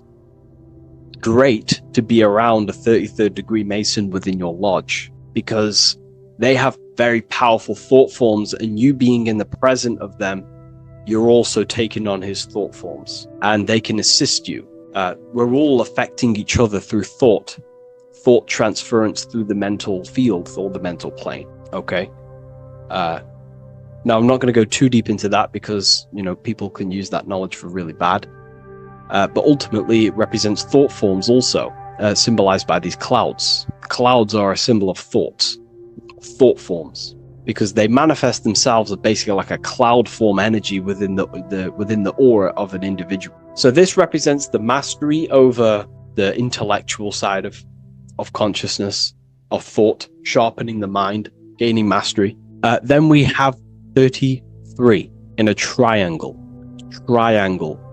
S4: great to be around a 33rd degree Mason within your lodge, because they have very powerful thought forms, and you being in the present of them, you're also taking on his thought forms, and they can assist you. We're all affecting each other through thought transference through the mental field or the mental plane. Okay. Now I'm not going to go too deep into that because, you know, people can use that knowledge for really bad. But ultimately it represents thought forms also, symbolized by these clouds. Clouds are a symbol of thought forms, because they manifest themselves as basically like a cloud form energy within the aura of an individual. So this represents the mastery over the intellectual side of consciousness, of thought, sharpening the mind, gaining mastery. Then we have 33 in a triangle.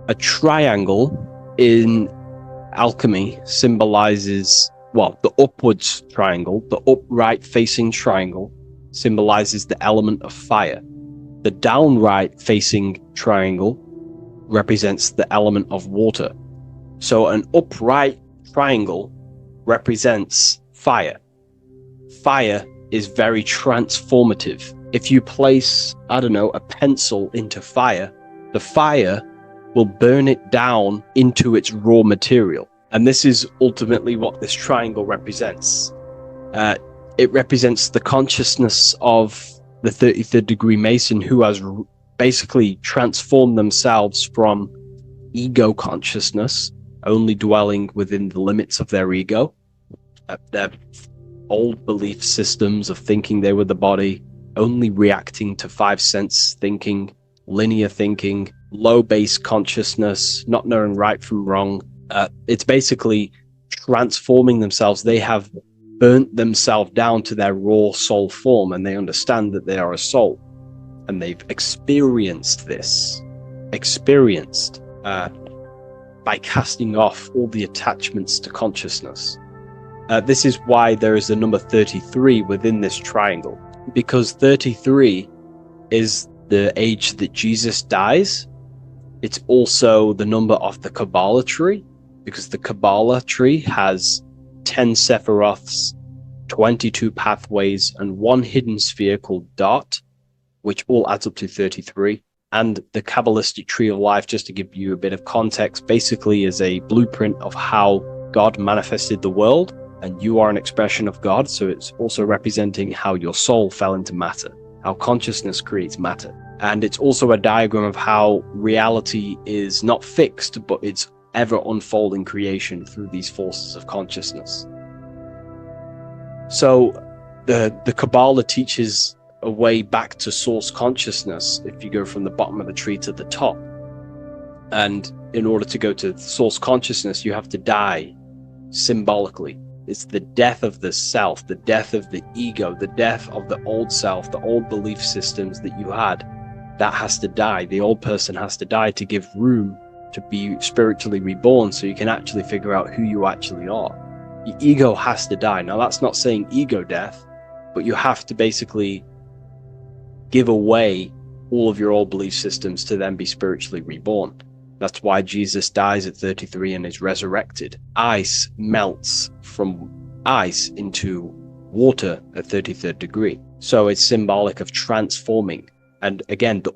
S4: A triangle in alchemy symbolizes, well, the upwards triangle, the upright facing triangle symbolizes the element of fire. The downright facing triangle represents the element of water. So an upright triangle represents fire. Fire is very transformative. If you place, I don't know, a pencil into fire, the fire will burn it down into its raw material. And this is ultimately what this triangle represents. It represents the consciousness of the 33rd degree Mason, who has basically transformed themselves from ego consciousness, only dwelling within the limits of their ego, their old belief systems of thinking they were the body, only reacting to five sense thinking, linear thinking, low base consciousness, not knowing right from wrong. It's basically transforming themselves. They have burnt themselves down to their raw soul form, and they understand that they are a soul, and they've experienced this, by casting off all the attachments to consciousness. This is why there is the number 33 within this triangle, because 33 is the age that Jesus dies. It's also the number of the Kabbalah tree, because the Kabbalah tree has 10 Sephiroths, 22 pathways, and one hidden sphere called Dart, which all adds up to 33. And the Kabbalistic Tree of Life, just to give you a bit of context, basically is a blueprint of how God manifested the world, and you are an expression of God, so it's also representing how your soul fell into matter, how consciousness creates matter. And it's also a diagram of how reality is not fixed, but it's ever unfolding creation through these forces of consciousness. So the Kabbalah teaches a way back to source consciousness if you go from the bottom of the tree to the top. And in order to go to source consciousness, you have to die symbolically. It's the death of the self, the death of the ego, the death of the old self, the old belief systems that you had. That has to die. The old person has to die to give room to be spiritually reborn, so you can actually figure out who you actually are. Your ego has to die. Now, that's not saying ego death, but you have to basically give away all of your old belief systems to then be spiritually reborn. That's why Jesus dies at 33 and is resurrected. Ice melts from ice into water at 33rd degree. So it's symbolic of transforming. And again, the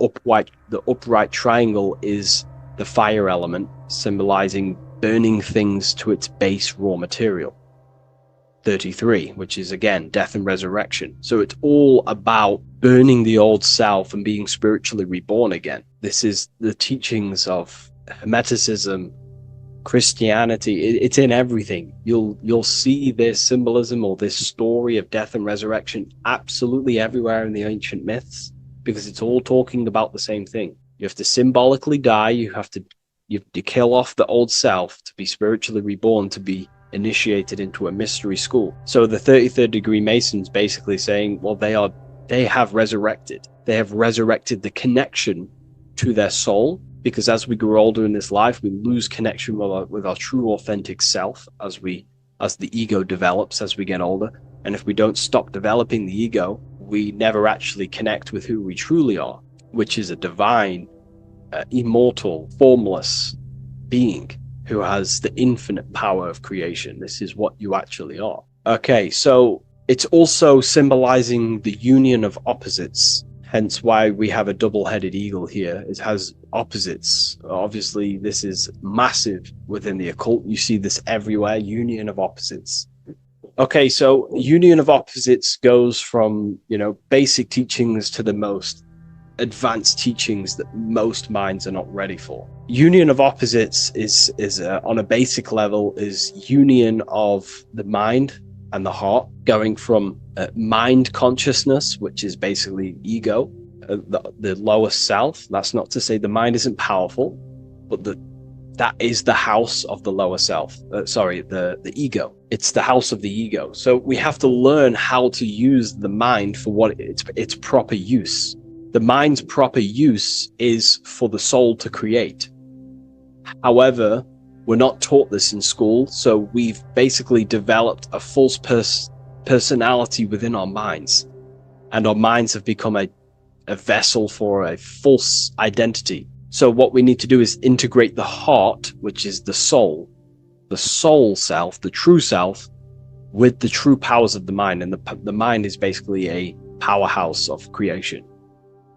S4: upright triangle is the fire element, symbolizing burning things to its base raw material. 33, which is again death and resurrection. So it's all about burning the old self and being spiritually reborn again. This is the teachings of Hermeticism, Christianity. It's in everything. You'll see this symbolism or this story of death and resurrection absolutely everywhere in the ancient myths, because it's all talking about the same thing. You have to symbolically die. You have to kill off the old self to be spiritually reborn, to be initiated into a mystery school. So the 33rd degree Masons basically saying, well, they have resurrected. They have resurrected the connection to their soul, because as we grow older in this life, we lose connection with our true authentic self as the ego develops as we get older. And if we don't stop developing the ego, we never actually connect with who we truly are, which is a divine, immortal, formless being who has the infinite power of creation. This is what you actually are. Okay, so it's also symbolizing the union of opposites, hence why we have a double-headed eagle here. It has opposites. Obviously, this is massive within the occult. You see this everywhere, union of opposites. Okay, so union of opposites goes from, basic teachings to the most advanced teachings that most minds are not ready for. Union of opposites is on a basic level, is union of the mind and the heart, going from mind consciousness, which is basically ego, the lower self. That's not to say the mind isn't powerful, but that is the house of the lower self. The ego. It's the house of the ego. So we have to learn how to use the mind for what its proper use. The mind's proper use is for the soul to create. However, we're not taught this in school, so we've basically developed a false personality within our minds, and our minds have become a vessel for a false identity. So what we need to do is integrate the heart, which is the soul self, the true self, with the true powers of the mind. And the mind is basically a powerhouse of creation,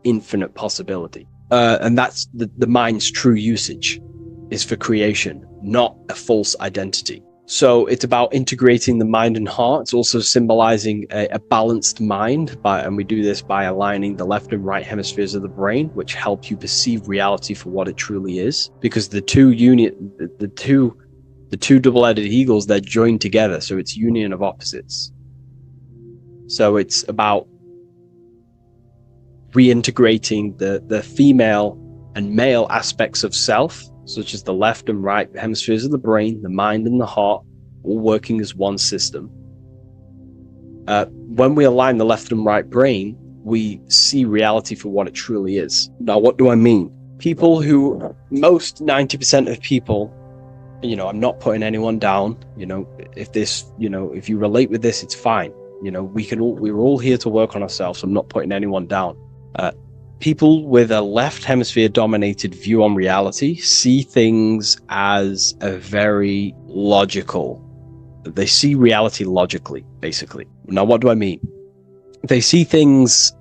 S4: infinite possibility. And that's the mind's true usage is for creation, not a false identity. So it's about integrating the mind and heart. It's also symbolizing a balanced mind, and we do this by aligning the left and right hemispheres of the brain, which help you perceive reality for what it truly is. Because the two double-headed eagles, they're joined together, so it's union of opposites. So it's about reintegrating the female and male aspects of self, such as the left and right hemispheres of the brain, the mind and the heart, all working as one system. When we align the left and right brain, we see reality for what it truly is. Now, what do I mean? Most 90% of people, I'm not putting anyone down, if you relate with this, it's fine. We're all here to work on ourselves. I'm not putting anyone down. People with a left hemisphere dominated view on reality see things as a very logical. They see reality logically, basically. Now, what do I mean? They see things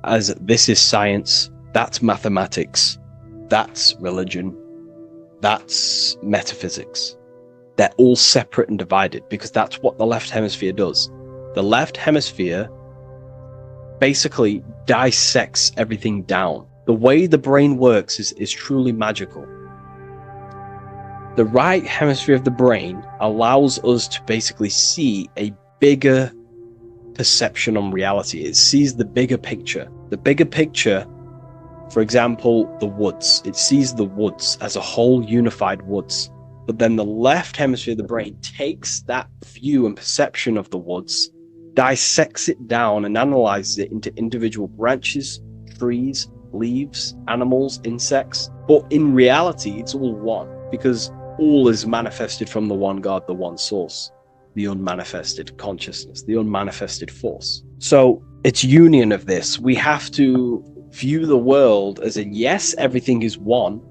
S4: as this is science, that's mathematics, that's religion, that's metaphysics. They're all separate and divided because that's what the left hemisphere does. The left hemisphere basically dissects everything down. The way the brain works is truly magical. The right hemisphere of the brain allows us to basically see a bigger perception on reality. It sees the bigger picture. The bigger picture, for example, the woods. It sees the woods as a whole unified woods. But then the left hemisphere of the brain takes that view and perception of the woods, dissects it down and analyzes it into individual branches, trees, leaves, animals, insects. But in reality, it's all one, because all is manifested from the one God, the one source, the unmanifested consciousness, the unmanifested force. So it's union of this. We have to view the world as in, yes, everything is one,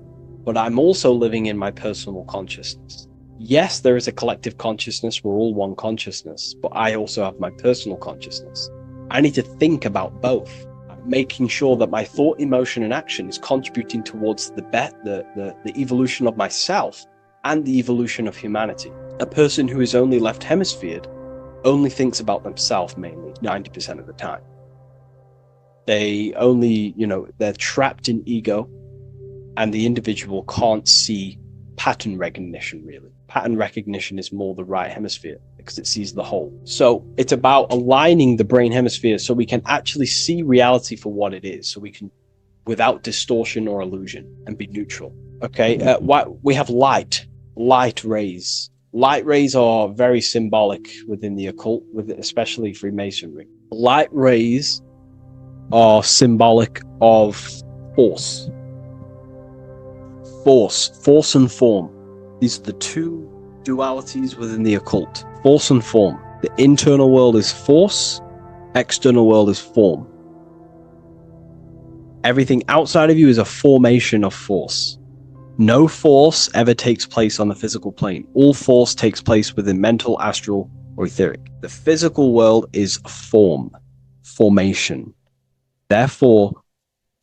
S4: but I'm also living in my personal consciousness. Yes, there is a collective consciousness. We're all one consciousness, but I also have my personal consciousness. I need to think about both, making sure that my thought, emotion, and action is contributing towards the evolution of myself and the evolution of humanity. A person who is only left hemisphered only thinks about themselves mainly, 90% of the time. They only, they're trapped in ego, and the individual can't see pattern recognition, really. Pattern recognition is more the right hemisphere because it sees the whole. So it's about aligning the brain hemisphere so we can actually see reality for what it is, so we can, without distortion or illusion, and be neutral. Okay, we have light rays. Light rays are very symbolic within the occult, especially Freemasonry. Light rays are symbolic of force. Force and form. These are the two dualities within the occult. Force and form. The internal world is force, external world is form. Everything outside of you is a formation of force. No force ever takes place on the physical plane. All force takes place within mental, astral, or etheric. The physical world is formation. Therefore,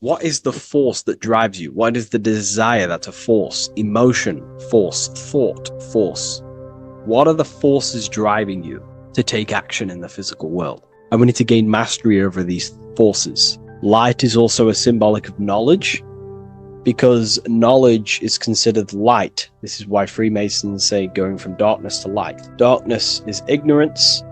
S4: what is the force that drives you? What is the desire that's a force? Emotion, force, thought, force. What are the forces driving you to take action in the physical world? And we need to gain mastery over these forces. Light is also a symbolic of knowledge, because knowledge is considered light. This is why Freemasons say going from darkness to light. Darkness is ignorance.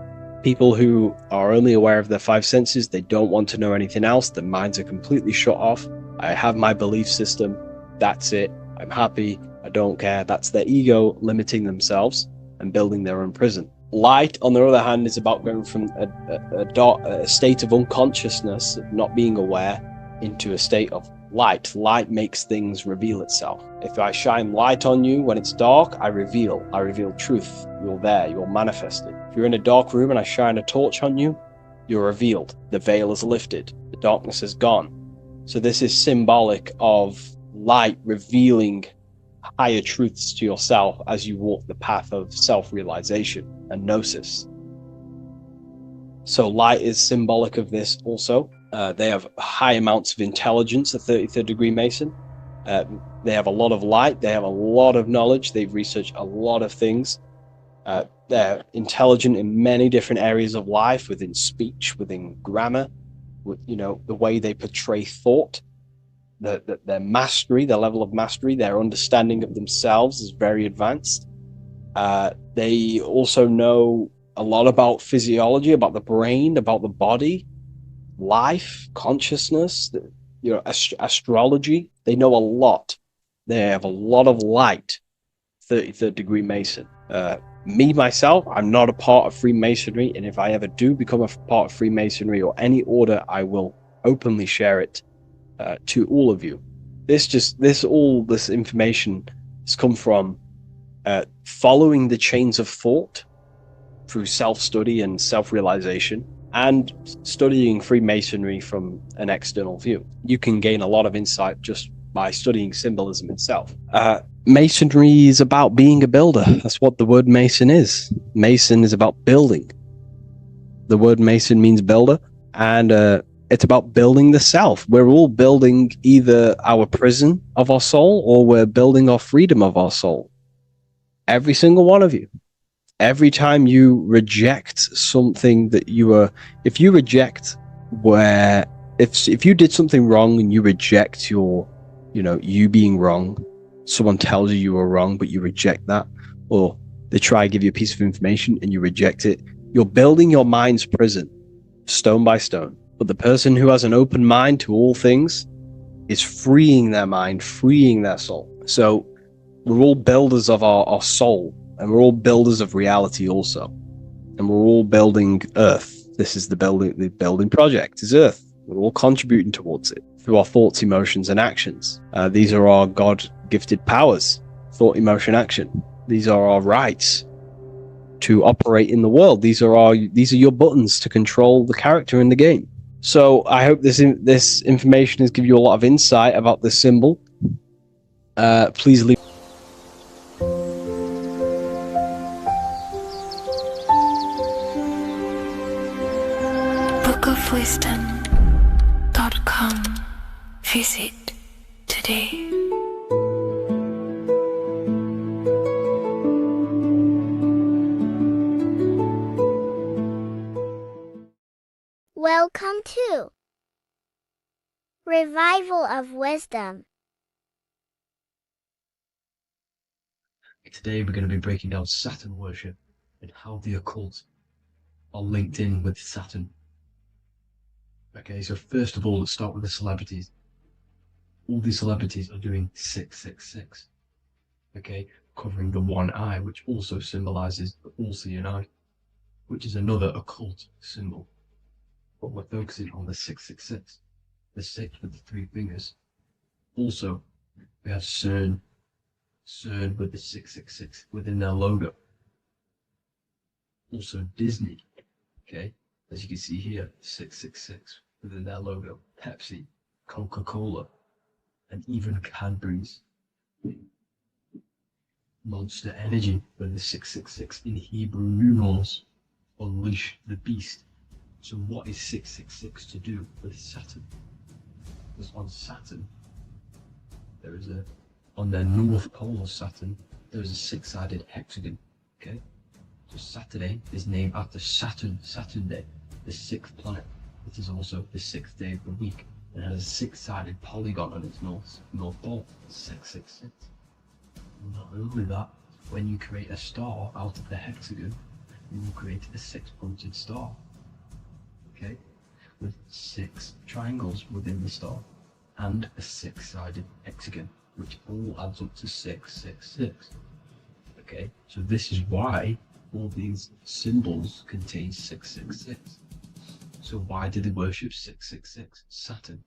S4: People who are only aware of their five senses, they don't want to know anything else. Their minds are completely shut off. I have my belief system. That's it. I'm happy. I don't care. That's their ego limiting themselves and building their own prison. Light, on the other hand, is about going from a state of unconsciousness, of not being aware, into a state of light. Light makes things reveal itself. If I shine light on you when it's dark, I reveal truth. You're there, you're manifested. If you're in a dark room and I shine a torch on you, you're revealed. The veil is lifted, the darkness is gone. So this is symbolic of light revealing higher truths to yourself as you walk the path of self-realization and gnosis. So light is symbolic of this also. They have high amounts of intelligence, a 33rd degree Mason. They have a lot of light. They have a lot of knowledge. They've researched a lot of things. They're intelligent in many different areas of life, within speech, within grammar, the way they portray thought, their mastery, their level of mastery, their understanding of themselves is very advanced. They also know a lot about physiology, about the brain, about the body, life, consciousness, astrology. They know a lot. They have a lot of light. 33rd degree Mason. Me, myself, I'm not a part of Freemasonry, and if I ever do become a part of Freemasonry or any order, I will openly share it to all of you. This information has come from following the chains of thought through self-study and self-realization, and studying Freemasonry from an external view. You can gain a lot of insight just by studying symbolism itself. Masonry is about being a builder. That's what the word mason is. Mason is about building. The word mason means builder, and it's about building the self. We're all building either our prison of our soul, or we're building our freedom of our soul. Every single one of you. Every time you reject something that you are, if you reject if you did something wrong and you reject you being wrong, someone tells you were wrong, but you reject that, or they try to give you a piece of information and you reject it, you're building your mind's prison, stone by stone. But the person who has an open mind to all things is freeing their mind, freeing their soul. So we're all builders of our soul, and we're all builders of reality also. And we're all building Earth. This is the building project is Earth. We're all contributing towards it through our thoughts, emotions, and actions. These are our God-gifted powers: thought, emotion, action. These are our rights to operate in the world. These are your buttons to control the character in the game. So I hope this information has given you a lot of insight about this symbol. Please leave.
S1: bookofwisdom.com. Visit today.
S16: Welcome to Revival of Wisdom.
S3: Today we're going to be breaking down Saturn worship and how the occult are linked in with Saturn. Okay, so first of all, let's start with the celebrities. All these celebrities are doing 666. Okay, covering the one eye, which also symbolizes the all-seeing eye, which is another occult symbol. But we're focusing on the 666, the 6 with the 3 fingers. Also, we have CERN with the 666 within their logo. Also Disney, okay, as you can see here, 666 within their logo. Pepsi, Coca-Cola, and even Cadbury's. Monster Energy with the 666 in Hebrew numerals. Unleash the beast. So what is 666 to do with Saturn? Because on Saturn, on the north pole of Saturn, there is a 6-sided hexagon. Okay, so Saturday is named after Saturn Day, the 6th planet. It is also the 6th day of the week, and has a 6-sided polygon on its north pole. 666. Not only that, when you create a star out of the hexagon, you will create a 6-pointed star. Okay, with 6 triangles within the star and a 6-sided hexagon, which all adds up to 666. Okay, so this is why all these symbols contain 666. So why do they worship 666? Saturn.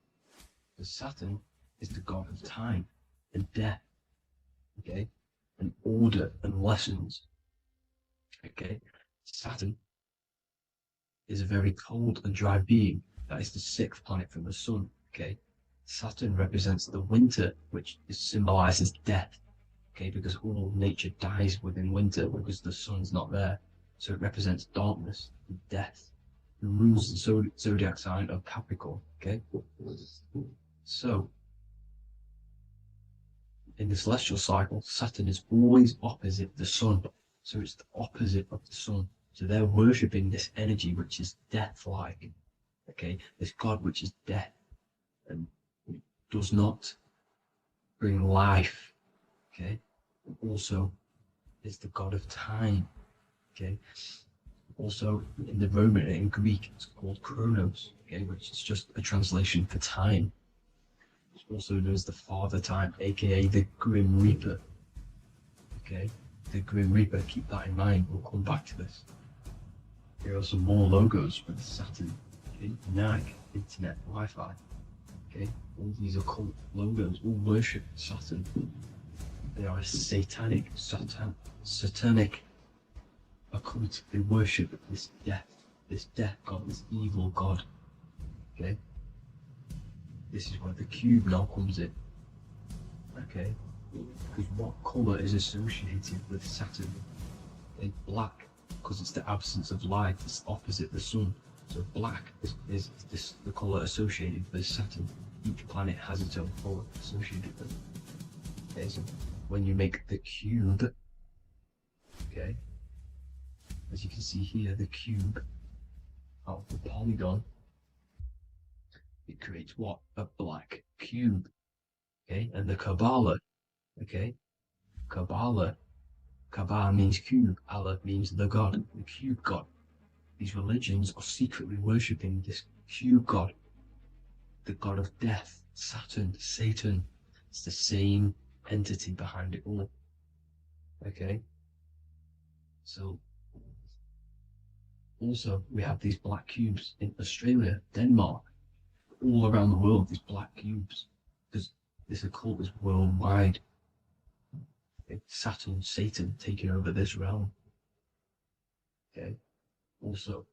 S3: Because Saturn is the god of time and death. Okay, and order and lessons. Okay, Saturn is a very cold and dry being. That is the 6th planet from the sun. Okay, Saturn represents the winter, which symbolizes death. Okay, because all nature dies within winter because the sun's not there. So it represents darkness and death. It rules the zodiac sign of Capricorn. Okay, so in the celestial cycle, Saturn is always opposite the sun. So it's the opposite of the sun. So they're worshipping this energy which is death-like. Okay, this god which is death and does not bring life. Okay, also is the god of time. Okay, also in the Roman and in Greek it's called Chronos. Okay, which is just a translation for time. It's also known as the Father Time, aka the Grim Reaper. Okay, the Grim Reaper. Keep that in mind. We'll come back to this. Here are some more logos with Saturn. Okay, NAG, Internet, Wi-Fi. Okay, all these occult logos all worship Saturn. They are a satanic occult. They worship this death god, this evil god. Okay, this is where the cube now comes in. Okay, because what colour is associated with Saturn? It's black, because it's the absence of light. It's opposite the sun. So black is the colour associated with Saturn. Each planet has its own colour associated with it. Okay, so when you make the cube, okay, as you can see here, the cube out of the polygon, it creates what? A black cube. Okay, and the Kabbalah, okay, Kabbalah means cube, Allah means the God, the cube God. These religions are secretly worshipping this cube God, the God of death, Saturn, Satan. It's the same entity behind it all. Okay, so also we have these black cubes in Australia, Denmark, all around the world, these black cubes, because this occult is worldwide. Saturn, Satan taking over this realm. Okay, also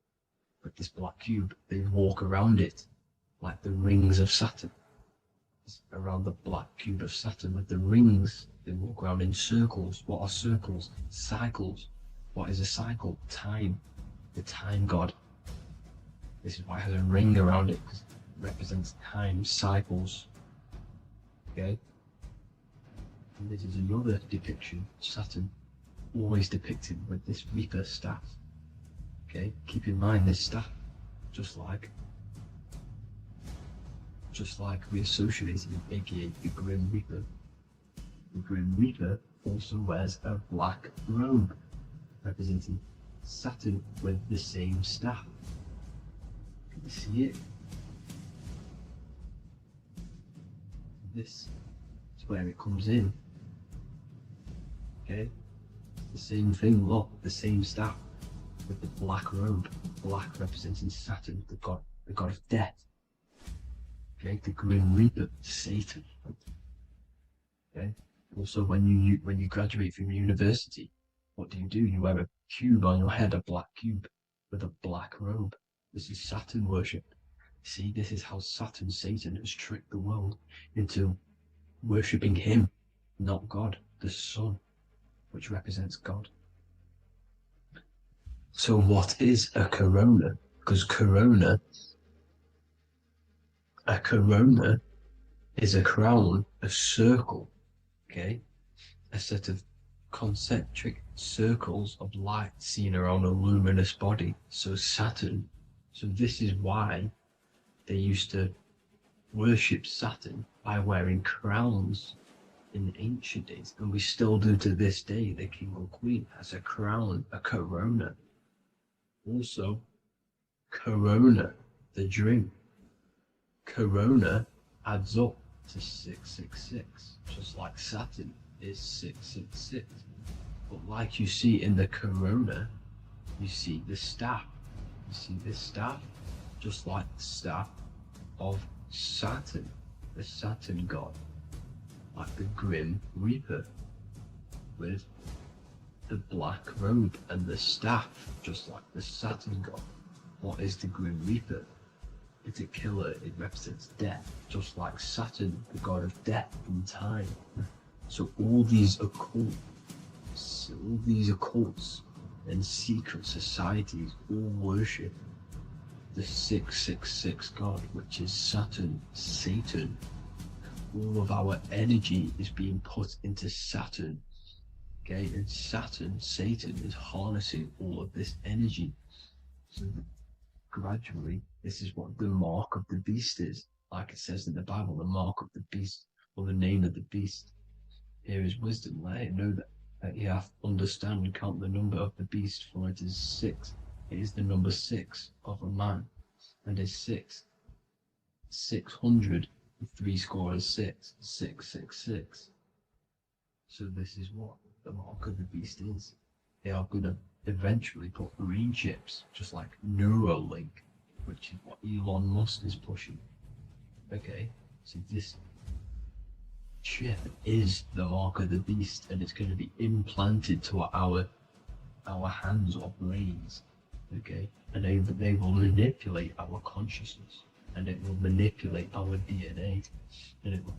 S3: with this black cube, they walk around it like the rings of Saturn. It's around the black cube of Saturn with the rings, they walk around in circles. What are circles? Cycles. What is a cycle? Time. The time god. This is why it has a ring around it, because it represents time, cycles. Okay, and this is another depiction of Saturn, always depicted with this Reaper staff. Okay, keep in mind this staff, just like we associated with aka the Grim Reaper. The Grim Reaper also wears a black robe, representing Saturn with the same staff. Can you see it? This is where it comes in. Okay, it's the same thing, look, the same staff with the black robe, black representing Saturn, the god of death. Okay, the Grim Reaper, Satan. Okay, also when you graduate from university, what do? You wear a cube on your head, a black cube with a black robe. This is Saturn worship. See, this is how Saturn, Satan, has tricked the world into worshipping him, not God, the sun, which represents God. So what is a corona? Because a corona is a crown, a circle, okay? A set of concentric circles of light seen around a luminous body. So Saturn, so this is why they used to worship Saturn by wearing crowns in ancient days, and we still do to this day. The king or queen has a crown, a corona. Also, corona, the drink. Corona adds up to 666, just like Saturn is 666. But like you see in the corona, you see the staff. You see this staff, just like the staff of Saturn, the Saturn god, like the Grim Reaper, with the black robe and the staff, just like the Saturn god. What is the Grim Reaper? It's a killer, it represents death, just like Saturn, the god of death and time. So all these occults and secret societies all worship the 666 god, which is Saturn, Satan. All of our energy is being put into Saturn. Okay, and Saturn, Satan, is harnessing all of this energy. So gradually, this is what the mark of the beast is. Like it says in the Bible, the mark of the beast, or the name of the beast. Here is wisdom, let it know that you have to understand and count the number of the beast, for it is 6. It is the number 6 of a man, and is 600, 3 score is 6, 666. So this is what the mark of the beast is. They are going to eventually put green chips, just like Neuralink, which is what Elon Musk is pushing. Okay, so this chip is the mark of the beast, and it's going to be implanted to our hands or brains. Okay, and they will manipulate our consciousness and it will manipulate our DNA, and it will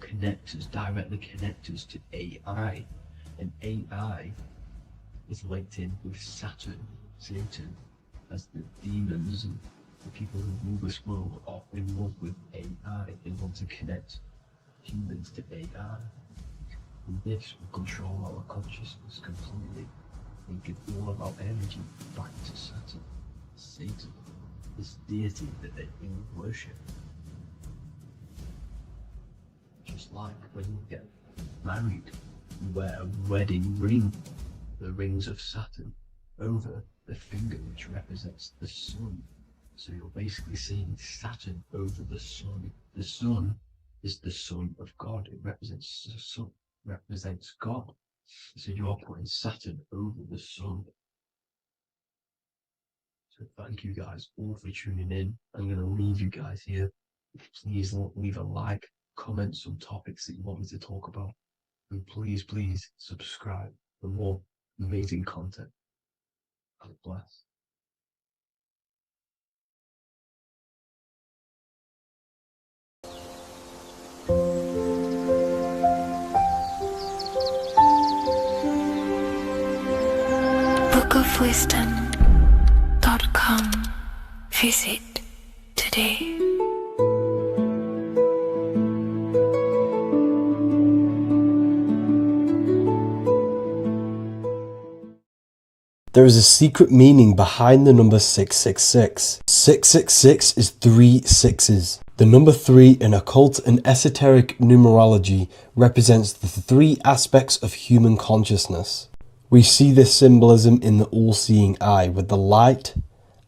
S3: directly connect us to AI. And AI is linked in with Saturn, Satan, as the demons and the people who rule this world are in love with AI. They want to connect humans to AI. And this will control our consciousness completely and give all of our energy back to Saturn, Satan, this deity that they all worship. Just like when you get married, you wear a wedding ring, the rings of Saturn, over the finger, which represents the sun. So you're basically seeing Saturn over the sun. The sun is the son of God. It represents the sun, represents God. So you are putting Saturn over the sun. So thank you guys all for tuning in. I'm going to leave you guys here. Please leave a like, comment some topics that you want me to talk about. And please subscribe for more amazing content. God bless.
S1: bookofwisdom.com. Visit today.
S3: There is a secret meaning behind the number 666. 666 is 3 sixes. The number 3 in occult and esoteric numerology represents the 3 aspects of human consciousness. We see this symbolism in the all-seeing eye with the light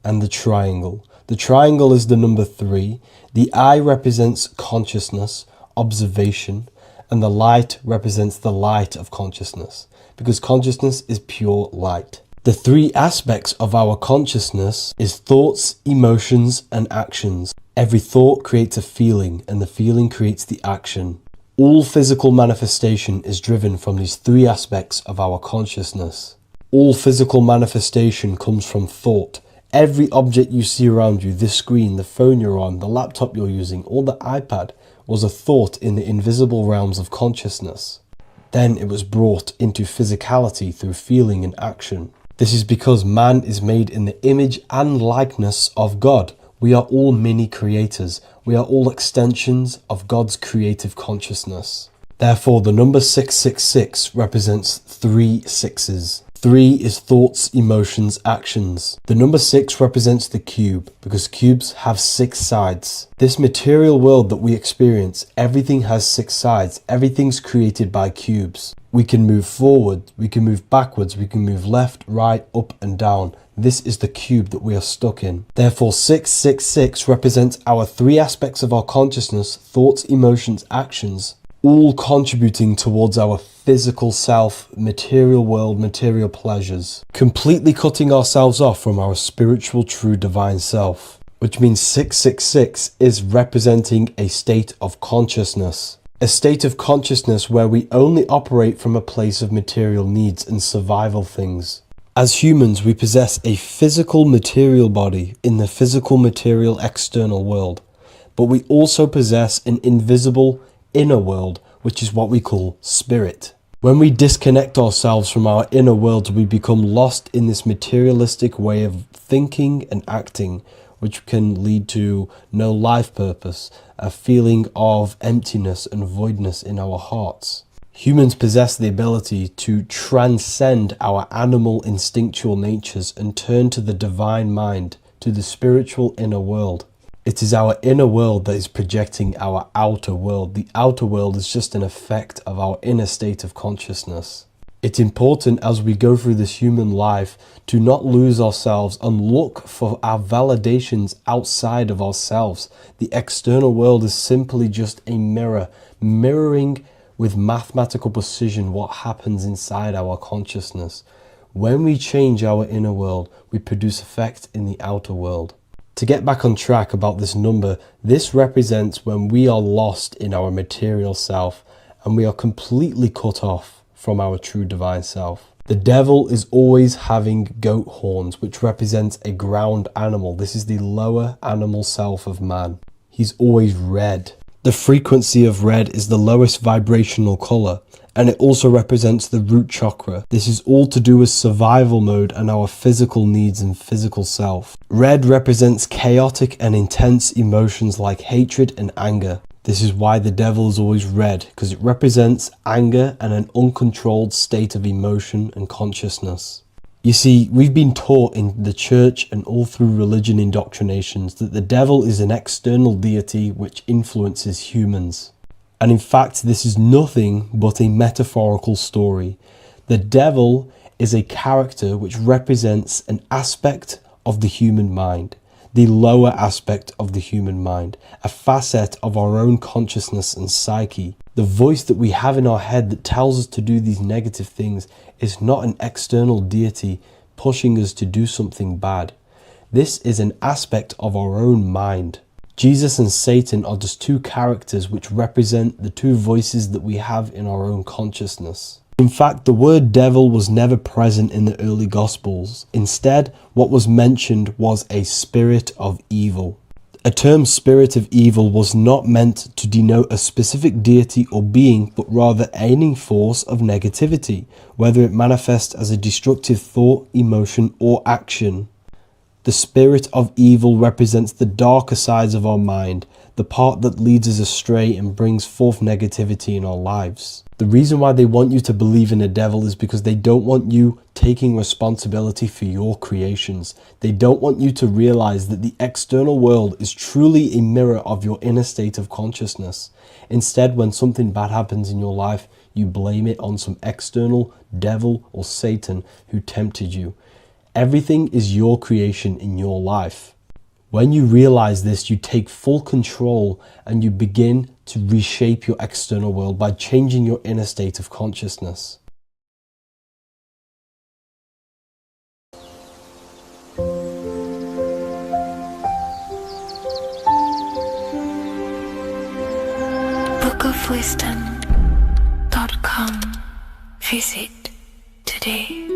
S3: and the triangle. The triangle is the number 3. The eye represents consciousness, observation, and the light represents the light of consciousness, because consciousness is pure light. The 3 aspects of our consciousness is thoughts, emotions, and actions. Every thought creates a feeling, and the feeling creates the action. All physical manifestation is driven from these 3 aspects of our consciousness. All physical manifestation comes from thought. Every object you see around you, this screen, the phone you're on, the laptop you're using, or the iPad, was a thought in the invisible realms of consciousness. Then it was brought into physicality through feeling and action. This is because man is made in the image and likeness of God. We are all mini creators. We are all extensions of God's creative consciousness. Therefore, the number 666 represents 3 sixes. 3 is thoughts, emotions, actions. The number 6 represents the cube, because cubes have 6 sides. This material world that we experience, everything has 6 sides. Everything's created by cubes. We can move forward, we can move backwards, we can move left, right, up and down. This is the cube that we are stuck in. Therefore, 666 represents our 3 aspects of our consciousness, thoughts, emotions, actions, all contributing towards our physical self, material world, material pleasures, completely cutting ourselves off from our spiritual, true, divine self, which means 666 is representing a state of consciousness. A state of consciousness where we only operate from a place of material needs and survival things. As humans, we possess a physical material body in the physical material external world, but we also possess an invisible inner world, which is what we call spirit. When we disconnect ourselves from our inner worlds, we become lost in this materialistic way of thinking and acting, which can lead to no life purpose, a feeling of emptiness and voidness in our hearts. Humans possess the ability to transcend our animal instinctual natures and turn to the divine mind, to the spiritual inner world. It is our inner world that is projecting our outer world. The outer world is just an effect of our inner state of consciousness. It's important as we go through this human life to not lose ourselves and look for our validations outside of ourselves. The external world is simply just a mirror, mirroring with mathematical precision what happens inside our consciousness. When we change our inner world, we produce effect in the outer world. To get back on track about this number, this represents when we are lost in our material self and we are completely cut off from our true divine self. The devil is always having goat horns, which represents a ground animal. This is the lower animal self of man.
S2: he's always red. The frequency of red is the lowest vibrational color, and it also represents the root chakra. This is all to do with survival mode and our physical needs and physical self. Red represents chaotic and intense emotions like hatred and anger. This is why the devil is always red, because it represents anger and an uncontrolled state of emotion and consciousness. You see, we've been taught in the church and all through religion indoctrinations that the devil is an external deity which influences humans. And in fact, this is nothing but a metaphorical story. The devil is a character which represents an aspect of the human mind, the lower aspect of the human mind, a facet of our own consciousness and psyche. The voice that we have in our head that tells us to do these negative things is not an external deity pushing us to do something bad. This is an aspect of our own mind. Jesus and Satan are just two characters which represent the two voices that we have in our own consciousness. In fact, the word devil was never present in the early Gospels. Instead, what was mentioned was a spirit of evil. A term spirit of evil was not meant to denote a specific deity or being, but rather any force of negativity, whether it manifests as a destructive thought, emotion, or action. The spirit of evil represents the darker sides of our mind, the part that leads us astray and brings forth negativity in our lives. The reason why they want you to believe in a devil is because they don't want you taking responsibility for your creations. They don't want you to realize that the external world is truly a mirror of your inner state of consciousness. Instead, when something bad happens in your life, you blame it on some external devil or Satan who tempted you. Everything is your creation in your life. When you realize this, you take full control and you begin to reshape your external world by changing your inner state of consciousness.
S1: bookofwisdom.com. Visit today.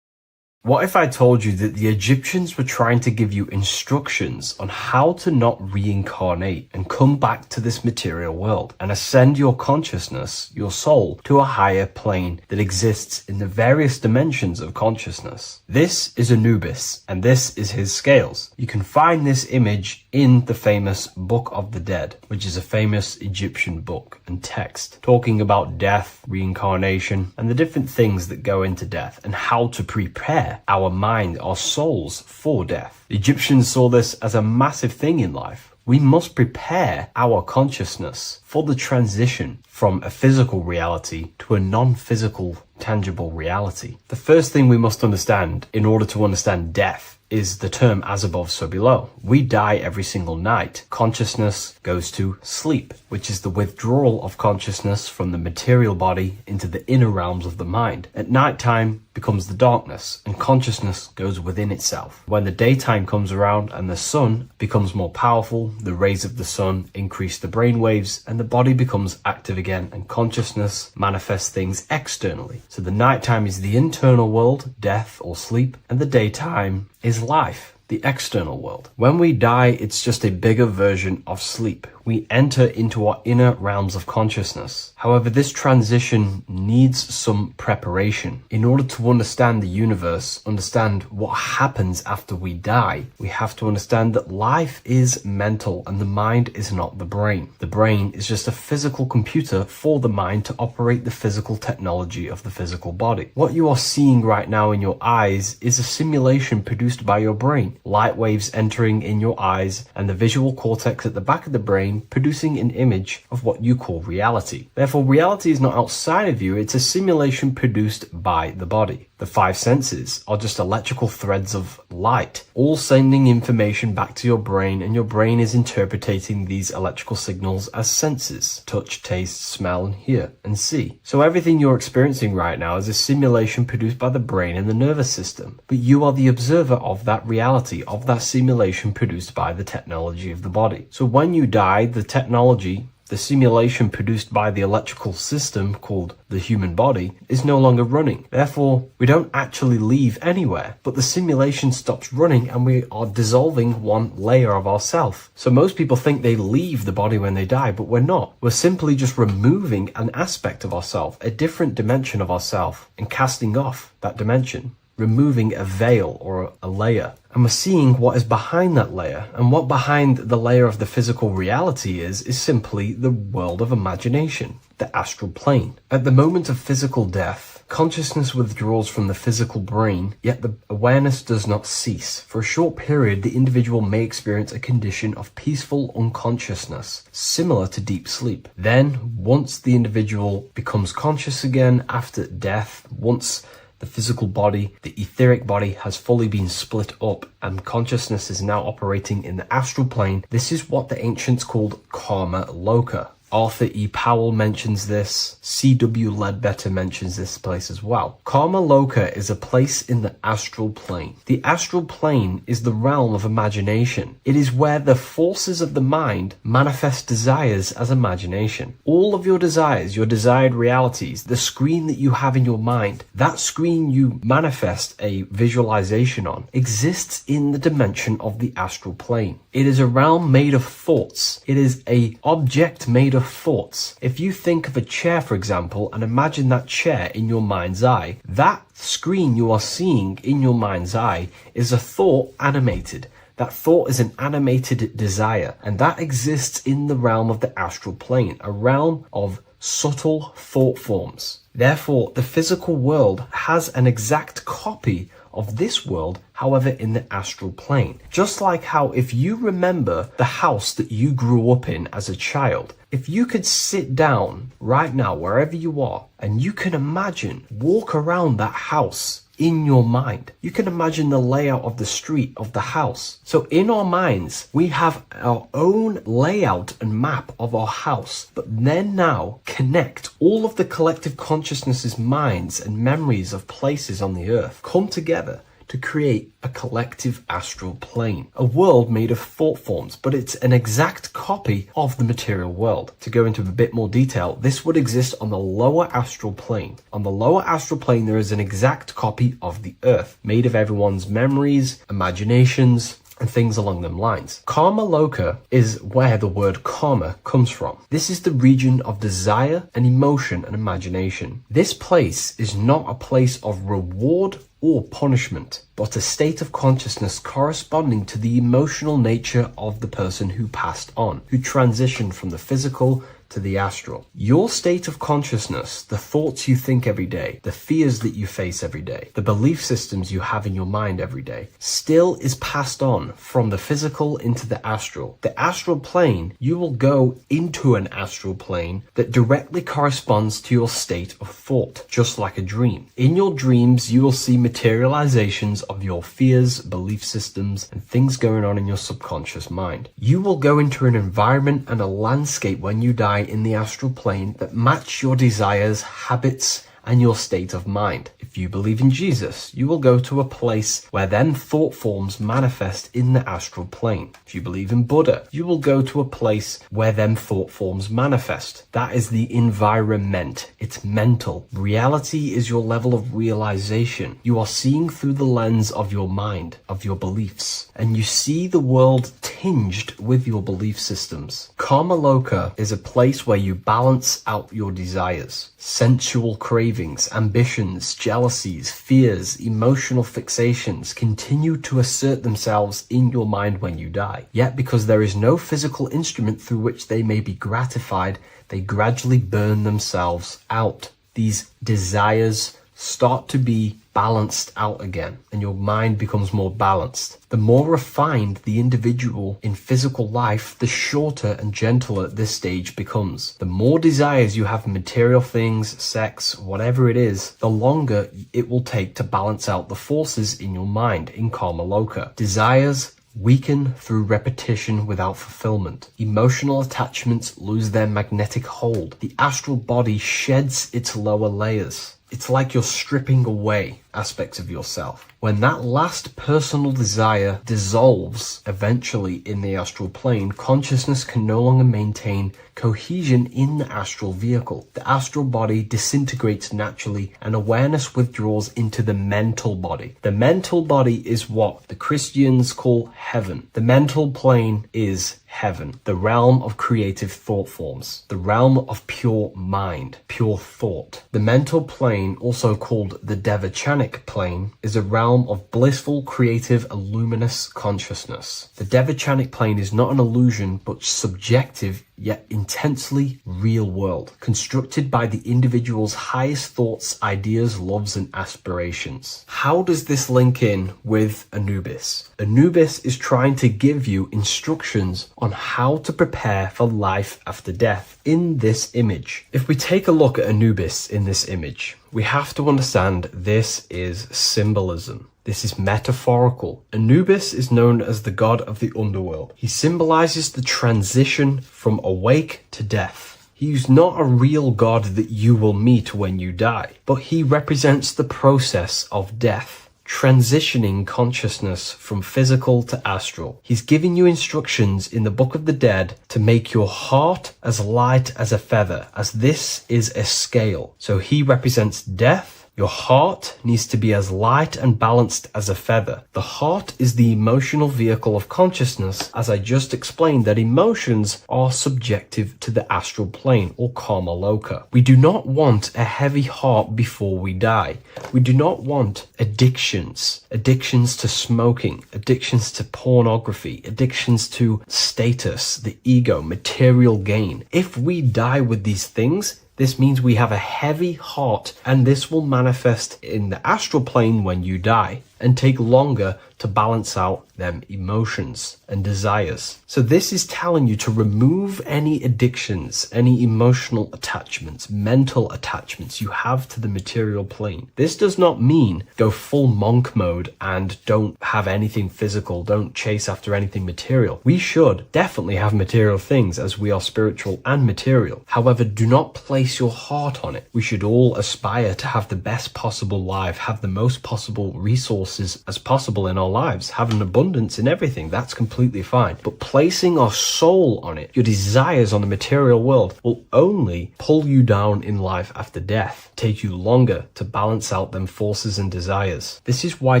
S3: What if I told you that the Egyptians were trying to give you instructions on how to not reincarnate and come back to this material world and ascend your consciousness, your soul, to a higher plane that exists in the various dimensions of consciousness? This is Anubis, and this is his scales. You can find this image in the famous Book of the Dead, which is a famous Egyptian book and text talking about death, reincarnation, and the different things that go into death and how to prepare our mind, our souls for death. The Egyptians saw this as a massive thing in life. We must prepare our consciousness for the transition from a physical reality to a non-physical, tangible reality. The first thing we must understand in order to understand death is the term as above, so below. We die every single night. Consciousness goes to sleep, which is the withdrawal of consciousness from the material body into the inner realms of the mind. At nighttime becomes the darkness, and consciousness goes within itself. When the daytime comes around and the sun becomes more powerful, the rays of the sun increase the brain waves, and the body becomes active again, and consciousness manifests things externally. So the nighttime is the internal world, death or sleep, and the daytime is life, the external world. When we die, it's just a bigger version of sleep. We enter into our inner realms of consciousness. However, this transition needs some preparation. In order to understand the universe, understand what happens after we die, we have to understand that life is mental and the mind is not the brain. The brain is just a physical computer for the mind to operate the physical technology of the physical body. What you are seeing right now in your eyes is a simulation produced by your brain. Light waves entering in your eyes and the visual cortex at the back of the brain producing an image of what you call reality. Therefore, reality is not outside of you, it's a simulation produced by the body. The five senses are just electrical threads of light, all sending information back to your brain, and your brain is interpreting these electrical signals as senses: touch, taste, smell, and hear, and see. So everything you're experiencing right now is a simulation produced by the brain and the nervous system, but you are the observer of that reality, of that simulation produced by the technology of the body. So when you die, the technology The simulation produced by the electrical system called the human body is no longer running. Therefore, we don't actually leave anywhere, but the simulation stops running and we are dissolving one layer of ourself. So most people think they leave the body when they die, but we're not. We're simply just removing an aspect of ourself, a different dimension of ourself, and casting off that dimension, removing a veil or a layer. And we're seeing what is behind that layer. And what behind the layer of the physical reality is simply the world of imagination, the astral plane. At the moment of physical death, consciousness withdraws from the physical brain, yet the awareness does not cease. For a short period, the individual may experience a condition of peaceful unconsciousness, similar to deep sleep. Then, once the individual becomes conscious again after death, once the physical body, the etheric body, has fully been split up and consciousness is now operating in the astral plane. This is what the ancients called karma loka. Arthur E. Powell mentions this. C.W. Ledbetter mentions this place as well. Karma loka is a place in the astral plane. The astral plane is the realm of imagination. It is where the forces of the mind manifest desires as imagination. All of your desires, your desired realities, the screen that you have in your mind, that screen you manifest a visualization on, exists in the dimension of the astral plane. It is a realm made of thoughts. It is an object made of thoughts. If you think of a chair, for example, and imagine that chair in your mind's eye, that screen you are seeing in your mind's eye is a thought animated. That thought is an animated desire, and that exists in the realm of the astral plane, a realm of subtle thought forms. Therefore, the physical world has an exact copy of this world, however, in the astral plane. Just like how if you remember the house that you grew up in as a child, if you could sit down right now, wherever you are, and you can imagine, walk around that house in your mind. You can imagine the layout of the street of the house. So in our minds, we have our own layout and map of our house, but then now connect all of the collective consciousness's minds and memories of places on the earth, come together to create a collective astral plane, a world made of thought forms, but it's an exact copy of the material world. To go into a bit more detail, this would exist on the lower astral plane. On the lower astral plane, there is an exact copy of the earth, made of everyone's memories, imaginations, and things along them lines. Karma loka is where the word karma comes from. This is the region of desire and emotion and imagination. This place is not a place of reward or punishment, but a state of consciousness corresponding to the emotional nature of the person who passed on, who transitioned from the physical to the astral. Your state of consciousness, the thoughts you think every day, the fears that you face every day, the belief systems you have in your mind every day, still is passed on from the physical into the astral. The astral plane, you will go into an astral plane that directly corresponds to your state of thought, just like a dream. In your dreams, you will see materializations of your fears, belief systems, and things going on in your subconscious mind. You will go into an environment and a landscape when you die in the astral plane that match your desires, habits, and your state of mind. If you believe in Jesus, you will go to a place where then thought forms manifest in the astral plane. If you believe in Buddha, you will go to a place where then thought forms manifest. That is the environment. It's mental. Reality is your level of realization. You are seeing through the lens of your mind, of your beliefs, and you see the world tinged with your belief systems. Karma loka is a place where you balance out your desires, sensual cravings, ambitions, jealousies, fears, emotional fixations continue to assert themselves in your mind when you die. Yet because there is no physical instrument through which they may be gratified, they gradually burn themselves out. These desires start to be balanced out again, and your mind becomes more balanced. The more refined the individual in physical life, the shorter and gentler this stage becomes. The more desires you have in material things, sex, whatever it is, the longer it will take to balance out the forces in your mind in Karma loka. Desires weaken through repetition without fulfillment. Emotional attachments lose their magnetic hold. The astral body sheds its lower layers. It's like you're stripping away aspects of yourself. When that last personal desire dissolves eventually in the astral plane, consciousness can no longer maintain cohesion in the astral vehicle. The astral body disintegrates naturally and awareness withdraws into the mental body. The mental body is what the Christians call heaven. The mental plane is heaven, the realm of creative thought forms, the realm of pure mind, pure thought. The mental plane, also called the Devachanic plane, is a realm of blissful, creative, and luminous consciousness. The Devachanic plane is not an illusion, but subjective yet intensely real world, constructed by the individual's highest thoughts, ideas, loves, and aspirations. How does this link in with Anubis? Anubis is trying to give you instructions on how to prepare for life after death in this image. If we take a look at Anubis in this image, we have to understand this is symbolism. This is metaphorical. Anubis is known as the god of the underworld. He symbolizes the transition from awake to death. He is not a real god that you will meet when you die, but he represents the process of death, transitioning consciousness from physical to astral. He's giving you instructions in the Book of the Dead to make your heart as light as a feather, as this is a scale. So he represents death. Your heart needs to be as light and balanced as a feather. The heart is the emotional vehicle of consciousness, as I just explained that emotions are subjective to the astral plane or karma loka. We do not want a heavy heart before we die. We do not want addictions to smoking, addictions to pornography, addictions to status, the ego, material gain. If we die with these things, this means we have a heavy heart, and this will manifest in the astral plane when you die and take longer to balance out them emotions and desires. So this is telling you to remove any addictions, any emotional attachments, mental attachments you have to the material plane. This does not mean go full monk mode and don't have anything physical, don't chase after anything material. We should definitely have material things as we are spiritual and material. However, do not place your heart on it. We should all aspire to have the best possible life, have the most possible resources as possible in our lives, have an abundance in everything. That's completely fine. But placing our soul on it, your desires on the material world, will only pull you down in life after death, take you longer to balance out them forces and desires. This is why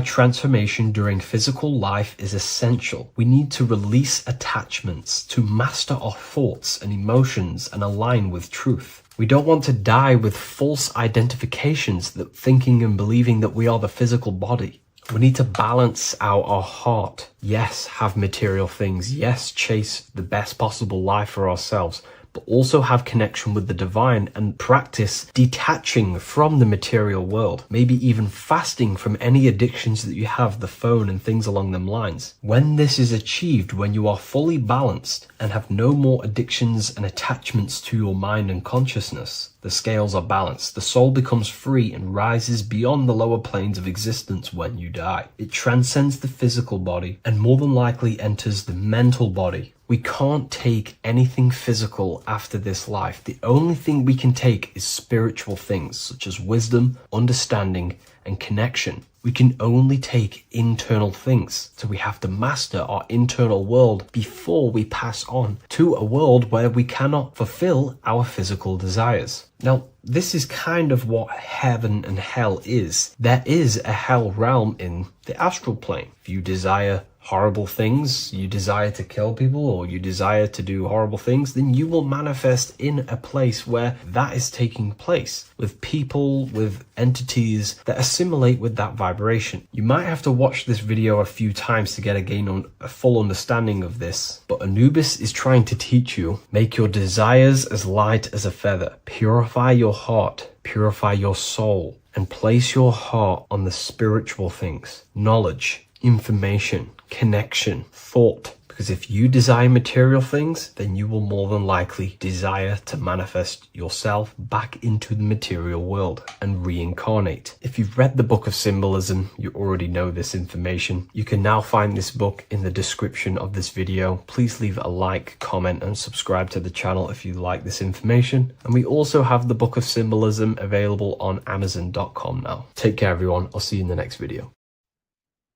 S3: transformation during physical life is essential. We need to release attachments to master our thoughts and emotions and align with truth. We don't want to die with false identifications, that thinking and believing that we are the physical body. We need to balance out our heart. Yes, have material things. Yes, chase the best possible life for ourselves, but also have connection with the divine and practice detaching from the material world. Maybe even fasting from any addictions that you have, the phone and things along them lines. When this is achieved, when you are fully balanced and have no more addictions and attachments to your mind and consciousness, the scales are balanced. The soul becomes free and rises beyond the lower planes of existence when you die. It transcends the physical body and more than likely enters the mental body. We can't take anything physical after this life. The only thing we can take is spiritual things such as wisdom, understanding, and connection. We can only take internal things. So we have to master our internal world before we pass on to a world where we cannot fulfill our physical desires. Now, this is kind of what heaven and hell is. There is a hell realm in the astral plane. If you desire horrible things, you desire to kill people, or you desire to do horrible things, then you will manifest in a place where that is taking place, with people, with entities that assimilate with that vibration. You might have to watch this video a few times to gain a full understanding of this, but Anubis is trying to teach you, make your desires as light as a feather, purify your heart, purify your soul, and place your heart on the spiritual things, knowledge, information, connection, thought, Because if you desire material things, then you will more than likely desire to manifest yourself back into the material world and reincarnate. If you've read the Book of Symbolism, you already know this information. You can now find this book in the description of this video. Please leave a like, comment, and subscribe to the channel if you like this information. And we also have the Book of Symbolism available on Amazon.com now. Take care, everyone. I'll see you in the next video.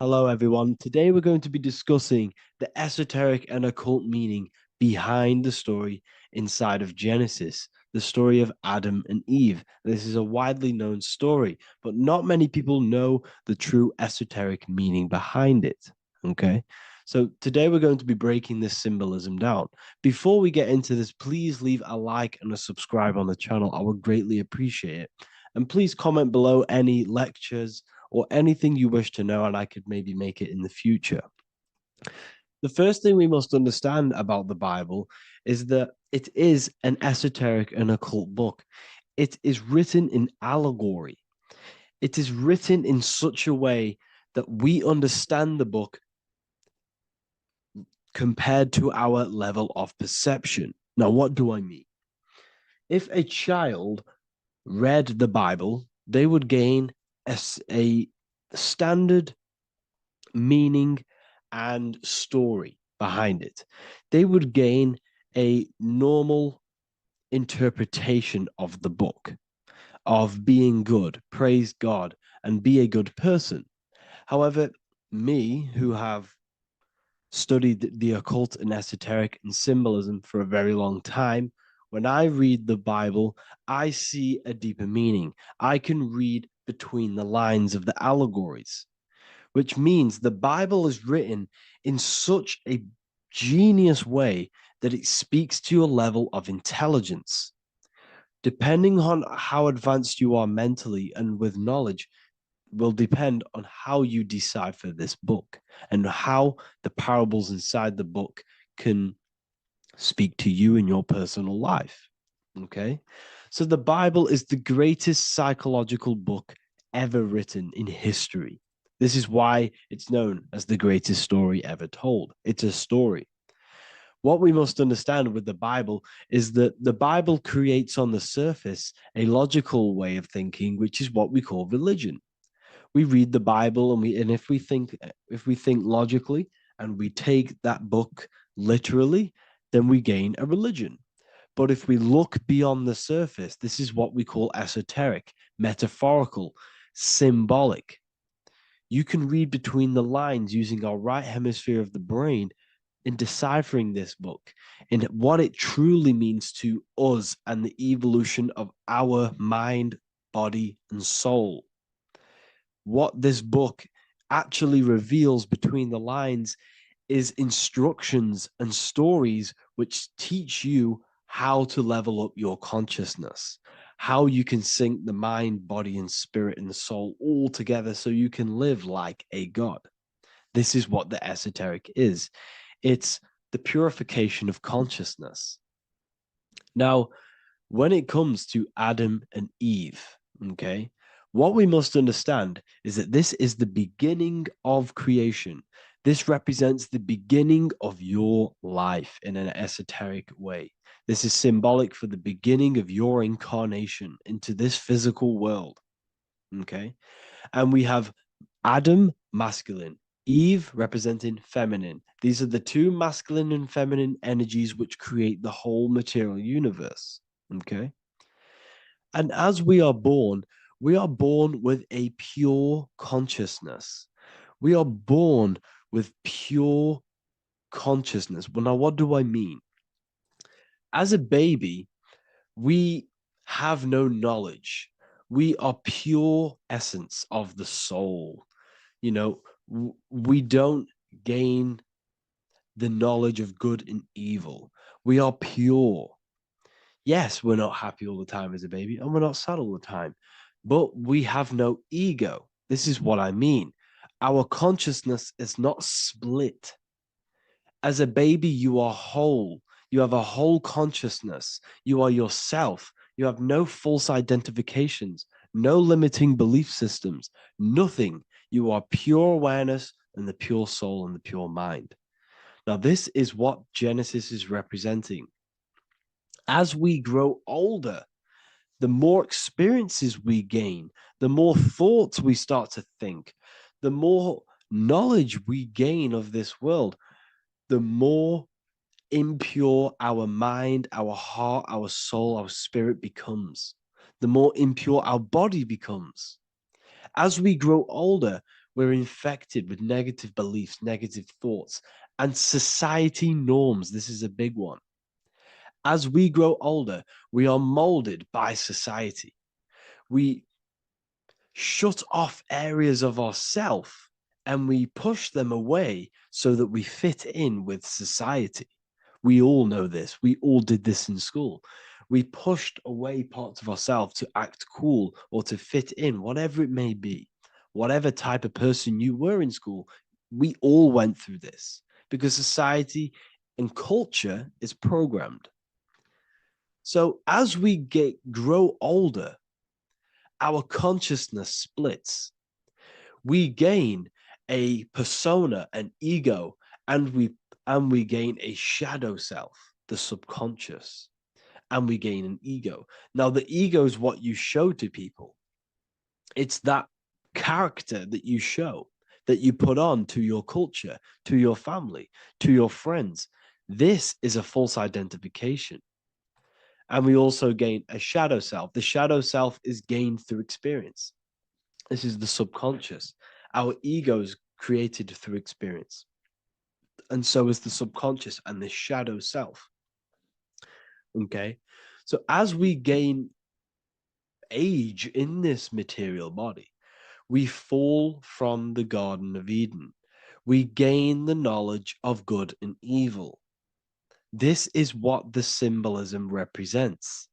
S4: Hello, everyone. Today we're going to be discussing the esoteric and occult meaning behind the story inside of Genesis, the story of Adam and Eve. This is a widely known story, but not many people know the true esoteric meaning behind it. Okay, so today we're going to be breaking this symbolism down. Before we get into this, please leave a like and a subscribe on the channel. I would greatly appreciate it. And please comment below any lectures or anything you wish to know, and I could maybe make it in the future. The first thing we must understand about the Bible is that it is an esoteric and occult book. It is written in allegory. It is written in such a way that we understand the book compared to our level of perception. Now, what do I mean? If a child read the Bible, they would gain a standard meaning and story behind it. They would gain a normal interpretation of the book, of being good, praise God, and be a good person. However, me, who have studied the occult and esoteric and symbolism for a very long time, when I read the Bible, I see a deeper meaning. I can read between the lines of the allegories, which means the Bible is written in such a genius way that it speaks to your level of intelligence. Depending on how advanced you are mentally and with knowledge will depend on how you decipher this book and how the parables inside the book can speak to you in your personal life. Okay, so the Bible is the greatest psychological book ever written in history. This is why it's known as the greatest story ever told. It's a story. What we must understand with the Bible is that the Bible creates on the surface a logical way of thinking, which is what we call religion. We read the Bible and if we think logically and we take that book literally, then we gain a religion. But if we look beyond the surface, this is what we call esoteric, metaphorical, symbolic. You can read between the lines using our right hemisphere of the brain in deciphering this book and what it truly means to us and the evolution of our mind, body, and soul. What this book actually reveals between the lines is instructions and stories which teach you how to level up your consciousness, how you can sync the mind, body, and spirit and the soul all together so you can live like a god. This is what the esoteric is. It's the purification of consciousness. Now, when it comes to Adam and Eve, okay, what we must understand is that this is the beginning of creation. This represents the beginning of your life in an esoteric way. This is symbolic for the beginning of your incarnation into this physical world. Okay? And we have Adam, masculine, Eve representing feminine. These are the two masculine and feminine energies which create the whole material universe. Okay? And as we are born with a pure consciousness. We are born with pure consciousness. Well, now, what do I mean? As a baby, we have no knowledge. We are pure essence of the soul. You know, we don't gain the knowledge of good and evil. We are pure. Yes, we're not happy all the time as a baby, and we're not sad all the time, but we have no ego. This is what I mean. Our consciousness is not split. As a baby, you are whole. You have a whole consciousness. You are yourself. You have no false identifications, no limiting belief systems, nothing. You are pure awareness and the pure soul and the pure mind. Now, this is what Genesis is representing. As we grow older, the more experiences we gain, the more thoughts we start to think, the more knowledge we gain of this world, the more impure our mind, our heart, our soul, our spirit becomes, the more impure our body becomes. As we grow older, we're infected with negative beliefs, negative thoughts, and society norms. This is a big one. As we grow older, we are molded by society. We shut off areas of ourself and we push them away so that we fit in with society. We all know this. We all did this in school. We pushed away parts of ourselves to act cool or to fit in, whatever it may be. Whatever type of person you were in school, we all went through this because society and culture is programmed. So as we grow older, our consciousness splits. We gain a persona, an ego, and we gain a shadow self, the subconscious, and we gain an ego. Now, the ego is what you show to people. It's that character that you show, that you put on to your culture, to your family, to your friends. This is a false identification. And we also gain a shadow self. The shadow self is gained through experience. This is the subconscious. Our ego is created through experience. And so is the subconscious and the shadow self. Okay. So as we gain age in this material body, we fall from the Garden of Eden. We gain the knowledge of good and evil. This is what the symbolism represents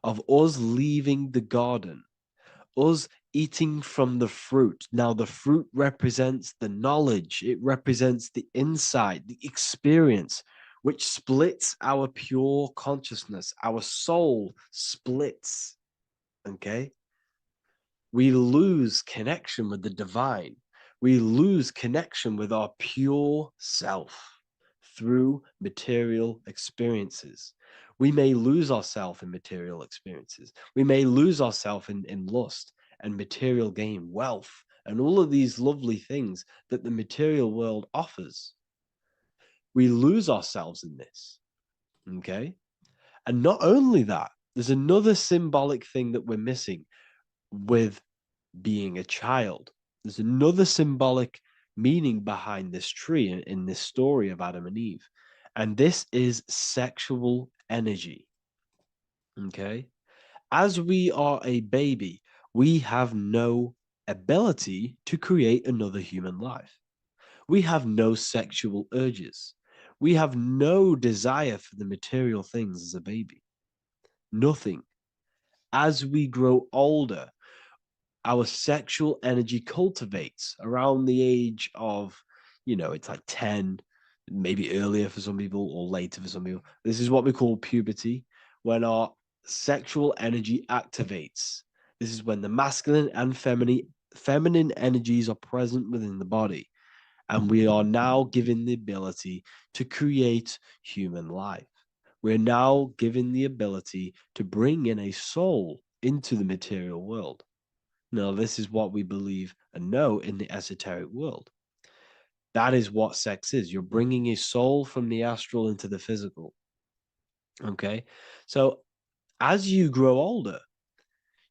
S4: of us leaving the garden, us eating from the fruit. Now, the fruit represents the knowledge, it represents the insight, the experience, which splits our pure consciousness. Our soul splits. Okay? We lose connection with the divine. We lose connection with our pure self through material experiences. We may lose ourselves in material experiences. We may lose ourselves in lust and material gain, wealth, and all of these lovely things that the material world offers. We lose ourselves in this. Okay? And not only that, there's another symbolic thing that we're missing with being a child. There's another symbolic meaning behind this tree in this story of Adam and Eve. And this is sexual energy. Okay? As we are a baby, we have no ability to create another human life. We have no sexual urges. We have no desire for the material things as a baby. Nothing. As we grow older, our sexual energy cultivates around the age of, it's like 10, maybe earlier for some people or later for some people. This is what we call puberty, when our sexual energy activates. This is when the masculine and feminine energies are present within the body. And we are now given the ability to create human life. We're now given the ability to bring in a soul into the material world. Now, this is what we believe and know in the esoteric world. That is what sex is. You're bringing a soul from the astral into the physical. Okay? So as you grow older,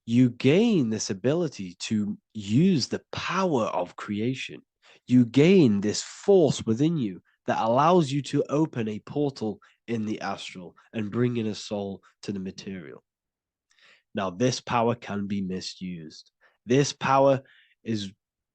S4: you gain this ability to use the power of creation. You gain this force within you that allows you to open a portal in the astral and bring in a soul to the material. Now, this power can be misused. This power is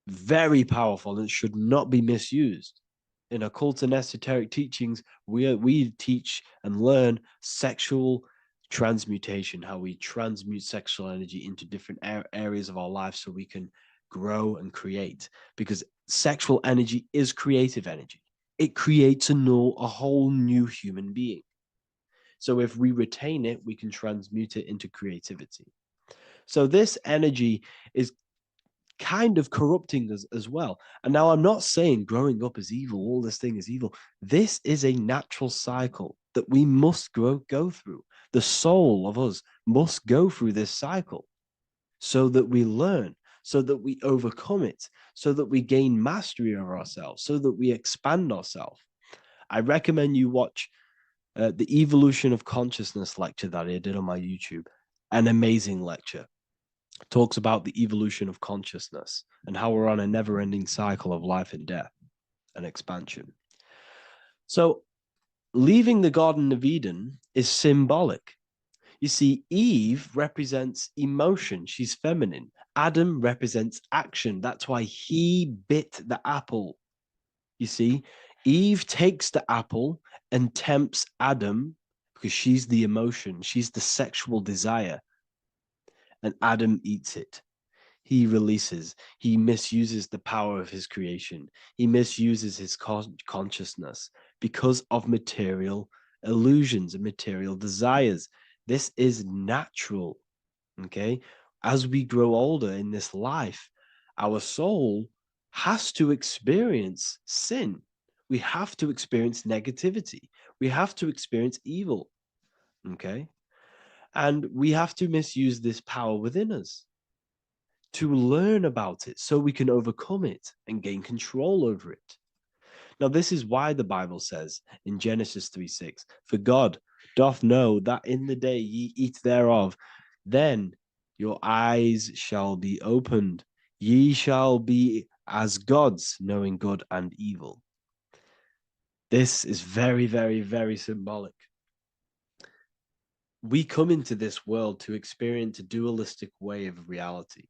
S4: very powerful and should not be misused. In occult and esoteric teachings, we teach and learn sexual transmutation, how we transmute sexual energy into different areas of our life so we can grow and create. Because sexual energy is creative energy. It creates a whole new human being. So if we retain it, we can transmute it into creativity. So this energy is kind of corrupting us as well. And now I'm not saying growing up is evil, all this thing is evil. This is a natural cycle that we must go through. The soul of us must go through this cycle so that we learn, so that we overcome it, so that we gain mastery of ourselves, so that we expand ourselves. I recommend you watch the Evolution of Consciousness lecture that I did on my YouTube. An amazing lecture. Talks about the evolution of consciousness and how we're on a never-ending cycle of life and death and expansion. So leaving the Garden of Eden is symbolic. You see, Eve represents emotion. She's feminine. Adam represents action. That's why he bit the apple. You see, Eve takes the apple and tempts Adam because she's the emotion. She's the sexual desire. And Adam eats it. He releases. He misuses the power of his creation. He misuses his consciousness because of material illusions and material desires. This is natural, okay? As we grow older in this life, our soul has to experience sin. We have to experience negativity. We have to experience evil, okay? And we have to misuse this power within us to learn about it so we can overcome it and gain control over it. Now, this is why the Bible says in Genesis 3:6, for God doth know that in the day ye eat thereof, then your eyes shall be opened. Ye shall be as gods, knowing good and evil. This is very, very, very symbolic. We come into this world to experience a dualistic way of reality.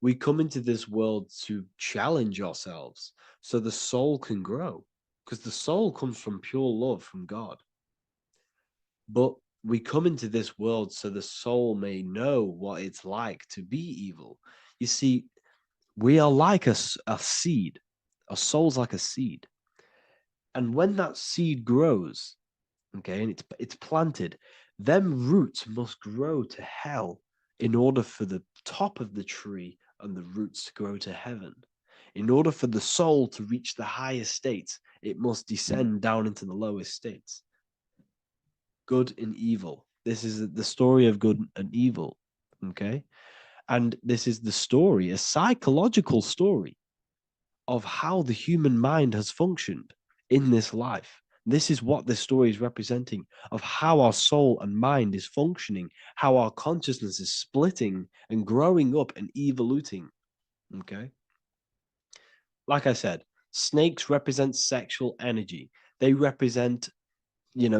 S4: We come into this world to challenge ourselves so the soul can grow, because the soul comes from pure love from God. But we come into this world so the soul may know what it's like to be evil. You see, we are like a seed. Our soul's like a seed. And when that seed grows, okay, and it's planted, them roots must grow to hell in order for the top of the tree and the roots to grow to heaven. In order for the soul to reach the highest states, it must descend down into the lowest states. Good and evil. This is the story of good and evil, okay? And this is the story, a psychological story of how the human mind has functioned in this life. This is what this story is representing, of how our soul and mind is functioning, how our consciousness is splitting and growing up and evoluting. Okay. Like I said, snakes represent sexual energy. They represent,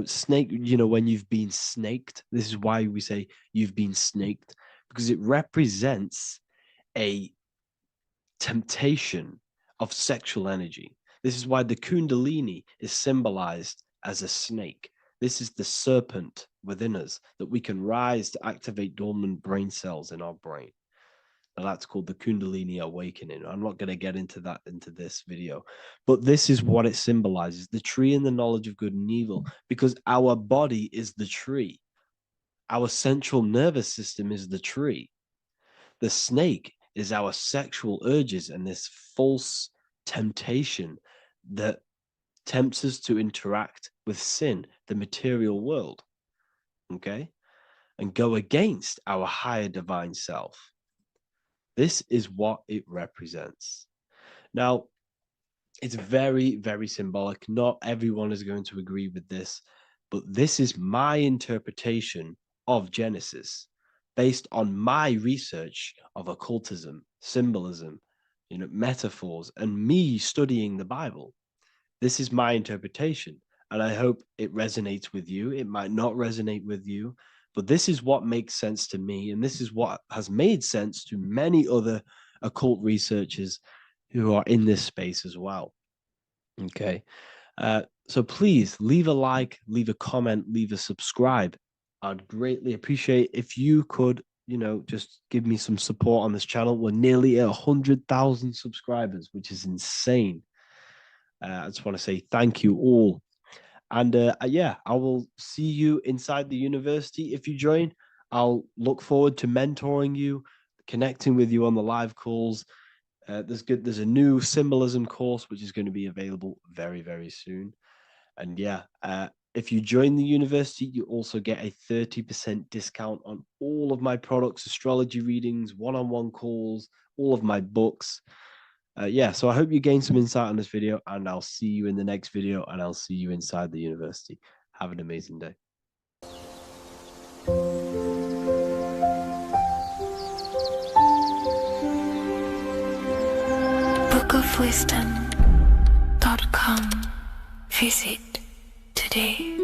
S4: snake, when you've been snaked. This is why we say you've been snaked, because it represents a temptation of sexual energy. This is why the Kundalini is symbolized as a snake. This is the serpent within us that we can rise to activate dormant brain cells in our brain. Now that's called the Kundalini awakening. I'm not going to get into that into this video, but this is what it symbolizes, the tree and the knowledge of good and evil, because our body is the tree. Our central nervous system is the tree. The snake is our sexual urges and this false temptation that tempts us to interact with sin, the material world, okay, and go against our higher divine self. This is what it represents. Now, it's very, very symbolic. Not everyone is going to agree with this, but this is my interpretation of Genesis based on my research of occultism, symbolism, metaphors, and me studying the Bible. This is my interpretation, and I hope it resonates with you. It might not resonate with you, but this is what makes sense to me, and this is what has made sense to many other occult researchers who are in this space as well. Okay, so please leave a like, leave a comment, leave a subscribe. I'd greatly appreciate if you could, just give me some support on this channel. We're nearly at 100,000 subscribers, which is insane. I just want to say thank you all. And yeah, I will see you inside the university. If you join, I'll look forward to mentoring you, connecting with you on the live calls, There's a new symbolism course which is going to be available very, very soon. And yeah, if you join the university, you also get a 30% discount on all of my products, astrology readings, one-on-one calls, all of my books. Yeah, so I hope you gain some insight on this video, and I'll see you in the next video, and I'll see you inside the university. Have an amazing day.
S1: bookofwisdom.com. Visit today.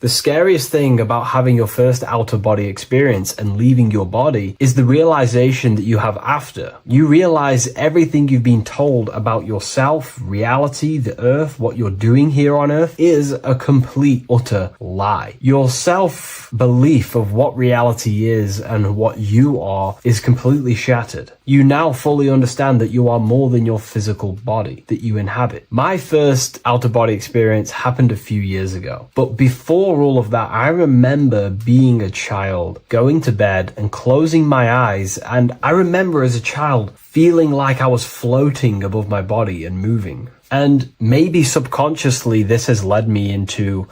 S3: The scariest thing about having your first out-of-body experience and leaving your body is the realization that you have after. You realize everything you've been told about yourself, reality, the earth, what you're doing here on earth is a complete, utter lie. Your self-belief of what reality is and what you are is completely shattered. You now fully understand that you are more than your physical body that you inhabit. My first out-of-body experience happened a few years ago, but before all of that, I remember being a child, going to bed and closing my eyes, and I remember as a child feeling like I was floating above my body and moving. And maybe subconsciously this has led me into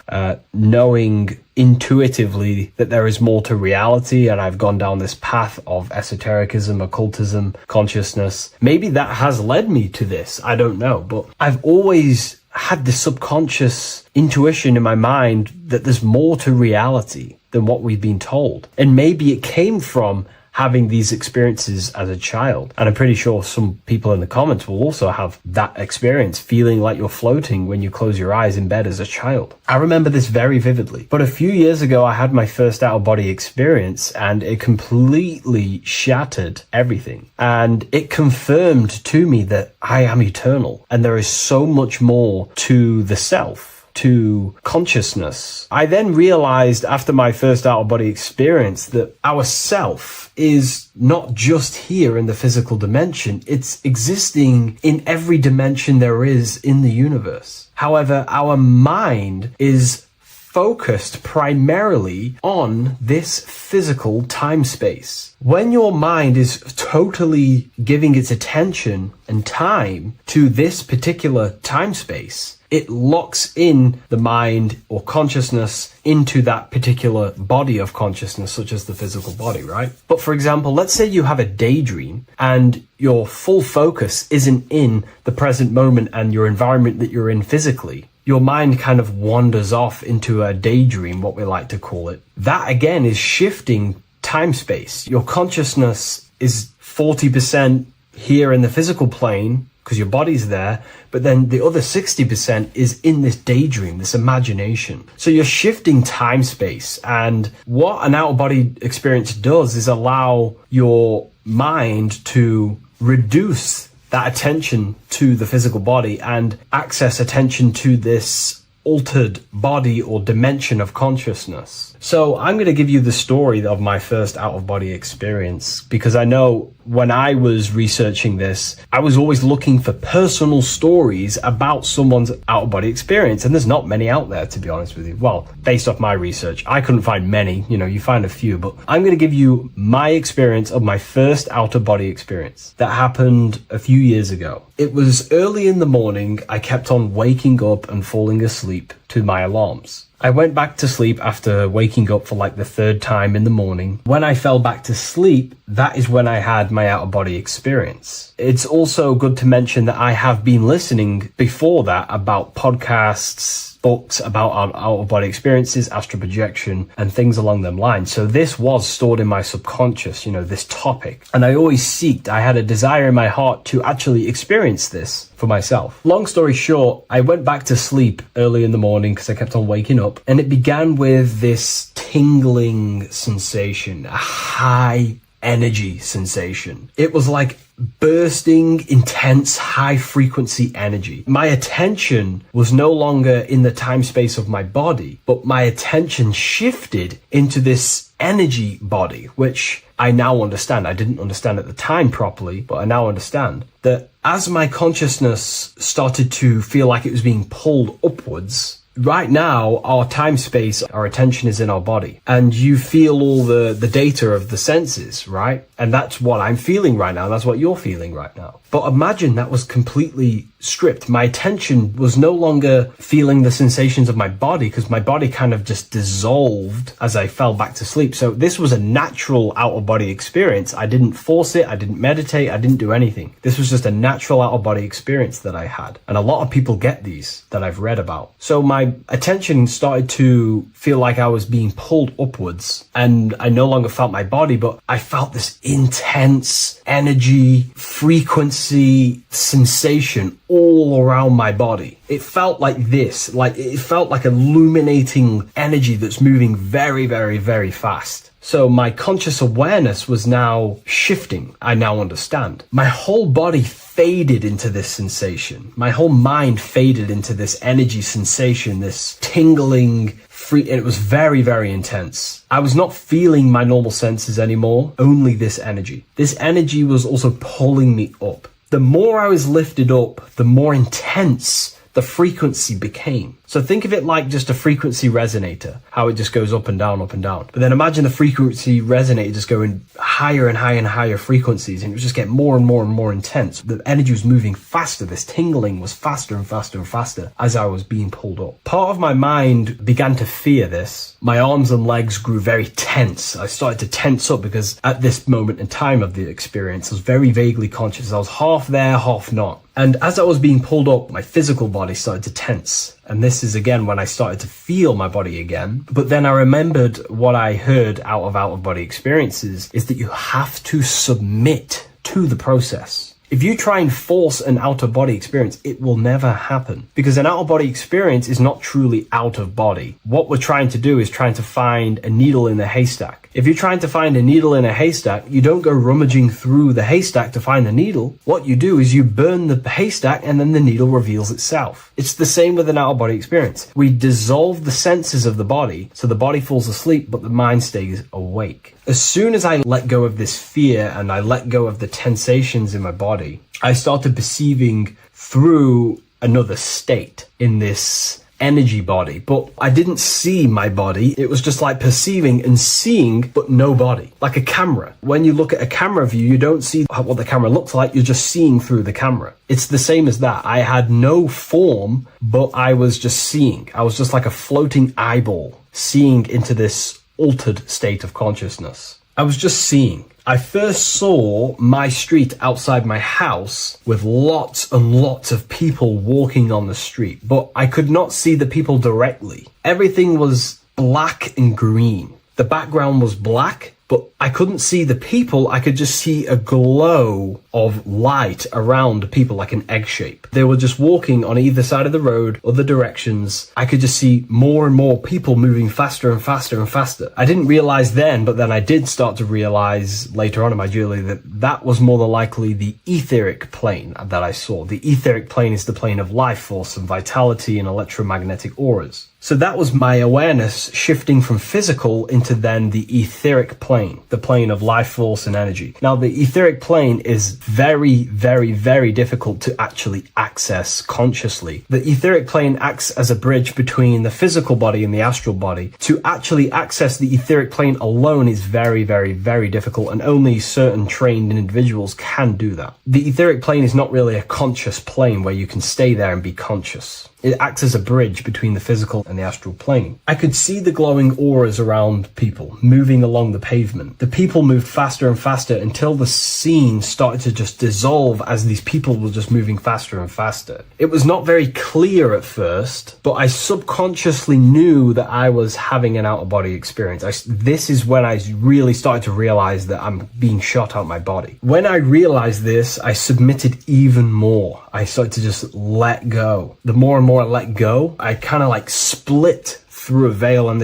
S3: knowing intuitively that there is more to reality, and I've gone down this path of esotericism, occultism, consciousness. Maybe that has led me to this, I don't know, but I've always had this subconscious intuition in my mind that there's more to reality than what we've been told. And maybe it came from having these experiences as a child. And I'm pretty sure some people in the comments will also have that experience, feeling like you're floating when you close your eyes in bed as a child. I remember this very vividly. But a few years ago, I had my first out-of-body experience, and it completely shattered everything. And it confirmed to me that I am eternal, and there is so much more to the self, to consciousness. I then realized after my first out-of-body experience that our self is not just here in the physical dimension, it's existing in every dimension there is in the universe. However, our mind is focused primarily on this physical time space. When your mind is totally giving its attention and time to this particular time space, it locks in the mind or consciousness into that particular body of consciousness, such as the physical body, right? But for example, let's say you have a daydream and your full focus isn't in the present moment and your environment that you're in physically. Your mind kind of wanders off into a daydream, what we like to call it. That again is shifting time space. Your consciousness is 40% here in the physical plane because your body's there, but then the other 60% is in this daydream, this imagination. So you're shifting time space, and what an out-of-body experience does is allow your mind to reduce that attention to the physical body and access attention to this altered body or dimension of consciousness. So I'm going to give you the story of my first out-of-body experience, because I know when I was researching this, I was always looking for personal stories about someone's out-of-body experience, and there's not many out there, to be honest with you. Well, based off my research, I couldn't find many. You know, you find a few, but I'm going to give you my experience of my first out-of-body experience that happened a few years ago. It was early in the morning. I kept on waking up and falling asleep to my alarms. I went back to sleep after waking up for like the third time in the morning. When I fell back to sleep, that is when I had my out-of-body experience. It's also good to mention that I have been listening before that about podcasts, books about out-of-body experiences, astral projection, and things along them lines. So this was stored in my subconscious, you know, this topic. And I always I had a desire in my heart to actually experience this for myself. Long story short, I went back to sleep early in the morning because I kept on waking up, and it began with this tingling sensation, a high energy sensation. It was like bursting, intense, high frequency energy. My attention was no longer in the time space of my body, but my attention shifted into this energy body, which I now understand. I didn't understand at the time properly, but I now understand that as my consciousness started to feel like it was being pulled upwards, right now, our time space, our attention is in our body, and you feel all the data of the senses, right? And that's what I'm feeling right now. That's what you're feeling right now. But imagine that was completely stripped. My attention was no longer feeling the sensations of my body, because my body kind of just dissolved as I fell back to sleep. So this was a natural out-of-body experience. I didn't force it. I didn't meditate. I didn't do anything. This was just a natural out-of-body experience that I had. And a lot of people get these that I've read about. So my attention started to feel like I was being pulled upwards, and I no longer felt my body, but I felt this intense energy, frequency, sensation all around my body. It felt like this, like it felt like illuminating energy that's moving very, very, very fast. So my conscious awareness was now shifting. I now understand. My whole body faded into this sensation. My whole mind faded into this energy sensation, this tingling, free, and it was very, very intense. I was not feeling my normal senses anymore, only this energy. This energy was also pulling me up. The more I was lifted up, the more intense the frequency became. So think of it like just a frequency resonator, how it just goes up and down, up and down. But then imagine the frequency resonator just going higher and higher and higher frequencies, and it would just get more and more and more intense. The energy was moving faster. This tingling was faster and faster and faster as I was being pulled up. Part of my mind began to fear this. My arms and legs grew very tense. I started to tense up because at this moment in time of the experience, I was very vaguely conscious. I was half there, half not. And as I was being pulled up, my physical body started to tense. And this is again when I started to feel my body again. But then I remembered what I heard out of body experiences is that you have to submit to the process. If you try and force an out-of-body experience, it will never happen, because an out-of-body experience is not truly out of body. What we're trying to do is trying to find a needle in a haystack. If you're trying to find a needle in a haystack, you don't go rummaging through the haystack to find the needle. What you do is you burn the haystack and then the needle reveals itself. It's the same with an out-of-body experience. We dissolve the senses of the body, so the body falls asleep, but the mind stays awake. As soon as I let go of this fear and I let go of the tensations in my body, I started perceiving through another state in this energy body, but I didn't see my body. It was just like perceiving and seeing, but no body, like a camera. When you look at a camera view, you don't see what the camera looks like. You're just seeing through the camera. It's the same as that. I had no form, but I was just seeing. I was just like a floating eyeball, seeing into this altered state of consciousness. I was just seeing. I first saw my street outside my house with lots and lots of people walking on the street, but I could not see the people directly. Everything was black and green. The background was black, but I couldn't see the people. I could just see a glow of light around the people, like an egg shape. They were just walking on either side of the road, other directions. I could just see more and more people moving faster and faster and faster. I didn't realize then, but then I did start to realize later on in my journey that that was more than likely the etheric plane that I saw. The etheric plane is the plane of life force and vitality and electromagnetic auras. So that was my awareness shifting from physical into then the etheric plane, the plane of life force and energy. Now, the etheric plane is very, very, very difficult to actually access consciously. The etheric plane acts as a bridge between the physical body and the astral body. To actually access the etheric plane alone is very, very, very difficult, and only certain trained individuals can do that. The etheric plane is not really a conscious plane where you can stay there and be conscious. It acts as a bridge between the physical and the astral plane. I could see the glowing auras around people moving along the pavement. The people moved faster and faster until the scene started to just dissolve as these people were just moving faster and faster. It was not very clear at first, but I subconsciously knew that I was having an out-of-body experience. This is when I really started to realize that I'm being shot out my body. When I realized this, I submitted even more. I started to just let go. The more and more I let go, I kind of like split through a veil, and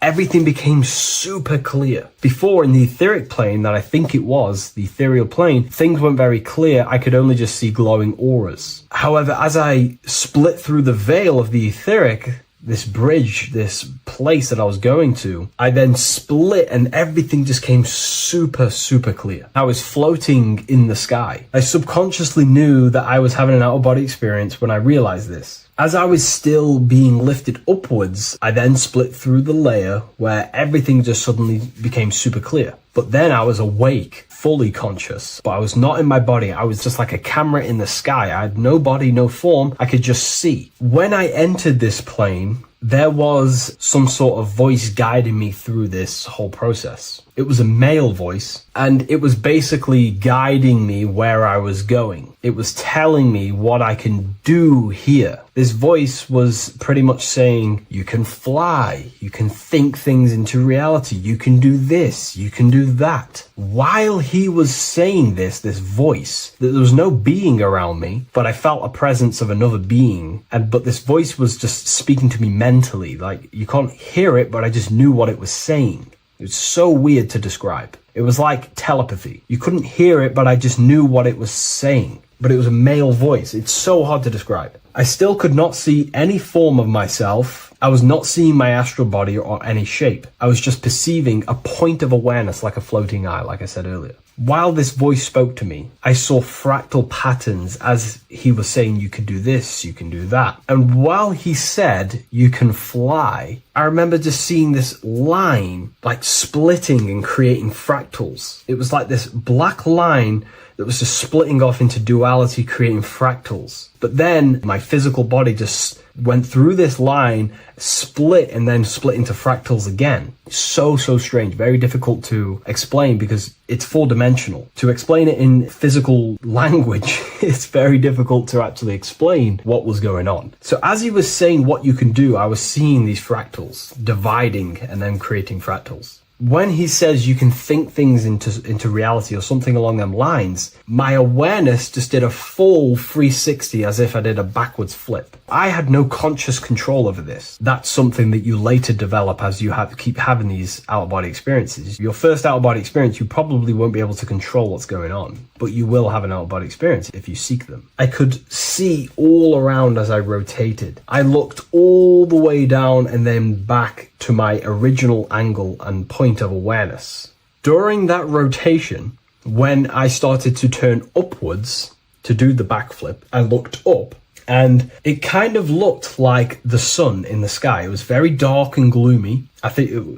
S3: everything became super clear. Before, in the etheric plane that I think it was, the ethereal plane, things weren't very clear. I could only just see glowing auras. However, as I split through the veil of the etheric, this bridge, this place that I was going to, I then split and everything just came super, super clear. I was floating in the sky. I subconsciously knew that I was having an out-of-body experience when I realized this. As I was still being lifted upwards, I then split through the layer where everything just suddenly became super clear. But then I was awake, fully conscious, but I was not in my body. I was just like a camera in the sky. I had no body, no form. I could just see. When I entered this plane, there was some sort of voice guiding me through this whole process. It was a male voice, and it was basically guiding me where I was going. It was telling me what I can do here. This voice was pretty much saying, you can fly, you can think things into reality, you can do this, you can do that. While he was saying this voice, there was no being around me, but I felt a presence of another being, but this voice was just speaking to me mentally. Like, you can't hear it, but I just knew what it was saying. It was so weird to describe. It was like telepathy. You couldn't hear it, but I just knew what it was saying. But it was a male voice. It's so hard to describe. I still could not see any form of myself. I was not seeing my astral body or any shape. I was just perceiving a point of awareness like a floating eye, like I said earlier. While this voice spoke to me, I saw fractal patterns as he was saying, you can do this, you can do that. And while he said, you can fly, I remember just seeing this line like splitting and creating fractals. It was like this black line that was just splitting off into duality, creating fractals. But then my physical body just went through this line, split, and then split into fractals again. So strange, very difficult to explain because it's four-dimensional. To explain it in physical language, it's very difficult to actually explain what was going on. So as he was saying what you can do, I was seeing these fractals dividing and then creating fractals. When he says you can think things into reality or something along them lines, my awareness just did a full 360 as if I did a backwards flip. I had no conscious control over this. That's something that you later develop as you keep having these out-of-body experiences. Your first out-of-body experience, you probably won't be able to control what's going on, but you will have an out-of-body experience if you seek them. I could see all around as I rotated. I looked all the way down and then back to my original angle and point of awareness. During that rotation, when I started to turn upwards to do the backflip, I looked up and it kind of looked like the sun in the sky. It was very dark and gloomy.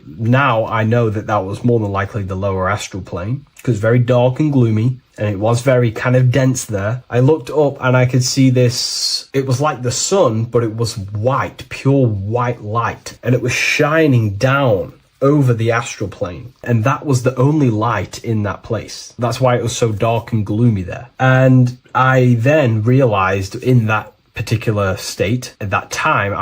S3: Now I know that was more than likely the lower astral plane because very dark and gloomy. And it was very kind of dense there. I looked up and I could see this. It was like the sun, but it was white, pure white light. And it was shining down over the astral plane. And that was the only light in that place. That's why it was so dark and gloomy there. And I then realized in that particular state, at that time,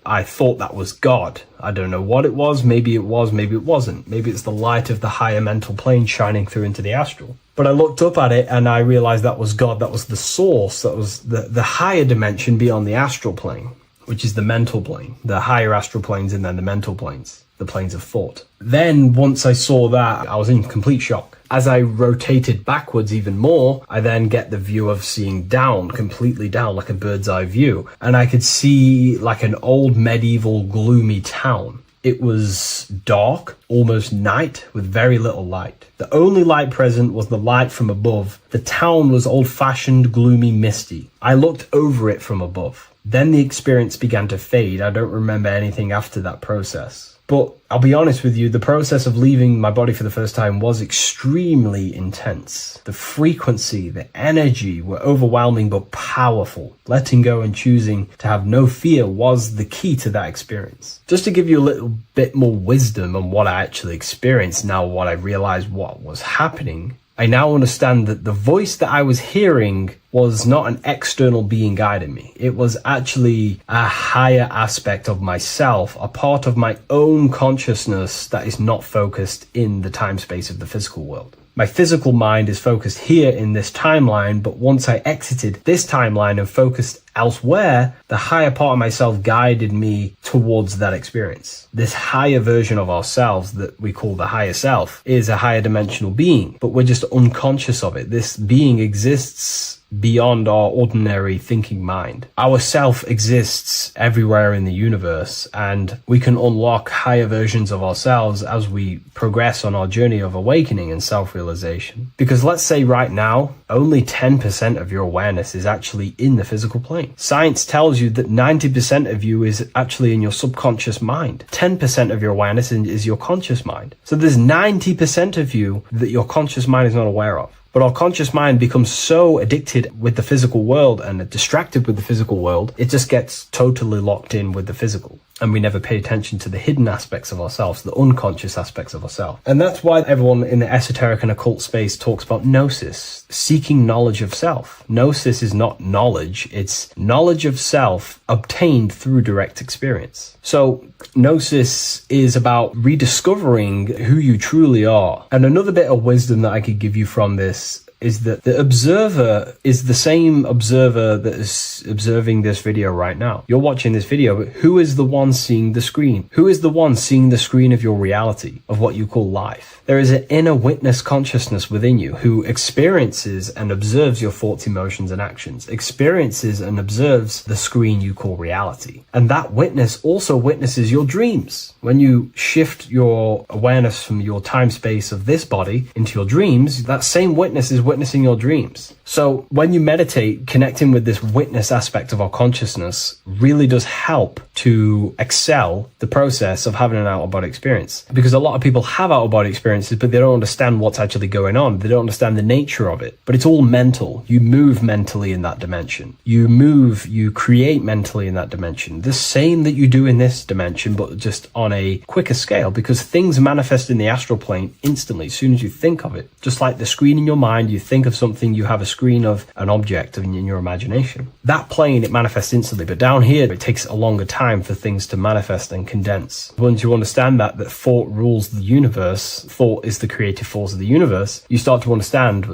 S3: I thought that was God. I don't know what it was. Maybe it was, maybe it wasn't. Maybe it's the light of the higher mental plane shining through into the astral. But I looked up at it and I realized that was God. That was the source. That was the higher dimension beyond the astral plane, which is the mental plane. The higher astral planes and then the mental planes, the planes of thought. Then once I saw that, I was in complete shock. As I rotated backwards even more, I then get the view of seeing down, completely down, like a bird's eye view. And I could see like an old medieval gloomy town. It was dark, almost night, with very little light. The only light present was the light from above. The town was old-fashioned, gloomy, misty. I looked over it from above. Then the experience began to fade. I don't remember anything after that process. But I'll be honest with you, the process of leaving my body for the first time was extremely intense. The frequency, the energy were overwhelming but powerful. Letting go and choosing to have no fear was the key to that experience. Just to give you a little bit more wisdom on what I actually experienced now, what I realized what was happening, I now understand that the voice that I was hearing was not an external being guiding me. It was actually a higher aspect of myself, a part of my own consciousness that is not focused in the time space of the physical world. My physical mind is focused here in this timeline, but once I exited this timeline and focused elsewhere, the higher part of myself guided me towards that experience. This higher version of ourselves that we call the higher self is a higher dimensional being, but we're just unconscious of it. This being exists beyond our ordinary thinking mind. Our self exists everywhere in the universe, and we can unlock higher versions of ourselves as we progress on our journey of awakening and self-realization. Because let's say right now, only 10% of your awareness is actually in the physical plane. Science tells you that 90% of you is actually in your subconscious mind. 10% of your awareness is your conscious mind. So there's 90% of you that your conscious mind is not aware of. But our conscious mind becomes so addicted with the physical world and distracted with the physical world, it just gets totally locked in with the physical. And we never pay attention to the hidden aspects of ourselves, the unconscious aspects of ourselves. And that's why everyone in the esoteric and occult space talks about gnosis, seeking knowledge of self. Gnosis is not knowledge, it's knowledge of self obtained through direct experience. So gnosis is about rediscovering who you truly are. And another bit of wisdom that I could give you from this is that the observer is the same observer that is observing this video right now. You're watching this video, but who is the one seeing the screen? Who is the one seeing the screen of your reality, of what you call life? There is an inner witness consciousness within you who experiences and observes your thoughts, emotions, and actions, experiences and observes the screen you call reality. And that witness also witnesses your dreams. When you shift your awareness from your time space of this body into your dreams, that same witness is witnessing your dreams. So when you meditate, connecting with this witness aspect of our consciousness really does help to excel the process of having an out-of-body experience. Because a lot of people have out-of-body experiences, but they don't understand what's actually going on. They don't understand the nature of it. But it's all mental. You move mentally in that dimension. You create mentally in that dimension. The same that you do in this dimension, but just on a quicker scale, because things manifest in the astral plane instantly as soon as you think of it. Just like the screen in your mind, you think of something, you have a screen of an object in your imagination. That plane, it manifests instantly, but down here, it takes a longer time for things to manifest and condense. Once you understand that thought rules the universe, thought is the creative force of the universe, you start to understand,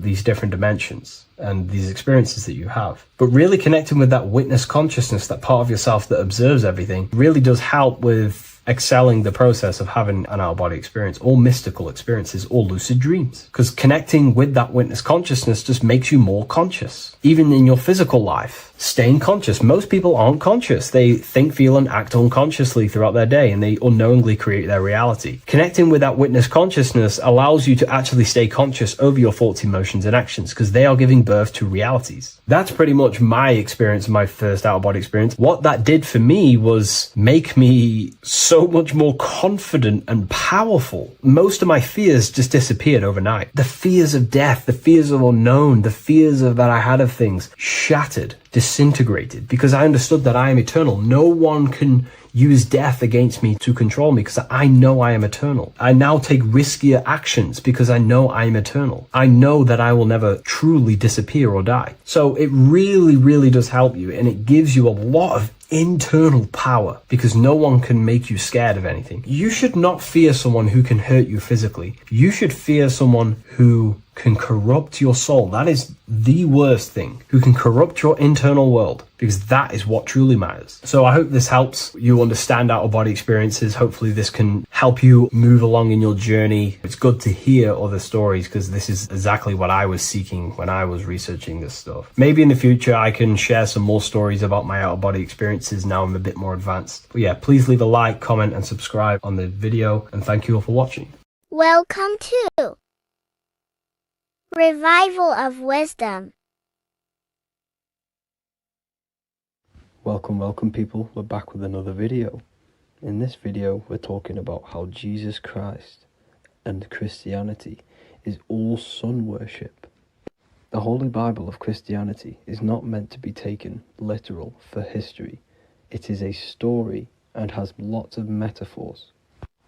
S3: these different dimensions and these experiences that you have. But really connecting with that witness consciousness, that part of yourself that observes everything, really does help with excelling the process of having an out-of-body experience, or mystical experiences, or lucid dreams. Because connecting with that witness consciousness just makes you more conscious. Even in your physical life, staying conscious. Most people aren't conscious. They think, feel, and act unconsciously throughout their day, and they unknowingly create their reality. Connecting with that witness consciousness allows you to actually stay conscious over your thoughts, emotions, and actions, because they are giving birth to realities. That's pretty much my experience, my first out-of-body experience. What that did for me was make me so much more confident and powerful. Most of my fears just disappeared overnight. The fears of death, the fears of unknown, the fears that I had of things shattered, disintegrated, because I understood that I am eternal. No one can use death against me to control me, because I know I am eternal. I now take riskier actions because I know I am eternal. I know that I will never truly disappear or die. So it really, really does help you, and it gives you a lot of internal power, because no one can make you scared of anything. You should not fear someone who can hurt you physically. You should fear someone who can corrupt your soul. That is the worst thing. Who can corrupt your internal world, because that is what truly matters. So I hope this helps you understand out-of-body experiences. Hopefully this can help you move along in your journey. It's good to hear other stories, because this is exactly what I was seeking when I was researching this stuff. Maybe in the future I can share some more stories about my out-of-body experiences now I'm a bit more advanced. But yeah, please leave a like, comment, and subscribe on the video, and thank you all for watching.
S16: Welcome to Revival of Wisdom.
S2: Welcome people, we're back with another video. In this video we're talking about how Jesus Christ and Christianity is all sun worship. The Holy Bible of Christianity is not meant to be taken literal for history. It is a story and has lots of metaphors,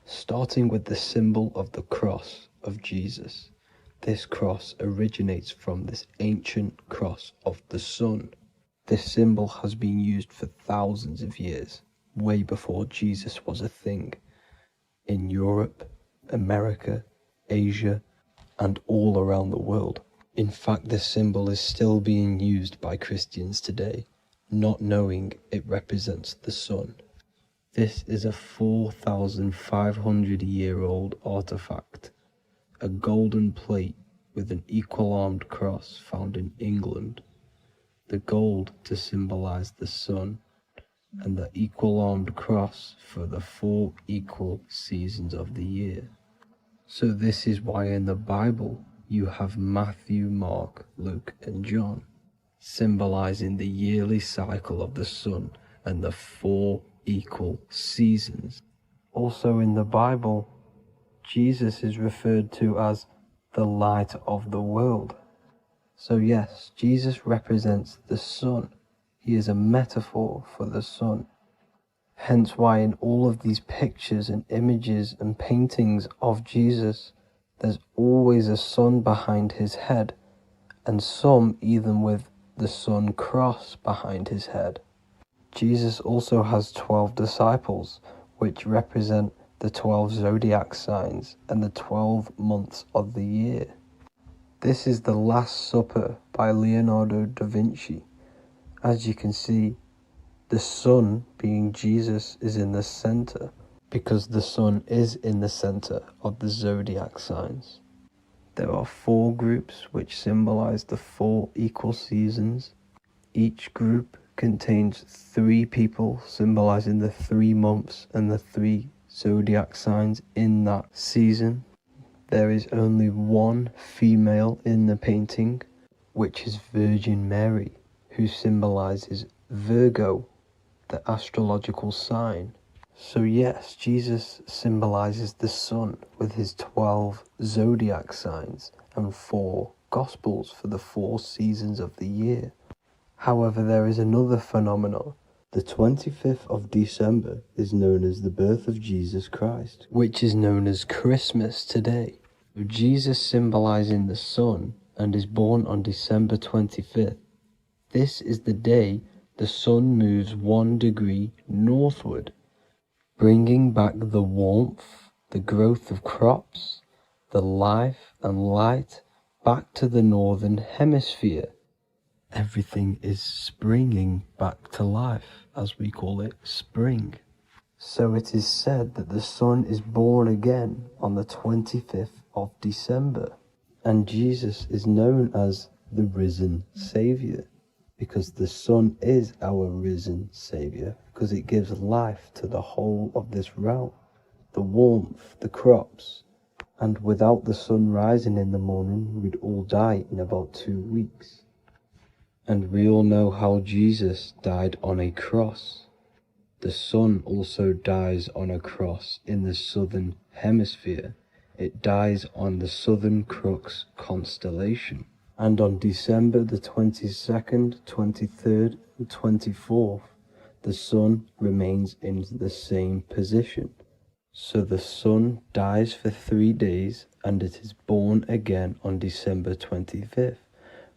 S2: starting with the symbol of the cross of Jesus. This cross originates from this ancient cross of the sun. This symbol has been used for thousands of years, way before Jesus was a thing, in Europe, America, Asia, and all around the world. In fact, this symbol is still being used by Christians today, not knowing it represents the sun. This is a 4,500-year-old artifact, a golden plate with an equal-armed cross found in England, the gold to symbolize the sun, and the equal-armed cross for the 4 equal seasons of the year. So this is why in the Bible you have Matthew, Mark, Luke, and John, symbolizing the yearly cycle of the sun and the 4 equal seasons. Also in the Bible, Jesus is referred to as the light of the world. So yes, Jesus represents the sun. He is a metaphor for the sun. Hence why in all of these pictures and images and paintings of Jesus, there's always a sun behind his head, and some even with the sun cross behind his head. Jesus also has 12 disciples, which represent the 12 zodiac signs and the 12 months of the year. This is the Last Supper by Leonardo da Vinci. As you can see, the sun, being Jesus, is in the center, because the sun is in the center of the zodiac signs. There are 4 groups which symbolize the 4 equal seasons. Each group contains 3 people symbolizing the 3 months and the 3 zodiac signs in that season. There is only 1 female in the painting, which is Virgin Mary, who symbolizes Virgo, the astrological sign. So yes, Jesus symbolizes the sun with his 12 zodiac signs and 4 gospels for the 4 seasons of the year. However, there is another phenomenon. The 25th of December is known as the birth of Jesus Christ, which is known as Christmas today. Jesus symbolizing the sun and is born on December 25th. This is the day the sun moves 1 degree northward, bringing back the warmth, the growth of crops, the life and light back to the northern hemisphere. Everything is springing back to life, as we call it, spring. So it is said that the sun is born again on the 25th of December, and Jesus is known as the risen Saviour, because the sun is our risen Saviour, because it gives life to the whole of this realm, the warmth, the crops, and without the sun rising in the morning, we'd all die in about 2 weeks. And we all know how Jesus died on a cross. The sun also dies on a cross in the southern hemisphere. It dies on the Southern Crux constellation. And on December the 22nd, 23rd, and 24th, the sun remains in the same position. So the sun dies for 3 days, and it is born again on December 25th,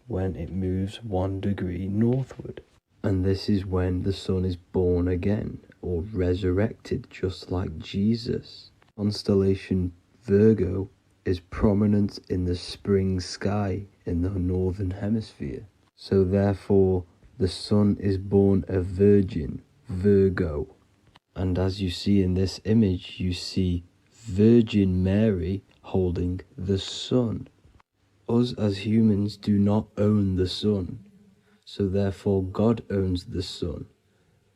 S2: when it moves 1 degree northward. And this is when the sun is born again, or resurrected, just like Jesus. Constellation Virgo is prominent in the spring sky in the northern hemisphere. So therefore, the sun is born a virgin, Virgo. And as you see in this image, you see Virgin Mary holding the sun. Us as humans do not own the sun, so therefore God owns the sun.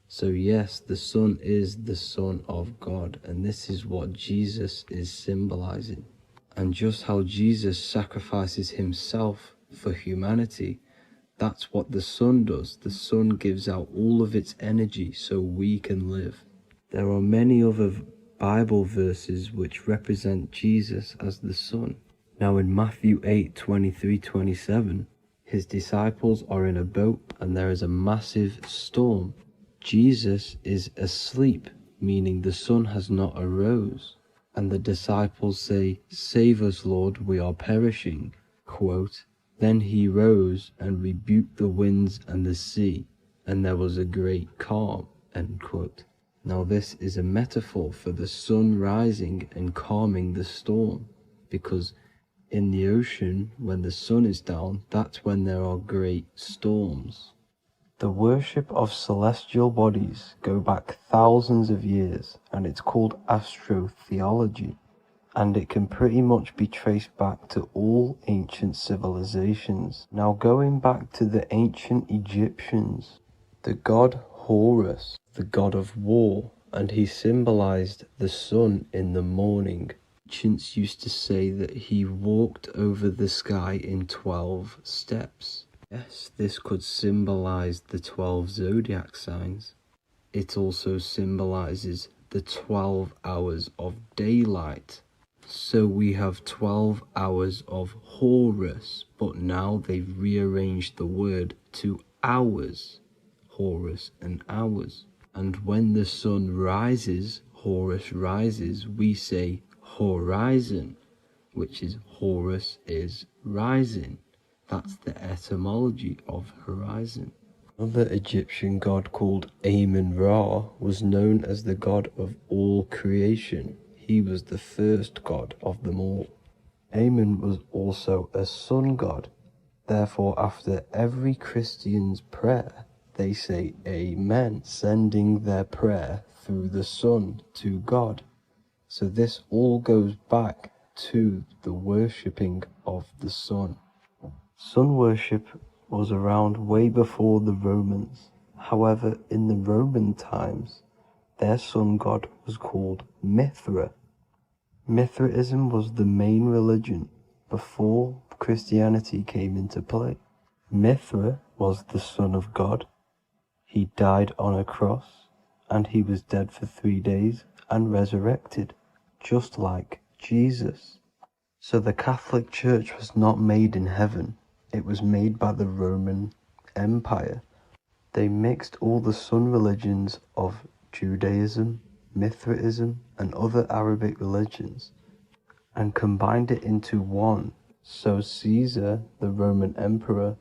S2: So yes, the sun is the Son of God, and this is what Jesus is symbolizing. And just how Jesus sacrifices himself for humanity, that's what the sun does. The sun gives out all of its energy so we can live. There are many other Bible verses which represent Jesus as the sun. Now in Matthew 8:23-27, his disciples are in a boat and there is a massive storm. Jesus is asleep, meaning the sun has not arose. And the disciples say, "Save us, Lord, we are perishing." Quote, "Then he rose and rebuked the winds and the sea, and there was a great calm." End quote. Now this is a metaphor for the sun rising and calming the storm, because in the ocean, when the sun is down, that's when there are great storms. The worship of celestial bodies go back thousands of years, and it's called astrotheology. and it can pretty much be traced back to all ancient civilizations. Now, going back to the ancient Egyptians, the god Horus, the god of war, and he symbolized the sun in the morning. Ancients used to say that he walked over the sky in 12 steps. Yes, this could symbolize the 12 zodiac signs. It also symbolizes the 12 hours of daylight. So we have 12 hours of Horus, but now they've rearranged the word to hours. Horus and hours. And when the sun rises, Horus rises, we say horizon, which is Horus is rising. That's the etymology of horizon. Another Egyptian god called Amun-Ra was known as the god of all creation. He was the first god of them all. Amun was also a sun god. Therefore, after every Christian's prayer, they say Amen, sending their prayer through the sun to God. So this all goes back to the worshipping of the sun. Sun worship was around way before the Romans. However, in the Roman times, their sun god was called Mithra. Mithraism was the main religion before Christianity came into play. Mithra was the son of God. He died on a cross, and he was dead for 3 days and resurrected, just like Jesus. So the Catholic Church was not made in heaven. It was made by the Roman Empire. They mixed all the sun religions of Judaism, Mithraism, and other Arabic religions, and combined it into one, so Caesar, the Roman emperor,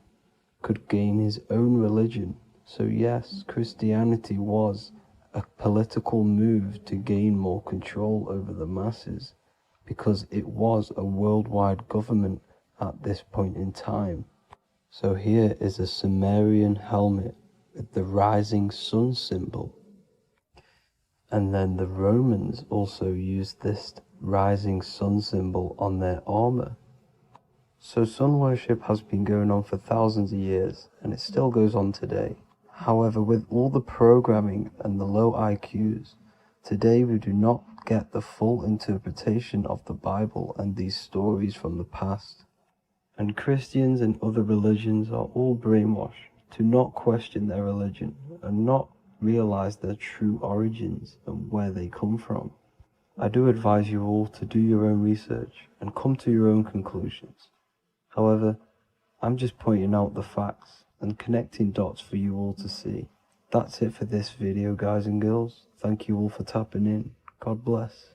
S2: could gain his own religion. So yes, Christianity was a political move to gain more control over the masses, because it was a worldwide government at this point in time. So here is a Sumerian helmet with the rising sun symbol. And then the Romans also used this rising sun symbol on their armor. So sun worship has been going on for thousands of years, and it still goes on today. However, with all the programming and the low IQs, today we do not get the full interpretation of the Bible and these stories from the past. And Christians and other religions are all brainwashed to not question their religion and not realize their true origins and where they come from. I do advise you all to do your own research and come to your own conclusions. However, I'm just pointing out the facts and connecting dots for you all to see. That's it for this video, guys and girls. Thank you all for tapping in. God bless.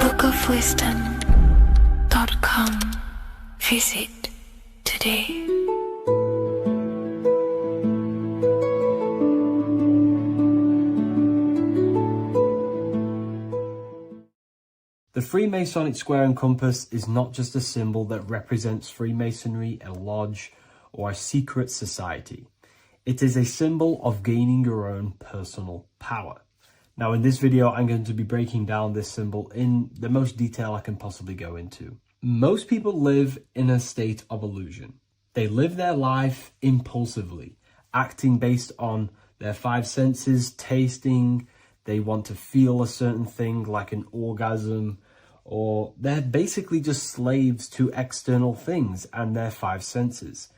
S1: bookofwisdom.com. Visit today.
S3: The Freemasonic square and compass is not just a symbol that represents Freemasonry, a lodge, or a secret society. It is a symbol of gaining your own personal power. Now, in this video, I'm going to be breaking down this symbol in the most detail I can possibly go into. Most people live in a state of illusion. They live their life impulsively, acting based on their five senses, tasting. They want to feel a certain thing like an orgasm, or they're basically just slaves to external things and their five senses,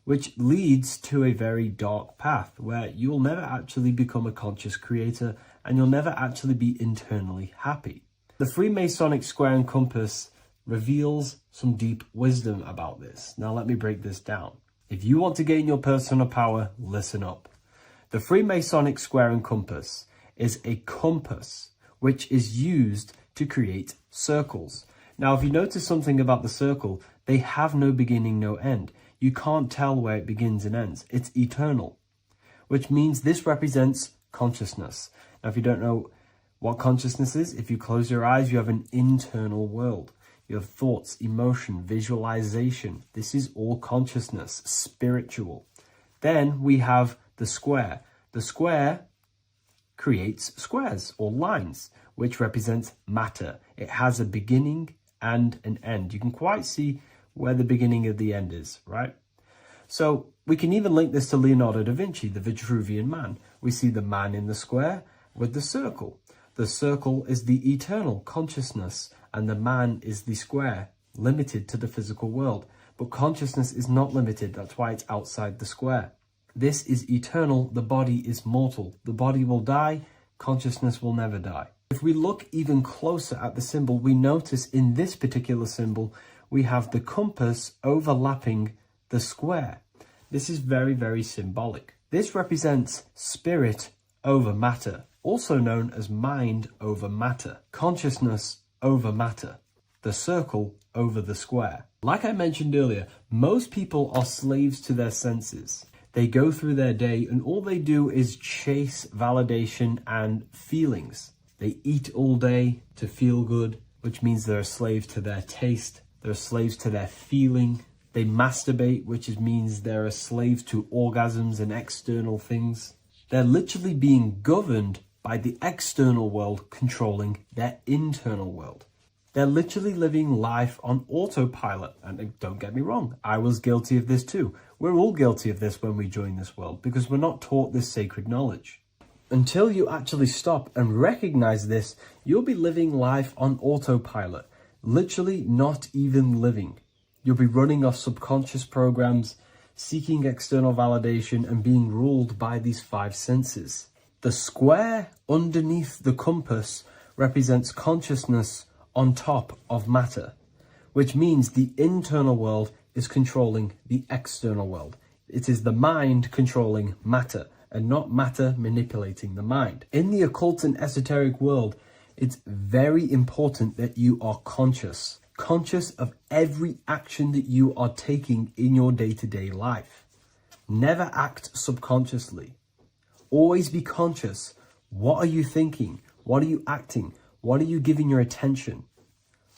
S3: which leads to a very dark path where you'll never actually become a conscious creator and you'll never actually be internally happy. The Freemasonic square and compass reveals some deep wisdom about this. Now let me break this down. If you want to gain your personal power, listen up. The Freemasonic square and compass is a compass which is used to create circles. Now, if you notice something about the circle, they have no beginning, no end. You can't tell where it begins and ends. It's eternal, which means this represents consciousness. Now, if you don't know what consciousness is, if you close your eyes, you have an internal world. your thoughts, emotion, visualization. This is all consciousness, spiritual. Then we have the square. The square creates squares or lines, which represents matter. It has a beginning and an end. You can quite see where the beginning of the end is, right? So we can even link this to Leonardo da Vinci, the Vitruvian Man. We see the man in the square with the circle. The circle is the eternal consciousness, and the man is the square, limited to the physical world. But consciousness is not limited, that's why it's outside the square. This is eternal, the body is mortal. The body will die, consciousness will never die. If we look even closer at the symbol, we notice in this particular symbol, we have the compass overlapping the square. This is very, very symbolic. This represents spirit over matter, also known as mind over matter, consciousness over matter, the circle over the square. Like I mentioned earlier, most people are slaves to their senses. They go through their day and all they do is chase validation and feelings. They eat all day to feel good, which means they're a slave to their taste. They're slaves to their feeling. They masturbate, which means they're a slave to orgasms and external things. They're literally being governed by the external world controlling their internal world. They're literally living life on autopilot. And don't get me wrong, I was guilty of this too. We're all guilty of this when we join this world because we're not taught this sacred knowledge. Until you actually stop and recognize this, you'll be living life on autopilot, literally not even living. You'll be running off subconscious programs, seeking external validation and being ruled by these five senses. The square underneath the compass represents consciousness on top of matter, which means the internal world is controlling the external world. It is the mind controlling matter and not matter manipulating the mind. In the occult and esoteric world, it's very important that you are conscious of every action that you are taking in your day-to-day life. Never act subconsciously. Always be conscious. What are you thinking? What are you acting? What are you giving your attention?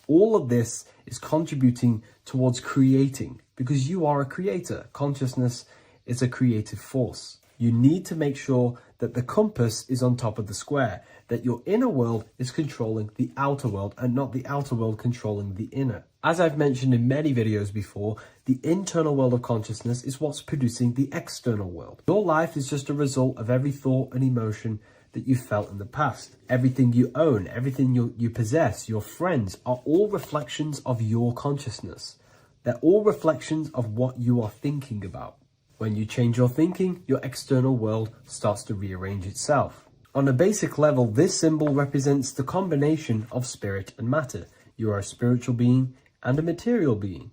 S3: All of this is contributing towards creating because you are a creator. Consciousness is a creative force. You need to make sure that the compass is on top of the square, that your inner world is controlling the outer world and not the outer world controlling the inner. As I've mentioned in many videos before, the internal world of consciousness is what's producing the external world. Your life is just a result of every thought and emotion that you felt in the past. Everything you own, everything you possess, your friends are all reflections of your consciousness. They're all reflections of what you are thinking about. When you change your thinking, your external world starts to rearrange itself. On a basic level, this symbol represents the combination of spirit and matter. You are a spiritual being and a material being.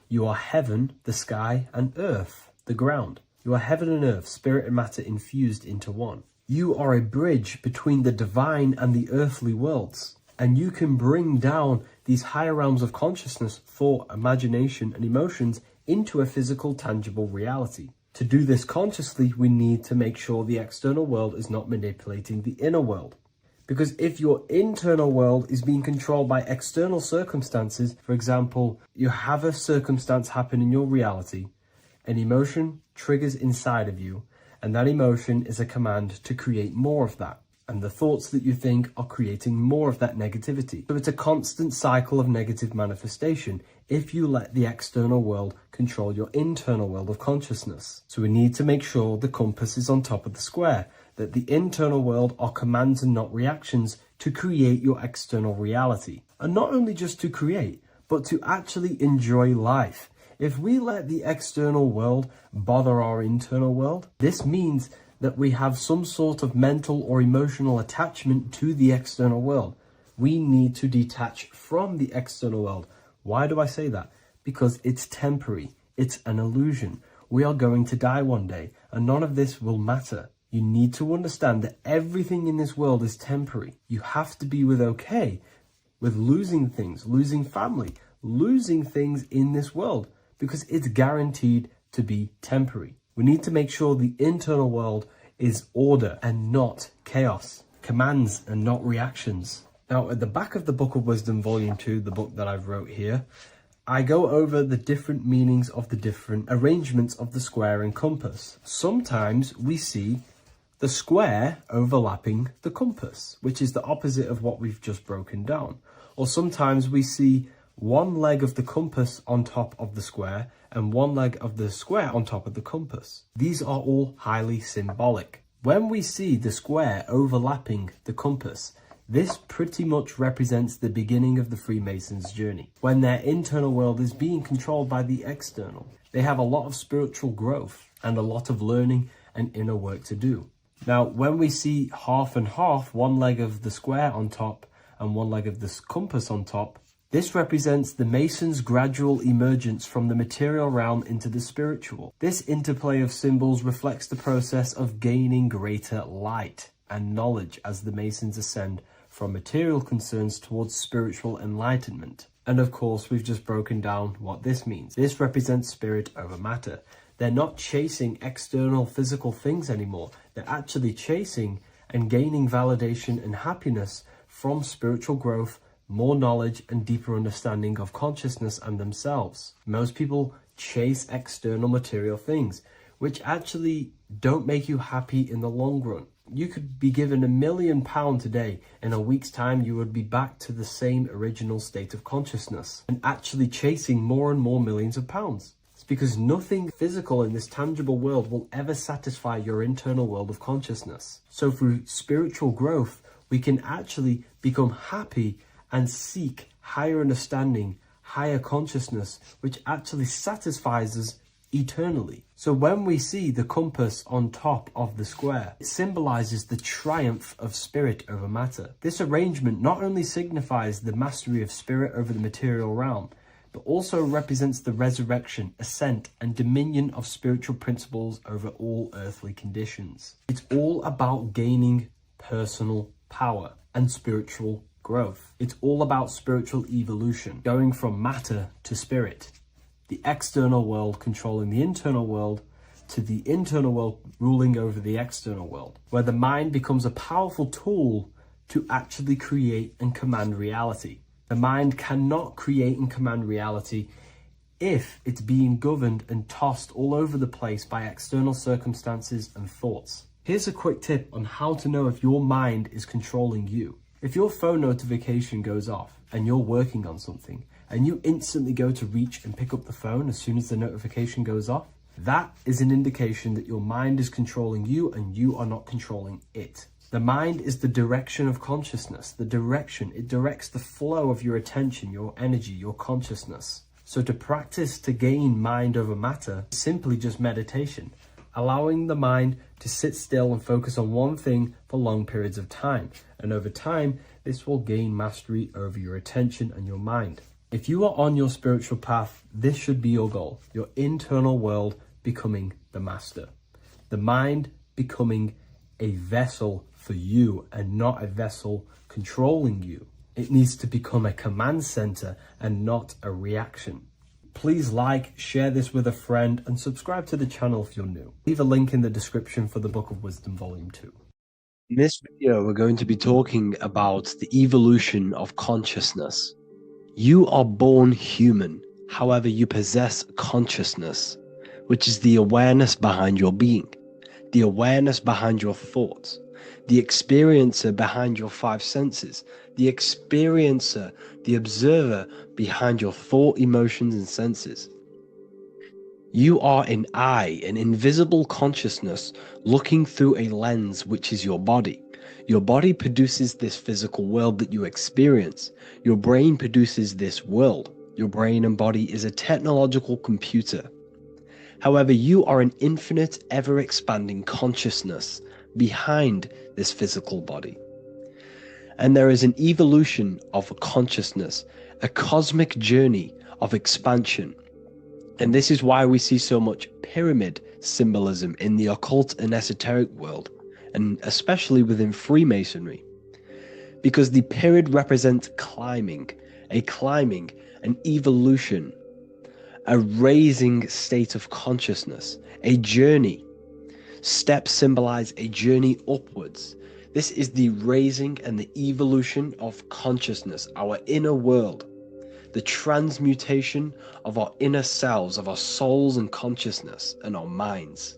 S3: You are heaven, the sky, and earth, the ground. You are heaven and earth, spirit and matter infused into one. You are a bridge between the divine and the earthly worlds. And you can bring down these higher realms of consciousness, thought, imagination, and emotions into a physical, tangible reality. To do this consciously, we need to make sure the external world is not manipulating the inner world. Because if your internal world is being controlled by external circumstances, for example, you have a circumstance happen in your reality, an emotion triggers inside of you, and that emotion is a command to create more of that. And the thoughts that you think are creating more of that negativity. So it's a constant cycle of negative manifestation if you let the external world control your internal world of consciousness. So we need to make sure the compass is on top of the square, that the internal world are commands and not reactions to create your external reality. And not only just to create, but to actually enjoy life. If we let the external world bother our internal world, this means that we have some sort of mental or emotional attachment to the external world. We need to detach from the external world. Why do I say that? Because it's temporary. It's an illusion. We are going to die one day, and none of this will matter. You need to understand that everything in this world is temporary. You have to be okay with losing things, losing family, losing things in this world, because it's guaranteed to be temporary. We need to make sure the internal world is order and not chaos, commands and not reactions. Now, at the back of the Book of Wisdom, Volume 2, the book that I've wrote here, I go over the different meanings of the different arrangements of the square and compass. Sometimes we see the square overlapping the compass, which is the opposite of what we've just broken down. Or sometimes we see one leg of the compass on top of the square and one leg of the square on top of the compass. These are all highly symbolic. When we see the square overlapping the compass, this pretty much represents the beginning of the Freemasons' journey, when their internal world is being controlled by the external. They have a lot of spiritual growth and a lot of learning and inner work to do. Now, when we see half and half, one leg of the square on top and one leg of the compass on top, this represents the Masons' gradual emergence from the material realm into the spiritual. This interplay of symbols reflects the process of gaining greater light and knowledge as the Masons ascend from material concerns towards spiritual enlightenment. And of course, we've just broken down what this means. This represents spirit over matter. They're not chasing external physical things anymore. They're actually chasing and gaining validation and happiness from spiritual growth, more knowledge and deeper understanding of consciousness and themselves. Most people chase external material things, which actually don't make you happy in the long run. You could be given £1 million today. In a week's time, you would be back to the same original state of consciousness and actually chasing more and more millions of pounds. It's because nothing physical in this tangible world will ever satisfy your internal world of consciousness. So through spiritual growth, we can actually become happy and seek higher understanding, higher consciousness, which actually satisfies us eternally. So when we see the compass on top of the square, it symbolizes the triumph of spirit over matter. This arrangement not only signifies the mastery of spirit over the material realm, but also represents the resurrection, ascent, and dominion of spiritual principles over all earthly conditions. It's all about gaining personal power and spiritual growth. It's all about spiritual evolution, going from matter to spirit. The external world controlling the internal world, to the internal world ruling over the external world, where the mind becomes a powerful tool to actually create and command reality. The mind cannot create and command reality if it's being governed and tossed all over the place by external circumstances and thoughts. Here's a quick tip on how to know if your mind is controlling you. If your phone notification goes off and you're working on something and you instantly go to reach and pick up the phone as soon as the notification goes off, that is an indication that your mind is controlling you and you are not controlling it. The mind is the direction of consciousness, it directs the flow of your attention, your energy, your consciousness. So to practice to gain mind over matter is simply just meditation, allowing the mind to sit still and focus on one thing for long periods of time. And over time, this will gain mastery over your attention and your mind. If you are on your spiritual path, this should be your goal, your internal world becoming the master. The mind becoming a vessel for you and not a vessel controlling you. It needs to become a command center and not a reaction. Please like, share this with a friend, and subscribe to the channel if you're new. Leave a link in the description for the Book of Wisdom Volume 2.
S4: In this video, we're going to be talking about the evolution of consciousness. You are born human, however you possess consciousness, which is the awareness behind your being, the awareness behind your thoughts, the experiencer behind your five senses, the experiencer, the observer behind your thought, emotions, and senses. You are an eye, an invisible consciousness looking through a lens which is your body. Your body produces this physical world that you experience. Your brain produces this world. Your brain and body is a technological computer. However, you are an infinite, ever-expanding consciousness behind this physical body. And there is an evolution of consciousness, a cosmic journey of expansion. And this is why we see so much pyramid symbolism in the occult and esoteric world, and especially within Freemasonry. Because the pyramid represents climbing, an evolution, a raising state of consciousness, a journey. Steps symbolize a journey upwards. This is the raising and the evolution of consciousness, our inner world, the transmutation of our inner selves, of our souls and consciousness and our minds.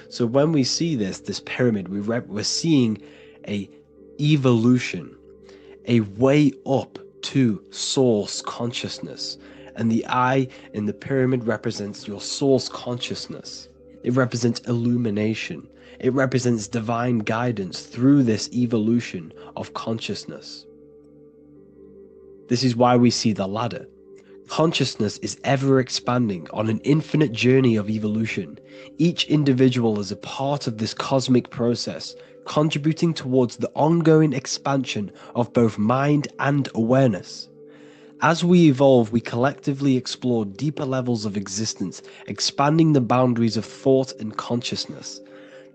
S4: So when we see this pyramid, we're seeing a evolution, a way up to source consciousness. And the eye in the pyramid represents your source consciousness. It represents illumination. It represents divine guidance through this evolution of consciousness. This is why we see the ladder. Consciousness is ever expanding on an infinite journey of evolution. Each individual is a part of this cosmic process, contributing towards the ongoing expansion of both mind and awareness. As we evolve, we collectively explore deeper levels of existence, expanding the boundaries of thought and consciousness.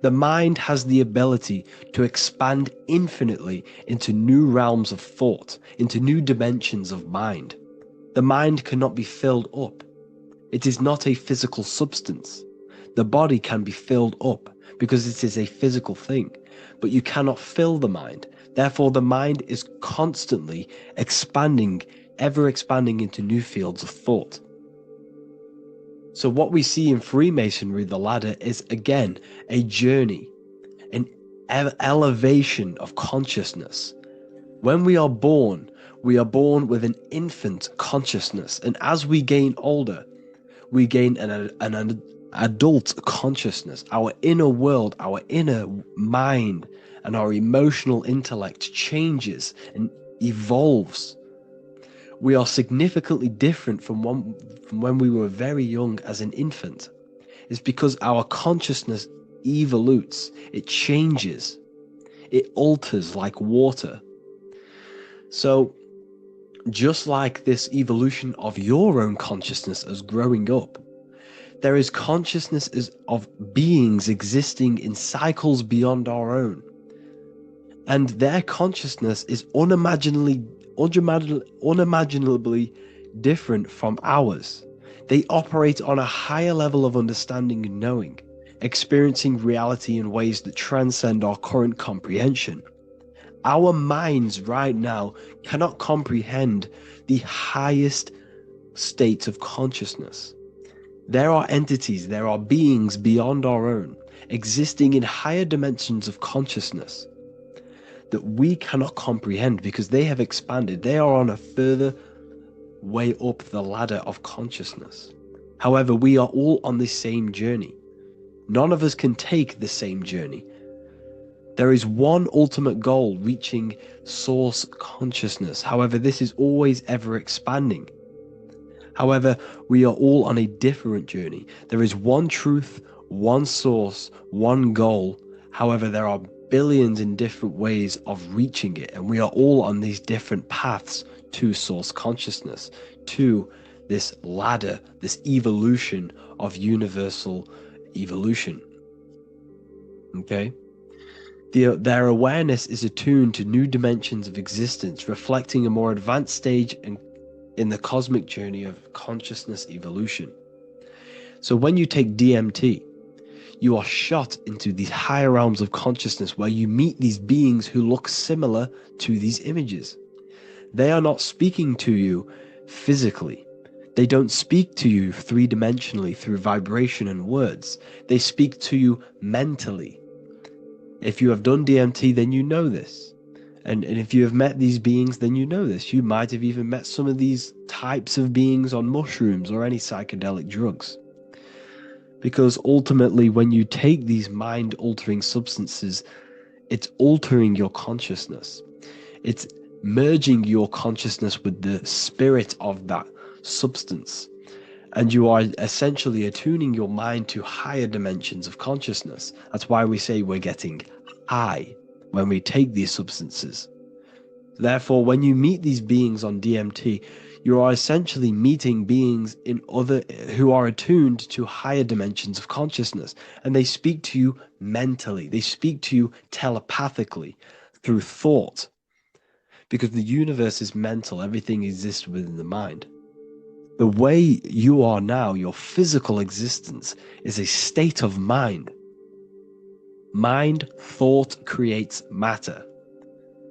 S4: The mind has the ability to expand infinitely into new realms of thought, into new dimensions of mind. The mind cannot be filled up. It is not a physical substance. The body can be filled up because it is a physical thing, but you cannot fill the mind. Therefore, the mind is constantly expanding, ever expanding into new fields of thought. So what we see in Freemasonry, the ladder, is again a journey, an elevation of consciousness. When we are born with an infant consciousness, and as we gain older, we gain an adult consciousness. Our inner world, our inner mind, and our emotional intellect changes and evolves. We are significantly different from when we were very young as an infant. It's because our consciousness evolutes, it changes, it alters like water. So, just like this evolution of your own consciousness as growing up, there is consciousness of beings existing in cycles beyond our own. And their consciousness is unimaginably different from ours. They operate on a higher level of understanding and knowing, experiencing reality in ways that transcend our current comprehension. Our minds right now cannot comprehend the highest states of consciousness. There are entities, there are beings beyond our own, existing in higher dimensions of consciousness that we cannot comprehend because they have expanded. They are on a further way up the ladder of consciousness. However, we are all on the same journey. None of us can take the same journey. There is one ultimate goal, reaching source consciousness. However, this is always ever expanding. However, we are all on a different journey. There is one truth, one source, one goal. However, there are billions in different ways of reaching it, and we are all on these different paths to source consciousness, to this ladder, this evolution of universal evolution. Okay? Their awareness is attuned to new dimensions of existence, reflecting a more advanced stage in the cosmic journey of consciousness evolution. So when you take DMT, you are shot into these higher realms of consciousness where you meet these beings who look similar to these images. They are not speaking to you physically. They don't speak to you three-dimensionally through vibration and words. They speak to you mentally. If you have done DMT, then you know this. And if you have met these beings, then you know this. You might have even met some of these types of beings on mushrooms or any psychedelic drugs. Because ultimately, when you take these mind-altering substances, it's altering your consciousness. It's merging your consciousness with the spirit of that substance. And you are essentially attuning your mind to higher dimensions of consciousness. That's why we say we're getting high when we take these substances. Therefore, when you meet these beings on DMT, you are essentially meeting beings who are attuned to higher dimensions of consciousness, and they speak to you mentally. They speak to you telepathically through thought, because the universe is mental. Everything exists within the mind. The way you are now, your physical existence, is a state of mind. Mind thought creates matter.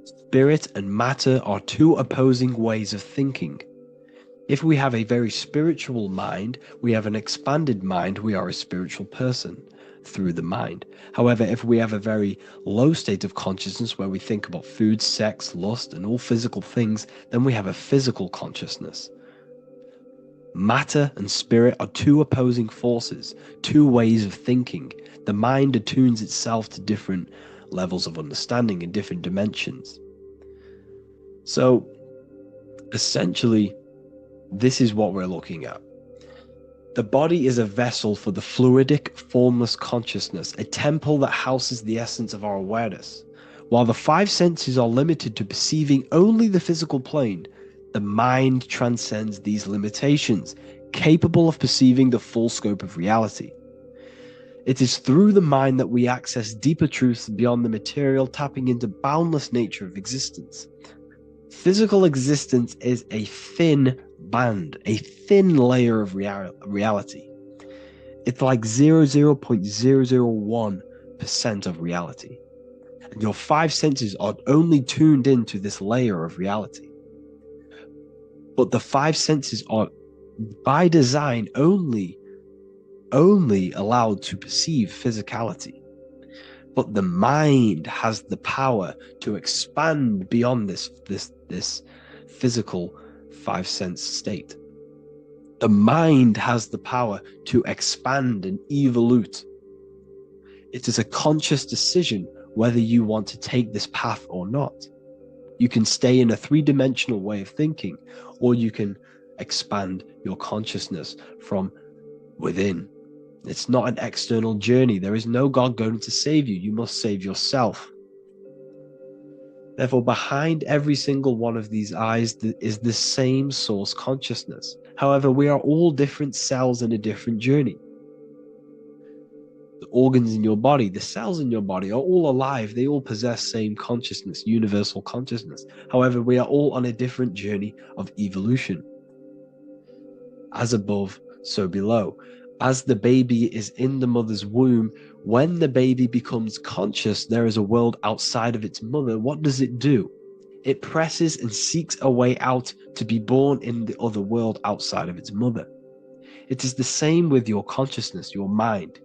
S4: Spirit and matter are two opposing ways of thinking. If we have a very spiritual mind, we have an expanded mind, we are a spiritual person through the mind. However, if we have a very low state of consciousness where we think about food, sex, lust, and all physical things, then we have a physical consciousness. Matter and spirit are two opposing forces, two ways of thinking. The mind attunes itself to different levels of understanding in different dimensions. So, essentially, this is what we're looking at. The body is a vessel for the fluidic, formless consciousness, a temple that houses the essence of our awareness. While the five senses are limited to perceiving only the physical plane, the mind transcends these limitations, capable of perceiving the full scope of reality. It is through the mind that we access deeper truths beyond the material, tapping into boundless nature of existence. Physical existence is a thin band, a thin layer of reality. It's like 0.001% of reality. And your five senses are only tuned into this layer of reality. But the five senses are, by design, only allowed to perceive physicality. But the mind has the power to expand beyond this physical five sense state. The mind has the power to expand and evolute. It is a conscious decision whether you want to take this path or not. You can stay in a three-dimensional way of thinking, or you can expand your consciousness from within. It's not an external journey. There is no God going to save you. You must save yourself. Therefore, behind every single one of these eyes is the same source consciousness. However, we are all different cells in a different journey. The organs in your body, the cells in your body are all alive. They all possess same consciousness, universal consciousness. However, we are all on a different journey of evolution. As above, so below. As the baby is in the mother's womb, when the baby becomes conscious, there is a world outside of its mother. What does it do? It presses and seeks a way out to be born in the other world outside of its mother. It is the same with your consciousness, your mind.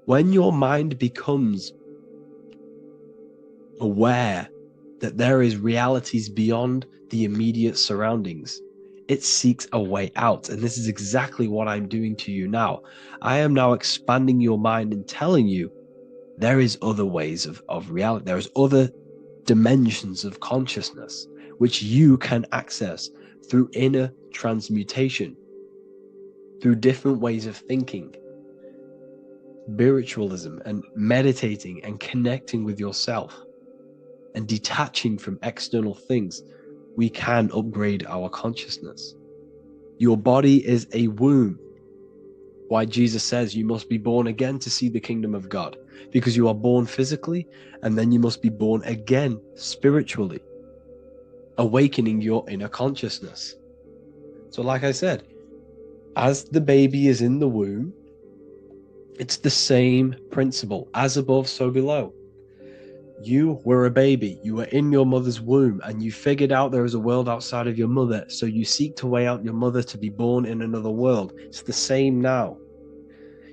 S4: When your mind becomes aware that there is realities beyond the immediate surroundings, it seeks a way out. And this is exactly what I'm doing to you now. I am now expanding your mind and telling you there is other ways of reality. There's other dimensions of consciousness which you can access through inner transmutation, through different ways of thinking, spiritualism, and meditating and connecting with yourself and detaching from external things. We can upgrade our consciousness. Your body is a womb. Why Jesus says you must be born again to see the kingdom of God, because you are born physically and then you must be born again spiritually, awakening your inner consciousness. So like I said, as the baby is in the womb, it's the same principle. As above, so below. You were a baby, you were in your mother's womb, and you figured out there is a world outside of your mother, so you seek to weigh out your mother to be born in another world. It's the same now.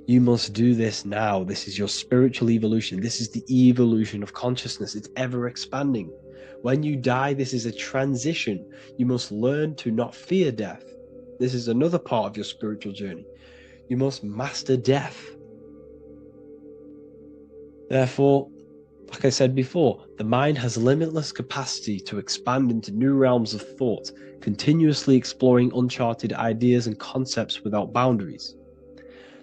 S4: You must do this now. This is your spiritual evolution. This is the evolution of consciousness. It's ever expanding. When you die, this is a transition. You must learn to not fear death. This is another part of your spiritual journey. You must master death. Therefore, like I said before, the mind has limitless capacity to expand into new realms of thought, continuously exploring uncharted ideas and concepts without boundaries.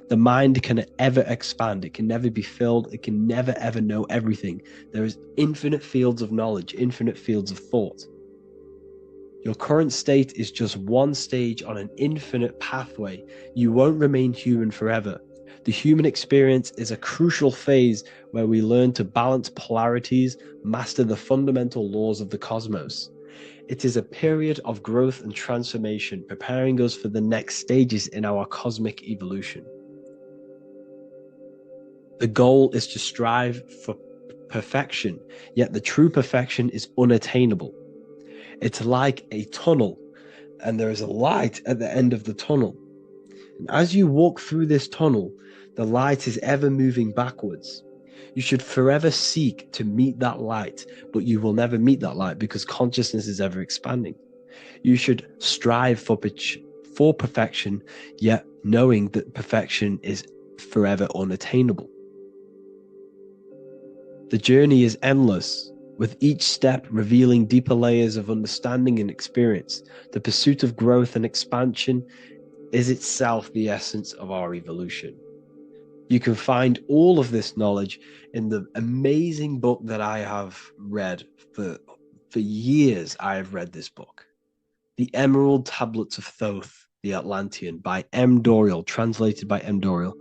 S4: The mind can ever expand. It can never be filled. It can never ever know everything. There is infinite fields of knowledge, infinite fields of thought. Your current state is just one stage on an infinite pathway. You won't remain human forever. The human experience is a crucial phase where we learn to balance polarities, master the fundamental laws of the cosmos. It is a period of growth and transformation, preparing us for the next stages in our cosmic evolution. The goal is to strive for perfection, yet the true perfection is unattainable. It's like a tunnel, and there is a light at the end of the tunnel. And as you walk through this tunnel, the light is ever moving backwards. You should forever seek to meet that light, but you will never meet that light because consciousness is ever expanding. You should strive for perfection, yet knowing that perfection is forever unattainable. The journey is endless, with each step revealing deeper layers of understanding and experience. The pursuit of growth and expansion is itself the essence of our evolution. You can find all of this knowledge in the amazing book that I have read for years. I have read this book, The Emerald Tablets of Thoth, the Atlantean, by M. Dorial, translated by M. Dorial.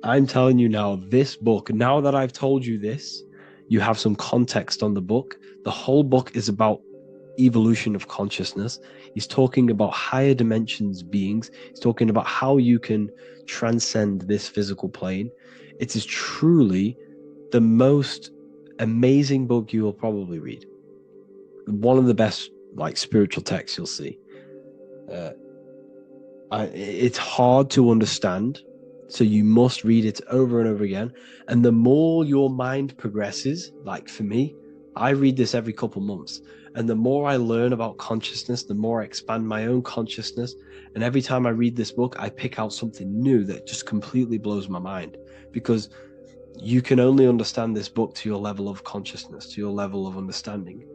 S4: I'm telling you now, this book, now that I've told you this, you have some context on the book. The whole book is about evolution of consciousness. He's talking about higher dimensions beings. He's talking about how you can transcend this physical plane. It is truly the most amazing book you will probably read. One of the best spiritual texts you'll see. It's hard to understand, so you must read it over and over again. And the more your mind progresses, like for me, I read this every couple months. And the more I learn about consciousness, the more I expand my own consciousness. And every time I read this book, I pick out something new that just completely blows my mind. Because you can only understand this book to your level of consciousness, to your level of understanding.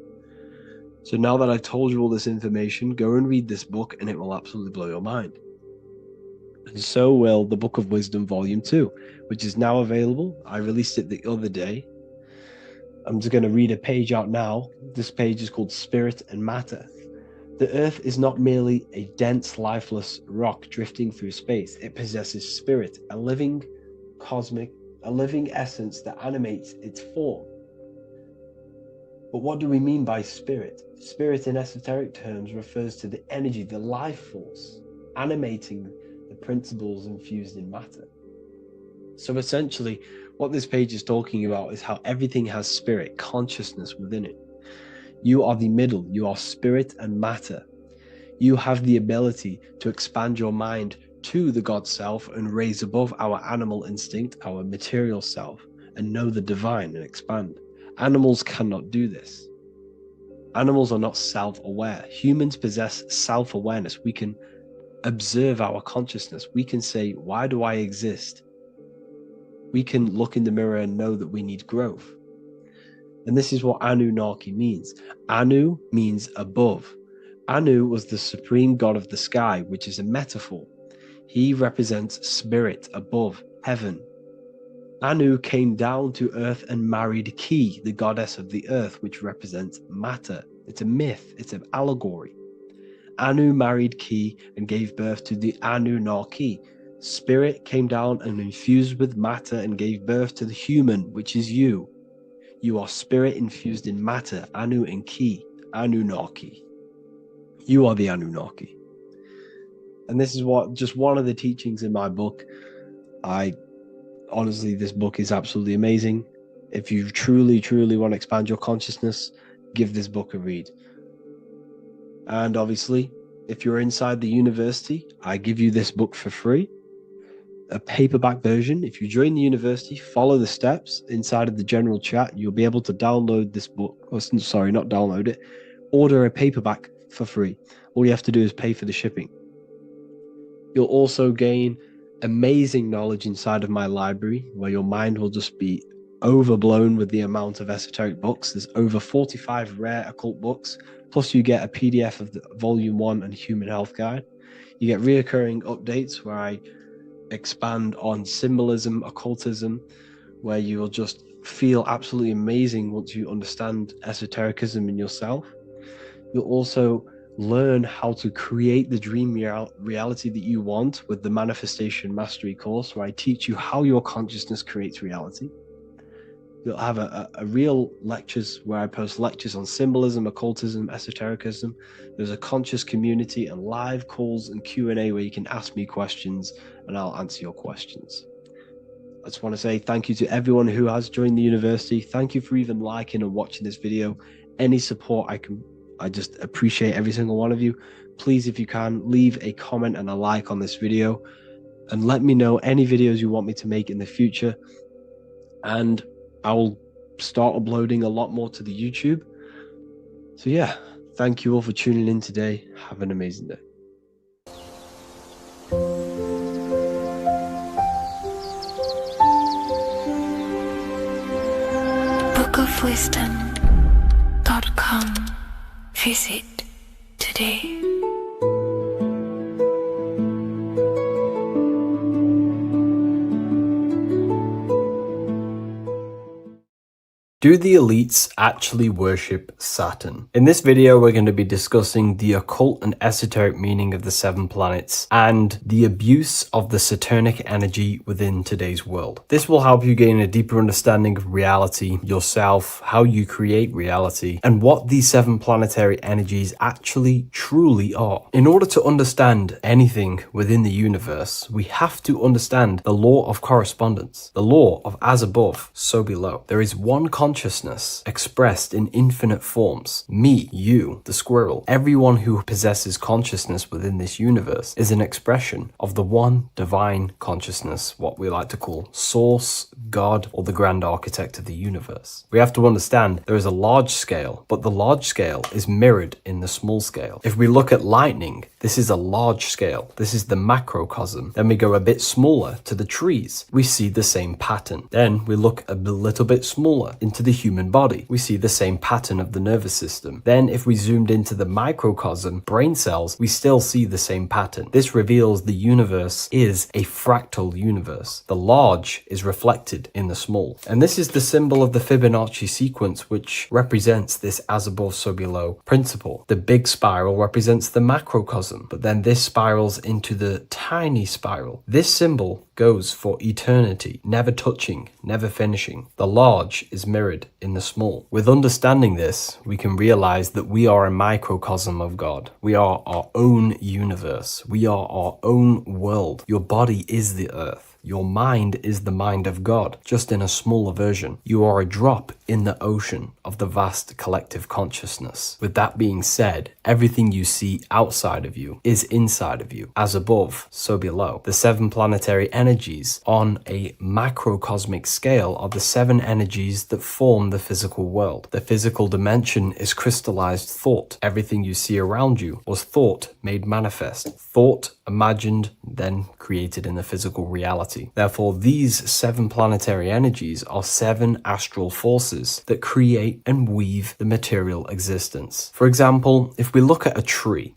S4: So now that I've told you all this information, go and read this book and it will absolutely blow your mind. And so will the Book of Wisdom Volume 2, which is now available. I released it the other day. I'm just going to read a page out now. This page is called Spirit and Matter. The Earth is not merely a dense, lifeless rock drifting through space. It possesses spirit, a living essence that animates its form. But what do we mean by spirit? Spirit in esoteric terms refers to the energy, the life force, animating the principles infused in matter. So essentially, what this page is talking about is how everything has spirit, consciousness within it. You are the middle, you are spirit and matter. You have the ability to expand your mind to the God self and raise above our animal instinct, our material self, and know the divine and expand. Animals cannot do this. Animals are not self-aware. Humans possess self-awareness. We can observe our consciousness. We can say, why do I exist? We can look in the mirror and know that we need growth. And this is what Anunnaki means. Anu means above. Anu was the supreme god of the sky, which is a metaphor. He represents spirit above, heaven. Anu came down to earth and married Ki, the goddess of the earth, which represents matter. It's a myth, it's an allegory. Anu married Ki and gave birth to the Anunnaki. Spirit came down and infused with matter and gave birth to the human, which is you. You are spirit infused in matter, Anu and Ki, Anunnaki. You are the Anunnaki. And this is just one of the teachings in my book. Honestly, this book is absolutely amazing. If you truly, truly want to expand your consciousness, give this book a read. And obviously, if you're inside the university, I give you this book for free. A paperback version. If you join the university, follow the steps inside of the general chat, you'll be able to download this book. Sorry, not download it. Order a paperback for free. All you have to do is pay for the shipping. You'll also gain amazing knowledge inside of my library, where your mind will just be overblown with the amount of esoteric books. There's over 45 rare occult books, plus you get a PDF of the Volume 1 and Human Health Guide. You get reoccurring updates where I expand on symbolism, occultism, where you will just feel absolutely amazing once you understand esotericism in yourself. You'll also learn how to create the dream reality that you want with the Manifestation Mastery course, where I teach you how your consciousness creates reality. You'll have a real lectures where I post lectures on symbolism, occultism, esotericism. There's a conscious community and live calls and Q&A where you can ask me questions and I'll answer your questions. I just want to say thank you to everyone who has joined the university. Thank you for even liking and watching this video. Any support I just appreciate every single one of you. Please, if you can, leave a comment and a like on this video and let me know any videos you want me to make in the future. And I will start uploading a lot more to the YouTube. So yeah, thank you all for tuning in today. Have an amazing day.
S1: bookofwisdom.com. Visit today.
S3: Do the elites actually worship Saturn? In this video, we're going to be discussing the occult and esoteric meaning of the 7 planets and the abuse of the Saturnic energy within today's world. This will help you gain a deeper understanding of reality, yourself, how you create reality, and what these 7 planetary energies actually truly are. In order to understand anything within the universe, we have to understand the law of correspondence, the law of as above, so below. There is one consciousness expressed in infinite forms. Me, you, the squirrel, everyone who possesses consciousness within this universe is an expression of the one divine consciousness, what we like to call Source, God, or the grand architect of the universe. We have to understand there is a large scale, but the large scale is mirrored in the small scale. If we look at lightning, this is a large scale. This is the macrocosm. Then we go a bit smaller to the trees. We see the same pattern. Then we look a little bit smaller into the human body. We see the same pattern of the nervous system. Then if we zoomed into the microcosm, brain cells, we still see the same pattern. This reveals the universe is a fractal universe. The large is reflected in the small. And this is the symbol of the Fibonacci sequence, which represents this as above, so below principle. The big spiral represents the macrocosm, but then this spirals into the tiny spiral. This symbol goes for eternity, never touching, never finishing. The large is mirrored in the small. With understanding this, we can realize that we are a microcosm of God. We are our own universe. We are our own world. Your body is the earth. Your mind is the mind of God, just in a smaller version. You are a drop in the ocean of the vast collective consciousness. With that being said, everything you see outside of you is inside of you. As above, so below. The 7 planetary energies on a macrocosmic scale are the 7 energies that form the physical world. The physical dimension is crystallized thought. Everything you see around you was thought made manifest. Thought imagined, then created in the physical reality. Therefore, these 7 planetary energies are 7 astral forces that create and weave the material existence. For example, if we look at a tree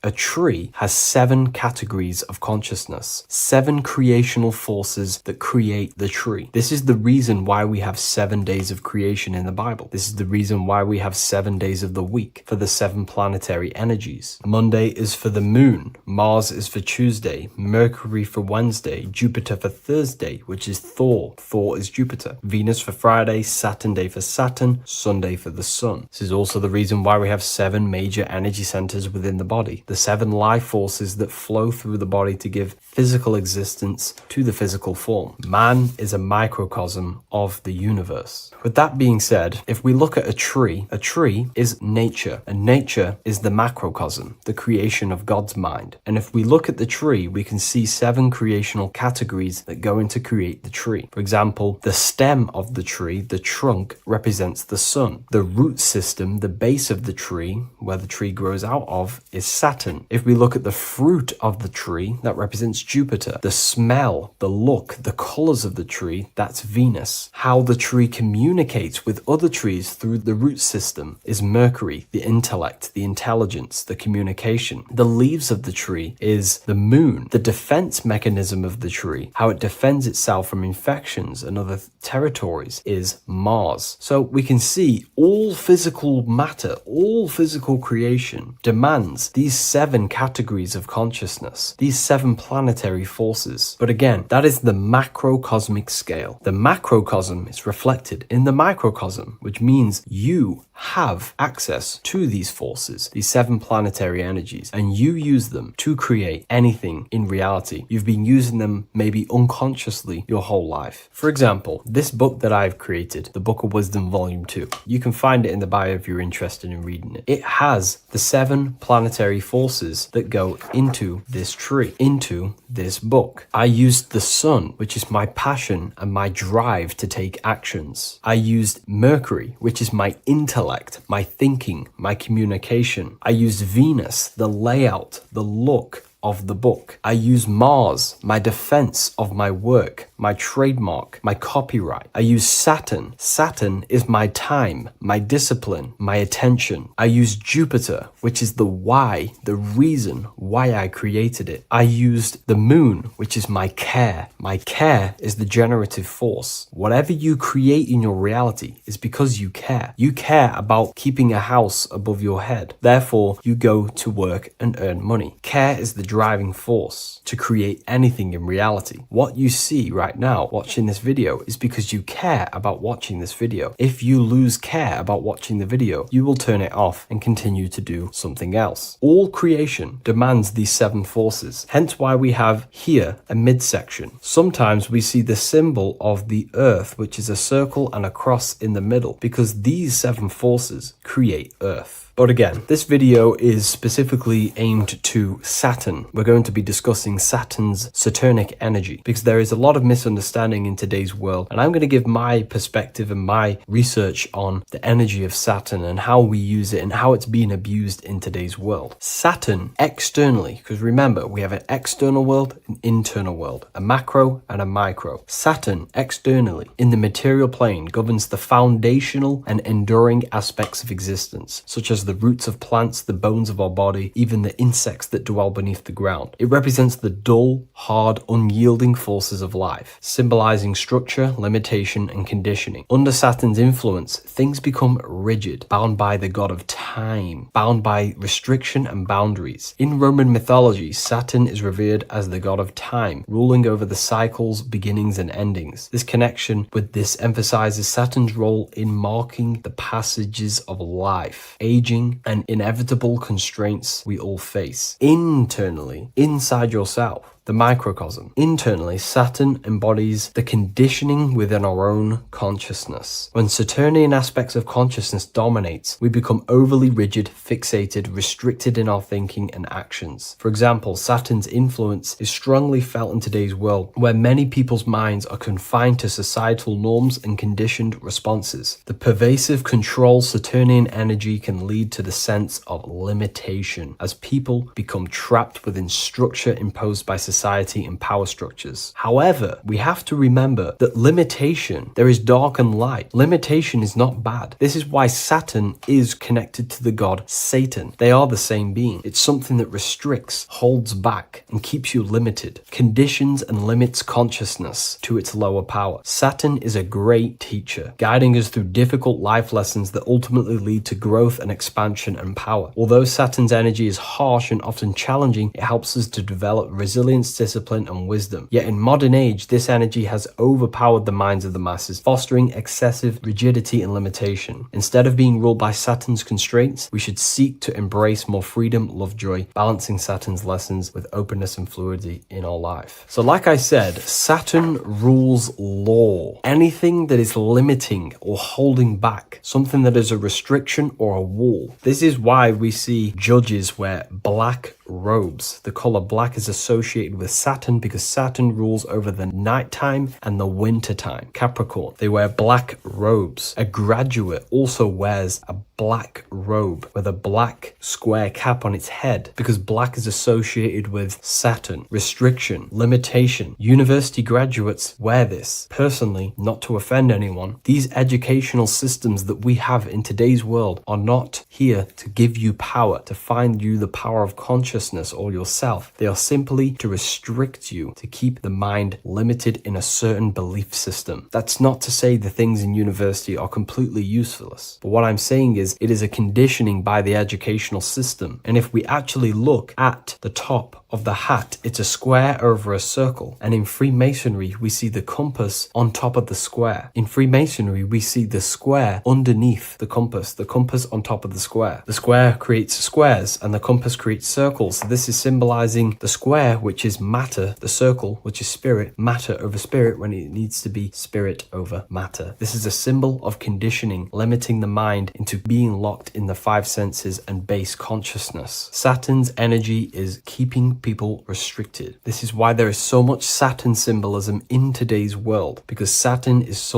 S3: has 7 categories of consciousness, 7 creational forces that create the tree. This is the reason why we have 7 days of creation in the Bible. This is the reason why we have 7 days of the week for the 7 planetary energies. Monday is for the moon, Mars is for Tuesday, Mercury for Wednesday, Jupiter for Thursday, which is Thor. Thor is Jupiter. Venus for Friday, Saturn day for Saturn, Sunday for the sun. This is also the reason why we have 7 major energy centers within the body. The 7 life forces that flow through the body to give physical existence to the physical form. Man is a microcosm of the universe. With that being said, if we look at a tree is nature, and nature is the macrocosm, the creation of God's mind. And if we look at the tree, we can see 7 creational categories that go into create the tree. For example, the stem of the tree, the trunk, represents the sun. The root system, the base of the tree, where the tree grows out of, is Saturn. If we look at the fruit of the tree, that represents Jupiter. The smell, the look, the colors of the tree, that's Venus. How the tree communicates with other trees through the root system is Mercury, the intellect, the intelligence, the communication. The leaves of the tree is the moon. The defense mechanism of the tree, how it defends itself from infections and other territories, is Mars. So we can see all physical matter, all physical creation demands these 7 categories of consciousness, these 7 planetary forces. But again, that is the macrocosmic scale. The macrocosm is reflected in the microcosm, which means you have access to these forces, these 7 planetary energies, and you use them to create anything in reality. You've been using them maybe unconsciously your whole life. For example, this book that I've created, the Book of Wisdom Volume 2, you can find it in the bio if you're interested in reading it. It has the 7 planetary forces that go into this tree, into this book. I used the sun, which is my passion and my drive to take actions. I used Mercury, which is my intellect, my thinking, my communication. I used Venus, the layout, the look of the book. I use Mars, my defense of my work, my trademark, my copyright. I use Saturn. Saturn is my time, my discipline, my attention. I use Jupiter, which is the why, the reason why I created it. I used the moon, which is my care. My care is the generative force. Whatever you create in your reality is because you care. You care about keeping a house above your head. Therefore, you go to work and earn money. Care is the driving force to create anything in reality. What you see right now watching this video is because you care about watching this video. If you lose care about watching the video, you will turn it off and continue to do something else. All creation demands these 7 forces, hence why we have here a midsection. Sometimes we see the symbol of the earth, which is a circle and a cross in the middle, because these 7 forces create earth. But again, this video is specifically aimed to Saturn. We're going to be discussing Saturn's Saturnic energy because there is a lot of misunderstanding in today's world. And I'm going to give my perspective and my research on the energy of Saturn and how we use it and how it's being abused in today's world. Saturn externally, because remember, we have an external world, an internal world, a macro and a micro. Saturn externally in the material plane governs the foundational and enduring aspects of existence, such as the roots of plants, the bones of our body, even the insects that dwell beneath the ground. It represents the dull, hard, unyielding forces of life, symbolizing structure, limitation, and conditioning. Under Saturn's influence, things become rigid, bound by the god of time, bound by restriction and boundaries. In Roman mythology, Saturn is revered as the god of time, ruling over the cycles, beginnings, and endings. This connection with this emphasizes Saturn's role in marking the passages of life, aging, and inevitable constraints we all face. Internally, inside yourself, the microcosm. Internally, Saturn embodies the conditioning within our own consciousness. When Saturnian aspects of consciousness dominates, we become overly rigid, fixated, restricted in our thinking and actions. For example, Saturn's influence is strongly felt in today's world, where many people's minds are confined to societal norms and conditioned responses. The pervasive control Saturnian energy can lead to the sense of limitation, as people become trapped within structure imposed by society and power structures. However, we have to remember that limitation, there is dark and light. Limitation is not bad. This is why Saturn is connected to the god Satan. They are the same being. It's something that restricts, holds back, and keeps you limited, conditions and limits consciousness to its lower power. Saturn is a great teacher, guiding us through difficult life lessons that ultimately lead to growth and expansion and power. Although Saturn's energy is harsh and often challenging, it helps us to develop resilience, discipline, and wisdom. Yet in modern age, this energy has overpowered the minds of the masses, fostering excessive rigidity and limitation. Instead of being ruled by Saturn's constraints, we should seek to embrace more freedom, love, joy, balancing Saturn's lessons with openness and fluidity in our life. So like I said, Saturn rules law. Anything that is limiting or holding back, something that is a restriction or a wall. This is why we see judges wear black robes. The color black is associated with Saturn because Saturn rules over the nighttime and the winter time. Capricorn, they wear black robes. A graduate also wears a black robe with a black square cap on its head, because black is associated with Saturn, restriction, limitation. University graduates wear this. Personally, not to offend anyone, these educational systems that we have in today's world are not here to give you power, to find you the power of consciousness or yourself. They are simply to restrict you, to keep the mind limited in a certain belief system. That's not to say the things in university are completely useless, but what I'm saying is it is a conditioning by the educational system. And if we actually look at the top of the hat, it's a square over a circle. And in Freemasonry, we see the compass on top of the square. In Freemasonry, we see the square underneath the compass on top of the square. The square creates squares and the compass creates circles. So this is symbolizing the square, which is matter, the circle, which is spirit, matter over spirit when it needs to be spirit over matter. This is a symbol of conditioning, limiting the mind into being locked in the five senses and base consciousness. Saturn's energy is keeping people restricted. This is why there is so much Saturn symbolism in today's world, because Saturn is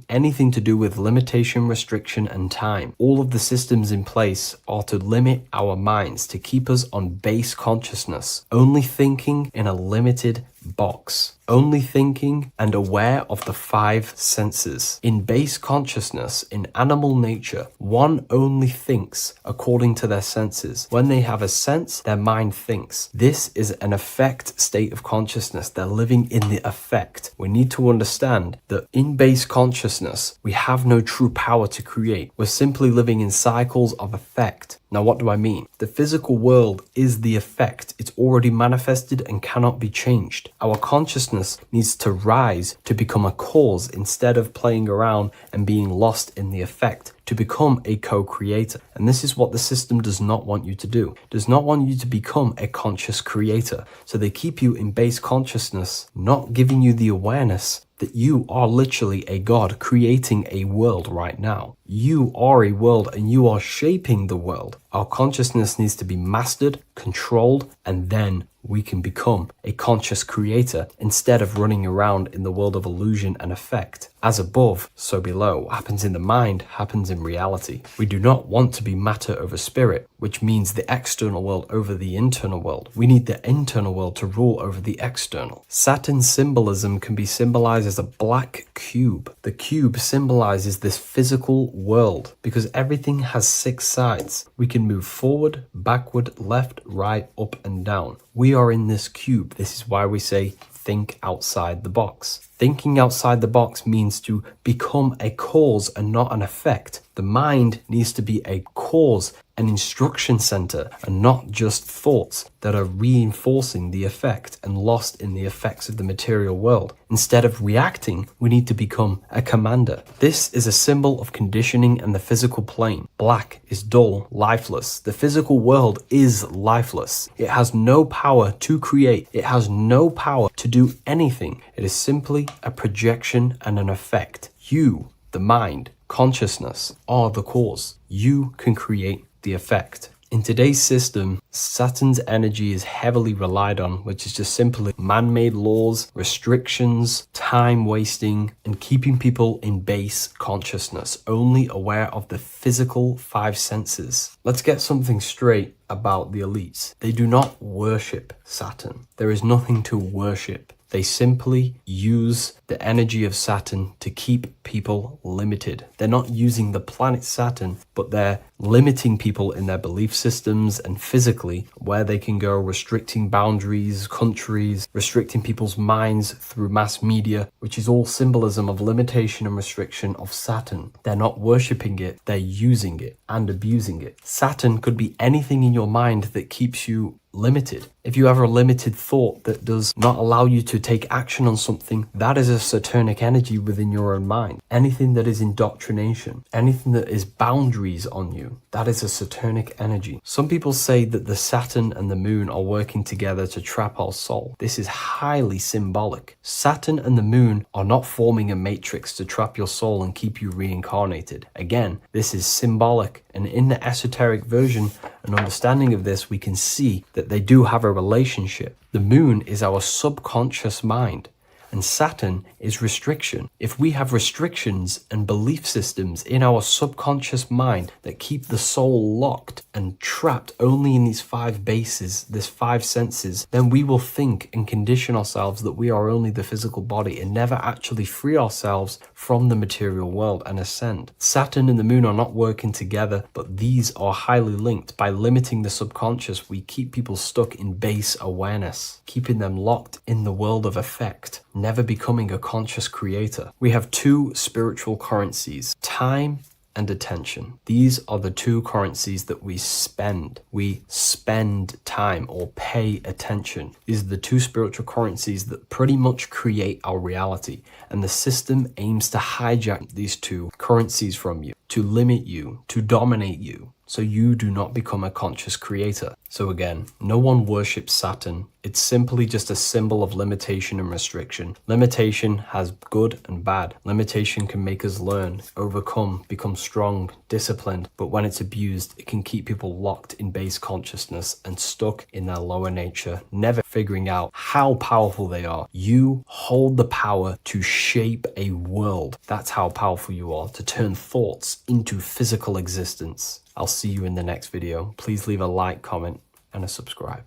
S3: anything to do with limitation, restriction, and time. All of the systems in place are to limit our minds, to keep us on base consciousness, only thinking in a limited box, only thinking and aware of the five senses. In base consciousness, in animal nature, one only thinks according to their senses. When they have a sense, their mind thinks. This is an affect state of consciousness. They're living in the affect. We need to understand that in base consciousness, we have no true power to create. We're simply living in cycles of affect. Now, what do I mean? The physical world is the effect. It's already manifested and cannot be changed. Our consciousness needs to rise to become a cause instead of playing around and being lost in the effect, to become a co-creator. And this is what the system does not want you to do. It does not want you to become a conscious creator. So they keep you in base consciousness, not giving you the awareness that you are literally a god creating a world right now. You are a world and you are shaping the world. Our consciousness needs to be mastered, controlled, and then we can become a conscious creator instead of running around in the world of illusion and effect. As above, so below. What happens in the mind happens in reality. We do not want to be matter over spirit, which means the external world over the internal world. We need the internal world to rule over the external. Saturn symbolism can be symbolized as a black cube. The cube symbolizes this physical world because everything has 6 sides. We can move forward, backward, left, right, up, and down. We are in this cube. This is why we say think outside the box. Thinking outside the box means to become a cause and not an effect. The mind needs to be a cause, an instruction center, and not just thoughts that are reinforcing the effect and lost in the effects of the material world. Instead of reacting, we need to become a commander. This is a symbol of conditioning and the physical plane. Black is dull, lifeless. The physical world is lifeless. It has no power to create. It has no power to do anything. It is simply a projection and an effect. You, the mind, consciousness, are the cause. You can create the effect. In today's system, Saturn's energy is heavily relied on, which is just simply man-made laws, restrictions, time wasting, and keeping people in base consciousness, only aware of the physical 5 senses. Let's get something straight about the elites. They do not worship Saturn. There is nothing to worship. They simply use the energy of Saturn to keep people limited. They're not using the planet Saturn, but they're limiting people in their belief systems and physically where they can go, restricting boundaries, countries, restricting people's minds through mass media, which is all symbolism of limitation and restriction of Saturn. They're not worshipping it, they're using it and abusing it. Saturn could be anything in your mind that keeps you limited. If you have a limited thought that does not allow you to take action on something, that is a Saturnic energy within your own mind. Anything that is indoctrination, anything that is boundaries on you, that is a Saturnic energy. Some people say that the Saturn and the moon are working together to trap our soul. This is highly symbolic. Saturn and the moon are not forming a matrix to trap your soul and keep you reincarnated. Again, this is symbolic, and in the esoteric version and understanding of this, we can see that they do have a relationship. The moon is our subconscious mind, and Saturn is restriction. If we have restrictions and belief systems in our subconscious mind that keep the soul locked and trapped only in these 5 bases, these 5 senses, then we will think and condition ourselves that we are only the physical body and never actually free ourselves from the material world and ascend. Saturn and the moon are not working together, but these are highly linked. By limiting the subconscious, we keep people stuck in base awareness, keeping them locked in the world of effect, never becoming a conscious creator. We have 2 spiritual currencies, time and attention. These are the 2 currencies that we spend. We spend time or pay attention. These are the 2 spiritual currencies that pretty much create our reality. And the system aims to hijack these 2 currencies from you, to limit you, to dominate you, so you do not become a conscious creator. So again, no one worships Saturn. It's simply just a symbol of limitation and restriction. Limitation has good and bad. Limitation can make us learn, overcome, become strong, disciplined. But when it's abused, it can keep people locked in base consciousness and stuck in their lower nature, never figuring out how powerful they are. You hold the power to shape a world. That's how powerful you are, to turn thoughts into physical existence. I'll see you in the next video. Please leave a like, comment, and a subscribe.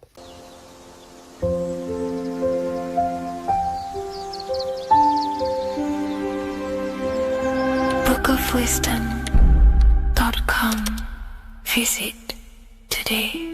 S1: bookofwisdom.com. Visit today.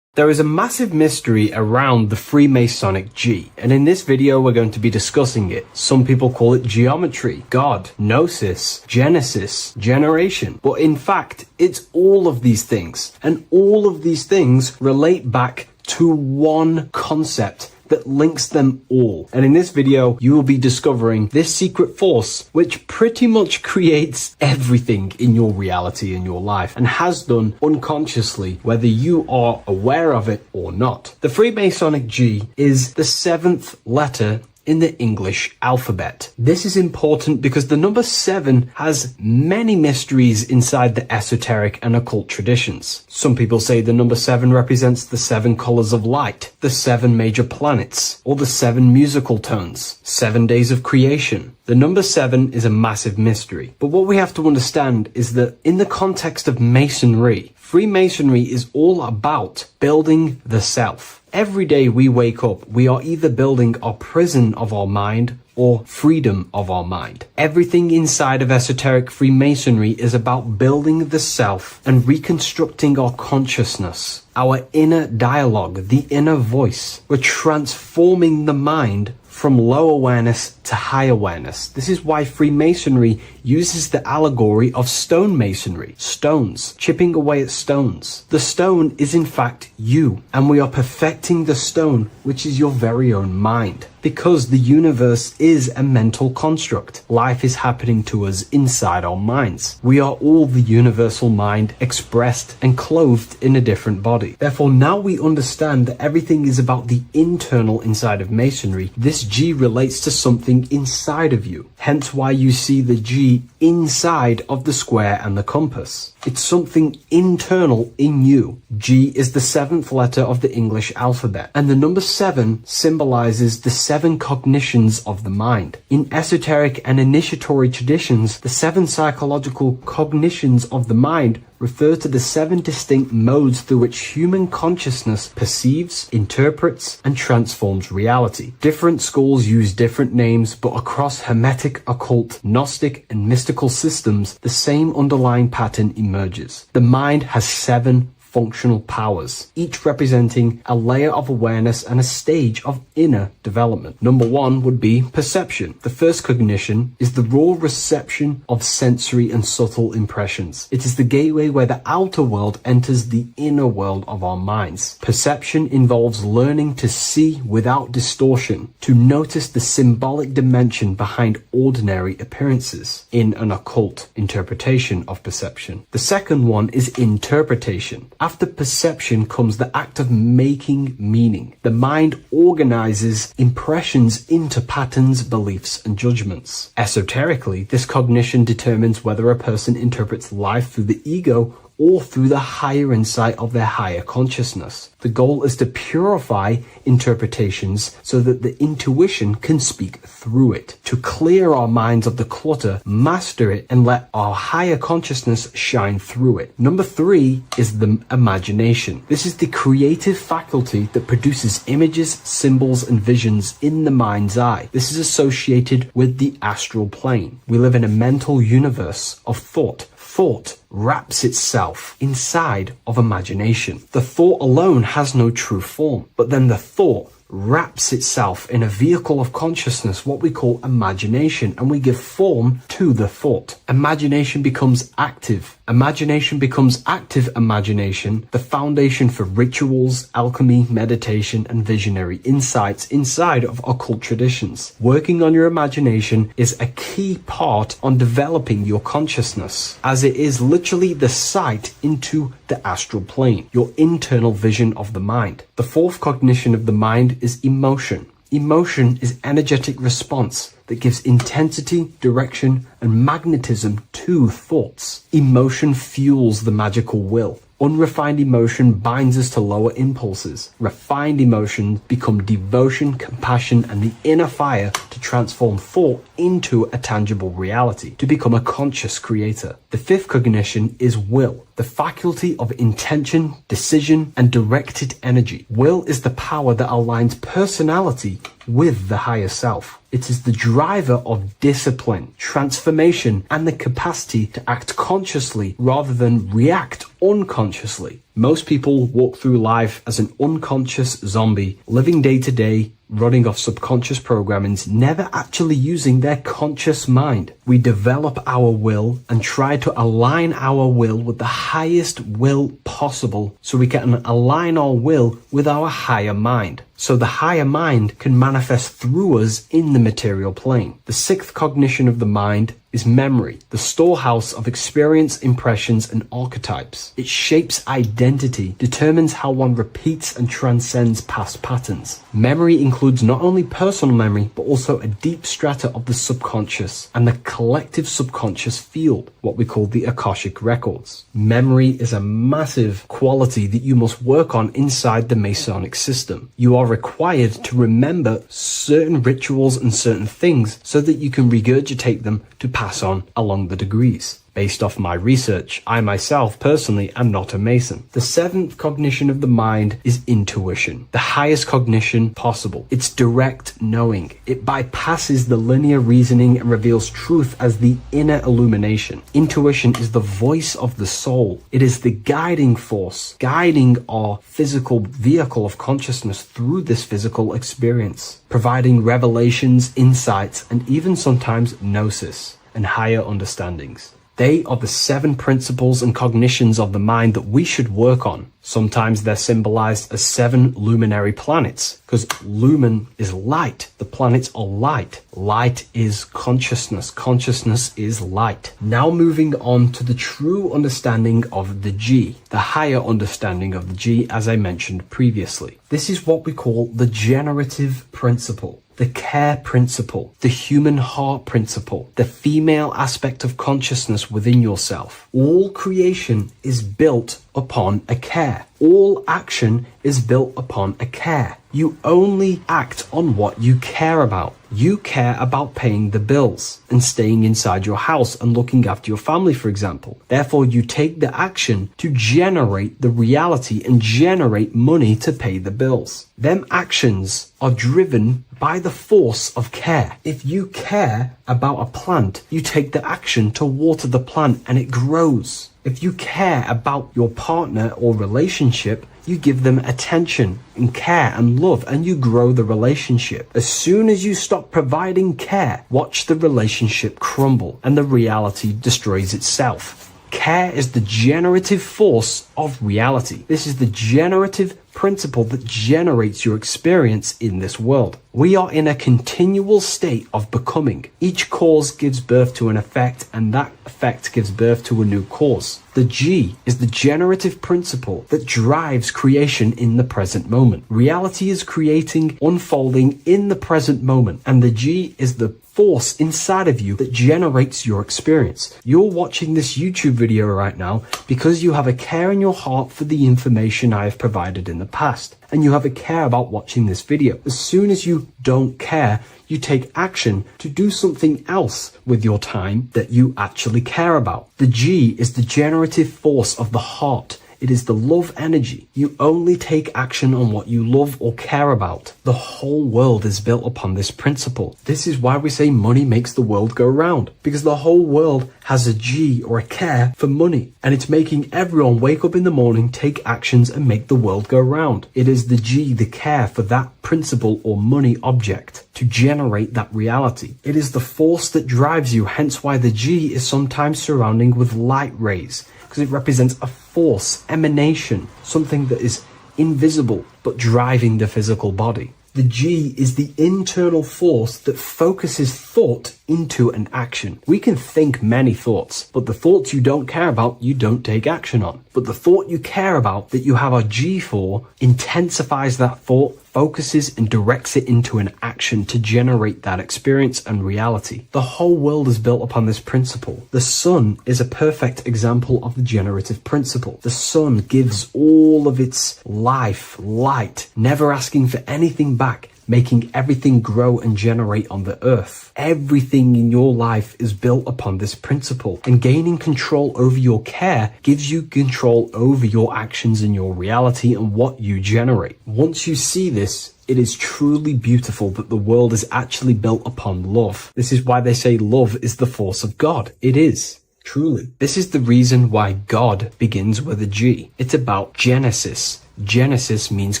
S3: There is a massive mystery around the Freemasonic G, and in this video we're going to be discussing it. Some people call it geometry, God, gnosis, genesis, generation, but in fact it's all of these things, and all of these things relate back to one concept that links them all. And in this video, you will be discovering this secret force, which pretty much creates everything in your reality in your life, and has done unconsciously, whether you are aware of it or not. The Freemasonic G is the 7th letter in the English alphabet. This is important because the number 7 has many mysteries inside the esoteric and occult traditions. Some people say the number 7 represents the 7 colors of light, the 7 major planets, or the 7 musical tones, 7 days of creation. The number 7 is a massive mystery. But what we have to understand is that in the context of Masonry, Freemasonry is all about building the self. Every day we wake up, we are either building our prison of our mind or freedom of our mind. Everything inside of esoteric Freemasonry is about building the self and reconstructing our consciousness, our inner dialogue, the inner voice. We're transforming the mind from low awareness to high awareness. This is why Freemasonry uses the allegory of stonemasonry, stones, chipping away at stones. The stone is in fact you, and we are perfecting the stone, which is your very own mind. Because the universe is a mental construct. Life is happening to us inside our minds. We are all the universal mind expressed and clothed in a different body. Therefore, now we understand that everything is about the internal inside of Masonry. This G relates to something inside of you. Hence why you see the G inside of the square and the compass. It's something internal in you. G is the 7th letter of the English alphabet, and the number 7 symbolizes the 7 cognitions of the mind. In esoteric and initiatory traditions, the 7 psychological cognitions of the mind refer to the 7 distinct modes through which human consciousness perceives, interprets, and transforms reality. Different schools use different names, but across Hermetic, occult, Gnostic, and mystical systems, the same underlying pattern emerges. The mind has 7 functional powers, each representing a layer of awareness and a stage of inner development. Number 1 would be perception. The first cognition is the raw reception of sensory and subtle impressions. It is the gateway where the outer world enters the inner world of our minds. Perception involves learning to see without distortion, to notice the symbolic dimension behind ordinary appearances in an occult interpretation of perception. The second one is interpretation. After perception comes the act of making meaning. The mind organizes impressions into patterns, beliefs, and judgments. Esoterically, this cognition determines whether a person interprets life through the ego or through the higher insight of their higher consciousness. The goal is to purify interpretations so that the intuition can speak through it, to clear our minds of the clutter, master it, and let our higher consciousness shine through it. Number 3 is the imagination. This is the creative faculty that produces images, symbols, and visions in the mind's eye. This is associated with the astral plane. We live in a mental universe of thought. Thought wraps itself inside of imagination. The thought alone has no true form, but then the thought wraps itself in a vehicle of consciousness, what we call imagination, and we give form to the thought. Imagination becomes active. Imagination becomes active imagination, the foundation for rituals, alchemy, meditation, and visionary insights inside of occult traditions. Working on your imagination is a key part on developing your consciousness, as it is literally the sight into the astral plane, your internal vision of the mind. The 4th cognition of the mind is emotion. Emotion is energetic response that gives intensity, direction, and magnetism to thoughts. Emotion fuels the magical will. Unrefined emotion binds us to lower impulses. Refined emotions become devotion, compassion, and the inner fire to transform thought into a tangible reality, to become a conscious creator. The 5th cognition is will, the faculty of intention, decision, and directed energy. Will is the power that aligns personality with the higher self. It is the driver of discipline, transformation, and the capacity to act consciously rather than react unconsciously. Most people walk through life as an unconscious zombie, living day to day, running off subconscious programmings, never actually using their conscious mind. We develop our will and try to align our will with the highest will possible so we can align our will with our higher mind. So the higher mind can manifest through us in the material plane. The 6th cognition of the mind is memory, the storehouse of experience, impressions, and archetypes. It shapes identity, determines how one repeats and transcends past patterns. Memory includes not only personal memory, but also a deep strata of the subconscious and the collective subconscious field, what we call the Akashic records. Memory is a massive quality that you must work on inside the Masonic system. You are required to remember certain rituals and certain things so that you can regurgitate them to pass on along the degrees. Based off my research, I myself personally am not a Mason. The 7th cognition of the mind is intuition, the highest cognition possible. It's direct knowing. It bypasses the linear reasoning and reveals truth as the inner illumination. Intuition is the voice of the soul. It is the guiding force, guiding our physical vehicle of consciousness through this physical experience, providing revelations, insights, and even sometimes gnosis and higher understandings. They are the 7 principles and cognitions of the mind that we should work on. Sometimes they're symbolized as 7 luminary planets, because lumen is light. The planets are light. Light is consciousness. Consciousness is light. Now moving on to the true understanding of the G, the higher understanding of the G, as I mentioned previously. This is what we call the generative principle, the care principle, the human heart principle, the female aspect of consciousness within yourself. All creation is built upon a care. All action is built upon a care. You only act on what you care about. You care about paying the bills and staying inside your house and looking after your family, for example. Therefore, you take the action to generate the reality and generate money to pay the bills. Them actions are driven by the force of care. If you care about a plant, you take the action to water the plant and it grows. If you care about your partner or relationship, you give them attention and care and love and you grow the relationship. As soon as you stop providing care, watch the relationship crumble and the reality destroys itself. Care is the generative force of reality. This is the generative principle that generates your experience in this world. We are in a continual state of becoming. Each cause gives birth to an effect, and that effect gives birth to a new cause. The G is the generative principle that drives creation in the present moment. Reality is creating, unfolding in the present moment, and the G is the force inside of you that generates your experience. You're watching this YouTube video right now because you have a care in your heart for the information I have provided in the past, and you have a care about watching this video. As soon as you don't care, you take action to do something else with your time that you actually care about. The G is the generative force of the heart. It is the love energy. You only take action on what you love or care about. The whole world is built upon this principle. This is why we say money makes the world go round, because the whole world has a G or a care for money, and it's making everyone wake up in the morning, take actions, and make the world go round. It is the G, the care for that principle or money object to generate that reality. It is the force that drives you, hence why the G is sometimes surrounding with light rays, because it represents a force, emanation, something that is invisible but driving the physical body. The G is the internal force that focuses thought into an action. We can think many thoughts, but the thoughts you don't care about, you don't take action on. But the thought you care about, that you have a G for, intensifies that thought, focuses and directs it into an action to generate that experience and reality. The whole world is built upon this principle. The sun is a perfect example of the generative principle. The sun gives all of its life, light, never asking for anything back, making everything grow and generate on the earth. Everything in your life is built upon this principle, and gaining control over your care gives you control over your actions and your reality and what you generate. Once you see this, it is truly beautiful that the world is actually built upon love. This is why they say love is the force of God. It is. Truly. This is the reason why God begins with a G. It's about Genesis. Genesis means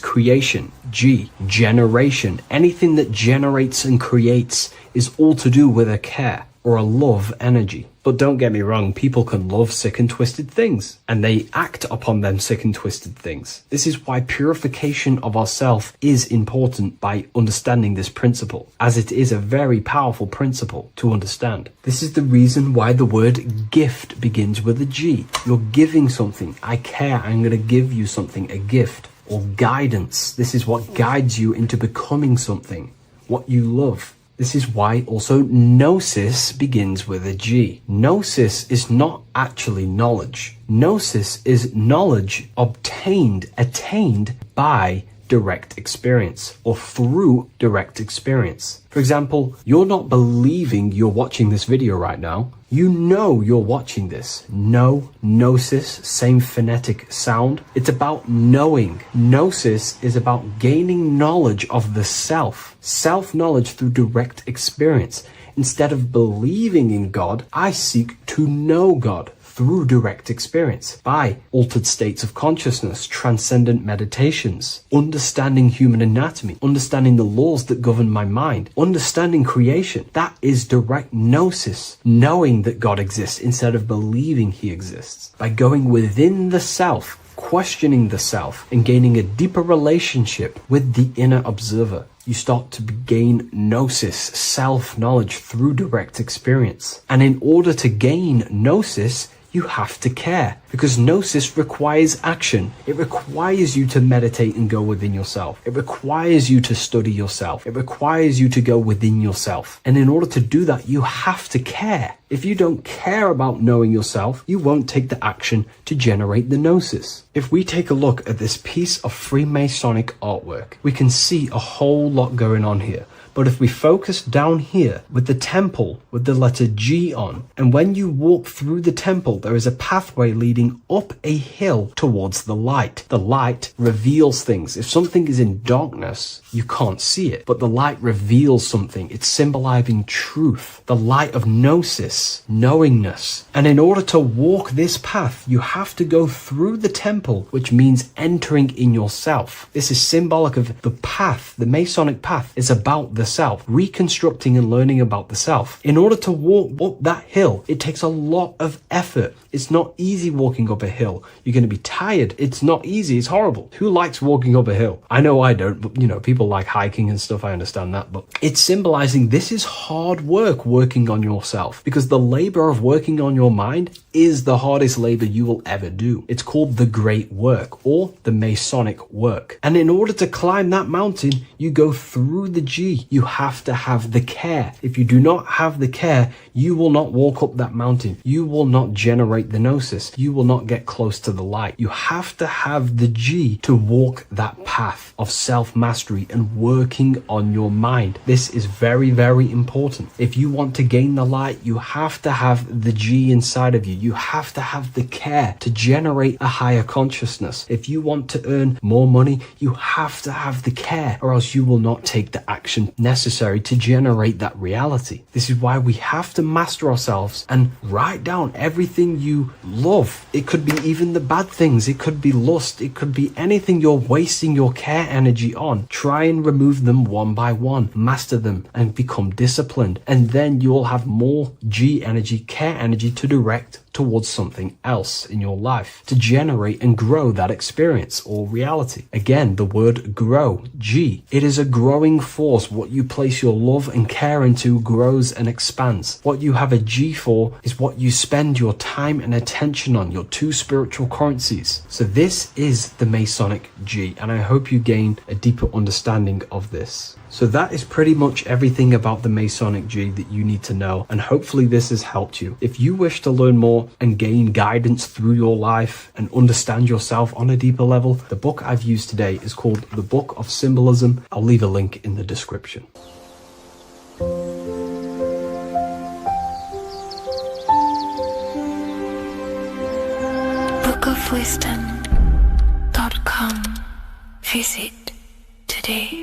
S3: creation. G, generation. Anything that generates and creates is all to do with a care or a love energy. But don't get me wrong, people can love sick and twisted things, and they act upon them sick and twisted things. This is why purification of ourselves is important by understanding this principle, as it is a very powerful principle to understand. This is the reason why the word gift begins with a G. You're giving something. I care, I'm going to give you something, a gift. Or guidance. This is what guides you into becoming something, what you love. This is why also gnosis begins with a G. Gnosis is not actually knowledge. Gnosis is knowledge obtained, attained by direct experience or through direct experience. For example, you're not believing you're watching this video right now. You know you're watching this. Know, gnosis, same phonetic sound. It's about knowing. Gnosis is about gaining knowledge of the self. Self-knowledge through direct experience. Instead of believing in God, I seek to know God through direct experience, by altered states of consciousness, transcendent meditations, understanding human anatomy, understanding the laws that govern my mind, understanding creation. That is direct gnosis, knowing that God exists instead of believing he exists. By going within the self, questioning the self, and gaining a deeper relationship with the inner observer, you start to gain gnosis, self-knowledge through direct experience. And in order to gain gnosis, you have to care, because gnosis requires action. It requires you to meditate and go within yourself. It requires you to study yourself. It requires you to go within yourself. And in order to do that, you have to care. If you don't care about knowing yourself, you won't take the action to generate the gnosis. If we take a look at this piece of Freemasonic artwork, we can see a whole lot going on here. But if we focus down here with the temple with the letter G on, and when you walk through the temple, there is a pathway leading up a hill towards the light. The light reveals things. If something is in darkness, you can't see it, but the light reveals something. It's symbolizing truth, the light of gnosis, knowingness. And in order to walk this path, you have to go through the temple, which means entering in yourself. This is symbolic of the path. The Masonic path is about the self, reconstructing and learning about the self. In order to walk up that hill, it takes a lot of effort. It's not easy walking walking up a hill. You're going to be tired. It's not easy. It's horrible. Who likes walking up a hill? I know I don't, but you know, people like hiking and stuff. I understand that, but it's symbolizing this is hard work working on yourself, because the labor of working on your mind is the hardest labor you will ever do. It's called the great work, or the Masonic work. And in order to climb that mountain, you go through the G. You have to have the care. If you do not have the care, you will not walk up that mountain. You will not generate the gnosis. You will not get close to the light. You have to have the G to walk that path of self-mastery and working on your mind. This is very, very important. If you want to gain the light, you have to have the G inside of you. You have to have the care to generate a higher consciousness. If you want to earn more money, you have to have the care, or else you will not take the action necessary to generate that reality. This is why we have to master ourselves and write down everything you love. It could be even the bad things. It could be lust. It could be anything you're wasting your care energy on. Try and remove them one by one. Master them and become disciplined. And then you will have more G energy, care energy to direct towards something else in your life to generate and grow that experience or reality. Again, the word grow, G. It is a growing force. What you place your love and care into grows and expands. What you have a G for is what you spend your time and attention on, your two spiritual currencies. So this is the Masonic G, and I hope you gain a deeper understanding of this. So that is pretty much everything about the Masonic G that you need to know, and hopefully this has helped you. If you wish to learn more and gain guidance through your life and understand yourself on a deeper level, the book I've used today is called The Book of Symbolism. I'll leave a link in the description.
S1: bookofwisdom.com. Visit today.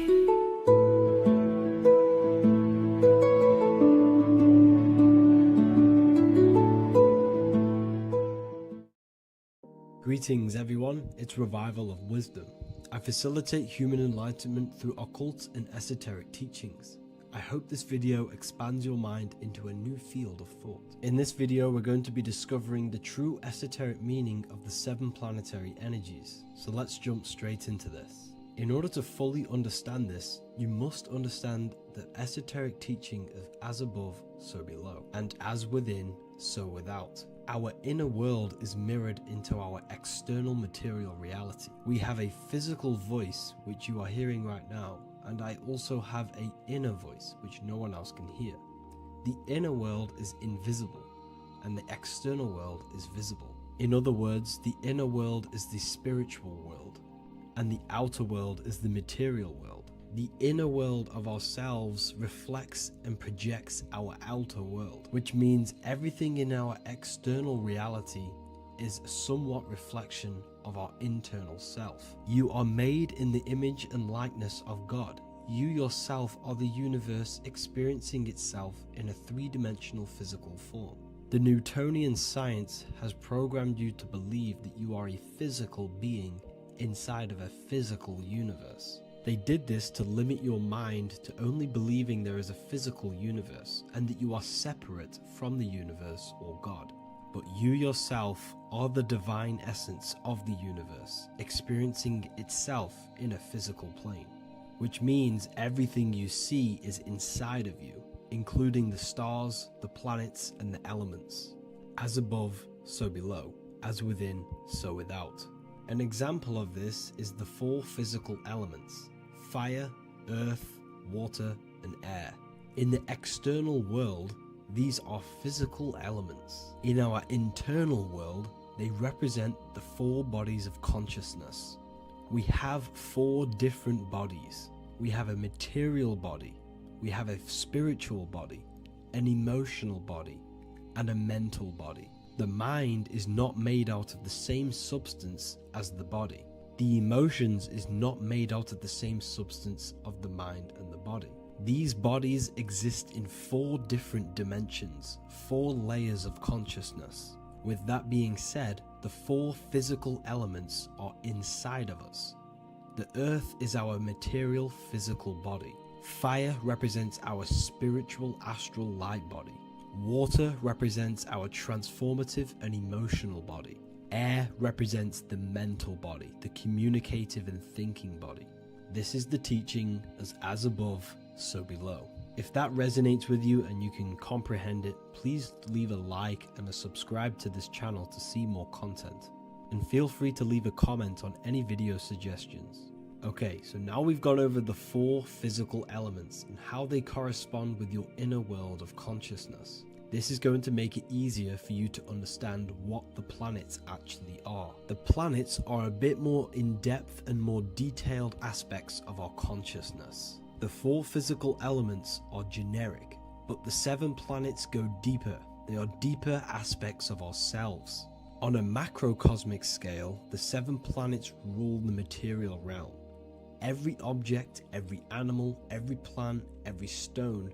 S3: Greetings everyone, it's Revival of Wisdom. I facilitate human enlightenment through occult and esoteric teachings. I hope this video expands your mind into a new field of thought. In this video, we're going to be discovering the true esoteric meaning of the 7 planetary energies. So let's jump straight into this. In order to fully understand this, you must understand that esoteric teaching is as above, so below, and as within, so without. Our inner world is mirrored into our external material reality. We have a physical voice, which you are hearing right now, and I also have an inner voice, which no one else can hear. The inner world is invisible, and the external world is visible. In other words, the inner world is the spiritual world, and the outer world is the material world. The inner world of ourselves reflects and projects our outer world, which means everything in our external reality is a somewhat reflection of our internal self. You are made in the image and likeness of God. You yourself are the universe experiencing itself in a 3-dimensional physical form. The Newtonian science has programmed you to believe that you are a physical being inside of a physical universe. They did this to limit your mind to only believing there is a physical universe and that you are separate from the universe or God. But you yourself are the divine essence of the universe, experiencing itself in a physical plane, which means everything you see is inside of you, including the stars, the planets, and the elements. As above, so below. As within, so without. An example of this is the 4 physical elements: fire, earth, water, and air. In the external world, these are physical elements. In our internal world, they represent the 4 bodies of consciousness. We have 4 different bodies. We have a material body, we have a spiritual body, an emotional body, and a mental body. The mind is not made out of the same substance as the body. The emotions is not made out of the same substance of the mind and the body. These bodies exist in 4 different dimensions, 4 layers of consciousness. With that being said, the 4 physical elements are inside of us. The earth is our material physical body. Fire represents our spiritual astral light body. Water represents our transformative and emotional body. Air represents the mental body, the communicative and thinking body. This is the teaching as above, so below. If that resonates with you and you can comprehend it, please leave a like and a subscribe to this channel to see more content. And feel free to leave a comment on any video suggestions. Okay, so now we've gone over the 4 physical elements and how they correspond with your inner world of consciousness. This is going to make it easier for you to understand what the planets actually are. The planets are a bit more in-depth and more detailed aspects of our consciousness. The 4 physical elements are generic, but the 7 planets go deeper. They are deeper aspects of ourselves. On a macrocosmic scale, the 7 planets rule the material realm. Every object, every animal, every plant, every stone,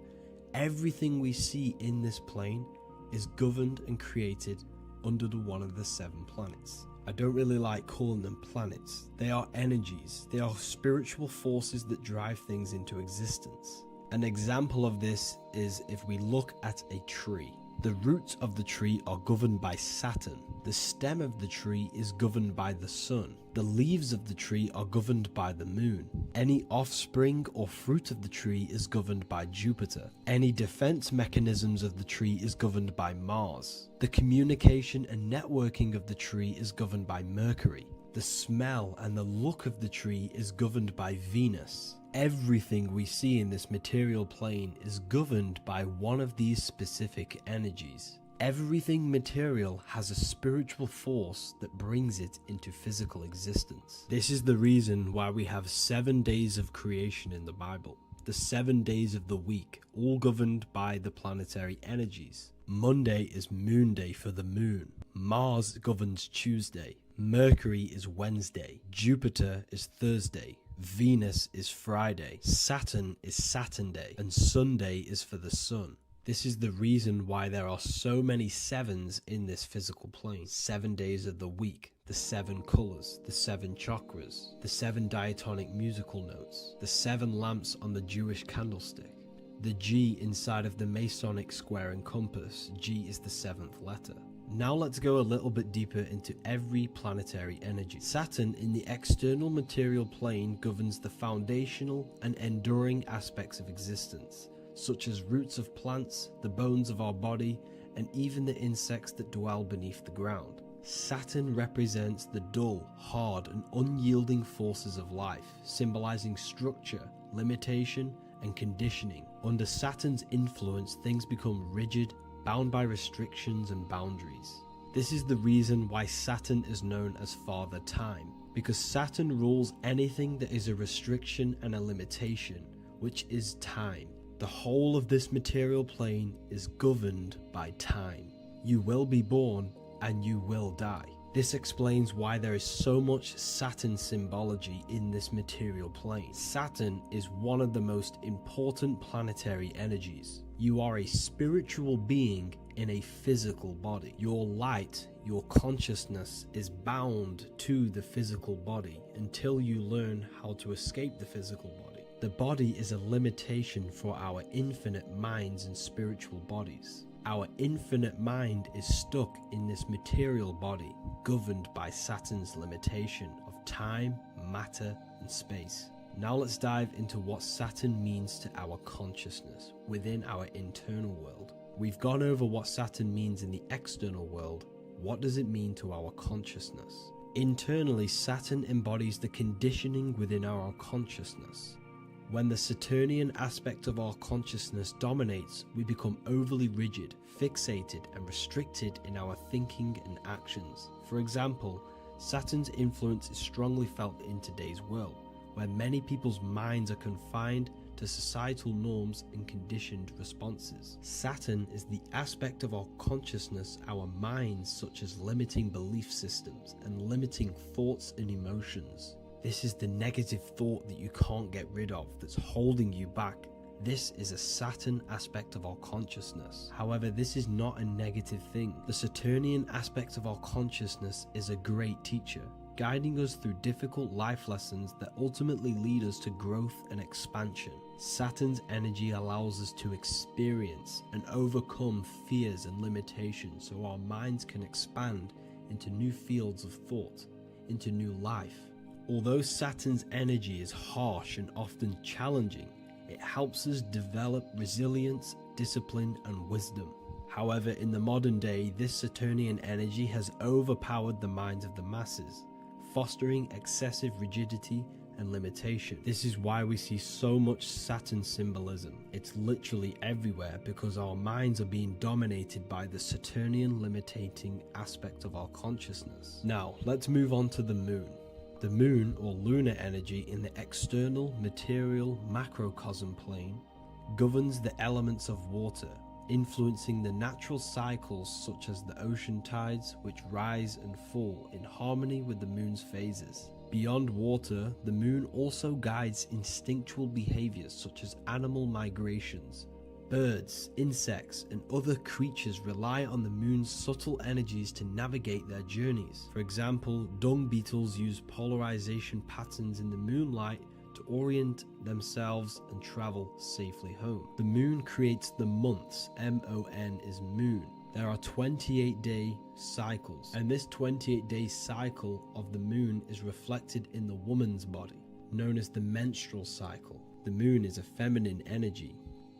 S3: everything we see in this plane is governed and created under one of the 7 planets. I don't really like calling them planets. They are energies. They are spiritual forces that drive things into existence. An example of this is if we look at a tree. The roots of the tree are governed by Saturn. The stem of the tree is governed by the sun. The leaves of the tree are governed by the moon. Any offspring or fruit of the tree is governed by Jupiter. Any defense mechanisms of the tree is governed by Mars. The communication and networking of the tree is governed by Mercury. The smell and the look of the tree is governed by Venus. Everything we see in this material plane is governed by one of these specific energies. Everything material has a spiritual force that brings it into physical existence. This is the reason why we have 7 days of creation in the Bible. The 7 days of the week, all governed by the planetary energies. Monday is Moon Day for the moon. Mars governs Tuesday. Mercury is Wednesday. Jupiter is Thursday. Venus is Friday. Saturn is Saturn Day. And Sunday is for the sun. This is the reason why there are so many 7s in this physical plane. 7 days of the week, the 7 colors, the 7 chakras, the 7 diatonic musical notes, the 7 lamps on the Jewish candlestick. The G inside of the Masonic square and compass, G is the 7th letter. Now let's go a little bit deeper into every planetary energy. Saturn in the external material plane governs the foundational and enduring aspects of existence, such as roots of plants, the bones of our body, and even the insects that dwell beneath the ground. Saturn represents the dull, hard, and unyielding forces of life, symbolizing structure, limitation, and conditioning. Under Saturn's influence, things become rigid, bound by restrictions and boundaries. This is the reason why Saturn is known as Father Time, because Saturn rules anything that is a restriction and a limitation, which is time. The whole of this material plane is governed by time. You will be born and you will die. This explains why there is so much Saturn symbology in this material plane. Saturn is one of the most important planetary energies. You are a spiritual being in a physical body. Your light, your consciousness is bound to the physical body until you learn how to escape the physical body. The body is a limitation for our infinite minds and spiritual bodies. Our infinite mind is stuck in this material body, governed by Saturn's limitation of time, matter, and space. Now let's dive into what Saturn means to our consciousness within our internal world. We've gone over what Saturn means in the external world. What does it mean to our consciousness? Internally, Saturn embodies the conditioning within our consciousness. When the Saturnian aspect of our consciousness dominates, we become overly rigid, fixated, and restricted in our thinking and actions. For example, Saturn's influence is strongly felt in today's world, where many people's minds are confined to societal norms and conditioned responses. Saturn is the aspect of our consciousness, our minds, such as limiting belief systems and limiting thoughts and emotions. This is the negative thought that you can't get rid of that's holding you back. This is a Saturn aspect of our consciousness. However, this is not a negative thing. The Saturnian aspect of our consciousness is a great teacher, guiding us through difficult life lessons that ultimately lead us to growth and expansion. Saturn's energy allows us to experience and overcome fears and limitations so our minds can expand into new fields of thought, into new life. Although Saturn's energy is harsh and often challenging, it helps us develop resilience, discipline, and wisdom. However, in the modern day, this Saturnian energy has overpowered the minds of the masses, fostering excessive rigidity and limitation. This is why we see so much Saturn symbolism. It's literally everywhere because our minds are being dominated by the Saturnian limiting aspect of our consciousness. Now, let's move on to the moon. The moon, or lunar energy in the external material macrocosm plane, governs the elements of water, influencing the natural cycles such as the ocean tides, which rise and fall in harmony with the moon's phases. Beyond water, the moon also guides instinctual behaviors such as animal migrations. Birds, insects, and other creatures rely on the moon's subtle energies to navigate their journeys. For example, dung beetles use polarization patterns in the moonlight to orient themselves and travel safely home. The moon creates the months. M-O-N is moon. There are 28-day cycles, and this 28-day cycle of the moon is reflected in the woman's body, known as the menstrual cycle. The moon is a feminine energy,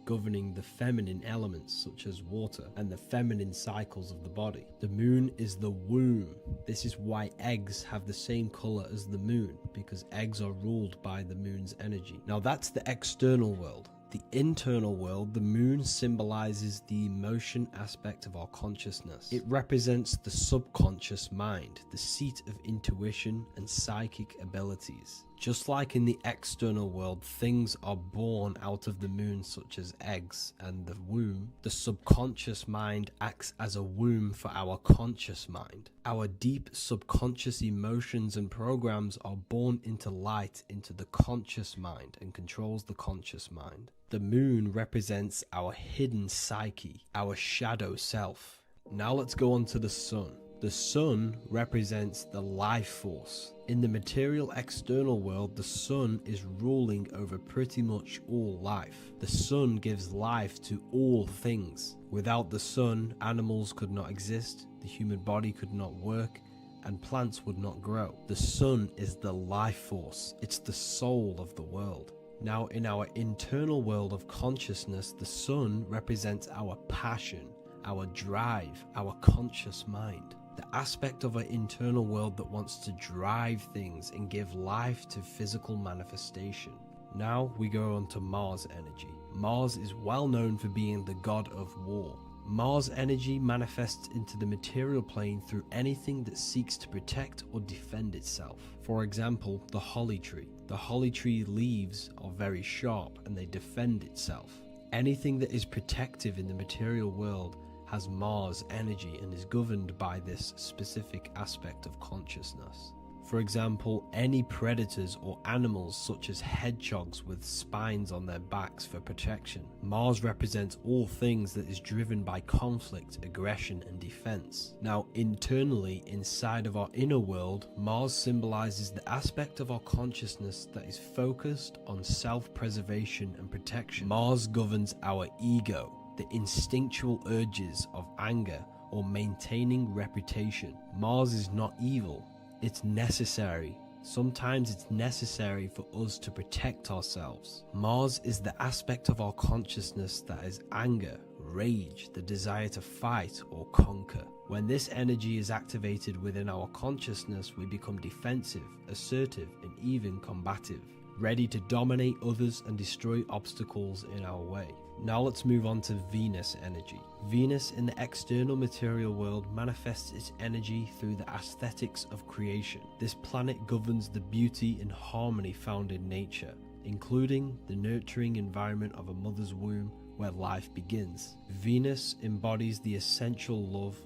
S3: governing the feminine elements such as water and the feminine cycles of the body. The moon is the womb. This is why eggs have the same color as the moon, because eggs are ruled by the moon's energy. Now that's the external world. The internal world, the moon symbolizes the emotion aspect of our consciousness. It represents the subconscious mind, the seat of intuition and psychic abilities. Just like in the external world, things are born out of the moon, such as eggs and the womb. The subconscious mind acts as a womb for our conscious mind. Our deep subconscious emotions and programs are born into light into the conscious mind and controls the conscious mind. The moon represents our hidden psyche, our shadow self. Now let's go on to the sun. The sun represents the life force. In the material external world, the sun is ruling over pretty much all life. The sun gives life to all things. Without the sun, animals could not exist, the human body could not work, and plants would not grow. The sun is the life force. It's the soul of the world. Now, in our internal world of consciousness, the sun represents our passion, our drive, our conscious mind. The aspect of our internal world that wants to drive things and give life to physical manifestation. Now we go on to Mars energy. Mars is well known for being the god of war. Mars energy manifests into the material plane through anything that seeks to protect or defend itself. For example, the holly tree. The holly tree leaves are very sharp and they defend itself. Anything that is protective in the material world has Mars energy and is governed by this specific aspect of consciousness. For example, any predators or animals such as hedgehogs with spines on their backs for protection. Mars represents all things that is driven by conflict, aggression, and defense. Now, internally, inside of our inner world, Mars symbolizes the aspect of our consciousness that is focused on self-preservation and protection. Mars governs our ego, the instinctual urges of anger or maintaining reputation. Mars is not evil, it's necessary. Sometimes it's necessary for us to protect ourselves. Mars is the aspect of our consciousness that is anger, rage, the desire to fight or conquer. When this energy is activated within our consciousness, we become defensive, assertive, and even combative, ready to dominate others and destroy obstacles in our way. Now let's move on to Venus energy. Venus in the external material world manifests its energy through the aesthetics of creation. This planet governs the beauty and harmony found in nature, including the nurturing environment of a mother's womb where life begins. Venus embodies the essential love,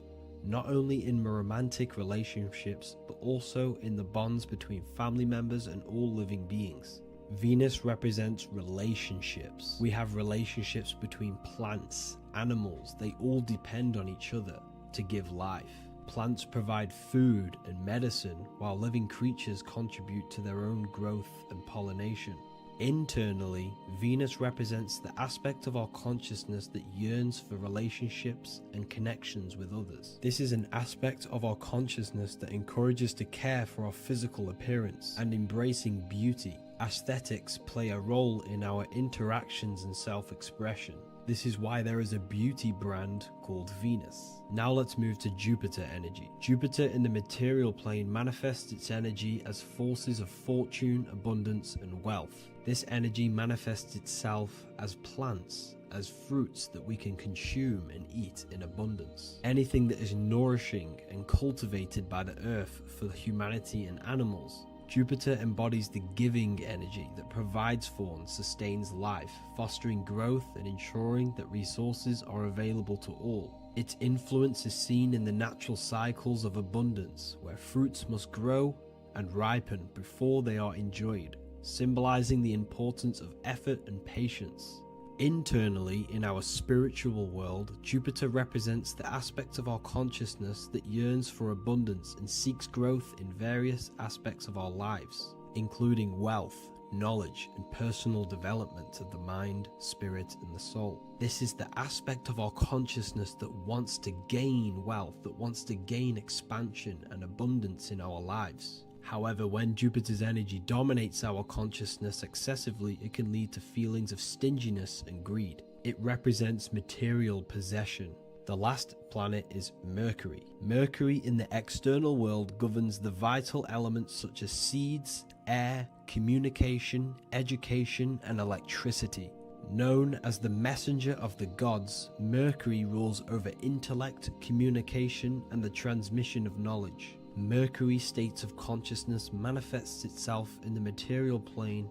S3: not only in romantic relationships, but also in the bonds between family members and all living beings. Venus represents relationships. We have relationships between plants, animals. They all depend on each other to give life. Plants provide food and medicine, while living creatures contribute to their own growth and pollination. Internally, Venus represents the aspect of our consciousness that yearns for relationships and connections with others. This is an aspect of our consciousness that encourages to care for our physical appearance and embracing beauty. Aesthetics play a role in our interactions and self-expression. This is why there is a beauty brand called Venus. Now let's move to Jupiter energy. Jupiter in the material plane manifests its energy as forces of fortune, abundance, and wealth. This energy manifests itself as plants, as fruits that we can consume and eat in abundance. Anything that is nourishing and cultivated by the earth for humanity and animals. Jupiter embodies the giving energy that provides for and sustains life, fostering growth and ensuring that resources are available to all. Its influence is seen in the natural cycles of abundance, where fruits must grow and ripen before they are enjoyed, symbolizing the importance of effort and patience. Internally, in our spiritual world, Jupiter represents the aspect of our consciousness that yearns for abundance and seeks growth in various aspects of our lives, including wealth, knowledge, and personal development of the mind, spirit, and the soul. This is the aspect of our consciousness that wants to gain wealth, that wants to gain expansion and abundance in our lives. However, when Jupiter's energy dominates our consciousness excessively, it can lead to feelings of stinginess and greed. It represents material possession. The last planet is Mercury. Mercury in the external world governs the vital elements such as seeds, air, communication, education, and electricity. Known as the messenger of the gods, Mercury rules over intellect, communication, and the transmission of knowledge. Mercury's states of consciousness manifests itself in the material plane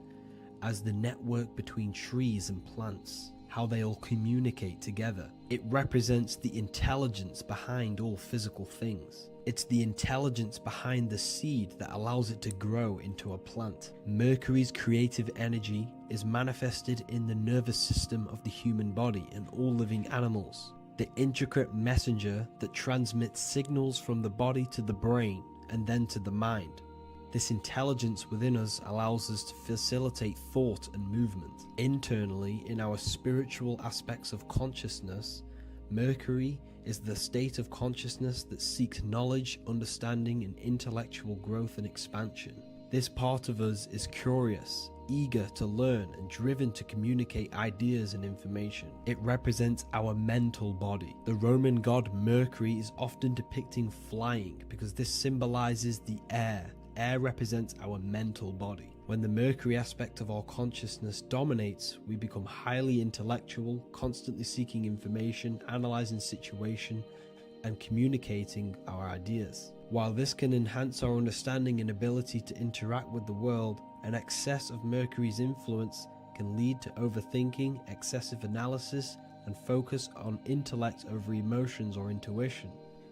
S3: as the network between trees and plants, how they all communicate together. It represents the intelligence behind all physical things. It's the intelligence behind the seed that allows it to grow into a plant. Mercury's creative energy is manifested in the nervous system of the human body and all living animals. The intricate messenger that transmits signals from the body to the brain and then to the mind. This intelligence within us allows us to facilitate thought and movement. Internally, in our spiritual aspects of consciousness, Mercury is the state of consciousness that seeks knowledge, understanding, and intellectual growth and expansion. This part of us is curious, eager to learn, and driven to communicate ideas and information. It represents our mental body. The Roman god Mercury is often depicting flying because this symbolizes the air. Air represents our mental body. When the Mercury aspect of our consciousness dominates, we become highly intellectual, constantly seeking information, analyzing situation, and communicating our ideas. While this can enhance our understanding and ability to interact with the world, an excess of Mercury's influence can lead to overthinking, excessive analysis, and focus on intellect over emotions or intuition.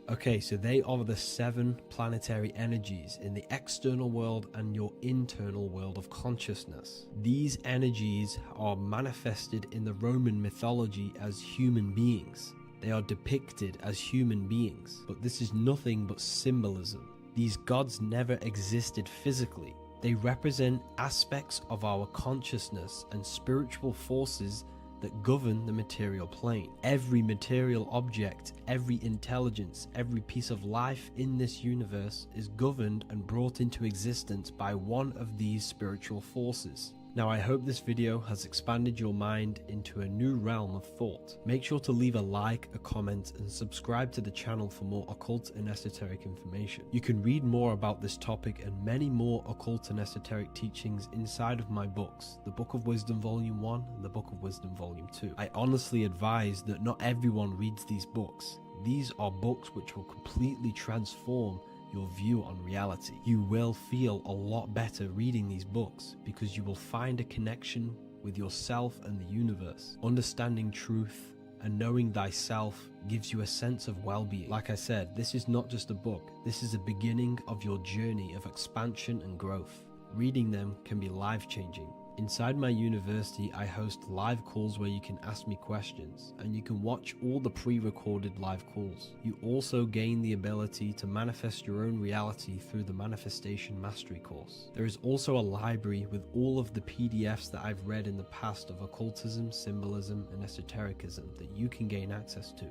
S3: Okay, so they are the 7 planetary energies in the external world and your internal world of consciousness. These energies are manifested in the Roman mythology as human beings. They are depicted as human beings, but this is nothing but symbolism. These gods never existed physically. They represent aspects of our consciousness and spiritual forces that govern the material plane. Every material object, every intelligence, every piece of life in this universe is governed and brought into existence by one of these spiritual forces. Now, I hope this video has expanded your mind into a new realm of thought. Make sure to leave a like, a comment, and subscribe to the channel for more occult and esoteric information. You can read more about this topic and many more occult and esoteric teachings inside of my books, the Book of Wisdom Volume 1 and the Book of Wisdom Volume 2. I honestly advise that not everyone reads these books. These are books which will completely transform your view on reality. You will feel a lot better reading these books because you will find a connection with yourself and the universe. Understanding truth and knowing thyself gives you a sense of well-being. Like I said, this is not just a book. This is a beginning of your journey of expansion and growth. Reading them can be life-changing. Inside my university, I host live calls where you can ask me questions, and you can watch all the pre-recorded live calls. You also gain the ability to manifest your own reality through the Manifestation Mastery course. There is also a library with all of the PDFs that I've read in the past of occultism, symbolism, and esotericism that you can gain access to.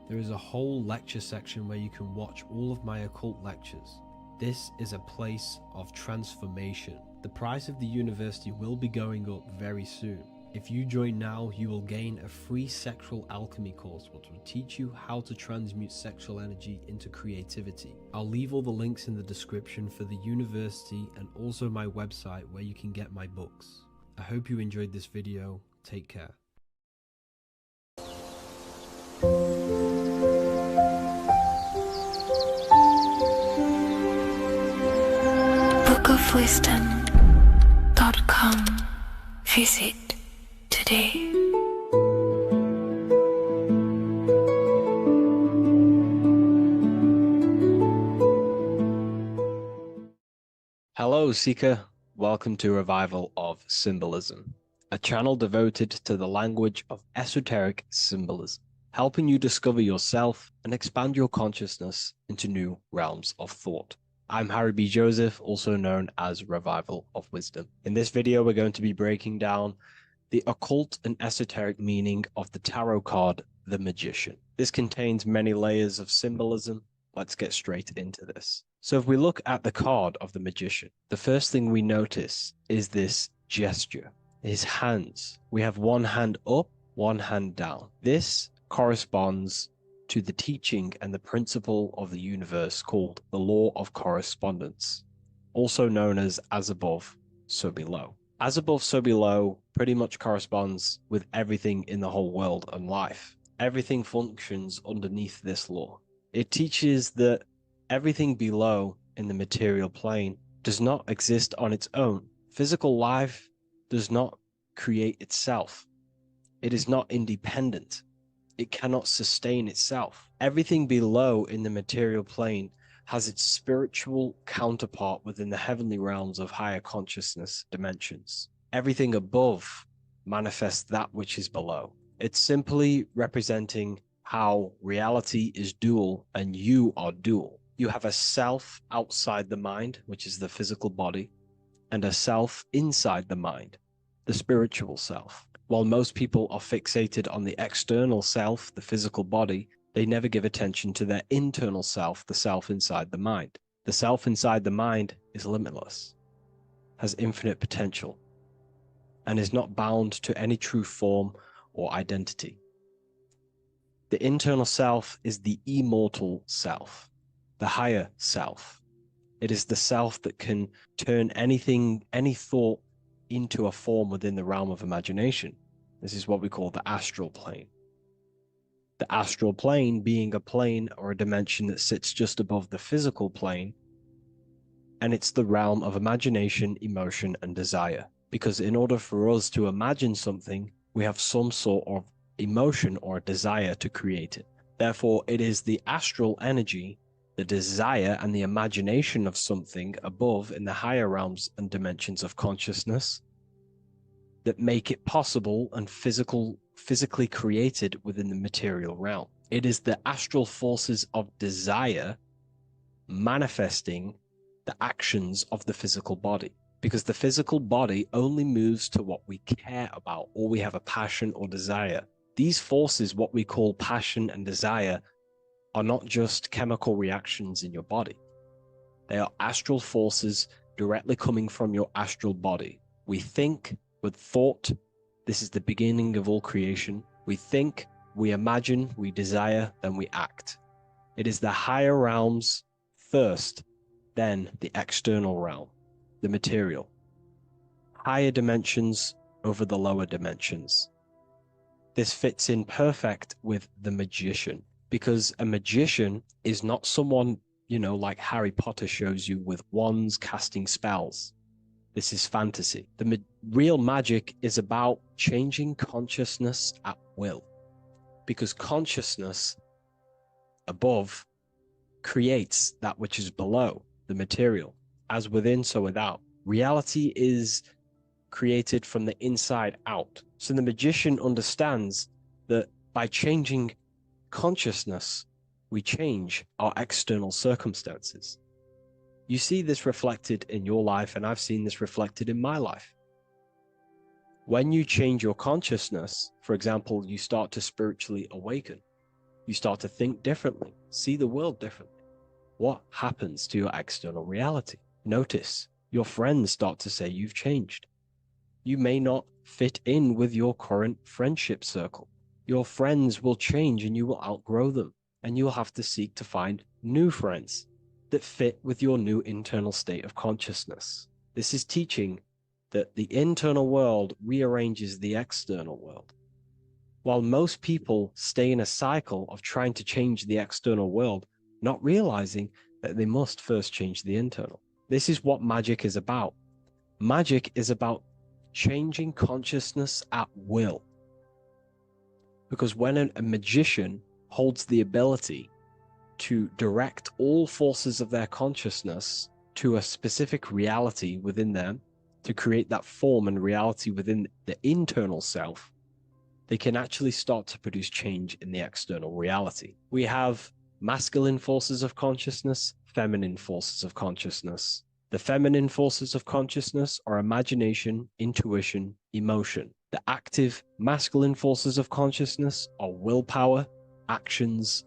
S3: There is a whole lecture section where you can watch all of my occult lectures. This is a place of transformation. The price of the university will be going up very soon. If you join now, you will gain a free sexual alchemy course which will teach you how to transmute sexual energy into creativity. I'll leave all the links in the description for the university and also my website where you can get my books. I hope you enjoyed this video. Take care.
S1: bookofwisdom.com. Visit today.
S4: Hello, Seeker. Welcome to Revival of Symbolism, a channel devoted to the language of esoteric symbolism, helping you discover yourself and expand your consciousness into new realms of thought. I'm Harry B. Joseph, also known as Revival of Wisdom. In this video, we're going to be breaking down the occult and esoteric meaning of the tarot card, the Magician. This contains many layers of symbolism. Let's get straight into this. So if we look at the card of the Magician, the first thing we notice is this gesture, his hands. We have one hand up, one hand down. This corresponds to the teaching and the principle of the universe called the law of correspondence, also known as above, so below. As above, so below pretty much corresponds with everything in the whole world and life. Everything functions underneath this law. It teaches that everything below in the material plane does not exist on its own. Physical life does not create itself. It is not independent. It cannot sustain itself. Everything below in the material plane has its spiritual counterpart within the heavenly realms of higher consciousness dimensions. Everything above manifests that which is below. It's simply representing how reality is dual and you are dual. You have a self outside the mind, which is the physical body, and a self inside the mind, the spiritual self. While most people are fixated on the external self, the physical body, they never give attention to their internal self, the self inside the mind. The self inside the mind is limitless, has infinite potential, and is not bound to any true form or identity. The internal self is the immortal self, the higher self. It is the self that can turn anything, any thought, into a form within the realm of imagination. This is what we call the astral plane. The astral plane being a plane or a dimension that sits just above the physical plane, and it's the realm of imagination, emotion, and desire. Because in order for us to imagine something, we have some sort of emotion or desire to create it. Therefore, it is the astral energy, the desire and the imagination of something above in the higher realms and dimensions of consciousness that make it possible and physically created within the material realm. It is the astral forces of desire manifesting the actions of the physical body, because the physical body only moves to what we care about or we have a passion or desire. These forces, what we call passion and desire, are not just chemical reactions in your body. They are astral forces directly coming from your astral body. We think with thought. This is the beginning of all creation. We think, we imagine, we desire, then we act. It is the higher realms first, then the external realm, the material. Higher dimensions over the lower dimensions. This fits in perfect with the magician, because a magician is not someone, like Harry Potter shows you with wands casting spells. This is fantasy. The real magic is about changing consciousness at will, because consciousness above creates that which is below, the material, as within, so without. Reality is created from the inside out. So the magician understands that by changing consciousness, we change our external circumstances. You see this reflected in your life, and I've seen this reflected in my life. When you change your consciousness, for example, you start to spiritually awaken. You start to think differently, see the world differently. What happens to your external reality? Notice your friends start to say you've changed. You may not fit in with your current friendship circle. Your friends will change and you will outgrow them, and you'll have to seek to find new friends that fit with your new internal state of consciousness. This is teaching that the internal world rearranges the external world. While most people stay in a cycle of trying to change the external world, not realizing that they must first change the internal. This is what magic is about. Magic is about changing consciousness at will. Because when a magician holds the ability to direct all forces of their consciousness to a specific reality within them, to create that form and reality within the internal self, they can actually start to produce change in the external reality. We have masculine forces of consciousness, feminine forces of consciousness. The feminine forces of consciousness are imagination, intuition, emotion. The active masculine forces of consciousness are willpower, actions,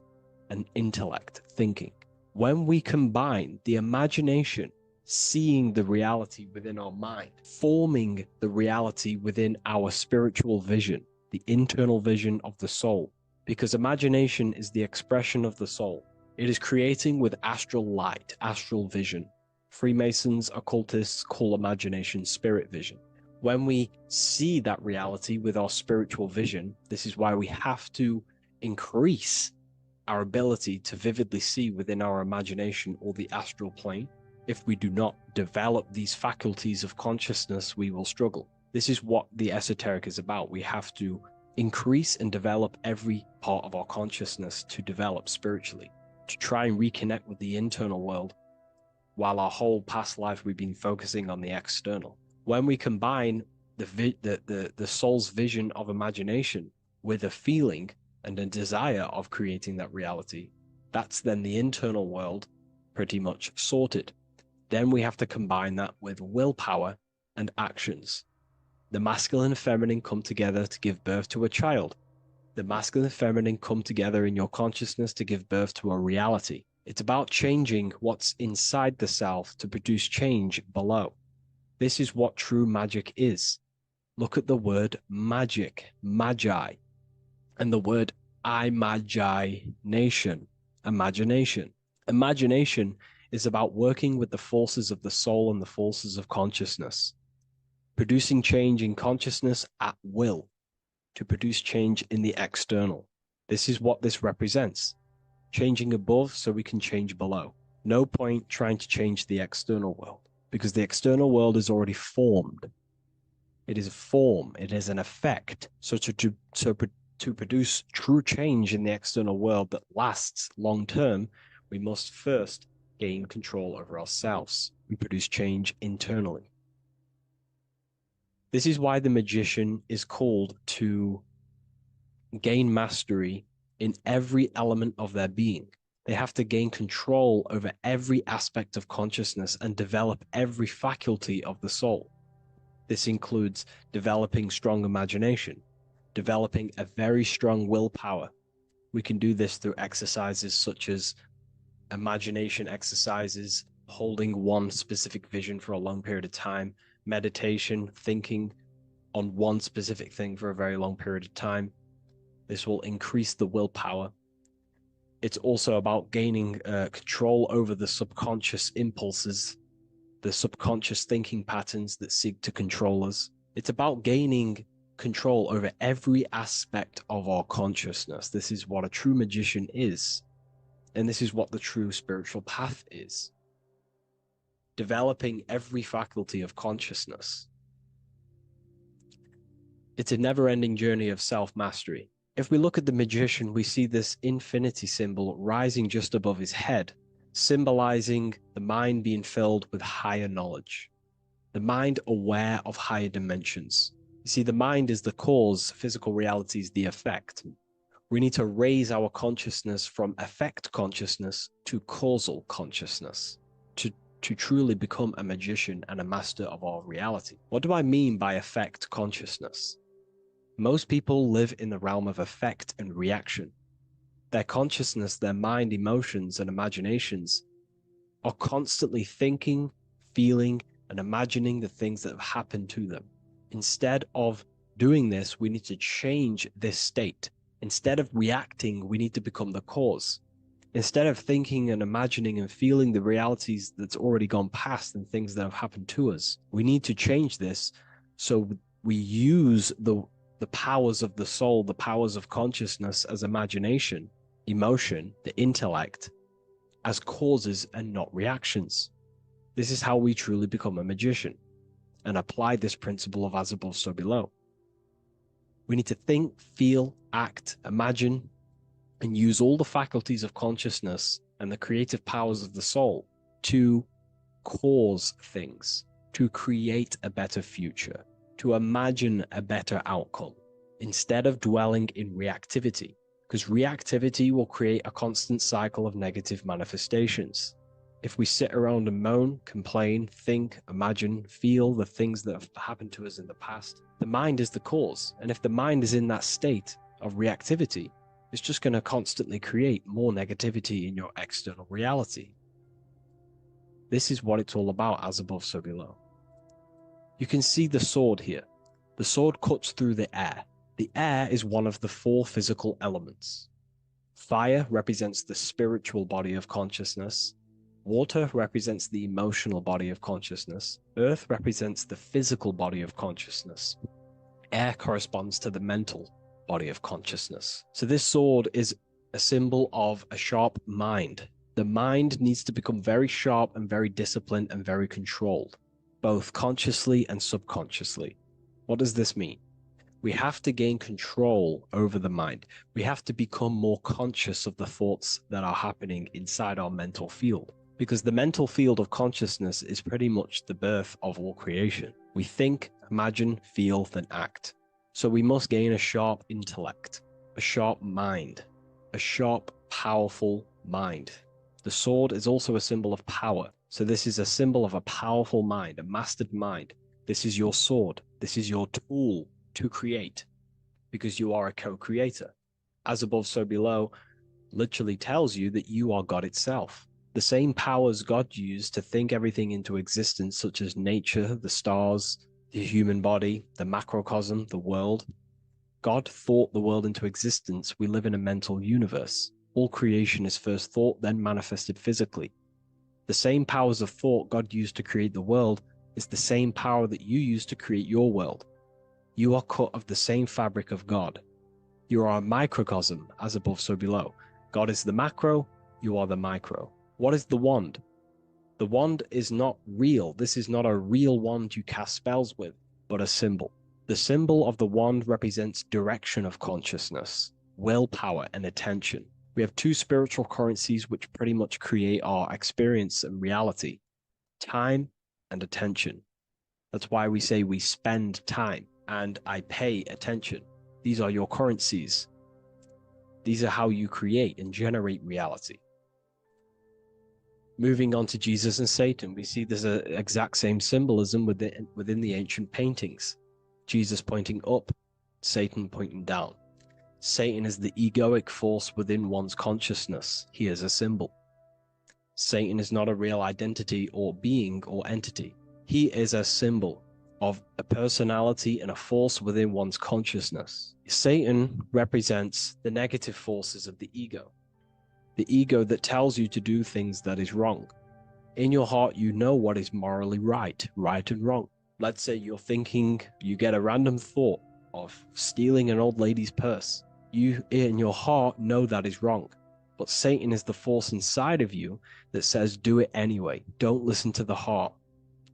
S4: and intellect, thinking. When we combine the imagination, seeing the reality within our mind, forming the reality within our spiritual vision, the internal vision of the soul, because imagination is the expression of the soul. It is creating with astral light, astral vision. Freemasons, occultists call imagination spirit vision. When we see that reality with our spiritual vision, this is why we have to increase our ability to vividly see within our imagination or the astral plane. If we do not develop these faculties of consciousness, we will struggle. This is what the esoteric is about. We have to increase and develop every part of our consciousness to develop spiritually, to try and reconnect with the internal world, while our whole past life we've been focusing on the external. When we combine the soul's vision of imagination with a feeling and a desire of creating that reality, that's then the internal world pretty much sorted. Then we have to combine that with willpower and actions. The masculine and feminine come together to give birth to a child. The masculine and feminine come together in your consciousness to give birth to a reality. It's about changing what's inside the self to produce change below. This is what true magic is. Look at the word magic, magi, and the word imagination, imagination. Imagination is about working with the forces of the soul and the forces of consciousness, producing change in consciousness at will to produce change in the external. This is what this represents. Changing above so we can change below. No point trying to change the external world, because the external world is already formed. It is a form, it is an effect. So to produce true change in the external world that lasts long term, we must first gain control over ourselves. We produce change internally. This is why the magician is called to gain mastery in every element of their being. They have to gain control over every aspect of consciousness and develop every faculty of the soul. This includes developing strong imagination, developing a very strong willpower. We can do this through exercises such as imagination exercises, holding one specific vision for a long period of time, meditation, thinking on one specific thing for a very long period of time. This will increase the willpower. It's also about gaining control over the subconscious impulses, the subconscious thinking patterns that seek to control us. It's about gaining control over every aspect of our consciousness. This is what a true magician is. And this is what the true spiritual path is. Developing every faculty of consciousness. It's a never-ending journey of self-mastery. If we look at the magician, we see this infinity symbol rising just above his head, symbolizing the mind being filled with higher knowledge. The mind aware of higher dimensions. You see, the mind is the cause, physical reality is the effect. We need to raise our consciousness from effect consciousness to causal consciousness to truly become a magician and a master of our reality. What do I mean by effect consciousness? Most people live in the realm of effect and reaction. Their consciousness, their mind, emotions, and imaginations are constantly thinking, feeling, and imagining the things that have happened to them. Instead of doing this, we need to change this state. Instead of reacting, we need to become the cause. Instead of thinking and imagining and feeling the realities that's already gone past and things that have happened to us, we need to change this so we use the powers of the soul, the powers of consciousness as imagination, emotion, the intellect, as causes and not reactions. This is how we truly become a magician and apply this principle of as above, so below. We need to think, feel, act, imagine, and use all the faculties of consciousness and the creative powers of the soul to cause things, to create a better future, to imagine a better outcome, instead of dwelling in reactivity, because reactivity will create a constant cycle of negative manifestations. If we sit around and moan, complain, think, imagine, feel the things that have happened to us in the past, the mind is the cause. And if the mind is in that state of reactivity, it's just going to constantly create more negativity in your external reality. This is what it's all about, as above, so below. You can see the sword here. The sword cuts through the air. The air is one of the 4 physical elements. Fire represents the spiritual body of consciousness. Water represents the emotional body of consciousness. Earth represents the physical body of consciousness. Air corresponds to the mental body of consciousness. So this sword is a symbol of a sharp mind. The mind needs to become very sharp and very disciplined and very controlled, both consciously and subconsciously. What does this mean? We have to gain control over the mind. We have to become more conscious of the thoughts that are happening inside our mental field, because the mental field of consciousness is pretty much the birth of all creation. We think, imagine, feel, then act. So we must gain a sharp intellect, a sharp mind, a sharp, powerful mind. The sword is also a symbol of power. So this is a symbol of a powerful mind, a mastered mind. This is your sword. This is your tool to create, because you are a co-creator. As above, so below literally tells you that you are God itself. The same powers God used to think everything into existence, such as nature, the stars, the human body, the macrocosm, the world. God thought the world into existence. We live in a mental universe. All creation is first thought, then manifested physically. The same powers of thought God used to create the world is the same power that you use to create your world. You are cut of the same fabric of God. You are a microcosm, as above, so below. God is the macro, you are the micro. What is the wand? The wand is not real. This is not a real wand you cast spells with, but a symbol. The symbol of the wand represents direction of consciousness, willpower, and attention. We have 2 spiritual currencies which pretty much create our experience and reality: time and attention. That's why we say we spend time and I pay attention. These are your currencies. These are how you create and generate reality. Moving on to Jesus and Satan, we see there's an exact same symbolism within the ancient paintings. Jesus pointing up, Satan pointing down. Satan is the egoic force within one's consciousness. He is a symbol. Satan is not a real identity or being or entity. He is a symbol of a personality and a force within one's consciousness. Satan represents the negative forces of the ego that tells you to do things that is wrong. In your heart, you know what is morally right and wrong. Let's say you're thinking, you get a random thought of stealing an old lady's purse. You, in your heart, know that is wrong. But Satan is the force inside of you that says, do it anyway. Don't listen to the heart.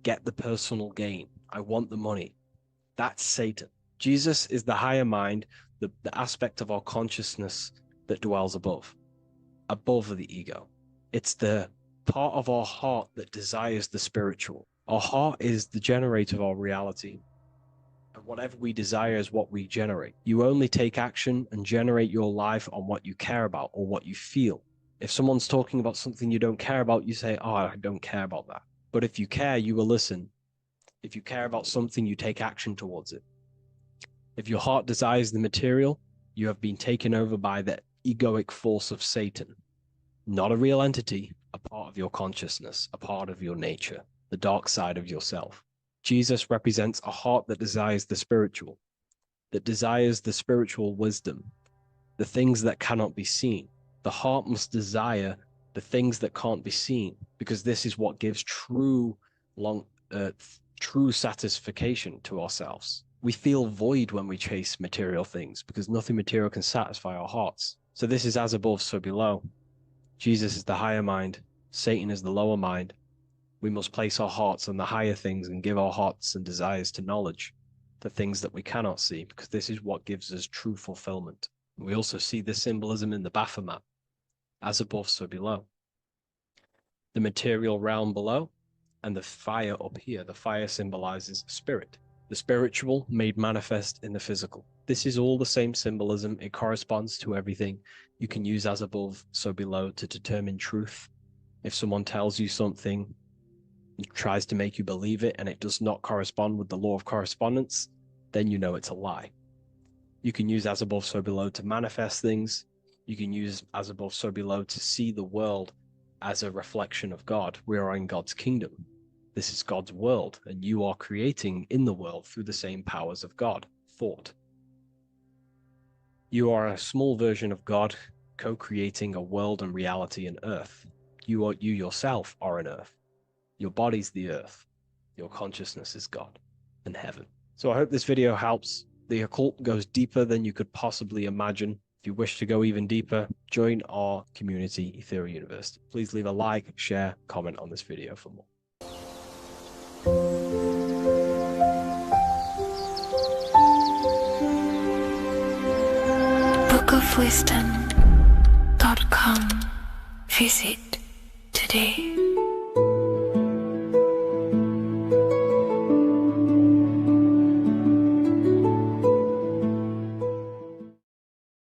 S4: Get the personal gain. I want the money. That's Satan. Jesus is the higher mind, the aspect of our consciousness that dwells above the ego. It's the part of our heart that desires the spiritual. Our heart is the generator of our reality. And whatever we desire is what we generate. You only take action and generate your life on what you care about or what you feel. If someone's talking about something you don't care about, you say, oh, I don't care about that. But if you care, you will listen. If you care about something, you take action towards it. If your heart desires the material, you have been taken over by the egoic force of Satan. Not a real entity, a part of your consciousness, a part of your nature, the dark side of yourself. Jesus represents a heart that desires the spiritual wisdom, the things that cannot be seen. The heart must desire the things that can't be seen, because this is what gives true satisfaction to ourselves. We feel void when we chase material things because nothing material can satisfy our hearts. So this is as above, so below. Jesus is the higher mind. Satan is the lower mind. We must place our hearts on the higher things and give our hearts and desires to knowledge, the things that we cannot see, because this is what gives us true fulfillment. We also see this symbolism in the Baphomet. As above, so below. The material realm below and the fire up here. The fire symbolizes spirit. The spiritual made manifest in the physical. This is all the same symbolism. It corresponds to everything. You can use as above, so below to determine truth. If someone tells you something, tries to make you believe it, and it does not correspond with the law of correspondence, then you know it's a lie. You can use as above, so below to manifest things. You can use as above, so below to see the world as a reflection of God. We are in God's kingdom. This is God's world, and you are creating in the world through the same powers of God, thought. You are a small version of God, co-creating a world and reality in earth. You yourself are an earth. Your body's the earth. Your consciousness is God and heaven. So I hope this video helps. The occult goes deeper than you could possibly imagine. If you wish to go even deeper, join our community, Ethereal University. Please leave a like, share, comment on this video for more.
S1: bookofwisdom.com. Visit today.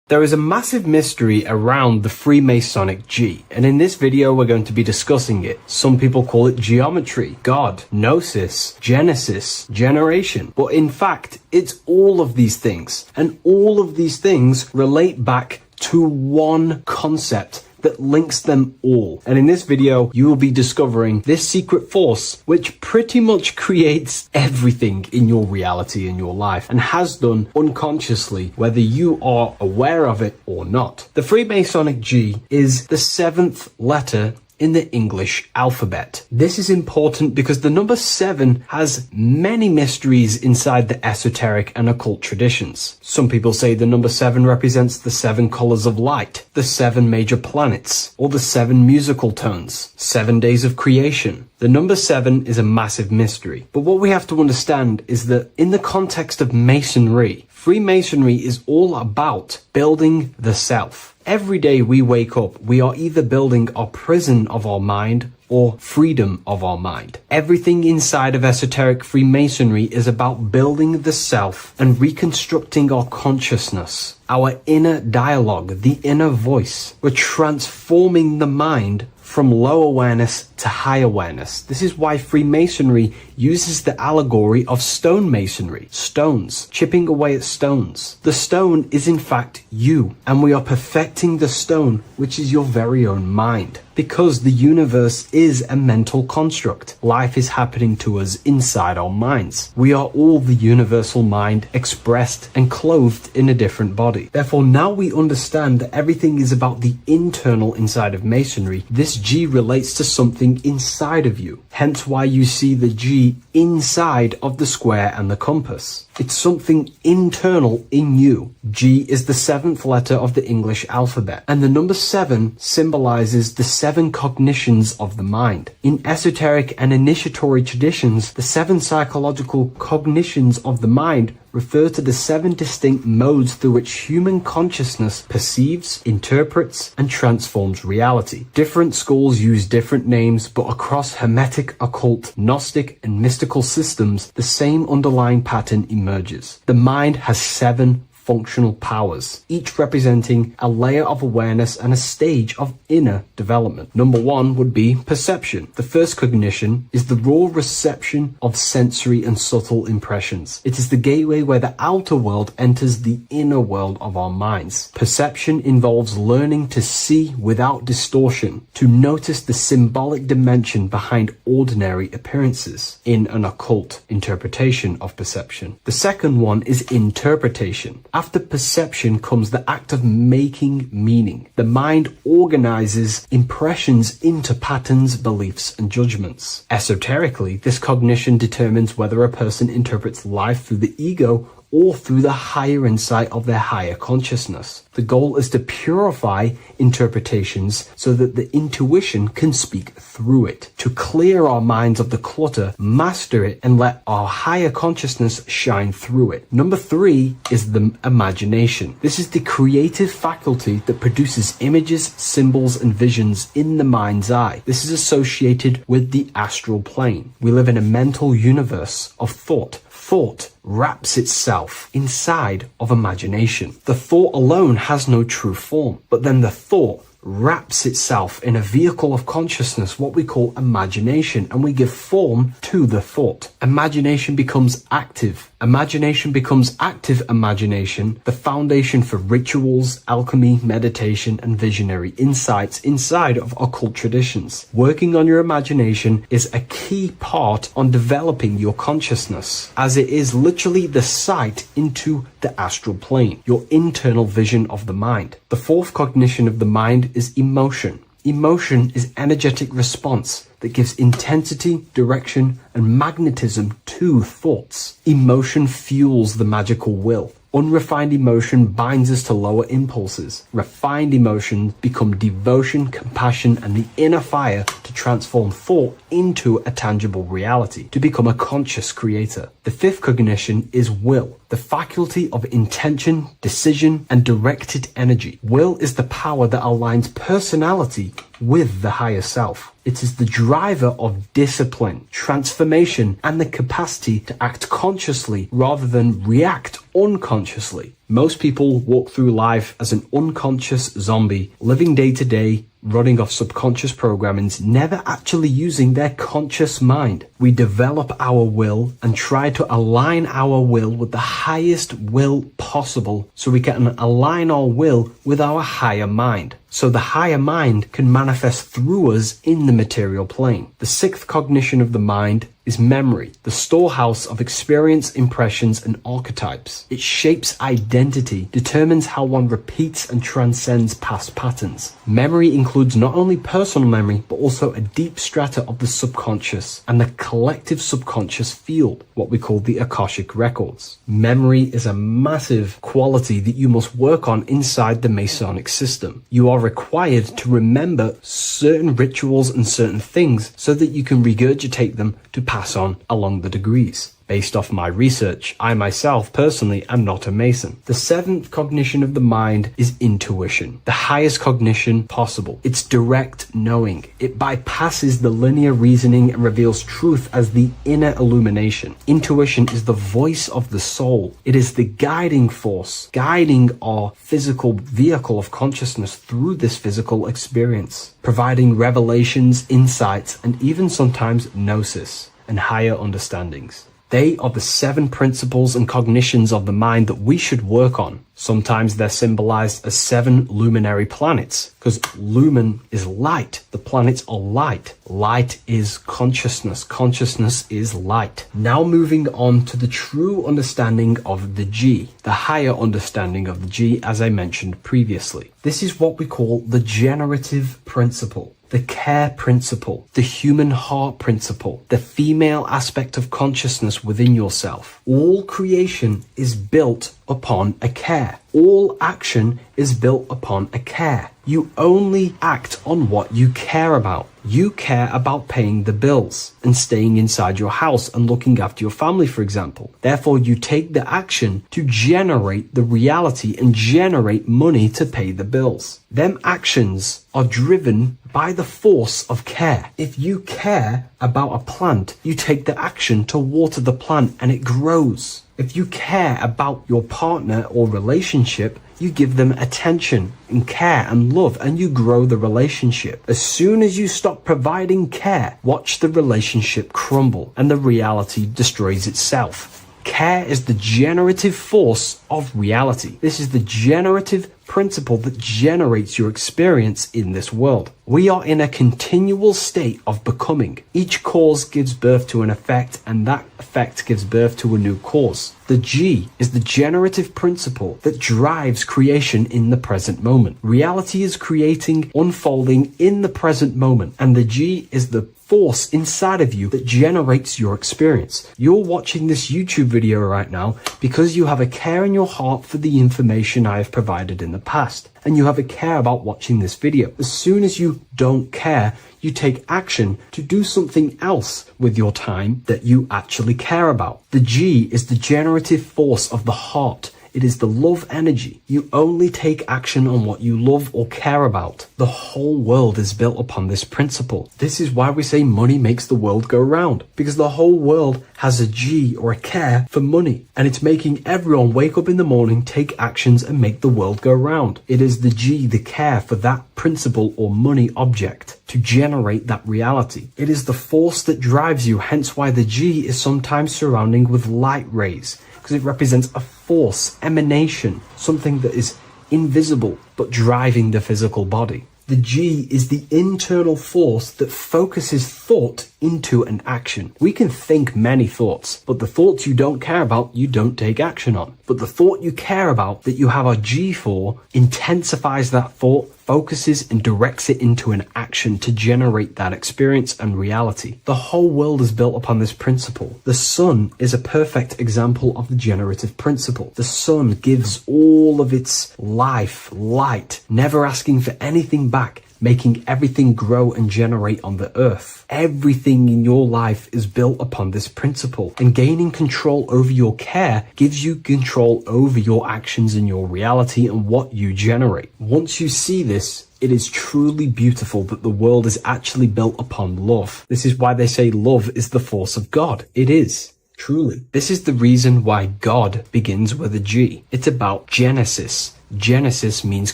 S3: There is a massive mystery around the Freemasonic G, and in this video we're going to be discussing it. Some people call it geometry, God, gnosis, genesis, generation, but in fact it's all of these things, and all of these things relate back to one concept that links them all. And in this video, you will be discovering this secret force, which pretty much creates everything in your reality, in your life, and has done unconsciously, whether you are aware of it or not. The Freemasonic G is the 7th letter in the English alphabet. This is important because the number 7 has many mysteries inside the esoteric and occult traditions. Some people say the number 7 represents the 7 colors of light, the 7 major planets, or the 7 musical tones, 7 days of creation. The number 7 is a massive mystery. But what we have to understand is that in the context of Masonry, Freemasonry is all about building the self. Every day we wake up, we are either building our prison of our mind or freedom of our mind. Everything inside of esoteric Freemasonry is about building the self and reconstructing our consciousness, our inner dialogue, the inner voice. We're transforming the mind from low awareness to high awareness. This is why Freemasonry uses the allegory of stonemasonry, stones, chipping away at stones. The stone is in fact you, and we are perfecting the stone, which is your very own mind. Because the universe is a mental construct. Life is happening to us inside our minds. We are all the universal mind expressed and clothed in a different body. Therefore, now we understand that everything is about the internal inside of Masonry. This G relates to something inside of you. Hence why you see the G inside of the square and the compass. It's something internal in you. G is the 7th letter of the English alphabet, and the number 7 symbolizes the 7 7 cognitions of the mind. In esoteric and initiatory traditions, the 7 psychological cognitions of the mind refer to the 7 distinct modes through which human consciousness perceives, interprets, and transforms reality. Different schools use different names, but across Hermetic, occult, Gnostic, and mystical systems, the same underlying pattern emerges. The mind has 7 functional powers, each representing a layer of awareness and a stage of inner development. Number 1 would be perception. The first cognition is the raw reception of sensory and subtle impressions. It is the gateway where the outer world enters the inner world of our minds. Perception involves learning to see without distortion, to notice the symbolic dimension behind ordinary appearances in an occult interpretation of perception. The second one is interpretation. After perception comes the act of making meaning. The mind organizes impressions into patterns, beliefs, and judgments. Esoterically, this cognition determines whether a person interprets life through the ego or through the higher insight of their higher consciousness. The goal is to purify interpretations so that the intuition can speak through it, to clear our minds of the clutter, master it, and let our higher consciousness shine through it. Number 3 is the imagination. This is the creative faculty that produces images, symbols, and visions in the mind's eye. This is associated with the astral plane. We live in a mental universe of thought. Thought wraps itself inside of imagination. The thought alone has no true form, but then the thought wraps itself in a vehicle of consciousness, what we call imagination, and we give form to the thought. Imagination becomes active. Imagination becomes active imagination, the foundation for rituals, alchemy, meditation, and visionary insights inside of occult traditions. Working on your imagination is a key part on developing your consciousness, as it is literally the sight into the astral plane, your internal vision of the mind. The fourth cognition of the mind is emotion. Emotion is energetic response that gives intensity, direction, and magnetism to thoughts. Emotion fuels the magical will. Unrefined emotion binds us to lower impulses. Refined emotions become devotion, compassion, and the inner fire to transform thought into a tangible reality, to become a conscious creator. The fifth cognition is will, the faculty of intention, decision, and directed energy. Will is the power that aligns personality with the higher self. It is the driver of discipline, transformation, and the capacity to act consciously rather than react unconsciously. Most people walk through life as an unconscious zombie, living day to day, running off subconscious programmings, never actually using their conscious mind. We develop our will and try to align our will with the highest will possible so we can align our will with our higher mind. So the higher mind can manifest through us in the material plane. The sixth cognition of the mind is memory, the storehouse of experience, impressions, and archetypes. It shapes identity, determines how one repeats and transcends past patterns. Memory includes not only personal memory, but also a deep strata of the subconscious and the collective subconscious field, what we call the Akashic records. Memory is a massive quality that you must work on inside the Masonic system. You are required to remember certain rituals and certain things so that you can regurgitate them to pass on along the degrees. Based off my research, I myself personally am not a Mason. The seventh cognition of the mind is intuition, the highest cognition possible. It's direct knowing. It bypasses the linear reasoning and reveals truth as the inner illumination. Intuition is the voice of the soul. It is the guiding force, guiding our physical vehicle of consciousness through this physical experience, providing revelations, insights, and even sometimes gnosis and higher understandings. They are the 7 principles and cognitions of the mind that we should work on. Sometimes they're symbolized as 7 luminary planets, because lumen is light. The planets are light. Light is consciousness. Consciousness is light. Now moving on to the true understanding of the G, the higher understanding of the G, as I mentioned previously. This is what we call the generative principle. the care principle, the human heart principle, the female aspect of consciousness within yourself. All creation is built upon a care. All action is built upon a care. You only act on what you care about. You care about paying the bills and staying inside your house and looking after your family, for example. Therefore, you take the action to generate the reality and generate money to pay the bills. Them actions are driven by the force of care. If you care about a plant, you take the action to water the plant and it grows. If you care about your partner or relationship, you give them attention and care and love and you grow the relationship. As soon as you stop providing care, watch the relationship crumble and the reality destroys itself. Care is the generative force of reality. This is the generative principle that generates your experience in this world. We are in a continual state of becoming. Each cause gives birth to an effect, and that effect gives birth to a new cause. The G is the generative principle that drives creation in the present moment. Reality is creating, unfolding in the present moment, and the G is the force inside of you that generates your experience. You're watching this YouTube video right now because you have a care in your heart for the information I have provided in the past, and you have a care about watching this video. As soon as you don't care, you take action to do something else with your time that you actually care about. The G is the generative force of the heart. It is the love energy. You only take action on what you love or care about. The whole world is built upon this principle. This is why we say money makes the world go round, because the whole world has a G or a care for money, and it's making everyone wake up in the morning, take actions and make the world go round. It is the G, the care for that principle or money object to generate that reality. It is the force that drives you, hence why the G is sometimes surrounding with light rays, because it represents a force, emanation, something that is invisible but driving the physical body. The G is the internal force that focuses thought into an action. We can think many thoughts, but the thoughts you don't care about, you don't take action on. But the thought you care about, that you have a G for, intensifies that thought, focuses and directs it into an action to generate that experience and reality. The whole world is built upon this principle. The sun is a perfect example of the generative principle. The sun gives all of its life, light, never asking for anything back, making everything grow and generate on the earth. Everything in your life is built upon this principle, and gaining control over your care gives you control over your actions and your reality and what you generate. Once you see this, it is truly beautiful that the world is actually built upon love. This is why they say love is the force of God. It is. Truly. This is the reason why God begins with a G. It's about Genesis. Genesis means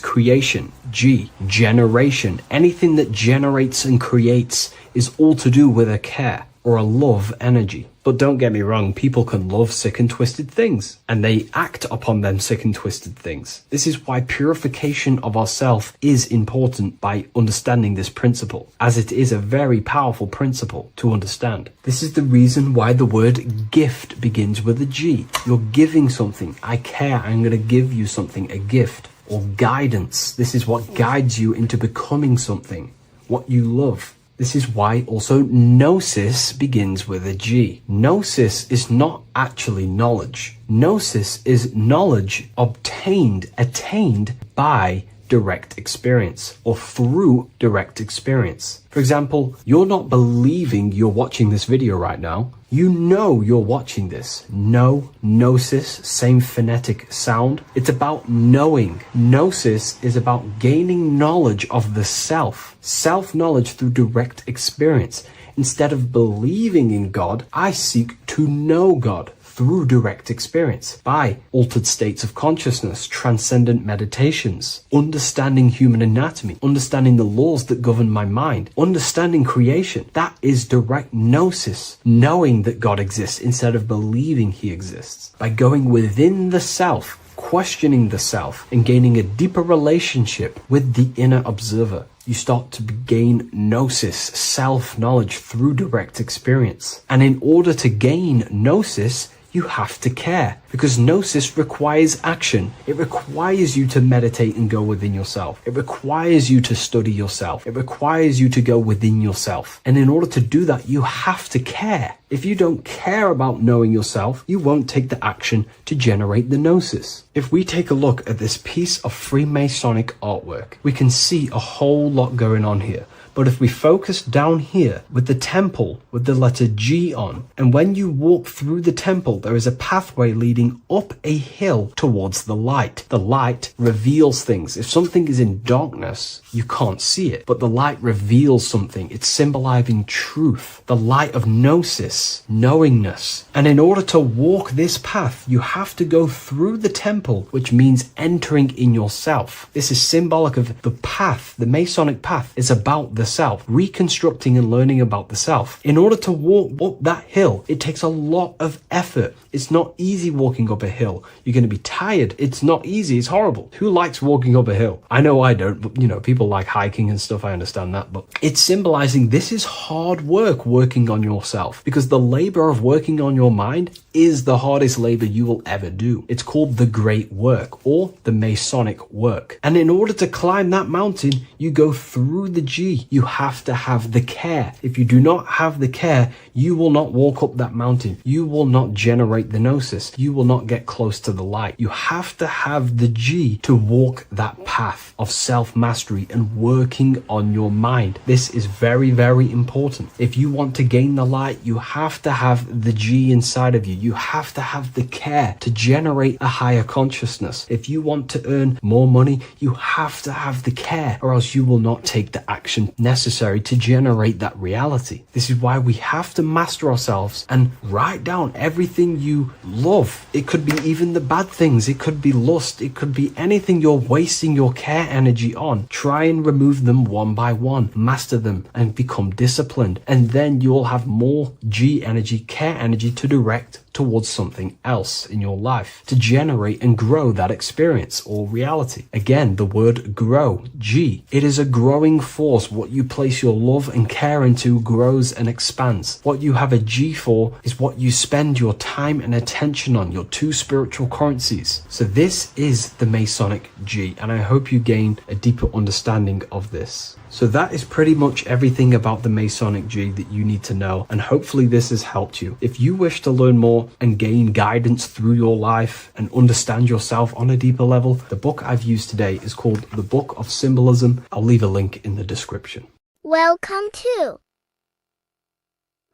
S3: creation. G, generation. Anything that generates and creates is all to do with a care or a love energy. But don't get me wrong, people can love sick and twisted things, and they act upon them sick and twisted things. This is why purification of ourselves is important by understanding this principle, as it is a very powerful principle to understand. This is the reason why the word gift begins with a G. You're giving something. I care, I'm going to give you something, a gift. Or guidance. This is what guides you into becoming something, what you love. This is why also gnosis begins with a G. Gnosis is not actually knowledge. Gnosis is knowledge obtained, attained by direct experience or through direct experience. For example, you're not believing you're watching this video right now. You know you're watching this. Know, gnosis, same phonetic sound. It's about knowing. Gnosis is about gaining knowledge of the self. Self-knowledge through direct experience. Instead of believing in God, I seek to know God through direct experience by altered states of consciousness, transcendent meditations, understanding human anatomy, understanding the laws that govern my mind, understanding creation. That is direct gnosis, knowing that God exists instead of believing he exists. By going within the self, questioning the self, and gaining a deeper relationship with the inner observer, you start to gain gnosis, self-knowledge through direct experience. And in order to gain gnosis, you have to care, because gnosis requires action. It requires you to meditate and go within yourself. It requires you to study yourself. It requires you to go within yourself. And in order to do that, you have to care. If you don't care about knowing yourself, you won't take the action to generate the gnosis. If we take a look at this piece of Freemasonic artwork, we can see a whole lot going on here. But if we focus down here with the temple with the letter G on, and when you walk through the temple, there is a pathway leading up a hill towards the light. The light reveals things. If something is in darkness, you can't see it, but the light reveals something. It's symbolizing truth, the light of gnosis, knowingness. And in order to walk this path, you have to go through the temple, which means entering in yourself. This is symbolic of the path. The Masonic path is about the self, reconstructing and learning about the self. In order to walk up that hill, it takes a lot of effort. It's not easy walking up a hill. You're going to be tired. It's not easy. It's horrible. Who likes walking up a hill? I know I don't, but people like hiking and stuff. I understand that, but it's symbolizing this is hard work, working on yourself, because the labor of working on your mind is the hardest labor you will ever do. It's called the great work, or the Masonic work. And in order to climb that mountain, you go through the G. You have to have the care. If you do not have the care, you will not walk up that mountain. You will not generate the gnosis. You will not get close to the light. You have to have the G to walk that path of self-mastery and working on your mind. This is very, very important. If you want to gain the light, you have to have the G inside of you. You have to have the care to generate a higher consciousness. If you want to earn more money, you have to have the care, or else you will not take the action necessary to generate that reality. This is why we have to master ourselves and write down everything you love. It could be even the bad things. It could be lust. It could be anything you're wasting your care energy on. Try and remove them one by one. Master them and become disciplined. And then you'll have more G energy, care energy to direct towards something else in your life to generate and grow that experience or reality. Again, the word grow, G. It is a growing force. What you place your love and care into grows and expands. What you have a G for is what you spend your time and attention on, your two spiritual currencies. So this is the Masonic G, and I hope you gain a deeper understanding of this. So that is pretty much everything about the Masonic G that you need to know, and hopefully this has helped you. If you wish to learn more and gain guidance through your life and understand yourself on a deeper level, the book I've used today is called The Book of Symbolism. I'll leave a link in the description.
S16: Welcome to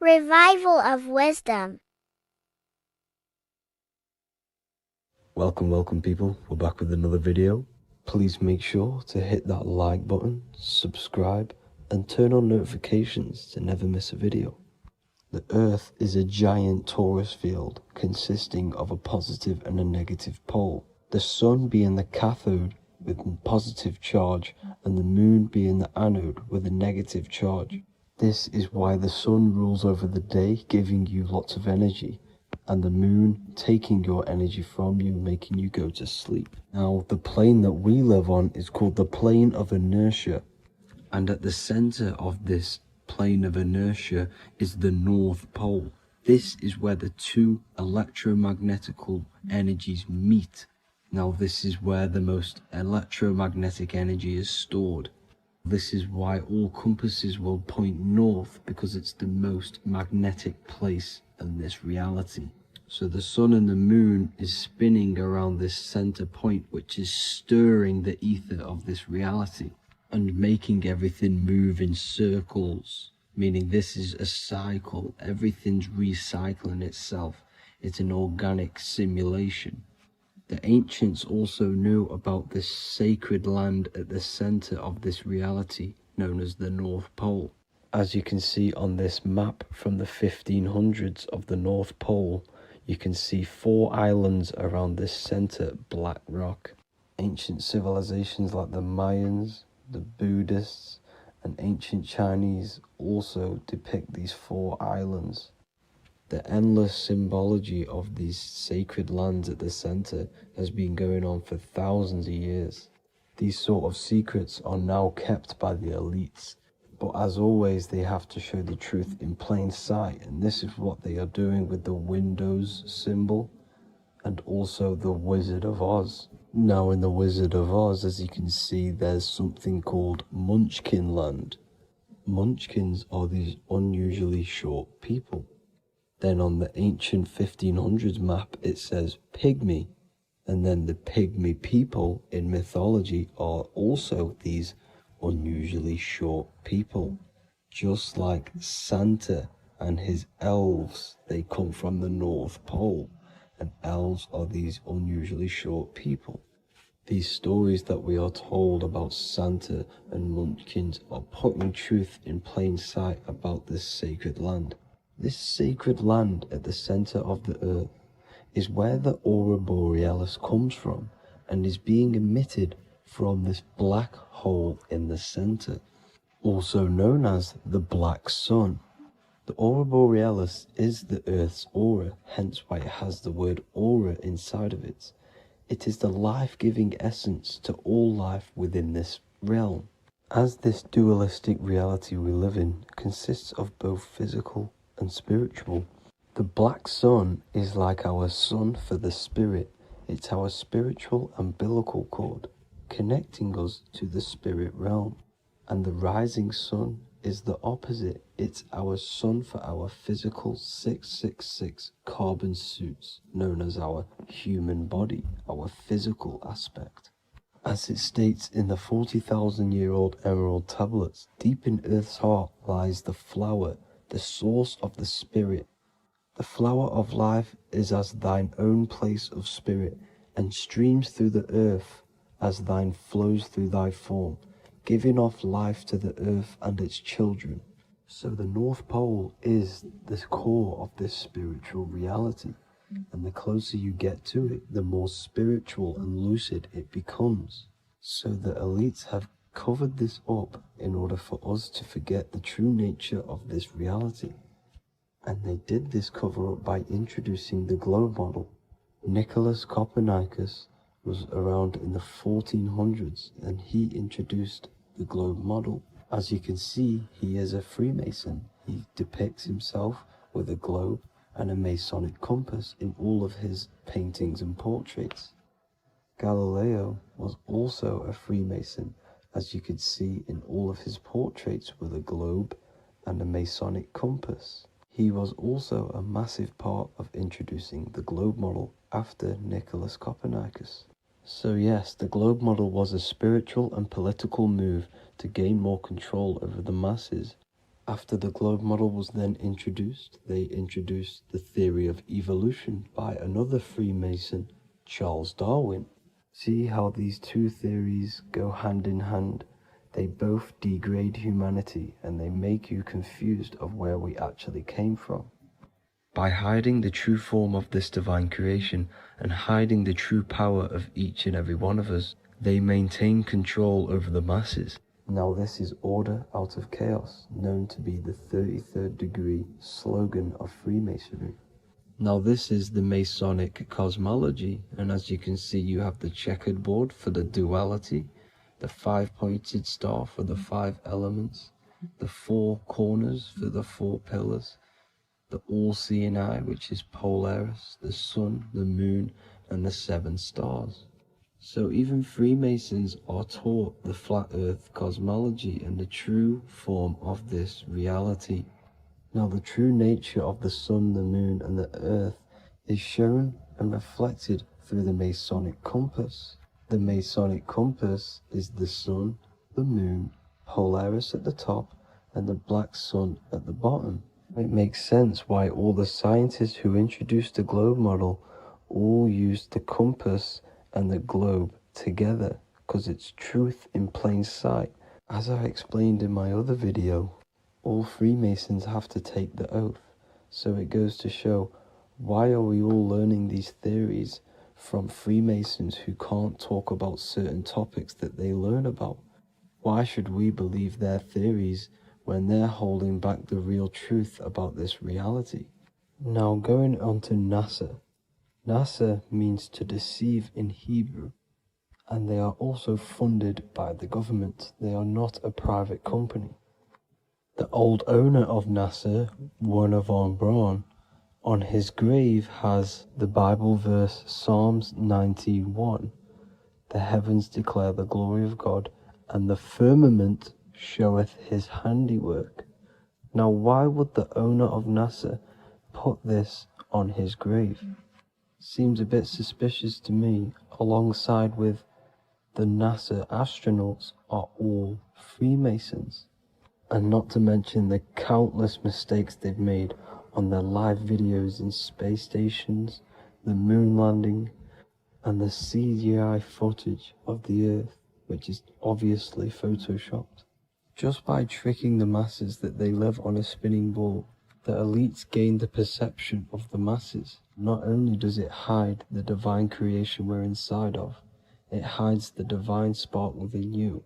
S16: Revival of Wisdom.
S2: Welcome people, we're back with another video. Please make sure to hit that like button, subscribe, and turn on notifications to never miss a video. The Earth is a giant torus field consisting of a positive and a negative pole. The Sun being the cathode with a positive charge and the Moon being the anode with a negative charge. This is why the Sun rules over the day, giving you lots of energy, and the Moon taking your energy from you, making you go to sleep. Now, the plane that we live on is called the plane of inertia, and at the center of this plane of inertia is the North Pole. This is where the two electromagnetical energies meet. Now, this is where the most electromagnetic energy is stored. This is why all compasses will point north, because it's the most magnetic place in this reality. So the Sun and the Moon is spinning around this center point, which is stirring the ether of this reality and making everything move in circles, meaning this is a cycle. Everything's recycling itself. It's an organic simulation. The ancients also knew about this sacred land at the center of this reality, known as the North Pole. As you can see on this map from the 1500s of the North Pole, you can see 4 islands around this center black rock. Ancient civilizations like the Mayans, the Buddhists, and ancient Chinese also depict these 4 islands. The endless symbology of these sacred lands at the center has been going on for thousands of years. These sort of secrets are now kept by the elites, But as always, they have to show the truth in plain sight, and this is what they are doing with the Windows symbol and also the Wizard of Oz. Now in the Wizard of Oz, as you can see, there's something called Munchkin Land. Munchkins are these unusually short people. Then on the ancient 1500s map, it says Pygmy. And then the Pygmy people in mythology are also these unusually short people. Just like Santa and his elves, they come from the North Pole. And elves are these unusually short people. These stories that we are told about Santa and Munchkins are putting truth in plain sight about this sacred land. This sacred land at the center of the earth is where the aurora borealis comes from and is being emitted from this black hole in the center, also known as the black sun. The aurora borealis is the Earth's aura, hence why it has the word aura inside of it. It is the life-giving essence to all life within this realm. As this dualistic reality we live in consists of both physical and spiritual, the black sun is like our sun for the spirit. It's our spiritual umbilical cord, connecting us to the spirit realm. And the rising sun is the opposite. It's our sun for our physical 666 carbon suits, known as our human body, our physical aspect. As it states in the 40,000-year-old emerald tablets, deep in Earth's heart lies the flower, the source of the spirit. The flower of life is as thine own place of spirit, and streams through the earth as thine flows through thy form, giving off life to the earth and its children. So the North Pole is the core of this spiritual reality, and the closer you get to it, the more spiritual and lucid it becomes. So the elites have covered this up in order for us to forget the true nature of this reality. And they did this cover up by introducing the globe model. Nicholas Copernicus was around in the 1400s and he introduced the globe model. As you can see, he is a Freemason. He depicts himself with a globe and a Masonic compass in all of his paintings and portraits. Galileo was also a Freemason, as you could see in all of his portraits with a globe and a Masonic compass. He was also a massive part of introducing the globe model after Nicholas Copernicus. So yes, the globe model was a spiritual and political move to gain more control over the masses. After the globe model was then introduced, they introduced the theory of evolution by another Freemason, Charles Darwin. See how these two theories go hand in hand? They both degrade humanity and they make you confused of where we actually came from. By hiding the true form of this divine creation and hiding the true power of each and every one of us, they maintain control over the masses. Now this is order out of chaos, known to be the 33rd degree slogan of Freemasonry. Now this is the Masonic cosmology, and as you can see you have the checkered board for the duality, the 5-pointed star for the 5 elements, the 4 corners for the 4 pillars, the all-seeing eye, which is Polaris, the sun, the moon, and the 7 stars. So even Freemasons are taught the flat earth cosmology and the true form of this reality. Now the true nature of the sun, the moon, and the earth is shown and reflected through the Masonic compass. The Masonic compass is the sun, the moon, Polaris at the top, and the black sun at the bottom. It makes sense why all the scientists who introduced the globe model all used the compass and the globe together, because it's truth in plain sight. As I explained in my other video, all Freemasons have to take the oath, so it goes to show, why are we all learning these theories from Freemasons who can't talk about certain topics that they learn about? Why should we believe their theories when they're holding back the real truth about this reality? Now going on to NASA. NASA means to deceive in Hebrew, and they are also funded by the government. They are not a private company. The old owner of NASA, Werner von Braun, on his grave has the Bible verse Psalms 91. The heavens declare the glory of God, and the firmament showeth his handiwork. Now why would the owner of NASA put this on his grave? Seems a bit suspicious to me, alongside with the NASA astronauts are all Freemasons. And not to mention the countless mistakes they've made on their live videos in space stations, the moon landing, and the CGI footage of the Earth, which is obviously photoshopped. Just by tricking the masses that they live on a spinning ball, the elites gain the perception of the masses. Not only does it hide the divine creation we're inside of, it hides the divine spark within you.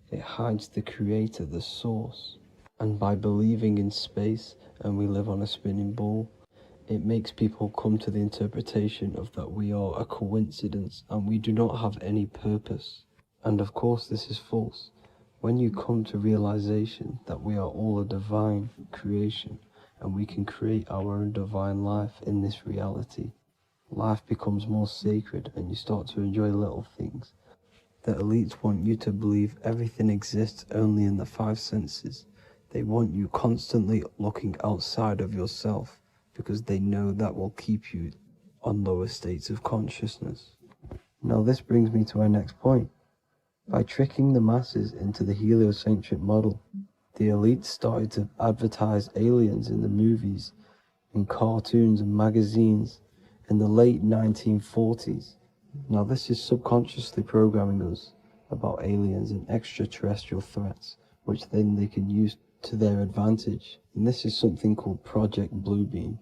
S2: It hides the creator, the source. And by believing in space and we live on a spinning ball, it makes people come to the interpretation of that we are a coincidence and we do not have any purpose. And of course this is false. When you come to realization that we are all a divine creation and we can create our own divine life in this reality, life becomes more sacred and you start to enjoy little things. The elites want you to believe everything exists only in the five senses. They want you constantly looking outside of yourself because they know that will keep you on lower states of consciousness. Now this brings me to our next point. By tricking the masses into the heliocentric model, the elites started to advertise aliens in the movies, in cartoons and magazines in the late 1940s. Now this is subconsciously programming us about aliens and extraterrestrial threats, which then they can use to their advantage. And this is something called Project Bluebeam.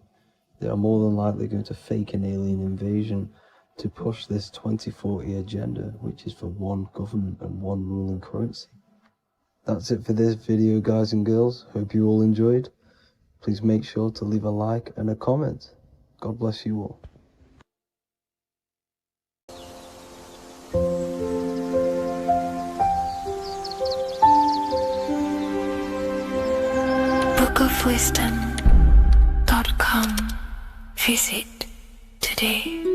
S2: They are more than likely going to fake an alien invasion to push this 2040 agenda, which is for one government and one ruling currency. That's it for this video, guys and girls. Hope you all enjoyed. Please make sure to leave a like and a comment. God bless you all.
S1: bookofwisdom.com. Visit today.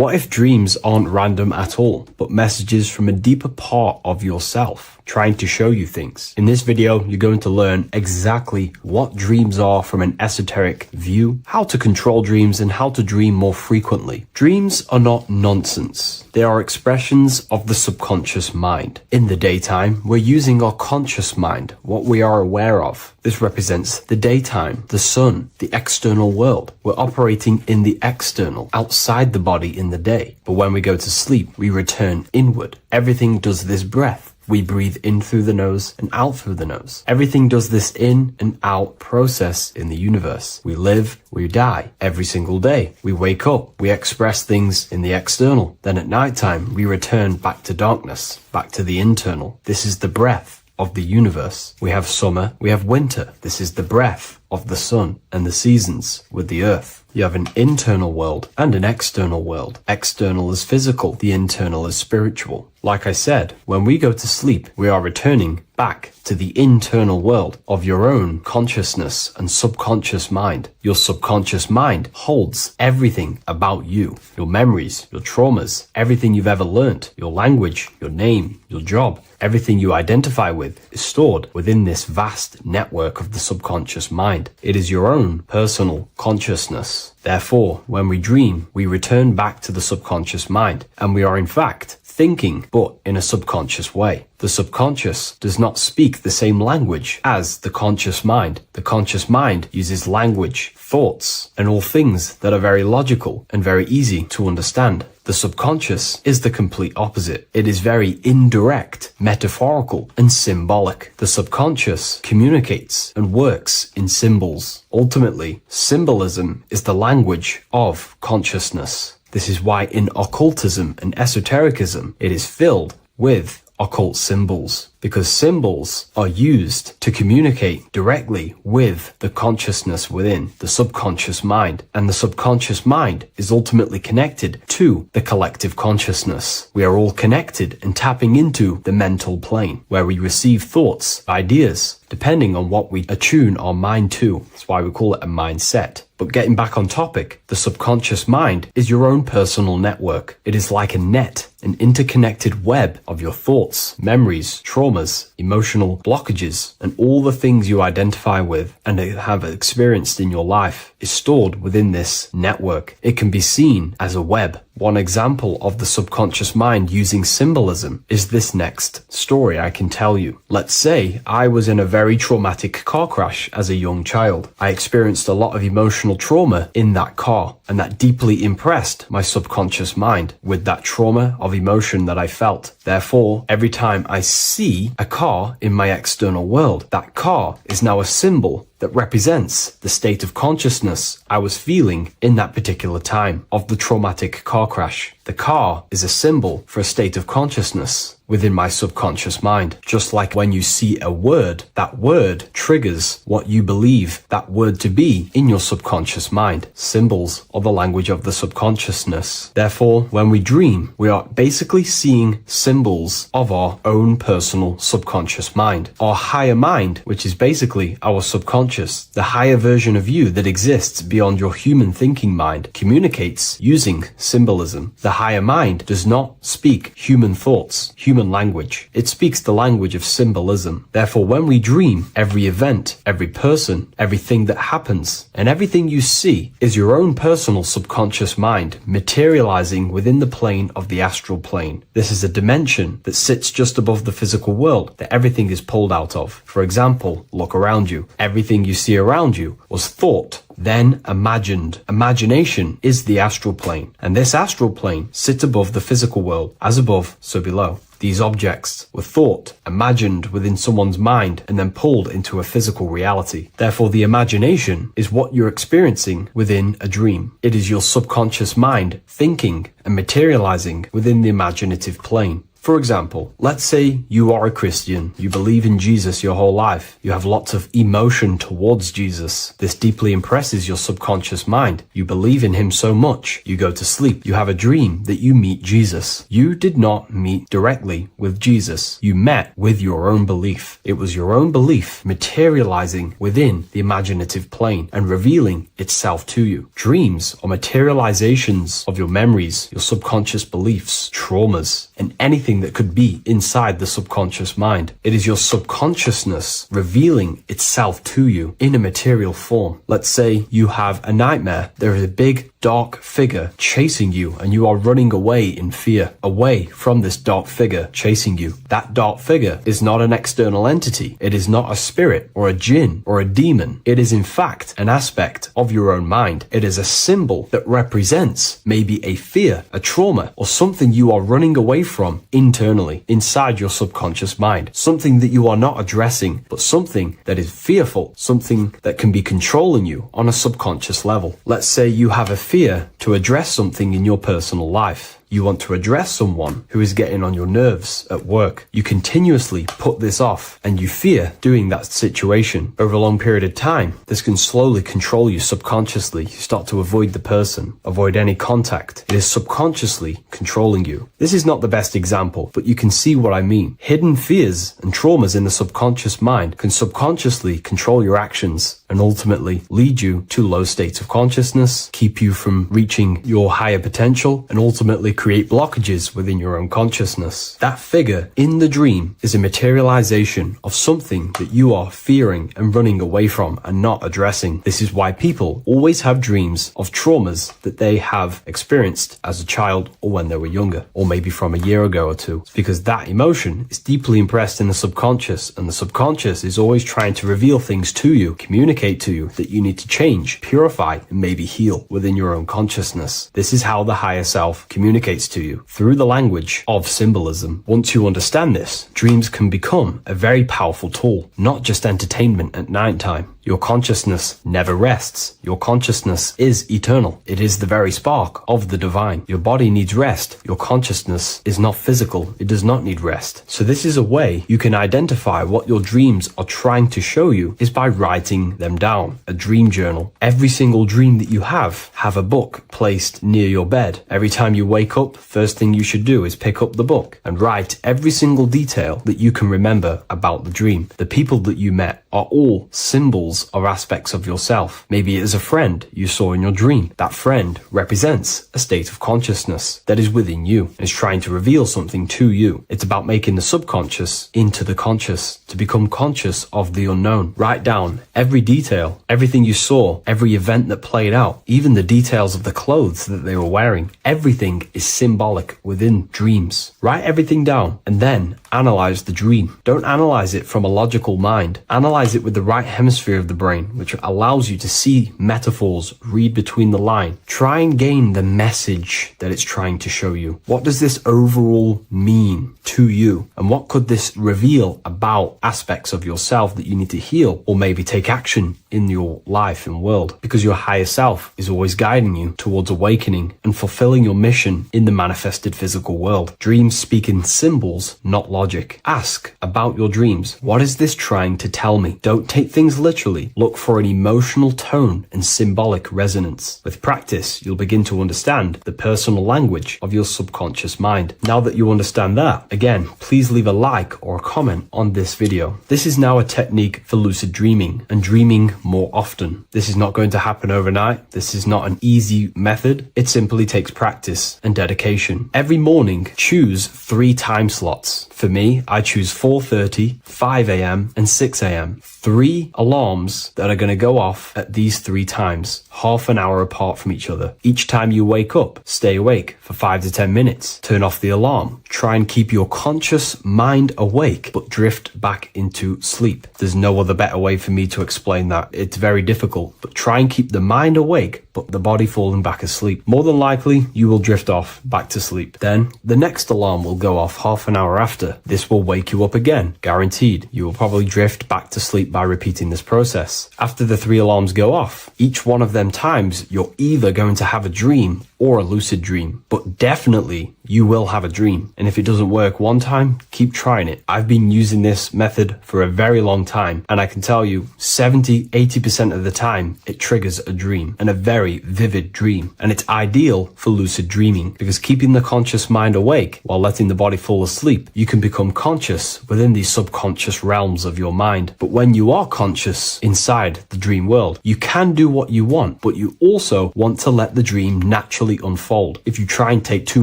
S3: What if dreams aren't random at all, but messages from a deeper part of yourself, trying to show you things? In this video, you're going to learn exactly what dreams are from an esoteric view, how to control dreams, and how to dream more frequently. Dreams are not nonsense. They are expressions of the subconscious mind. In the daytime, we're using our conscious mind, what we are aware of. This represents the daytime, the sun, the external world. We're operating in the external, outside the body in the day. But when we go to sleep, we return inward. Everything does this breath. We breathe in through the nose and out through the nose. Everything does this in and out process in the universe. We live, we die every single day. We wake up, we express things in the external. Then at nighttime, we return back to darkness, back to the internal. This is the breath of the universe. We have summer, we have winter. This is the breath of the sun and the seasons with the earth. You have an internal world and an external world. External is physical, the internal is spiritual. Like I said, when we go to sleep, we are returning back to the internal world of your own consciousness and subconscious mind. Your subconscious mind holds everything about you, your memories, your traumas, everything you've ever learnt, your language, your name, your job, everything you identify with is stored within this vast network of the subconscious mind. It is your own personal consciousness. Therefore, when we dream, we return back to the subconscious mind, and we are in fact thinking, but in a subconscious way. The subconscious does not speak the same language as the conscious mind. The conscious mind uses language, thoughts, and all things that are very logical and very easy to understand. The subconscious is the complete opposite. It is very indirect, metaphorical, and symbolic. The subconscious communicates and works in symbols. Ultimately, symbolism is the language of consciousness. This is why in occultism and esotericism, it is filled with occult symbols. because symbols are used to communicate directly with the consciousness within, the subconscious mind. And the subconscious mind is ultimately connected to the collective consciousness. We are all connected and tapping into the mental plane, where we receive thoughts, ideas, depending on what we attune our mind to. That's why we call it a mindset. But getting back on topic, the subconscious mind is your own personal network. It is like a net, an interconnected web of your thoughts, memories, traumas, emotional blockages, and all the things you identify with and have experienced in your life is stored within this network. It can be seen as a web. One example of the subconscious mind using symbolism is this next story I can tell you. Let's say I was in a very traumatic car crash as a young child. I experienced a lot of emotional trauma in that car, and that deeply impressed my subconscious mind with that trauma of emotion that I felt. Therefore, every time I see a car in my external world, that car is now a symbol that represents the state of consciousness I was feeling in that particular time of the traumatic car crash. The car is a symbol for a state of consciousness within my subconscious mind. Just like when you see a word, that word triggers what you believe that word to be in your subconscious mind. Symbols are the language of the subconsciousness. Therefore, when we dream, we are basically seeing symbols of our own personal subconscious mind. Our higher mind, which is basically our subconscious, the higher version of you that exists beyond your human thinking mind, communicates using symbolism. The higher mind does not speak human thoughts, human language. It speaks the language of symbolism. Therefore, when we dream, every event, every person, everything that happens, and everything you see is your own personal subconscious mind materializing within the plane of the astral plane. This is a dimension that sits just above the physical world that everything is pulled out of. For example, look around you. Everything you see around you was thought, then imagined. Imagination is the astral plane, and this astral plane sits above the physical world. As above, so below. These objects were thought, imagined within someone's mind, and then pulled into a physical reality. Therefore, the imagination is what you're experiencing within a dream. It is your subconscious mind thinking and materializing within the imaginative plane. For example, let's say you are a Christian, you believe in Jesus your whole life, you have lots of emotion towards Jesus. This deeply impresses your subconscious mind. You believe in him so much, you go to sleep, you have a dream that you meet Jesus. You did not meet directly with Jesus. You met with your own belief. It was your own belief materializing within the imaginative plane and revealing itself to you. Dreams are materializations of your memories, your subconscious beliefs, traumas, and anything that could be inside the subconscious mind. It is your subconsciousness revealing itself to you in a material form. Let's say you have a nightmare. There is a big dark figure chasing you and you are running away in fear, away from this dark figure chasing you. That dark figure is not an external entity. It is not a spirit or a jinn or a demon. It is in fact an aspect of your own mind. It is a symbol that represents maybe a fear, a trauma, or something you are running away from internally, inside your subconscious mind. Something that you are not addressing, but something that is fearful, something that can be controlling you on a subconscious level. Let's say you have a fear to address something in your personal life. You want to address someone who is getting on your nerves at work. You continuously put this off and you fear doing that situation. Over a long period of time, this can slowly control you subconsciously. You start to avoid the person, avoid any contact. It is subconsciously controlling you. This is not the best example, but you can see what I mean. Hidden fears and traumas in the subconscious mind can subconsciously control your actions and ultimately lead you to low states of consciousness, keep you from reaching your higher potential, and ultimately create blockages within your own consciousness. That figure in the dream is a materialization of something that you are fearing and running away from and not addressing. This is why people always have dreams of traumas that they have experienced as a child or when they were younger, or maybe from a year ago or two. It's because that emotion is deeply impressed in the subconscious, and the subconscious is always trying to reveal things to you, communicate to you that you need to change, purify, and maybe heal within your own consciousness. This is how the higher self communicates to you, through the language of symbolism. Once you understand this, dreams can become a very powerful tool, not just entertainment at night time. Your consciousness never rests. Your consciousness is eternal. It is the very spark of the divine. Your body needs rest. Your consciousness is not physical. It does not need rest. So this is a way you can identify what your dreams are trying to show you is by writing them down. A dream journal. Every single dream that you have a book placed near your bed. Every time you wake up, first thing you should do is pick up the book and write every single detail that you can remember about the dream. The people that you met are all symbols or aspects of yourself. Maybe it is a friend you saw in your dream. That friend represents a state of consciousness that is within you and is trying to reveal something to you. It's about making the subconscious into the conscious, to become conscious of the unknown. Write down every detail, everything you saw, every event that played out, even the details of the clothes that they were wearing. Everything is symbolic within dreams. Write everything down and then analyze the dream. Don't analyze it from a logical mind. Analyze it with the right hemisphere of the brain, which allows you to see metaphors, read between the line. Try and gain the message that it's trying to show you. What does this overall mean to you? And what could this reveal about aspects of yourself that you need to heal or maybe take action in your life and world? Because your higher self is always guiding you towards awakening and fulfilling your mission in the manifested physical world. Dreams speak in symbols, not logic. Ask about your dreams. What is this trying to tell me? Don't take things literally. Look for an emotional tone and symbolic resonance. With practice, you'll begin to understand the personal language of your subconscious mind. Now that you understand that, again, please leave a like or a comment on this video. This is now a technique for lucid dreaming and dreaming more often. This is not going to happen overnight. This is not an easy method. It simply takes practice and dedication. Every morning, choose 3 time slots. For me, I choose 4:30, 5 a.m. and 6 a.m. 3 alarms that are going to go off at these 3 times, half an hour apart from each other. Each time you wake up, stay awake for 5 to 10 minutes. Turn off the alarm. Try and keep your conscious mind awake, but drift back into sleep. There's no other better way for me to explain that. It's very difficult, but try and keep the mind awake, but the body falling back asleep. More than likely, you will drift off back to sleep. Then the next alarm will go off half an hour after. This will wake you up again, guaranteed. You will probably drift back to sleep by repeating this process. After the 3 alarms go off, each one of them times, you're either going to have a dream or a lucid dream, but definitely you will have a dream. And if it doesn't work one time, keep trying it. I've been using this method for a very long time, and I can tell you 70-80% of the time it triggers a dream, and a very vivid dream. And it's ideal for lucid dreaming because keeping the conscious mind awake while letting the body fall asleep, you can become conscious within these subconscious realms of your mind. But when you are conscious inside the dream world, you can do what you want, but you also want to let the dream naturally unfold. If you try and take too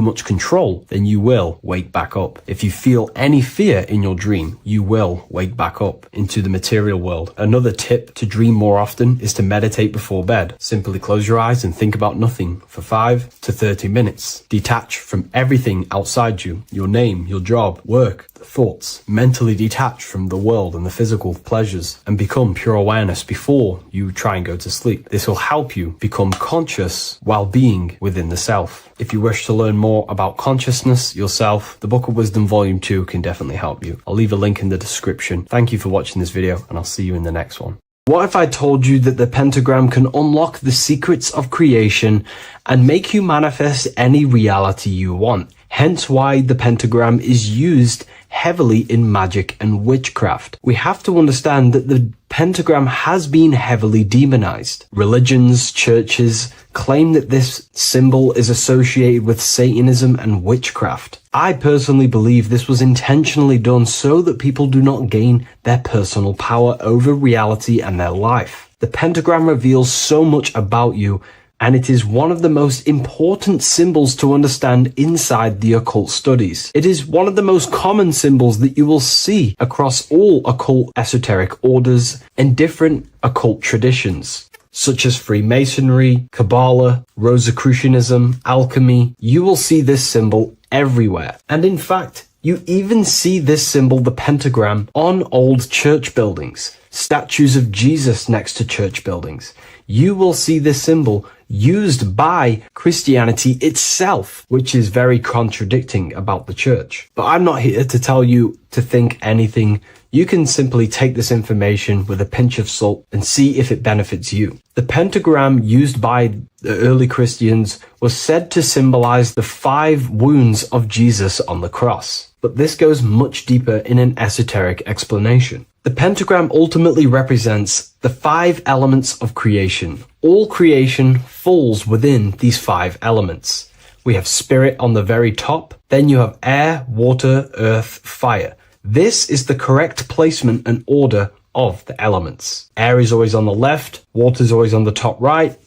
S3: much control, then you will wake back up. If you feel any fear in your dream, you will wake back up into the material world. Another tip to dream more often is to meditate before bed. Simply close your eyes and think about nothing for 5 to 30 minutes. Detach from everything outside you, your name, your job, work, thoughts. Mentally detach from the world and the physical pleasures and become pure awareness before you try and go to sleep. This will help you become conscious while being within the self. If you wish to learn more about consciousness, yourself, the Book of Wisdom Volume 2 can definitely help you. I'll leave a link in the description. Thank you for watching this video, and I'll see you in the next one. What if I told you that the pentagram can unlock the secrets of creation and make you manifest any reality you want? Hence why the pentagram is used heavily in magic and witchcraft. We have to understand that the pentagram has been heavily demonized. Religions, churches claim that this symbol is associated with Satanism and witchcraft. I personally believe this was intentionally done so that people do not gain their personal power over reality and their life. The pentagram reveals so much about you, and it is one of the most important symbols to understand inside the occult studies. It is one of the most common symbols that you will see across all occult esoteric orders and different occult traditions, such as Freemasonry, Kabbalah, Rosicrucianism, alchemy. You will see this symbol everywhere. And in fact, you even see this symbol, the pentagram, on old church buildings, statues of Jesus next to church buildings. You will see this symbol used by Christianity itself, which is very contradicting about the church. But I'm not here to tell you to think anything You can simply take this information with a pinch of salt and see if it benefits you. The pentagram used by the early Christians was said to symbolize the 5 wounds of Jesus on the cross. But this goes much deeper in an esoteric explanation. The pentagram ultimately represents the 5 elements of creation. All creation falls within these 5 elements. We have spirit on the very top, then you have air, water, earth, fire. This is the correct placement and order of the elements. Air is always on the left, water is always on the top right,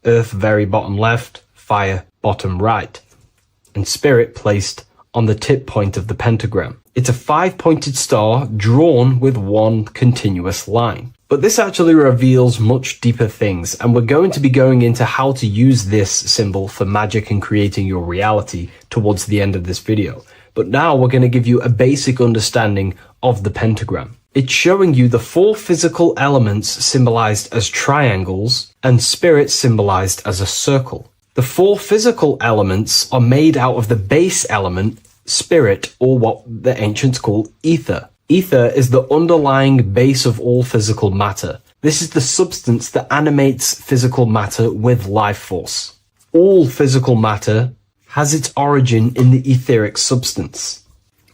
S3: earth very bottom left, fire bottom right, and spirit placed on the tip point of the pentagram. It's a 5-pointed star drawn with one continuous line. But this actually reveals much deeper things, and we're going to be going into how to use this symbol for magic and creating your reality towards the end of this video. But now we're going to give you a basic understanding of the pentagram. It's showing you the 4 physical elements symbolized as triangles and spirit symbolized as a circle. The 4 physical elements are made out of the base element, spirit, or what the ancients call ether. Ether is the underlying base of all physical matter. This is the substance that animates physical matter with life force. All physical matter has its origin in the etheric substance,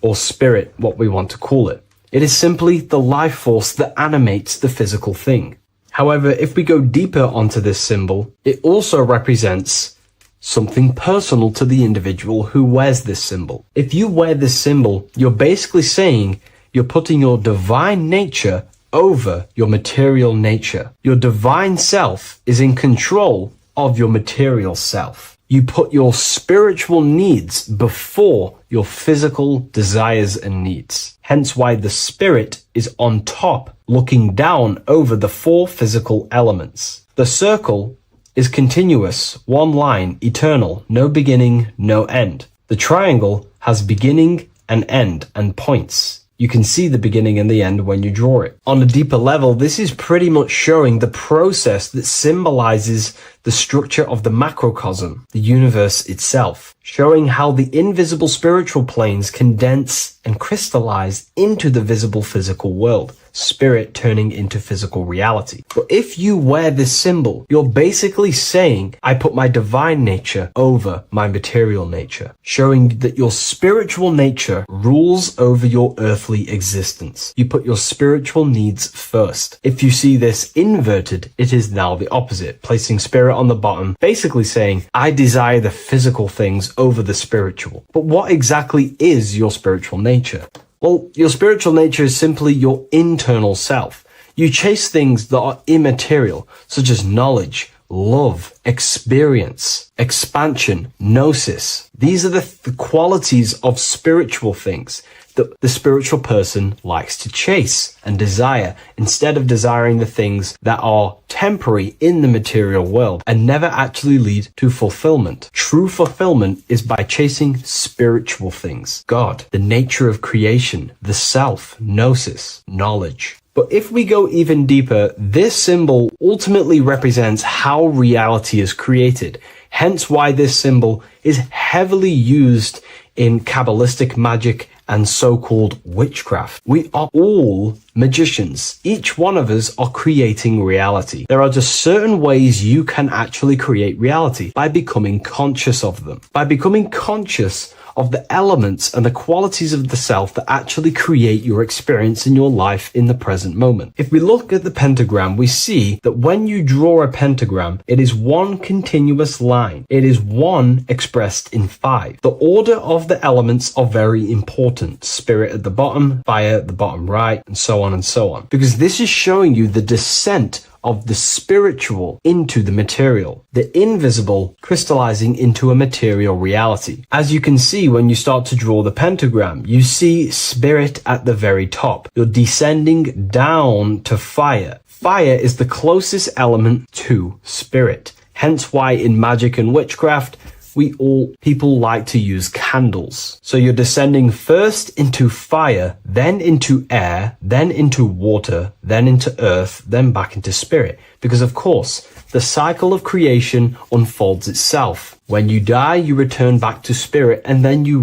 S3: or spirit, what we want to call it. It is simply the life force that animates the physical thing. However, if we go deeper onto this symbol, it also represents something personal to the individual who wears this symbol. If you wear this symbol, you're basically saying you're putting your divine nature over your material nature. Your divine self is in control of your material self. You put your spiritual needs before your physical desires and needs. Hence why the spirit is on top, looking down over the 4 physical elements. The circle is continuous, one line, eternal, no beginning, no end. The triangle has beginning and end and points. You can see the beginning and the end when you draw it. On a deeper level, this is pretty much showing the process that symbolizes the structure of the macrocosm, the universe itself, showing how the invisible spiritual planes condense and crystallize into the visible physical world, spirit turning into physical reality. But if you wear this symbol, you're basically saying, I put my divine nature over my material nature, showing that your spiritual nature rules over your earthly existence. You put your spiritual needs first. If you see this inverted, it is now the opposite, placing spirit on the bottom, basically saying, I desire the physical things over the spiritual. But what exactly is your spiritual nature? Well, your spiritual nature is simply your internal self. You chase things that are immaterial, such as knowledge, love, experience, expansion, gnosis. These are the qualities of spiritual things that the spiritual person likes to chase and desire, instead of desiring the things that are temporary in the material world and never actually lead to fulfillment. True fulfillment is by chasing spiritual things. God, the nature of creation, the self, gnosis, knowledge. But if we go even deeper, this symbol ultimately represents how reality is created. Hence why this symbol is heavily used in Kabbalistic magic and so-called witchcraft. We are all magicians. Each one of us are creating reality. There are just certain ways you can actually create reality by becoming conscious of them. By becoming conscious of the elements and the qualities of the self that actually create your experience in your life in the present moment. If we look at the pentagram, we see that when you draw a pentagram, it is one continuous line. It is one expressed in 5. The order of the elements are very important. Spirit at the bottom, fire at the bottom right, and so on and so on. Because this is showing you the descent of the spiritual into the material, the invisible crystallizing into a material reality. As you can see when you start to draw the pentagram, you see spirit at the very top. You're descending down to fire. Fire is the closest element to spirit. Hence why in magic and witchcraft, people like to use candles. So you're descending first into fire, then into air, then into water, then into earth, then back into spirit. Because of course, the cycle of creation unfolds itself. When you die, you return back to spirit, and then you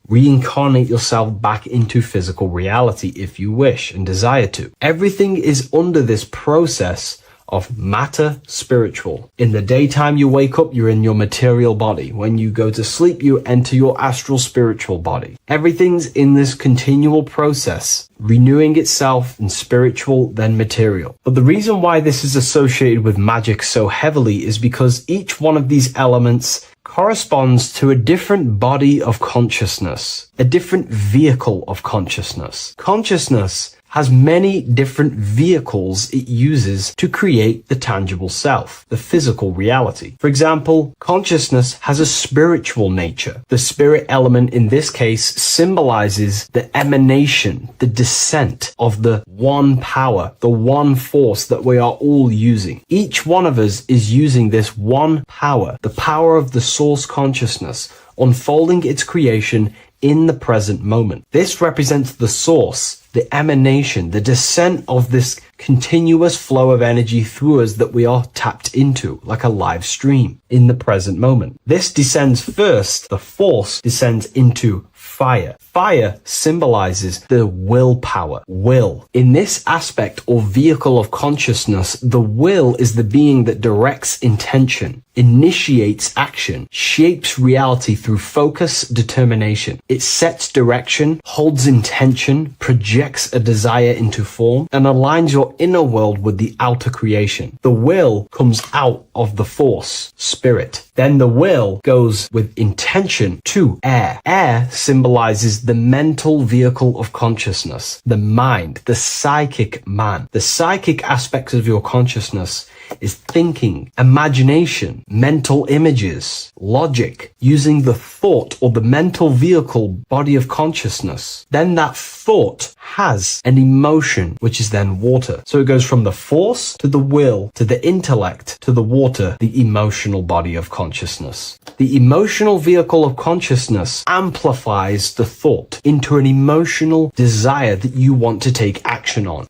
S3: reincarnate yourself back into physical reality if you wish and desire to. Everything is under this process of matter spiritual. In the daytime you wake up, you're in your material body. When you go to sleep, you enter your astral spiritual body. Everything's in this continual process, renewing itself in spiritual, then material. But the reason why this is associated with magic so heavily is because each one of these elements corresponds to a different body of consciousness, a different vehicle of consciousness. Consciousness has many different vehicles it uses to create the tangible self, the physical reality. For example, consciousness has a spiritual nature. The spirit element in this case symbolizes the emanation, the descent of the one power, the one force that we are all using. Each one of us is using this one power, the power of the source consciousness, unfolding its creation in the present moment. This represents the source, the emanation, the descent of this continuous flow of energy through us that we are tapped into, like a live stream in the present moment. This descends first, the force descends into fire. Fire symbolizes the willpower, will. In this aspect or vehicle of consciousness, the will is the being that directs intention, initiates action, shapes reality through focus, determination. It sets direction, holds intention, projects a desire into form, and aligns your inner world with the outer creation. The will comes out of the force, spirit. Then the will goes with intention to air. Air symbolizes the mental vehicle of consciousness, the mind, the psychic man. The psychic aspects of your consciousness is thinking, imagination, mental images, logic, using the thought or the mental vehicle body of consciousness. Then that thought has an emotion, which is then water. So it goes from the force to the will to the intellect to the water, the emotional body of consciousness. The emotional vehicle of consciousness amplifies the thought into an emotional desire that you want to take action on.